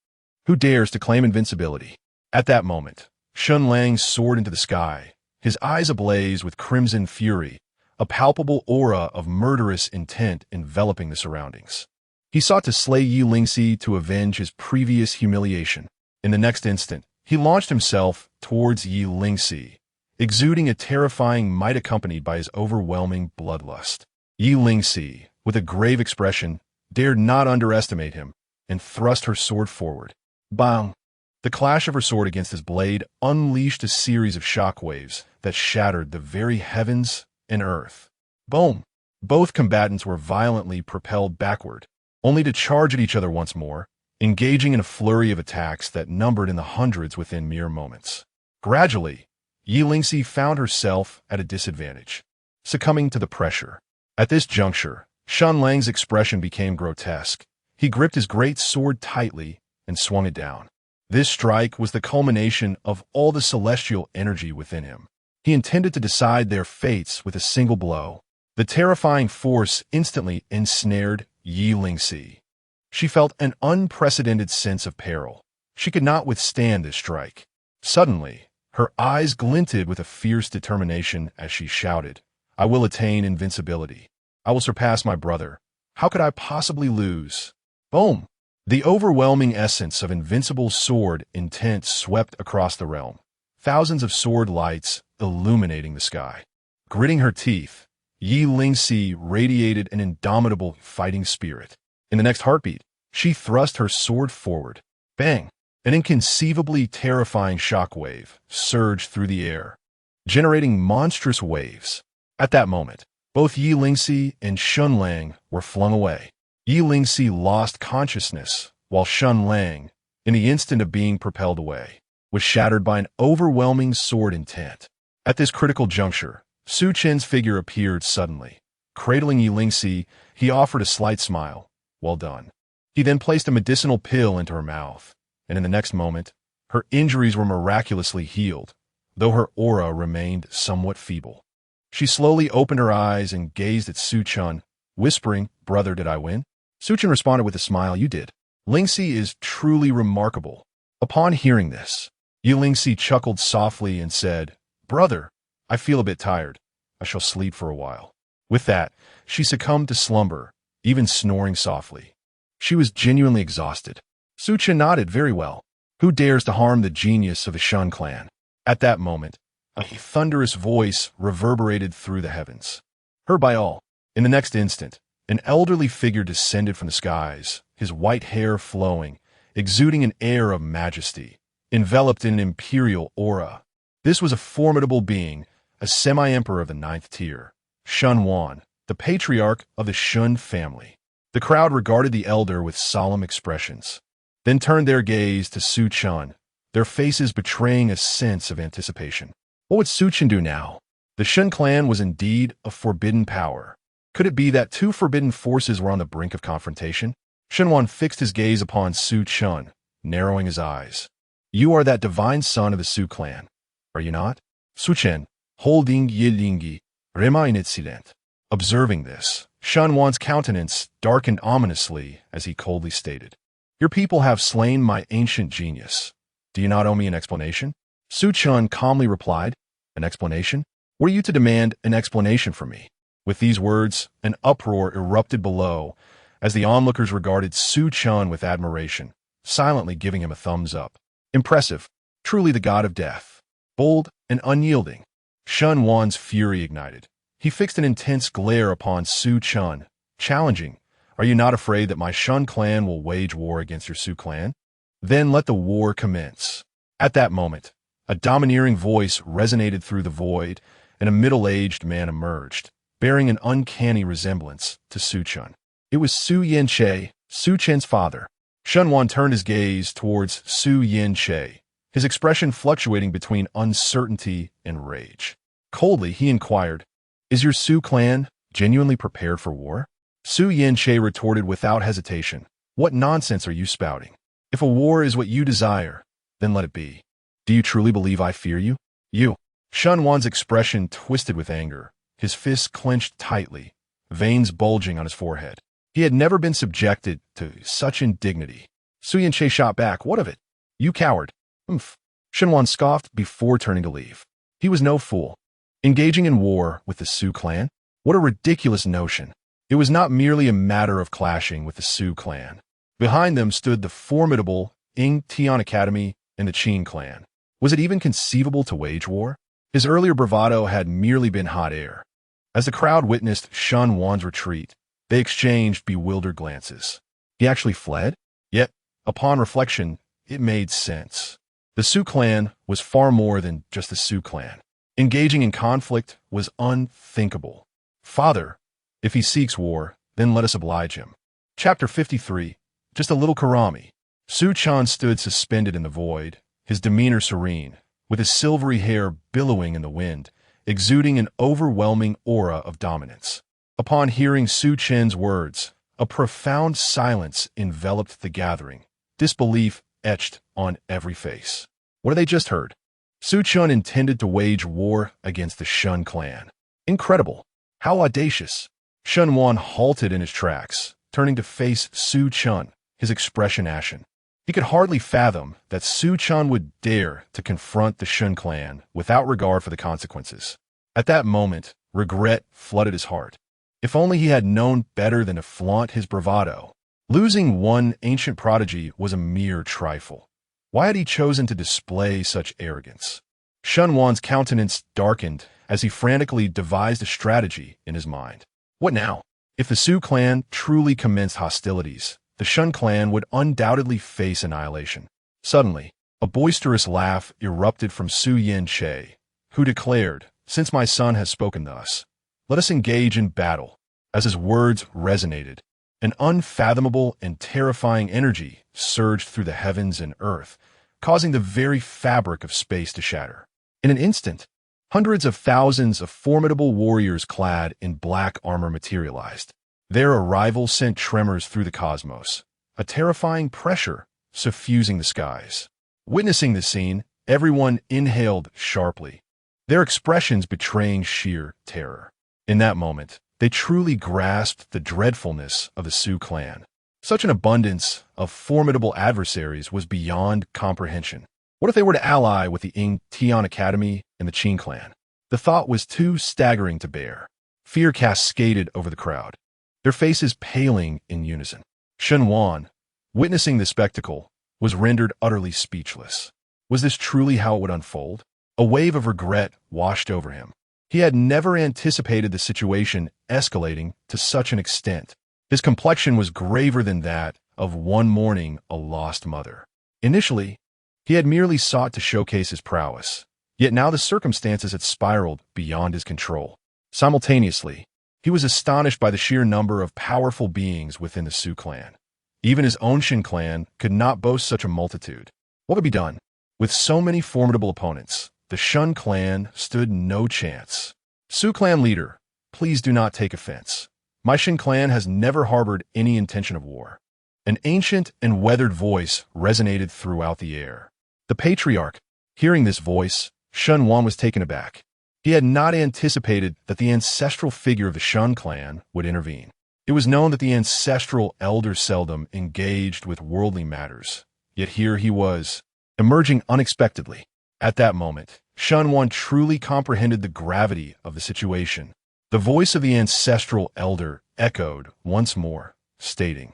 Who dares to claim invincibility? At that moment, Shen Lang soared into the sky, his eyes ablaze with crimson fury, a palpable aura of murderous intent enveloping the surroundings. He sought to slay Yi Lingxi to avenge his previous humiliation. In the next instant, he launched himself towards Yi Lingxi, exuding a terrifying might accompanied by his overwhelming bloodlust. Yi Lingxi, with a grave expression, dared not underestimate him, and thrust her sword forward. Bang! The clash of her sword against his blade unleashed a series of shockwaves that shattered the very heavens and earth. Boom! Both combatants were violently propelled backward, only to charge at each other once more, engaging in a flurry of attacks that numbered in the hundreds within mere moments. Gradually, Yi Lingxi found herself at a disadvantage, succumbing to the pressure. At this juncture, Shen Lang's expression became grotesque. He gripped his great sword tightly and swung it down. This strike was the culmination of all the celestial energy within him. He intended to decide their fates with a single blow. The terrifying force instantly ensnared Yi Lingxi. She felt an unprecedented sense of peril. She could not withstand this strike. Suddenly, her eyes glinted with a fierce determination as she shouted, "I will attain invincibility. I will surpass my brother. How could I possibly lose?" Boom! The overwhelming essence of invincible sword intent swept across the realm, thousands of sword lights illuminating the sky. Gritting her teeth, Yi Lingxi radiated an indomitable fighting spirit. In the next heartbeat, she thrust her sword forward. Bang! An inconceivably terrifying shockwave surged through the air, generating monstrous waves. At that moment, both Yi Lingxi and Shen Lang were flung away. Yi Lingxi lost consciousness, while Shen Lang, in the instant of being propelled away, was shattered by an overwhelming sword intent. At this critical juncture, Su Chen's figure appeared suddenly. Cradling Yi Lingxi, he offered a slight smile. "Well done." He then placed a medicinal pill into her mouth, and in the next moment, her injuries were miraculously healed, though her aura remained somewhat feeble. She slowly opened her eyes and gazed at Su Chen, whispering, "Brother, did I win?" Su Chen responded with a smile, "You did. Lingxi is truly remarkable." Upon hearing this, Lingxi chuckled softly and said, "Brother, I feel a bit tired. I shall sleep for a while." With that, she succumbed to slumber, even snoring softly. She was genuinely exhausted. Su Chen nodded. "Very well. Who dares to harm the genius of the Shun clan?" At that moment, a thunderous voice reverberated through the heavens, heard by all. In the next instant, an elderly figure descended from the skies, his white hair flowing, exuding an air of majesty, enveloped in an imperial aura. This was a formidable being, a semi-emperor of the 9th tier, Shun Wan, the patriarch of the Shun family. The crowd regarded the elder with solemn expressions, then turned their gaze to Su Chen, their faces betraying a sense of anticipation. What would Su Chen do now? The Shun clan was indeed a forbidden power. Could it be that two forbidden forces were on the brink of confrontation? Shun Wan fixed his gaze upon Su Chen, narrowing his eyes. "You are that divine son of the Su clan, are you not?" Su Chen, holding Yilingi, remained silent. Observing this, Shun Wan's countenance darkened ominously as he coldly stated, "Your people have slain my ancient genius. Do you not owe me an explanation?" Su Chen calmly replied, "An explanation? Were you to demand an explanation from me?" With these words, an uproar erupted below as the onlookers regarded Su Chen with admiration, silently giving him a thumbs up. Impressive, truly the god of death. Bold and unyielding. Shun Wan's fury ignited. He fixed an intense glare upon Su Chen, challenging, "Are you not afraid that my Shun clan will wage war against your Su clan? Then let the war commence." At that moment, a domineering voice resonated through the void, and a middle-aged man emerged, bearing an uncanny resemblance to Su Chen. It was Su Yen-che, Su Chen's father. Shun Wan turned his gaze towards Su Yen-che, his expression fluctuating between uncertainty and rage. Coldly, he inquired, "Is your Su clan genuinely prepared for war?" Su Yen-che retorted without hesitation, "What nonsense are you spouting? If a war is what you desire, then let it be. Do you truly believe I fear you? You?" Shun Wan's expression twisted with anger, his fists clenched tightly, veins bulging on his forehead. He had never been subjected to such indignity. Su Yen-che shot back, "What of it? You coward." "Humph." Shun Wan scoffed before turning to leave. He was no fool. Engaging in war with the Su clan? What a ridiculous notion. It was not merely a matter of clashing with the Su clan. Behind them stood the formidable Ing Tian Academy and the Qin clan. Was it even conceivable to wage war? His earlier bravado had merely been hot air. As the crowd witnessed Shun Wan's retreat, they exchanged bewildered glances. He actually fled? Yet, upon reflection, it made sense. The Su clan was far more than just the Su clan. Engaging in conflict was unthinkable. "Father, if he seeks war, then let us oblige him." Chapter 53. Just a little Karami. Su Chen stood suspended in the void, his demeanor serene, with his silvery hair billowing in the wind, exuding an overwhelming aura of dominance. Upon hearing Su Chen's words, a profound silence enveloped the gathering, disbelief etched on every face. What had they just heard? Su Chen intended to wage war against the Shun clan. Incredible. How audacious. Shun Wan halted in his tracks, turning to face Su Chen, his expression ashen. He could hardly fathom that Su Chen would dare to confront the Shun clan without regard for the consequences. At that moment, regret flooded his heart. If only he had known better than to flaunt his bravado. Losing one ancient prodigy was a mere trifle. Why had he chosen to display such arrogance? Shun Wan's countenance darkened as he frantically devised a strategy in his mind. What now? If the Su clan truly commenced hostilities, the Shun clan would undoubtedly face annihilation. Suddenly, a boisterous laugh erupted from Su Yen-che, who declared, "Since my son has spoken thus, let us engage in battle." As his words resonated, an unfathomable and terrifying energy surged through the heavens and earth, causing the very fabric of space to shatter. In an instant, hundreds of thousands of formidable warriors clad in black armor materialized. Their arrival sent tremors through the cosmos, a terrifying pressure suffusing the skies. Witnessing the scene, everyone inhaled sharply. their expressions betraying sheer terror. In that moment, they truly grasped the dreadfulness of the Su clan. Such an abundance of formidable adversaries was beyond comprehension. What if they were to ally with the Ing Tian Academy and the Qin clan? The thought was too staggering to bear. Fear cascaded over the crowd, their faces paling in unison. Shen Wan, witnessing the spectacle, was rendered utterly speechless. Was this truly how it would unfold? A wave of regret washed over him. He had never anticipated the situation escalating to such an extent. His complexion was graver than that of one mourning a lost mother. Initially, he had merely sought to showcase his prowess, yet now the circumstances had spiraled beyond his control. Simultaneously, he was astonished by the sheer number of powerful beings within the Su clan. Even his own Shin clan could not boast such a multitude. What would be done? With so many formidable opponents, the Shun clan stood no chance. Su clan leader, please do not take offense. My Shin clan has never harbored any intention of war. An ancient and weathered voice resonated throughout the air. The patriarch, hearing this voice, Shen Wan was taken aback. He had not anticipated that the ancestral figure of the Shun clan would intervene. It was known that the ancestral elder seldom engaged with worldly matters, yet here he was, emerging unexpectedly. At that moment, Shen Wan truly comprehended the gravity of the situation. The voice of the ancestral elder echoed once more, stating,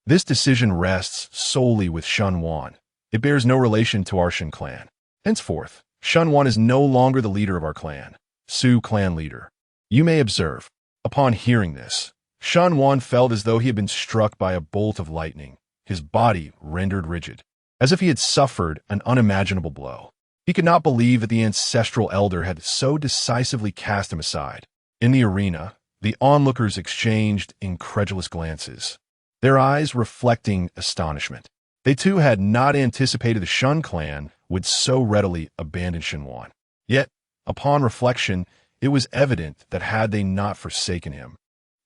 "This decision rests solely with Shen Wan. It bears no relation to our Shin clan. Henceforth, Shen Wan is no longer the leader of our clan, Su clan leader. You may observe." Upon hearing this, Shen Wan felt as though he had been struck by a bolt of lightning, his body rendered rigid, as if he had suffered an unimaginable blow. He could not believe that the ancestral elder had so decisively cast him aside. In the arena, the onlookers exchanged incredulous glances, their eyes reflecting astonishment. They too had not anticipated the Shun clan would so readily abandon Shen Wan. Yet, upon reflection, it was evident that had they not forsaken him,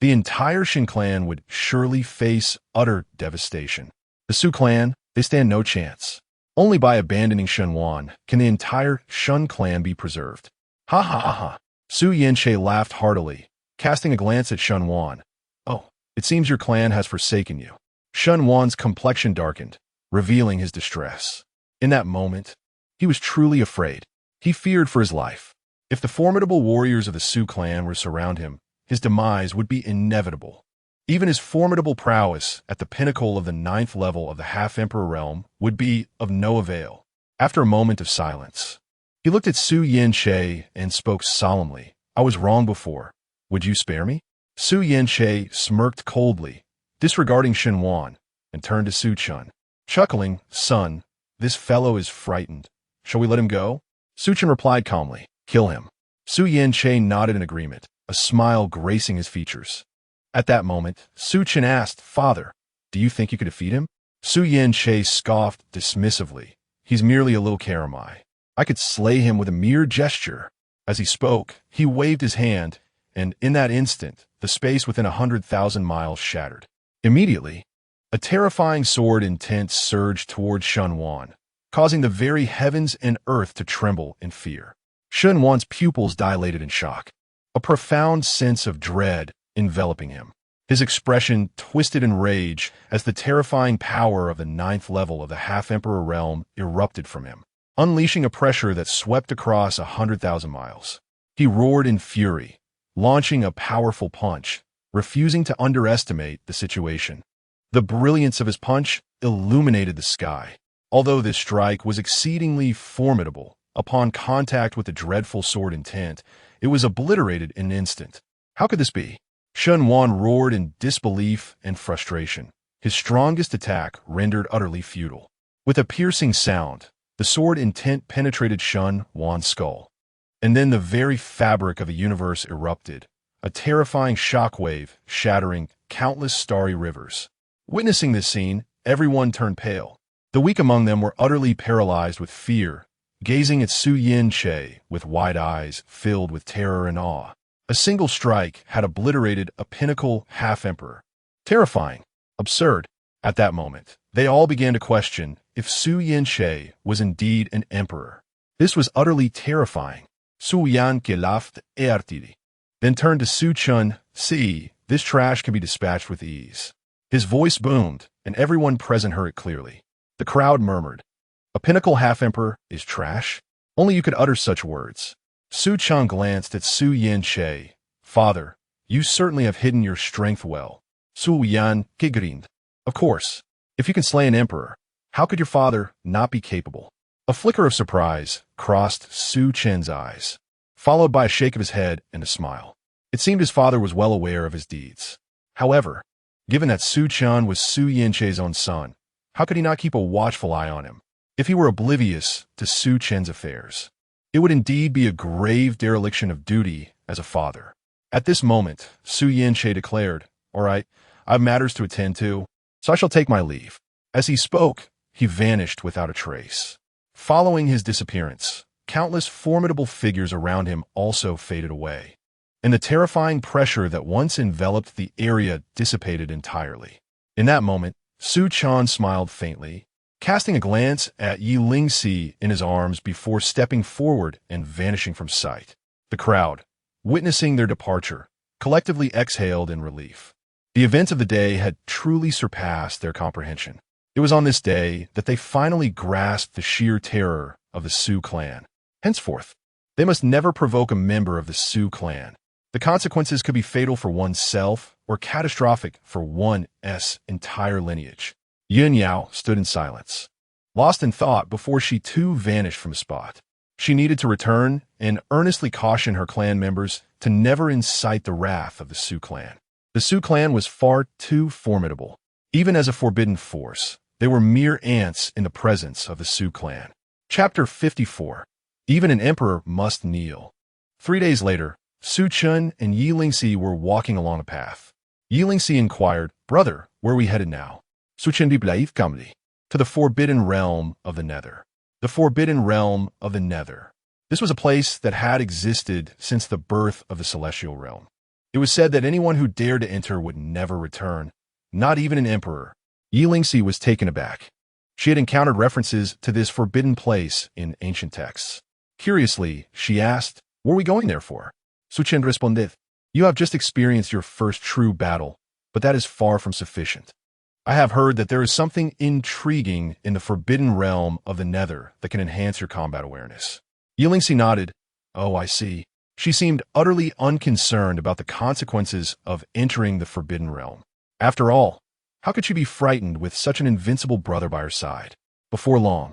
the entire Shin clan would surely face utter devastation. The Su clan, they stand no chance. Only by abandoning Shen Wan can the entire Shun clan be preserved. Ha ha ha ha. Su Yanche laughed heartily, casting a glance at Shen Wan. "Oh, it seems your clan has forsaken you." Shen Wan's complexion darkened, revealing his distress. In that moment, he was truly afraid. He feared for his life. If the formidable warriors of the Su clan were to surround him, his demise would be inevitable. Even his formidable prowess at the pinnacle of the 9th level of the Half-Emperor realm would be of no avail. After a moment of silence, he looked at Su Yanche and spoke solemnly. "I was wrong before. Would you spare me?" Su Yanche smirked coldly, disregarding Shen Wan, and turned to Su Chen. Chuckling, "Son, this fellow is frightened. Shall we let him go?" Su Chen replied calmly, "Kill him." Su Yanche nodded in agreement, a smile gracing his features. At that moment, Su Chen asked, "Father, do you think you could defeat him?" Su Yanche scoffed dismissively. "He's merely a little Karamai. I could slay him with a mere gesture." As he spoke, he waved his hand, and in that instant, the space within 100,000 miles shattered. Immediately, a terrifying sword intent surged toward Shen Wan, causing the very heavens and earth to tremble in fear. Shen Wan's pupils dilated in shock, a profound sense of dread enveloping him. His expression twisted in rage as the terrifying power of the 9th level of the Half-Emperor realm erupted from him, unleashing a pressure that swept across 100,000 miles. He roared in fury, launching a powerful punch, refusing to underestimate the situation. The brilliance of his punch illuminated the sky. Although this strike was exceedingly formidable, upon contact with the dreadful sword intent, it was obliterated in an instant. How could this be? Shen Wan roared in disbelief and frustration, his strongest attack rendered utterly futile. With a piercing sound, the sword intent penetrated Shen Wan's skull. And then the very fabric of the universe erupted, a terrifying shockwave shattering countless starry rivers. Witnessing this scene, everyone turned pale. The weak among them were utterly paralyzed with fear, gazing at Su Yanche with wide eyes filled with terror and awe. A single strike had obliterated a pinnacle half-emperor. Terrifying, absurd. At that moment, they all began to question if Su Yanche was indeed an emperor. This was utterly terrifying. Su Yan que laft artiri. Then turned to Su Chen, see, this trash can be dispatched with ease. His voice boomed, and everyone present heard it clearly. The crowd murmured, a pinnacle half-emperor is trash? Only you could utter such words. Su Chen glanced at Su Yin Che. Father, you certainly have hidden your strength well. Su Yan grinned. Of course. If you can slay an emperor, how could your father not be capable? A flicker of surprise crossed Su Chen's eyes, followed by a shake of his head and a smile. It seemed his father was well aware of his deeds. However, given that Su Chen was Su Yin-che's own son, how could he not keep a watchful eye on him? If he were oblivious to Su Chen's affairs, it would indeed be a grave dereliction of duty as a father. At this moment, Su Yin-che declared, all right, I have matters to attend to, so I shall take my leave. As he spoke, he vanished without a trace. Following his disappearance, countless formidable figures around him also faded away, and the terrifying pressure that once enveloped the area dissipated entirely. In that moment, Su Chen smiled faintly, casting a glance at Yi Lingxi in his arms before stepping forward and vanishing from sight. The crowd, witnessing their departure, collectively exhaled in relief. The events of the day had truly surpassed their comprehension. It was on this day that they finally grasped the sheer terror of the Su clan. Henceforth, they must never provoke a member of the Su clan. The consequences could be fatal for oneself or catastrophic for one's entire lineage. Yun Yao stood in silence, lost in thought before she too vanished from the spot. She needed to return and earnestly caution her clan members to never incite the wrath of the Su clan. The Su clan was far too formidable. Even as a forbidden force, they were mere ants in the presence of the Su clan. Chapter 54. Even an emperor must kneel. 3 days later, Su Chen and Yi Lingxi were walking along a path. Yi Lingxi inquired, brother, where are we headed now? Su Chen kamli. To the forbidden realm of the Nether. The forbidden realm of the Nether. This was a place that had existed since the birth of the celestial realm. It was said that anyone who dared to enter would never return, not even an emperor. Yi Lingxi was taken aback. She had encountered references to this forbidden place in ancient texts. Curiously, she asked, what are we going there for? Su Chen responded, you have just experienced your first true battle, but that is far from sufficient. I have heard that there is something intriguing in the forbidden realm of the Nether that can enhance your combat awareness. Yi Lingxi nodded. Oh, I see. She seemed utterly unconcerned about the consequences of entering the forbidden realm. After all, how could she be frightened with such an invincible brother by her side? Before long,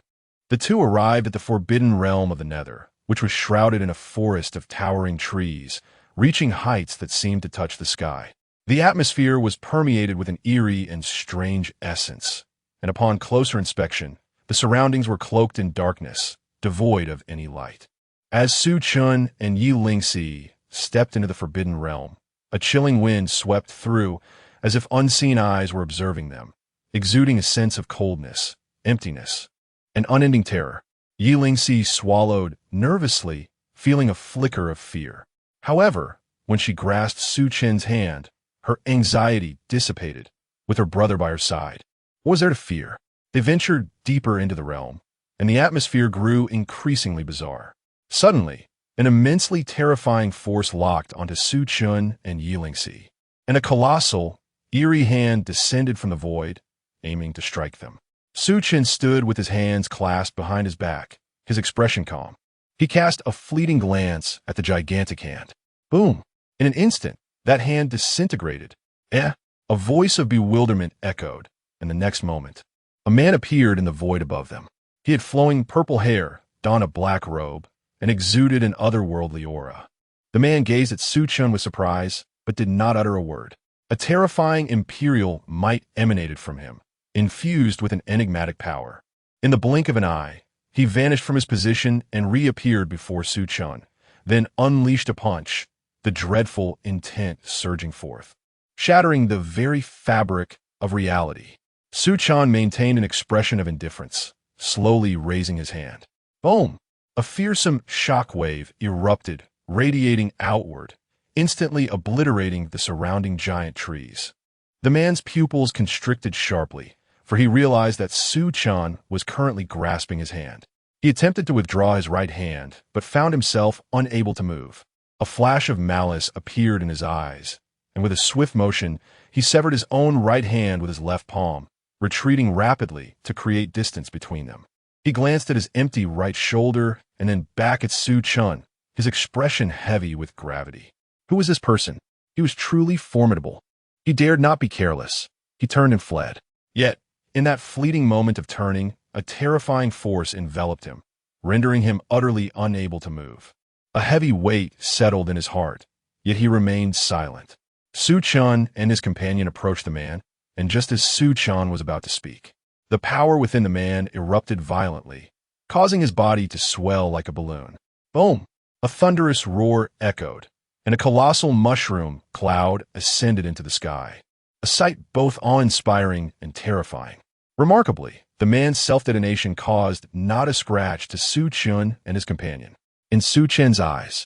the two arrived at the forbidden realm of the Nether, which was shrouded in a forest of towering trees, reaching heights that seemed to touch the sky. The atmosphere was permeated with an eerie and strange essence, and upon closer inspection, the surroundings were cloaked in darkness, devoid of any light. As Su Chen and Yi Lingxi stepped into the forbidden realm, a chilling wind swept through as if unseen eyes were observing them, exuding a sense of coldness, emptiness, and unending terror. Yi Lingxi swallowed nervously, feeling a flicker of fear. However, when she grasped Su Chen's hand, her anxiety dissipated, with her brother by her side. What was there to fear? They ventured deeper into the realm, and the atmosphere grew increasingly bizarre. Suddenly, an immensely terrifying force locked onto Su Chen and Yi Lingxi, and a colossal, eerie hand descended from the void, aiming to strike them. Su Chen stood with his hands clasped behind his back, his expression calm. He cast a fleeting glance at the gigantic hand. Boom! In an instant, that hand disintegrated. A voice of bewilderment echoed, and the next moment, a man appeared in the void above them. He had flowing purple hair, donned a black robe, and exuded an otherworldly aura. The man gazed at Su Chen with surprise, but did not utter a word. A terrifying imperial might emanated from him, infused with an enigmatic power. In the blink of an eye, he vanished from his position and reappeared before Su Chen, then unleashed a punch, the dreadful intent surging forth, shattering the very fabric of reality. Su Chen maintained an expression of indifference, slowly raising his hand. Boom! A fearsome shockwave erupted, radiating outward, instantly obliterating the surrounding giant trees. The man's pupils constricted sharply, for he realized that Su Chen was currently grasping his hand. He attempted to withdraw his right hand, but found himself unable to move. A flash of malice appeared in his eyes, and with a swift motion, he severed his own right hand with his left palm, retreating rapidly to create distance between them. He glanced at his empty right shoulder and then back at Su Chen, his expression heavy with gravity. Who was this person? He was truly formidable. He dared not be careless. He turned and fled. Yet, in that fleeting moment of turning, a terrifying force enveloped him, rendering him utterly unable to move. A heavy weight settled in his heart, yet he remained silent. Su Chen and his companion approached the man, and just as Su Chen was about to speak, the power within the man erupted violently, causing his body to swell like a balloon. Boom! A thunderous roar echoed, and a colossal mushroom cloud ascended into the sky, a sight both awe-inspiring and terrifying. Remarkably, the man's self-detonation caused not a scratch to Su Chen and his companion. In Su Chen's eyes,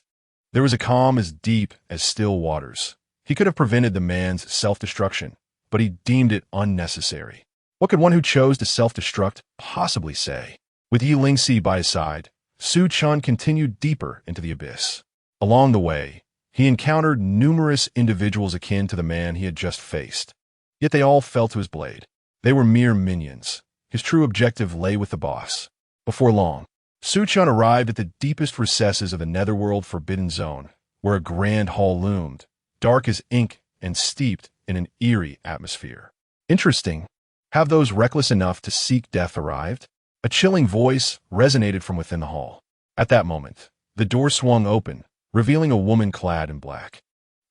there was a calm as deep as still waters. He could have prevented the man's self-destruction, but he deemed it unnecessary. What could one who chose to self-destruct possibly say? With Yi Lingxi by his side, Su Chen continued deeper into the abyss. Along the way, he encountered numerous individuals akin to the man he had just faced. Yet they all fell to his blade. They were mere minions. His true objective lay with the boss. Before long, Su Chen arrived at the deepest recesses of the netherworld forbidden zone, where a grand hall loomed, dark as ink and steeped in an eerie atmosphere. Interesting. Have those reckless enough to seek death arrived? A chilling voice resonated from within the hall. At that moment, the door swung open, revealing a woman clad in black.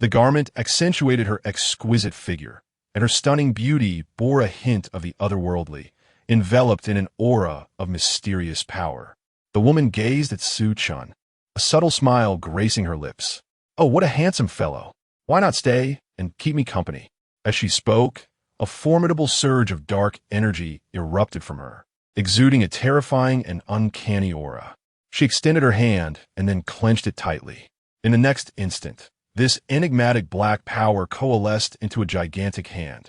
The garment accentuated her exquisite figure, and her stunning beauty bore a hint of the otherworldly, enveloped in an aura of mysterious power. The woman gazed at Su Chen, a subtle smile gracing her lips. "Oh, what a handsome fellow! Why not stay and keep me company?" As she spoke, a formidable surge of dark energy erupted from her, exuding a terrifying and uncanny aura. She extended her hand and then clenched it tightly. In the next instant, this enigmatic black power coalesced into a gigantic hand,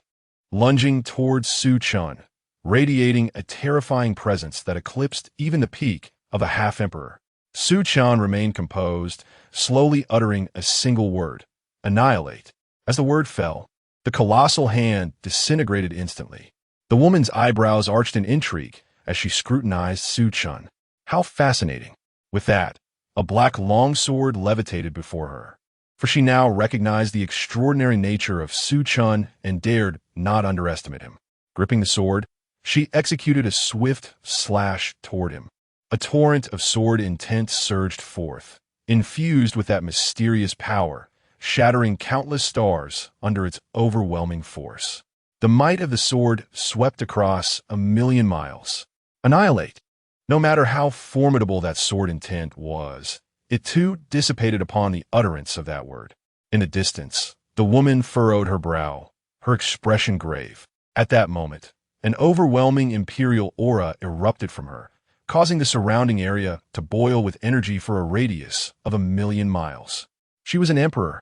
lunging towards Su Chen, radiating a terrifying presence that eclipsed even the peak of a half-emperor. Su Chen remained composed, slowly uttering a single word: annihilate. As the word fell, the colossal hand disintegrated instantly. The woman's eyebrows arched in intrigue as she scrutinized Su Chen. How fascinating. With that, a black longsword levitated before her, for she now recognized the extraordinary nature of Su Chen and dared not underestimate him. Gripping the sword, she executed a swift slash toward him. A torrent of sword intent surged forth, infused with that mysterious power, shattering countless stars under its overwhelming force. The might of the sword swept across 1,000,000 miles. Annihilate. No matter how formidable that sword intent was, it too dissipated upon the utterance of that word. In the distance, the woman furrowed her brow, her expression grave. At that moment, an overwhelming imperial aura erupted from her, causing the surrounding area to boil with energy for a radius of 1,000,000 miles. She was an emperor.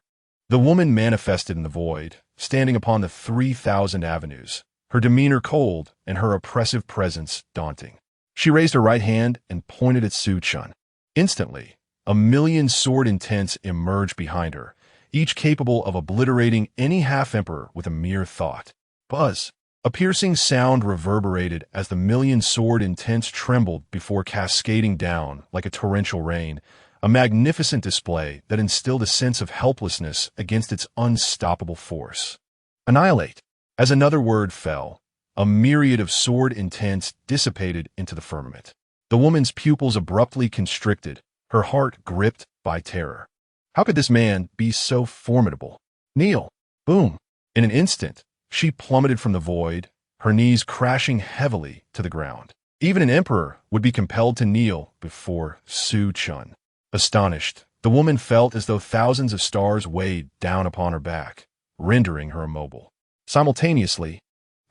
The woman manifested in the void, standing upon the 3,000 avenues, her demeanor cold and her oppressive presence daunting. She raised her right hand and pointed at Su Chen. Instantly, 1,000,000 sword intents emerged behind her, each capable of obliterating any half-emperor with a mere thought. Buzz! A piercing sound reverberated as the 1,000,000 sword intents trembled before cascading down like a torrential rain, a magnificent display that instilled a sense of helplessness against its unstoppable force. Annihilate! As another word fell, a myriad of sword intents dissipated into the firmament. The woman's pupils abruptly constricted, her heart gripped by terror. How could this man be so formidable? Kneel! Boom! In an instant, she plummeted from the void, her knees crashing heavily to the ground. Even an emperor would be compelled to kneel before Su Chen. Astonished, the woman felt as though thousands of stars weighed down upon her back, rendering her immobile. Simultaneously,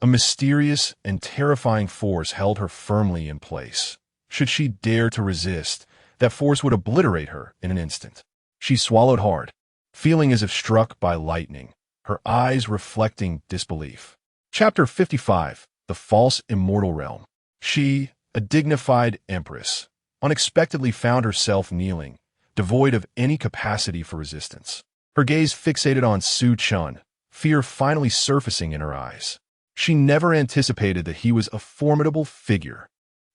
a mysterious and terrifying force held her firmly in place. Should she dare to resist, that force would obliterate her in an instant. She swallowed hard, feeling as if struck by lightning, her eyes reflecting disbelief. Chapter 55. The False Immortal Realm. She, a dignified empress, unexpectedly found herself kneeling, devoid of any capacity for resistance. Her gaze fixated on Su Chen, fear finally surfacing in her eyes. She never anticipated that he was a formidable figure.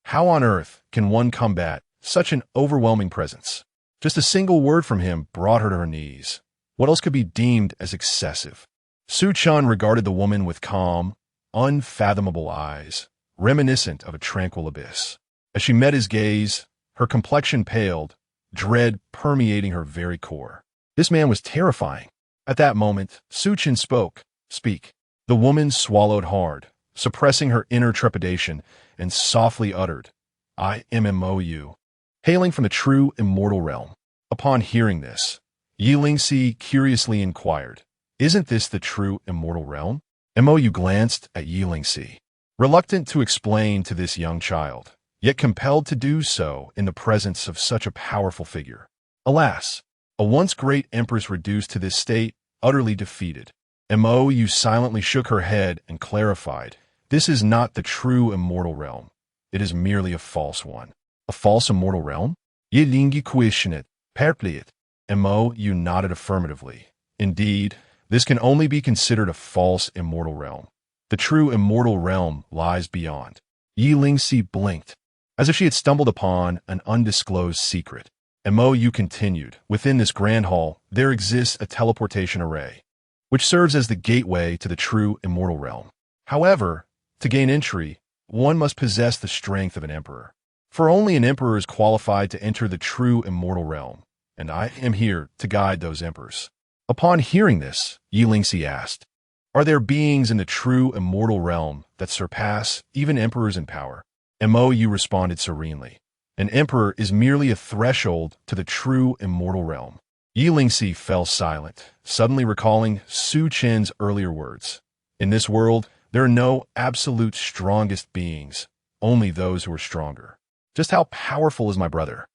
How on earth can one combat such an overwhelming presence? Just a single word from him brought her to her knees. What else could be deemed as excessive? Su Chen regarded the woman with calm, unfathomable eyes, reminiscent of a tranquil abyss. As she met his gaze, her complexion paled, dread permeating her very core. This man was terrifying. At that moment, Su Chen spoke. Speak. The woman swallowed hard, suppressing her inner trepidation, and softly uttered, I am Mou, hailing from the true immortal realm. Upon hearing this, Yi Lingxi curiously inquired, Isn't this the true immortal realm? Mou glanced at Yi Lingxi, reluctant to explain to this young child, yet compelled to do so in the presence of such a powerful figure. Alas, a once great empress reduced to this state, utterly defeated. Mou silently shook her head and clarified, This is not the true immortal realm. It is merely a false one. A false immortal realm? Yi Lingxi questioned, perplexed. Mou nodded affirmatively. Indeed, this can only be considered a false immortal realm. The true immortal realm lies beyond. Yi Lingxi blinked, as if she had stumbled upon an undisclosed secret. Mou continued, Within this grand hall, there exists a teleportation array, which serves as the gateway to the true immortal realm. However, to gain entry, one must possess the strength of an emperor. For only an emperor is qualified to enter the true immortal realm, and I am here to guide those emperors. Upon hearing this, Yi Lingxi asked, Are there beings in the true immortal realm that surpass even emperors in power? Mou responded serenely, An emperor is merely a threshold to the true immortal realm. Yi Lingxi fell silent, suddenly recalling Su Chen's earlier words. In this world, there are no absolute strongest beings, only those who are stronger. Just how powerful is my brother?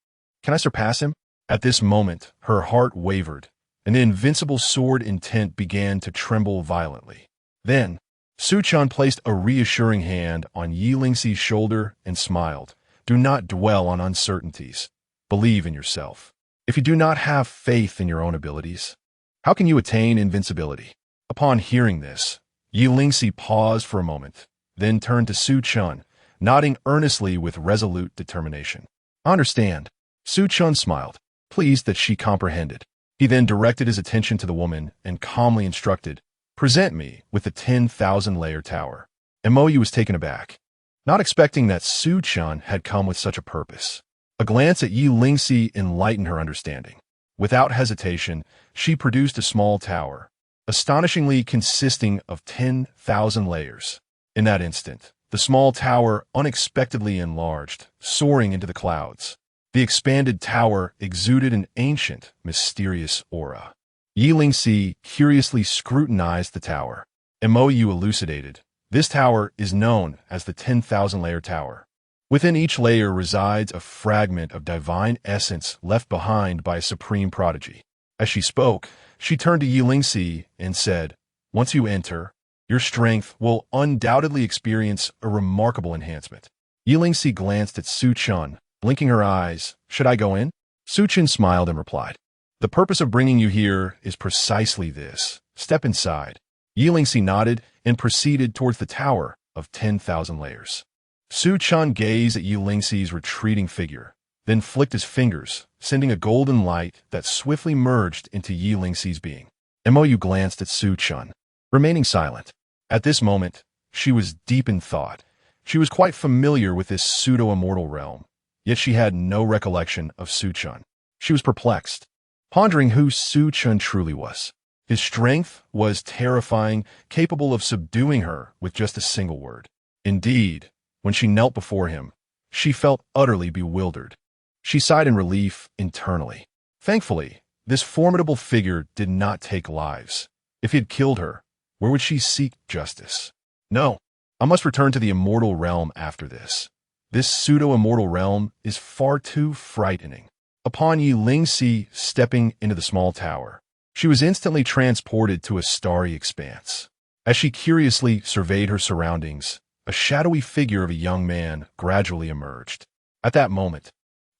Can I surpass him? At this moment, her heart wavered, and the invincible sword intent began to tremble violently. Then, Su Chen placed a reassuring hand on Yi Lingxi's shoulder and smiled. Do not dwell on uncertainties. Believe in yourself. If you do not have faith in your own abilities, how can you attain invincibility? Upon hearing this, Yi Lingxi paused for a moment, then turned to Su Chen, nodding earnestly with resolute determination. I understand. Su Chen smiled, pleased that she comprehended. He then directed his attention to the woman and calmly instructed, Present me with the 10,000-layer tower. Mou was taken aback, not expecting that Su Chen had come with such a purpose. A glance at Yi Lingxi enlightened her understanding. Without hesitation, she produced a small tower, astonishingly consisting of 10,000 layers. In that instant, the small tower unexpectedly enlarged, soaring into the clouds. The expanded tower exuded an ancient, mysterious aura. Yi Lingxi curiously scrutinized the tower. Mou elucidated, This tower is known as the 10,000-layer tower. Within each layer resides a fragment of divine essence left behind by a supreme prodigy. As she spoke, she turned to Yi Lingxi and said, Once you enter, your strength will undoubtedly experience a remarkable enhancement. Yi Lingxi glanced at Su Chen, blinking her eyes. Should I go in? Su Chen smiled and replied, The purpose of bringing you here is precisely this. Step inside. Yi Lingxi nodded and proceeded towards the tower of 10,000 layers. Su Chen gazed at Yi Lingxi's retreating figure, then flicked his fingers, sending a golden light that swiftly merged into Yi Lingxi's being. Mou glanced at Su Chen, remaining silent. At this moment, she was deep in thought. She was quite familiar with this pseudo-immortal realm, yet she had no recollection of Su Chen. She was perplexed, pondering who Su Chen truly was. His strength was terrifying, capable of subduing her with just a single word. Indeed, when she knelt before him, she felt utterly bewildered. She sighed in relief internally. Thankfully, this formidable figure did not take lives. If he had killed her, where would she seek justice? No, I must return to the immortal realm after this. This pseudo-immortal realm is far too frightening. Upon Yi Lingxi stepping into the small tower, she was instantly transported to a starry expanse. As she curiously surveyed her surroundings, a shadowy figure of a young man gradually emerged. At that moment,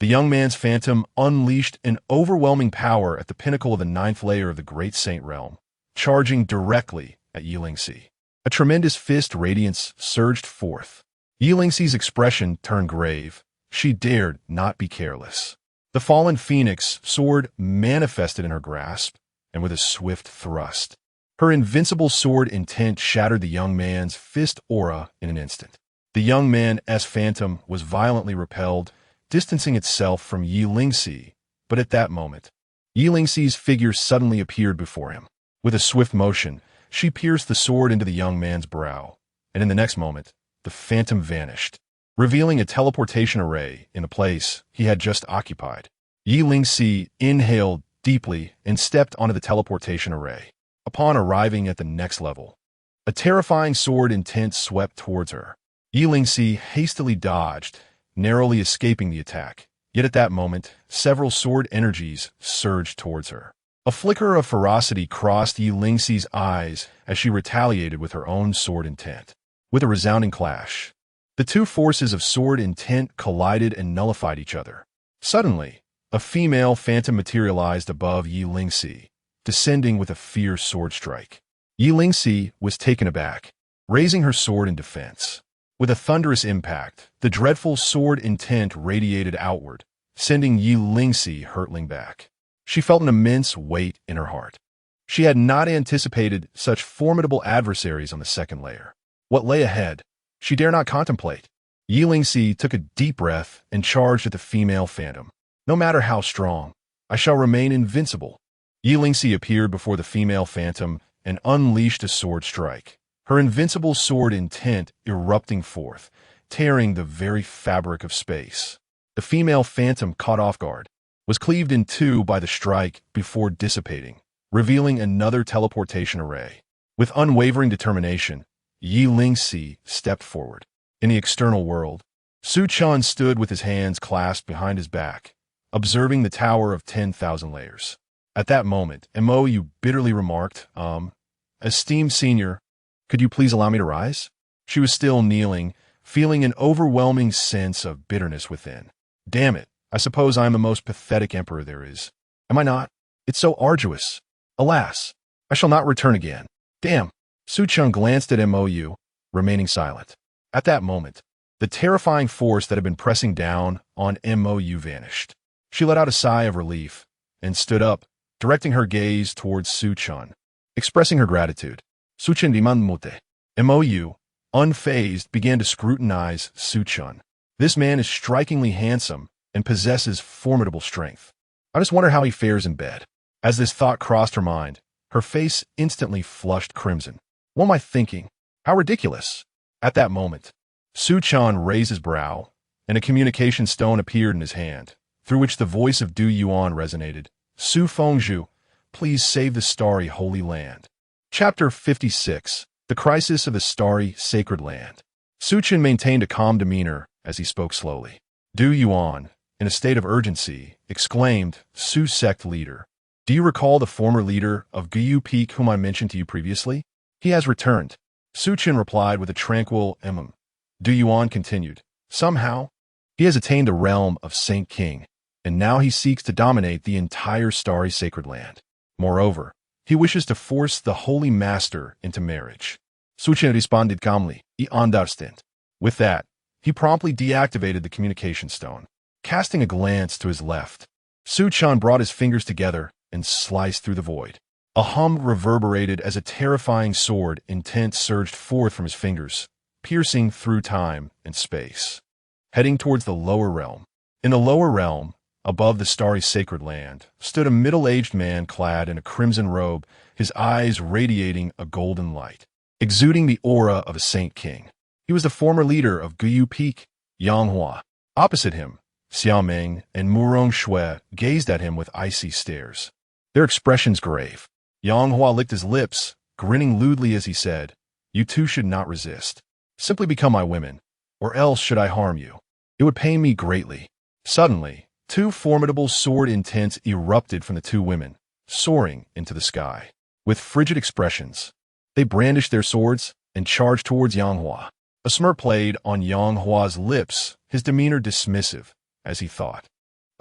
The young man's phantom unleashed an overwhelming power at the pinnacle of the ninth layer of the Great Saint Realm, charging directly at Yi Lingxi. A tremendous fist radiance surged forth. Yi Lingxi's expression turned grave. She dared not be careless. The fallen phoenix sword manifested in her grasp, and with a swift thrust, her invincible sword intent shattered the young man's fist aura in an instant. The young man's phantom was violently repelled, distancing itself from Yi Lingxi, but at that moment, Yi Lingxi's figure suddenly appeared before him. With a swift motion, she pierced the sword into the young man's brow, and in the next moment, the phantom vanished, revealing a teleportation array in the place he had just occupied. Yi Lingxi inhaled deeply and stepped onto the teleportation array. Upon arriving at the next level, a terrifying sword intent swept towards her. Yi Lingxi hastily dodged, narrowly escaping the attack. Yet at that moment, several sword energies surged towards her. A flicker of ferocity crossed Yi Lingxi's eyes as she retaliated with her own sword intent. With a resounding clash, the two forces of sword intent collided and nullified each other. Suddenly, a female phantom materialized above Yi Lingxi, descending with a fierce sword strike. Yi Lingxi was taken aback, raising her sword in defense. With a thunderous impact, the dreadful sword intent radiated outward, sending Yi Lingxi hurtling back. She felt an immense weight in her heart. She had not anticipated such formidable adversaries on the second layer. What lay ahead, she dare not contemplate. Yi Lingxi took a deep breath and charged at the female phantom. No matter how strong, I shall remain invincible. Yi Lingxi appeared before the female phantom and unleashed a sword strike, her invincible sword intent erupting forth, tearing the very fabric of space. The female phantom, caught off guard, was cleaved in two by the strike before dissipating, revealing another teleportation array. With unwavering determination, Yi Lingxi stepped forward. In the external world, Su Chen stood with his hands clasped behind his back, observing the tower of 10,000 layers. At that moment, Mou bitterly remarked, "Esteemed senior, could you please allow me to rise?" She was still kneeling, feeling an overwhelming sense of bitterness within. Damn it, I suppose I am the most pathetic emperor there is. Am I not? It's so arduous. Alas, I shall not return again. Damn. Su Chen glanced at Mou, remaining silent. At that moment, the terrifying force that had been pressing down on Mou vanished. She let out a sigh of relief and stood up, directing her gaze towards Su Chen, expressing her gratitude. Su Chen demand mote. Mou, unfazed, began to scrutinize Su Chen. This man is strikingly handsome and possesses formidable strength. I just wonder how he fares in bed. As this thought crossed her mind, her face instantly flushed crimson. What am I thinking? How ridiculous. At that moment, Su Chen raised his brow, and a communication stone appeared in his hand, through which the voice of Du Yuan resonated. Su Fengzhu, please save the starry Holy Land. Chapter 56. The Crisis of the Starry Sacred Land. Su Chen maintained a calm demeanor as he spoke slowly. Du Yuan, in a state of urgency, exclaimed, "Su sect leader, do you recall the former leader of Guyu Peak whom I mentioned to you previously? He has returned." Su Chen replied with a tranquil Du Yuan continued, "Somehow, he has attained the realm of Saint King, and now he seeks to dominate the entire starry sacred land. Moreover, he wishes to force the Holy Master into marriage." Su Chen responded calmly, "I understand." With that, he promptly deactivated the communication stone. Casting a glance to his left, Su Chen brought his fingers together and sliced through the void. A hum reverberated as a terrifying sword intent surged forth from his fingers, piercing through time and space, heading towards the lower realm. In the lower realm, above the starry sacred land, stood a middle-aged man clad in a crimson robe, his eyes radiating a golden light, exuding the aura of a saint king. He was the former leader of Guyu Peak, Yang Hua. Opposite him, Xiaoming and Murong Shui gazed at him with icy stares, their expressions grave. Yang Hua licked his lips, grinning lewdly as he said, "You two should not resist. Simply become my women, or else should I harm you. It would pain me greatly." Suddenly, two formidable sword intents erupted from the two women, soaring into the sky. With frigid expressions, they brandished their swords and charged towards Yang Hua. A smirk played on Yang Hua's lips, his demeanor dismissive, as he thought,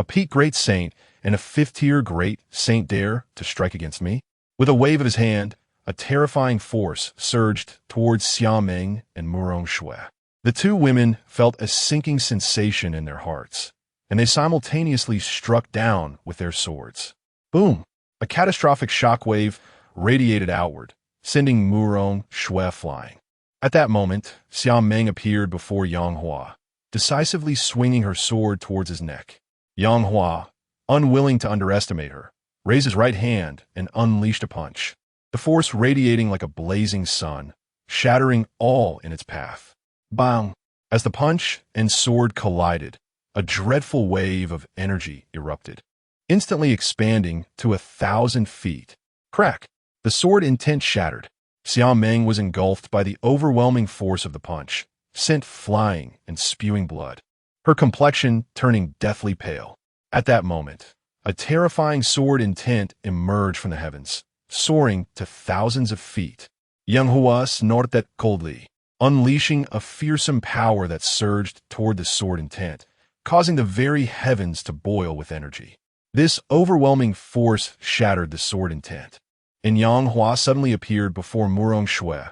A peak great saint and a fifth-tier great saint dare to strike against me? With a wave of his hand, a terrifying force surged towards Xia Meng and Murong Shui. The two women felt a sinking sensation in their hearts, and they simultaneously struck down with their swords. Boom! A catastrophic shockwave radiated outward, sending Murong Shui flying. At that moment, Xia Meng appeared before Yang Hua, decisively swinging her sword towards his neck. Yang Hua, unwilling to underestimate her, raised his right hand and unleashed a punch, the force radiating like a blazing sun, shattering all in its path. Bang! As the punch and sword collided, a dreadful wave of energy erupted, instantly expanding to 1,000 feet. Crack! The sword intent shattered. Xia Meng was engulfed by the overwhelming force of the punch, sent flying and spewing blood, her complexion turning deathly pale. At that moment, a terrifying sword intent emerged from the heavens, soaring to thousands of feet. Yang Hua snorted coldly, unleashing a fearsome power that surged toward the sword intent, causing the very heavens to boil with energy. This overwhelming force shattered the sword intent, and Yang Hua suddenly appeared before Murong Shui,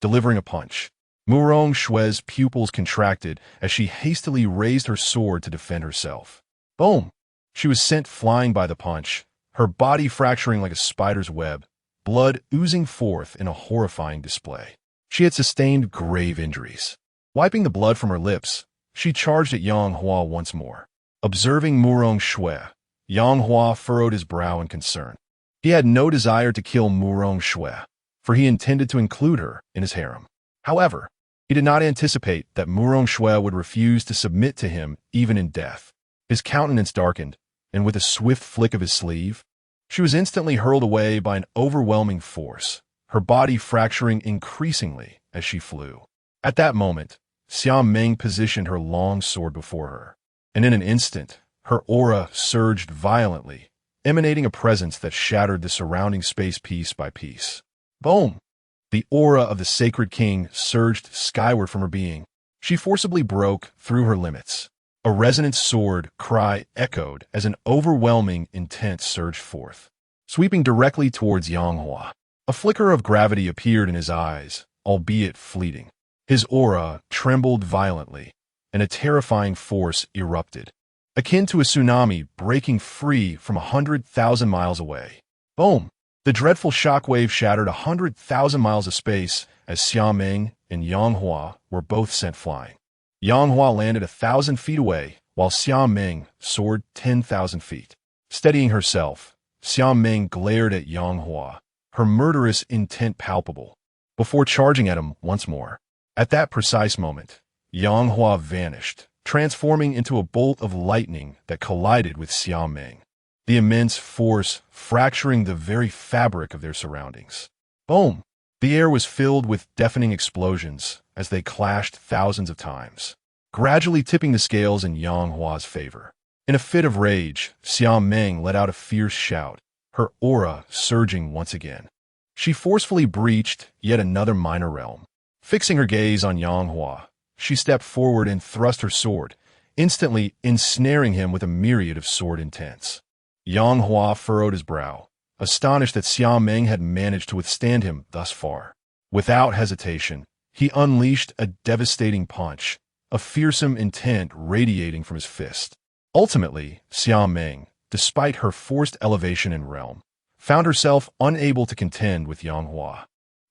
delivering a punch. Murong Shui's pupils contracted as she hastily raised her sword to defend herself. Boom! She was sent flying by the punch, her body fracturing like a spider's web, blood oozing forth in a horrifying display. She had sustained grave injuries. Wiping the blood from her lips, she charged at Yang Hua once more. Observing Murong Shui, Yang Hua furrowed his brow in concern. He had no desire to kill Murong Shui, for he intended to include her in his harem. However, he did not anticipate that Murong Shui would refuse to submit to him even in death. His countenance darkened, and with a swift flick of his sleeve, she was instantly hurled away by an overwhelming force, her body fracturing increasingly as she flew. At that moment, Xia Meng positioned her long sword before her, and in an instant, her aura surged violently, emanating a presence that shattered the surrounding space piece by piece. Boom! The aura of the sacred king surged skyward from her being. She forcibly broke through her limits. A resonant sword cry echoed as an overwhelming intent surged forth, sweeping directly towards Yang Hua. A flicker of gravity appeared in his eyes, albeit fleeting. His aura trembled violently, and a terrifying force erupted, akin to a tsunami breaking free from 100,000 miles away. Boom! The dreadful shockwave shattered 100,000 miles of space as Xia Meng and Yang Hua were both sent flying. Yang Hua landed 1,000 feet away, while Xia Meng soared 10,000 feet. Steadying herself, Xia Meng glared at Yang Hua, her murderous intent palpable, before charging at him once more. At that precise moment, Yang Hua vanished, transforming into a bolt of lightning that collided with Xia Meng, the immense force fracturing the very fabric of their surroundings. Boom! The air was filled with deafening explosions as they clashed thousands of times, gradually tipping the scales in Yang Hua's favor. In a fit of rage, Xia Meng let out a fierce shout, her aura surging once again. She forcefully breached yet another minor realm. Fixing her gaze on Yang Hua, she stepped forward and thrust her sword, instantly ensnaring him with a myriad of sword intents. Yang Hua furrowed his brow, astonished that Xia Meng had managed to withstand him thus far. Without hesitation, he unleashed a devastating punch, a fearsome intent radiating from his fist. Ultimately, Xia Meng, despite her forced elevation in realm, found herself unable to contend with Yang Hua,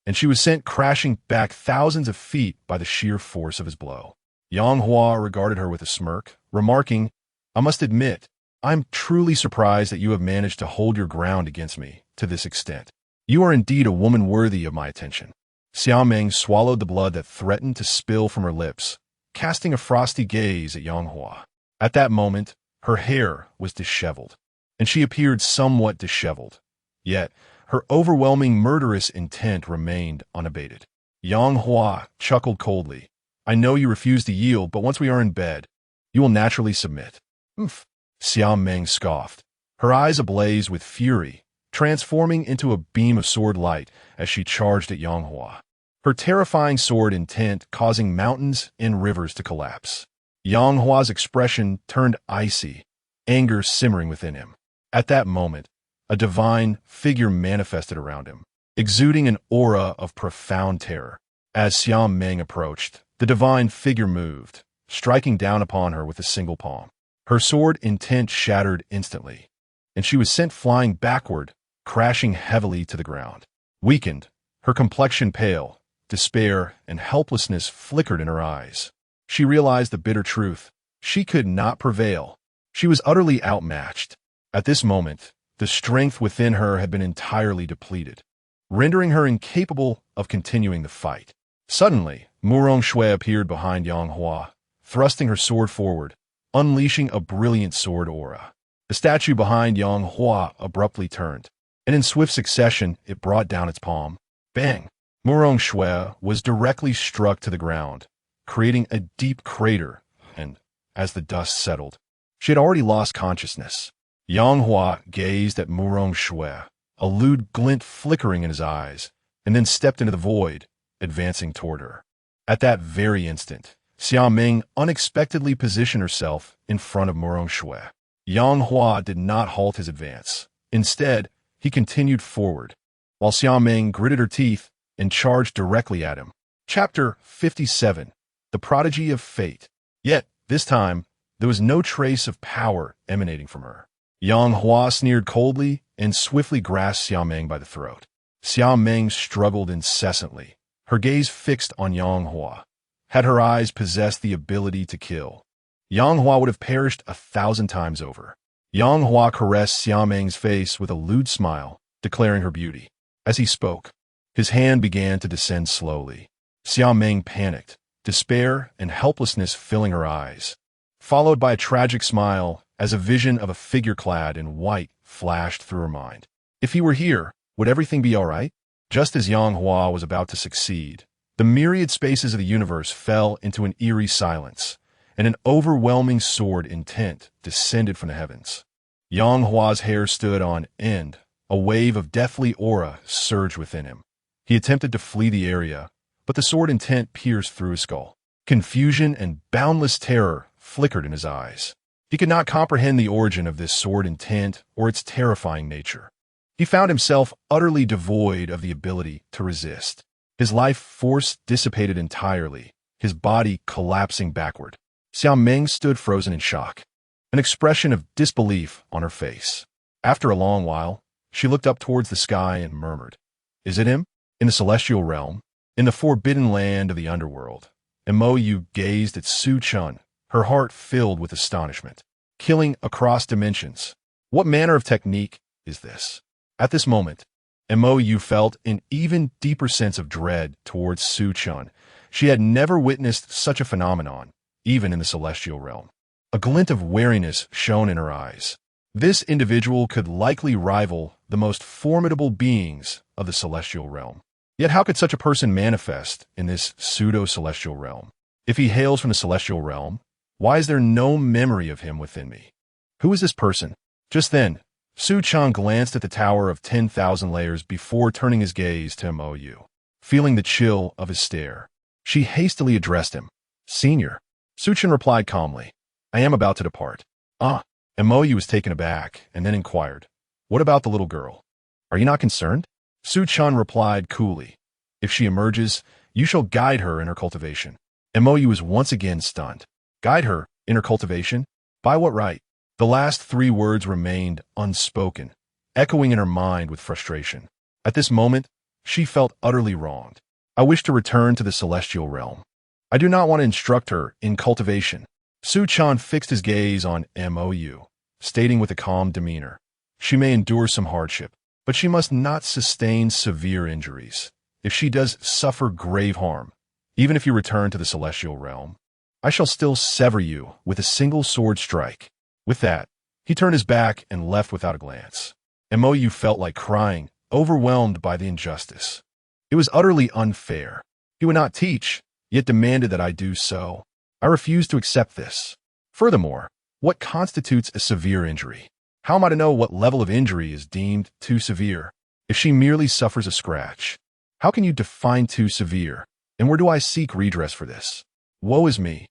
and she was sent crashing back thousands of feet by the sheer force of his blow. Yang Hua regarded her with a smirk, remarking, "I must admit, I'm truly surprised that you have managed to hold your ground against me to this extent. You are indeed a woman worthy of my attention." Xia Meng swallowed the blood that threatened to spill from her lips, casting a frosty gaze at Yang Hua. At that moment, her hair was disheveled, and she appeared somewhat disheveled. Yet, her overwhelming murderous intent remained unabated. Yang Hua chuckled coldly. "I know you refuse to yield, but once we are in bed, you will naturally submit." "Humph," Xia Meng scoffed, her eyes ablaze with fury, transforming into a beam of sword light as she charged at Yang Hua, her terrifying sword intent causing mountains and rivers to collapse. Yang Hua's expression turned icy, anger simmering within him. At that moment, a divine figure manifested around him, exuding an aura of profound terror. As Xiao Meng approached, the divine figure moved, striking down upon her with a single palm. Her sword intent shattered instantly, and she was sent flying backward, crashing heavily to the ground. Weakened, her complexion pale, despair and helplessness flickered in her eyes. She realized the bitter truth. She could not prevail. She was utterly outmatched. At this moment, the strength within her had been entirely depleted, rendering her incapable of continuing the fight. Suddenly, Murong Shui appeared behind Yang Hua, thrusting her sword forward, unleashing a brilliant sword aura. The statue behind Yang Hua abruptly turned, and in swift succession, it brought down its palm. Bang! Murong Shui was directly struck to the ground, creating a deep crater, and, as the dust settled, she had already lost consciousness. Yang Hua gazed at Murong Shui, a lewd glint flickering in his eyes, and then stepped into the void, advancing toward her. At that very instant, Xiao Meng unexpectedly positioned herself in front of Murong Shui. Yang Hua did not halt his advance. Instead, he continued forward, while Xiao Meng gritted her teeth and charged directly at him. Chapter 57. The Prodigy of Fate. Yet, this time, there was no trace of power emanating from her. Yang Hua sneered coldly and swiftly grasped Xiao Meng by the throat. Xiao Meng struggled incessantly, her gaze fixed on Yang Hua. Had her eyes possessed the ability to kill, Yang Hua would have perished 1,000 times over. Yang Hua caressed Xiao Meng's face with a lewd smile, declaring her beauty. As he spoke, his hand began to descend slowly. Xiao Meng panicked, despair and helplessness filling her eyes, followed by a tragic smile as a vision of a figure clad in white flashed through her mind. If he were here, would everything be all right? Just as Yang Hua was about to succeed, the myriad spaces of the universe fell into an eerie silence, and an overwhelming sword intent descended from the heavens. Yang Hua's hair stood on end, a wave of deathly aura surged within him. He attempted to flee the area, but the sword intent pierced through his skull. Confusion and boundless terror flickered in his eyes. He could not comprehend the origin of this sword intent or its terrifying nature. He found himself utterly devoid of the ability to resist. His life force dissipated entirely, his body collapsing backward. Xiao Meng stood frozen in shock, an expression of disbelief on her face. After a long while, she looked up towards the sky and murmured, "Is it him? In the celestial realm? In the forbidden land of the underworld?" And Mo Yu gazed at Su Chen, her heart filled with astonishment. Killing across dimensions. What manner of technique is this? At this moment, Mo Yu felt an even deeper sense of dread towards Su Chen. She had never witnessed such a phenomenon, even in the celestial realm. A glint of wariness shone in her eyes. This individual could likely rival the most formidable beings of the celestial realm. Yet how could such a person manifest in this pseudo-celestial realm? If he hails from the celestial realm, why is there no memory of him within me? Who is this person? Just then, Su Chen glanced at the tower of 10,000 layers before turning his gaze to Mo Yu. Feeling the chill of his stare, she hastily addressed him. "Senior." Su Chen replied calmly, "I am about to depart." "Ah." And Mo Yu was taken aback and then inquired, "What about the little girl? Are you not concerned?" Su Chen replied coolly, "If she emerges, you shall guide her in her cultivation." And Mo Yu was once again stunned. Guide her in her cultivation? By what right? The last 3 words remained unspoken, echoing in her mind with frustration. At this moment, she felt utterly wronged. "I wish to return to the celestial realm. I do not want to instruct her in cultivation." Su Chen fixed his gaze on Mo Yu, stating with a calm demeanor, "She may endure some hardship, but she must not sustain severe injuries. If she does suffer grave harm, even if you return to the celestial realm, I shall still sever you with a single sword strike." With that, he turned his back and left without a glance. Mo Yu felt like crying, overwhelmed by the injustice. It was utterly unfair. He would not teach, yet demanded that I do so. I refuse to accept this. Furthermore, what constitutes a severe injury? How am I to know what level of injury is deemed too severe? If she merely suffers a scratch, how can you define too severe? And where do I seek redress for this? Woe is me.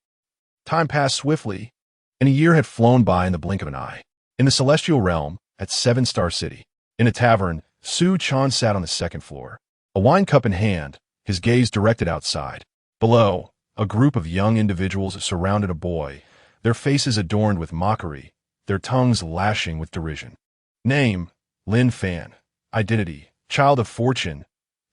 Time passed swiftly, and a year had flown by in the blink of an eye. In the celestial realm, at Seven-Star City, in a tavern, Su Chen sat on the second floor, a wine cup in hand, his gaze directed outside. Below, a group of young individuals surrounded a boy, their faces adorned with mockery, their tongues lashing with derision. Name, Lin Fan. Identity, child of fortune.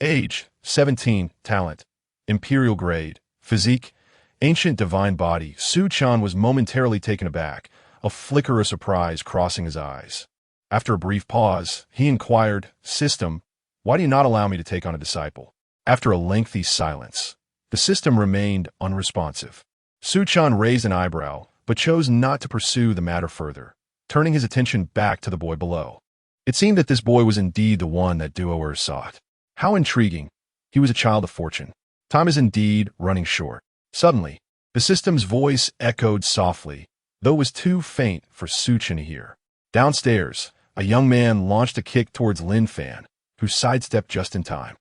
Age, 17. Talent, imperial grade. Physique, ancient divine body. Su Chen was momentarily taken aback, a flicker of surprise crossing his eyes. After a brief pause, he inquired, System, why do you not allow me to take on a disciple? After a lengthy silence, the system remained unresponsive. Su Chen raised an eyebrow, but chose not to pursue the matter further, turning his attention back to the boy below. It seemed that this boy was indeed the one that Duoer sought. How intriguing. He was a child of fortune. Time is indeed running short. Suddenly, the system's voice echoed softly, though it was too faint for Su Chen to hear. Downstairs, a young man launched a kick towards Lin Fan, who sidestepped just in time.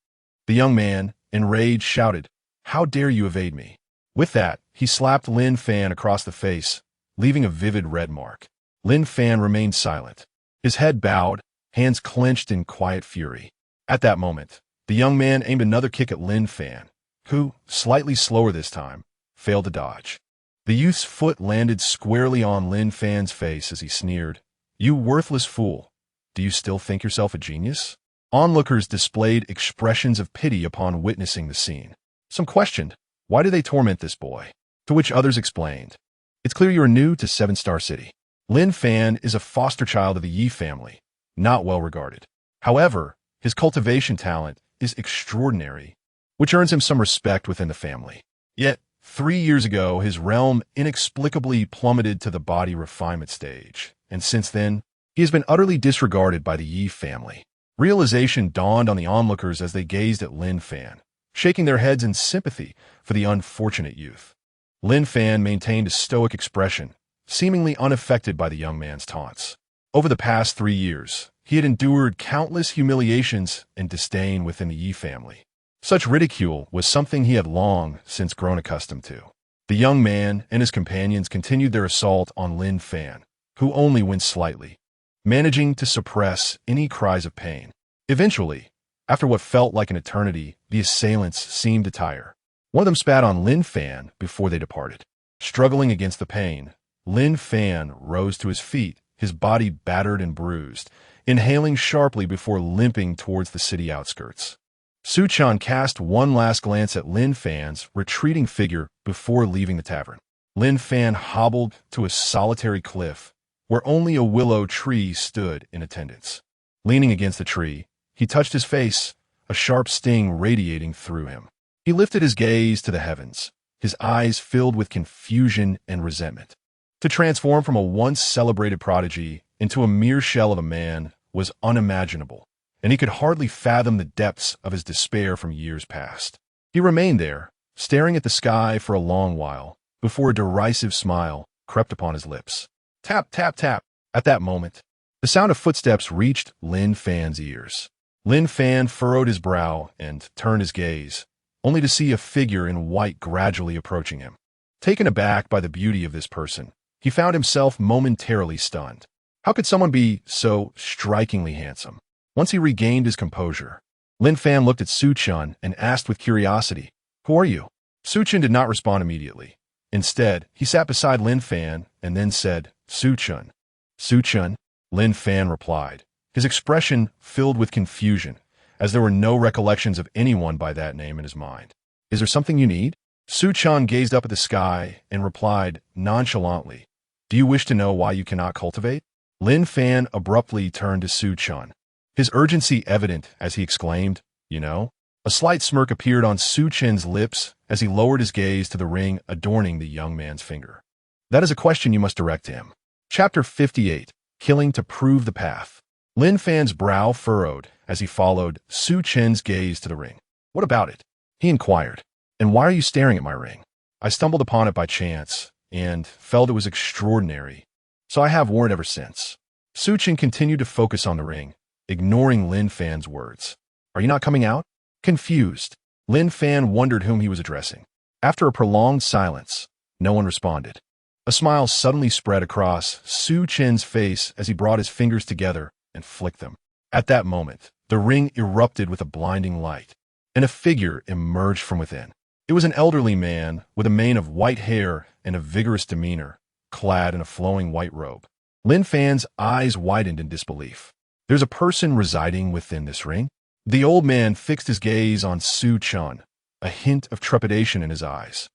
The young man, enraged, shouted, How dare you evade me? With that, he slapped Lin Fan across the face, leaving a vivid red mark. Lin Fan remained silent, his head bowed, hands clenched in quiet fury. At that moment, the young man aimed another kick at Lin Fan, who, slightly slower this time, failed to dodge. The youth's foot landed squarely on Lin Fan's face as he sneered, You worthless fool. Do you still think yourself a genius? Onlookers displayed expressions of pity upon witnessing the scene. Some questioned, Why do they torment this boy? To which others explained, It's clear you are new to Seven-Star City. Lin Fan is a foster child of the Yi family, not well regarded. However, his cultivation talent is extraordinary, which earns him some respect within the family. Yet, 3 years ago, his realm inexplicably plummeted to the body refinement stage, and since then, he has been utterly disregarded by the Yi family. Realization dawned on the onlookers as they gazed at Lin Fan, shaking their heads in sympathy for the unfortunate youth. Lin Fan maintained a stoic expression, seemingly unaffected by the young man's taunts. Over the past 3 years, he had endured countless humiliations and disdain within the Yi family. Such ridicule was something he had long since grown accustomed to. The young man and his companions continued their assault on Lin Fan, who only winced slightly, managing to suppress any cries of pain. Eventually, after what felt like an eternity, the assailants seemed to tire. One of them spat on Lin Fan before they departed. Struggling against the pain, Lin Fan rose to his feet, his body battered and bruised, inhaling sharply before limping towards the city outskirts. Su Chen cast one last glance at Lin Fan's retreating figure before leaving the tavern. Lin Fan hobbled to a solitary cliff, where only a willow tree stood in attendance. Leaning against the tree, he touched his face, a sharp sting radiating through him. He lifted his gaze to the heavens, his eyes filled with confusion and resentment. To transform from a once celebrated prodigy into a mere shell of a man was unimaginable, and he could hardly fathom the depths of his despair from years past. He remained there, staring at the sky for a long while, before a derisive smile crept upon his lips. Tap, tap, tap. At that moment, the sound of footsteps reached Lin Fan's ears. Lin Fan furrowed his brow and turned his gaze, only to see a figure in white gradually approaching him. Taken aback by the beauty of this person, he found himself momentarily stunned. How could someone be so strikingly handsome? Once he regained his composure, Lin Fan looked at Su Chen and asked with curiosity, Who are you? Su Chen did not respond immediately. Instead, he sat beside Lin Fan and then said, Su Chen. Su Chen, Lin Fan replied, his expression filled with confusion, as there were no recollections of anyone by that name in his mind. Is there something you need? Su Chen gazed up at the sky and replied nonchalantly, Do you wish to know why you cannot cultivate? Lin Fan abruptly turned to Su Chen, his urgency evident as he exclaimed, You know? A slight smirk appeared on Su Chen's lips as he lowered his gaze to the ring adorning the young man's finger. That is a question you must direct to him. Chapter 58, Killing to Prove the Path. Lin Fan's brow furrowed as he followed Su Chen's gaze to the ring. What about it? He inquired. And why are you staring at my ring? I stumbled upon it by chance and felt it was extraordinary, so I have worn it ever since. Su Chen continued to focus on the ring, ignoring Lin Fan's words. Are you not coming out? Confused, Lin Fan wondered whom he was addressing. After a prolonged silence, no one responded. A smile suddenly spread across Su Chen's face as he brought his fingers together and flicked them. At that moment, the ring erupted with a blinding light, and a figure emerged from within. It was an elderly man with a mane of white hair and a vigorous demeanor, clad in a flowing white robe. Lin Fan's eyes widened in disbelief. There's a person residing within this ring? The old man fixed his gaze on Su Chen, a hint of trepidation in his eyes.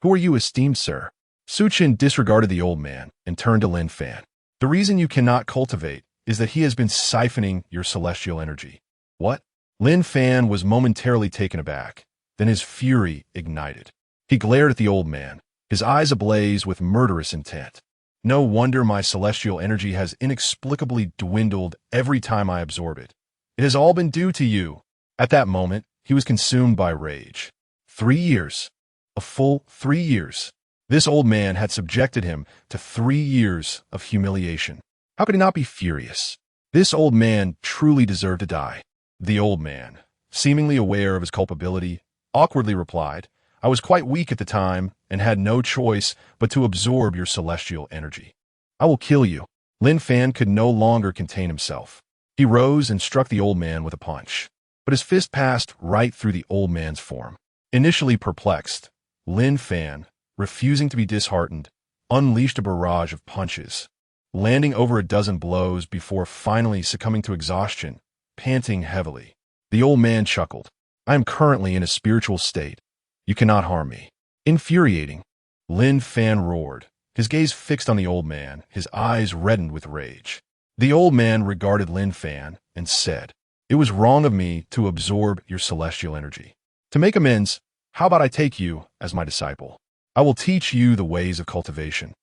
Who are you, esteemed sir? Su Chen disregarded the old man and turned to Lin Fan. The reason you cannot cultivate is that he has been siphoning your celestial energy. What? Lin Fan was momentarily taken aback. Then his fury ignited. He glared at the old man, his eyes ablaze with murderous intent. No wonder my celestial energy has inexplicably dwindled every time I absorb it. It has all been due to you. At that moment, he was consumed by rage. 3 years. A full 3 years. This old man had subjected him to 3 years of humiliation. How could he not be furious? This old man truly deserved to die. The old man, seemingly aware of his culpability, awkwardly replied, I was quite weak at the time and had no choice but to absorb your celestial energy. I will kill you. Lin Fan could no longer contain himself. He rose and struck the old man with a punch, but his fist passed right through the old man's form. Initially perplexed, Lin Fan, refusing to be disheartened, unleashed a barrage of punches, landing over a dozen blows before finally succumbing to exhaustion, panting heavily. The old man chuckled. I am currently in a spiritual state. You cannot harm me. Infuriating. Lin Fan roared, his gaze fixed on the old man, his eyes reddened with rage. The old man regarded Lin Fan and said, It was wrong of me to absorb your celestial energy. To make amends, how about I take you as my disciple? I will teach you the ways of cultivation,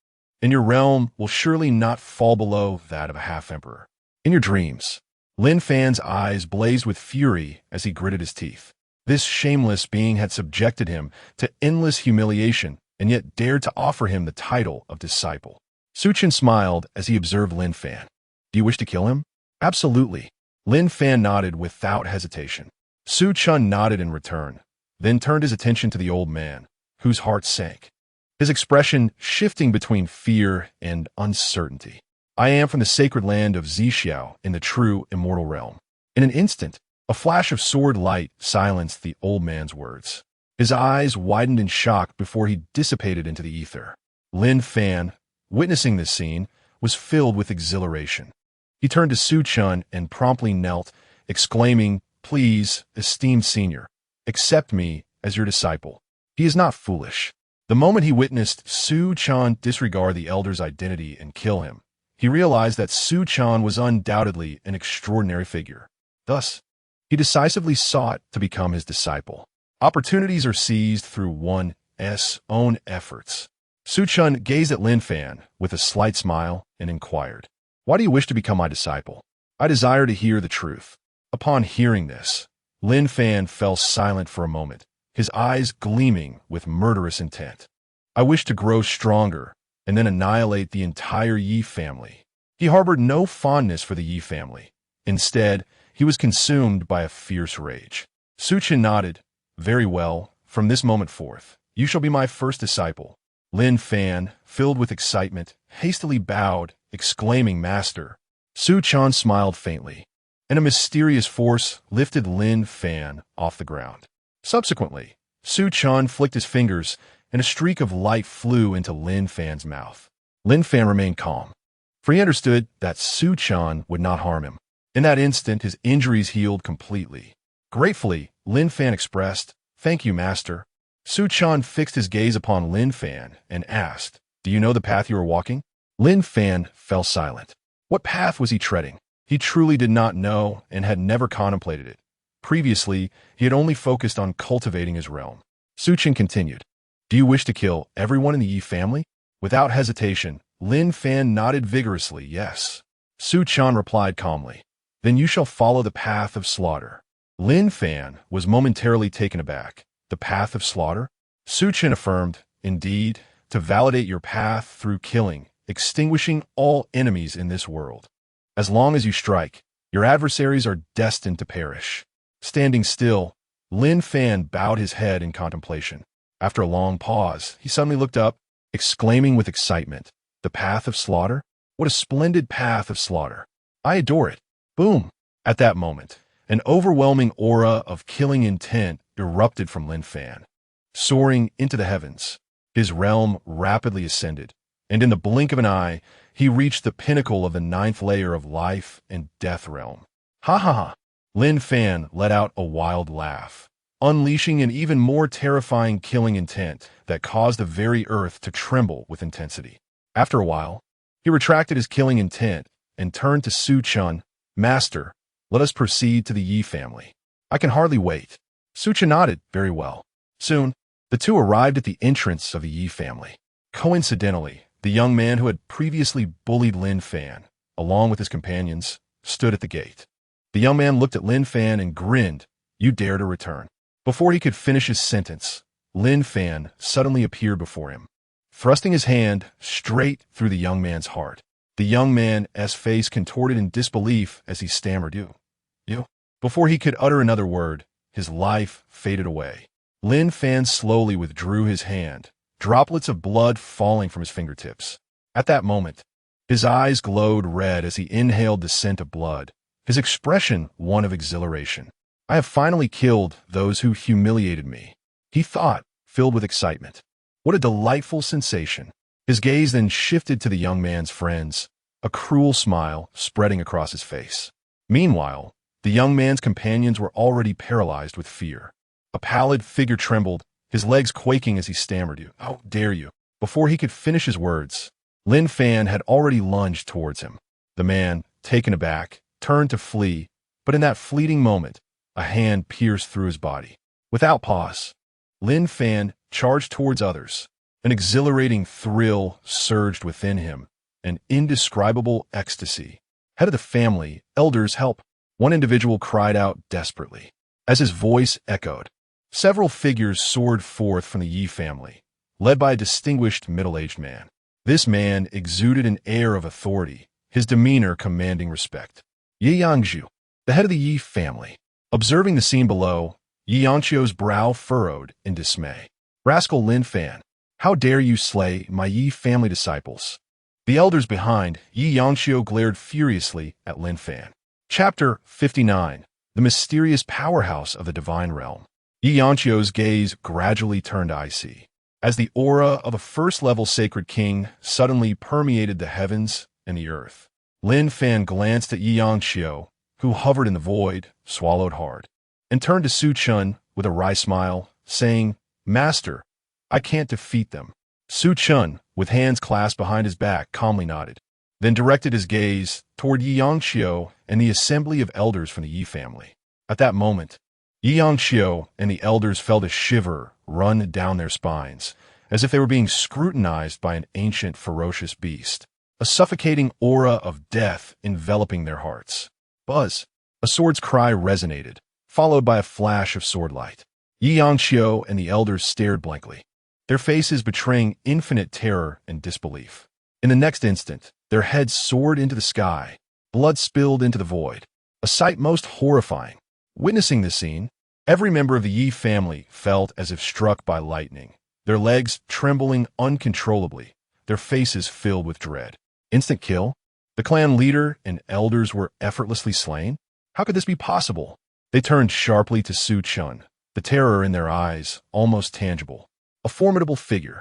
and your realm will surely not fall below that of a half-emperor. In your dreams, Lin Fan's eyes blazed with fury as he gritted his teeth. This shameless being had subjected him to endless humiliation and yet dared to offer him the title of disciple. Su Chen smiled as he observed Lin Fan. Do you wish to kill him? Absolutely. Lin Fan nodded without hesitation. Su Chen nodded in return, then turned his attention to the old man, whose heart sank, his expression shifting between fear and uncertainty. I am from the sacred land of Zixiao in the true immortal realm. In an instant, a flash of sword light silenced the old man's words. His eyes widened in shock before he dissipated into the ether. Lin Fan, witnessing this scene, was filled with exhilaration. He turned to Su Chen and promptly knelt, exclaiming, Please, esteemed senior, accept me as your disciple. He is not foolish. The moment he witnessed Su Chen disregard the elder's identity and kill him, he realized that Su Chen was undoubtedly an extraordinary figure. Thus, he decisively sought to become his disciple. Opportunities are seized through one's own efforts. Su Chen gazed at Lin Fan with a slight smile and inquired, Why do you wish to become my disciple? I desire to hear the truth. Upon hearing this, Lin Fan fell silent for a moment, his eyes gleaming with murderous intent. I wish to grow stronger and then annihilate the entire Yi family. He harbored no fondness for the Yi family. Instead, he was consumed by a fierce rage. Su Chen nodded. Very well, from this moment forth, you shall be my first disciple. Lin Fan, filled with excitement, hastily bowed, exclaiming, Master. Su Chen smiled faintly, and a mysterious force lifted Lin Fan off the ground. Subsequently, Su Chen flicked his fingers, and a streak of light flew into Lin Fan's mouth. Lin Fan remained calm, for he understood that Su Chen would not harm him. In that instant, his injuries healed completely. Gratefully, Lin Fan expressed, Thank you, Master. Su Chen fixed his gaze upon Lin Fan and asked, Do you know the path you are walking? Lin Fan fell silent. What path was he treading? He truly did not know and had never contemplated it. Previously, he had only focused on cultivating his realm. Su Chen continued, Do you wish to kill everyone in the Yi family? Without hesitation, Lin Fan nodded vigorously, yes. Su Chen replied calmly, Then you shall follow the path of slaughter. Lin Fan was momentarily taken aback. The path of slaughter? Su Chen affirmed, Indeed, to validate your path through killing, extinguishing all enemies in this world. As long as you strike, your adversaries are destined to perish. Standing still, Lin Fan bowed his head in contemplation. After a long pause, he suddenly looked up. exclaiming with excitement, "The path of slaughter? What a splendid path of slaughter! I adore it." Boom! At that moment, an overwhelming aura of killing intent erupted from Lin Fan. Soaring into the heavens, his realm rapidly ascended, and in the blink of an eye, he reached the pinnacle of the ninth layer of life and death realm. Ha ha ha! Lin Fan let out a wild laugh, unleashing an even more terrifying killing intent that caused the very earth to tremble with intensity. After a while, he retracted his killing intent and turned to Su Chen. "Master, let us proceed to the Yi family. I can hardly wait." Su Chen nodded. "Very well." Soon, the two arrived at the entrance of the Yi family. Coincidentally, the young man who had previously bullied Lin Fan, along with his companions, stood at the gate. The young man looked at Lin Fan and grinned. "You dare to return." Before he could finish his sentence, Lin Fan suddenly appeared before him, thrusting his hand straight through the young man's heart. The young man's face contorted in disbelief as he stammered, You. Before he could utter another word, his life faded away. Lin Fan slowly withdrew his hand, droplets of blood falling from his fingertips. At that moment, his eyes glowed red as he inhaled the scent of blood, his expression one of exhilaration. "I have finally killed those who humiliated me," he thought, filled with excitement. What a delightful sensation. His gaze then shifted to the young man's friends, a cruel smile spreading across his face. Meanwhile, the young man's companions were already paralyzed with fear. A pallid figure trembled, his legs quaking as he stammered, "How dare you?" Before he could finish his words, Lin Fan had already lunged towards him. The man, taken aback, turned to flee, but in that fleeting moment, a hand pierced through his body. Without pause, Lin Fan charged towards others. An exhilarating thrill surged within him, an indescribable ecstasy. "Head of the family, elders, help!" One individual cried out desperately. As his voice echoed, several figures soared forth from the Yi family, led by a distinguished middle-aged man. This man exuded an air of authority, his demeanor commanding respect. Yi Yangzhu, the head of the Yi family. Observing the scene below, Yi Yangzhu's brow furrowed in dismay. "Rascal Lin Fan, how dare you slay my Yi family disciples?" The elders behind Yi Yangzhu glared furiously at Lin Fan. Chapter 59. The Mysterious Powerhouse of the Divine Realm. Yi Yangzhu's gaze gradually turned icy, as the aura of a first-level sacred king suddenly permeated the heavens and the earth. Lin Fan glanced at Yi Yangzhu, who hovered in the void, swallowed hard, and turned to Su Chen with a wry smile, saying, "Master, I can't defeat them." Su Chen, with hands clasped behind his back, calmly nodded, then directed his gaze toward Yi Yangzhu and the assembly of elders from the Yi family. At that moment, Yi Yangzhu and the elders felt a shiver run down their spines, as if they were being scrutinized by an ancient, ferocious beast, a suffocating aura of death enveloping their hearts. Buzz! A sword's cry resonated, followed by a flash of sword light. Yi Yangzhu and the elders stared blankly, their faces betraying infinite terror and disbelief. In the next instant, their heads soared into the sky, blood spilled into the void, a sight most horrifying. Witnessing this scene, every member of the Yi family felt as if struck by lightning, their legs trembling uncontrollably, their faces filled with dread. Instant kill? The clan leader and elders were effortlessly slain? How could this be possible? They turned sharply to Su Chen, the terror in their eyes almost tangible. A formidable figure.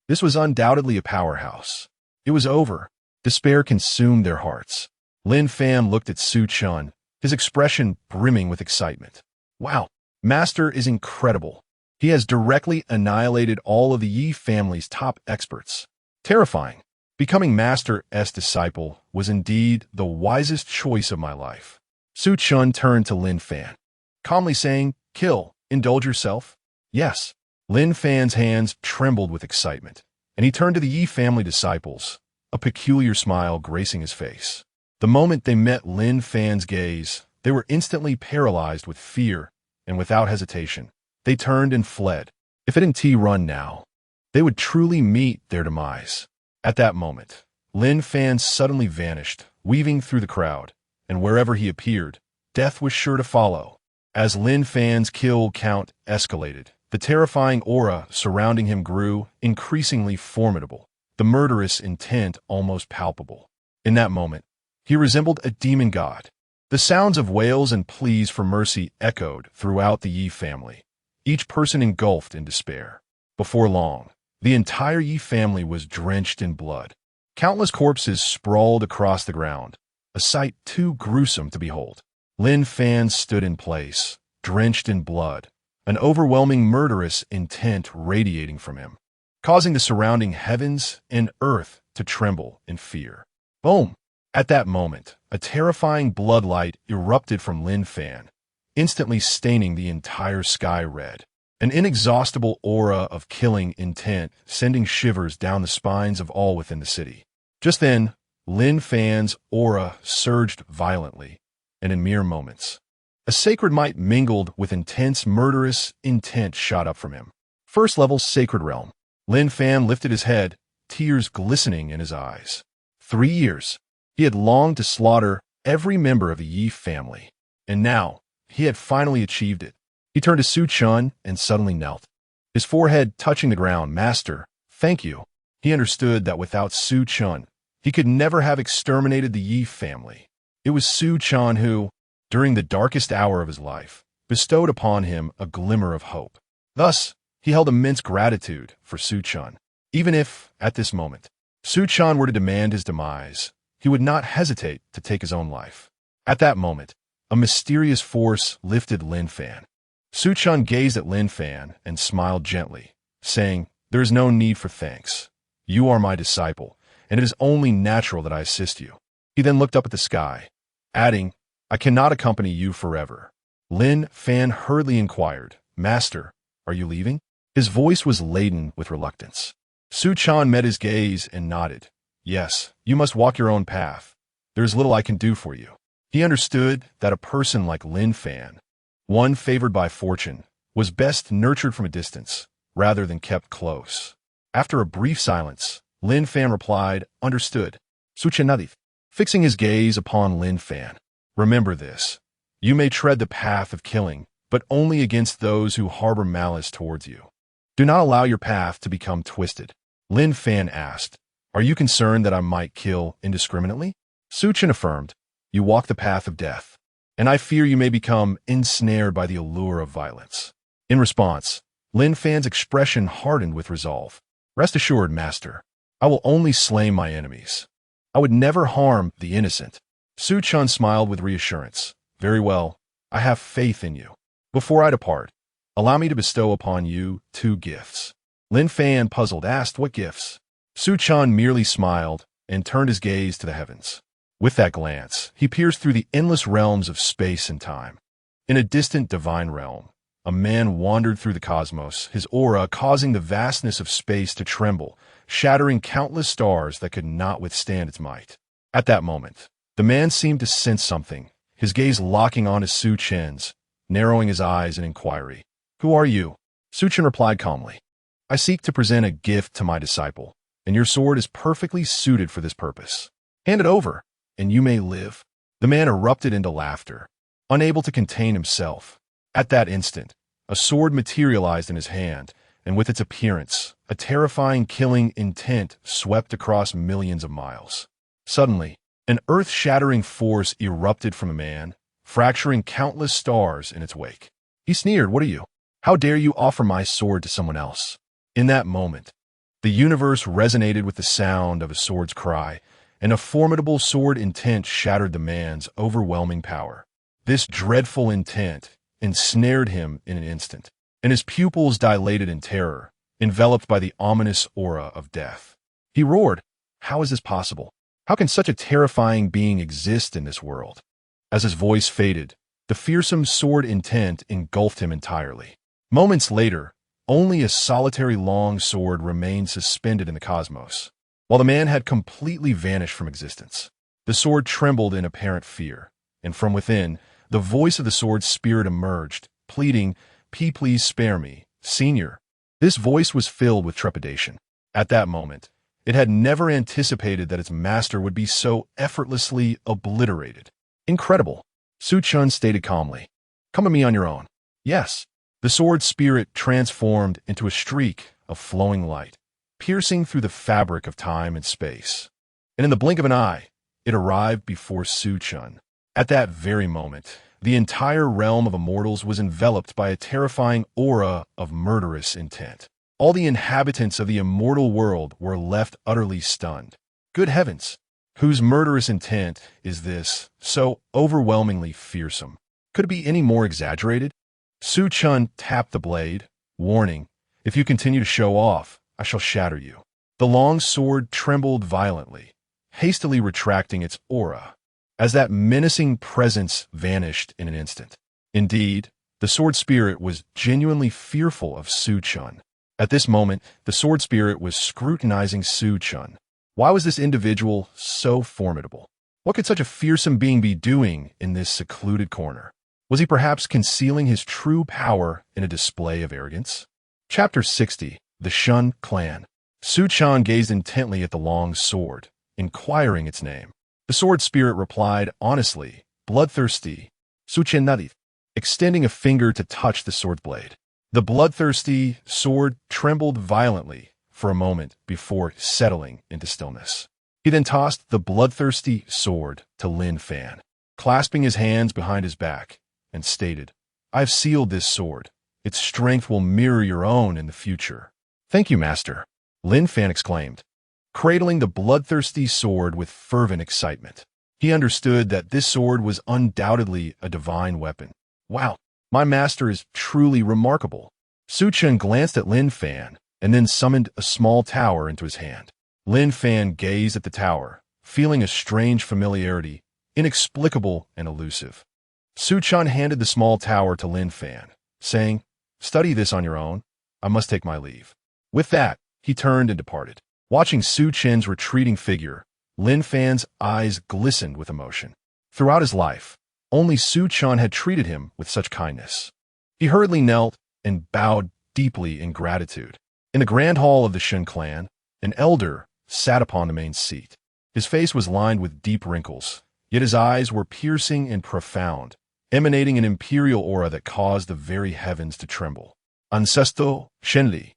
This was undoubtedly a powerhouse. It was over. Despair consumed their hearts. Lin Fan looked at Su Chen, his expression brimming with excitement. "Wow, Master is incredible. He has directly annihilated all of the Yi family's top experts. Terrifying. Becoming Master's disciple was indeed the wisest choice of my life." Su Chen turned to Lin Fan, calmly saying, "Kill, indulge yourself." "Yes." Lin Fan's hands trembled with excitement, and he turned to the Yi family disciples, a peculiar smile gracing his face. The moment they met Lin Fan's gaze, they were instantly paralyzed with fear, and without hesitation, they turned and fled. If it didn't run now, they would truly meet their demise. At that moment, Lin Fan suddenly vanished, weaving through the crowd, and wherever he appeared, death was sure to follow. As Lin Fan's kill count escalated, The terrifying aura surrounding him grew increasingly formidable, the murderous intent almost palpable. In that moment, he resembled a demon god. The sounds of wails and pleas for mercy echoed throughout the Yi family, each person engulfed in despair. Before long, the entire Yi family was drenched in blood. Countless corpses sprawled across the ground, a sight too gruesome to behold. Lin Fan stood in place, drenched in blood, an overwhelming murderous intent radiating from him, causing the surrounding heavens and earth to tremble in fear. Boom! At that moment, a terrifying bloodlight erupted from Lin Fan, instantly staining the entire sky red. An inexhaustible aura of killing intent sending shivers down the spines of all within the city. Just then, Lin Fan's aura surged violently, and in mere moments, a sacred might mingled with intense murderous intent shot up from him. First level sacred realm. Lin Fan lifted his head, tears glistening in his eyes. 3 years. He had longed to slaughter every member of the Yi family, and now he had finally achieved it. He turned to Su Chen and suddenly knelt, his forehead touching the ground. Master, thank you. He understood that without Su Chen, he could never have exterminated the Yi family. It was Su Chen who, during the darkest hour of his life, bestowed upon him a glimmer of hope. Thus, he held immense gratitude for Su Chen. Even if, at this moment, Su Chen were to demand his demise, he would not hesitate to take his own life. At that moment, a mysterious force lifted Lin Fan. Su Chen gazed at Lin Fan and smiled gently, saying, "There is no need for thanks. You are my disciple, and it is only natural that I assist you." He then looked up at the sky, adding, "I cannot accompany you forever." Lin Fan hurriedly inquired, "Master, are you leaving?" His voice was laden with reluctance. Su Chen met his gaze and nodded. "Yes, you must walk your own path. There is little I can do for you." He understood that a person like Lin Fan, one favored by fortune, was best nurtured from a distance, rather than kept close. After a brief silence, Lin Fan replied, "Understood." Su Chen nodded, fixing his gaze upon Lin Fan. "Remember this. You may tread the path of killing, but only against those who harbor malice towards you. Do not allow your path to become twisted." Lin Fan asked, "Are you concerned that I might kill indiscriminately?" Su Chen affirmed, "You walk the path of death, and I fear you may become ensnared by the allure of violence." In response, Lin Fan's expression hardened with resolve. "Rest assured, Master, I will only slay my enemies. I would never harm the innocent." Su Chen smiled with reassurance. "Very well, I have faith in you. Before I depart, allow me to bestow upon you 2 gifts." Lin Fan, puzzled, asked, "What gifts?" Su Chen merely smiled and turned his gaze to the heavens. With that glance, he pierced through the endless realms of space and time. In a distant divine realm, a man wandered through the cosmos, his aura causing the vastness of space to tremble, shattering countless stars that could not withstand its might. At that moment, the man seemed to sense something, his gaze locking onto Su Chen's, narrowing his eyes in inquiry. "Who are you?" Su Chen replied calmly, "I seek to present a gift to my disciple, and your sword is perfectly suited for this purpose. Hand it over, and you may live." The man erupted into laughter, unable to contain himself. At that instant, a sword materialized in his hand, and with its appearance, a terrifying killing intent swept across millions of miles. Suddenly, an earth-shattering force erupted from the man, fracturing countless stars in its wake. He sneered, "What are you? How dare you offer my sword to someone else?" In that moment, the universe resonated with the sound of a sword's cry, and a formidable sword intent shattered the man's overwhelming power. This dreadful intent ensnared him in an instant, and his pupils dilated in terror, enveloped by the ominous aura of death. He roared, "How is this possible? How can such a terrifying being exist in this world?" As his voice faded, the fearsome sword intent engulfed him entirely. Moments later, only a solitary long sword remained suspended in the cosmos, while the man had completely vanished from existence. The sword trembled in apparent fear, and from within, the voice of the sword's spirit emerged, pleading, Please spare me, Senior." This voice was filled with trepidation. At that moment, it had never anticipated that its master would be so effortlessly obliterated. "Incredible," Su Chen stated calmly. "Come to me on your own." "Yes." The sword spirit transformed into a streak of flowing light, piercing through the fabric of time and space. And in the blink of an eye, it arrived before Su Chen. At that very moment, the entire realm of immortals was enveloped by a terrifying aura of murderous intent. All the inhabitants of the immortal world were left utterly stunned. Good heavens! Whose murderous intent is this, so overwhelmingly fearsome? Could it be any more exaggerated? Su Chen tapped the blade, warning, "If you continue to show off, I shall shatter you." The long sword trembled violently, hastily retracting its aura, as that menacing presence vanished in an instant. Indeed, the sword spirit was genuinely fearful of Su Chen. At this moment, the sword spirit was scrutinizing Su Chen. Why was this individual so formidable? What could such a fearsome being be doing in this secluded corner? Was he perhaps concealing his true power in a display of arrogance? Chapter 60. The Shun Clan. Su Chen gazed intently at the long sword, inquiring its name. The sword spirit replied honestly, bloodthirsty, Su Chen Nadith, extending a finger to touch the sword blade. The bloodthirsty sword trembled violently for a moment before settling into stillness. He then tossed the bloodthirsty sword to Lin Fan, clasping his hands behind his back, and stated, "I have sealed this sword. Its strength will mirror your own in the future." "Thank you, master," Lin Fan exclaimed, cradling the bloodthirsty sword with fervent excitement. He understood that this sword was undoubtedly a divine weapon. "Wow, my master is truly remarkable." Su Chen glanced at Lin Fan and then summoned a small tower into his hand. Lin Fan gazed at the tower, feeling a strange familiarity, inexplicable and elusive. Su Chen handed the small tower to Lin Fan, saying, "Study this on your own. I must take my leave." With that, he turned and departed. Watching Su Chen's retreating figure, Lin Fan's eyes glistened with emotion. Throughout his life, only Su Chen had treated him with such kindness. He hurriedly knelt and bowed deeply in gratitude. In the grand hall of the Shun clan, an elder sat upon the main seat. His face was lined with deep wrinkles, yet his eyes were piercing and profound, emanating an imperial aura that caused the very heavens to tremble. "Ancestor Shenli,"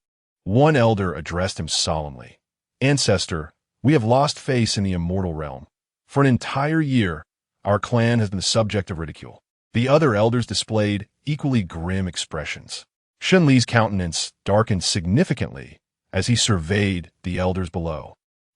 one elder addressed him solemnly. "Ancestor, we have lost face in the immortal realm. For an entire year, our clan has been the subject of ridicule." The other elders displayed equally grim expressions. Shenli's countenance darkened significantly as he surveyed the elders below.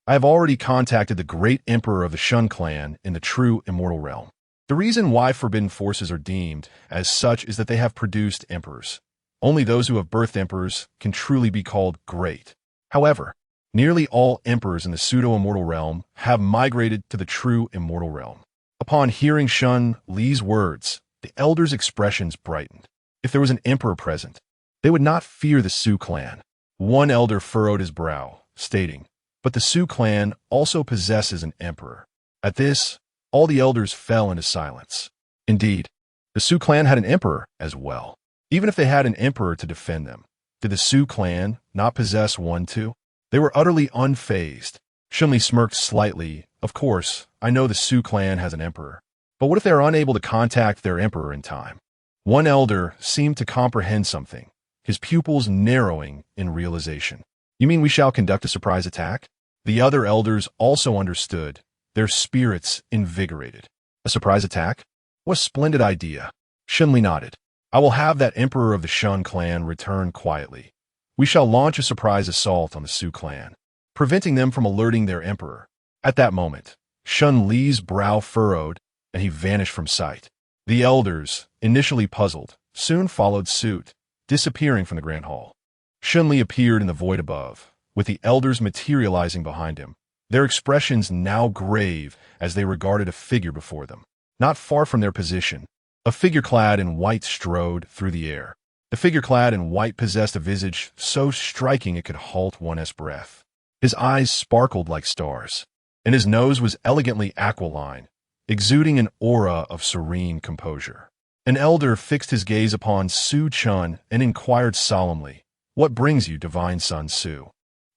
"I have already contacted the great emperor of the Shun clan in the true immortal realm. The reason why forbidden forces are deemed as such is that they have produced emperors. Only those who have birthed emperors can truly be called great. However, nearly all emperors in the pseudo-immortal realm have migrated to the true immortal realm." Upon hearing Shun Li's words, the elders' expressions brightened. If there was an emperor present, they would not fear the Su clan. One elder furrowed his brow, stating, "But the Su clan also possesses an emperor." At this, all the elders fell into silence. Indeed, the Su clan had an emperor as well. Even if they had an emperor to defend them, did the Su clan not possess one too? They were utterly unfazed. Shunli smirked slightly. "Of course, I know the Su clan has an emperor. But what if they are unable to contact their emperor in time?" One elder seemed to comprehend something, his pupils narrowing in realization. "You mean we shall conduct a surprise attack?" The other elders also understood, their spirits invigorated. "A surprise attack? What a splendid idea." Shunli nodded. "I will have that emperor of the Shun clan return quietly. We shall launch a surprise assault on the Su clan, preventing them from alerting their emperor." At that moment, Shun Li's brow furrowed, and he vanished from sight. The elders, initially puzzled, soon followed suit, disappearing from the grand hall. Shun Li appeared in the void above, with the elders materializing behind him, their expressions now grave as they regarded a figure before them. Not far from their position, a figure clad in white strode through the air. The figure clad in white possessed a visage so striking it could halt one's breath. His eyes sparkled like stars, and his nose was elegantly aquiline, exuding an aura of serene composure. An elder fixed his gaze upon Su Chen and inquired solemnly, "What brings you, divine son Su?"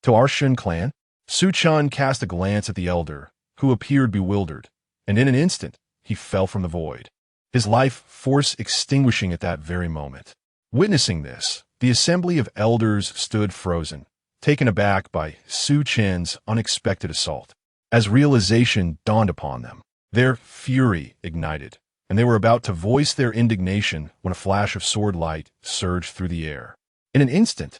"To our Shun clan?" Su Chen cast a glance at the elder, who appeared bewildered, and in an instant he fell from the void, his life force extinguishing at that very moment. Witnessing this, the assembly of elders stood frozen, taken aback by Su Chen's unexpected assault. As realization dawned upon them, their fury ignited, and they were about to voice their indignation when a flash of sword light surged through the air. In an instant,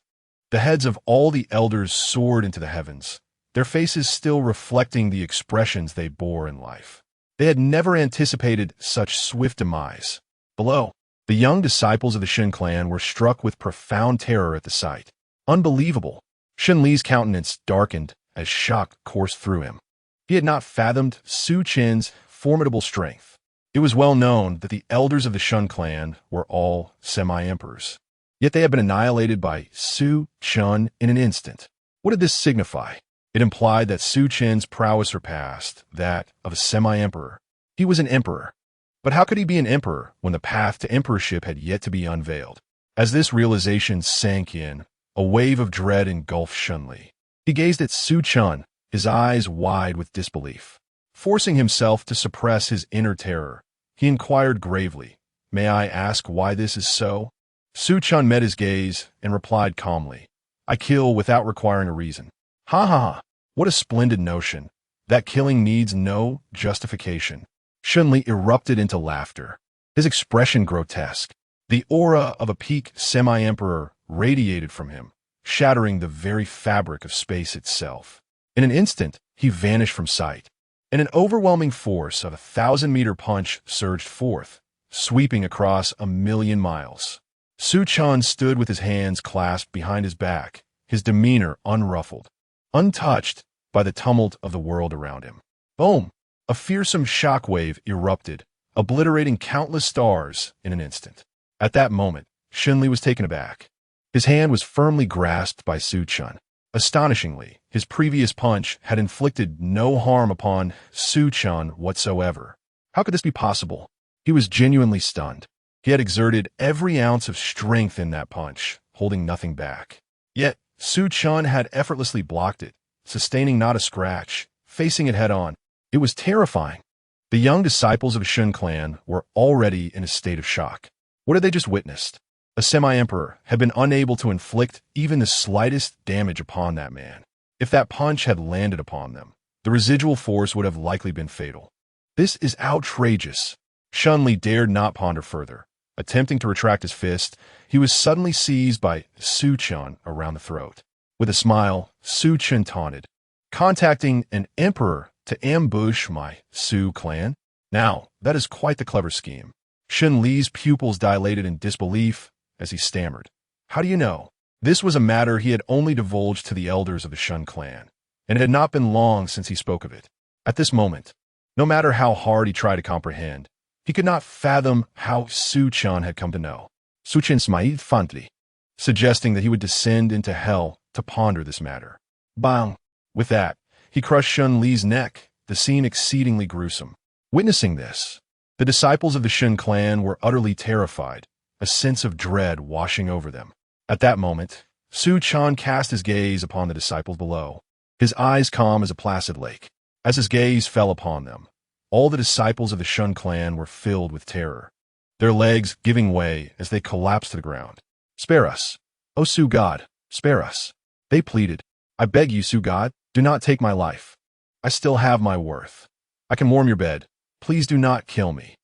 the heads of all the elders soared into the heavens, their faces still reflecting the expressions they bore in life. They had never anticipated such swift demise. Below, the young disciples of the Shen clan were struck with profound terror at the sight. Unbelievable! Shen Li's countenance darkened as shock coursed through him. He had not fathomed Su Chen's formidable strength. It was well known that the elders of the Shen clan were all semi-emperors. Yet they had been annihilated by Su Chen in an instant. What did this signify? It implied that Su Chen's prowess surpassed that of a semi-emperor. He was an emperor. But how could he be an emperor when the path to emperorship had yet to be unveiled? As this realization sank in, a wave of dread engulfed Shen Li. He gazed at Su Chen, his eyes wide with disbelief. Forcing himself to suppress his inner terror, he inquired gravely, "May I ask why this is so?" Su Chen met his gaze and replied calmly, "I kill without requiring a reason." Ha ha ha! What a splendid notion! That killing needs no justification. Shen Li erupted into laughter, his expression grotesque. The aura of a peak semi-emperor radiated from him, shattering the very fabric of space itself. In an instant, he vanished from sight, and an overwhelming force of 1,000-meter punch surged forth, sweeping across 1,000,000 miles. Su Chen stood with his hands clasped behind his back, his demeanor unruffled, untouched by the tumult of the world around him. Boom! A fearsome shockwave erupted, obliterating countless stars in an instant. At that moment, Shen Li was taken aback. His hand was firmly grasped by Su Chen. Astonishingly, his previous punch had inflicted no harm upon Su Chen whatsoever. How could this be possible? He was genuinely stunned. He had exerted every ounce of strength in that punch, holding nothing back. Yet, Su Chen had effortlessly blocked it, sustaining not a scratch, facing it head-on. It was terrifying. The young disciples of Shen clan were already in a state of shock. What had they just witnessed? A semi-emperor had been unable to inflict even the slightest damage upon that man. If that punch had landed upon them, the residual force would have likely been fatal. This is outrageous. Shen Li dared not ponder further. Attempting to retract his fist, he was suddenly seized by Su Chen around the throat. With a smile, Su Chen taunted, "Contacting an emperor to ambush my Su clan? Now, that is quite the clever scheme." Shen Li's pupils dilated in disbelief as he stammered, "How do you know?" This was a matter he had only divulged to the elders of the Shen clan, and it had not been long since he spoke of it. At this moment, no matter how hard he tried to comprehend, he could not fathom how Su Chen had come to know. Su Chen smiled fondly, suggesting that he would descend into hell to ponder this matter. Bang! With that, he crushed Shen Li's neck, the scene exceedingly gruesome. Witnessing this, the disciples of the Shen clan were utterly terrified, a sense of dread washing over them. At that moment, Su Chen cast his gaze upon the disciples below, his eyes calm as a placid lake. As his gaze fell upon them, all the disciples of the Shen clan were filled with terror, their legs giving way as they collapsed to the ground. "Spare us, O Su God, spare us," they pleaded. "I beg you, Su God, do not take my life. I still have my worth. I can warm your bed. Please do not kill me."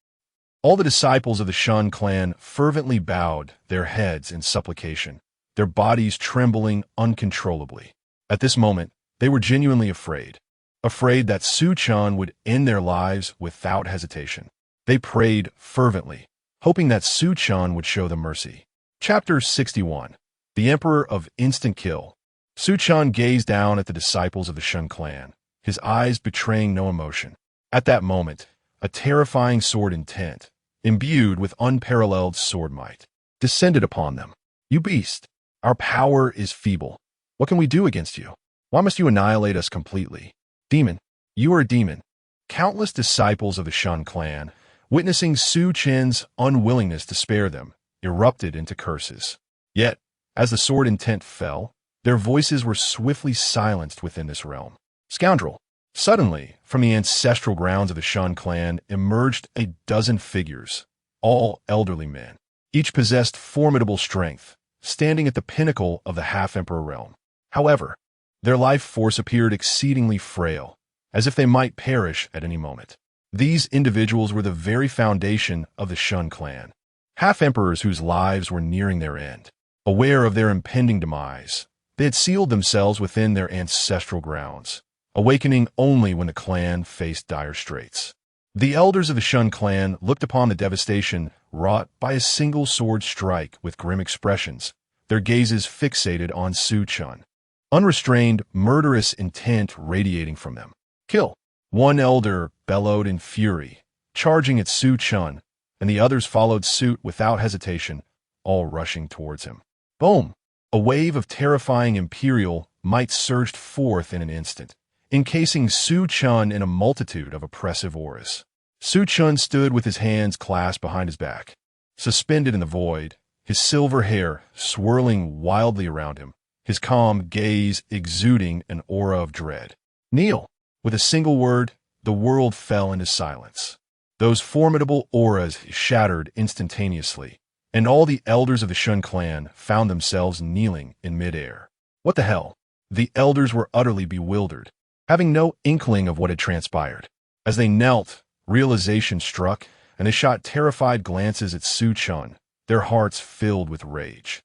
All the disciples of the Shen clan fervently bowed their heads in supplication, their bodies trembling uncontrollably. At this moment, they were genuinely afraid that Su Chen would end their lives without hesitation. They prayed fervently, hoping that Su Chen would show them mercy. Chapter 61. The Emperor of Instant Kill. Su Chen gazed down at the disciples of the Shen clan, his eyes betraying no emotion. At that moment, a terrifying sword intent, imbued with unparalleled sword might, descended upon them. "You beast! Our power is feeble. What can we do against you? Why must you annihilate us completely? Demon, you are a demon." Countless disciples of the Shen clan, witnessing Su Chen's unwillingness to spare them, erupted into curses. Yet, as the sword intent fell, their voices were swiftly silenced within this realm. "Scoundrel!" Suddenly, from the ancestral grounds of the Shen clan emerged a dozen figures, all elderly men. Each possessed formidable strength, standing at the pinnacle of the half-emperor realm. However, their life force appeared exceedingly frail, as if they might perish at any moment. These individuals were the very foundation of the Shun clan, half-emperors whose lives were nearing their end. Aware of their impending demise, they had sealed themselves within their ancestral grounds, awakening only when the clan faced dire straits. The elders of the Shun clan looked upon the devastation wrought by a single sword strike with grim expressions, their gazes fixated on Su Chen, unrestrained, murderous intent radiating from them. Kill! One elder bellowed in fury, charging at Su Chen, and the others followed suit without hesitation, all rushing towards him. Boom! A wave of terrifying imperial might surged forth in an instant, encasing Su Chen in a multitude of oppressive auras. Su Chen stood with his hands clasped behind his back, suspended in the void, his silver hair swirling wildly around him, his calm gaze exuding an aura of dread. Kneel! With a single word, the world fell into silence. Those formidable auras shattered instantaneously, and all the elders of the Shun clan found themselves kneeling in midair. What the hell? The elders were utterly bewildered, having no inkling of what had transpired. As they knelt, realization struck, and they shot terrified glances at Su Chen, their hearts filled with rage.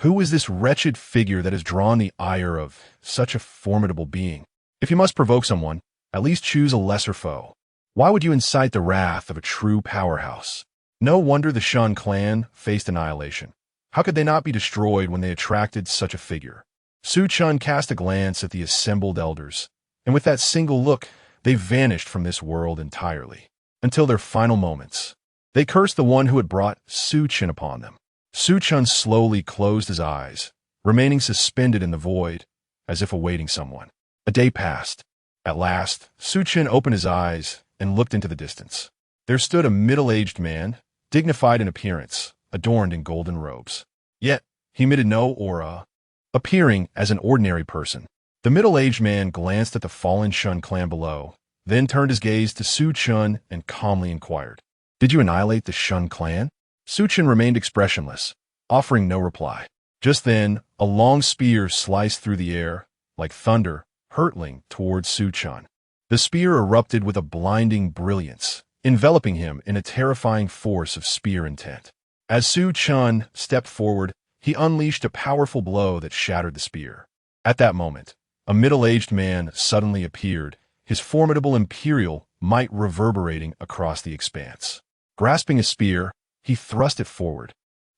Who is this wretched figure that has drawn the ire of such a formidable being? If you must provoke someone, at least choose a lesser foe. Why would you incite the wrath of a true powerhouse? No wonder the Shun clan faced annihilation. How could they not be destroyed when they attracted such a figure? Su Chen cast a glance at the assembled elders, and with that single look, they vanished from this world entirely, until their final moments. They cursed the one who had brought Su Chen upon them. Su Chen slowly closed his eyes, remaining suspended in the void, as if awaiting someone. A day passed. At last, Su Chen opened his eyes and looked into the distance. There stood a middle-aged man, dignified in appearance, adorned in golden robes. Yet, he emitted no aura, appearing as an ordinary person. The middle-aged man glanced at the fallen Shun clan below, then turned his gaze to Su Chen and calmly inquired, "Did you annihilate the Shun clan?" Su Chen remained expressionless, offering no reply. Just then, a long spear sliced through the air, like thunder, hurtling towards Su Chen. The spear erupted with a blinding brilliance, enveloping him in a terrifying force of spear intent. As Su Chen stepped forward, he unleashed a powerful blow that shattered the spear. At that moment, a middle-aged man suddenly appeared, his formidable imperial might reverberating across the expanse. Grasping a spear, he thrust it forward,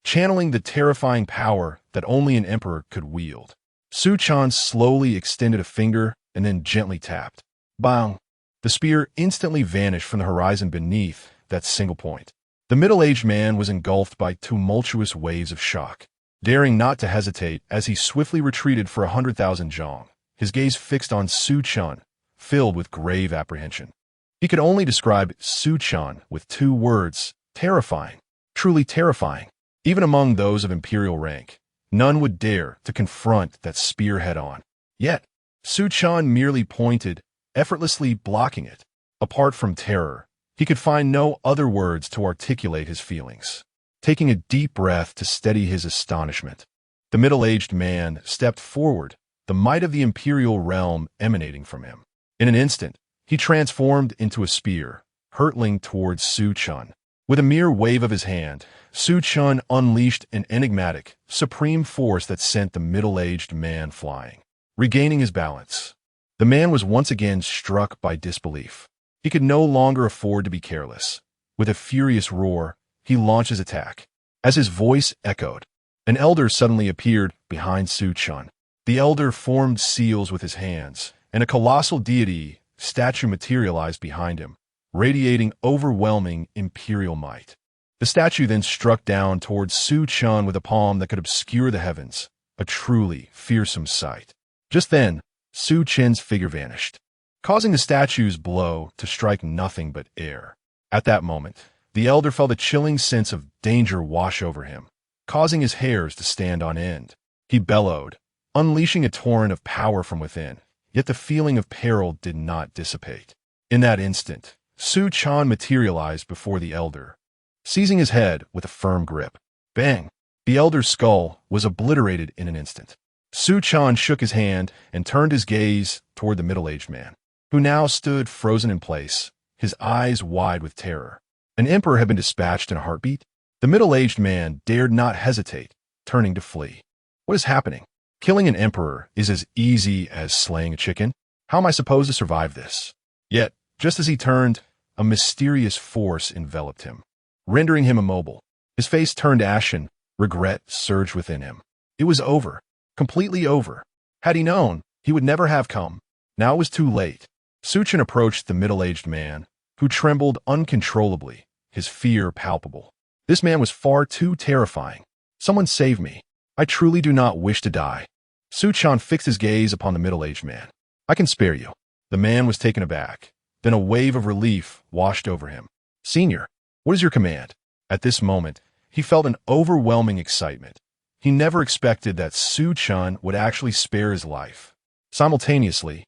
channeling the terrifying power that only an emperor could wield. Su Chen slowly extended a finger and then gently tapped. Bang! The spear instantly vanished from the horizon beneath that single point. The middle-aged man was engulfed by tumultuous waves of shock, daring not to hesitate as he swiftly retreated for 100,000 zhong, his gaze fixed on Su Chen, filled with grave apprehension. He could only describe Su Chen with two words: terrifying. Truly terrifying. Even among those of imperial rank, none would dare to confront that spear head-on. Yet, Su Chen merely pointed, effortlessly blocking it. Apart from terror, he could find no other words to articulate his feelings. Taking a deep breath to steady his astonishment, the middle-aged man stepped forward, the might of the imperial realm emanating from him. In an instant, he transformed into a spear, hurtling towards Su Chen. With a mere wave of his hand, Su Chen unleashed an enigmatic, supreme force that sent the middle-aged man flying. Regaining his balance, the man was once again struck by disbelief. He could no longer afford to be careless. With a furious roar, he launched his attack. As his voice echoed, an elder suddenly appeared behind Su Chen. The elder formed seals with his hands, and a colossal deity statue materialized behind him, radiating overwhelming imperial might. The statue then struck down towards Su Chen with a palm that could obscure the heavens, a truly fearsome sight. Just then, Su Chen's figure vanished, causing the statue's blow to strike nothing but air. At that moment, the elder felt a chilling sense of danger wash over him, causing his hairs to stand on end. He bellowed, unleashing a torrent of power from within, yet the feeling of peril did not dissipate. In that instant, Su Chen materialized before the elder, seizing his head with a firm grip. Bang! The elder's skull was obliterated in an instant. Su Chen shook his hand and turned his gaze toward the middle-aged man, who now stood frozen in place, his eyes wide with terror. An emperor had been dispatched in a heartbeat? The middle-aged man dared not hesitate, turning to flee. What is happening? Killing an emperor is as easy as slaying a chicken. How am I supposed to survive this? Yet, just as he turned, a mysterious force enveloped him, rendering him immobile. His face turned ashen, regret surged within him. It was over, completely over. Had he known, he would never have come. Now it was too late. Su Chen approached the middle-aged man, who trembled uncontrollably, his fear palpable. This man was far too terrifying. Someone save me. I truly do not wish to die. Su Chen fixed his gaze upon the middle-aged man. I can spare you. The man was taken aback. Then a wave of relief washed over him. Senior, what is your command? At this moment, he felt an overwhelming excitement. He never expected that Su Chen would actually spare his life. Simultaneously,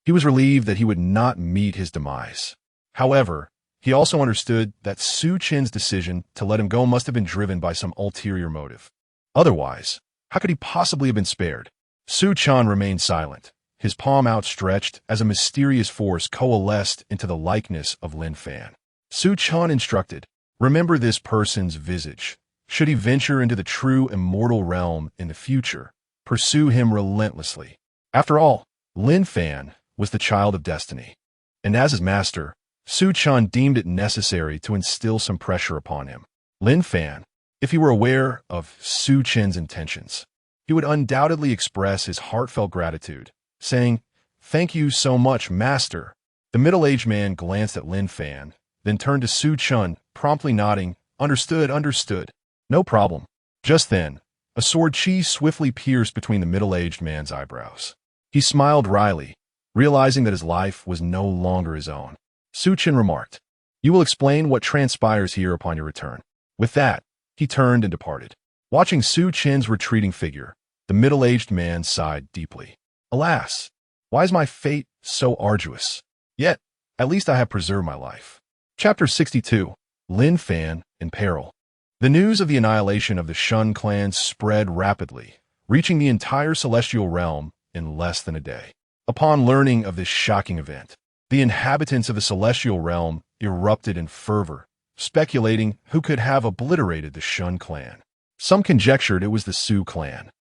he was relieved that he would not meet his demise. However, he also understood that Su Chen's decision to let him go must have been driven by some ulterior motive. Otherwise, how could he possibly have been spared? Su Chen remained silent, his palm outstretched as a mysterious force coalesced into the likeness of Lin Fan. Su Chen instructed, remember this person's visage. Should he venture into the true immortal realm in the future, pursue him relentlessly. After all, Lin Fan was the child of destiny. And as his master, Su Chen deemed it necessary to instill some pressure upon him. Lin Fan, if he were aware of Su Chen's intentions, he would undoubtedly express his heartfelt gratitude, saying, "Thank you so much, master." The middle-aged man glanced at Lin Fan, then turned to Su Chen, promptly nodding, "Understood, understood. No problem." Just then, a sword chi swiftly pierced between the middle-aged man's eyebrows. He smiled wryly, realizing that his life was no longer his own. Su Chen remarked, "You will explain what transpires here upon your return." With that, he turned and departed. Watching Su Chen's retreating figure, the middle-aged man sighed deeply. Alas, why is my fate so arduous? Yet, at least I have preserved my life. Chapter 62. Lin Fan in Peril. The news of the annihilation of the Shun clan spread rapidly, reaching the entire celestial realm in less than a day. Upon learning of this shocking event, the inhabitants of the celestial realm erupted in fervor, speculating who could have obliterated the Shun clan. Some conjectured it was the Su clan,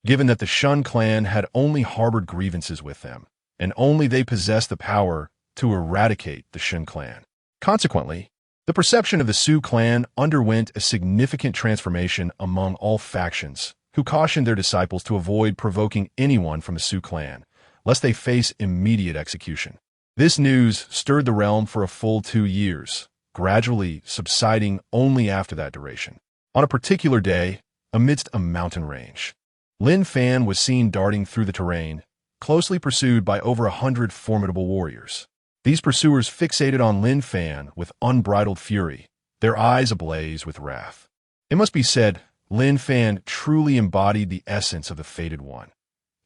given that the Shun clan had only harbored grievances with them, and only they possessed the power to eradicate the Shun clan. Consequently, the perception of the Su clan underwent a significant transformation among all factions, who cautioned their disciples to avoid provoking anyone from the Su clan, lest they face immediate execution. This news stirred the realm for a full 2 years, gradually subsiding only after that duration. On a particular day, amidst a mountain range, Lin Fan was seen darting through the terrain, closely pursued by over 100 formidable warriors. These pursuers fixated on Lin Fan with unbridled fury, their eyes ablaze with wrath. It must be said, Lin Fan truly embodied the essence of the Fated One.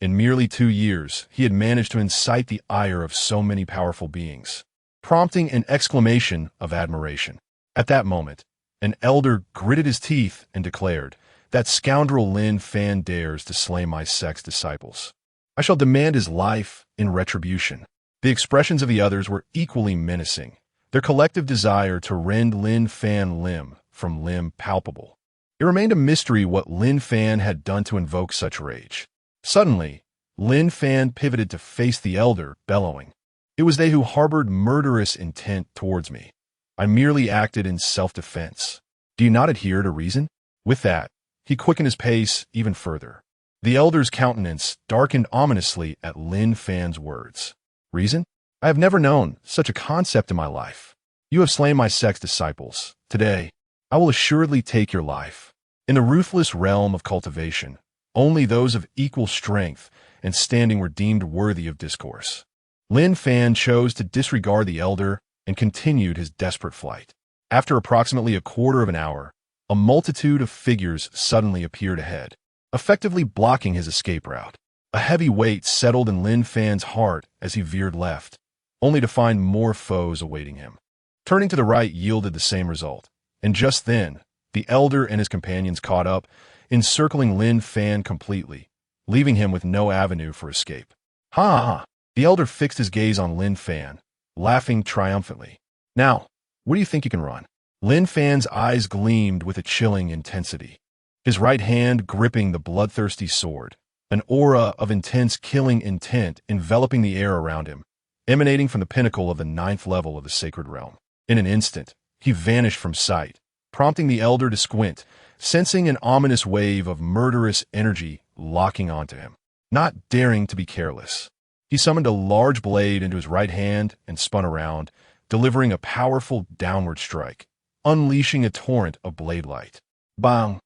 In merely 2 years, he had managed to incite the ire of so many powerful beings, prompting an exclamation of admiration. At that moment, an elder gritted his teeth and declared, "That scoundrel Lin Fan dares to slay my sect's disciples. I shall demand his life in retribution." The expressions of the others were equally menacing, their collective desire to rend Lin Fan limb from limb palpable. It remained a mystery what Lin Fan had done to invoke such rage. Suddenly, Lin Fan pivoted to face the elder, bellowing, "It was they who harbored murderous intent towards me. I merely acted in self-defense. Do you not adhere to reason?" With that, he quickened his pace even further. The elder's countenance darkened ominously at Lin Fan's words. "Reason? I have never known such a concept in my life. You have slain my sect's disciples. Today, I will assuredly take your life. In the ruthless realm of cultivation, only those of equal strength and standing were deemed worthy of discourse." Lin Fan chose to disregard the elder and continued his desperate flight. After approximately a quarter of an hour, a multitude of figures suddenly appeared ahead, effectively blocking his escape route. A heavy weight settled in Lin Fan's heart as he veered left, only to find more foes awaiting him. Turning to the right yielded the same result, and just then, The elder and his companions caught up, encircling Lin Fan completely, leaving him with no avenue for escape. Ha ha! The elder fixed his gaze on Lin Fan, laughing triumphantly. Now, where do you think you can run? Lin Fan's eyes gleamed with a chilling intensity, his right hand gripping the bloodthirsty sword, an aura of intense killing intent enveloping the air around him, emanating from the pinnacle of the 9th level of the sacred realm. In an instant, he vanished from sight, prompting the elder to squint, sensing an ominous wave of murderous energy locking onto him. Not daring to be careless, he summoned a large blade into his right hand and spun around, delivering a powerful downward strike, unleashing a torrent of blade light. Bang!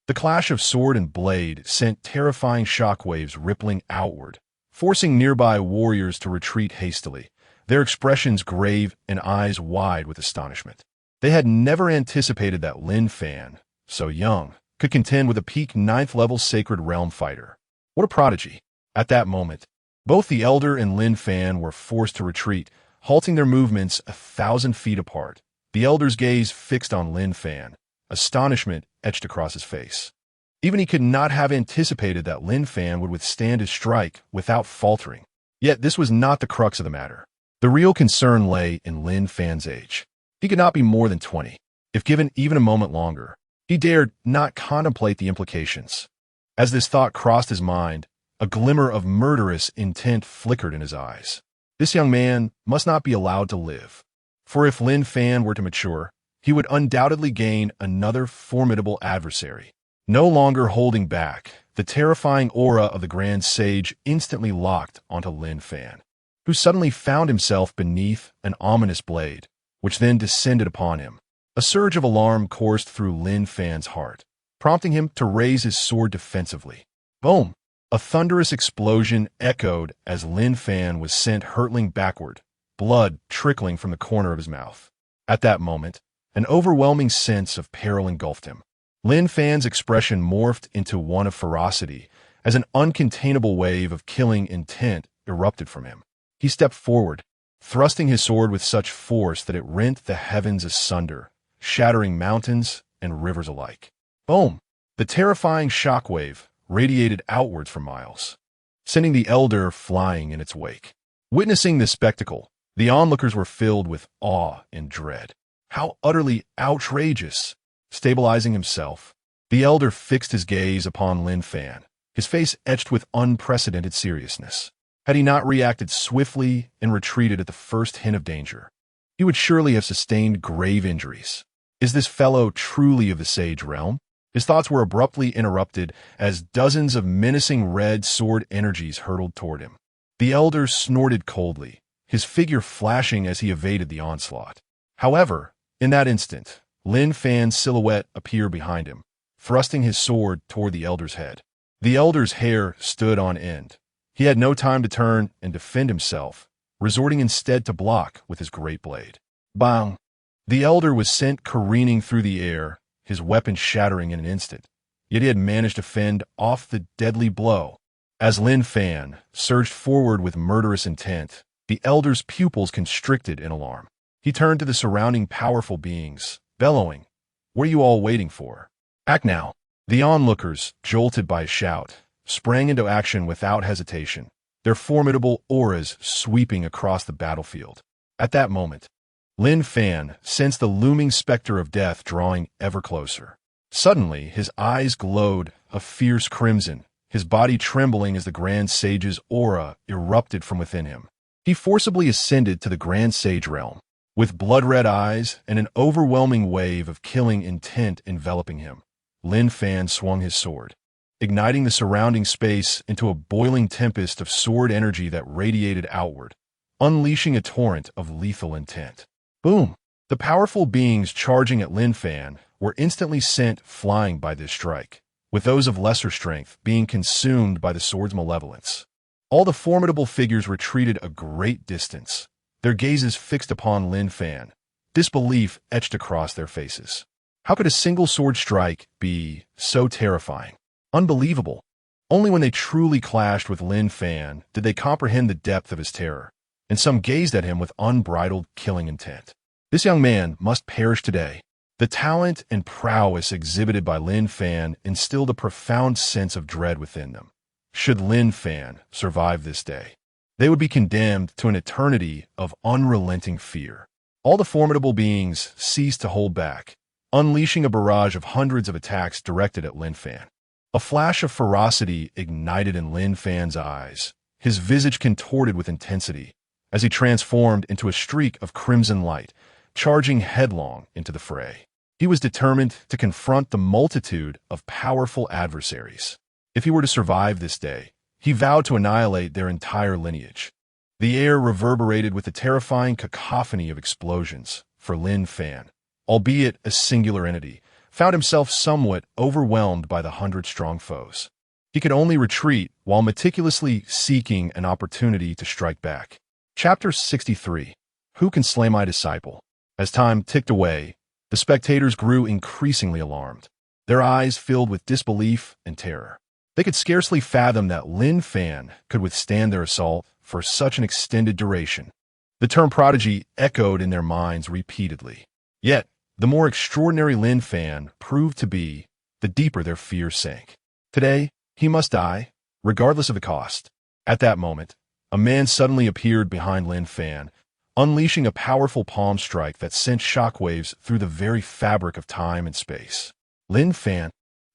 The clash of sword and blade sent terrifying shockwaves rippling outward, forcing nearby warriors to retreat hastily, their expressions grave and eyes wide with astonishment. They had never anticipated that Lin Fan, so young, could contend with a peak 9th level sacred realm fighter. What a prodigy! At that moment, both the elder and Lin Fan were forced to retreat, halting their movements 1,000 feet apart. The elder's gaze fixed on Lin Fan, astonishment etched across his face. Even he could not have anticipated that Lin Fan would withstand his strike without faltering. Yet this was not the crux of the matter. The real concern lay in Lin Fan's age. He could not be more than 20. If given even a moment longer, he dared not contemplate the implications. As this thought crossed his mind, a glimmer of murderous intent flickered in his eyes. This young man must not be allowed to live. For if Lin Fan were to mature, he would undoubtedly gain another formidable adversary. No longer holding back, the terrifying aura of the Grand Sage instantly locked onto Lin Fan, who suddenly found himself beneath an ominous blade, which then descended upon him. A surge of alarm coursed through Lin Fan's heart, prompting him to raise his sword defensively. Boom! A thunderous explosion echoed as Lin Fan was sent hurtling backward, blood trickling from the corner of his mouth. At that moment, an overwhelming sense of peril engulfed him. Lin Fan's expression morphed into one of ferocity as an uncontainable wave of killing intent erupted from him. He stepped forward, thrusting his sword with such force that it rent the heavens asunder, shattering mountains and rivers alike. Boom! The terrifying shockwave radiated outwards for miles, sending the elder flying in its wake. Witnessing this spectacle, the onlookers were filled with awe and dread. How utterly outrageous! Stabilizing himself, the elder fixed his gaze upon Lin Fan, his face etched with unprecedented seriousness. Had he not reacted swiftly and retreated at the first hint of danger, he would surely have sustained grave injuries. Is this fellow truly of the sage realm? His thoughts were abruptly interrupted as dozens of menacing red sword energies hurtled toward him. The elder snorted coldly, his figure flashing as he evaded the onslaught. However, in that instant, Lin Fan's silhouette appeared behind him, thrusting his sword toward the elder's head. The elder's hair stood on end. He had no time to turn and defend himself, resorting instead to block with his great blade. Bang! The elder was sent careening through the air, his weapon shattering in an instant. Yet he had managed to fend off the deadly blow. As Lin Fan surged forward with murderous intent, the elder's pupils constricted in alarm. He turned to the surrounding powerful beings, bellowing, "What are you all waiting for? Act now!" The onlookers, jolted by a shout, sprang into action without hesitation, their formidable auras sweeping across the battlefield. At that moment, Lin Fan sensed the looming specter of death drawing ever closer. Suddenly, his eyes glowed a fierce crimson, his body trembling as the Grand Sage's aura erupted from within him. He forcibly ascended to the Grand Sage realm, with blood-red eyes and an overwhelming wave of killing intent enveloping him. Lin Fan swung his sword, igniting the surrounding space into a boiling tempest of sword energy that radiated outward, unleashing a torrent of lethal intent. Boom! The powerful beings charging at Lin Fan were instantly sent flying by this strike, with those of lesser strength being consumed by the sword's malevolence. All the formidable figures retreated a great distance, their gazes fixed upon Lin Fan, disbelief etched across their faces. How could a single sword strike be so terrifying? Unbelievable. Only when they truly clashed with Lin Fan did they comprehend the depth of his terror, and some gazed at him with unbridled killing intent. This young man must perish today. The talent and prowess exhibited by Lin Fan instilled a profound sense of dread within them. Should Lin Fan survive this day, they would be condemned to an eternity of unrelenting fear. All the formidable beings ceased to hold back, unleashing a barrage of hundreds of attacks directed at Lin Fan. A flash of ferocity ignited in Lin Fan's eyes, his visage contorted with intensity, as he transformed into a streak of crimson light, charging headlong into the fray. He was determined to confront the multitude of powerful adversaries. If he were to survive this day, he vowed to annihilate their entire lineage. The air reverberated with the terrifying cacophony of explosions, for Lin Fan, albeit a singular entity, found himself somewhat overwhelmed by the 100-strong foes. He could only retreat while meticulously seeking an opportunity to strike back. Chapter 63. Who can slay my disciple? As time ticked away, the spectators grew increasingly alarmed, their eyes filled with disbelief and terror. They could scarcely fathom that Lin Fan could withstand their assault for such an extended duration. The term prodigy echoed in their minds repeatedly. Yet, the more extraordinary Lin Fan proved to be, the deeper their fears sank. Today, he must die, regardless of the cost. At that moment, a man suddenly appeared behind Lin Fan, unleashing a powerful palm strike that sent shockwaves through the very fabric of time and space. Lin Fan,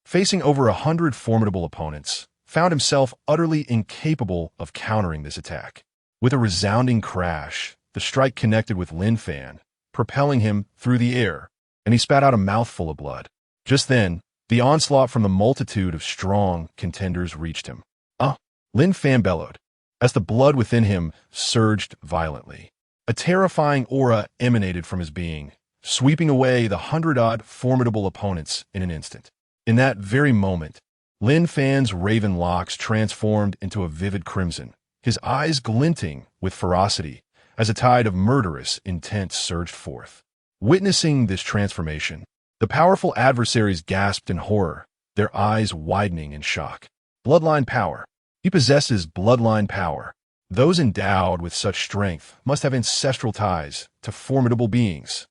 facing over 100 formidable opponents, found himself utterly incapable of countering this attack. With a resounding crash, the strike connected with Lin Fan, propelling him through the air, and he spat out a mouthful of blood. Just then, the onslaught from the multitude of strong contenders reached him. Lin Fan bellowed, as the blood within him surged violently. A terrifying aura emanated from his being, sweeping away the 100-odd formidable opponents in an instant. In that very moment, Lin Fan's raven locks transformed into a vivid crimson, his eyes glinting with ferocity as a tide of murderous intent surged forth. Witnessing this transformation, the powerful adversaries gasped in horror, their eyes widening in shock. Bloodline power. He possesses bloodline power. Those endowed with such strength must have ancestral ties to formidable beings.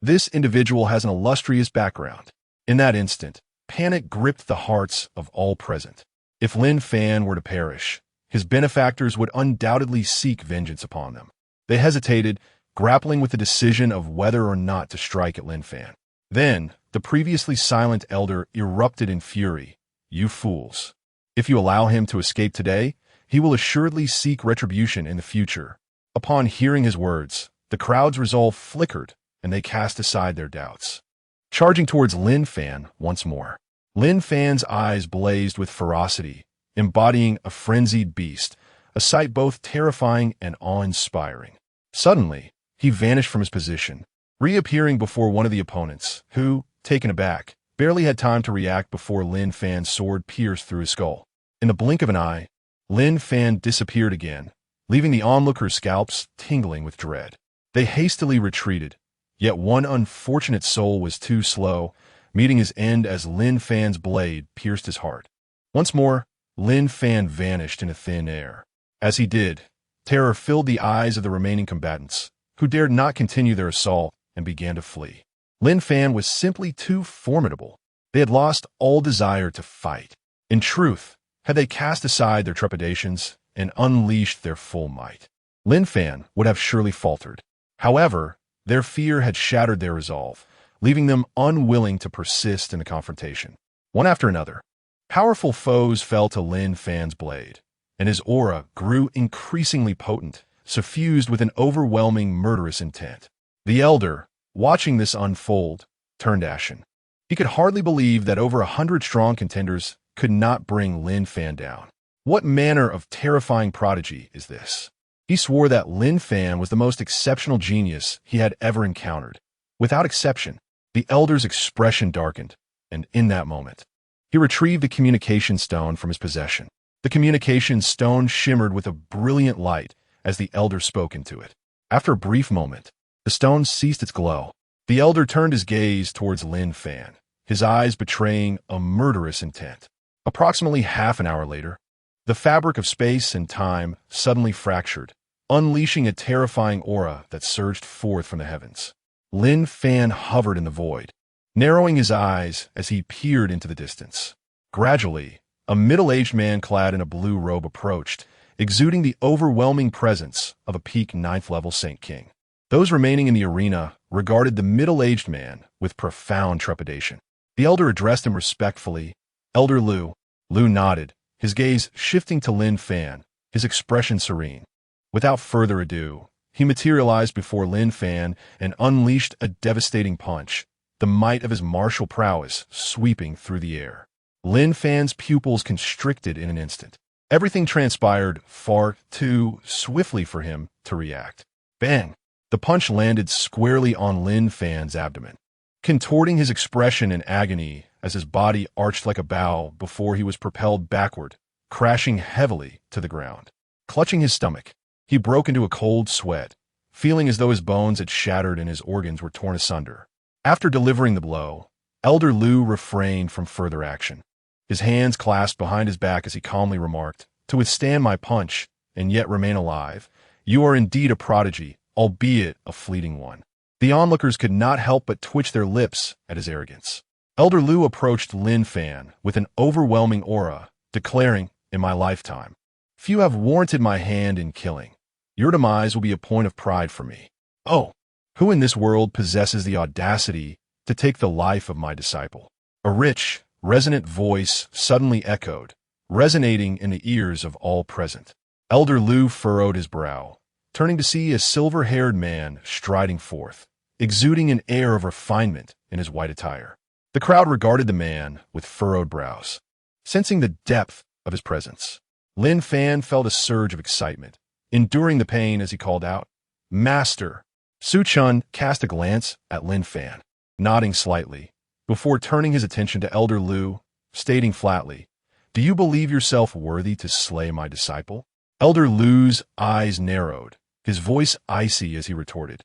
This individual has an illustrious background. In that instant, panic gripped the hearts of all present. If Lin Fan were to perish, his benefactors would undoubtedly seek vengeance upon them. They hesitated, grappling with the decision of whether or not to strike at Lin Fan. Then, the previously silent elder erupted in fury. "You fools. If you allow him to escape today, he will assuredly seek retribution in the future." Upon hearing his words, the crowd's resolve flickered, and they cast aside their doubts. Charging towards Lin Fan once more, Lin Fan's eyes blazed with ferocity, embodying a frenzied beast, a sight both terrifying and awe-inspiring. Suddenly, he vanished from his position, reappearing before one of the opponents, who, taken aback, barely had time to react before Lin Fan's sword pierced through his skull. In the blink of an eye, Lin Fan disappeared again, leaving the onlookers' scalps tingling with dread. They hastily retreated, yet one unfortunate soul was too slow, meeting his end as Lin Fan's blade pierced his heart. Once more, Lin Fan vanished into thin air. As he did, terror filled the eyes of the remaining combatants, who dared not continue their assault and began to flee. Lin Fan was simply too formidable. They had lost all desire to fight. In truth, had they cast aside their trepidations and unleashed their full might, Lin Fan would have surely faltered. However, their fear had shattered their resolve, leaving them unwilling to persist in the confrontation. One after another, powerful foes fell to Lin Fan's blade, and his aura grew increasingly potent, suffused with an overwhelming murderous intent. The elder, watching this unfold, turned ashen. He could hardly believe that over 100 strong contenders could not bring Lin Fan down. What manner of terrifying prodigy is this? He swore that Lin Fan was the most exceptional genius he had ever encountered. Without exception, the elder's expression darkened, and in that moment, he retrieved the communication stone from his possession. The communication stone shimmered with a brilliant light as the elder spoke into it. After a brief moment, the stone ceased its glow. The elder turned his gaze towards Lin Fan, his eyes betraying a murderous intent. Approximately half an hour later, the fabric of space and time suddenly fractured, unleashing a terrifying aura that surged forth from the heavens. Lin Fan hovered in the void, narrowing his eyes as he peered into the distance. Gradually, a middle-aged man clad in a blue robe approached, exuding the overwhelming presence of a peak ninth-level Saint King. Those remaining in the arena regarded the middle-aged man with profound trepidation. The elder addressed him respectfully. "Elder Lu." Lu nodded, his gaze shifting to Lin Fan, his expression serene. Without further ado, he materialized before Lin Fan and unleashed a devastating punch, the might of his martial prowess sweeping through the air. Lin Fan's pupils constricted in an instant. Everything transpired far too swiftly for him to react. Bang! The punch landed squarely on Lin Fan's abdomen, contorting his expression in agony as his body arched like a bow before he was propelled backward, crashing heavily to the ground. Clutching his stomach, he broke into a cold sweat, feeling as though his bones had shattered and his organs were torn asunder. After delivering the blow, Elder Lu refrained from further action. His hands clasped behind his back as he calmly remarked, "To withstand my punch and yet remain alive, you are indeed a prodigy, albeit a fleeting one." The onlookers could not help but twitch their lips at his arrogance. Elder Lu approached Lin Fan with an overwhelming aura, declaring, "In my lifetime, few have warranted my hand in killing. Your demise will be a point of pride for me. Oh, who in this world possesses the audacity to take the life of my disciple?" A rich, resonant voice suddenly echoed, resonating in the ears of all present. Elder Lu furrowed his brow, turning to see a silver-haired man striding forth, exuding an air of refinement in his white attire. The crowd regarded the man with furrowed brows, sensing the depth of his presence. Lin Fan felt a surge of excitement, enduring the pain as he called out, "Master!" Su Chen cast a glance at Lin Fan, nodding slightly, before turning his attention to Elder Lu, stating flatly, "Do you believe yourself worthy to slay my disciple?" Elder Lu's eyes narrowed, his voice icy as he retorted,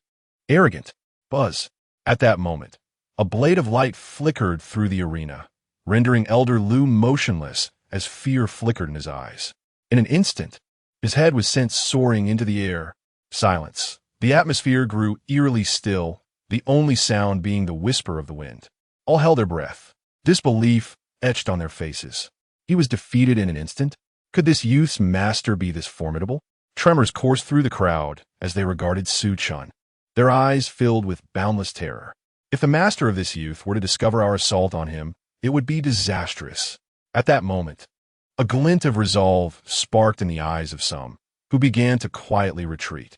"Arrogant, Buzz." At that moment, a blade of light flickered through the arena, rendering Elder Lu motionless as fear flickered in his eyes. In an instant, his head was sent soaring into the air. Silence. The atmosphere grew eerily still, the only sound being the whisper of the wind. All held their breath, disbelief etched on their faces. He was defeated in an instant? Could this youth's master be this formidable? Tremors coursed through the crowd as they regarded Su Chen, their eyes filled with boundless terror. If the master of this youth were to discover our assault on him, it would be disastrous. At that moment, a glint of resolve sparked in the eyes of some, who began to quietly retreat.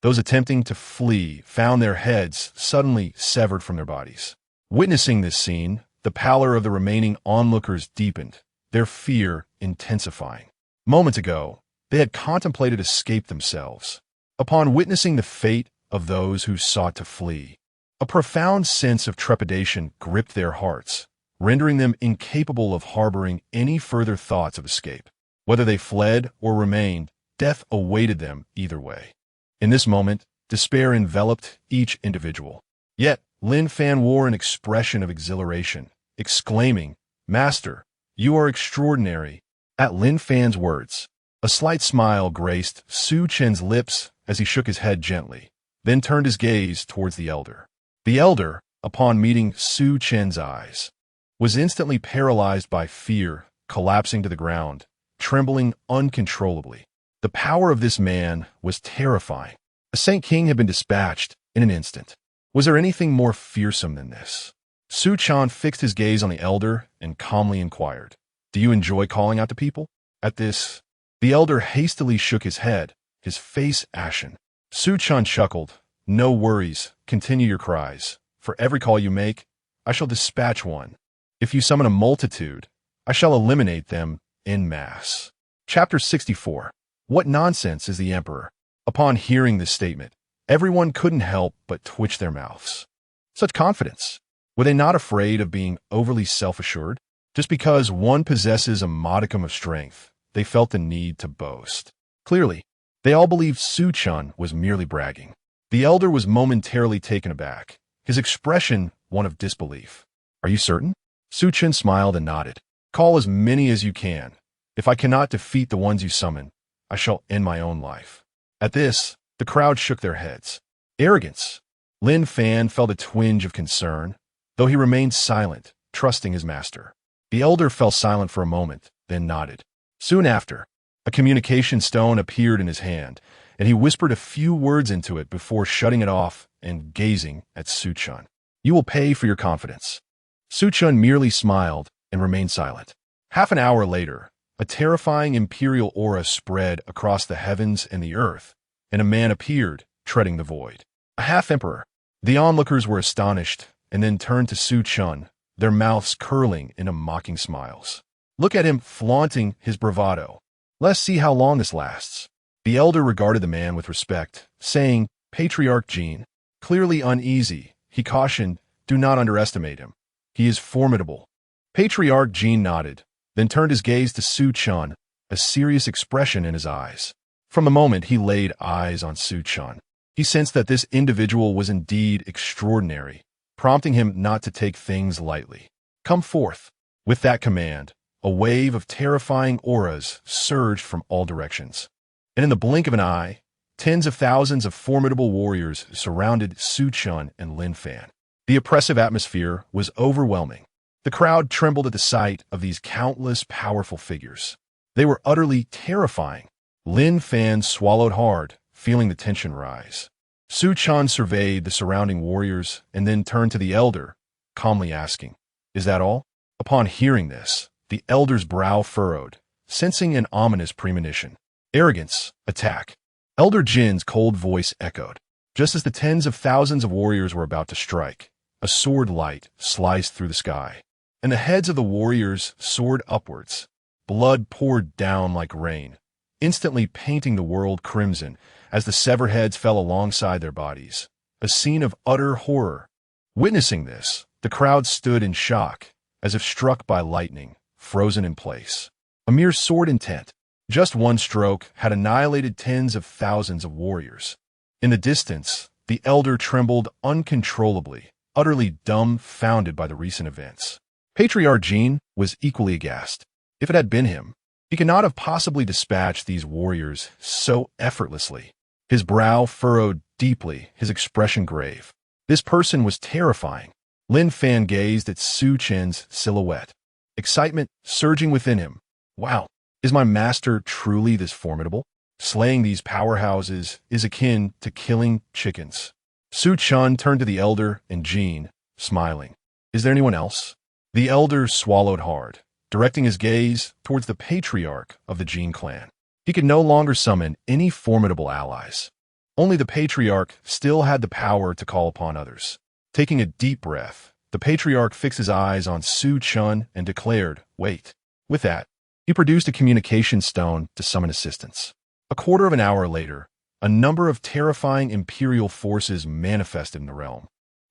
Those attempting to flee found their heads suddenly severed from their bodies. Witnessing this scene, the pallor of the remaining onlookers deepened, their fear intensifying. Moments ago, they had contemplated escape themselves. Upon witnessing the fate of those who sought to flee, a profound sense of trepidation gripped their hearts, rendering them incapable of harboring any further thoughts of escape. Whether they fled or remained, death awaited them either way. In this moment, despair enveloped each individual. Yet, Lin Fan wore an expression of exhilaration, exclaiming, "Master, you are extraordinary." At Lin Fan's words, a slight smile graced Su Chen's lips as he shook his head gently, then turned his gaze towards the elder. The elder, upon meeting Su Chen's eyes, was instantly paralyzed by fear, collapsing to the ground, trembling uncontrollably. The power of this man was terrifying. A Saint King had been dispatched in an instant. Was there anything more fearsome than this? Su Chen fixed his gaze on the elder and calmly inquired, "Do you enjoy calling out to people?" At this, the elder hastily shook his head, his face ashen. Su Chen chuckled, "No worries, continue your cries. For every call you make, I shall dispatch one. If you summon a multitude, I shall eliminate them en masse." Chapter 64. What nonsense is the emperor? Upon hearing this statement, everyone couldn't help but twitch their mouths. Such confidence. Were they not afraid of being overly self-assured? Just because one possesses a modicum of strength, they felt the need to boast. Clearly, they all believed Su Chen was merely bragging. The elder was momentarily taken aback, his expression one of disbelief. "Are you certain?" Su Chen smiled and nodded. "Call as many as you can. If I cannot defeat the ones you summon, I shall end my own life." At this, the crowd shook their heads. Arrogance. Lin Fan felt a twinge of concern. though he remained silent, trusting his master. The elder fell silent for a moment, then nodded. Soon after, a communication stone appeared in his hand, and he whispered a few words into it before shutting it off and gazing at Su Chen. You will pay for your confidence. Su Chen merely smiled and remained silent. Half an hour later, a terrifying imperial aura spread across the heavens and the earth, and a man appeared, treading the void. A half-emperor. The onlookers were astonished, and then turned to Su Chen, their mouths curling into mocking smiles. Look at him flaunting his bravado. Let's see how long this lasts. The elder regarded the man with respect, saying, Patriarch Jean, clearly uneasy, he cautioned, do not underestimate him. He is formidable. Patriarch Jean nodded, then turned his gaze to Su Chen, a serious expression in his eyes. From the moment he laid eyes on Su Chen, he sensed that this individual was indeed extraordinary, prompting him not to take things lightly. Come forth. With that command, a wave of terrifying auras surged from all directions. And in the blink of an eye, tens of thousands of formidable warriors surrounded Su Chen and Lin Fan. The oppressive atmosphere was overwhelming. The crowd trembled at the sight of these countless powerful figures. They were utterly terrifying. Lin Fan swallowed hard, feeling the tension rise. Su Chen surveyed the surrounding warriors and then turned to the elder, calmly asking, Is that all? Upon hearing this, the elder's brow furrowed, sensing an ominous premonition. Arrogance, attack. Elder Jin's cold voice echoed. Just as the tens of thousands of warriors were about to strike, a sword light sliced through the sky, and the heads of the warriors soared upwards. Blood poured down like rain, instantly painting the world crimson as the severed heads fell alongside their bodies. A scene of utter horror. Witnessing this, the crowd stood in shock, as if struck by lightning, frozen in place. A mere sword intent. Just one stroke had annihilated tens of thousands of warriors. In the distance, the elder trembled uncontrollably, utterly dumbfounded by the recent events. Patriarch Jean was equally aghast. If it had been him, he could not have possibly dispatched these warriors so effortlessly. His brow furrowed deeply, his expression grave. This person was terrifying. Lin Fan gazed at Su Chen's silhouette, excitement surging within him. Wow, is my master truly this formidable? Slaying these powerhouses is akin to killing chickens. Su Chen turned to the elder and Jean, smiling. Is there anyone else? The elder swallowed hard, directing his gaze towards the patriarch of the Jean clan. He could no longer summon any formidable allies. Only the patriarch still had the power to call upon others. Taking a deep breath, the patriarch fixed his eyes on Su Chen and declared, Wait. With that, he produced a communication stone to summon assistance. A quarter of an hour later, a number of terrifying imperial forces manifested in the realm,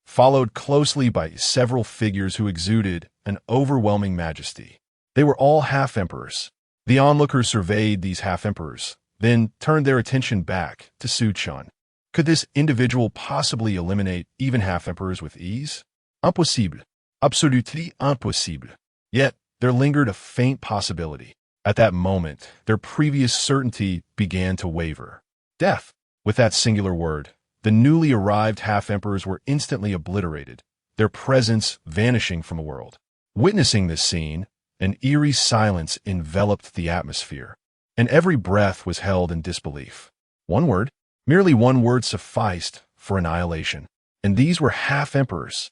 followed closely by several figures who exuded an overwhelming majesty. They were all half-emperors. The onlookers surveyed these half-emperors, then turned their attention back to Su Chen. Could this individual possibly eliminate even half-emperors with ease? Impossible. Absolument impossible. Yet, there lingered a faint possibility. At that moment, their previous certainty began to waver. Death. With that singular word, the newly arrived half-emperors were instantly obliterated, their presence vanishing from the world. Witnessing this scene, an eerie silence enveloped the atmosphere, and every breath was held in disbelief. One word, merely one word sufficed for annihilation, and these were half-emperors.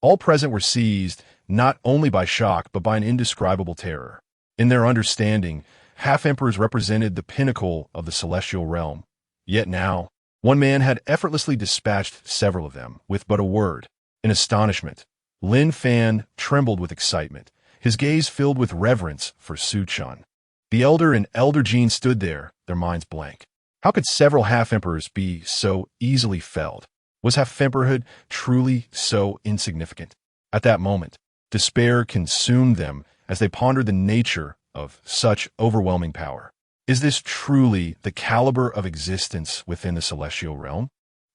All present were seized not only by shock but by an indescribable terror. In their understanding, half-emperors represented the pinnacle of the celestial realm. Yet now, one man had effortlessly dispatched several of them with but a word. In astonishment, Lin Fan trembled with excitement, his gaze filled with reverence for Su Chen. The elder and Elder Jean stood there, their minds blank. How could several half-emperors be so easily felled? Was half-emperorhood truly so insignificant? At that moment, despair consumed them as they pondered the nature of such overwhelming power. Is this truly the caliber of existence within the celestial realm?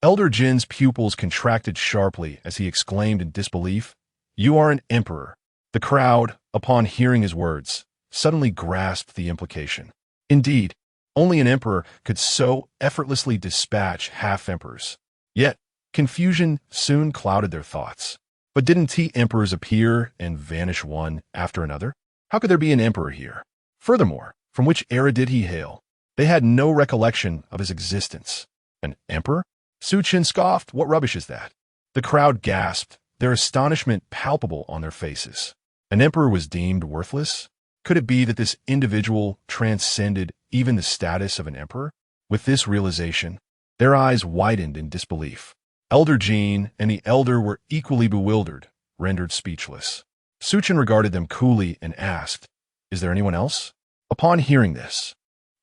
Elder Jin's pupils contracted sharply as he exclaimed in disbelief, You are an emperor. The crowd, upon hearing his words, suddenly grasped the implication. Indeed, only an emperor could so effortlessly dispatch half-emperors. Yet, confusion soon clouded their thoughts. But didn't emperors appear and vanish one after another? How could there be an emperor here? Furthermore, from which era did he hail? They had no recollection of his existence. An emperor? Su Chen scoffed. What rubbish is that? The crowd gasped, their astonishment palpable on their faces. An emperor was deemed worthless? Could it be that this individual transcended even the status of an emperor? With this realization, their eyes widened in disbelief. Elder Jean and the elder were equally bewildered, rendered speechless. Su Chen regarded them coolly and asked, "Is there anyone else?" Upon hearing this,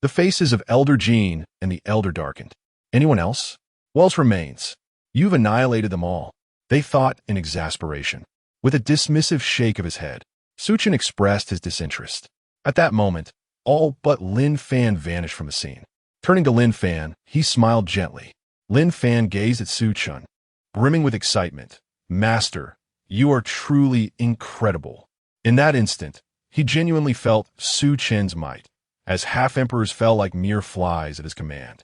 the faces of Elder Jean and the elder darkened. "Anyone else? Who else remains? You've annihilated them all," they thought in exasperation. With a dismissive shake of his head, Su Chen expressed his disinterest. At that moment, all but Lin Fan vanished from the scene. Turning to Lin Fan, he smiled gently. Lin Fan gazed at Su Chen, brimming with excitement. "Master, you are truly incredible." In that instant, he genuinely felt Su Chen's might, as half-emperors fell like mere flies at his command.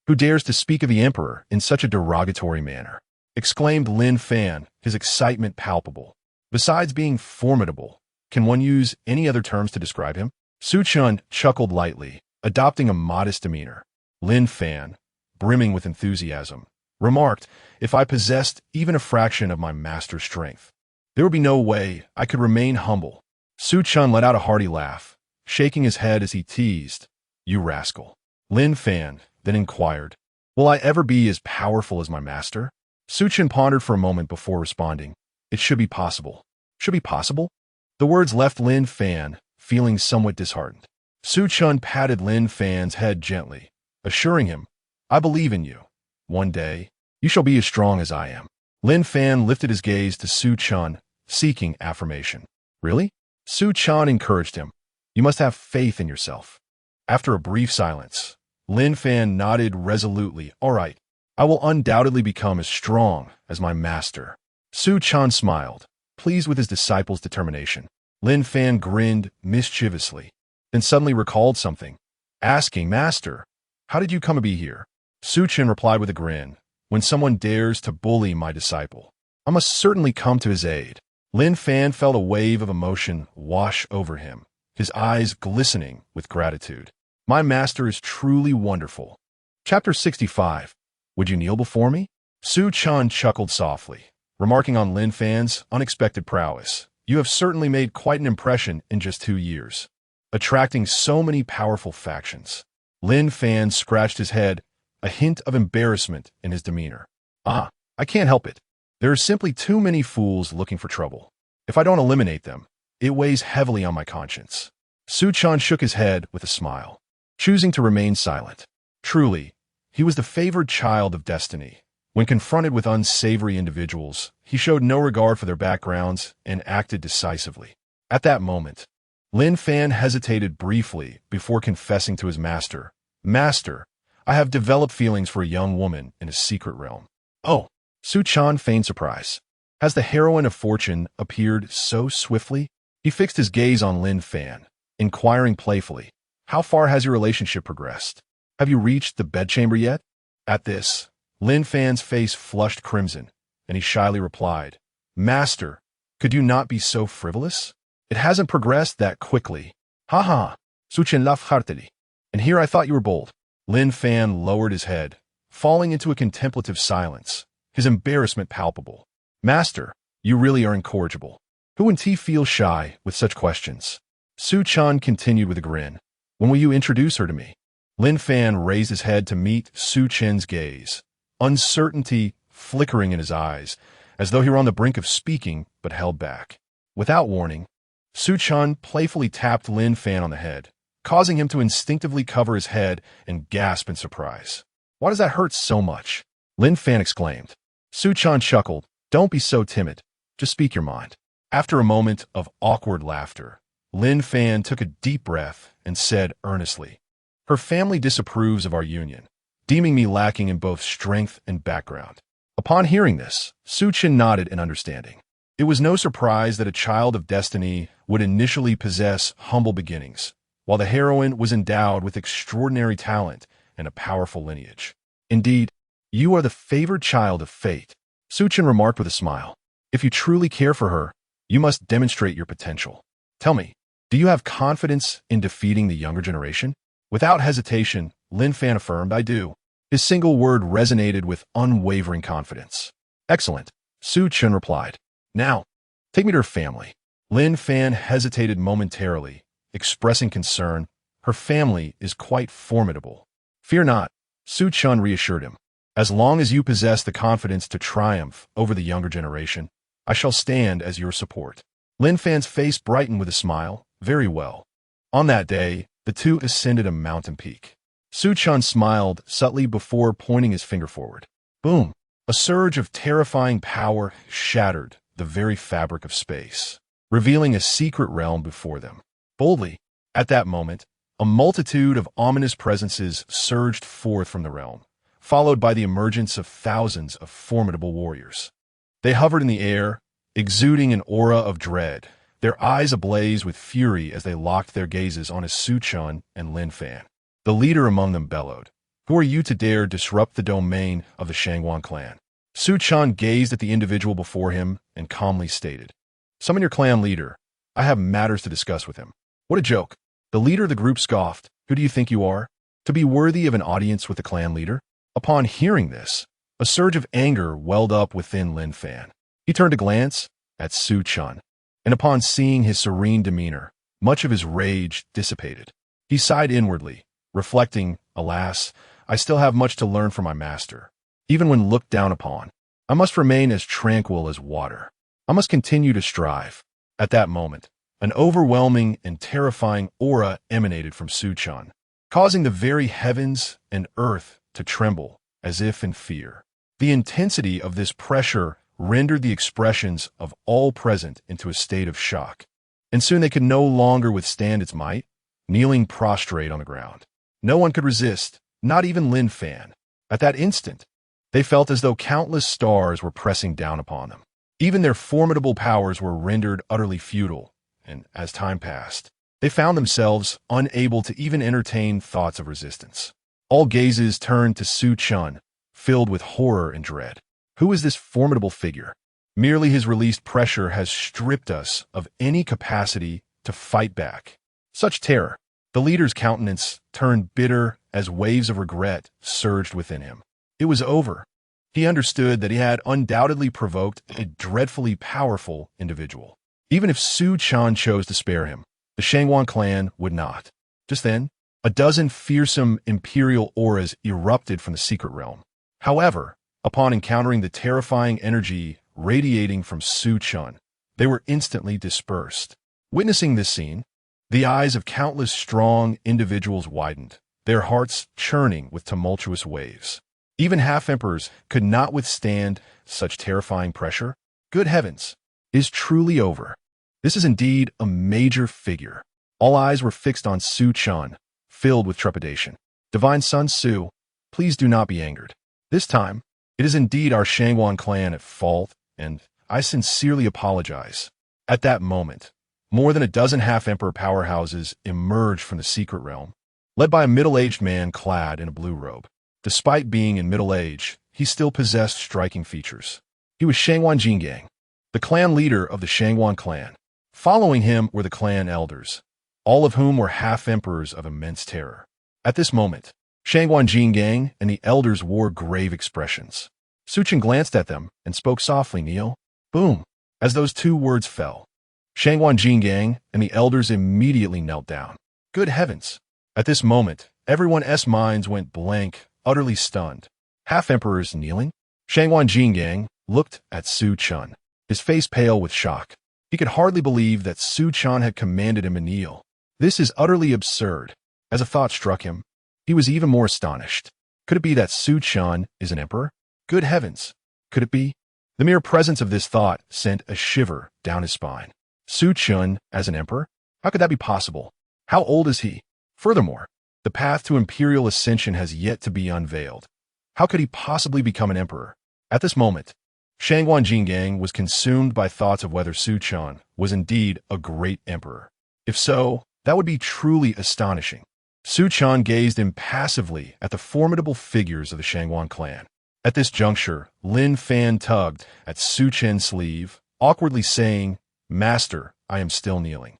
"Who dares to speak of the emperor in such a derogatory manner?" exclaimed Lin Fan, his excitement palpable. "Besides being formidable, can one use any other terms to describe him?" Su Chen chuckled lightly, adopting a modest demeanor. Lin Fan, brimming with enthusiasm, remarked, "If I possessed even a fraction of my master's strength, there would be no way I could remain humble." Su Chen let out a hearty laugh, shaking his head as he teased, "You rascal." Lin Fan then inquired, "Will I ever be as powerful as my master?" Su Chen pondered for a moment before responding, "It should be possible." "Should be possible?" The words left Lin Fan feeling somewhat disheartened. Su Chen patted Lin Fan's head gently, assuring him, "I believe in you. One day, you shall be as strong as I am." Lin Fan lifted his gaze to Su Chen, seeking affirmation. "Really?" Su Chen encouraged him. "You must have faith in yourself." After a brief silence, Lin Fan nodded resolutely. "All right, I will undoubtedly become as strong as my master." Su Chen smiled, pleased with his disciple's determination. Lin Fan grinned mischievously, then suddenly recalled something, asking, "Master, how did you come to be here?" Su Chen replied with a grin, "When someone dares to bully my disciple, I must certainly come to his aid." Lin Fan felt a wave of emotion wash over him, his eyes glistening with gratitude. "My master is truly wonderful." Chapter 65. Would you kneel before me? Su Chen chuckled softly, remarking on Lin Fan's unexpected prowess. "You have certainly made quite an impression in just 2 years, attracting so many powerful factions." Lin Fan scratched his head, a hint of embarrassment in his demeanor. I can't help it. There are simply too many fools looking for trouble. If I don't eliminate them, it weighs heavily on my conscience." Su Chen shook his head with a smile, choosing to remain silent. Truly, he was the favored child of destiny. When confronted with unsavory individuals, he showed no regard for their backgrounds and acted decisively. At that moment, Lin Fan hesitated briefly before confessing to his master, "Master, I have developed feelings for a young woman in a secret realm." "Oh!" Su Chen feigned surprise. Has the heroine of fortune appeared so swiftly? He fixed his gaze on Lin Fan, inquiring playfully, "How far has your relationship progressed? Have you reached the bedchamber yet?" At this, Lin Fan's face flushed crimson, and he shyly replied, "Master, could you not be so frivolous? It hasn't progressed that quickly." "Ha ha!" Su Chen laughed heartily. "And here I thought you were bold." Lin Fan lowered his head, falling into a contemplative silence, his embarrassment palpable. "Master, you really are incorrigible. Who wouldn't feel shy with such questions?" Su Chen continued with a grin, "When will you introduce her to me?" Lin Fan raised his head to meet Su Chen's gaze, uncertainty flickering in his eyes, as though he were on the brink of speaking but held back. Without warning, Su Chen playfully tapped Lin Fan on the head, causing him to instinctively cover his head and gasp in surprise. "Why does that hurt so much?" Lin Fan exclaimed. Su Chen chuckled. "Don't be so timid. Just speak your mind." After a moment of awkward laughter, Lin Fan took a deep breath and said earnestly, "Her family disapproves of our union, deeming me lacking in both strength and background." Upon hearing this, Su Chen nodded in understanding. It was no surprise that a child of destiny would initially possess humble beginnings, while the heroine was endowed with extraordinary talent and a powerful lineage. "Indeed, you are the favored child of fate," Su Chen remarked with a smile. If you truly care for her, you must demonstrate your potential. Tell me, do you have confidence in defeating the younger generation? Without hesitation, Lin Fan affirmed, I do. His single word resonated with unwavering confidence. Excellent, Su Chen replied. Now, take me to her family. Lin Fan hesitated momentarily, expressing concern. Her family is quite formidable. Fear not, Su Chen reassured him. As long as you possess the confidence to triumph over the younger generation, I shall stand as your support. Lin Fan's face brightened with a smile. Very well. On that day, the two ascended a mountain peak. Su Chen smiled subtly before pointing his finger forward. Boom! A surge of terrifying power shattered the very fabric of space, revealing a secret realm before them. Boldly, at that moment, a multitude of ominous presences surged forth from the realm, followed by the emergence of thousands of formidable warriors. They hovered in the air, exuding an aura of dread, their eyes ablaze with fury as they locked their gazes on Su Chen and Lin Fan. The leader among them bellowed, Who are you to dare disrupt the domain of the Shangwan clan? Su Chen gazed at the individual before him and calmly stated, Summon your clan leader. I have matters to discuss with him. What a joke. The leader of the group scoffed. Who do you think you are? To be worthy of an audience with the clan leader? Upon hearing this, a surge of anger welled up within Lin Fan. He turned to glance at Su Chen, and upon seeing his serene demeanor, much of his rage dissipated. He sighed inwardly, reflecting, Alas, I still have much to learn from my master. Even when looked down upon, I must remain as tranquil as water. I must continue to strive. At that moment, an overwhelming and terrifying aura emanated from Su Chen, causing the very heavens and earth to tremble as if in fear. The intensity of this pressure rendered the expressions of all present into a state of shock, and soon they could no longer withstand its might, kneeling prostrate on the ground. No one could resist, not even Lin Fan. At that instant, they felt as though countless stars were pressing down upon them. Even their formidable powers were rendered utterly futile, and as time passed, they found themselves unable to even entertain thoughts of resistance. All gazes turned to Su Chen, filled with horror and dread. Who is this formidable figure? Merely his released pressure has stripped us of any capacity to fight back. Such terror. The leader's countenance turned bitter as waves of regret surged within him. It was over. He understood that he had undoubtedly provoked a dreadfully powerful individual. Even if Su Chen chose to spare him, the Shangwan clan would not. Just then, a dozen fearsome imperial auras erupted from the secret realm. However, upon encountering the terrifying energy radiating from Su Chen, they were instantly dispersed. Witnessing this scene, the eyes of countless strong individuals widened, their hearts churning with tumultuous waves. Even half-emperors could not withstand such terrifying pressure. Good heavens, it is truly over. This is indeed a major figure. All eyes were fixed on Su Chen, filled with trepidation. Divine Sun Su, please do not be angered. This time, it is indeed our Shangwan clan at fault, and I sincerely apologize. At that moment, more than a dozen half-emperor powerhouses emerged from the secret realm, led by a middle-aged man clad in a blue robe. Despite being in middle age, he still possessed striking features. He was Shangwan Jingang, the clan leader of the Shangwan clan. Following him were the clan elders, all of whom were half-emperors of immense terror. At this moment, Shangwan Jingang and the elders wore grave expressions. Su Chen glanced at them and spoke softly, Neo. Boom! As those two words fell, Shangwan Jingang and the elders immediately knelt down. Good heavens! At this moment, everyone's minds went blank, utterly stunned. Half-emperors kneeling? Shangwan Jingang looked at Su Chen, his face pale with shock. He could hardly believe that Su Chen had commanded him to kneel. This is utterly absurd. As a thought struck him, he was even more astonished. Could it be that Su Chen is an emperor? Good heavens! Could it be? The mere presence of this thought sent a shiver down his spine. Su Chen as an emperor? How could that be possible? How old is he? Furthermore, the path to imperial ascension has yet to be unveiled. How could he possibly become an emperor? At this moment, Shangwan Jingang was consumed by thoughts of whether Su Chen was indeed a great emperor. If so, that would be truly astonishing. Su Chen gazed impassively at the formidable figures of the Shangwan clan. At this juncture, Lin Fan tugged at Su Chen's sleeve, awkwardly saying, "Master, I am still kneeling."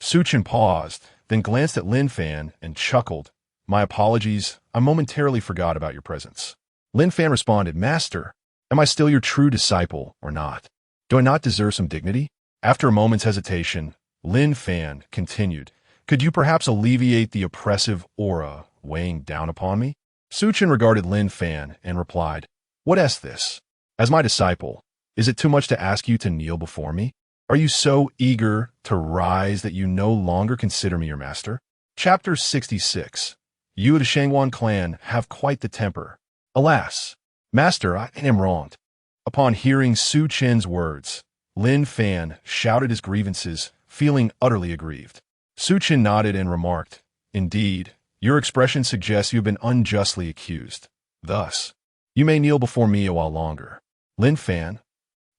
Su Chen paused, then glanced at Lin Fan and chuckled. "My apologies, I momentarily forgot about your presence." Lin Fan responded, "Master, am I still your true disciple or not? Do I not deserve some dignity?" After a moment's hesitation, Lin Fan continued, "Could you perhaps alleviate the oppressive aura weighing down upon me?" Su Chen regarded Lin Fan and replied, "What is this? As my disciple, is it too much to ask you to kneel before me? Are you so eager to rise that you no longer consider me your master?" Chapter 66. You of the Shangwan clan have quite the temper. Alas, master, I am wronged. Upon hearing Su Chen's words, Lin Fan shouted his grievances, feeling utterly aggrieved. Su Chen nodded and remarked, "Indeed, your expression suggests you have been unjustly accused. Thus, you may kneel before me a while longer." Lin Fan.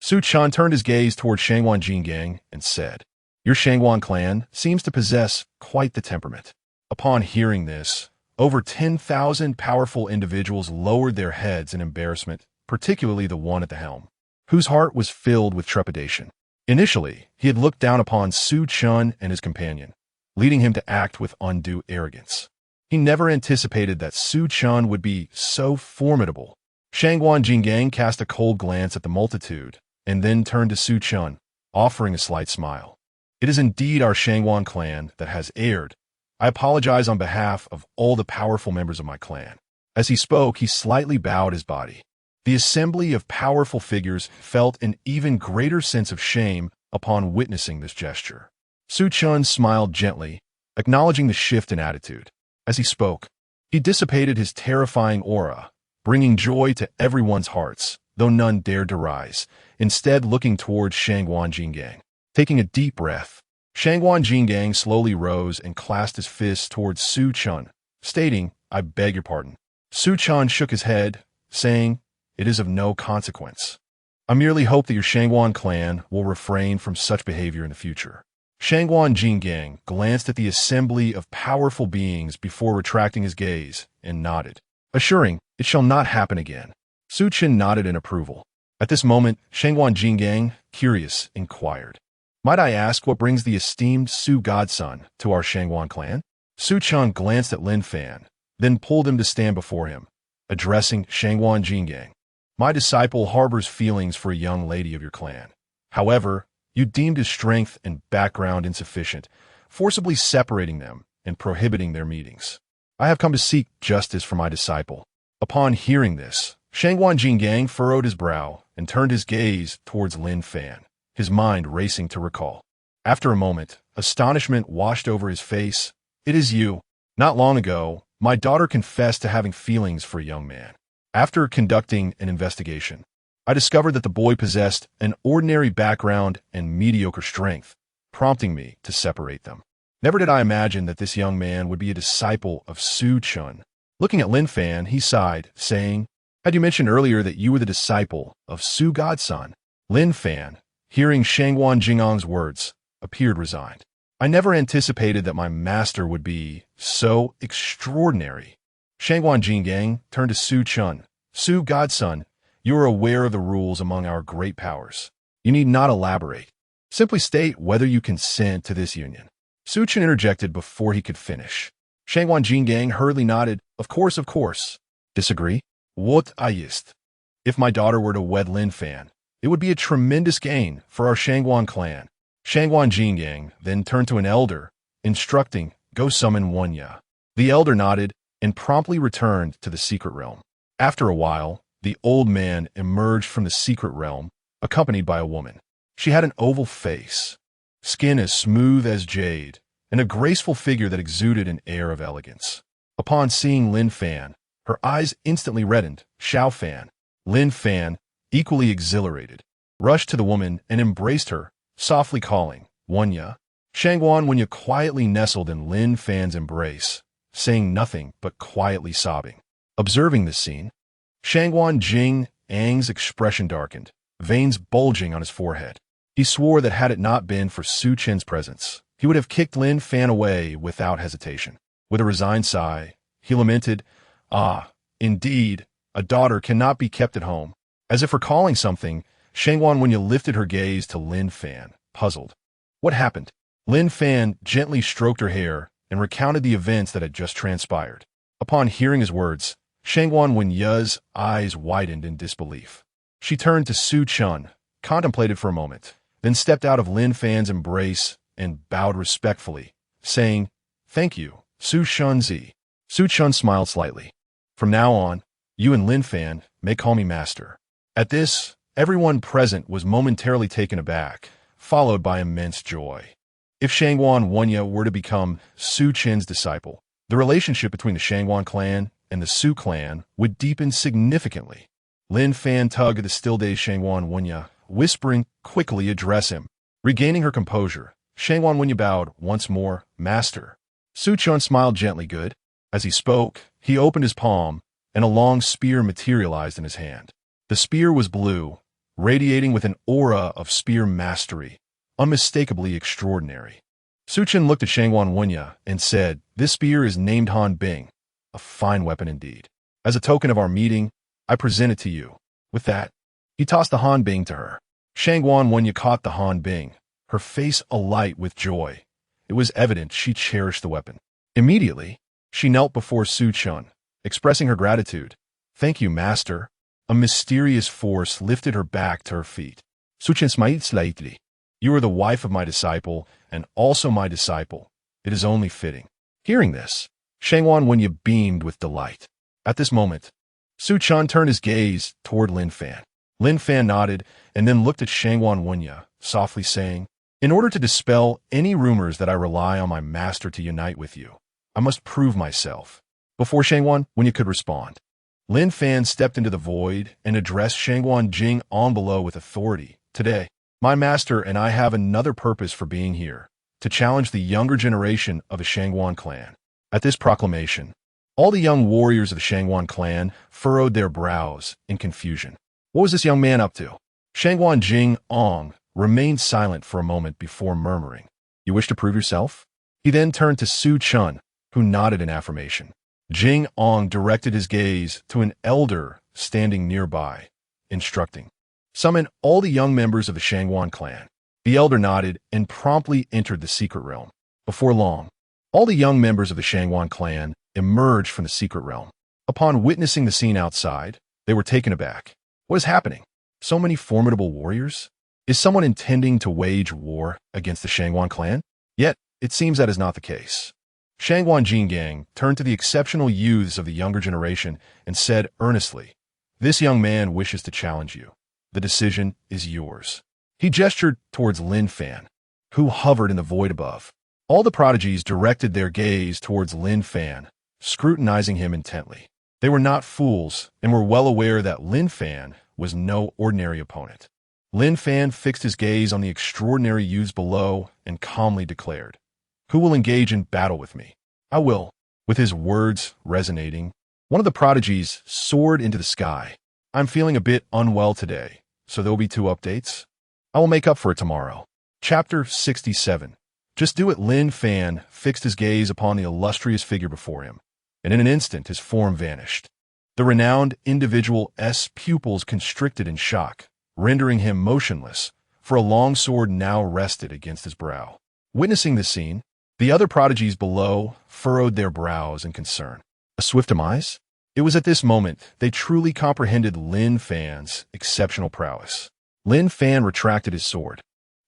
Su Chen turned his gaze toward Shangwan Jingang and said, "Your Shangwan clan seems to possess quite the temperament." Upon hearing this, over 10,000 powerful individuals lowered their heads in embarrassment, particularly the one at the helm, whose heart was filled with trepidation. Initially, he had looked down upon Su Chen and his companion, leading him to act with undue arrogance. He never anticipated that Su Chen would be so formidable. Shangwan Jingang cast a cold glance at the multitude, and then turned to Su Chen, offering a slight smile. "It is indeed our Shangwan clan that has erred. I apologize on behalf of all the powerful members of my clan." As he spoke, he slightly bowed his body. The assembly of powerful figures felt an even greater sense of shame upon witnessing this gesture. Su Chen smiled gently, acknowledging the shift in attitude. As he spoke, he dissipated his terrifying aura, bringing joy to everyone's hearts, though none dared to rise, instead looking towards Shangwan Jingang. Taking a deep breath, Shangwan Jingang slowly rose and clasped his fists towards Su Chen, stating, "I beg your pardon." Su Chen shook his head, saying, "It is of no consequence. I merely hope that your Shangwan clan will refrain from such behavior in the future." Shangwan Jingang glanced at the assembly of powerful beings before retracting his gaze and nodded, assuring, "It shall not happen again." Su Chen nodded in approval. At this moment, Shangwan Jingang, curious, inquired, "Might I ask what brings the esteemed Su godson to our Shangwan clan?" Su Chen glanced at Lin Fan, then pulled him to stand before him, addressing Shangwan Jingang. "My disciple harbors feelings for a young lady of your clan. However, you deemed his strength and background insufficient, forcibly separating them and prohibiting their meetings. I have come to seek justice for my disciple." Upon hearing this, Shangwan Jingang furrowed his brow and turned his gaze towards Lin Fan, his mind racing to recall. After a moment, astonishment washed over his face. "It is you. Not long ago, my daughter confessed to having feelings for a young man. After conducting an investigation, I discovered that the boy possessed an ordinary background and mediocre strength, prompting me to separate them. Never did I imagine that this young man would be a disciple of Su Chen." Looking at Lin Fan, he sighed, saying, "Had you mentioned earlier that you were the disciple of Su godson?" Lin Fan, hearing Shangwan Jingang's words, appeared resigned. "I never anticipated that my master would be so extraordinary." Shangwan Jingang turned to Su Chen. "Su godson, you are aware of the rules among our great powers. You need not elaborate. Simply state whether you consent to this union." Su Chen interjected before he could finish. Shangwan Jingang hurriedly nodded, "Of course, of course." "Disagree?" "What ist? If my daughter were to wed Lin Fan, it would be a tremendous gain for our Shangwan clan." Shangwan Jingang then turned to an elder, instructing, "Go summon Wanya." The elder nodded and promptly returned to the secret realm. After a while, the old man emerged from the secret realm, accompanied by a woman. She had an oval face, skin as smooth as jade, and a graceful figure that exuded an air of elegance. Upon seeing Lin Fan, her eyes instantly reddened. Xiao Fan, Lin Fan, equally exhilarated, rushed to the woman and embraced her, softly calling, "Wanya." Shangwan Wanya quietly nestled in Lin Fan's embrace, saying nothing but quietly sobbing. Observing this scene, Shangwan Jing Ang's expression darkened, veins bulging on his forehead. He swore that had it not been for Su Chen's presence, he would have kicked Lin Fan away without hesitation. With a resigned sigh, he lamented, "Ah, indeed, a daughter cannot be kept at home." As if recalling something, Shangwan Wunya lifted her gaze to Lin Fan, puzzled. What happened? Lin Fan gently stroked her hair and recounted the events that had just transpired. Upon hearing his words, Shangwan Wenya's eyes widened in disbelief. She turned to Su Chen, contemplated for a moment, then stepped out of Lin Fan's embrace and bowed respectfully, saying, "Thank you, Su Chen-zi." Su Chen smiled slightly. "From now on, you and Lin Fan may call me master." At this, everyone present was momentarily taken aback, followed by immense joy. If Shangwan Wenya were to become Su Chen's disciple, the relationship between the Shangwan clan and the Su clan would deepen significantly. Lin Fan tugged at the still-dazed Shangwan Wenya, whispering quickly address him. Regaining her composure, Shangwan Wenya bowed once more, "Master." Su Chen smiled gently good. As he spoke, he opened his palm, and a long spear materialized in his hand. The spear was blue, radiating with an aura of spear mastery, unmistakably extraordinary. Su Chen looked at Shangwan Wenya and said, "This spear is named Han Bing, a fine weapon indeed. As a token of our meeting, I present it to you." With that, he tossed the Han Bing to her. Shangwan Wenya caught the Han Bing, her face alight with joy. It was evident she cherished the weapon. Immediately, she knelt before Su Chen, expressing her gratitude. "Thank you, master." A mysterious force lifted her back to her feet. Su Chen smiled slightly. "You are the wife of my disciple, and also my disciple. It is only fitting." Hearing this, Shangwan Wenya beamed with delight. At this moment, Su Chen turned his gaze toward Lin Fan. Lin Fan nodded and then looked at Shangwan Wenya, softly saying, "In order to dispel any rumors that I rely on my master to unite with you, I must prove myself." Before Shangwan Wenya could respond, Lin Fan stepped into the void and addressed Shangwan Jing on below with authority. "Today, my master and I have another purpose for being here, to challenge the younger generation of the Shangwan clan." At this proclamation, all the young warriors of the Shangwan clan furrowed their brows in confusion. What was this young man up to? Shangwan Jing Ong remained silent for a moment before murmuring, "You wish to prove yourself?" He then turned to Su Chen, who nodded in affirmation. Jing Ong directed his gaze to an elder standing nearby, instructing, "Summon all the young members of the Shangwan clan." The elder nodded and promptly entered the secret realm. Before long, all the young members of the Shangwan clan emerged from the secret realm. Upon witnessing the scene outside, they were taken aback. What is happening? So many formidable warriors? Is someone intending to wage war against the Shangwan clan? Yet, it seems that is not the case. Shangwan Jingang turned to the exceptional youths of the younger generation and said earnestly, "This young man wishes to challenge you. The decision is yours." He gestured towards Lin Fan, who hovered in the void above. All the prodigies directed their gaze towards Lin Fan, scrutinizing him intently. They were not fools and were well aware that Lin Fan was no ordinary opponent. Lin Fan fixed his gaze on the extraordinary youths below and calmly declared, "Who will engage in battle with me?" "I will." With his words resonating, one of the prodigies soared into the sky. "I'm feeling a bit unwell today, so there'll be 2 updates. I will make up for it tomorrow." Chapter 67. Just do it. Lin Fan fixed his gaze upon the illustrious figure before him, and in an instant his form vanished. The renowned individual's pupils constricted in shock, rendering him motionless, for a long sword now rested against his brow. Witnessing the scene, the other prodigies below furrowed their brows in concern. A swift demise? It was at this moment they truly comprehended Lin Fan's exceptional prowess. Lin Fan retracted his sword,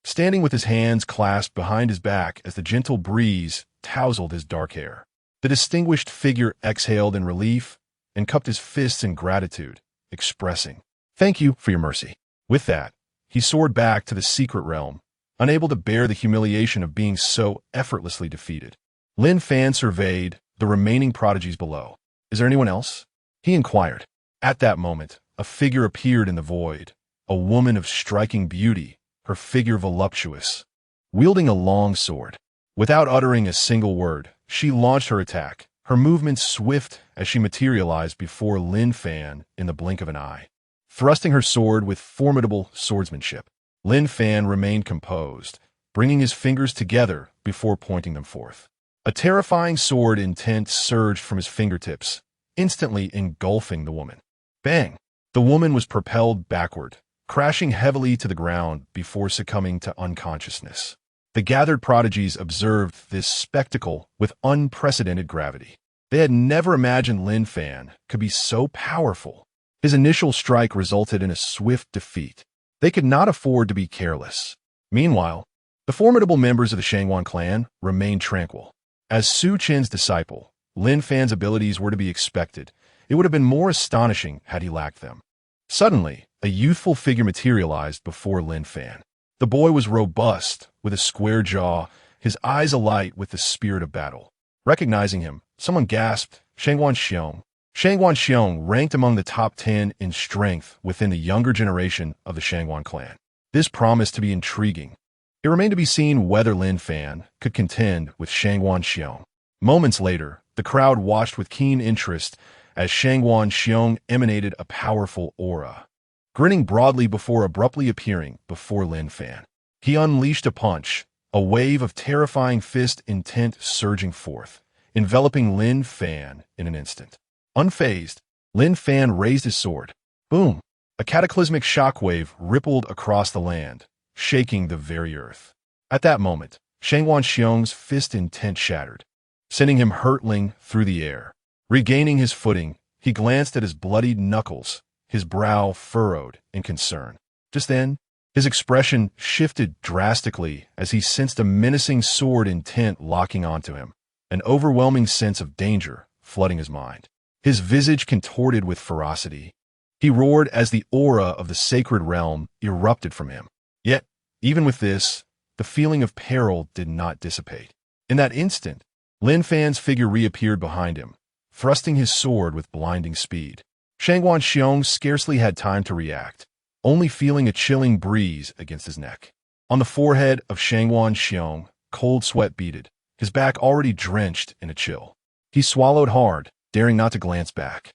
standing with his hands clasped behind his back as the gentle breeze tousled his dark hair. The distinguished figure exhaled in relief and cupped his fists in gratitude, expressing, "Thank you for your mercy." With that, he soared back to the secret realm, unable to bear the humiliation of being so effortlessly defeated. Lin Fan surveyed the remaining prodigies below. "Is there anyone else?" he inquired. At that moment, a figure appeared in the void, a woman of striking beauty, her figure voluptuous, wielding a long sword. Without uttering a single word, she launched her attack, her movements swift as she materialized before Lin Fan in the blink of an eye. Thrusting her sword with formidable swordsmanship, Lin Fan remained composed, bringing his fingers together before pointing them forth. A terrifying sword intent surged from his fingertips, instantly engulfing the woman. Bang! The woman was propelled backward, crashing heavily to the ground before succumbing to unconsciousness. The gathered prodigies observed this spectacle with unprecedented gravity. They had never imagined Lin Fan could be so powerful. His initial strike resulted in a swift defeat. They could not afford to be careless. Meanwhile, the formidable members of the Shangwan clan remained tranquil. As Su Chen's disciple, Lin Fan's abilities were to be expected. It would have been more astonishing had he lacked them. Suddenly, a youthful figure materialized before Lin Fan. The boy was robust, with a square jaw, his eyes alight with the spirit of battle. Recognizing him, someone gasped, "Shangwan Xiong." Shangwan Xiong ranked among the top 10 in strength within the younger generation of the Shangwan clan. This promised to be intriguing. It remained to be seen whether Lin Fan could contend with Shangwan Xiong. Moments later, the crowd watched with keen interest as Shangwan Xiong emanated a powerful aura. Grinning broadly before abruptly appearing before Lin Fan, he unleashed a punch, a wave of terrifying fist intent surging forth, enveloping Lin Fan in an instant. Unfazed, Lin Fan raised his sword. Boom! A cataclysmic shockwave rippled across the land, shaking the very earth. At that moment, Shangwan Xiong's fist intent shattered, sending him hurtling through the air. Regaining his footing, he glanced at his bloodied knuckles, his brow furrowed in concern. Just then, his expression shifted drastically as he sensed a menacing sword intent locking onto him, an overwhelming sense of danger flooding his mind. His visage contorted with ferocity. He roared as the aura of the sacred realm erupted from him. Yet, even with this, the feeling of peril did not dissipate. In that instant, Lin Fan's figure reappeared behind him, thrusting his sword with blinding speed. Shangwan Xiong scarcely had time to react, only feeling a chilling breeze against his neck. On the forehead of Shangwan Xiong, cold sweat beaded, his back already drenched in a chill. He swallowed hard, daring not to glance back.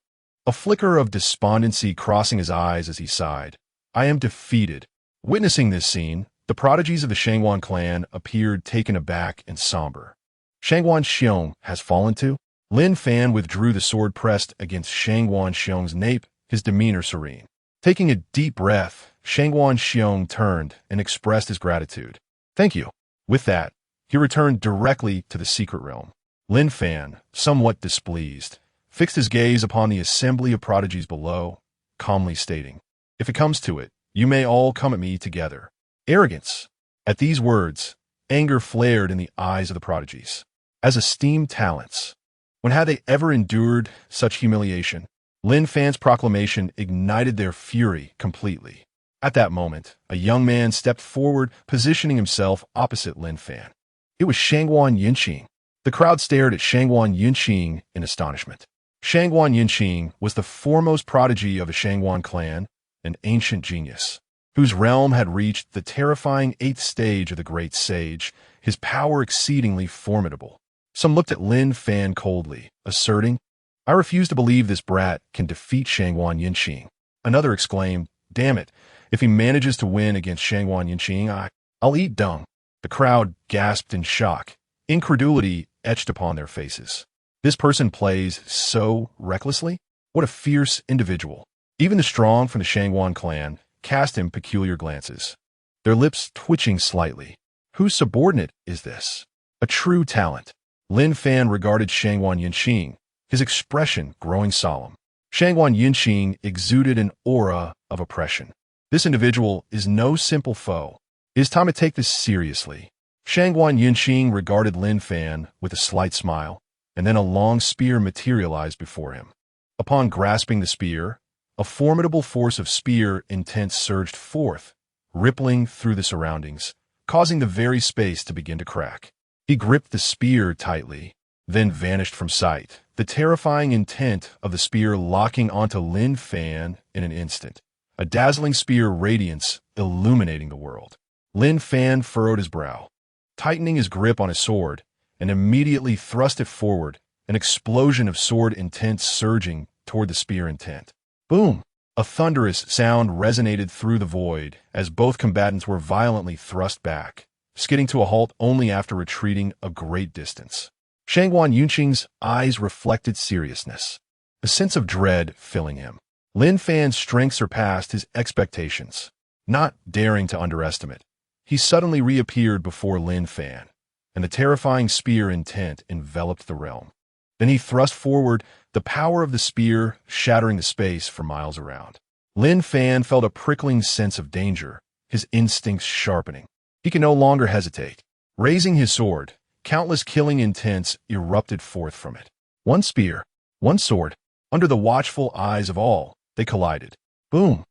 A flicker of despondency crossing his eyes as he sighed. "I am defeated." Witnessing this scene, the prodigies of the Shangwan clan appeared taken aback and somber. Shangwan Xiong has fallen too? Lin Fan withdrew the sword pressed against Shangwan Xiong's nape, his demeanor serene. Taking a deep breath, Shangwan Xiong turned and expressed his gratitude. "Thank you." With that, he returned directly to the secret realm. Lin Fan, somewhat displeased, fixed his gaze upon the assembly of prodigies below, calmly stating, "If it comes to it, you may all come at me together." Arrogance. At these words, anger flared in the eyes of the prodigies. As esteemed talents, when had they ever endured such humiliation? Lin Fan's proclamation ignited their fury completely. At that moment, a young man stepped forward, positioning himself opposite Lin Fan. It was Shangwan Yunqing. The crowd stared at Shangwan Yunqing in astonishment. Shangwan Yunqing was the foremost prodigy of the Shangwan clan, an ancient genius, whose realm had reached the terrifying 8th stage of the Great Sage, his power exceedingly formidable. Some looked at Lin Fan coldly, asserting, "I refuse to believe this brat can defeat Shangwan Yunqing." Another exclaimed, "Damn it, if he manages to win against Shangwan Yunqing, I'll eat dung." The crowd gasped in shock, incredulity etched upon their faces. This person plays so recklessly? What a fierce individual. Even the strong from the Shangwan clan cast him peculiar glances, their lips twitching slightly. Whose subordinate is this? A true talent. Lin Fan regarded Shangwan Yunqing, his expression growing solemn. Shangwan Yunqing exuded an aura of oppression. This individual is no simple foe. It is time to take this seriously. Shangwan Yunqing regarded Lin Fan with a slight smile, and then a long spear materialized before him. Upon grasping the spear, a formidable force of spear intent surged forth, rippling through the surroundings, causing the very space to begin to crack. He gripped the spear tightly, then vanished from sight, the terrifying intent of the spear locking onto Lin Fan in an instant, a dazzling spear radiance illuminating the world. Lin Fan furrowed his brow, tightening his grip on his sword, and immediately thrust it forward, an explosion of sword intent surging toward the spear intent. Boom! A thunderous sound resonated through the void as both combatants were violently thrust back, skidding to a halt only after retreating a great distance. Shangwan Yunqing's eyes reflected seriousness, a sense of dread filling him. Lin Fan's strength surpassed his expectations. Not daring to underestimate, he suddenly reappeared before Lin Fan, and the terrifying spear intent enveloped the realm. Then he thrust forward, the power of the spear shattering the space for miles around. Lin Fan felt a prickling sense of danger, his instincts sharpening. He could no longer hesitate. Raising his sword, countless killing intents erupted forth from it. One spear, one sword. Under the watchful eyes of all, they collided. Boom!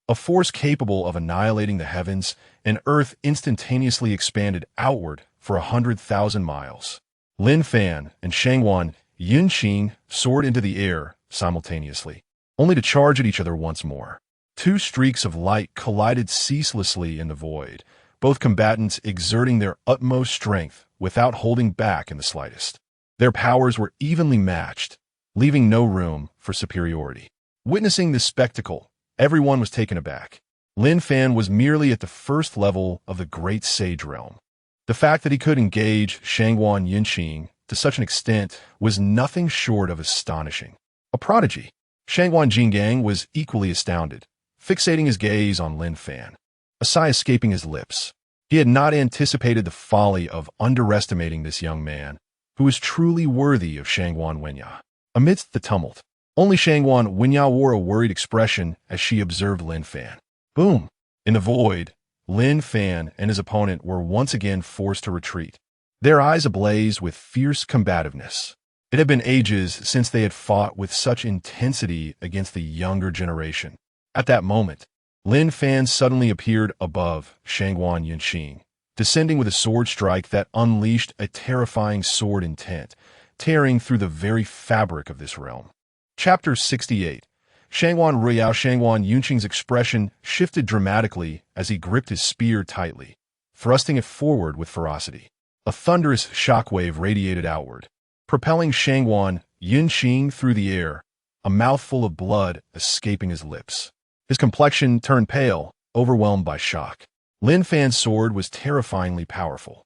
A force capable of annihilating the heavens and earth instantaneously expanded outward for 100,000 miles. Lin Fan and Shangwan Yunqing soared into the air simultaneously, only to charge at each other once more. Two streaks of light collided ceaselessly in the void, both combatants exerting their utmost strength without holding back in the slightest. Their powers were evenly matched, leaving no room for superiority. Witnessing this spectacle, everyone was taken aback. Lin Fan was merely at the first level of the great sage realm. The fact that he could engage Shangwan Yunqing to such an extent was nothing short of astonishing. A prodigy. Shangwan Jingang was equally astounded, fixating his gaze on Lin Fan, a sigh escaping his lips. He had not anticipated the folly of underestimating this young man, who was truly worthy of Shangwan Wenyao. Amidst the tumult, only Shangwan Wenyao wore a worried expression as she observed Lin Fan. Boom! In the void, Lin Fan and his opponent were once again forced to retreat, their eyes ablaze with fierce combativeness. It had been ages since they had fought with such intensity against the younger generation. At that moment, Lin Fan suddenly appeared above Shangwan Yunqing, descending with a sword strike that unleashed a terrifying sword intent, tearing through the very fabric of this realm. Chapter 68. Shangwan Yunqing's expression shifted dramatically as he gripped his spear tightly, thrusting it forward with ferocity. A thunderous shockwave radiated outward, propelling Shangwan Yunqing through the air, a mouthful of blood escaping his lips. His complexion turned pale, overwhelmed by shock. Lin Fan's sword was terrifyingly powerful.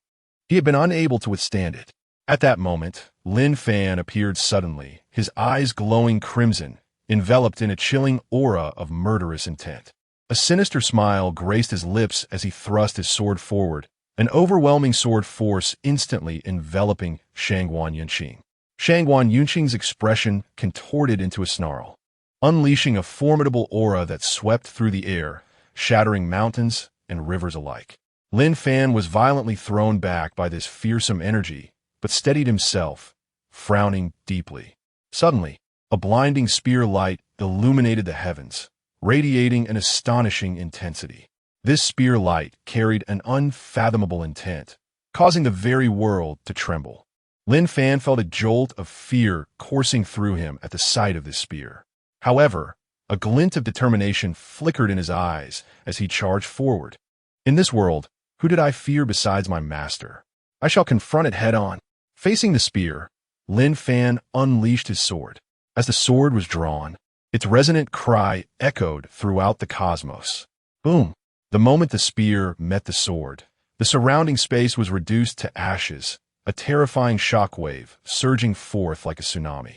He had been unable to withstand it. At that moment, Lin Fan appeared suddenly, his eyes glowing crimson, enveloped in a chilling aura of murderous intent. A sinister smile graced his lips as he thrust his sword forward, an overwhelming sword force instantly enveloping Shangwan Yunqing. Shangwan Yunqing's expression contorted into a snarl, unleashing a formidable aura that swept through the air, shattering mountains and rivers alike. Lin Fan was violently thrown back by this fearsome energy, but steadied himself, frowning deeply. Suddenly, a blinding spear light illuminated the heavens, radiating an astonishing intensity. This spear light carried an unfathomable intent, causing the very world to tremble. Lin Fan felt a jolt of fear coursing through him at the sight of this spear. However, a glint of determination flickered in his eyes as he charged forward. In this world, who did I fear besides my master? I shall confront it head-on. Facing the spear, Lin Fan unleashed his sword. As the sword was drawn, its resonant cry echoed throughout the cosmos. Boom! The moment the spear met the sword, the surrounding space was reduced to ashes, a terrifying shockwave surging forth like a tsunami,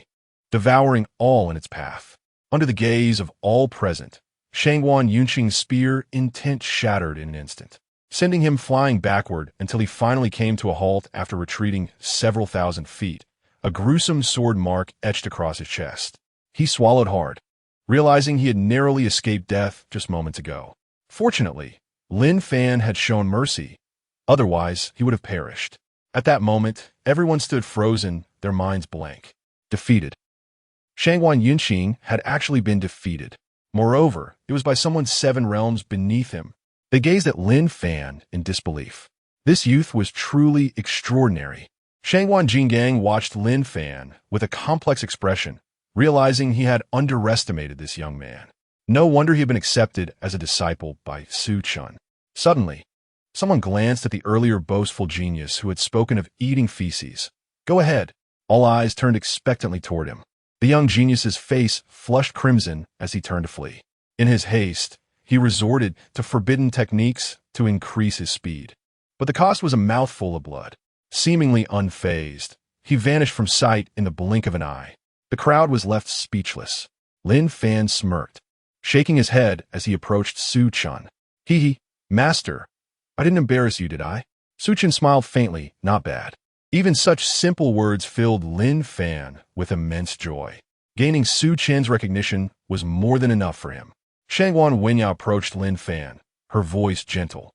devouring all in its path. Under the gaze of all present, Shangwan Yunqing's spear intent shattered in an instant, sending him flying backward until he finally came to a halt after retreating several thousand feet, a gruesome sword mark etched across his chest. He swallowed hard, realizing he had narrowly escaped death just moments ago. Fortunately, Lin Fan had shown mercy, otherwise he would have perished. At that moment, everyone stood frozen, their minds blank. Defeated. Shangwan Yunqing had actually been defeated. Moreover, it was by someone 7 realms beneath him. They gazed at Lin Fan in disbelief. This youth was truly extraordinary. Shangwan Jingang watched Lin Fan with a complex expression, realizing he had underestimated this young man. No wonder he had been accepted as a disciple by Su Chen. Suddenly, someone glanced at the earlier boastful genius who had spoken of eating feces. Go ahead. All eyes turned expectantly toward him. The young genius's face flushed crimson as he turned to flee. In his haste, he resorted to forbidden techniques to increase his speed. But the cost was a mouthful of blood. Seemingly unfazed, he vanished from sight in the blink of an eye. The crowd was left speechless. Lin Fan smirked, shaking his head as he approached Su Chen. Hee hee, master. I didn't embarrass you, did I? Su Chen smiled faintly, not bad. Even such simple words filled Lin Fan with immense joy. Gaining Su Chen's recognition was more than enough for him. Shangwan Wenyao approached Lin Fan, her voice gentle.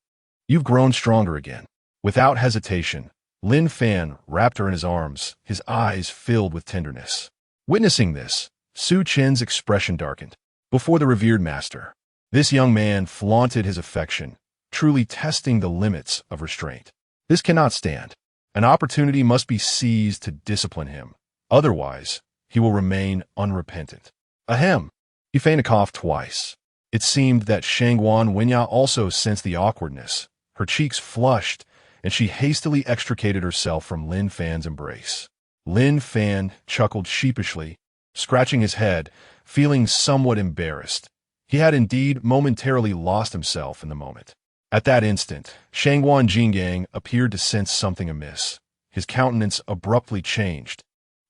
You've grown stronger again. Without hesitation, Lin Fan wrapped her in his arms, his eyes filled with tenderness. Witnessing this, Su Chen's expression darkened. Before the revered master, this young man flaunted his affection, truly testing the limits of restraint. This cannot stand. An opportunity must be seized to discipline him. Otherwise, he will remain unrepentant. Ahem. He feigned a cough twice. It seemed that Shangwan Wenyao also sensed the awkwardness. Her cheeks flushed, and she hastily extricated herself from Lin Fan's embrace. Lin Fan chuckled sheepishly, scratching his head, feeling somewhat embarrassed. He had indeed momentarily lost himself in the moment. At that instant, Shangwan Jingang appeared to sense something amiss. His countenance abruptly changed,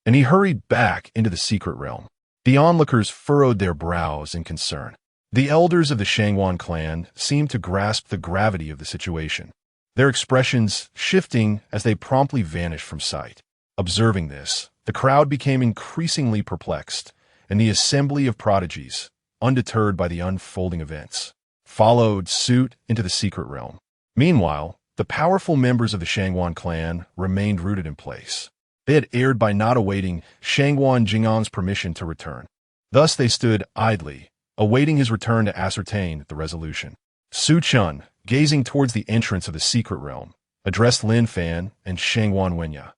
and he hurried back into the secret realm. The onlookers furrowed their brows in concern. The elders of the Shangwan clan seemed to grasp the gravity of the situation, their expressions shifting as they promptly vanished from sight. Observing this, the crowd became increasingly perplexed, and the assembly of prodigies, undeterred by the unfolding events, followed suit into the secret realm. Meanwhile, the powerful members of the Shangwan clan remained rooted in place. They had erred by not awaiting Shangwan Jingang's permission to return. Thus they stood idly, awaiting his return to ascertain the resolution. Su Chen, gazing towards the entrance of the secret realm, addressed Lin Fan and Shangwan Wenyao.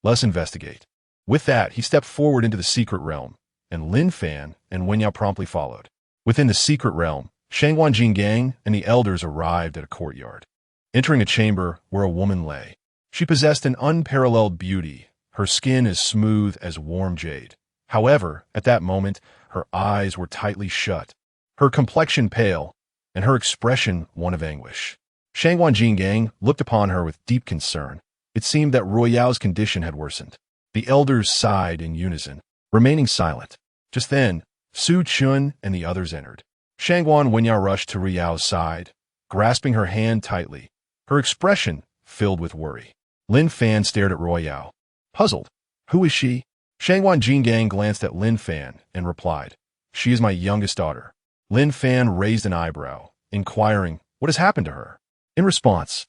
Let's investigate. With that, he stepped forward into the secret realm, and Lin Fan and Wenyao promptly followed. Within the secret realm, Shangwan Jingang and the elders arrived at a courtyard. Entering a chamber where a woman lay, she possessed an unparalleled beauty, her skin as smooth as warm jade. However, at that moment, her eyes were tightly shut, her complexion pale, and her expression one of anguish. Shangwan Jingang looked upon her with deep concern. It seemed that Royale's condition had worsened. The elders sighed in unison, remaining silent. Just then, Su Chen and the others entered. Shangwan Wenyao rushed to Royale's side, grasping her hand tightly, her expression filled with worry. Lin Fan stared at Royale, puzzled. Who is she? Shangwan Jingang glanced at Lin Fan and replied, She is my youngest daughter. Lin Fan raised an eyebrow, inquiring, What has happened to her? In response,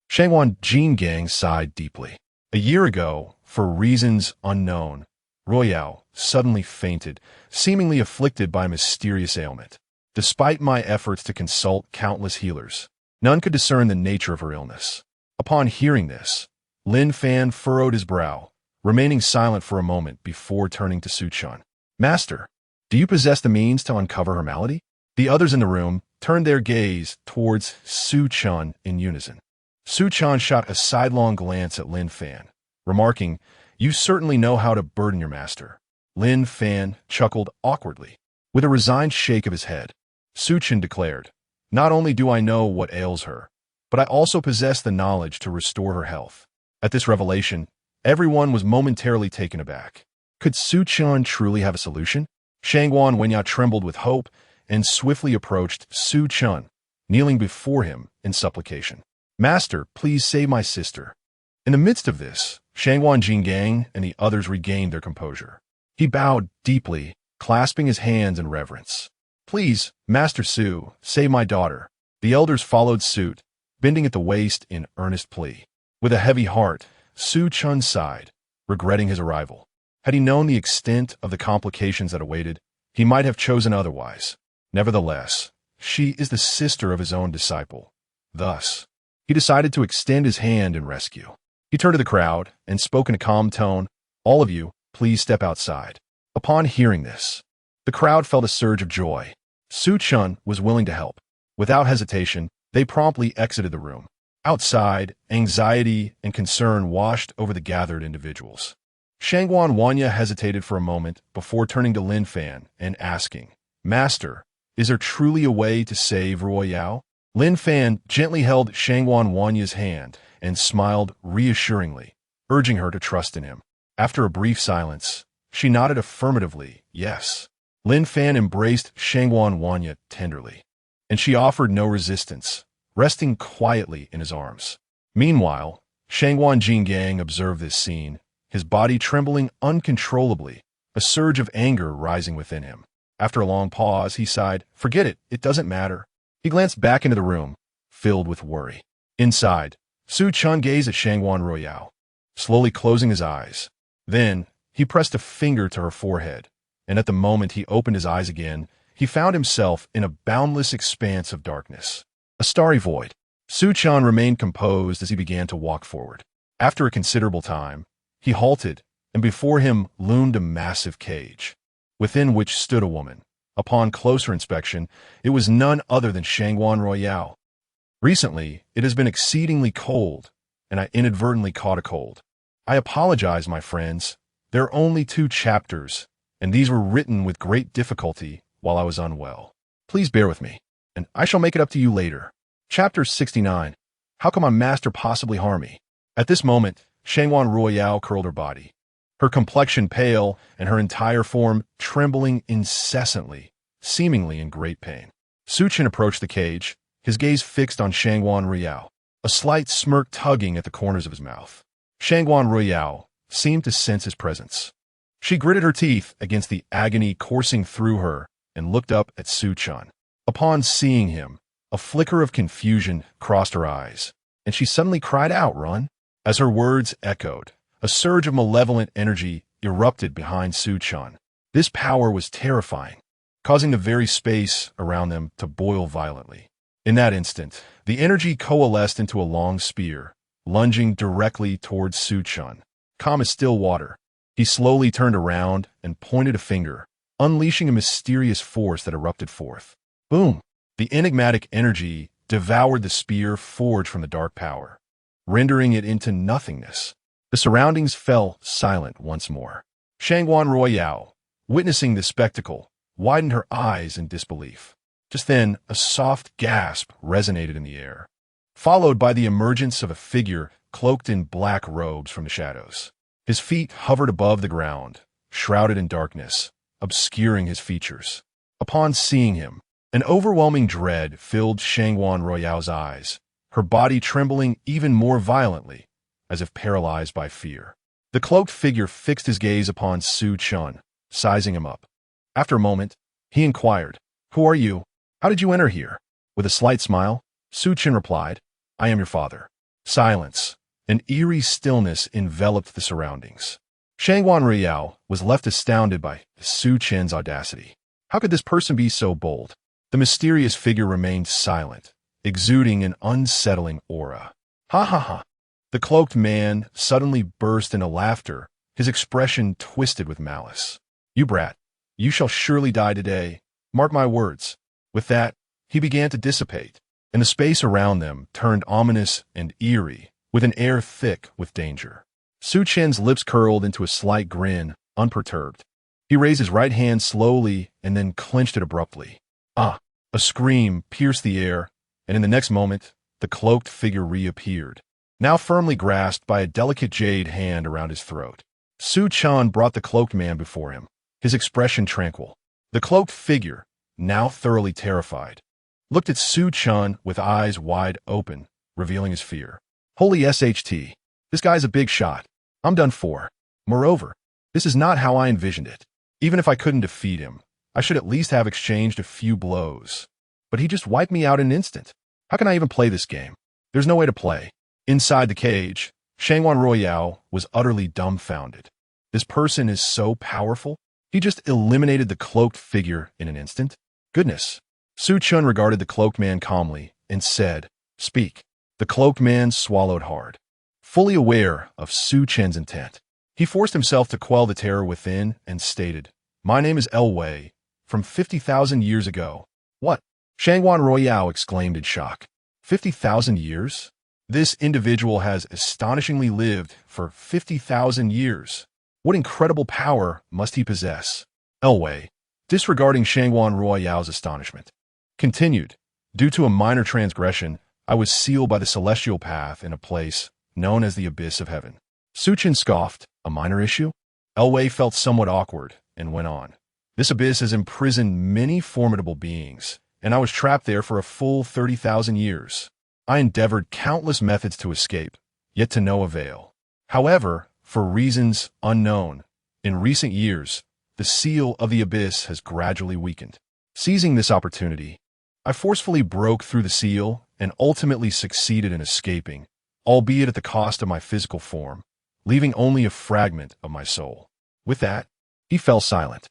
Shangwan Jingang sighed deeply. A year ago, for reasons unknown, Royale suddenly fainted, seemingly afflicted by a mysterious ailment. Despite my efforts to consult countless healers, none could discern the nature of her illness. Upon hearing this, Lin Fan furrowed his brow, remaining silent for a moment before turning to Su Chen. Master, do you possess the means to uncover her malady? The others in the room turned their gaze towards Su Chen in unison. Su Chen shot a sidelong glance at Lin Fan, remarking, You certainly know how to burden your master. Lin Fan chuckled awkwardly. With a resigned shake of his head, Su Chen declared, Not only do I know what ails her, but I also possess the knowledge to restore her health. At this revelation, everyone was momentarily taken aback. Could Su Chen truly have a solution? Shangwan Wenyao trembled with hope and swiftly approached Su Chen, kneeling before him in supplication. Master, please save my sister. In the midst of this, Shangwan Jingang and the others regained their composure. He bowed deeply, clasping his hands in reverence. Please, Master Su, save my daughter. The elders followed suit, bending at the waist in earnest plea. With a heavy heart, Su Chen sighed, regretting his arrival. Had he known the extent of the complications that awaited, he might have chosen otherwise. Nevertheless, she is the sister of his own disciple. Thus, he decided to extend his hand in rescue. He turned to the crowd and spoke in a calm tone, All of you, please step outside. Upon hearing this, the crowd felt a surge of joy. Su Chen was willing to help. Without hesitation, they promptly exited the room. Outside, anxiety and concern washed over the gathered individuals. Shangwan Wenyao hesitated for a moment before turning to Lin Fan and asking, Master, is there truly a way to save Royale? Lin Fan gently held Shangwan Wanya's hand and smiled reassuringly, urging her to trust in him. After a brief silence, she nodded affirmatively, yes. Lin Fan embraced Shangwan Wenyao tenderly. and she offered no resistance, resting quietly in his arms. Meanwhile, Shangguan Jingang observed this scene, his body trembling uncontrollably, a surge of anger rising within him. After a long pause, he sighed, "Forget it, it doesn't matter." He glanced back into the room, filled with worry. Inside, Su Chen gazed at Shangguan Royale, slowly closing his eyes. Then, he pressed a finger to her forehead, and at the moment he opened his eyes again, he found himself in a boundless expanse of darkness. A starry void. Su Chen remained composed as he began to walk forward. After a considerable time, he halted, and before him loomed a massive cage, within which stood a woman. Upon closer inspection, it was none other than Shangguan Royale. "Recently, it has been exceedingly cold, and I inadvertently caught a cold. I apologize, my friends. There are only 2 chapters, and these were written with great difficulty while I was unwell. Please bear with me, and I shall make it up to you later." Chapter 69. How can my master possibly harm me? At this moment, Shangguan Royale curled her body, her complexion pale and her entire form trembling incessantly, seemingly in great pain. Su Chen approached the cage, his gaze fixed on Shangguan Royale, a slight smirk tugging at the corners of his mouth. Shangguan Royale seemed to sense his presence. She gritted her teeth against the agony coursing through her and looked up at Su Chen. Upon seeing him, a flicker of confusion crossed her eyes, and she suddenly cried out, "Run!" As her words echoed, a surge of malevolent energy erupted behind Su Chen. This power was terrifying, causing the very space around them to boil violently. In that instant, the energy coalesced into a long spear, lunging directly towards Su Chen. Calm as still water, he slowly turned around and pointed a finger, unleashing a mysterious force that erupted forth. Boom! The enigmatic energy devoured the spear forged from the dark power, rendering it into nothingness. The surroundings fell silent once more. Shangguan Royale, witnessing this spectacle, widened her eyes in disbelief. Just then, a soft gasp resonated in the air, followed by the emergence of a figure cloaked in black robes from the shadows. His feet hovered above the ground, shrouded in darkness, obscuring his features. Upon seeing him, an overwhelming dread filled Shangguan Royale's eyes, her body trembling even more violently, as if paralyzed by fear. The cloaked figure fixed his gaze upon Su Chen, sizing him up. After a moment, he inquired, "Who are you? How did you enter here?" With a slight smile, Su Chen replied, "I am your father." Silence, an eerie stillness enveloped the surroundings. Shangguan Royale was left astounded by Su Chen's audacity. How could this person be so bold? The mysterious figure remained silent, exuding an unsettling aura. "Ha ha ha!" The cloaked man suddenly burst into laughter, his expression twisted with malice. "You brat, you shall surely die today. Mark my words." With that, he began to dissipate, and the space around them turned ominous and eerie, with an air thick with danger. Su Chen's lips curled into a slight grin, unperturbed. He raised his right hand slowly and then clenched it abruptly. Ah! A scream pierced the air, and in the next moment, the cloaked figure reappeared, now firmly grasped by a delicate jade hand around his throat. Su Chen brought the cloaked man before him, his expression tranquil. The cloaked figure, now thoroughly terrified, looked at Su Chen with eyes wide open, revealing his fear. "Holy SHT, this guy's a big shot. I'm done for. Moreover, this is not how I envisioned it. Even if I couldn't defeat him, I should at least have exchanged a few blows. But he just wiped me out in an instant. How can I even play this game? There's no way to play." Inside the cage, Shangguan Royale was utterly dumbfounded. This person is so powerful? He just eliminated the cloaked figure in an instant? Goodness. Su Chen regarded the cloaked man calmly and said, "Speak." The cloaked man swallowed hard, fully aware of Su Chen's intent. He forced himself to quell the terror within and stated, "My name is Elway, from 50,000 years ago." "What?" Shangguan Royale exclaimed in shock. 50,000 years? This individual has astonishingly lived for 50,000 years. What incredible power must he possess? Elway, disregarding Shangguan Royale's astonishment, continued, "Due to a minor transgression, I was sealed by the celestial path in a place known as the Abyss of Heaven." Su Chen scoffed, "A minor issue?" Elway felt somewhat awkward and went on, "This abyss has imprisoned many formidable beings, and I was trapped there for a full 30,000 years. I endeavored countless methods to escape, yet to no avail. However, for reasons unknown, in recent years, the seal of the abyss has gradually weakened. Seizing this opportunity, I forcefully broke through the seal and ultimately succeeded in escaping, albeit at the cost of my physical form, leaving only a fragment of my soul. With that, he fell silent.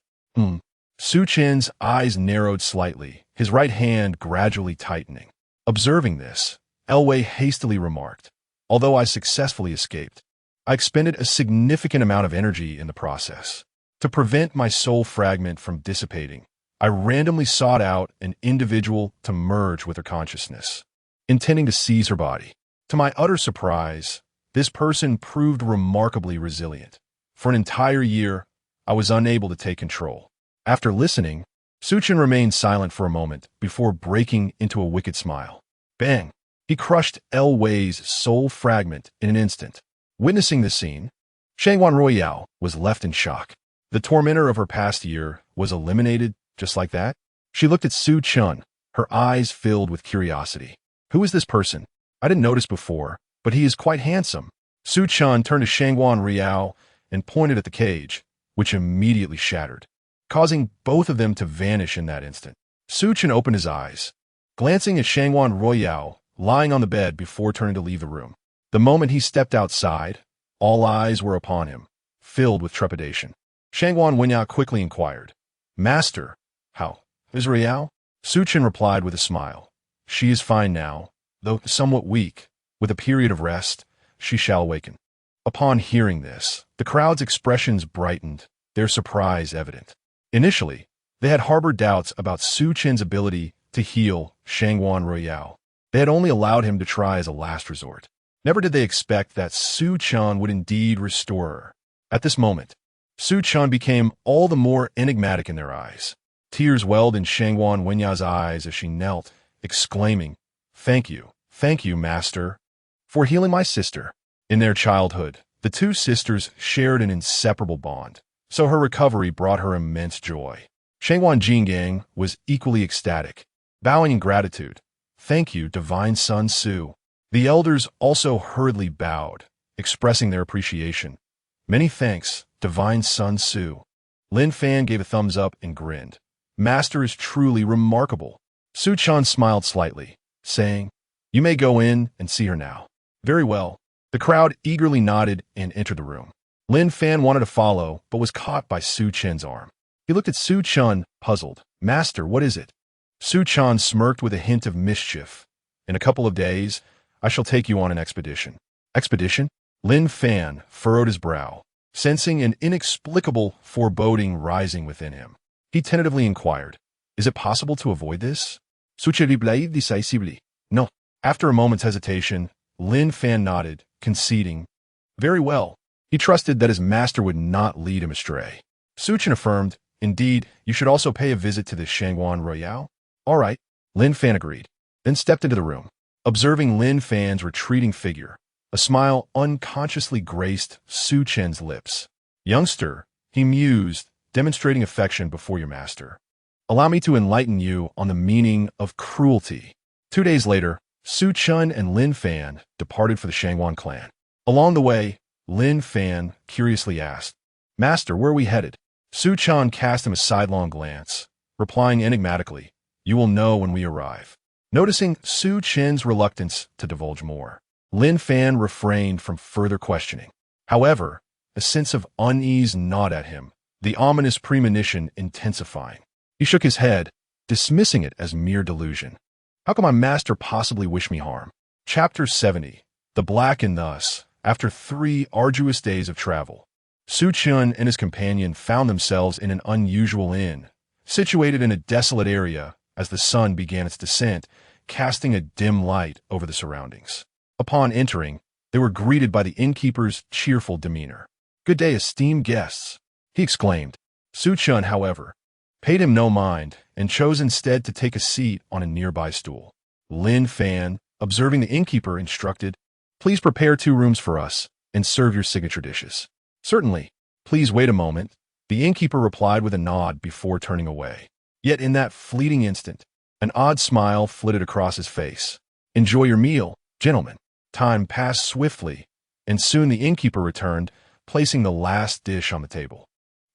Su Chen's eyes narrowed slightly, his right hand gradually tightening. Observing this, Elway hastily remarked, "Although I successfully escaped, I expended a significant amount of energy in the process. To prevent my soul fragment from dissipating, I randomly sought out an individual to merge with her consciousness, intending to seize her body. To my utter surprise, this person proved remarkably resilient. For an entire year, I was unable to take control." After listening, Su Chen remained silent for a moment before breaking into a wicked smile. Bang! He crushed Elway's soul fragment in an instant. Witnessing this scene, Shangwan Royale was left in shock. The tormentor of her past year was eliminated just like that? She looked at Su Chen, her eyes filled with curiosity. "Who is this person? I didn't notice before, but he is quite handsome." Su Chen turned to Shangwan Royale and pointed at the cage, which immediately shattered, causing both of them to vanish in that instant. Su Chen opened his eyes, glancing at Shangwan Royale lying on the bed before turning to leave the room. The moment he stepped outside, all eyes were upon him, filled with trepidation. Shangwan Wenyao quickly inquired, "Master, how is Royale?" Su Chen replied with a smile, "She is fine now, though somewhat weak. With a period of rest, she shall awaken." Upon hearing this, the crowd's expressions brightened, their surprise evident. Initially, they had harbored doubts about Su Chen's ability to heal Shangwan Royale. They had only allowed him to try as a last resort. Never did they expect that Su Chen would indeed restore her. At this moment, Su Chen became all the more enigmatic in their eyes. Tears welled in Shangwan Wenya's eyes as she knelt, exclaiming, thank you, Master, for healing my sister." In their childhood, the two sisters shared an inseparable bond, so her recovery brought her immense joy. Shangwan Jingang was equally ecstatic, bowing in gratitude. "Thank you, Divine Son Su." The elders also hurriedly bowed, expressing their appreciation. "Many thanks, Divine Son Su." Lin Fan gave a thumbs up and grinned. "Master is truly remarkable." Su Chen smiled slightly, saying, "You may go in and see her now." "Very well." The crowd eagerly nodded and entered the room. Lin Fan wanted to follow, but was caught by Su Chen's arm. He looked at Su Chen, puzzled. "Master, what is it?" Su Chen smirked with a hint of mischief. "In a couple of days, I shall take you on an expedition." "Expedition?" Lin Fan furrowed his brow, sensing an inexplicable foreboding rising within him. He tentatively inquired, "Is it possible to avoid this?" "Succederebly decisibly." "No." After a moment's hesitation, Lin Fan nodded, conceding, "Very well." He trusted that his master would not lead him astray. Su Chen affirmed, "Indeed, you should also pay a visit to the Shangwan Royale." "All right." Lin Fan agreed, then stepped into the room. Observing Lin Fan's retreating figure, a smile unconsciously graced Su Chen's lips. "Youngster," he mused, demonstrating affection before your master. "Allow me to enlighten you on the meaning of cruelty." 2 days later, Su Chen and Lin Fan departed for the Shangwan clan. Along the way, Lin Fan curiously asked, "Master, where are we headed?" Su Chen cast him a sidelong glance, replying enigmatically, "You will know when we arrive." Noticing Su Chen's reluctance to divulge more, Lin Fan refrained from further questioning. However, a sense of unease gnawed at him, the ominous premonition intensifying. He shook his head, dismissing it as mere delusion. How can my master possibly wish me harm? Chapter 70. The Black and Thus, after 3 arduous days of travel, Su Chen and his companion found themselves in an unusual inn, situated in a desolate area as the sun began its descent, casting a dim light over the surroundings. Upon entering, they were greeted by the innkeeper's cheerful demeanor. "Good day, esteemed guests," he exclaimed. Su Chen, however, paid him no mind and chose instead to take a seat on a nearby stool. Lin Fan, observing the innkeeper, instructed, "Please prepare 2 rooms for us and serve your signature dishes." "Certainly. Please wait a moment," the innkeeper replied with a nod before turning away. Yet in that fleeting instant, An odd smile flitted across his face. "Enjoy your meal, gentlemen." Time passed swiftly, and soon the innkeeper returned, placing the last dish on the table.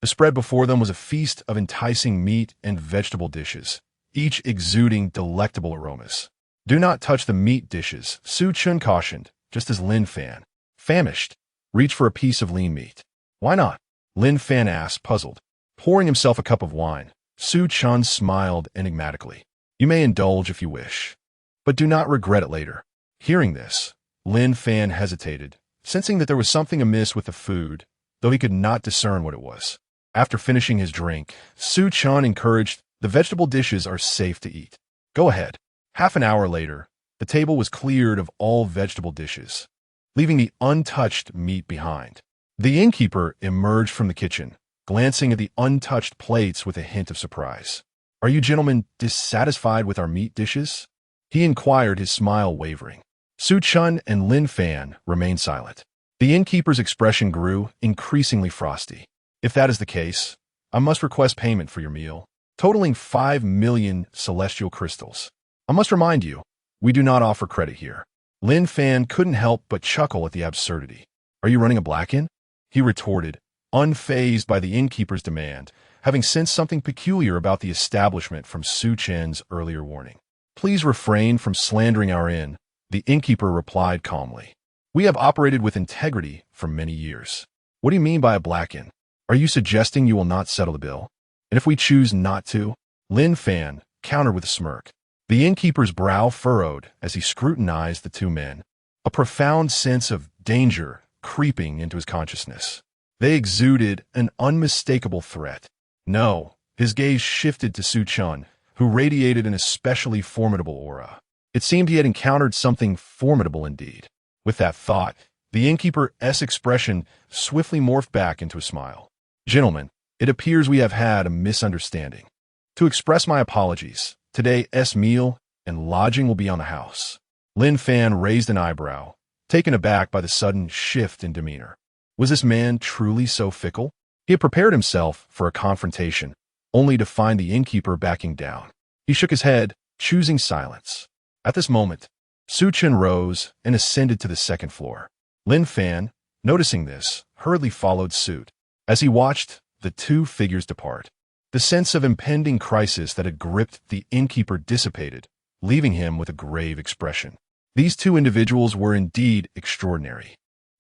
The spread before them was a feast of enticing meat and vegetable dishes, each exuding delectable aromas. "Do not touch the meat dishes," Su Chen cautioned, just as Lin Fan, famished, reached for a piece of lean meat. "Why not?" Lin Fan asked, puzzled. Pouring himself a cup of wine, Su Chen smiled enigmatically. "You may indulge if you wish, but do not regret it later." Hearing this, Lin Fan hesitated, sensing that there was something amiss with the food, though he could not discern what it was. After finishing his drink, Su Chen encouraged, "The vegetable dishes are safe to eat. Go ahead." Half an hour later, the table was cleared of all vegetable dishes, leaving the untouched meat behind. The innkeeper emerged from the kitchen, glancing at the untouched plates with a hint of surprise. "Are you gentlemen dissatisfied with our meat dishes?" he inquired, his smile wavering. Su Chen and Lin Fan remained silent. The innkeeper's expression grew increasingly frosty. "If that is the case, I must request payment for your meal, totaling 5 million celestial crystals. I must remind you, we do not offer credit here." Lin Fan couldn't help but chuckle at the absurdity. "Are you running a black-in?" he retorted, unfazed by the innkeeper's demand, having sensed something peculiar about the establishment from Su Chen's earlier warning. "Please refrain from slandering our inn," the innkeeper replied calmly. "We have operated with integrity for many years." "What do you mean by a black-in? Are you suggesting you will not settle the bill? And if we choose not to?" Lin Fan countered with a smirk. The innkeeper's brow furrowed as he scrutinized the two men, a profound sense of danger creeping into his consciousness. They exuded an unmistakable threat. "No." His gaze shifted to Su Chen, who radiated an especially formidable aura. It seemed he had encountered something formidable indeed. With that thought, the innkeeper's expression swiftly morphed back into a smile. "Gentlemen, it appears we have had a misunderstanding. To express my apologies, today's meal and lodging will be on the house." Lin Fan raised an eyebrow, taken aback by the sudden shift in demeanor. Was this man truly so fickle? He had prepared himself for a confrontation, only to find the innkeeper backing down. He shook his head, choosing silence. At this moment, Su Chen rose and ascended to the second floor. Lin Fan, noticing this, hurriedly followed suit. As he watched the two figures depart, the sense of impending crisis that had gripped the innkeeper dissipated, leaving him with a grave expression. These two individuals were indeed extraordinary.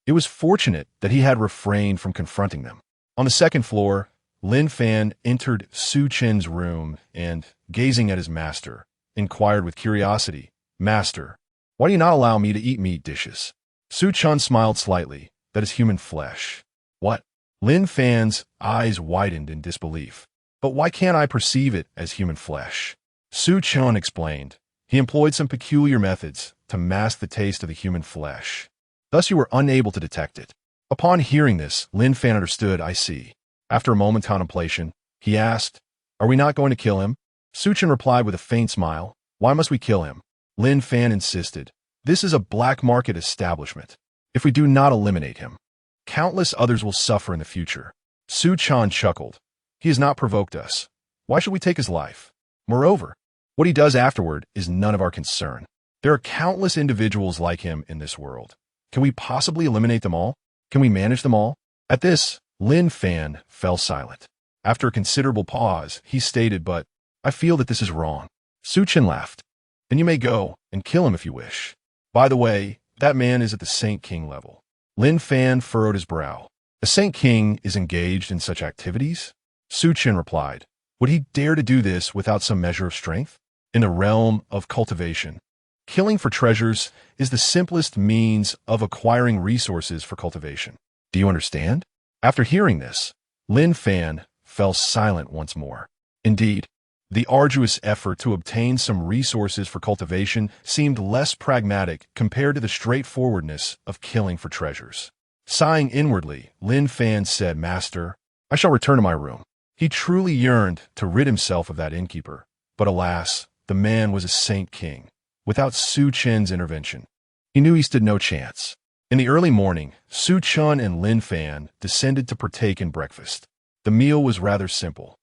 It was fortunate that he had refrained from confronting them. On the second floor, Lin Fan entered Su Chen's room and, gazing at his master, inquired with curiosity, "Master, why do you not allow me to eat meat dishes?" Su Chen smiled slightly. "That is human flesh." "What?" Lin Fan's eyes widened in disbelief. "But why can't I perceive it as human flesh?" Su Chen explained. He employed some peculiar methods to mask the taste of the human flesh. Thus you were unable to detect it. Upon hearing this, Lin Fan understood. "I see." After a moment's contemplation, he asked, "Are we not going to kill him?" Su Chen replied with a faint smile, "Why must we kill him?" Lin Fan insisted, "This is a black market establishment. If we do not eliminate him, countless others will suffer in the future." Su Chen chuckled. "He has not provoked us. Why should we take his life? Moreover, what he does afterward is none of our concern. There are countless individuals like him in this world. Can we possibly eliminate them all? Can we manage them all?" At this, Lin Fan fell silent. After a considerable pause, he stated, "But I feel that this is wrong." Su Chen laughed. "Then you may go and kill him if you wish. By the way, that man is at the Saint King level." Lin Fan furrowed his brow. "The Saint King is engaged in such activities?" Su Chen replied. "Would he dare to do this without some measure of strength? In the realm of cultivation, killing for treasures is the simplest means of acquiring resources for cultivation. Do you understand?" After hearing this, Lin Fan fell silent once more. Indeed, the arduous effort to obtain some resources for cultivation seemed less pragmatic compared to the straightforwardness of killing for treasures. Sighing inwardly, Lin Fan said, "Master, I shall return to my room." He truly yearned to rid himself of that innkeeper, but alas, the man was a Saint King. Without Su Chen's intervention, he knew he stood no chance. In the early morning, Su Chen and Lin Fan descended to partake in breakfast. The meal was rather simple,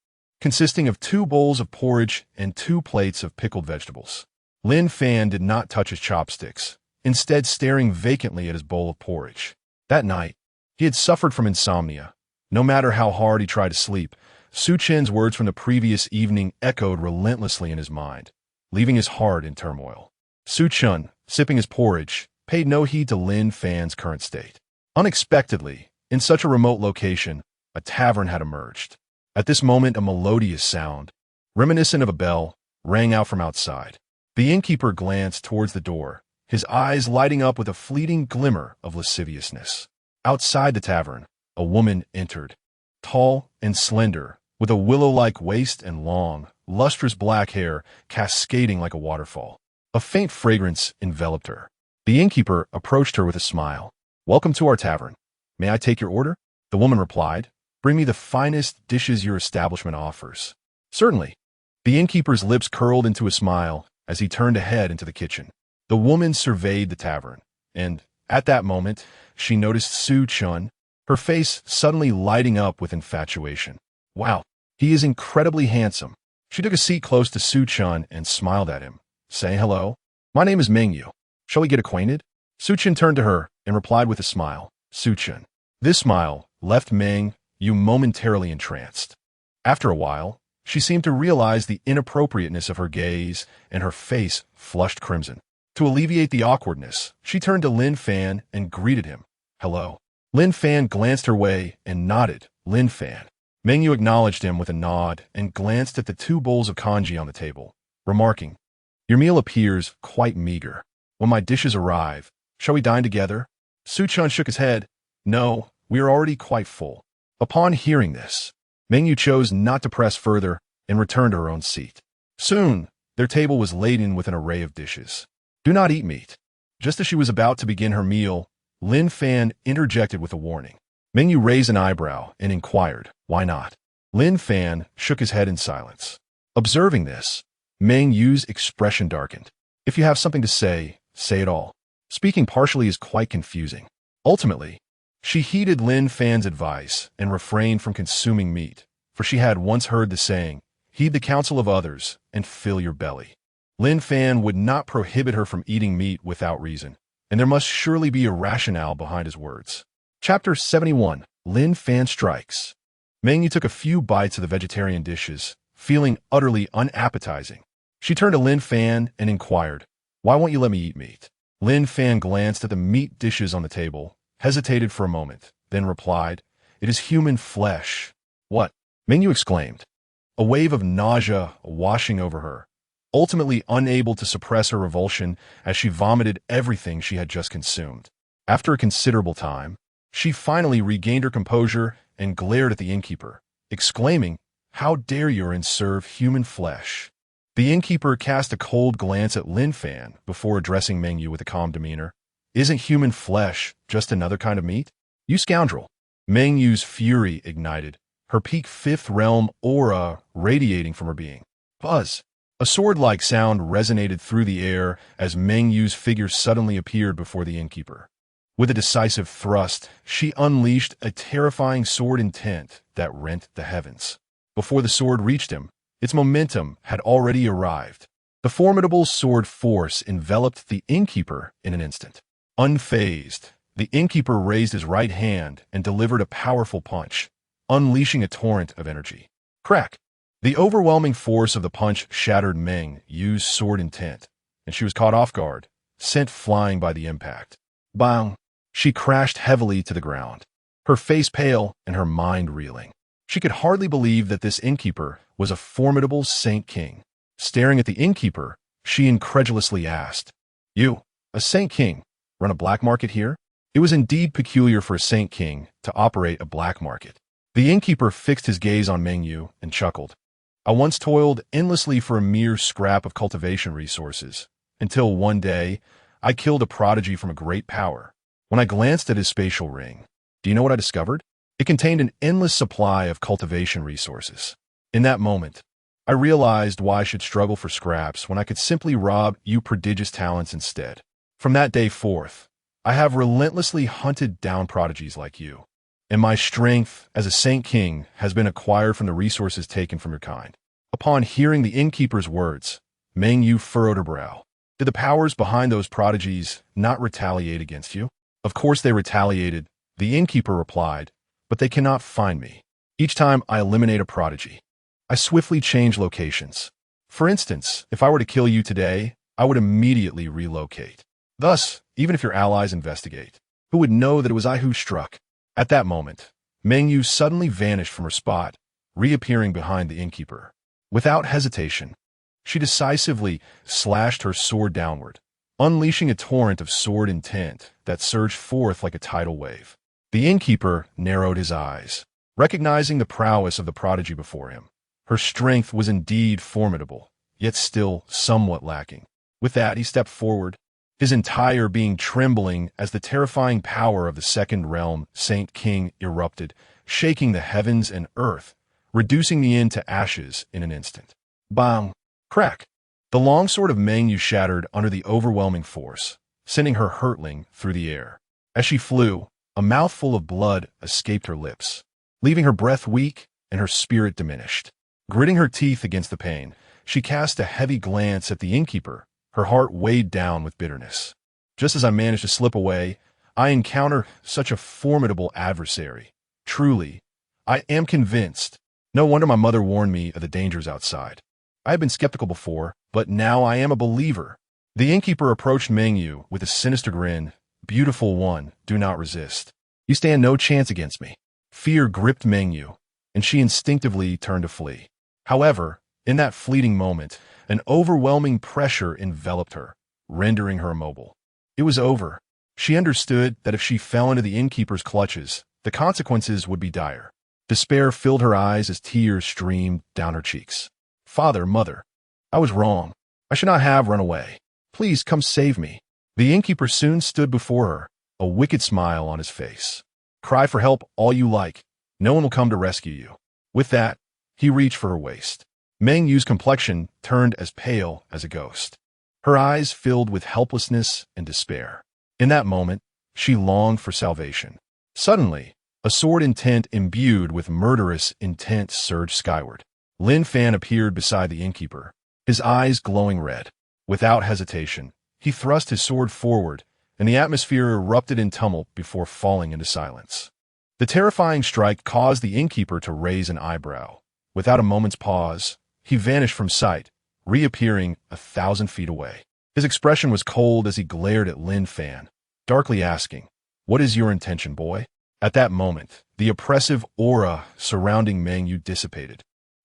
consisting of 2 bowls of porridge and 2 plates of pickled vegetables. Lin Fan did not touch his chopsticks, instead staring vacantly at his bowl of porridge. That night, he had suffered from insomnia. No matter how hard he tried to sleep, Su Chen's words from the previous evening echoed relentlessly in his mind, leaving his heart in turmoil. Su Chen, sipping his porridge, paid no heed to Lin Fan's current state. Unexpectedly, in such a remote location, a tavern had emerged. At this moment, a melodious sound, reminiscent of a bell, rang out from outside. The innkeeper glanced towards the door, his eyes lighting up with a fleeting glimmer of lasciviousness. Outside the tavern, a woman entered, tall and slender, with a willow-like waist and long, lustrous black hair cascading like a waterfall. A faint fragrance enveloped her. The innkeeper approached her with a smile. "Welcome to our tavern. May I take your order?" The woman replied, "Bring me the finest dishes your establishment offers." "Certainly." The innkeeper's lips curled into a smile as he turned to head into the kitchen. The woman surveyed the tavern, and, at that moment, she noticed Su Chen, her face suddenly lighting up with infatuation. "Wow, he is incredibly handsome." She took a seat close to Su Chen and smiled at him. "Say hello. My name is Mengyu. Shall we get acquainted?" Su Chen turned to her and replied with a smile. Su Chen. This smile left Mengyu momentarily entranced. After a while, she seemed to realize the inappropriateness of her gaze, and her face flushed crimson. To alleviate the awkwardness, she turned to Lin Fan and greeted him. "Hello." Lin Fan glanced her way and nodded. "Lin Fan." Mengyu acknowledged him with a nod and glanced at the 2 bowls of congee on the table, remarking, "Your meal appears quite meager. When my dishes arrive, shall we dine together?" Su Chen shook his head. "No, we are already quite full." Upon hearing this, Mengyu chose not to press further and returned to her own seat. Soon, their table was laden with an array of dishes. "Do not eat meat." Just as she was about to begin her meal, Lin Fan interjected with a warning. Mengyu raised an eyebrow and inquired, "Why not?" Lin Fan shook his head in silence. Observing this, Mengyu's expression darkened. "If you have something to say, say it all. Speaking partially is quite confusing." Ultimately, she heeded Lin Fan's advice and refrained from consuming meat, for she had once heard the saying, "Heed the counsel of others and fill your belly." Lin Fan would not prohibit her from eating meat without reason, and there must surely be a rationale behind his words. Chapter 71. Lin Fan Strikes. Mengyu took a few bites of the vegetarian dishes, feeling utterly unappetizing. She turned to Lin Fan and inquired, "Why won't you let me eat meat?" Lin Fan glanced at the meat dishes on the table, hesitated for a moment, then replied, "It is human flesh." "What?" Mengyu exclaimed. A wave of nausea washing over her, ultimately unable to suppress her revulsion as she vomited everything she had just consumed. After a considerable time, she finally regained her composure and glared at the innkeeper, exclaiming, "How dare you serve human flesh?" The innkeeper cast a cold glance at Lin Fan before addressing Mengyu with a calm demeanor. "Isn't human flesh just another kind of meat? You scoundrel!" Mengyu's fury ignited, her peak fifth realm aura radiating from her being. Buzz! A sword-like sound resonated through the air as Mengyu's figure suddenly appeared before the innkeeper. With a decisive thrust, she unleashed a terrifying sword intent that rent the heavens. Before the sword reached him, its momentum had already arrived. The formidable sword force enveloped the innkeeper in an instant. Unfazed, the innkeeper raised his right hand and delivered a powerful punch, unleashing a torrent of energy. Crack! The overwhelming force of the punch shattered Mengyu's sword intent, and she was caught off guard, sent flying by the impact. Bang! She crashed heavily to the ground, her face pale and her mind reeling. She could hardly believe that this innkeeper was a formidable Saint King. Staring at the innkeeper, she incredulously asked, "You, a Saint King, run a black market here?" It was indeed peculiar for a Saint King to operate a black market. The innkeeper fixed his gaze on Mengyu and chuckled. "I once toiled endlessly for a mere scrap of cultivation resources, until one day I killed a prodigy from a great power. When I glanced at his spatial ring, do you know what I discovered? It contained an endless supply of cultivation resources. In that moment, I realized why I should struggle for scraps when I could simply rob you prodigious talents instead. From that day forth, I have relentlessly hunted down prodigies like you, and my strength as a Saint King has been acquired from the resources taken from your kind." Upon hearing the innkeeper's words, Meng Yu furrowed her brow. Did the powers behind those prodigies not retaliate against you? Of course they retaliated, the innkeeper replied, but they cannot find me. Each time I eliminate a prodigy, I swiftly change locations. For instance, if I were to kill you today, I would immediately relocate. Thus, even if your allies investigate, who would know that it was I who struck? At that moment, Meng Yu suddenly vanished from her spot, reappearing behind the innkeeper. Without hesitation, she decisively slashed her sword downward, unleashing a torrent of sword intent that surged forth like a tidal wave. The innkeeper narrowed his eyes, recognizing the prowess of the prodigy before him. Her strength was indeed formidable, yet still somewhat lacking. With that, he stepped forward, his entire being trembling as the terrifying power of the second realm Saint King erupted, shaking the heavens and earth, reducing the inn to ashes in an instant. Bang! Crack! The longsword of Meng Yu shattered under the overwhelming force, sending her hurtling through the air. As she flew, a mouthful of blood escaped her lips, leaving her breath weak and her spirit diminished. Gritting her teeth against the pain, she cast a heavy glance at the innkeeper, her heart weighed down with bitterness. Just as I managed to slip away, I encounter such a formidable adversary. Truly, I am convinced. No wonder my mother warned me of the dangers outside. I had been skeptical before, but now I am a believer. The innkeeper approached Meng Yu with a sinister grin. "Beautiful one, do not resist. You stand no chance against me." Fear gripped Meng Yu, and she instinctively turned to flee. However, in that fleeting moment, an overwhelming pressure enveloped her, rendering her immobile. It was over. She understood that if she fell into the innkeeper's clutches, the consequences would be dire. Despair filled her eyes as tears streamed down her cheeks. "Father, mother, I was wrong. I should not have run away. Please come save me." The innkeeper soon stood before her, a wicked smile on his face. "Cry for help all you like. No one will come to rescue you." With that, he reached for her waist. Meng Yu's complexion turned as pale as a ghost. Her eyes filled with helplessness and despair. In that moment, she longed for salvation. Suddenly, a sword intent imbued with murderous intent surged skyward. Lin Fan appeared beside the innkeeper, his eyes glowing red. Without hesitation, he thrust his sword forward, and the atmosphere erupted in tumult before falling into silence. The terrifying strike caused the innkeeper to raise an eyebrow. Without a moment's pause, he vanished from sight, reappearing 1,000 feet away. His expression was cold as he glared at Lin Fan, darkly asking, "What is your intention, boy?" At that moment, the oppressive aura surrounding Meng Yu dissipated,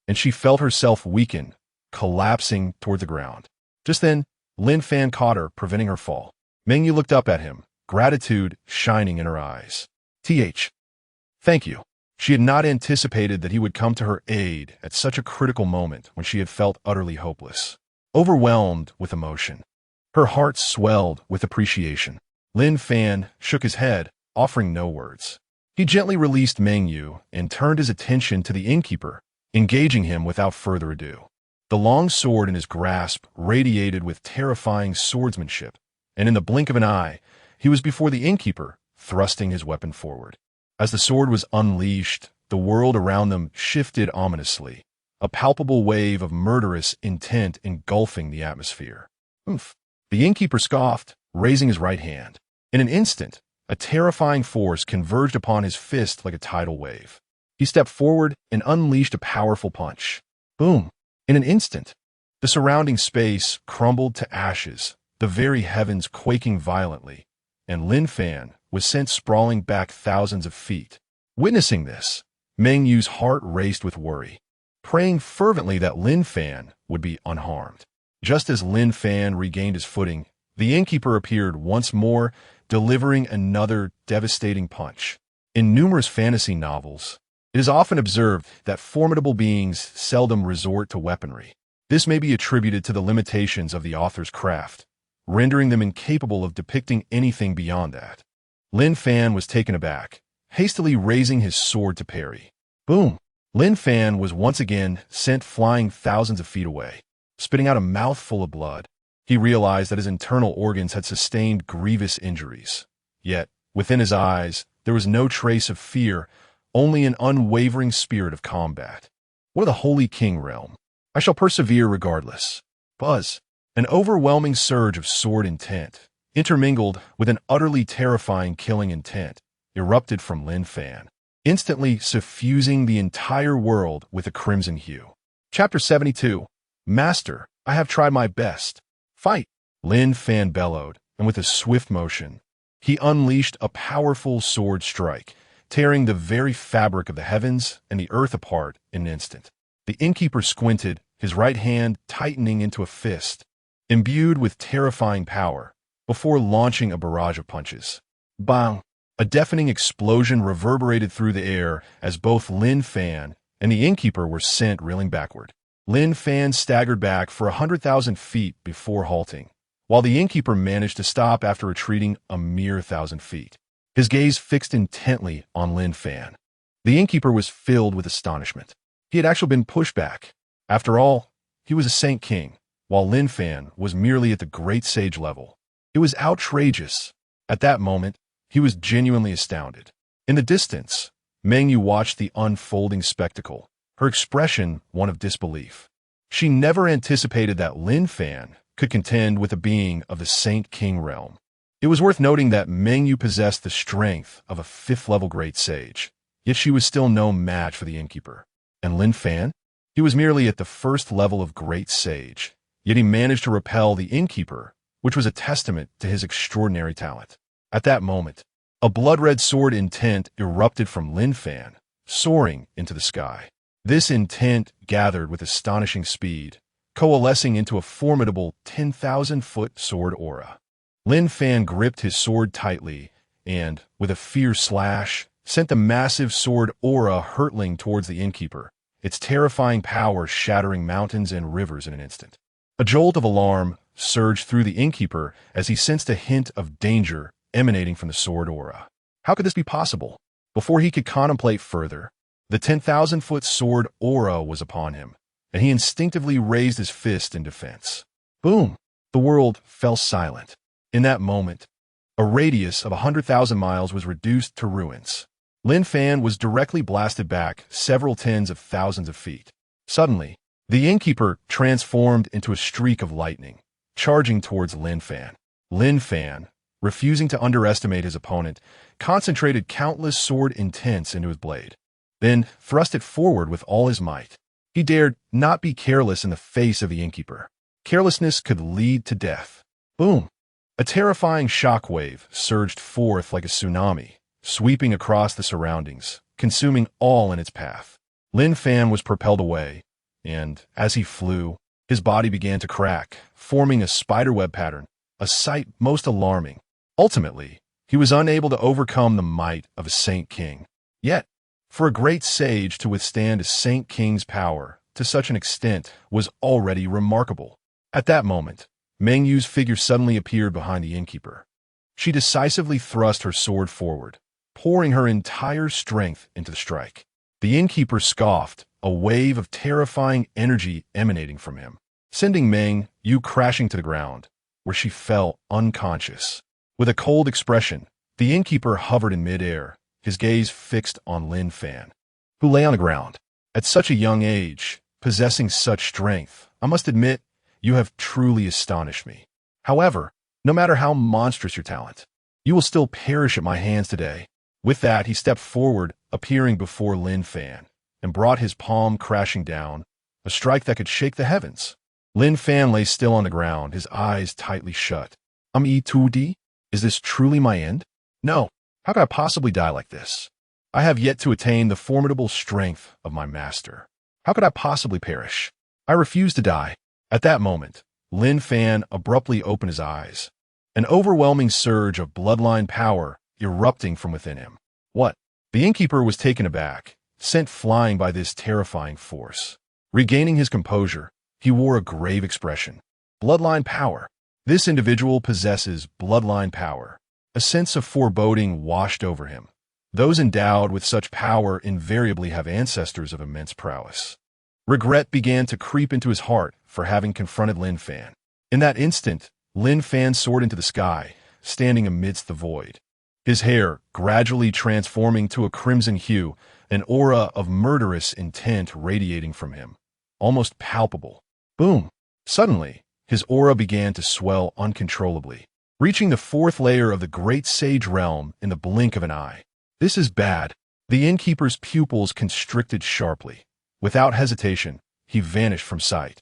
and she felt herself weaken, collapsing toward the ground. Just then, Lin Fan caught her, preventing her fall. Meng Yu looked up at him, gratitude shining in her eyes. Thank you." She had not anticipated that he would come to her aid at such a critical moment when she had felt utterly hopeless. Overwhelmed with emotion, her heart swelled with appreciation. Lin Fan shook his head, offering no words. He gently released Meng Yu and turned his attention to the innkeeper, engaging him without further ado. The long sword in his grasp radiated with terrifying swordsmanship, and in the blink of an eye, he was before the innkeeper, thrusting his weapon forward. As the sword was unleashed, the world around them shifted ominously, a palpable wave of murderous intent engulfing the atmosphere. "Oomph!" The innkeeper scoffed, raising his right hand. In an instant, a terrifying force converged upon his fist like a tidal wave. He stepped forward and unleashed a powerful punch. Boom! In an instant, the surrounding space crumbled to ashes, the very heavens quaking violently, and Lin Fan was sent sprawling back thousands of feet. Witnessing this, Meng Yu's heart raced with worry, praying fervently that Lin Fan would be unharmed. Just as Lin Fan regained his footing, the innkeeper appeared once more, delivering another devastating punch. In numerous fantasy novels, it is often observed that formidable beings seldom resort to weaponry. This may be attributed to the limitations of the author's craft, rendering them incapable of depicting anything beyond that. Lin Fan was taken aback, hastily raising his sword to parry. Boom! Lin Fan was once again sent flying thousands of feet away, spitting out a mouthful of blood. He realized that his internal organs had sustained grievous injuries. Yet, within his eyes, There was no trace of fear, only an unwavering spirit of combat. What of the Holy King realm? I shall persevere regardless. Buzz. An overwhelming surge of sword intent, intermingled with an utterly terrifying killing intent, erupted from Lin Fan, instantly suffusing the entire world with a crimson hue. Chapter 72. Master, I have tried my best. Fight! Lin Fan bellowed, and with a swift motion, he unleashed a powerful sword strike, tearing the very fabric of the heavens and the earth apart in an instant. The innkeeper squinted, his right hand tightening into a fist, imbued with terrifying power, before launching a barrage of punches. Bang! A deafening explosion reverberated through the air as both Lin Fan and the innkeeper were sent reeling backward. Lin Fan staggered back for 100,000 feet before halting, while the innkeeper managed to stop after retreating a mere 1,000 feet. His gaze fixed intently on Lin Fan. The innkeeper was filled with astonishment. He had actually been pushed back. After all, he was a Saint King, while Lin Fan was merely at the Great Sage level. It was outrageous. At that moment, he was genuinely astounded. In the distance, Meng Yu watched the unfolding spectacle, her expression one of disbelief. She never anticipated that Lin Fan could contend with a being of the Saint King realm. It was worth noting that Meng Yu possessed the strength of a 5th-level Great Sage, yet she was still no match for the innkeeper. And Lin Fan? He was merely at the 1st level of Great Sage, yet he managed to repel the innkeeper, which was a testament to his extraordinary talent. At that moment, a blood-red sword intent erupted from Lin Fan, soaring into the sky. This intent gathered with astonishing speed, coalescing into a formidable 10,000-foot sword aura. Lin Fan gripped his sword tightly and, with a fierce slash, sent the massive sword aura hurtling towards the innkeeper, its terrifying power shattering mountains and rivers in an instant. A jolt of alarm surged through the innkeeper as he sensed a hint of danger emanating from the sword aura. How could this be possible? Before he could contemplate further, the 10,000-foot sword aura was upon him, and he instinctively raised his fist in defense. Boom! The world fell silent. In that moment, a radius of 100,000 miles was reduced to ruins. Lin Fan was directly blasted back several tens of thousands of feet. Suddenly, the innkeeper transformed into a streak of lightning, charging towards Lin Fan. Lin Fan, refusing to underestimate his opponent, concentrated countless sword intents into his blade, then thrust it forward with all his might. He dared not be careless in the face of the innkeeper. Carelessness could lead to death. Boom! A terrifying shockwave surged forth like a tsunami, sweeping across the surroundings, consuming all in its path. Lin Fan was propelled away, and, as he flew, his body began to crack, forming a spiderweb pattern, a sight most alarming. Ultimately, he was unable to overcome the might of a Saint King. Yet, for a great sage to withstand a Saint King's power to such an extent was already remarkable. At that moment, Meng Yu's figure suddenly appeared behind the innkeeper. She decisively thrust her sword forward, pouring her entire strength into the strike. The innkeeper scoffed, a wave of terrifying energy emanating from him, sending Meng Yu crashing to the ground, where she fell unconscious. With a cold expression, the innkeeper hovered in midair, his gaze fixed on Lin Fan, who lay on the ground. At such a young age, possessing such strength, I must admit, you have truly astonished me. However, no matter how monstrous your talent, you will still perish at my hands today. With that, he stepped forward, appearing before Lin Fan, and brought his palm crashing down, a strike that could shake the heavens. Lin Fan lay still on the ground, his eyes tightly shut. E2D? Is this truly my end? No. How could I possibly die like this? I have yet to attain the formidable strength of my master. How could I possibly perish? I refuse to die. At that moment, Lin Fan abruptly opened his eyes, an overwhelming surge of bloodline power erupting from within him. What? The innkeeper was taken aback, sent flying by this terrifying force. Regaining his composure, he wore a grave expression. Bloodline power. This individual possesses bloodline power. A sense of foreboding washed over him. Those endowed with such power invariably have ancestors of immense prowess. Regret began to creep into his heart for having confronted Lin Fan. In that instant, Lin Fan soared into the sky, standing amidst the void. his hair gradually transforming to a crimson hue, an aura of murderous intent radiating from him, almost palpable. Boom! Suddenly, his aura began to swell uncontrollably, reaching the fourth layer of the great sage realm in the blink of an eye. This is bad. The innkeeper's pupils constricted sharply. Without hesitation, he vanished from sight.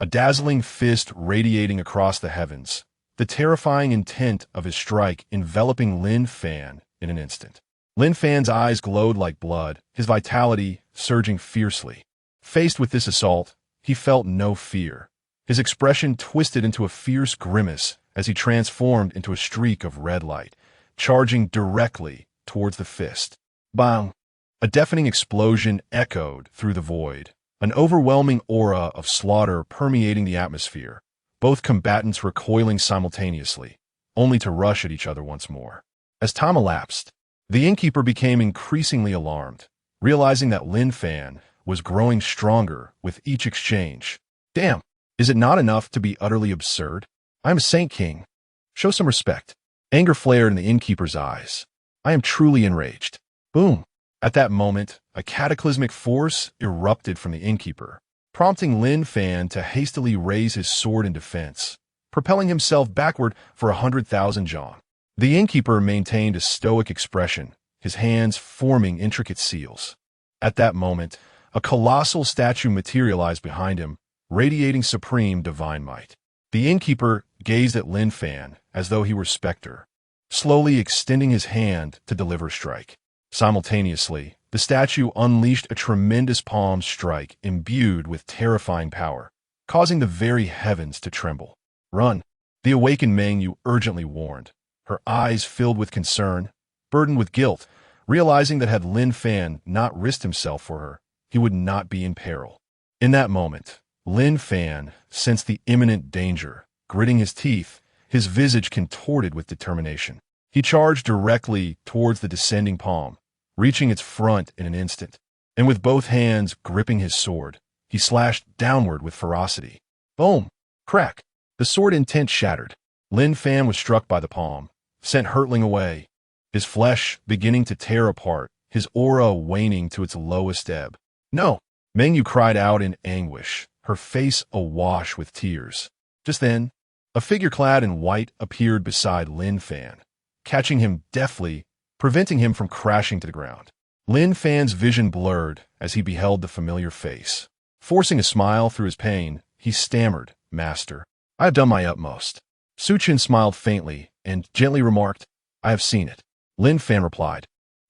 A dazzling fist radiating across the heavens, the terrifying intent of his strike enveloping Lin Fan in an instant. Lin Fan's eyes glowed like blood, his vitality surging fiercely. Faced with this assault, he felt no fear. His expression twisted into a fierce grimace as he transformed into a streak of red light, charging directly towards the fist. Bang! A deafening explosion echoed through the void, an overwhelming aura of slaughter permeating the atmosphere, both combatants recoiling simultaneously, only to rush at each other once more. As time elapsed, the innkeeper became increasingly alarmed, realizing that Lin Fan was growing stronger with each exchange. Damn, is it not enough to be utterly absurd? I am a Saint King. Show some respect. Anger flared in the innkeeper's eyes. I am truly enraged. Boom. At that moment, a cataclysmic force erupted from the innkeeper, prompting Lin Fan to hastily raise his sword in defense, propelling himself backward for 100,000 zhong. The innkeeper maintained a stoic expression, his hands forming intricate seals. At that moment, a colossal statue materialized behind him, radiating supreme divine might. The innkeeper gazed at Lin Fan as though he were Spectre, slowly extending his hand to deliver a strike. Simultaneously, the statue unleashed a tremendous palm strike imbued with terrifying power, causing the very heavens to tremble. Run! The awakened Meng Yu urgently warned, her eyes filled with concern, burdened with guilt, realizing that had Lin Fan not risked himself for her, he would not be in peril. In that moment, Lin Fan sensed the imminent danger. Gritting his teeth, his visage contorted with determination. He charged directly towards the descending palm, reaching its front in an instant, and with both hands gripping his sword, he slashed downward with ferocity. Boom! Crack! The sword intent shattered. Lin Fan was struck by the palm, sent hurtling away, his flesh beginning to tear apart, his aura waning to its lowest ebb. No! Meng Yu cried out in anguish, her face awash with tears. Just then, a figure clad in white appeared beside Lin Fan, catching him deftly, preventing him from crashing to the ground. Lin Fan's vision blurred as he beheld the familiar face. Forcing a smile through his pain, he stammered, Master, I have done my utmost. Su Chen smiled faintly and gently remarked, I have seen it. Lin Fan replied,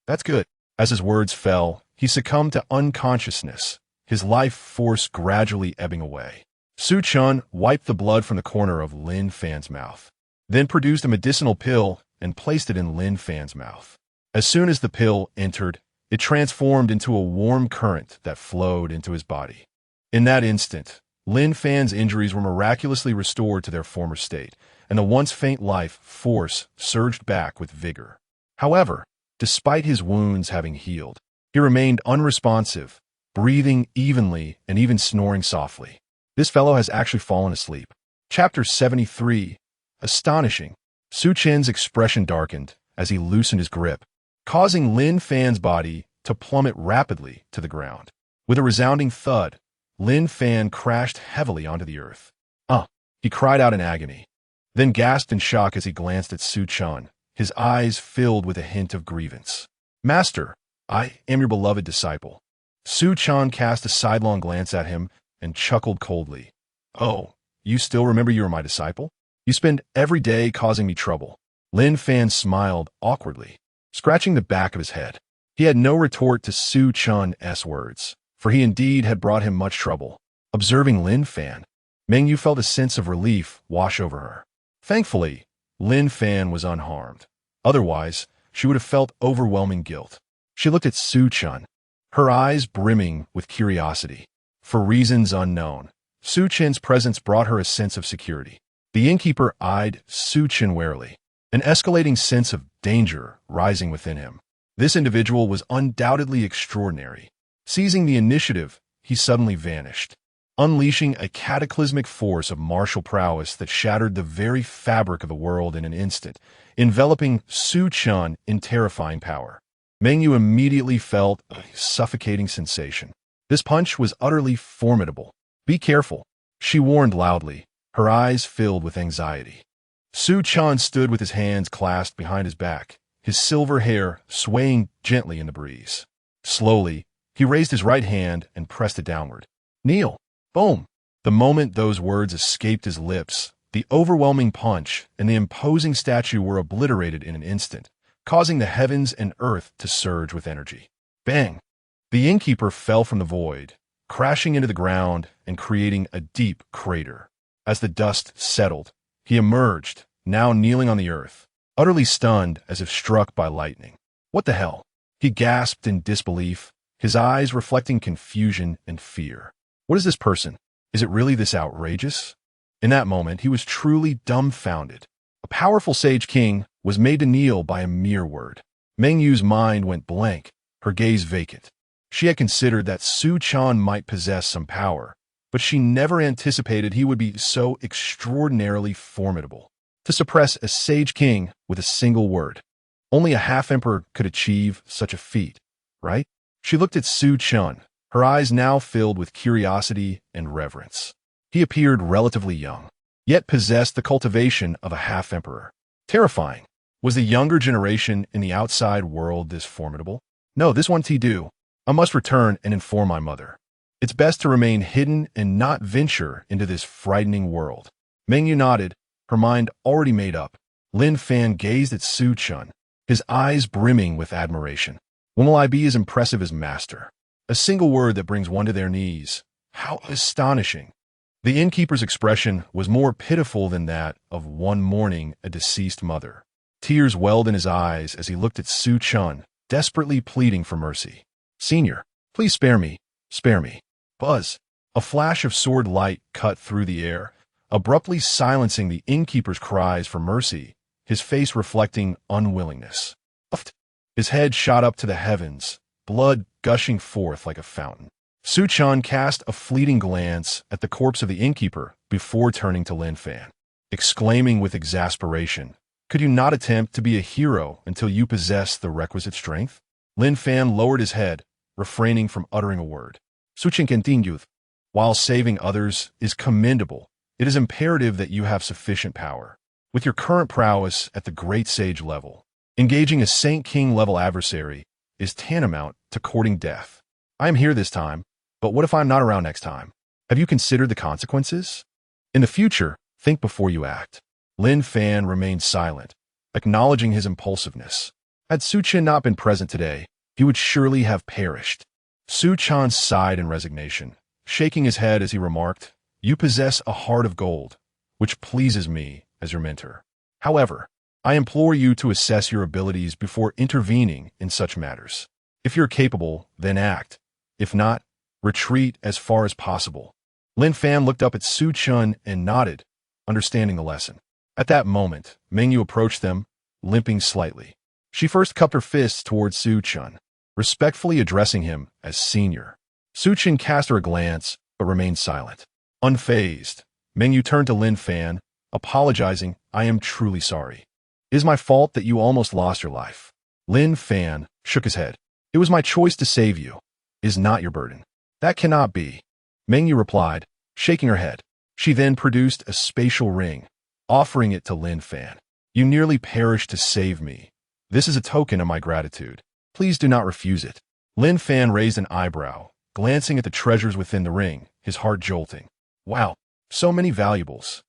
That's good. As his words fell, he succumbed to unconsciousness, his life force gradually ebbing away. Su Chen wiped the blood from the corner of Lin Fan's mouth, then produced a medicinal pill and placed it in Lin Fan's mouth. As soon as the pill entered, it transformed into a warm current that flowed into his body. In that instant, Lin Fan's injuries were miraculously restored to their former state, and the once faint life force surged back with vigor. However, despite his wounds having healed, he remained unresponsive, breathing evenly and even snoring softly. This fellow has actually fallen asleep. Chapter 73. Astonishing. Su Chen's expression darkened as he loosened his grip, causing Lin Fan's body to plummet rapidly to the ground. With a resounding thud, Lin Fan crashed heavily onto the earth. He cried out in agony, then gasped in shock as he glanced at Su Chen, his eyes filled with a hint of grievance. Master, I am your beloved disciple. Su Chen cast a sidelong glance at him and chuckled coldly. Oh, you still remember you were my disciple? You spend every day causing me trouble. Lin Fan smiled awkwardly, scratching the back of his head. He had no retort to Su Chen's words, for he indeed had brought him much trouble. Observing Lin Fan, Meng Yu felt a sense of relief wash over her. Thankfully, Lin Fan was unharmed. Otherwise, she would have felt overwhelming guilt. She looked at Su Chen, her eyes brimming with curiosity. For reasons unknown, Su Chen's presence brought her a sense of security. The innkeeper eyed Su Chen warily, an escalating sense of danger rising within him. This individual was undoubtedly extraordinary. Seizing the initiative, he suddenly vanished. unleashing a cataclysmic force of martial prowess that shattered the very fabric of the world in an instant, enveloping Su Chen in terrifying power. Meng Yu immediately felt a suffocating sensation. This punch was utterly formidable. "Be careful," she warned loudly, her eyes filled with anxiety. Su Chen stood with his hands clasped behind his back, his silver hair swaying gently in the breeze. Slowly, he raised his right hand and pressed it downward. "Kneel!" Boom! The moment those words escaped his lips, the overwhelming punch and the imposing statue were obliterated in an instant, causing the heavens and earth to surge with energy. Bang! The innkeeper fell from the void, crashing into the ground and creating a deep crater. As the dust settled, he emerged, now kneeling on the earth, utterly stunned as if struck by lightning. "What the hell?" He gasped in disbelief, his eyes reflecting confusion and fear. "What is this person? Is it really this outrageous?" In that moment, he was truly dumbfounded. A powerful sage king was made to kneel by a mere word. Meng Yu's mind went blank, her gaze vacant. She had considered that Su Chen might possess some power, but she never anticipated he would be so extraordinarily formidable. To suppress a sage king with a single word. Only a half-emperor could achieve such a feat, right? She looked at Su Chen, her eyes now filled with curiosity and reverence. He appeared relatively young, yet possessed the cultivation of a half-emperor. Terrifying. Was the younger generation in the outside world this formidable? No, this one do. I must return and inform my mother. It's best to remain hidden and not venture into this frightening world. Meng Yu nodded, her mind already made up. Lin Fan gazed at Su Chen, his eyes brimming with admiration. When will I be as impressive as master? A single word that brings one to their knees. How astonishing. The innkeeper's expression was more pitiful than that of one mourning a deceased mother. Tears welled in his eyes as he looked at Su Chen, desperately pleading for mercy. "Senior, please spare me, spare me." Buzz. A flash of sword light cut through the air, abruptly silencing the innkeeper's cries for mercy, his face reflecting unwillingness. His head shot up to the heavens, blood gushing forth like a fountain. Su Chen cast a fleeting glance at the corpse of the innkeeper before turning to Lin Fan, exclaiming with exasperation, "Could you not attempt to be a hero until you possess the requisite strength?" Lin Fan lowered his head, refraining from uttering a word. Su Chen continued, "While saving others is commendable, it is imperative that you have sufficient power. With your current prowess at the great sage level, engaging a Saint King level adversary is tantamount to courting death. I am here this time, but what if I'm not around next time? Have you considered the consequences? In the future, think before you act." Lin Fan remained silent, acknowledging his impulsiveness. Had Su Chen not been present today, he would surely have perished. Su Chen sighed in resignation, shaking his head as he remarked, "You possess a heart of gold, which pleases me as your mentor. However, I implore you to assess your abilities before intervening in such matters. If you're capable, then act. If not, retreat as far as possible." Lin Fan looked up at Su Chen and nodded, understanding the lesson. At that moment, Meng Yu approached them, limping slightly. She first cupped her fists towards Su Chen, respectfully addressing him as senior. Su Chen cast her a glance, but remained silent. Unfazed, Meng Yu turned to Lin Fan, apologizing, "I am truly sorry. It is my fault that you almost lost your life." Lin Fan shook his head. "It was my choice to save you. It is not your burden." "That cannot be," Meng Yu replied, shaking her head. She then produced a spatial ring, offering it to Lin Fan. "You nearly perished to save me. This is a token of my gratitude. Please do not refuse it." Lin Fan raised an eyebrow, glancing at the treasures within the ring, his heart jolting. Wow, so many valuables.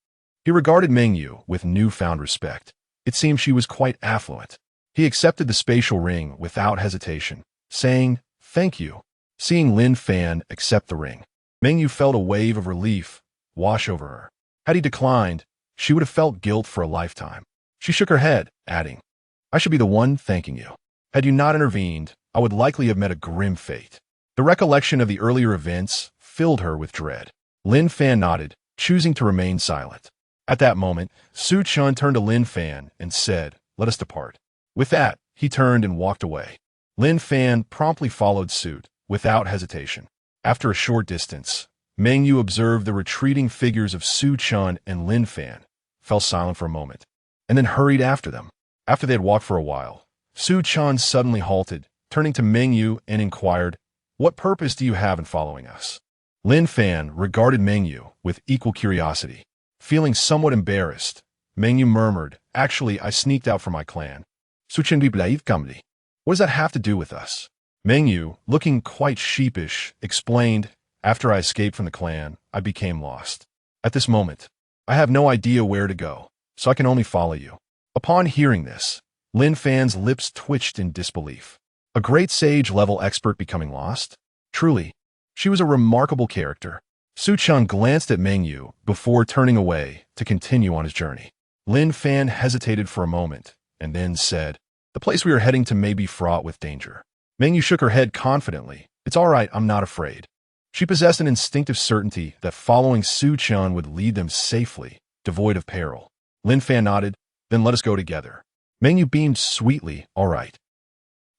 He regarded Meng Yu with newfound respect. It seemed she was quite affluent. He accepted the spatial ring without hesitation, saying, "Thank you." Seeing Lin Fan accept the ring, Meng Yu felt a wave of relief wash over her. Had he declined, she would have felt guilt for a lifetime. She shook her head, adding, "I should be the one thanking you. Had you not intervened, I would likely have met a grim fate." The recollection of the earlier events filled her with dread. Lin Fan nodded, choosing to remain silent. At that moment, Su Chen turned to Lin Fan and said, "Let us depart." With that, he turned and walked away. Lin Fan promptly followed suit, without hesitation. After a short distance, Meng Yu observed the retreating figures of Su Chen and Lin Fan, fell silent for a moment, and then hurried after them. After they had walked for a while, Su Chen suddenly halted, turning to Meng Yu and inquired, "What purpose do you have in following us?" Lin Fan regarded Meng Yu with equal curiosity. Feeling somewhat embarrassed, Meng Yu murmured, "Actually, I sneaked out from my clan. Su Chen kamli. What does that have to do with us?" Meng Yu, looking quite sheepish, explained, "After I escaped from the clan, I became lost. At this moment, I have no idea where to go, so I can only follow you." Upon hearing this, Lin Fan's lips twitched in disbelief. A great sage-level expert becoming lost? Truly, she was a remarkable character. Su Chen glanced at Meng Yu before turning away to continue on his journey. Lin Fan hesitated for a moment and then said, "The place we are heading to may be fraught with danger." Meng Yu shook her head confidently. "It's all right, I'm not afraid." She possessed an instinctive certainty that following Su Chen would lead them safely, devoid of peril. Lin Fan nodded, "Then let us go together." Meng Yu beamed sweetly, "All right."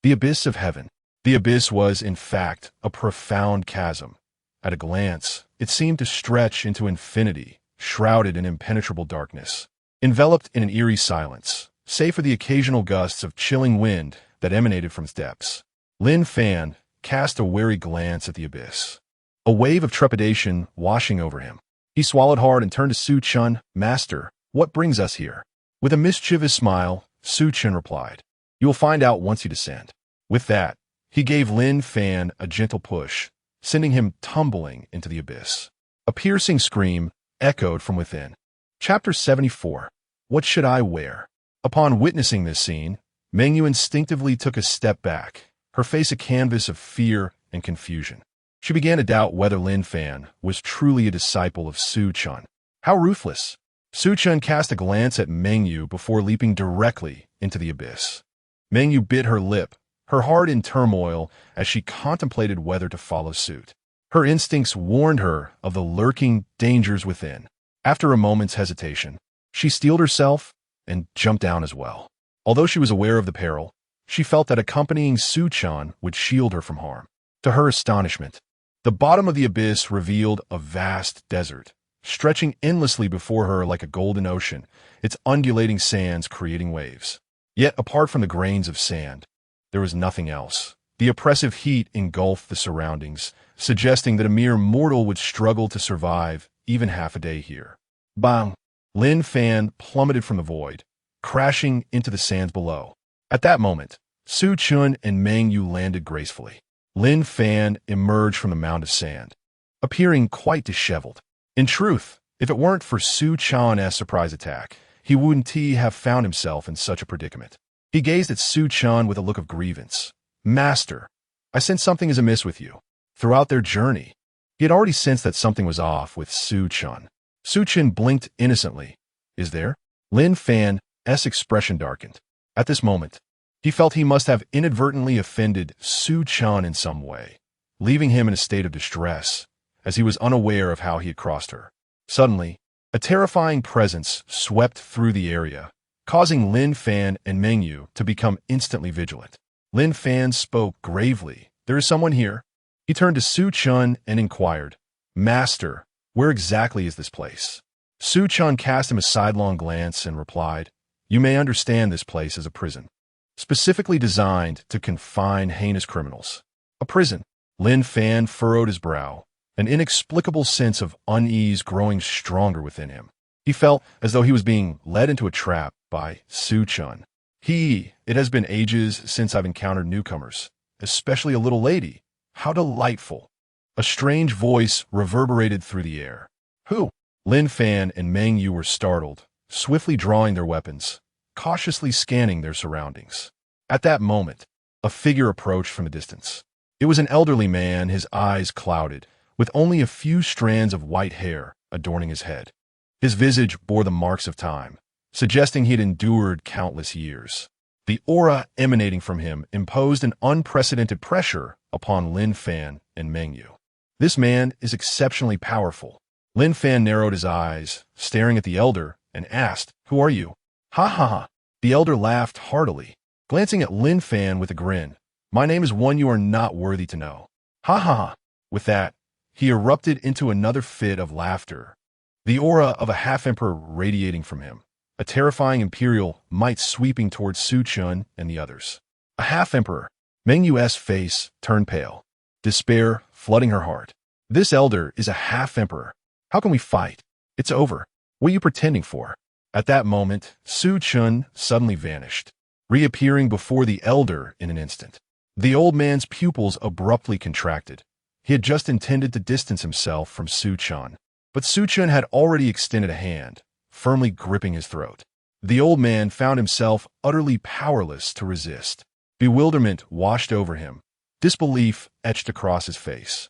The abyss of heaven. The abyss was, in fact, a profound chasm. At a glance, it seemed to stretch into infinity, shrouded in impenetrable darkness, enveloped in an eerie silence, save for the occasional gusts of chilling wind that emanated from its depths. Lin Fan cast a wary glance at the abyss, a wave of trepidation washing over him. He swallowed hard and turned to Su Chen, "Master, what brings us here?" With a mischievous smile, Su Chen replied, "You will find out once you descend." With that, he gave Lin Fan a gentle push, sending him tumbling into the abyss. A piercing scream echoed from within. Chapter 74. What should I wear? Upon witnessing this scene, Meng Yu instinctively took a step back, her face a canvas of fear and confusion. She began to doubt whether Lin Fan was truly a disciple of Su Chen. How ruthless! Su Chen cast a glance at Meng Yu before leaping directly into the abyss. Meng Yu bit her lip, her heart in turmoil as she contemplated whether to follow suit. Her instincts warned her of the lurking dangers within. After a moment's hesitation, she steeled herself and jumped down as well. Although she was aware of the peril, she felt that accompanying Su Chen would shield her from harm. To her astonishment, the bottom of the abyss revealed a vast desert, stretching endlessly before her like a golden ocean, its undulating sands creating waves. Yet apart from the grains of sand, there was nothing else. The oppressive heat engulfed the surroundings, suggesting that a mere mortal would struggle to survive even half a day here. Bang! Lin Fan plummeted from the void, crashing into the sands below. At that moment, Su Chen and Meng Yu landed gracefully. Lin Fan emerged from the mound of sand, appearing quite disheveled. In truth, if it weren't for Su Chen's surprise attack, he wouldn't have found himself in such a predicament. He gazed at Su Chen with a look of grievance. "Master, I sense something is amiss with you." Throughout their journey, he had already sensed that something was off with Su Chen. Su Chen blinked innocently. "Is there?" Lin Fan's expression darkened. At this moment, he felt he must have inadvertently offended Su Chen in some way, leaving him in a state of distress, as he was unaware of how he had crossed her. Suddenly, a terrifying presence swept through the area, causing Lin Fan and Meng Yu to become instantly vigilant. Lin Fan spoke gravely. "There is someone here." He turned to Su Chen and inquired, "Master, where exactly is this place?" Su Chen cast him a sidelong glance and replied, "You may understand this place as a prison, specifically designed to confine heinous criminals." A prison. Lin Fan furrowed his brow, an inexplicable sense of unease growing stronger within him. He felt as though he was being led into a trap by Su Chen. It has been ages since I've encountered newcomers, especially a little lady. How delightful. A strange voice reverberated through the air. Who? Lin Fan and Meng Yu were startled, swiftly drawing their weapons, cautiously scanning their surroundings. At that moment, a figure approached from the distance. It was an elderly man, his eyes clouded, with only a few strands of white hair adorning his head. His visage bore the marks of time, suggesting he had endured countless years. The aura emanating from him imposed an unprecedented pressure upon Lin Fan and Meng Yu. This man is exceptionally powerful. Lin Fan narrowed his eyes, staring at the elder, and asked, "Who are you?" "Ha ha ha." The elder laughed heartily, glancing at Lin Fan with a grin. "My name is one you are not worthy to know." "Ha ha ha." With that, he erupted into another fit of laughter, the aura of a half-emperor radiating from him, a terrifying imperial might sweeping towards Su Chen and the others. A half-emperor. Meng Yu's face turned pale, despair flooding her heart. This elder is a half-emperor. How can we fight? It's over. What are you pretending for? At that moment, Su Chen suddenly vanished, reappearing before the elder in an instant. The old man's pupils abruptly contracted. He had just intended to distance himself from Su Chen, but Su Chen had already extended a hand, firmly gripping his throat. The old man found himself utterly powerless to resist. Bewilderment washed over him. Disbelief etched across his face.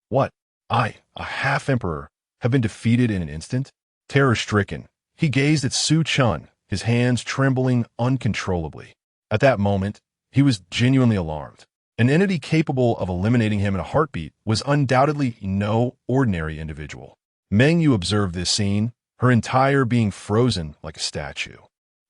What? I, a half-emperor, have been defeated in an instant? Terror-stricken, he gazed at Su Chen, his hands trembling uncontrollably. At that moment, he was genuinely alarmed. An entity capable of eliminating him in a heartbeat was undoubtedly no ordinary individual. Meng Yu observed this scene, her entire being frozen like a statue.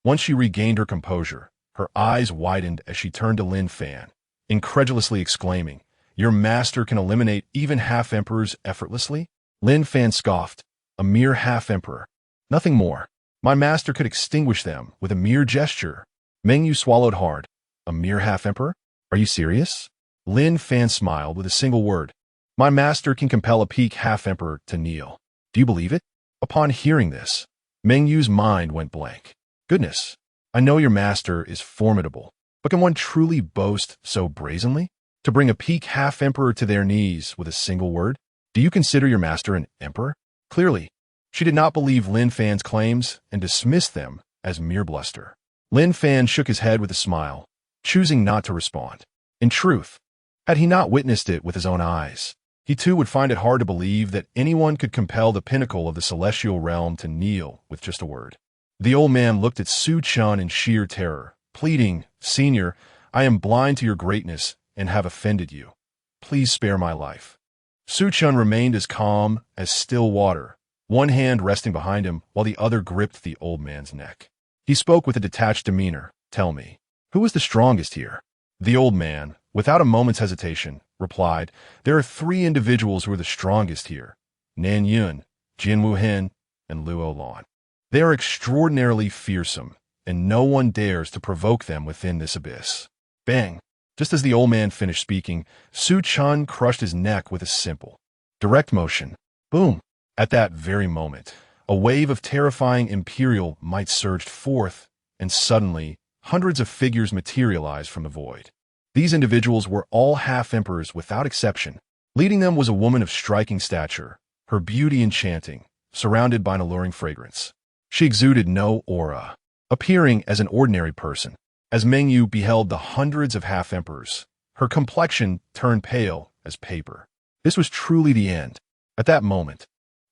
Once she regained her composure, her eyes widened as she turned to Lin Fan, incredulously exclaiming, "Your master can eliminate even half-emperors effortlessly?" Lin Fan scoffed, "A mere half-emperor. Nothing more. My master could extinguish them with a mere gesture." Meng Yu swallowed hard. "A mere half-emperor? Are you serious?" Lin Fan smiled with a single word. "My master can compel a peak half-emperor to kneel. Do you believe it?" Upon hearing this, Meng Yu's mind went blank. "Goodness, I know your master is formidable, but can one truly boast so brazenly? To bring a peak half-emperor to their knees with a single word? Do you consider your master an emperor?" Clearly, she did not believe Lin Fan's claims and dismissed them as mere bluster. Lin Fan shook his head with a smile, choosing not to respond. In truth, had he not witnessed it with his own eyes, he too would find it hard to believe that anyone could compel the pinnacle of the celestial realm to kneel with just a word. The old man looked at Su Chen in sheer terror, pleading, "Senior, I am blind to your greatness and have offended you. Please spare my life." Su Chen remained as calm as still water, one hand resting behind him while the other gripped the old man's neck. He spoke with a detached demeanor. "Tell me, who is the strongest here?" The old man, without a moment's hesitation, replied, "There are 3 individuals who are the strongest here: Nan Yun, Jin Wuhen, and Luo Lan. They are extraordinarily fearsome, and no one dares to provoke them within this abyss." Bang! Just as the old man finished speaking, Su Chen crushed his neck with a simple, direct motion. Boom! At that very moment, a wave of terrifying imperial might surged forth, and suddenly, hundreds of figures materialized from the void. These individuals were all half-emperors without exception. Leading them was a woman of striking stature, her beauty enchanting, surrounded by an alluring fragrance. She exuded no aura, appearing as an ordinary person. As Meng Yu beheld the hundreds of half-emperors, her complexion turned pale as paper. This was truly the end. At that moment,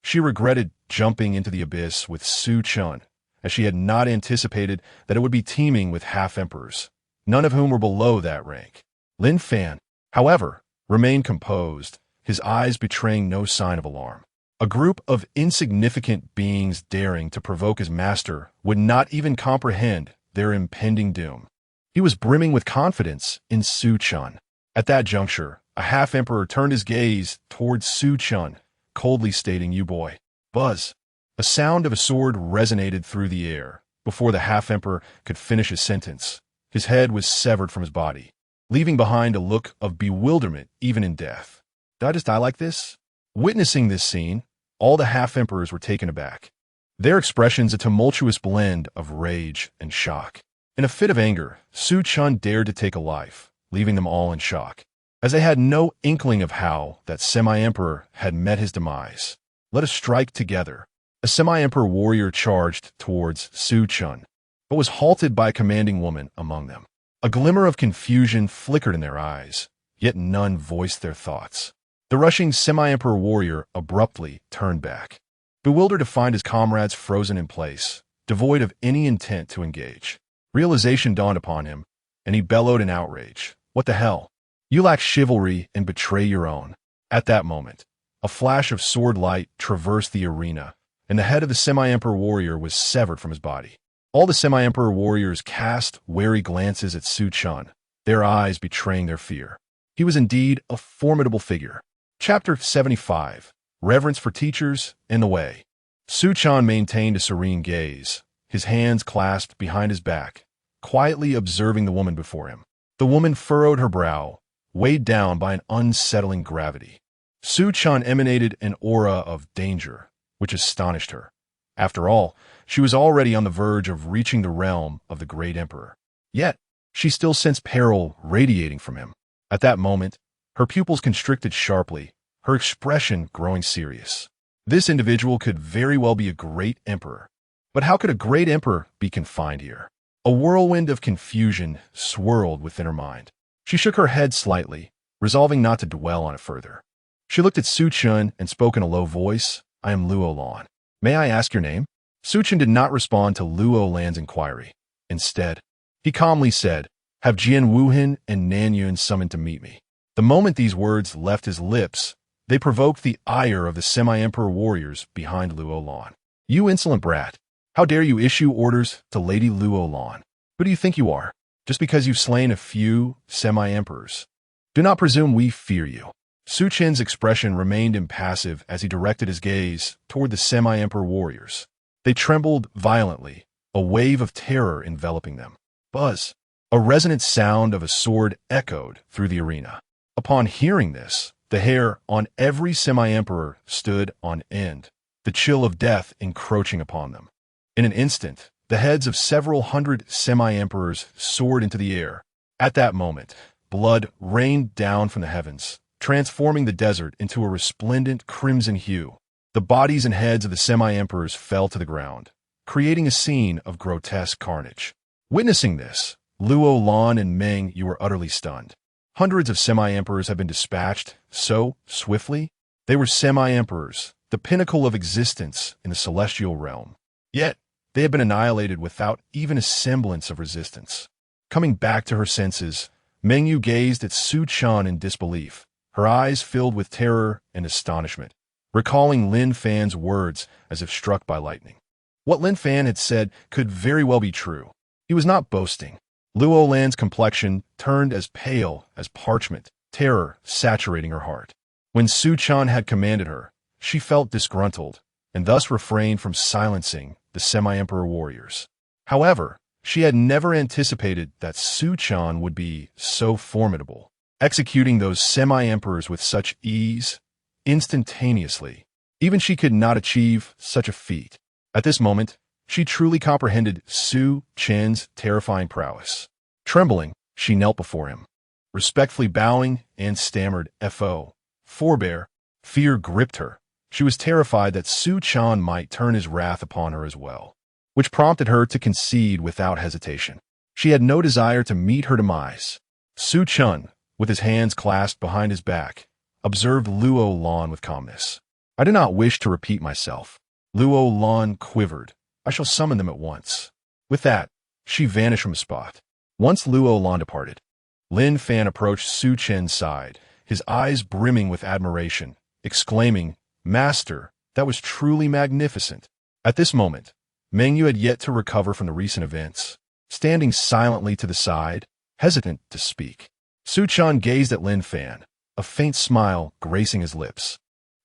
she regretted jumping into the abyss with Su Chen, as she had not anticipated that it would be teeming with half-emperors, none of whom were below that rank. Lin Fan, however, remained composed, his eyes betraying no sign of alarm. A group of insignificant beings daring to provoke his master would not even comprehend their impending doom. He was brimming with confidence in Su Chen. At that juncture, a half-emperor turned his gaze towards Su Chen, coldly stating, "You boy." Buzz! A sound of a sword resonated through the air. Before the half-emperor could finish his sentence, his head was severed from his body, leaving behind a look of bewilderment even in death. Did I just die like this? Witnessing this scene, all the half-emperors were taken aback, their expressions a tumultuous blend of rage and shock. In a fit of anger, Su Chen dared to take a life, leaving them all in shock, as they had no inkling of how that semi-emperor had met his demise. "Let us strike together." A semi-emperor warrior charged towards Su Chen, but was halted by a commanding woman among them. A glimmer of confusion flickered in their eyes, yet none voiced their thoughts. The rushing semi-emperor warrior abruptly turned back, bewildered to find his comrades frozen in place, devoid of any intent to engage. Realization dawned upon him, and he bellowed in outrage, "What the hell? You lack chivalry and betray your own." At that moment, a flash of sword light traversed the arena, and the head of the semi-emperor warrior was severed from his body. All the semi-emperor warriors cast wary glances at Su Chen, their eyes betraying their fear. He was indeed a formidable figure, Chapter 75. Reverence for Teachers in the Way. Su Chen maintained a serene gaze, his hands clasped behind his back, quietly observing the woman before him. The woman furrowed her brow, weighed down by an unsettling gravity. Su Chen emanated an aura of danger, which astonished her. After all, she was already on the verge of reaching the realm of the great emperor. Yet, she still sensed peril radiating from him. At that moment, her pupils constricted sharply, her expression growing serious. This individual could very well be a great emperor. But how could a great emperor be confined here? A whirlwind of confusion swirled within her mind. She shook her head slightly, resolving not to dwell on it further. She looked at Su Chen and spoke in a low voice. "I am Luo Lan. May I ask your name?" Su Chen did not respond to Luo Lan's inquiry. Instead, he calmly said, "Have Jian Wuhan and Nanyun summoned to meet me." The moment these words left his lips, they provoked the ire of the semi-emperor warriors behind Luo Lan. "You insolent brat! How dare you issue orders to Lady Luo Lan? Who do you think you are? Just because you've slain a few semi-emperors? Do not presume we fear you." Su Chen's expression remained impassive as he directed his gaze toward the semi-emperor warriors. They trembled violently, a wave of terror enveloping them. Buzz! A resonant sound of a sword echoed through the arena. Upon hearing this, the hair on every semi-emperor stood on end, the chill of death encroaching upon them. In an instant, the heads of several hundred semi-emperors soared into the air. At that moment, blood rained down from the heavens, transforming the desert into a resplendent crimson hue. The bodies and heads of the semi-emperors fell to the ground, creating a scene of grotesque carnage. Witnessing this, Luo Lan and Meng Yu were utterly stunned. Hundreds of semi-emperors had been dispatched so swiftly. They were semi-emperors, the pinnacle of existence in the celestial realm. Yet, they had been annihilated without even a semblance of resistance. Coming back to her senses, Meng Yu gazed at Su Chen in disbelief, her eyes filled with terror and astonishment, recalling Lin Fan's words as if struck by lightning. What Lin Fan had said could very well be true. He was not boasting. Luo Lan's complexion turned as pale as parchment, terror saturating her heart. When Su Chen had commanded her, she felt disgruntled, and thus refrained from silencing the semi-emperor warriors. However, she had never anticipated that Su Chen would be so formidable, executing those semi-emperors with such ease, instantaneously. Even she could not achieve such a feat. At this moment, she truly comprehended Su Chen's terrifying prowess. Trembling, she knelt before him, respectfully bowing, and stammered, "Fo, forbear." Fear gripped her. She was terrified that Su Chen might turn his wrath upon her as well, which prompted her to concede without hesitation. She had no desire to meet her demise. Su Chen, with his hands clasped behind his back, observed Luo Lan with calmness. "I do not wish to repeat myself." Luo Lan quivered. "I shall summon them at once." With that, she vanished from the spot. Once Luo Lan departed, Lin Fan approached Su Chen's side, his eyes brimming with admiration, exclaiming, "Master, that was truly magnificent." At this moment, Meng Yu had yet to recover from the recent events, standing silently to the side, hesitant to speak. Su Chen gazed at Lin Fan, a faint smile gracing his lips.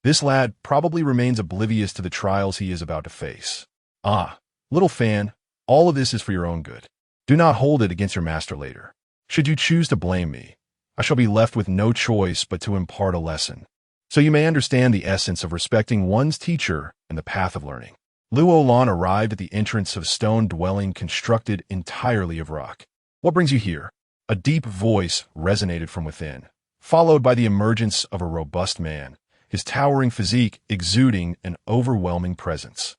This lad probably remains oblivious to the trials he is about to face. "Ah, little Fan, all of this is for your own good. Do not hold it against your master later. Should you choose to blame me, I shall be left with no choice but to impart a lesson, so you may understand the essence of respecting one's teacher and the path of learning." Luo Lan arrived at the entrance of a stone dwelling constructed entirely of rock. "What brings you here?" A deep voice resonated from within, followed by the emergence of a robust man, his towering physique exuding an overwhelming presence.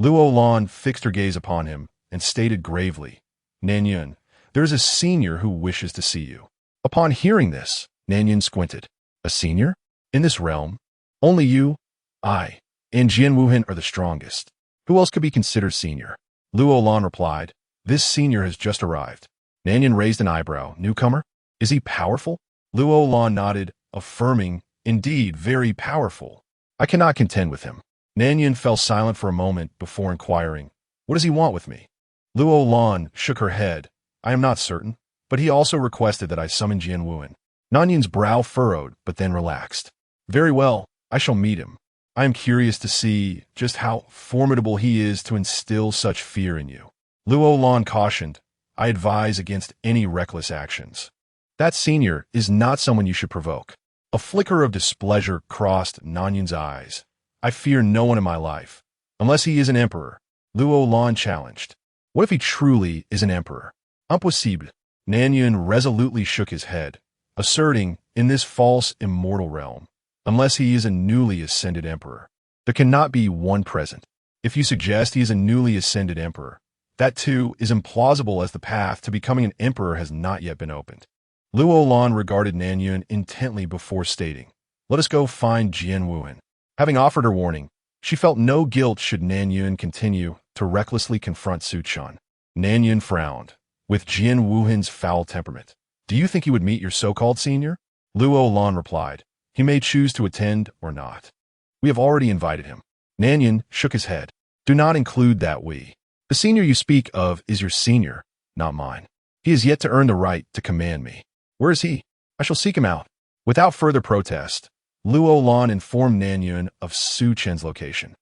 Luo Lan fixed her gaze upon him and stated gravely, "Nanyun, there is a senior who wishes to see you." Upon hearing this, Nanyun squinted. "A senior? In this realm? Only you, I, and Jian Wuhan are the strongest. Who else could be considered senior?" Luo Lan replied, "This senior has just arrived." Nanyun raised an eyebrow. "Newcomer? Is he powerful?" Luo Lan nodded, affirming, "Indeed, very powerful. I cannot contend with him." Nanyun fell silent for a moment before inquiring, "What does he want with me?" Luo Lan shook her head. "I am not certain, but he also requested that I summon Jian Wuhan." Nanyun's brow furrowed, but then relaxed. Very well, I shall meet him. I am curious to see just how formidable he is to instill such fear in you. Luo Lan cautioned, I advise against any reckless actions. That senior is not someone you should provoke. A flicker of displeasure crossed Nanyun's eyes. I fear no one in my life. Unless he is an emperor, Luo Lan challenged. What if he truly is an emperor? Impossible. Nanyun resolutely shook his head, asserting, in this false, immortal realm, unless he is a newly ascended emperor, there cannot be one present. If you suggest he is a newly ascended emperor, that too is implausible, as the path to becoming an emperor has not yet been opened. Luo Lan regarded Nanyun intently before stating, let us go find Jian Wuhan. Having offered her warning, she felt no guilt should Nanyun continue to recklessly confront Su Chen. Nanyun frowned. With Jian Wuhan's foul temperament, do you think he would meet your so-called senior? Luo Lan replied, he may choose to attend or not. We have already invited him. Nanyun shook his head. Do not include that we. The senior you speak of is your senior, not mine. He has yet to earn the right to command me. Where is he? I shall seek him out. Without further protest, Luo Lan informed Nanyun of Su Chen's location.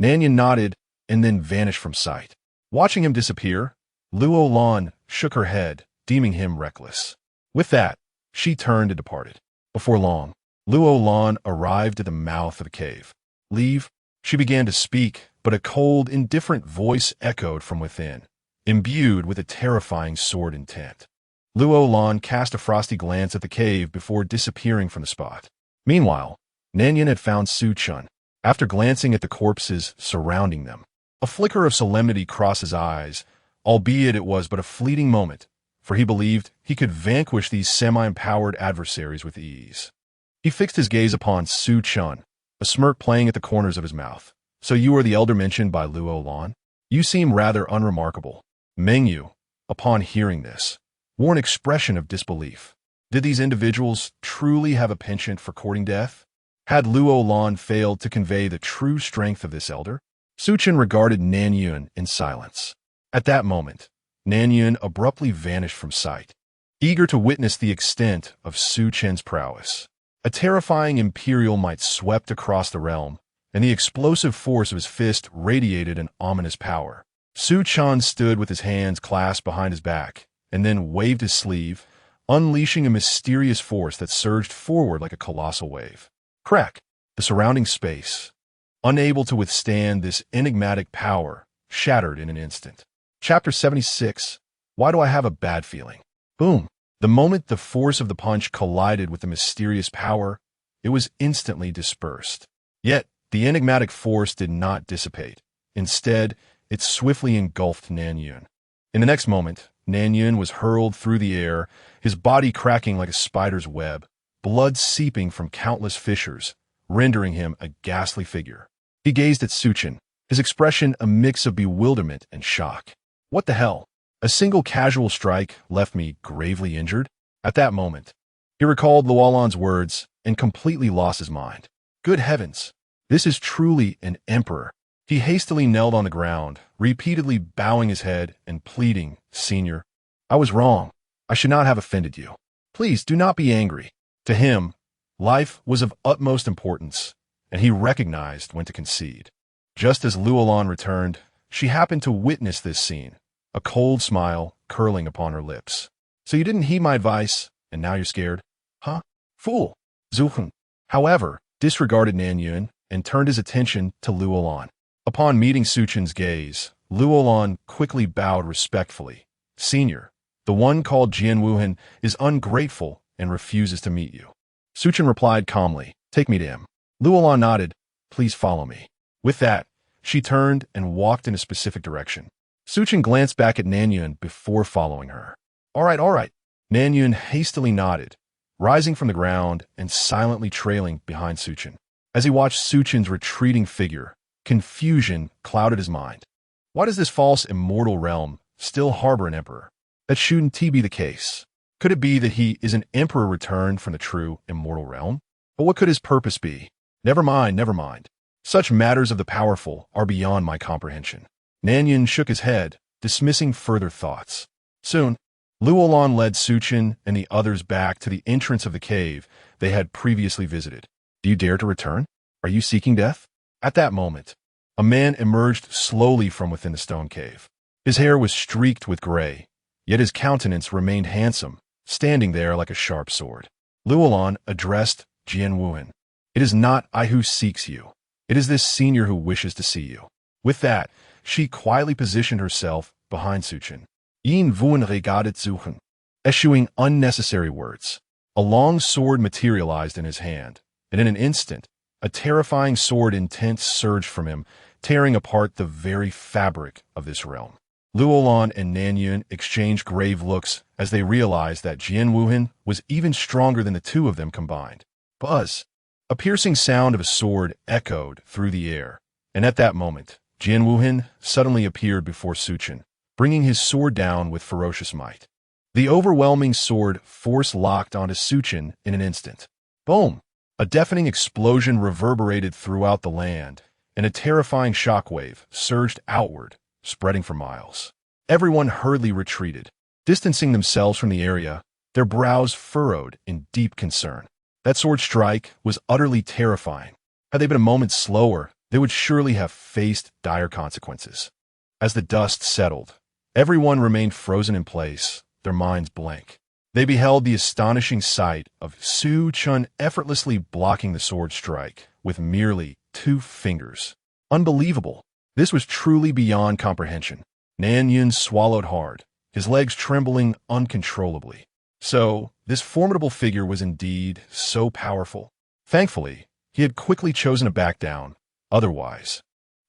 Nanyun nodded and then vanished from sight. Watching him disappear, Luo Lan shook her head, deeming him reckless. With that, she turned and departed. Before long, Luo Lan arrived at the mouth of the cave. Leave? She began to speak, but a cold, indifferent voice echoed from within, imbued with a terrifying sword intent. Luo Lan cast a frosty glance at the cave before disappearing from the spot. Meanwhile, Nanyun had found Su Chen. After glancing at the corpses surrounding them, a flicker of solemnity crossed his eyes, albeit it was but a fleeting moment, for he believed he could vanquish these semi-empowered adversaries with ease. He fixed his gaze upon Su Chen, a smirk playing at the corners of his mouth. So you are the elder mentioned by Luo Lan? You seem rather unremarkable. Mengyu, upon hearing this, wore an expression of disbelief. Did these individuals truly have a penchant for courting death? Had Luo Lan failed to convey the true strength of this elder? Su Chen regarded Nanyun in silence. At that moment, Nanyun abruptly vanished from sight, eager to witness the extent of Su Chen's prowess. A terrifying imperial might swept across the realm, and the explosive force of his fist radiated an ominous power. Su Chen stood with his hands clasped behind his back, and then waved his sleeve, unleashing a mysterious force that surged forward like a colossal wave. Crack! The surrounding space, unable to withstand this enigmatic power, shattered in an instant. Chapter 76. Why do I have a bad feeling? Boom! The moment the force of the punch collided with the mysterious power, it was instantly dispersed. Yet, the enigmatic force did not dissipate. Instead, it swiftly engulfed Nanyun. In the next moment, Nanyun was hurled through the air, his body cracking like a spider's web, blood seeping from countless fissures, rendering him a ghastly figure. He gazed at Su Chen, his expression a mix of bewilderment and shock. What the hell? A single casual strike left me gravely injured? At that moment, he recalled Luo Lan's words and completely lost his mind. Good heavens! This is truly an emperor. He hastily knelt on the ground, repeatedly bowing his head and pleading, Senior, I was wrong. I should not have offended you. Please do not be angry. To him, life was of utmost importance, and he recognized when to concede. Just as Luo Lan returned, she happened to witness this scene, a cold smile curling upon her lips. So you didn't heed my advice, and now you're scared? Huh? Fool! Su Chen, however, disregarded Nanyun and turned his attention to Luo Lan. Upon meeting Su Chen's gaze, Luo Lan quickly bowed respectfully. Senior, the one called Jian Wuhan is ungrateful and refuses to meet you. Su Chen replied calmly, Take me to him. Luo Lan nodded, Please follow me. With that, she turned and walked in a specific direction. Su Chen glanced back at Nanyun before following her. All right. Nanyun hastily nodded, rising from the ground and silently trailing behind Su Chen. As he watched Su Chen's retreating figure, confusion clouded his mind. Why does this false immortal realm still harbor an emperor? That shouldn't be the case. Could it be that he is an emperor returned from the true immortal realm? But what could his purpose be? Never mind. Such matters of the powerful are beyond my comprehension. Nanyun shook his head, dismissing further thoughts. Soon, Luo Lan led Su Chen and the others back to the entrance of the cave they had previously visited. Do you dare to return? Are you seeking death? At that moment, a man emerged slowly from within the stone cave. His hair was streaked with gray, yet his countenance remained handsome, standing there like a sharp sword. Luolan addressed Jian Wuhan. It is not I who seeks you. It is this senior who wishes to see you. With that, she quietly positioned herself behind Su Chen. Yin Wuhan regarded Suchen, eschewing unnecessary words. A long sword materialized in his hand, and in an instant, a terrifying sword intent surged from him, tearing apart the very fabric of this realm. Luolan and Nanyun exchanged grave looks as they realized that Jian Wuhan was even stronger than the two of them combined. Buzz! A piercing sound of a sword echoed through the air, and at that moment, Jian Wuhan suddenly appeared before Su Chen, bringing his sword down with ferocious might. The overwhelming sword force locked onto Su Chen in an instant. Boom! A deafening explosion reverberated throughout the land, and a terrifying shockwave surged outward, spreading for miles. Everyone hurriedly retreated, distancing themselves from the area, their brows furrowed in deep concern. That sword strike was utterly terrifying. Had they been a moment slower, they would surely have faced dire consequences. As the dust settled, everyone remained frozen in place, their minds blank. They beheld the astonishing sight of Su Chen effortlessly blocking the sword strike with merely 2 fingers. Unbelievable! This was truly beyond comprehension. Nan Yun swallowed hard, his legs trembling uncontrollably. So, this formidable figure was indeed so powerful. Thankfully, he had quickly chosen to back down. Otherwise,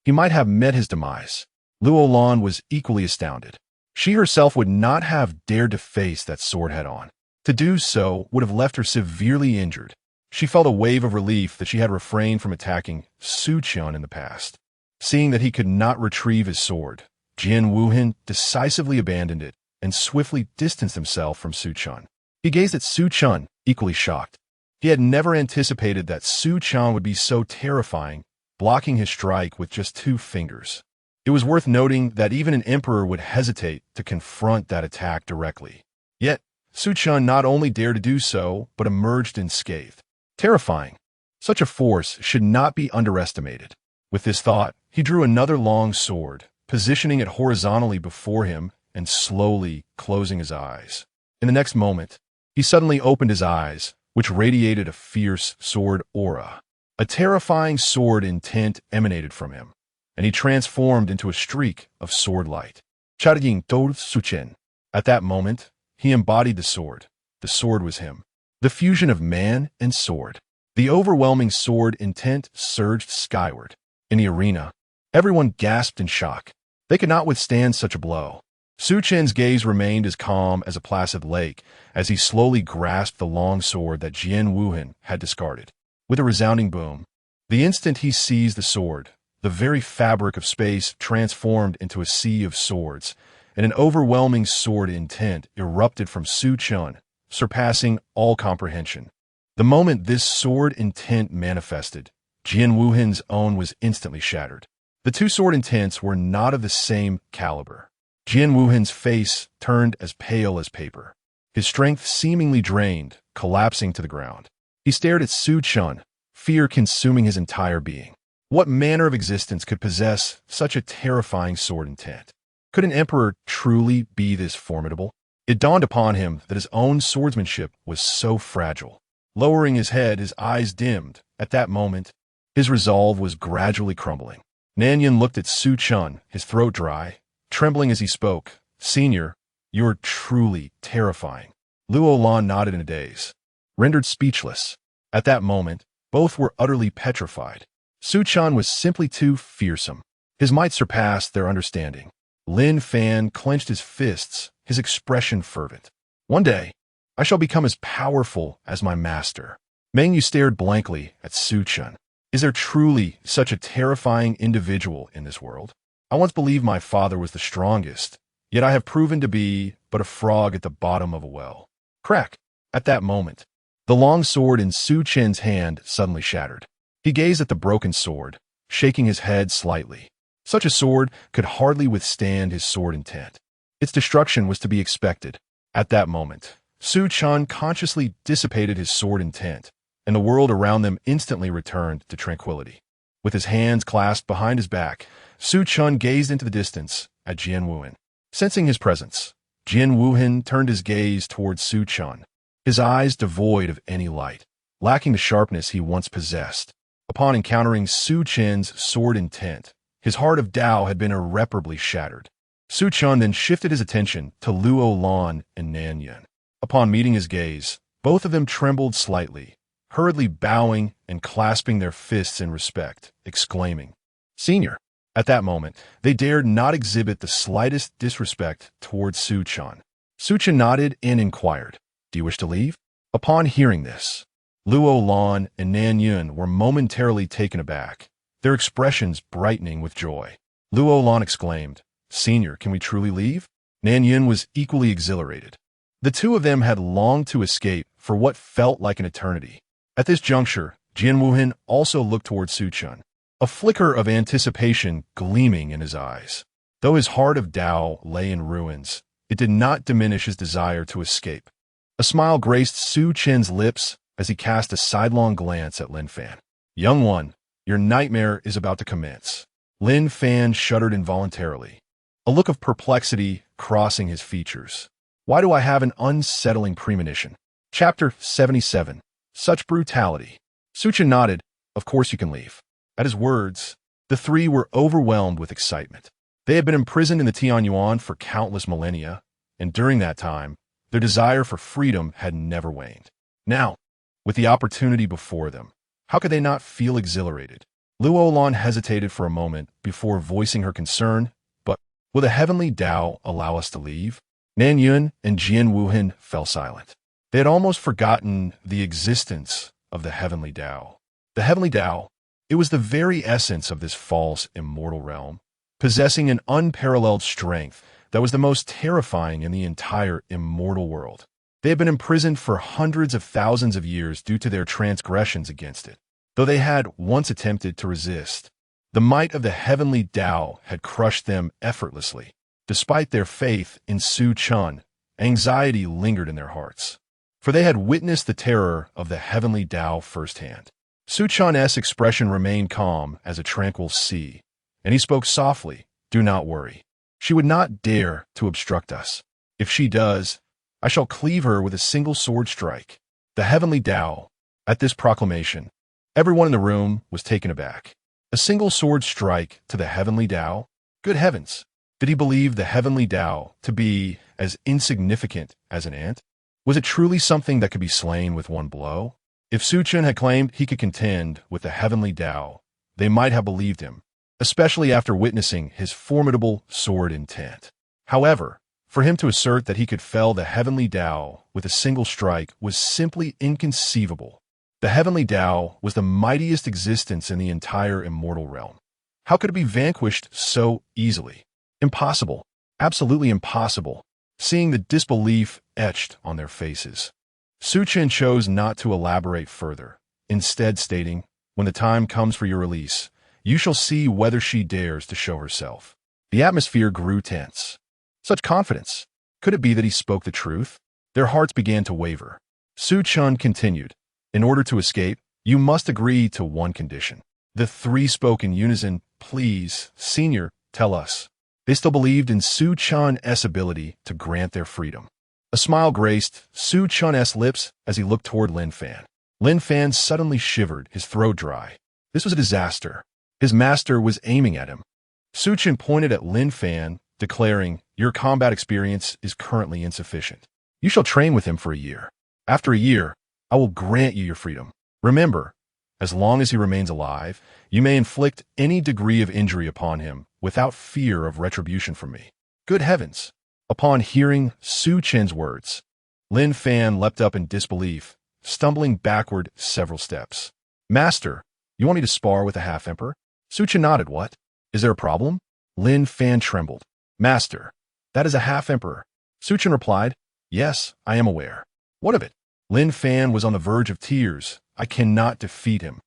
he might have met his demise. Luolan was equally astounded. She herself would not have dared to face that sword head-on. To do so would have left her severely injured. She felt a wave of relief that she had refrained from attacking Su Chen in the past. Seeing that he could not retrieve his sword, Jian Wuhan decisively abandoned it and swiftly distanced himself from Su Chen. He gazed at Su Chen, equally shocked. He had never anticipated that Su Chen would be so terrifying, blocking his strike with just 2 fingers. It was worth noting that even an emperor would hesitate to confront that attack directly. Yet, Su Chen not only dared to do so, but emerged unscathed. Terrifying. Such a force should not be underestimated. With this thought, he drew another long sword, positioning it horizontally before him and slowly closing his eyes. In the next moment, he suddenly opened his eyes, which radiated a fierce sword aura. A terrifying sword intent emanated from him, and he transformed into a streak of sword light. Charying told Su Chen. At that moment, he embodied the sword. The sword was him. The fusion of man and sword. The overwhelming sword intent surged skyward. In the arena, everyone gasped in shock. They could not withstand such a blow. Su Chen's gaze remained as calm as a placid lake as he slowly grasped the long sword that Jian Wuhan had discarded. With a resounding boom, the instant he seized the sword, the very fabric of space transformed into a sea of swords, and an overwhelming sword intent erupted from Su Chen, surpassing all comprehension. The moment this sword intent manifested, Jian Wuhan's own was instantly shattered. The 2 sword intents were not of the same caliber. Jian Wuhan's face turned as pale as paper, his strength seemingly drained, collapsing to the ground. He stared at Su Chen, fear consuming his entire being. What manner of existence could possess such a terrifying sword intent? Could an emperor truly be this formidable? It dawned upon him that his own swordsmanship was so fragile. Lowering his head, his eyes dimmed. At that moment, his resolve was gradually crumbling. Nanyun looked at Su Chen, his throat dry, trembling as he spoke. Senior, you are truly terrifying. Luolan nodded in a daze, rendered speechless. At that moment, both were utterly petrified. Su Chen was simply too fearsome. His might surpassed their understanding. Lin Fan clenched his fists, his expression fervent. One day, I shall become as powerful as my master. Meng Yu stared blankly at Su Chen. Is there truly such a terrifying individual in this world? I once believed my father was the strongest, yet I have proven to be but a frog at the bottom of a well. Crack! At that moment, the long sword in Su Chen's hand suddenly shattered. He gazed at the broken sword, shaking his head slightly. Such a sword could hardly withstand his sword intent. Its destruction was to be expected. At that moment, Su Chen consciously dissipated his sword intent, and the world around them instantly returned to tranquility. With his hands clasped behind his back, Su Chen gazed into the distance at Jian Wuhan. Sensing his presence, Jian Wuhan turned his gaze towards Su Chen, his eyes devoid of any light, lacking the sharpness he once possessed. Upon encountering Su Chen's sword intent, his heart of Tao had been irreparably shattered. Su Chen then shifted his attention to Luo Lan and Nan Yun. Upon meeting his gaze, both of them trembled slightly, hurriedly bowing and clasping their fists in respect, exclaiming, "Senior!" At that moment, they dared not exhibit the slightest disrespect towards Su Chen. Su Chen nodded and inquired, "Do you wish to leave?" Upon hearing this, Luo Lan and Nan Yun were momentarily taken aback, their expressions brightening with joy. Luo Lan exclaimed, "Senior, can we truly leave?" Nan Yun was equally exhilarated. The two of them had longed to escape for what felt like an eternity. At this juncture, Jian Wuhan also looked towards Su Chen, a flicker of anticipation gleaming in his eyes. Though his heart of Tao lay in ruins, it did not diminish his desire to escape. A smile graced Su Chen's lips as he cast a sidelong glance at Lin Fan. "Young one, your nightmare is about to commence." Lin Fan shuddered involuntarily, a look of perplexity crossing his features. "Why do I have an unsettling premonition?" Chapter 77. Such brutality. Su Chen nodded. "Of course you can leave." At his words, the three were overwhelmed with excitement. They had been imprisoned in the Tianyuan for countless millennia, and during that time, their desire for freedom had never waned. Now, with the opportunity before them, how could they not feel exhilarated? Luo Lan hesitated for a moment before voicing her concern, "But will the heavenly Tao allow us to leave?" Nan Yun and Jian Wuhan fell silent. They had almost forgotten the existence of the heavenly Tao. The heavenly Tao, it was the very essence of this false, immortal realm, possessing an unparalleled strength that was the most terrifying in the entire immortal world. They had been imprisoned for hundreds of thousands of years due to their transgressions against it. Though they had once attempted to resist, the might of the heavenly Tao had crushed them effortlessly. Despite their faith in Su Chen, anxiety lingered in their hearts, for they had witnessed the terror of the heavenly Tao firsthand. Su Chen's expression remained calm as a tranquil sea, and he spoke softly, "Do not worry. She would not dare to obstruct us. If she does, I shall cleave her with a single sword strike." The heavenly Tao. At this proclamation, everyone in the room was taken aback. A single sword strike to the heavenly Tao? Good heavens! Did he believe the heavenly Tao to be as insignificant as an ant? Was it truly something that could be slain with one blow? If Su Chen had claimed he could contend with the heavenly Tao, they might have believed him, especially after witnessing his formidable sword intent. However, for him to assert that he could fell the heavenly Tao with a single strike was simply inconceivable. The heavenly Tao was the mightiest existence in the entire immortal realm. How could it be vanquished so easily? Impossible. Absolutely impossible. Seeing the disbelief etched on their faces, Su Chen chose not to elaborate further, instead stating, "When the time comes for your release, you shall see whether she dares to show herself." The atmosphere grew tense. Such confidence. Could it be that he spoke the truth? Their hearts began to waver. Su Chen continued, "In order to escape, you must agree to one condition." The three spoke in unison, "Please, Senior, tell us." They still believed in Su Chen's ability to grant their freedom. A smile graced Su Chen's lips as he looked toward Lin Fan. Lin Fan suddenly shivered, his throat dry. This was a disaster. His master was aiming at him. Su Chen pointed at Lin Fan, declaring, "Your combat experience is currently insufficient. You shall train with him for a year. After a year, I will grant you your freedom. Remember, as long as he remains alive, you may inflict any degree of injury upon him without fear of retribution from me." Good heavens! Upon hearing Su Chen's words, Lin Fan leapt up in disbelief, stumbling backward several steps. "Master, you want me to spar with the half-emperor?" Su Chen nodded. "What? Is there a problem?" Lin Fan trembled. "Master, that is a half-emperor." Su Chen replied, "Yes, I am aware." "What of it?" Lin Fan was on the verge of tears. "I cannot defeat him."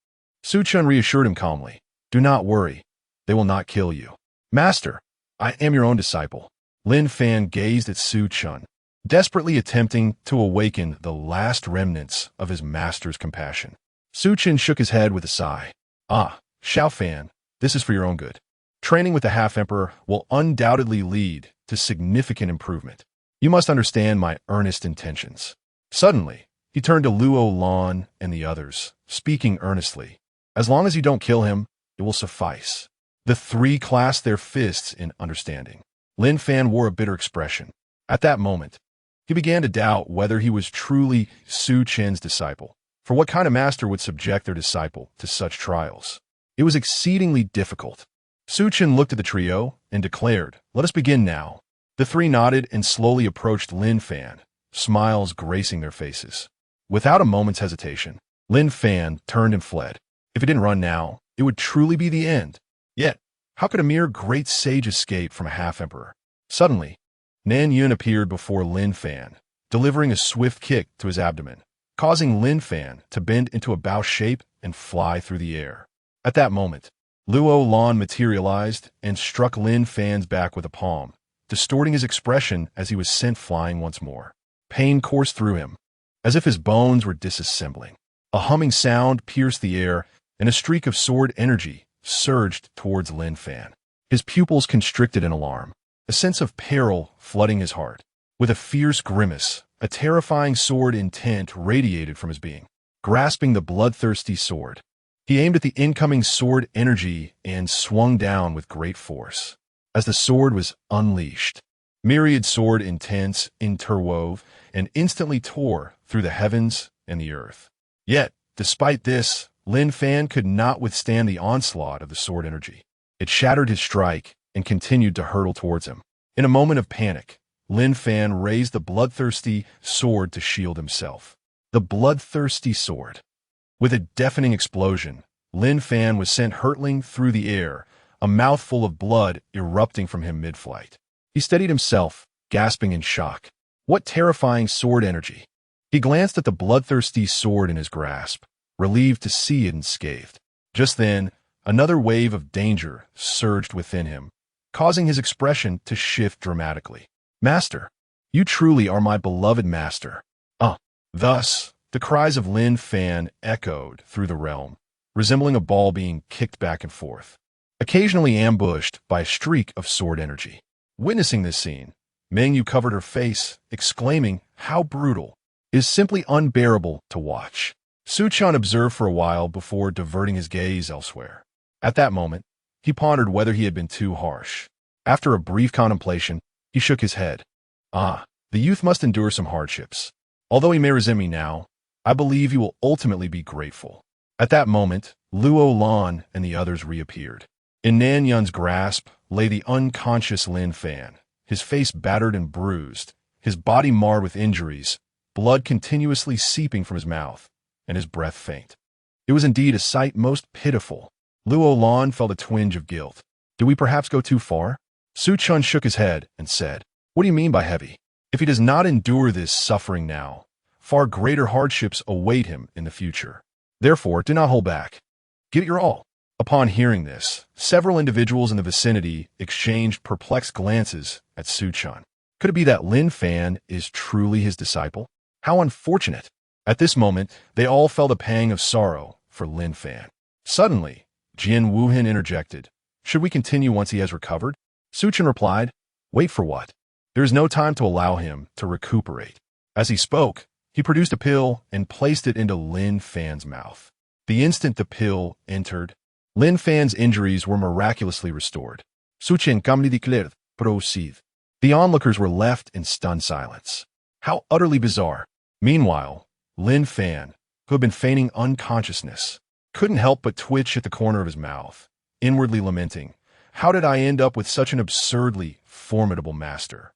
Su Chen reassured him calmly, "Do not worry. They will not kill you." "Master, I am your own disciple." Lin Fan gazed at Su Chen, desperately attempting to awaken the last remnants of his master's compassion. Su Chen shook his head with a sigh. Ah, Xiao Fan, this is for your own good. Training with the half-emperor will undoubtedly lead to significant improvement. You must understand my earnest intentions. Suddenly, he turned to Luo Lan and the others, speaking earnestly. As long as you don't kill him, it will suffice. The three clasped their fists in understanding. Lin Fan wore a bitter expression. At that moment, he began to doubt whether he was truly Su Chen's disciple. For what kind of master would subject their disciple to such trials? It was exceedingly difficult. Su Chen looked at the trio and declared, "Let us begin now." The three nodded and slowly approached Lin Fan, smiles gracing their faces. Without a moment's hesitation, Lin Fan turned and fled. If he didn't run now, it would truly be the end. Yet, how could a mere great sage escape from a half-emperor? Suddenly, Nan Yun appeared before Lin Fan, delivering a swift kick to his abdomen, causing Lin Fan to bend into a bow shape and fly through the air. At that moment, Luo Lan materialized and struck Lin Fan's back with a palm, distorting his expression as he was sent flying once more. Pain coursed through him, as if his bones were disassembling. A humming sound pierced the air, and a streak of sword energy surged towards Lin Fan. His pupils constricted in alarm, a sense of peril flooding his heart. With a fierce grimace, a terrifying sword intent radiated from his being. Grasping the bloodthirsty sword, he aimed at the incoming sword energy and swung down with great force. As the sword was unleashed, myriad sword intents interwove and instantly tore through the heavens and the earth. Yet, despite this, Lin Fan could not withstand the onslaught of the sword energy. It shattered his strike and continued to hurtle towards him. In a moment of panic, Lin Fan raised the bloodthirsty sword to shield himself. The bloodthirsty sword. With a deafening explosion, Lin Fan was sent hurtling through the air, a mouthful of blood erupting from him mid-flight. He steadied himself, gasping in shock. What terrifying sword energy! He glanced at the bloodthirsty sword in his grasp, relieved to see it unscathed. Just then, another wave of danger surged within him, causing his expression to shift dramatically. "Master, you truly are my beloved master." Thus, the cries of Lin Fan echoed through the realm, resembling a ball being kicked back and forth, occasionally ambushed by a streak of sword energy. Witnessing this scene, Meng Yu covered her face, exclaiming, "How brutal! It is simply unbearable to watch." Su Chen observed for a while before diverting his gaze elsewhere. At that moment, he pondered whether he had been too harsh. After a brief contemplation, he shook his head. The youth must endure some hardships. Although he may resent me now, I believe he will ultimately be grateful. At that moment, Luo Lan and the others reappeared. In Nan Yun's grasp lay the unconscious Lin Fan, his face battered and bruised, his body marred with injuries, blood continuously seeping from his mouth, and his breath faint. It was indeed a sight most pitiful. Luo Lan felt a twinge of guilt. Did we perhaps go too far? Su Chen shook his head and said, "What do you mean by heavy? If he does not endure this suffering now, far greater hardships await him in the future. Therefore, do not hold back. Give it your all." Upon hearing this, several individuals in the vicinity exchanged perplexed glances at Su Chen. Could it be that Lin Fan is truly his disciple? How unfortunate! At this moment, they all felt a pang of sorrow for Lin Fan. Suddenly, Jin Wuhan interjected, "Should we continue once he has recovered?" Su Chen replied, "Wait for what? There is no time to allow him to recuperate." As he spoke, he produced a pill and placed it into Lin Fan's mouth. The instant the pill entered, Lin Fan's injuries were miraculously restored. Su Chen calmly declared, "Proceed." The onlookers were left in stunned silence. How utterly bizarre. Meanwhile, Lin Fan, who had been feigning unconsciousness, couldn't help but twitch at the corner of his mouth, inwardly lamenting, "How did I end up with such an absurdly formidable master?"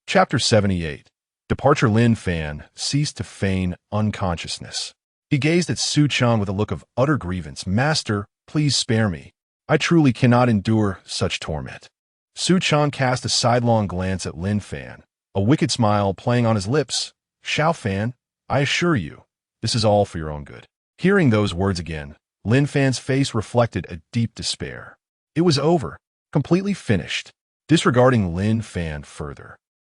Chapter 78. Departure. Lin Fan ceased to feign unconsciousness. He gazed at Su Chen with a look of utter grievance. "Master, please spare me. I truly cannot endure such torment." Su Chen cast a sidelong glance at Lin Fan, a wicked smile playing on his lips. "Xiao Fan, I assure you, this is all for your own good." Hearing those words again, Lin Fan's face reflected a deep despair. It was over, completely finished. Disregarding Lin Fan further,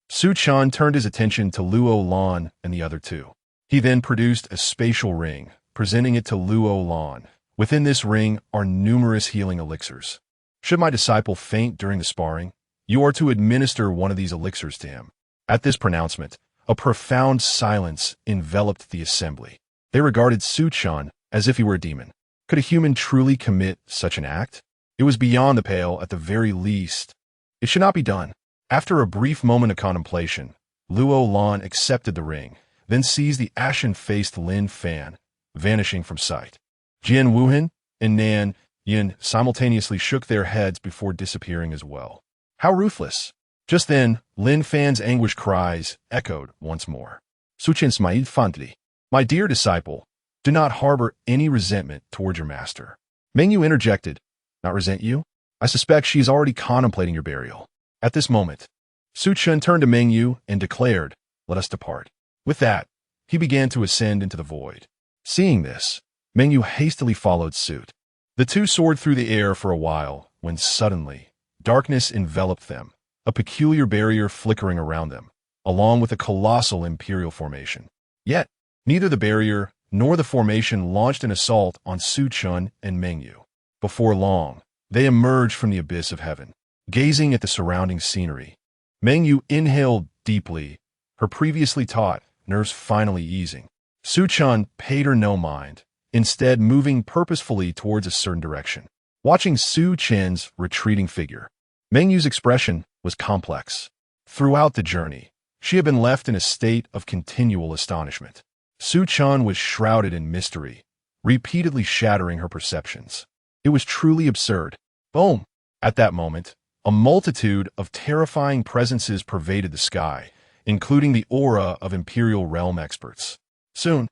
Su Chen turned his attention to Luo Lan and the other two. He then produced a spatial ring, presenting it to Luo Lan. Within this ring are numerous healing elixirs. Should my disciple faint during the sparring, you are to administer one of these elixirs to him. At this pronouncement, a profound silence enveloped the assembly. They regarded Su Chen as if he were a demon. Could a human truly commit such an act? It was beyond the pale at the very least. It should not be done. After a brief moment of contemplation, Luo Lan accepted the ring, then seized the ashen-faced Lin Fan, vanishing from sight. Jian Wuhan and Nan Yin simultaneously shook their heads before disappearing as well. How ruthless! Just then, Lin Fan's anguished cries echoed once more. Su Chen smiled fondly. My dear disciple, do not harbor any resentment toward your master. Meng Yu interjected. Not resent you? I suspect she is already contemplating your burial. At this moment, Su Chen turned to Meng Yu and declared, let us depart. With that, he began to ascend into the void. Seeing this, Meng Yu hastily followed suit. The two soared through the air for a while, when suddenly, darkness enveloped them, a peculiar barrier flickering around them, along with a colossal imperial formation. Yet, neither the barrier nor the formation launched an assault on Su Chen and Meng Yu. Before long, they emerged from the abyss of heaven, gazing at the surrounding scenery. Meng Yu inhaled deeply, her previously taut nerves finally easing. Su Chen paid her no mind, instead moving purposefully towards a certain direction. Watching Su Chen's retreating figure, Meng Yu's expression was complex. Throughout the journey, she had been left in a state of continual astonishment. Su Chen was shrouded in mystery, repeatedly shattering her perceptions. It was truly absurd. Boom! At that moment, a multitude of terrifying presences pervaded the sky, including the aura of Imperial Realm experts. Soon,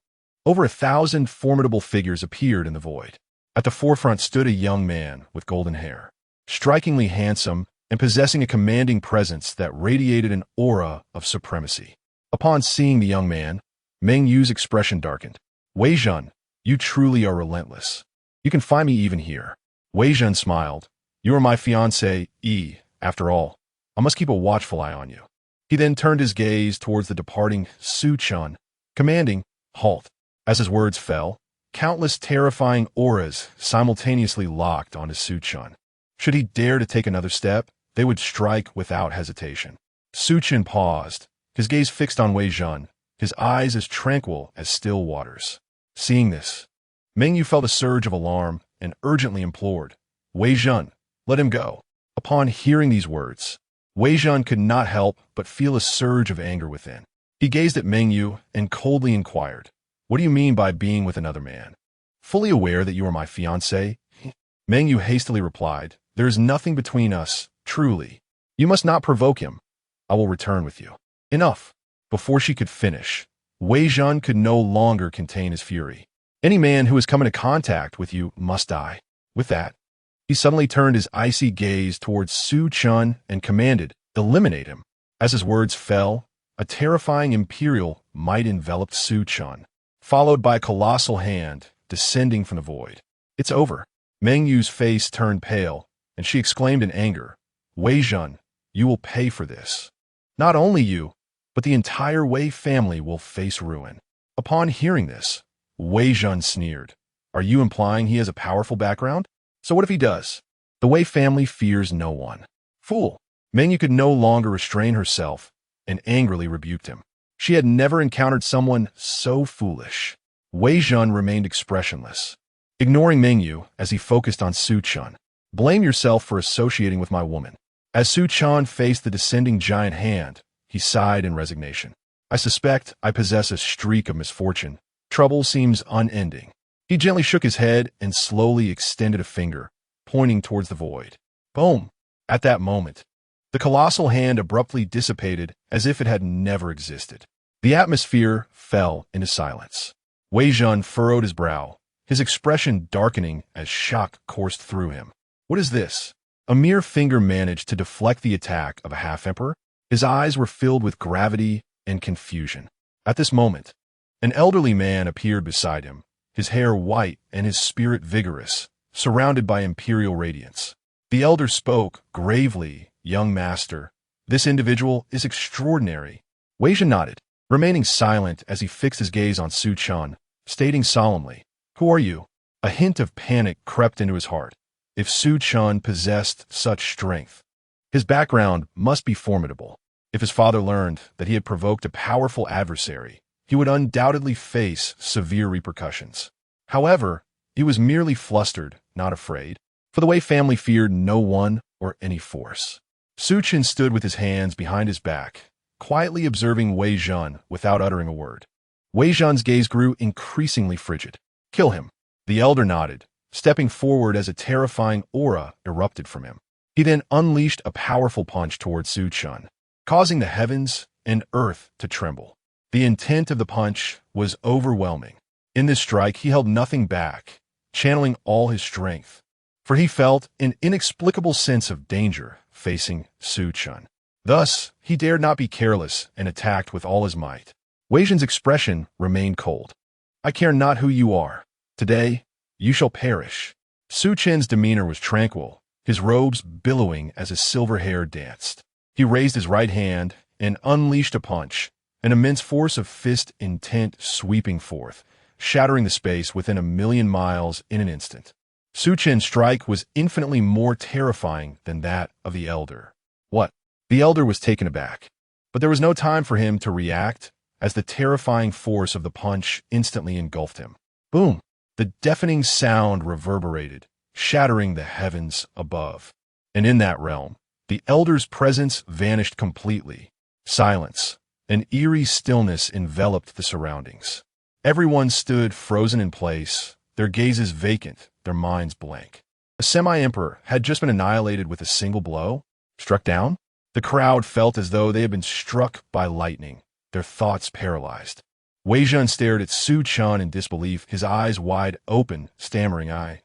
over 1,000 formidable figures appeared in the void. At the forefront stood a young man with golden hair, strikingly handsome and possessing a commanding presence that radiated an aura of supremacy. Upon seeing the young man, Meng Yu's expression darkened. Wei Zhen, you truly are relentless. You can find me even here. Wei Zhen smiled. You are my fiancé, after all. I must keep a watchful eye on you. He then turned his gaze towards the departing Su Chen, commanding, halt. As his words fell, countless terrifying auras simultaneously locked onto Su Chen. Should he dare to take another step, they would strike without hesitation. Su Chen paused, his gaze fixed on Wei Zhen, his eyes as tranquil as still waters. Seeing this, Meng Yu felt a surge of alarm and urgently implored, Wei Zhen, let him go. Upon hearing these words, Wei Zhen could not help but feel a surge of anger within. He gazed at Meng Yu and coldly inquired, what do you mean by being with another man? Fully aware that you are my fiancé, Meng Yu hastily replied, there is nothing between us, truly. You must not provoke him. I will return with you. Enough. Before she could finish, Wei Zhen could no longer contain his fury. Any man who has come into contact with you must die. With that, he suddenly turned his icy gaze towards Su Chen and commanded, eliminate him. As his words fell, a terrifying imperial might enveloped Su Chen, followed by a colossal hand descending from the void. It's over. Meng Yu's face turned pale, and she exclaimed in anger, Wei Zhen, you will pay for this. Not only you, but the entire Wei family will face ruin. Upon hearing this, Wei Zhen sneered. Are you implying he has a powerful background? So what if he does? The Wei family fears no one. Fool! Meng Yu could no longer restrain herself and angrily rebuked him. She had never encountered someone so foolish. Wei Zhen remained expressionless, ignoring Meng Yu as he focused on Su Chen. Blame yourself for associating with my woman. As Su Chen faced the descending giant hand, he sighed in resignation. I suspect I possess a streak of misfortune. Trouble seems unending. He gently shook his head and slowly extended a finger, pointing towards the void. Boom! At that moment, the colossal hand abruptly dissipated as if it had never existed. The atmosphere fell into silence. Wei Zhen furrowed his brow, his expression darkening as shock coursed through him. What is this? A mere finger managed to deflect the attack of a half-emperor? His eyes were filled with gravity and confusion. At this moment, an elderly man appeared beside him, his hair white and his spirit vigorous, surrounded by imperial radiance. The elder spoke gravely, young master. This individual is extraordinary. Wei Zhen nodded, remaining silent as he fixed his gaze on Su Chen, stating solemnly, Who are you? A hint of panic crept into his heart. If Su Chen possessed such strength, his background must be formidable. If his father learned that he had provoked a powerful adversary, he would undoubtedly face severe repercussions. However, he was merely flustered, not afraid, for the Wei family feared no one or any force. Su Chen stood with his hands behind his back, quietly observing Wei Zhen without uttering a word. Wei Zhen's gaze grew increasingly frigid. Kill him. The elder nodded, stepping forward as a terrifying aura erupted from him. He then unleashed a powerful punch toward Su Chen, causing the heavens and earth to tremble. The intent of the punch was overwhelming. In this strike, he held nothing back, channeling all his strength, for he felt an inexplicable sense of danger facing Su Chen. Thus, he dared not be careless and attacked with all his might. Wei Zhen's expression remained cold. I care not who you are. Today, you shall perish. Su Chen's demeanor was tranquil, his robes billowing as his silver hair danced. He raised his right hand and unleashed a punch, an immense force of fist intent sweeping forth, shattering the space within 1,000,000 miles in an instant. Su Chen's strike was infinitely more terrifying than that of the elder. What? The elder was taken aback, but there was no time for him to react, as the terrifying force of the punch instantly engulfed him. Boom! The deafening sound reverberated, shattering the heavens above. And in that realm, the elder's presence vanished completely. Silence, an eerie stillness enveloped the surroundings. Everyone stood frozen in place, their gazes vacant, their minds blank. A semi-emperor had just been annihilated with a single blow, struck down. The crowd felt as though they had been struck by lightning, their thoughts paralyzed. Wei Zhen stared at Su Chen in disbelief, his eyes wide open, stammering, I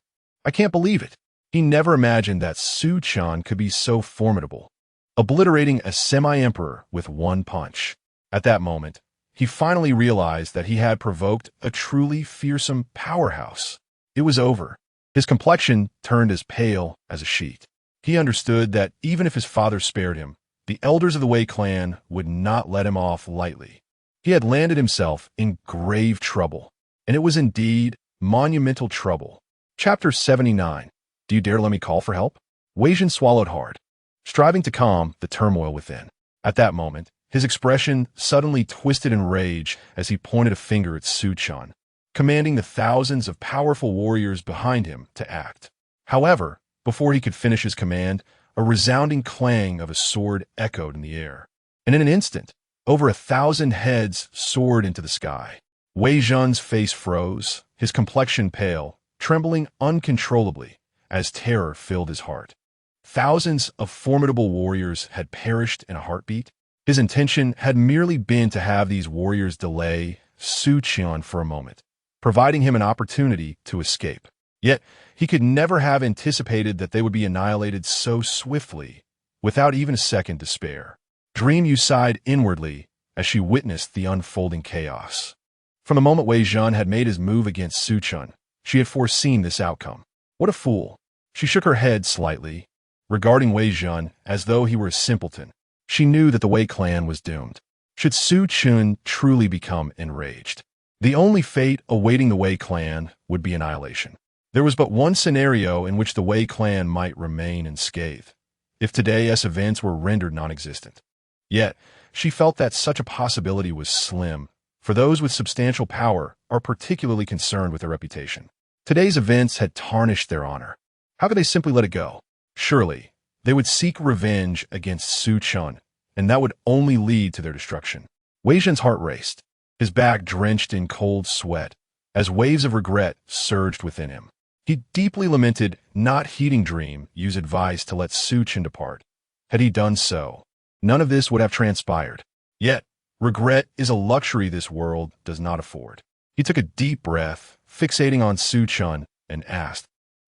can't believe it. He never imagined that Su Chen could be so formidable, obliterating a semi-emperor with one punch. At that moment, he finally realized that he had provoked a truly fearsome powerhouse. It was over. His complexion turned as pale as a sheet. He understood that even if his father spared him, the elders of the Wei clan would not let him off lightly. He had landed himself in grave trouble, and it was indeed monumental trouble. Chapter 79. Do you dare let me call for help? Wei Zhen swallowed hard, striving to calm the turmoil within. At that moment, his expression suddenly twisted in rage as he pointed a finger at Su Chen, commanding the thousands of powerful warriors behind him to act. However, before he could finish his command, a resounding clang of a sword echoed in the air. And in an instant, over 1,000 heads soared into the sky. Wei Zhen's face froze, his complexion pale, trembling uncontrollably as terror filled his heart. Thousands of formidable warriors had perished in a heartbeat. His intention had merely been to have these warriors delay Su Chen for a moment, providing him an opportunity to escape. Yet, he could never have anticipated that they would be annihilated so swiftly, without even a second to spare. Dream Yu sighed inwardly as she witnessed the unfolding chaos. From the moment Wei Zhen had made his move against Su Chen, she had foreseen this outcome. What a fool! She shook her head slightly, regarding Wei Zhen as though he were a simpleton. She knew that the Wei clan was doomed. Should Su Chen truly become enraged, the only fate awaiting the Wei clan would be annihilation. There was but one scenario in which the Wei clan might remain unscathed, if today's events were rendered non-existent. Yet, she felt that such a possibility was slim, for those with substantial power are particularly concerned with their reputation. Today's events had tarnished their honor. How could they simply let it go? Surely, they would seek revenge against Su Chen, and that would only lead to their destruction. Wei Zhen's heart raced, his back drenched in cold sweat, as waves of regret surged within him. He deeply lamented not heeding Dream Yu's advice to let Su Chen depart. Had he done so, none of this would have transpired. Yet, regret is a luxury this world does not afford. He took a deep breath, fixating on Su Chen, and asked,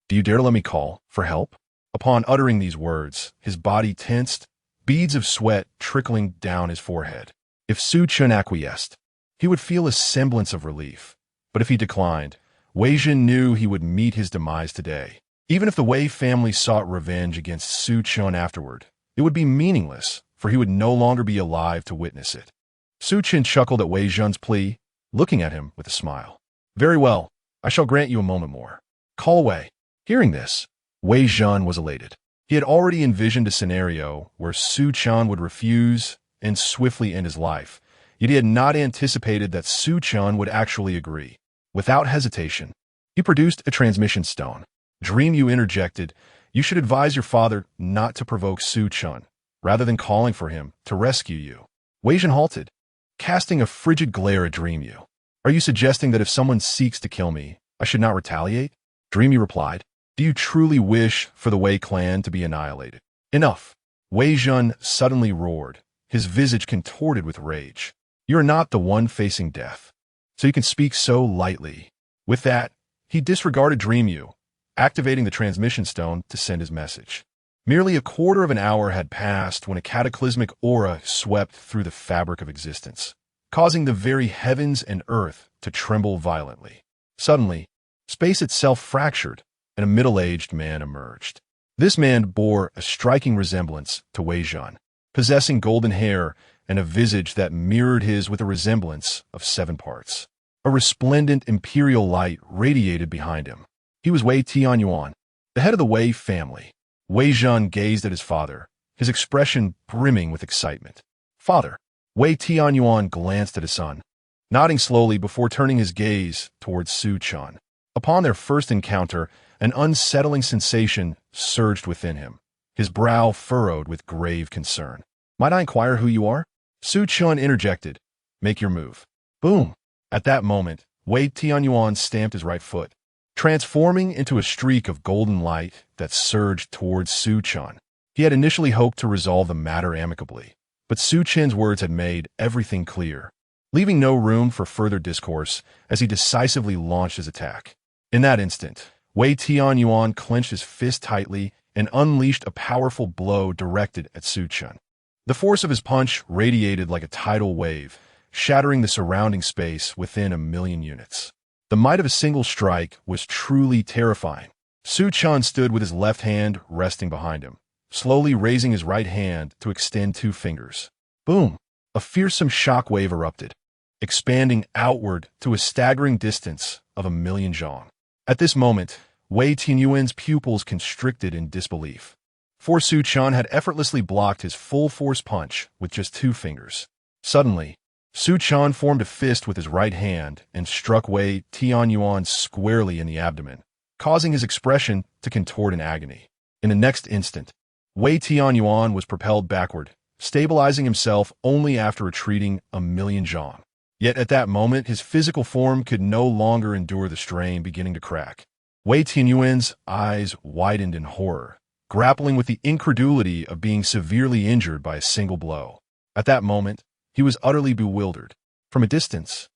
Do you dare to let me call for help? Upon uttering these words, his body tensed, beads of sweat trickling down his forehead. If Su Chen acquiesced, he would feel a semblance of relief. But if he declined, Wei Zhen knew he would meet his demise today. Even if the Wei family sought revenge against Su Chen afterward, it would be meaningless, for he would no longer be alive to witness it. Su Chen chuckled at Wei Zhen's plea, looking at him with a smile. Very well, I shall grant you a moment more. Call Wei. Hearing this, Wei Zhan was elated. He had already envisioned a scenario where Su Chen would refuse and swiftly end his life, yet he had not anticipated that Su Chen would actually agree. Without hesitation, he produced a transmission stone. Dream Yu interjected, "You should advise your father not to provoke Su Chen, rather than calling for him to rescue you." Wei Zhan halted, casting a frigid glare at Dream Yu. "Are you suggesting that if someone seeks to kill me, I should not retaliate?" Dream Yu replied, "Do you truly wish for the Wei clan to be annihilated?" "Enough!" Wei Zhan suddenly roared, his visage contorted with rage. "You are not the one facing death, so you can speak so lightly." With that, he disregarded Dream Yu, activating the transmission stone to send his message. Merely a quarter of an hour had passed when a cataclysmic aura swept through the fabric of existence, causing the very heavens and earth to tremble violently. Suddenly, space itself fractured, and a middle-aged man emerged. This man bore a striking resemblance to Wei Zhan, possessing golden hair and a visage that mirrored his with a resemblance of 7 parts. A resplendent imperial light radiated behind him. He was Wei Tianyuan, the head of the Wei family. Wei Zhan gazed at his father, his expression brimming with excitement. "Father." Wei Tianyuan glanced at his son, nodding slowly before turning his gaze towards Su Chen. Upon their first encounter, an unsettling sensation surged within him, his brow furrowed with grave concern. "Might I inquire who you are?" Su Chen interjected, "Make your move." Boom! At that moment, Wei Tianyuan stamped his right foot, transforming into a streak of golden light that surged towards Su Chen. He had initially hoped to resolve the matter amicably, but Su Chen's words had made everything clear, leaving no room for further discourse as he decisively launched his attack. In that instant, Wei Tianyuan clenched his fist tightly and unleashed a powerful blow directed at Su Chen. The force of his punch radiated like a tidal wave, shattering the surrounding space within a million units. The might of a single strike was truly terrifying. Su Chen stood with his left hand resting behind him, slowly raising his right hand to extend 2 fingers. Boom! A fearsome shockwave erupted, expanding outward to a staggering distance of 1,000,000 zhong. At this moment, Wei Tianyuan's pupils constricted in disbelief, for Su Chen had effortlessly blocked his full-force punch with just 2 fingers. Suddenly, Su Chen formed a fist with his right hand and struck Wei Tianyuan squarely in the abdomen, causing his expression to contort in agony. In the next instant, Wei Tianyuan was propelled backward, stabilizing himself only after retreating 1,000,000 zhong. Yet at that moment, his physical form could no longer endure the strain beginning to crack. Wei Tianyuan's eyes widened in horror, grappling with the incredulity of being severely injured by a single blow. At that moment, he was utterly bewildered. From a distance,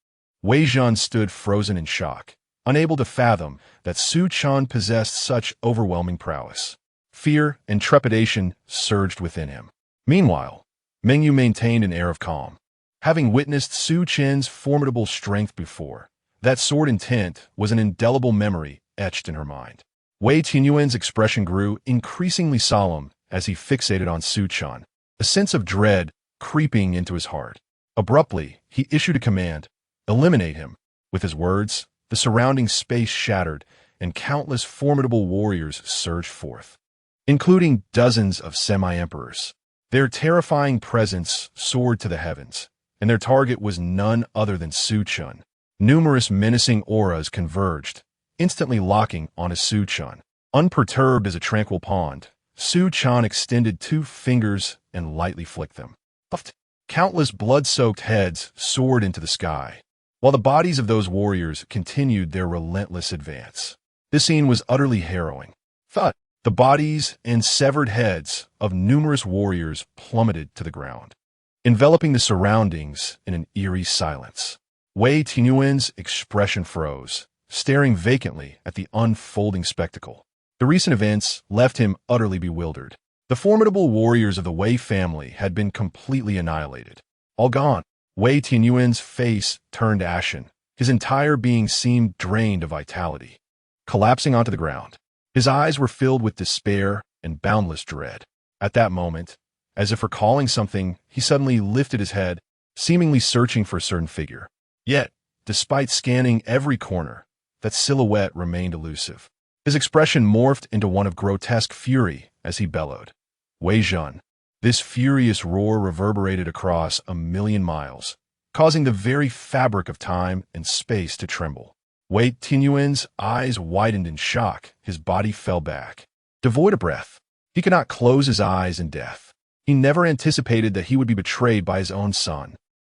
Wei Zhan stood frozen in shock, unable to fathom that Su Chen possessed such overwhelming prowess. Fear and trepidation surged within him. Meanwhile, Mengyu maintained an air of calm. Having witnessed Su Chen's formidable strength before, that sword intent was an indelible memory etched in her mind. Wei Tianyuan's expression grew increasingly solemn as he fixated on Su Chen, a sense of dread creeping into his heart. Abruptly, he issued a command, "Eliminate him." With his words, the surrounding space shattered, and countless formidable warriors surged forth, including dozens of semi-emperors. Their terrifying presence soared to the heavens, and their target was none other than Su Chen. Numerous menacing auras converged, instantly locking onto Su Chen. Unperturbed as a tranquil pond, Su Chen extended 2 fingers and lightly flicked them. Countless blood-soaked heads soared into the sky, while the bodies of those warriors continued their relentless advance. This scene was utterly harrowing. Thud! The bodies and severed heads of numerous warriors plummeted to the ground, enveloping the surroundings in an eerie silence. Wei Tianyuan's expression froze, staring vacantly at the unfolding spectacle. The recent events left him utterly bewildered. The formidable warriors of the Wei family had been completely annihilated. All gone. Wei Tianyuan's face turned ashen. His entire being seemed drained of vitality. Collapsing onto the ground, his eyes were filled with despair and boundless dread. At that moment, as if recalling something, he suddenly lifted his head, seemingly searching for a certain figure. Yet, despite scanning every corner, that silhouette remained elusive. His expression morphed into one of grotesque fury as he bellowed, Wei Zhen. This furious roar reverberated across 1,000,000 miles, causing the very fabric of time and space to tremble. Wei Tianyuan's eyes widened in shock, his body fell back. Devoid of breath, he could not close his eyes in death. He never anticipated that he would be betrayed by his own son,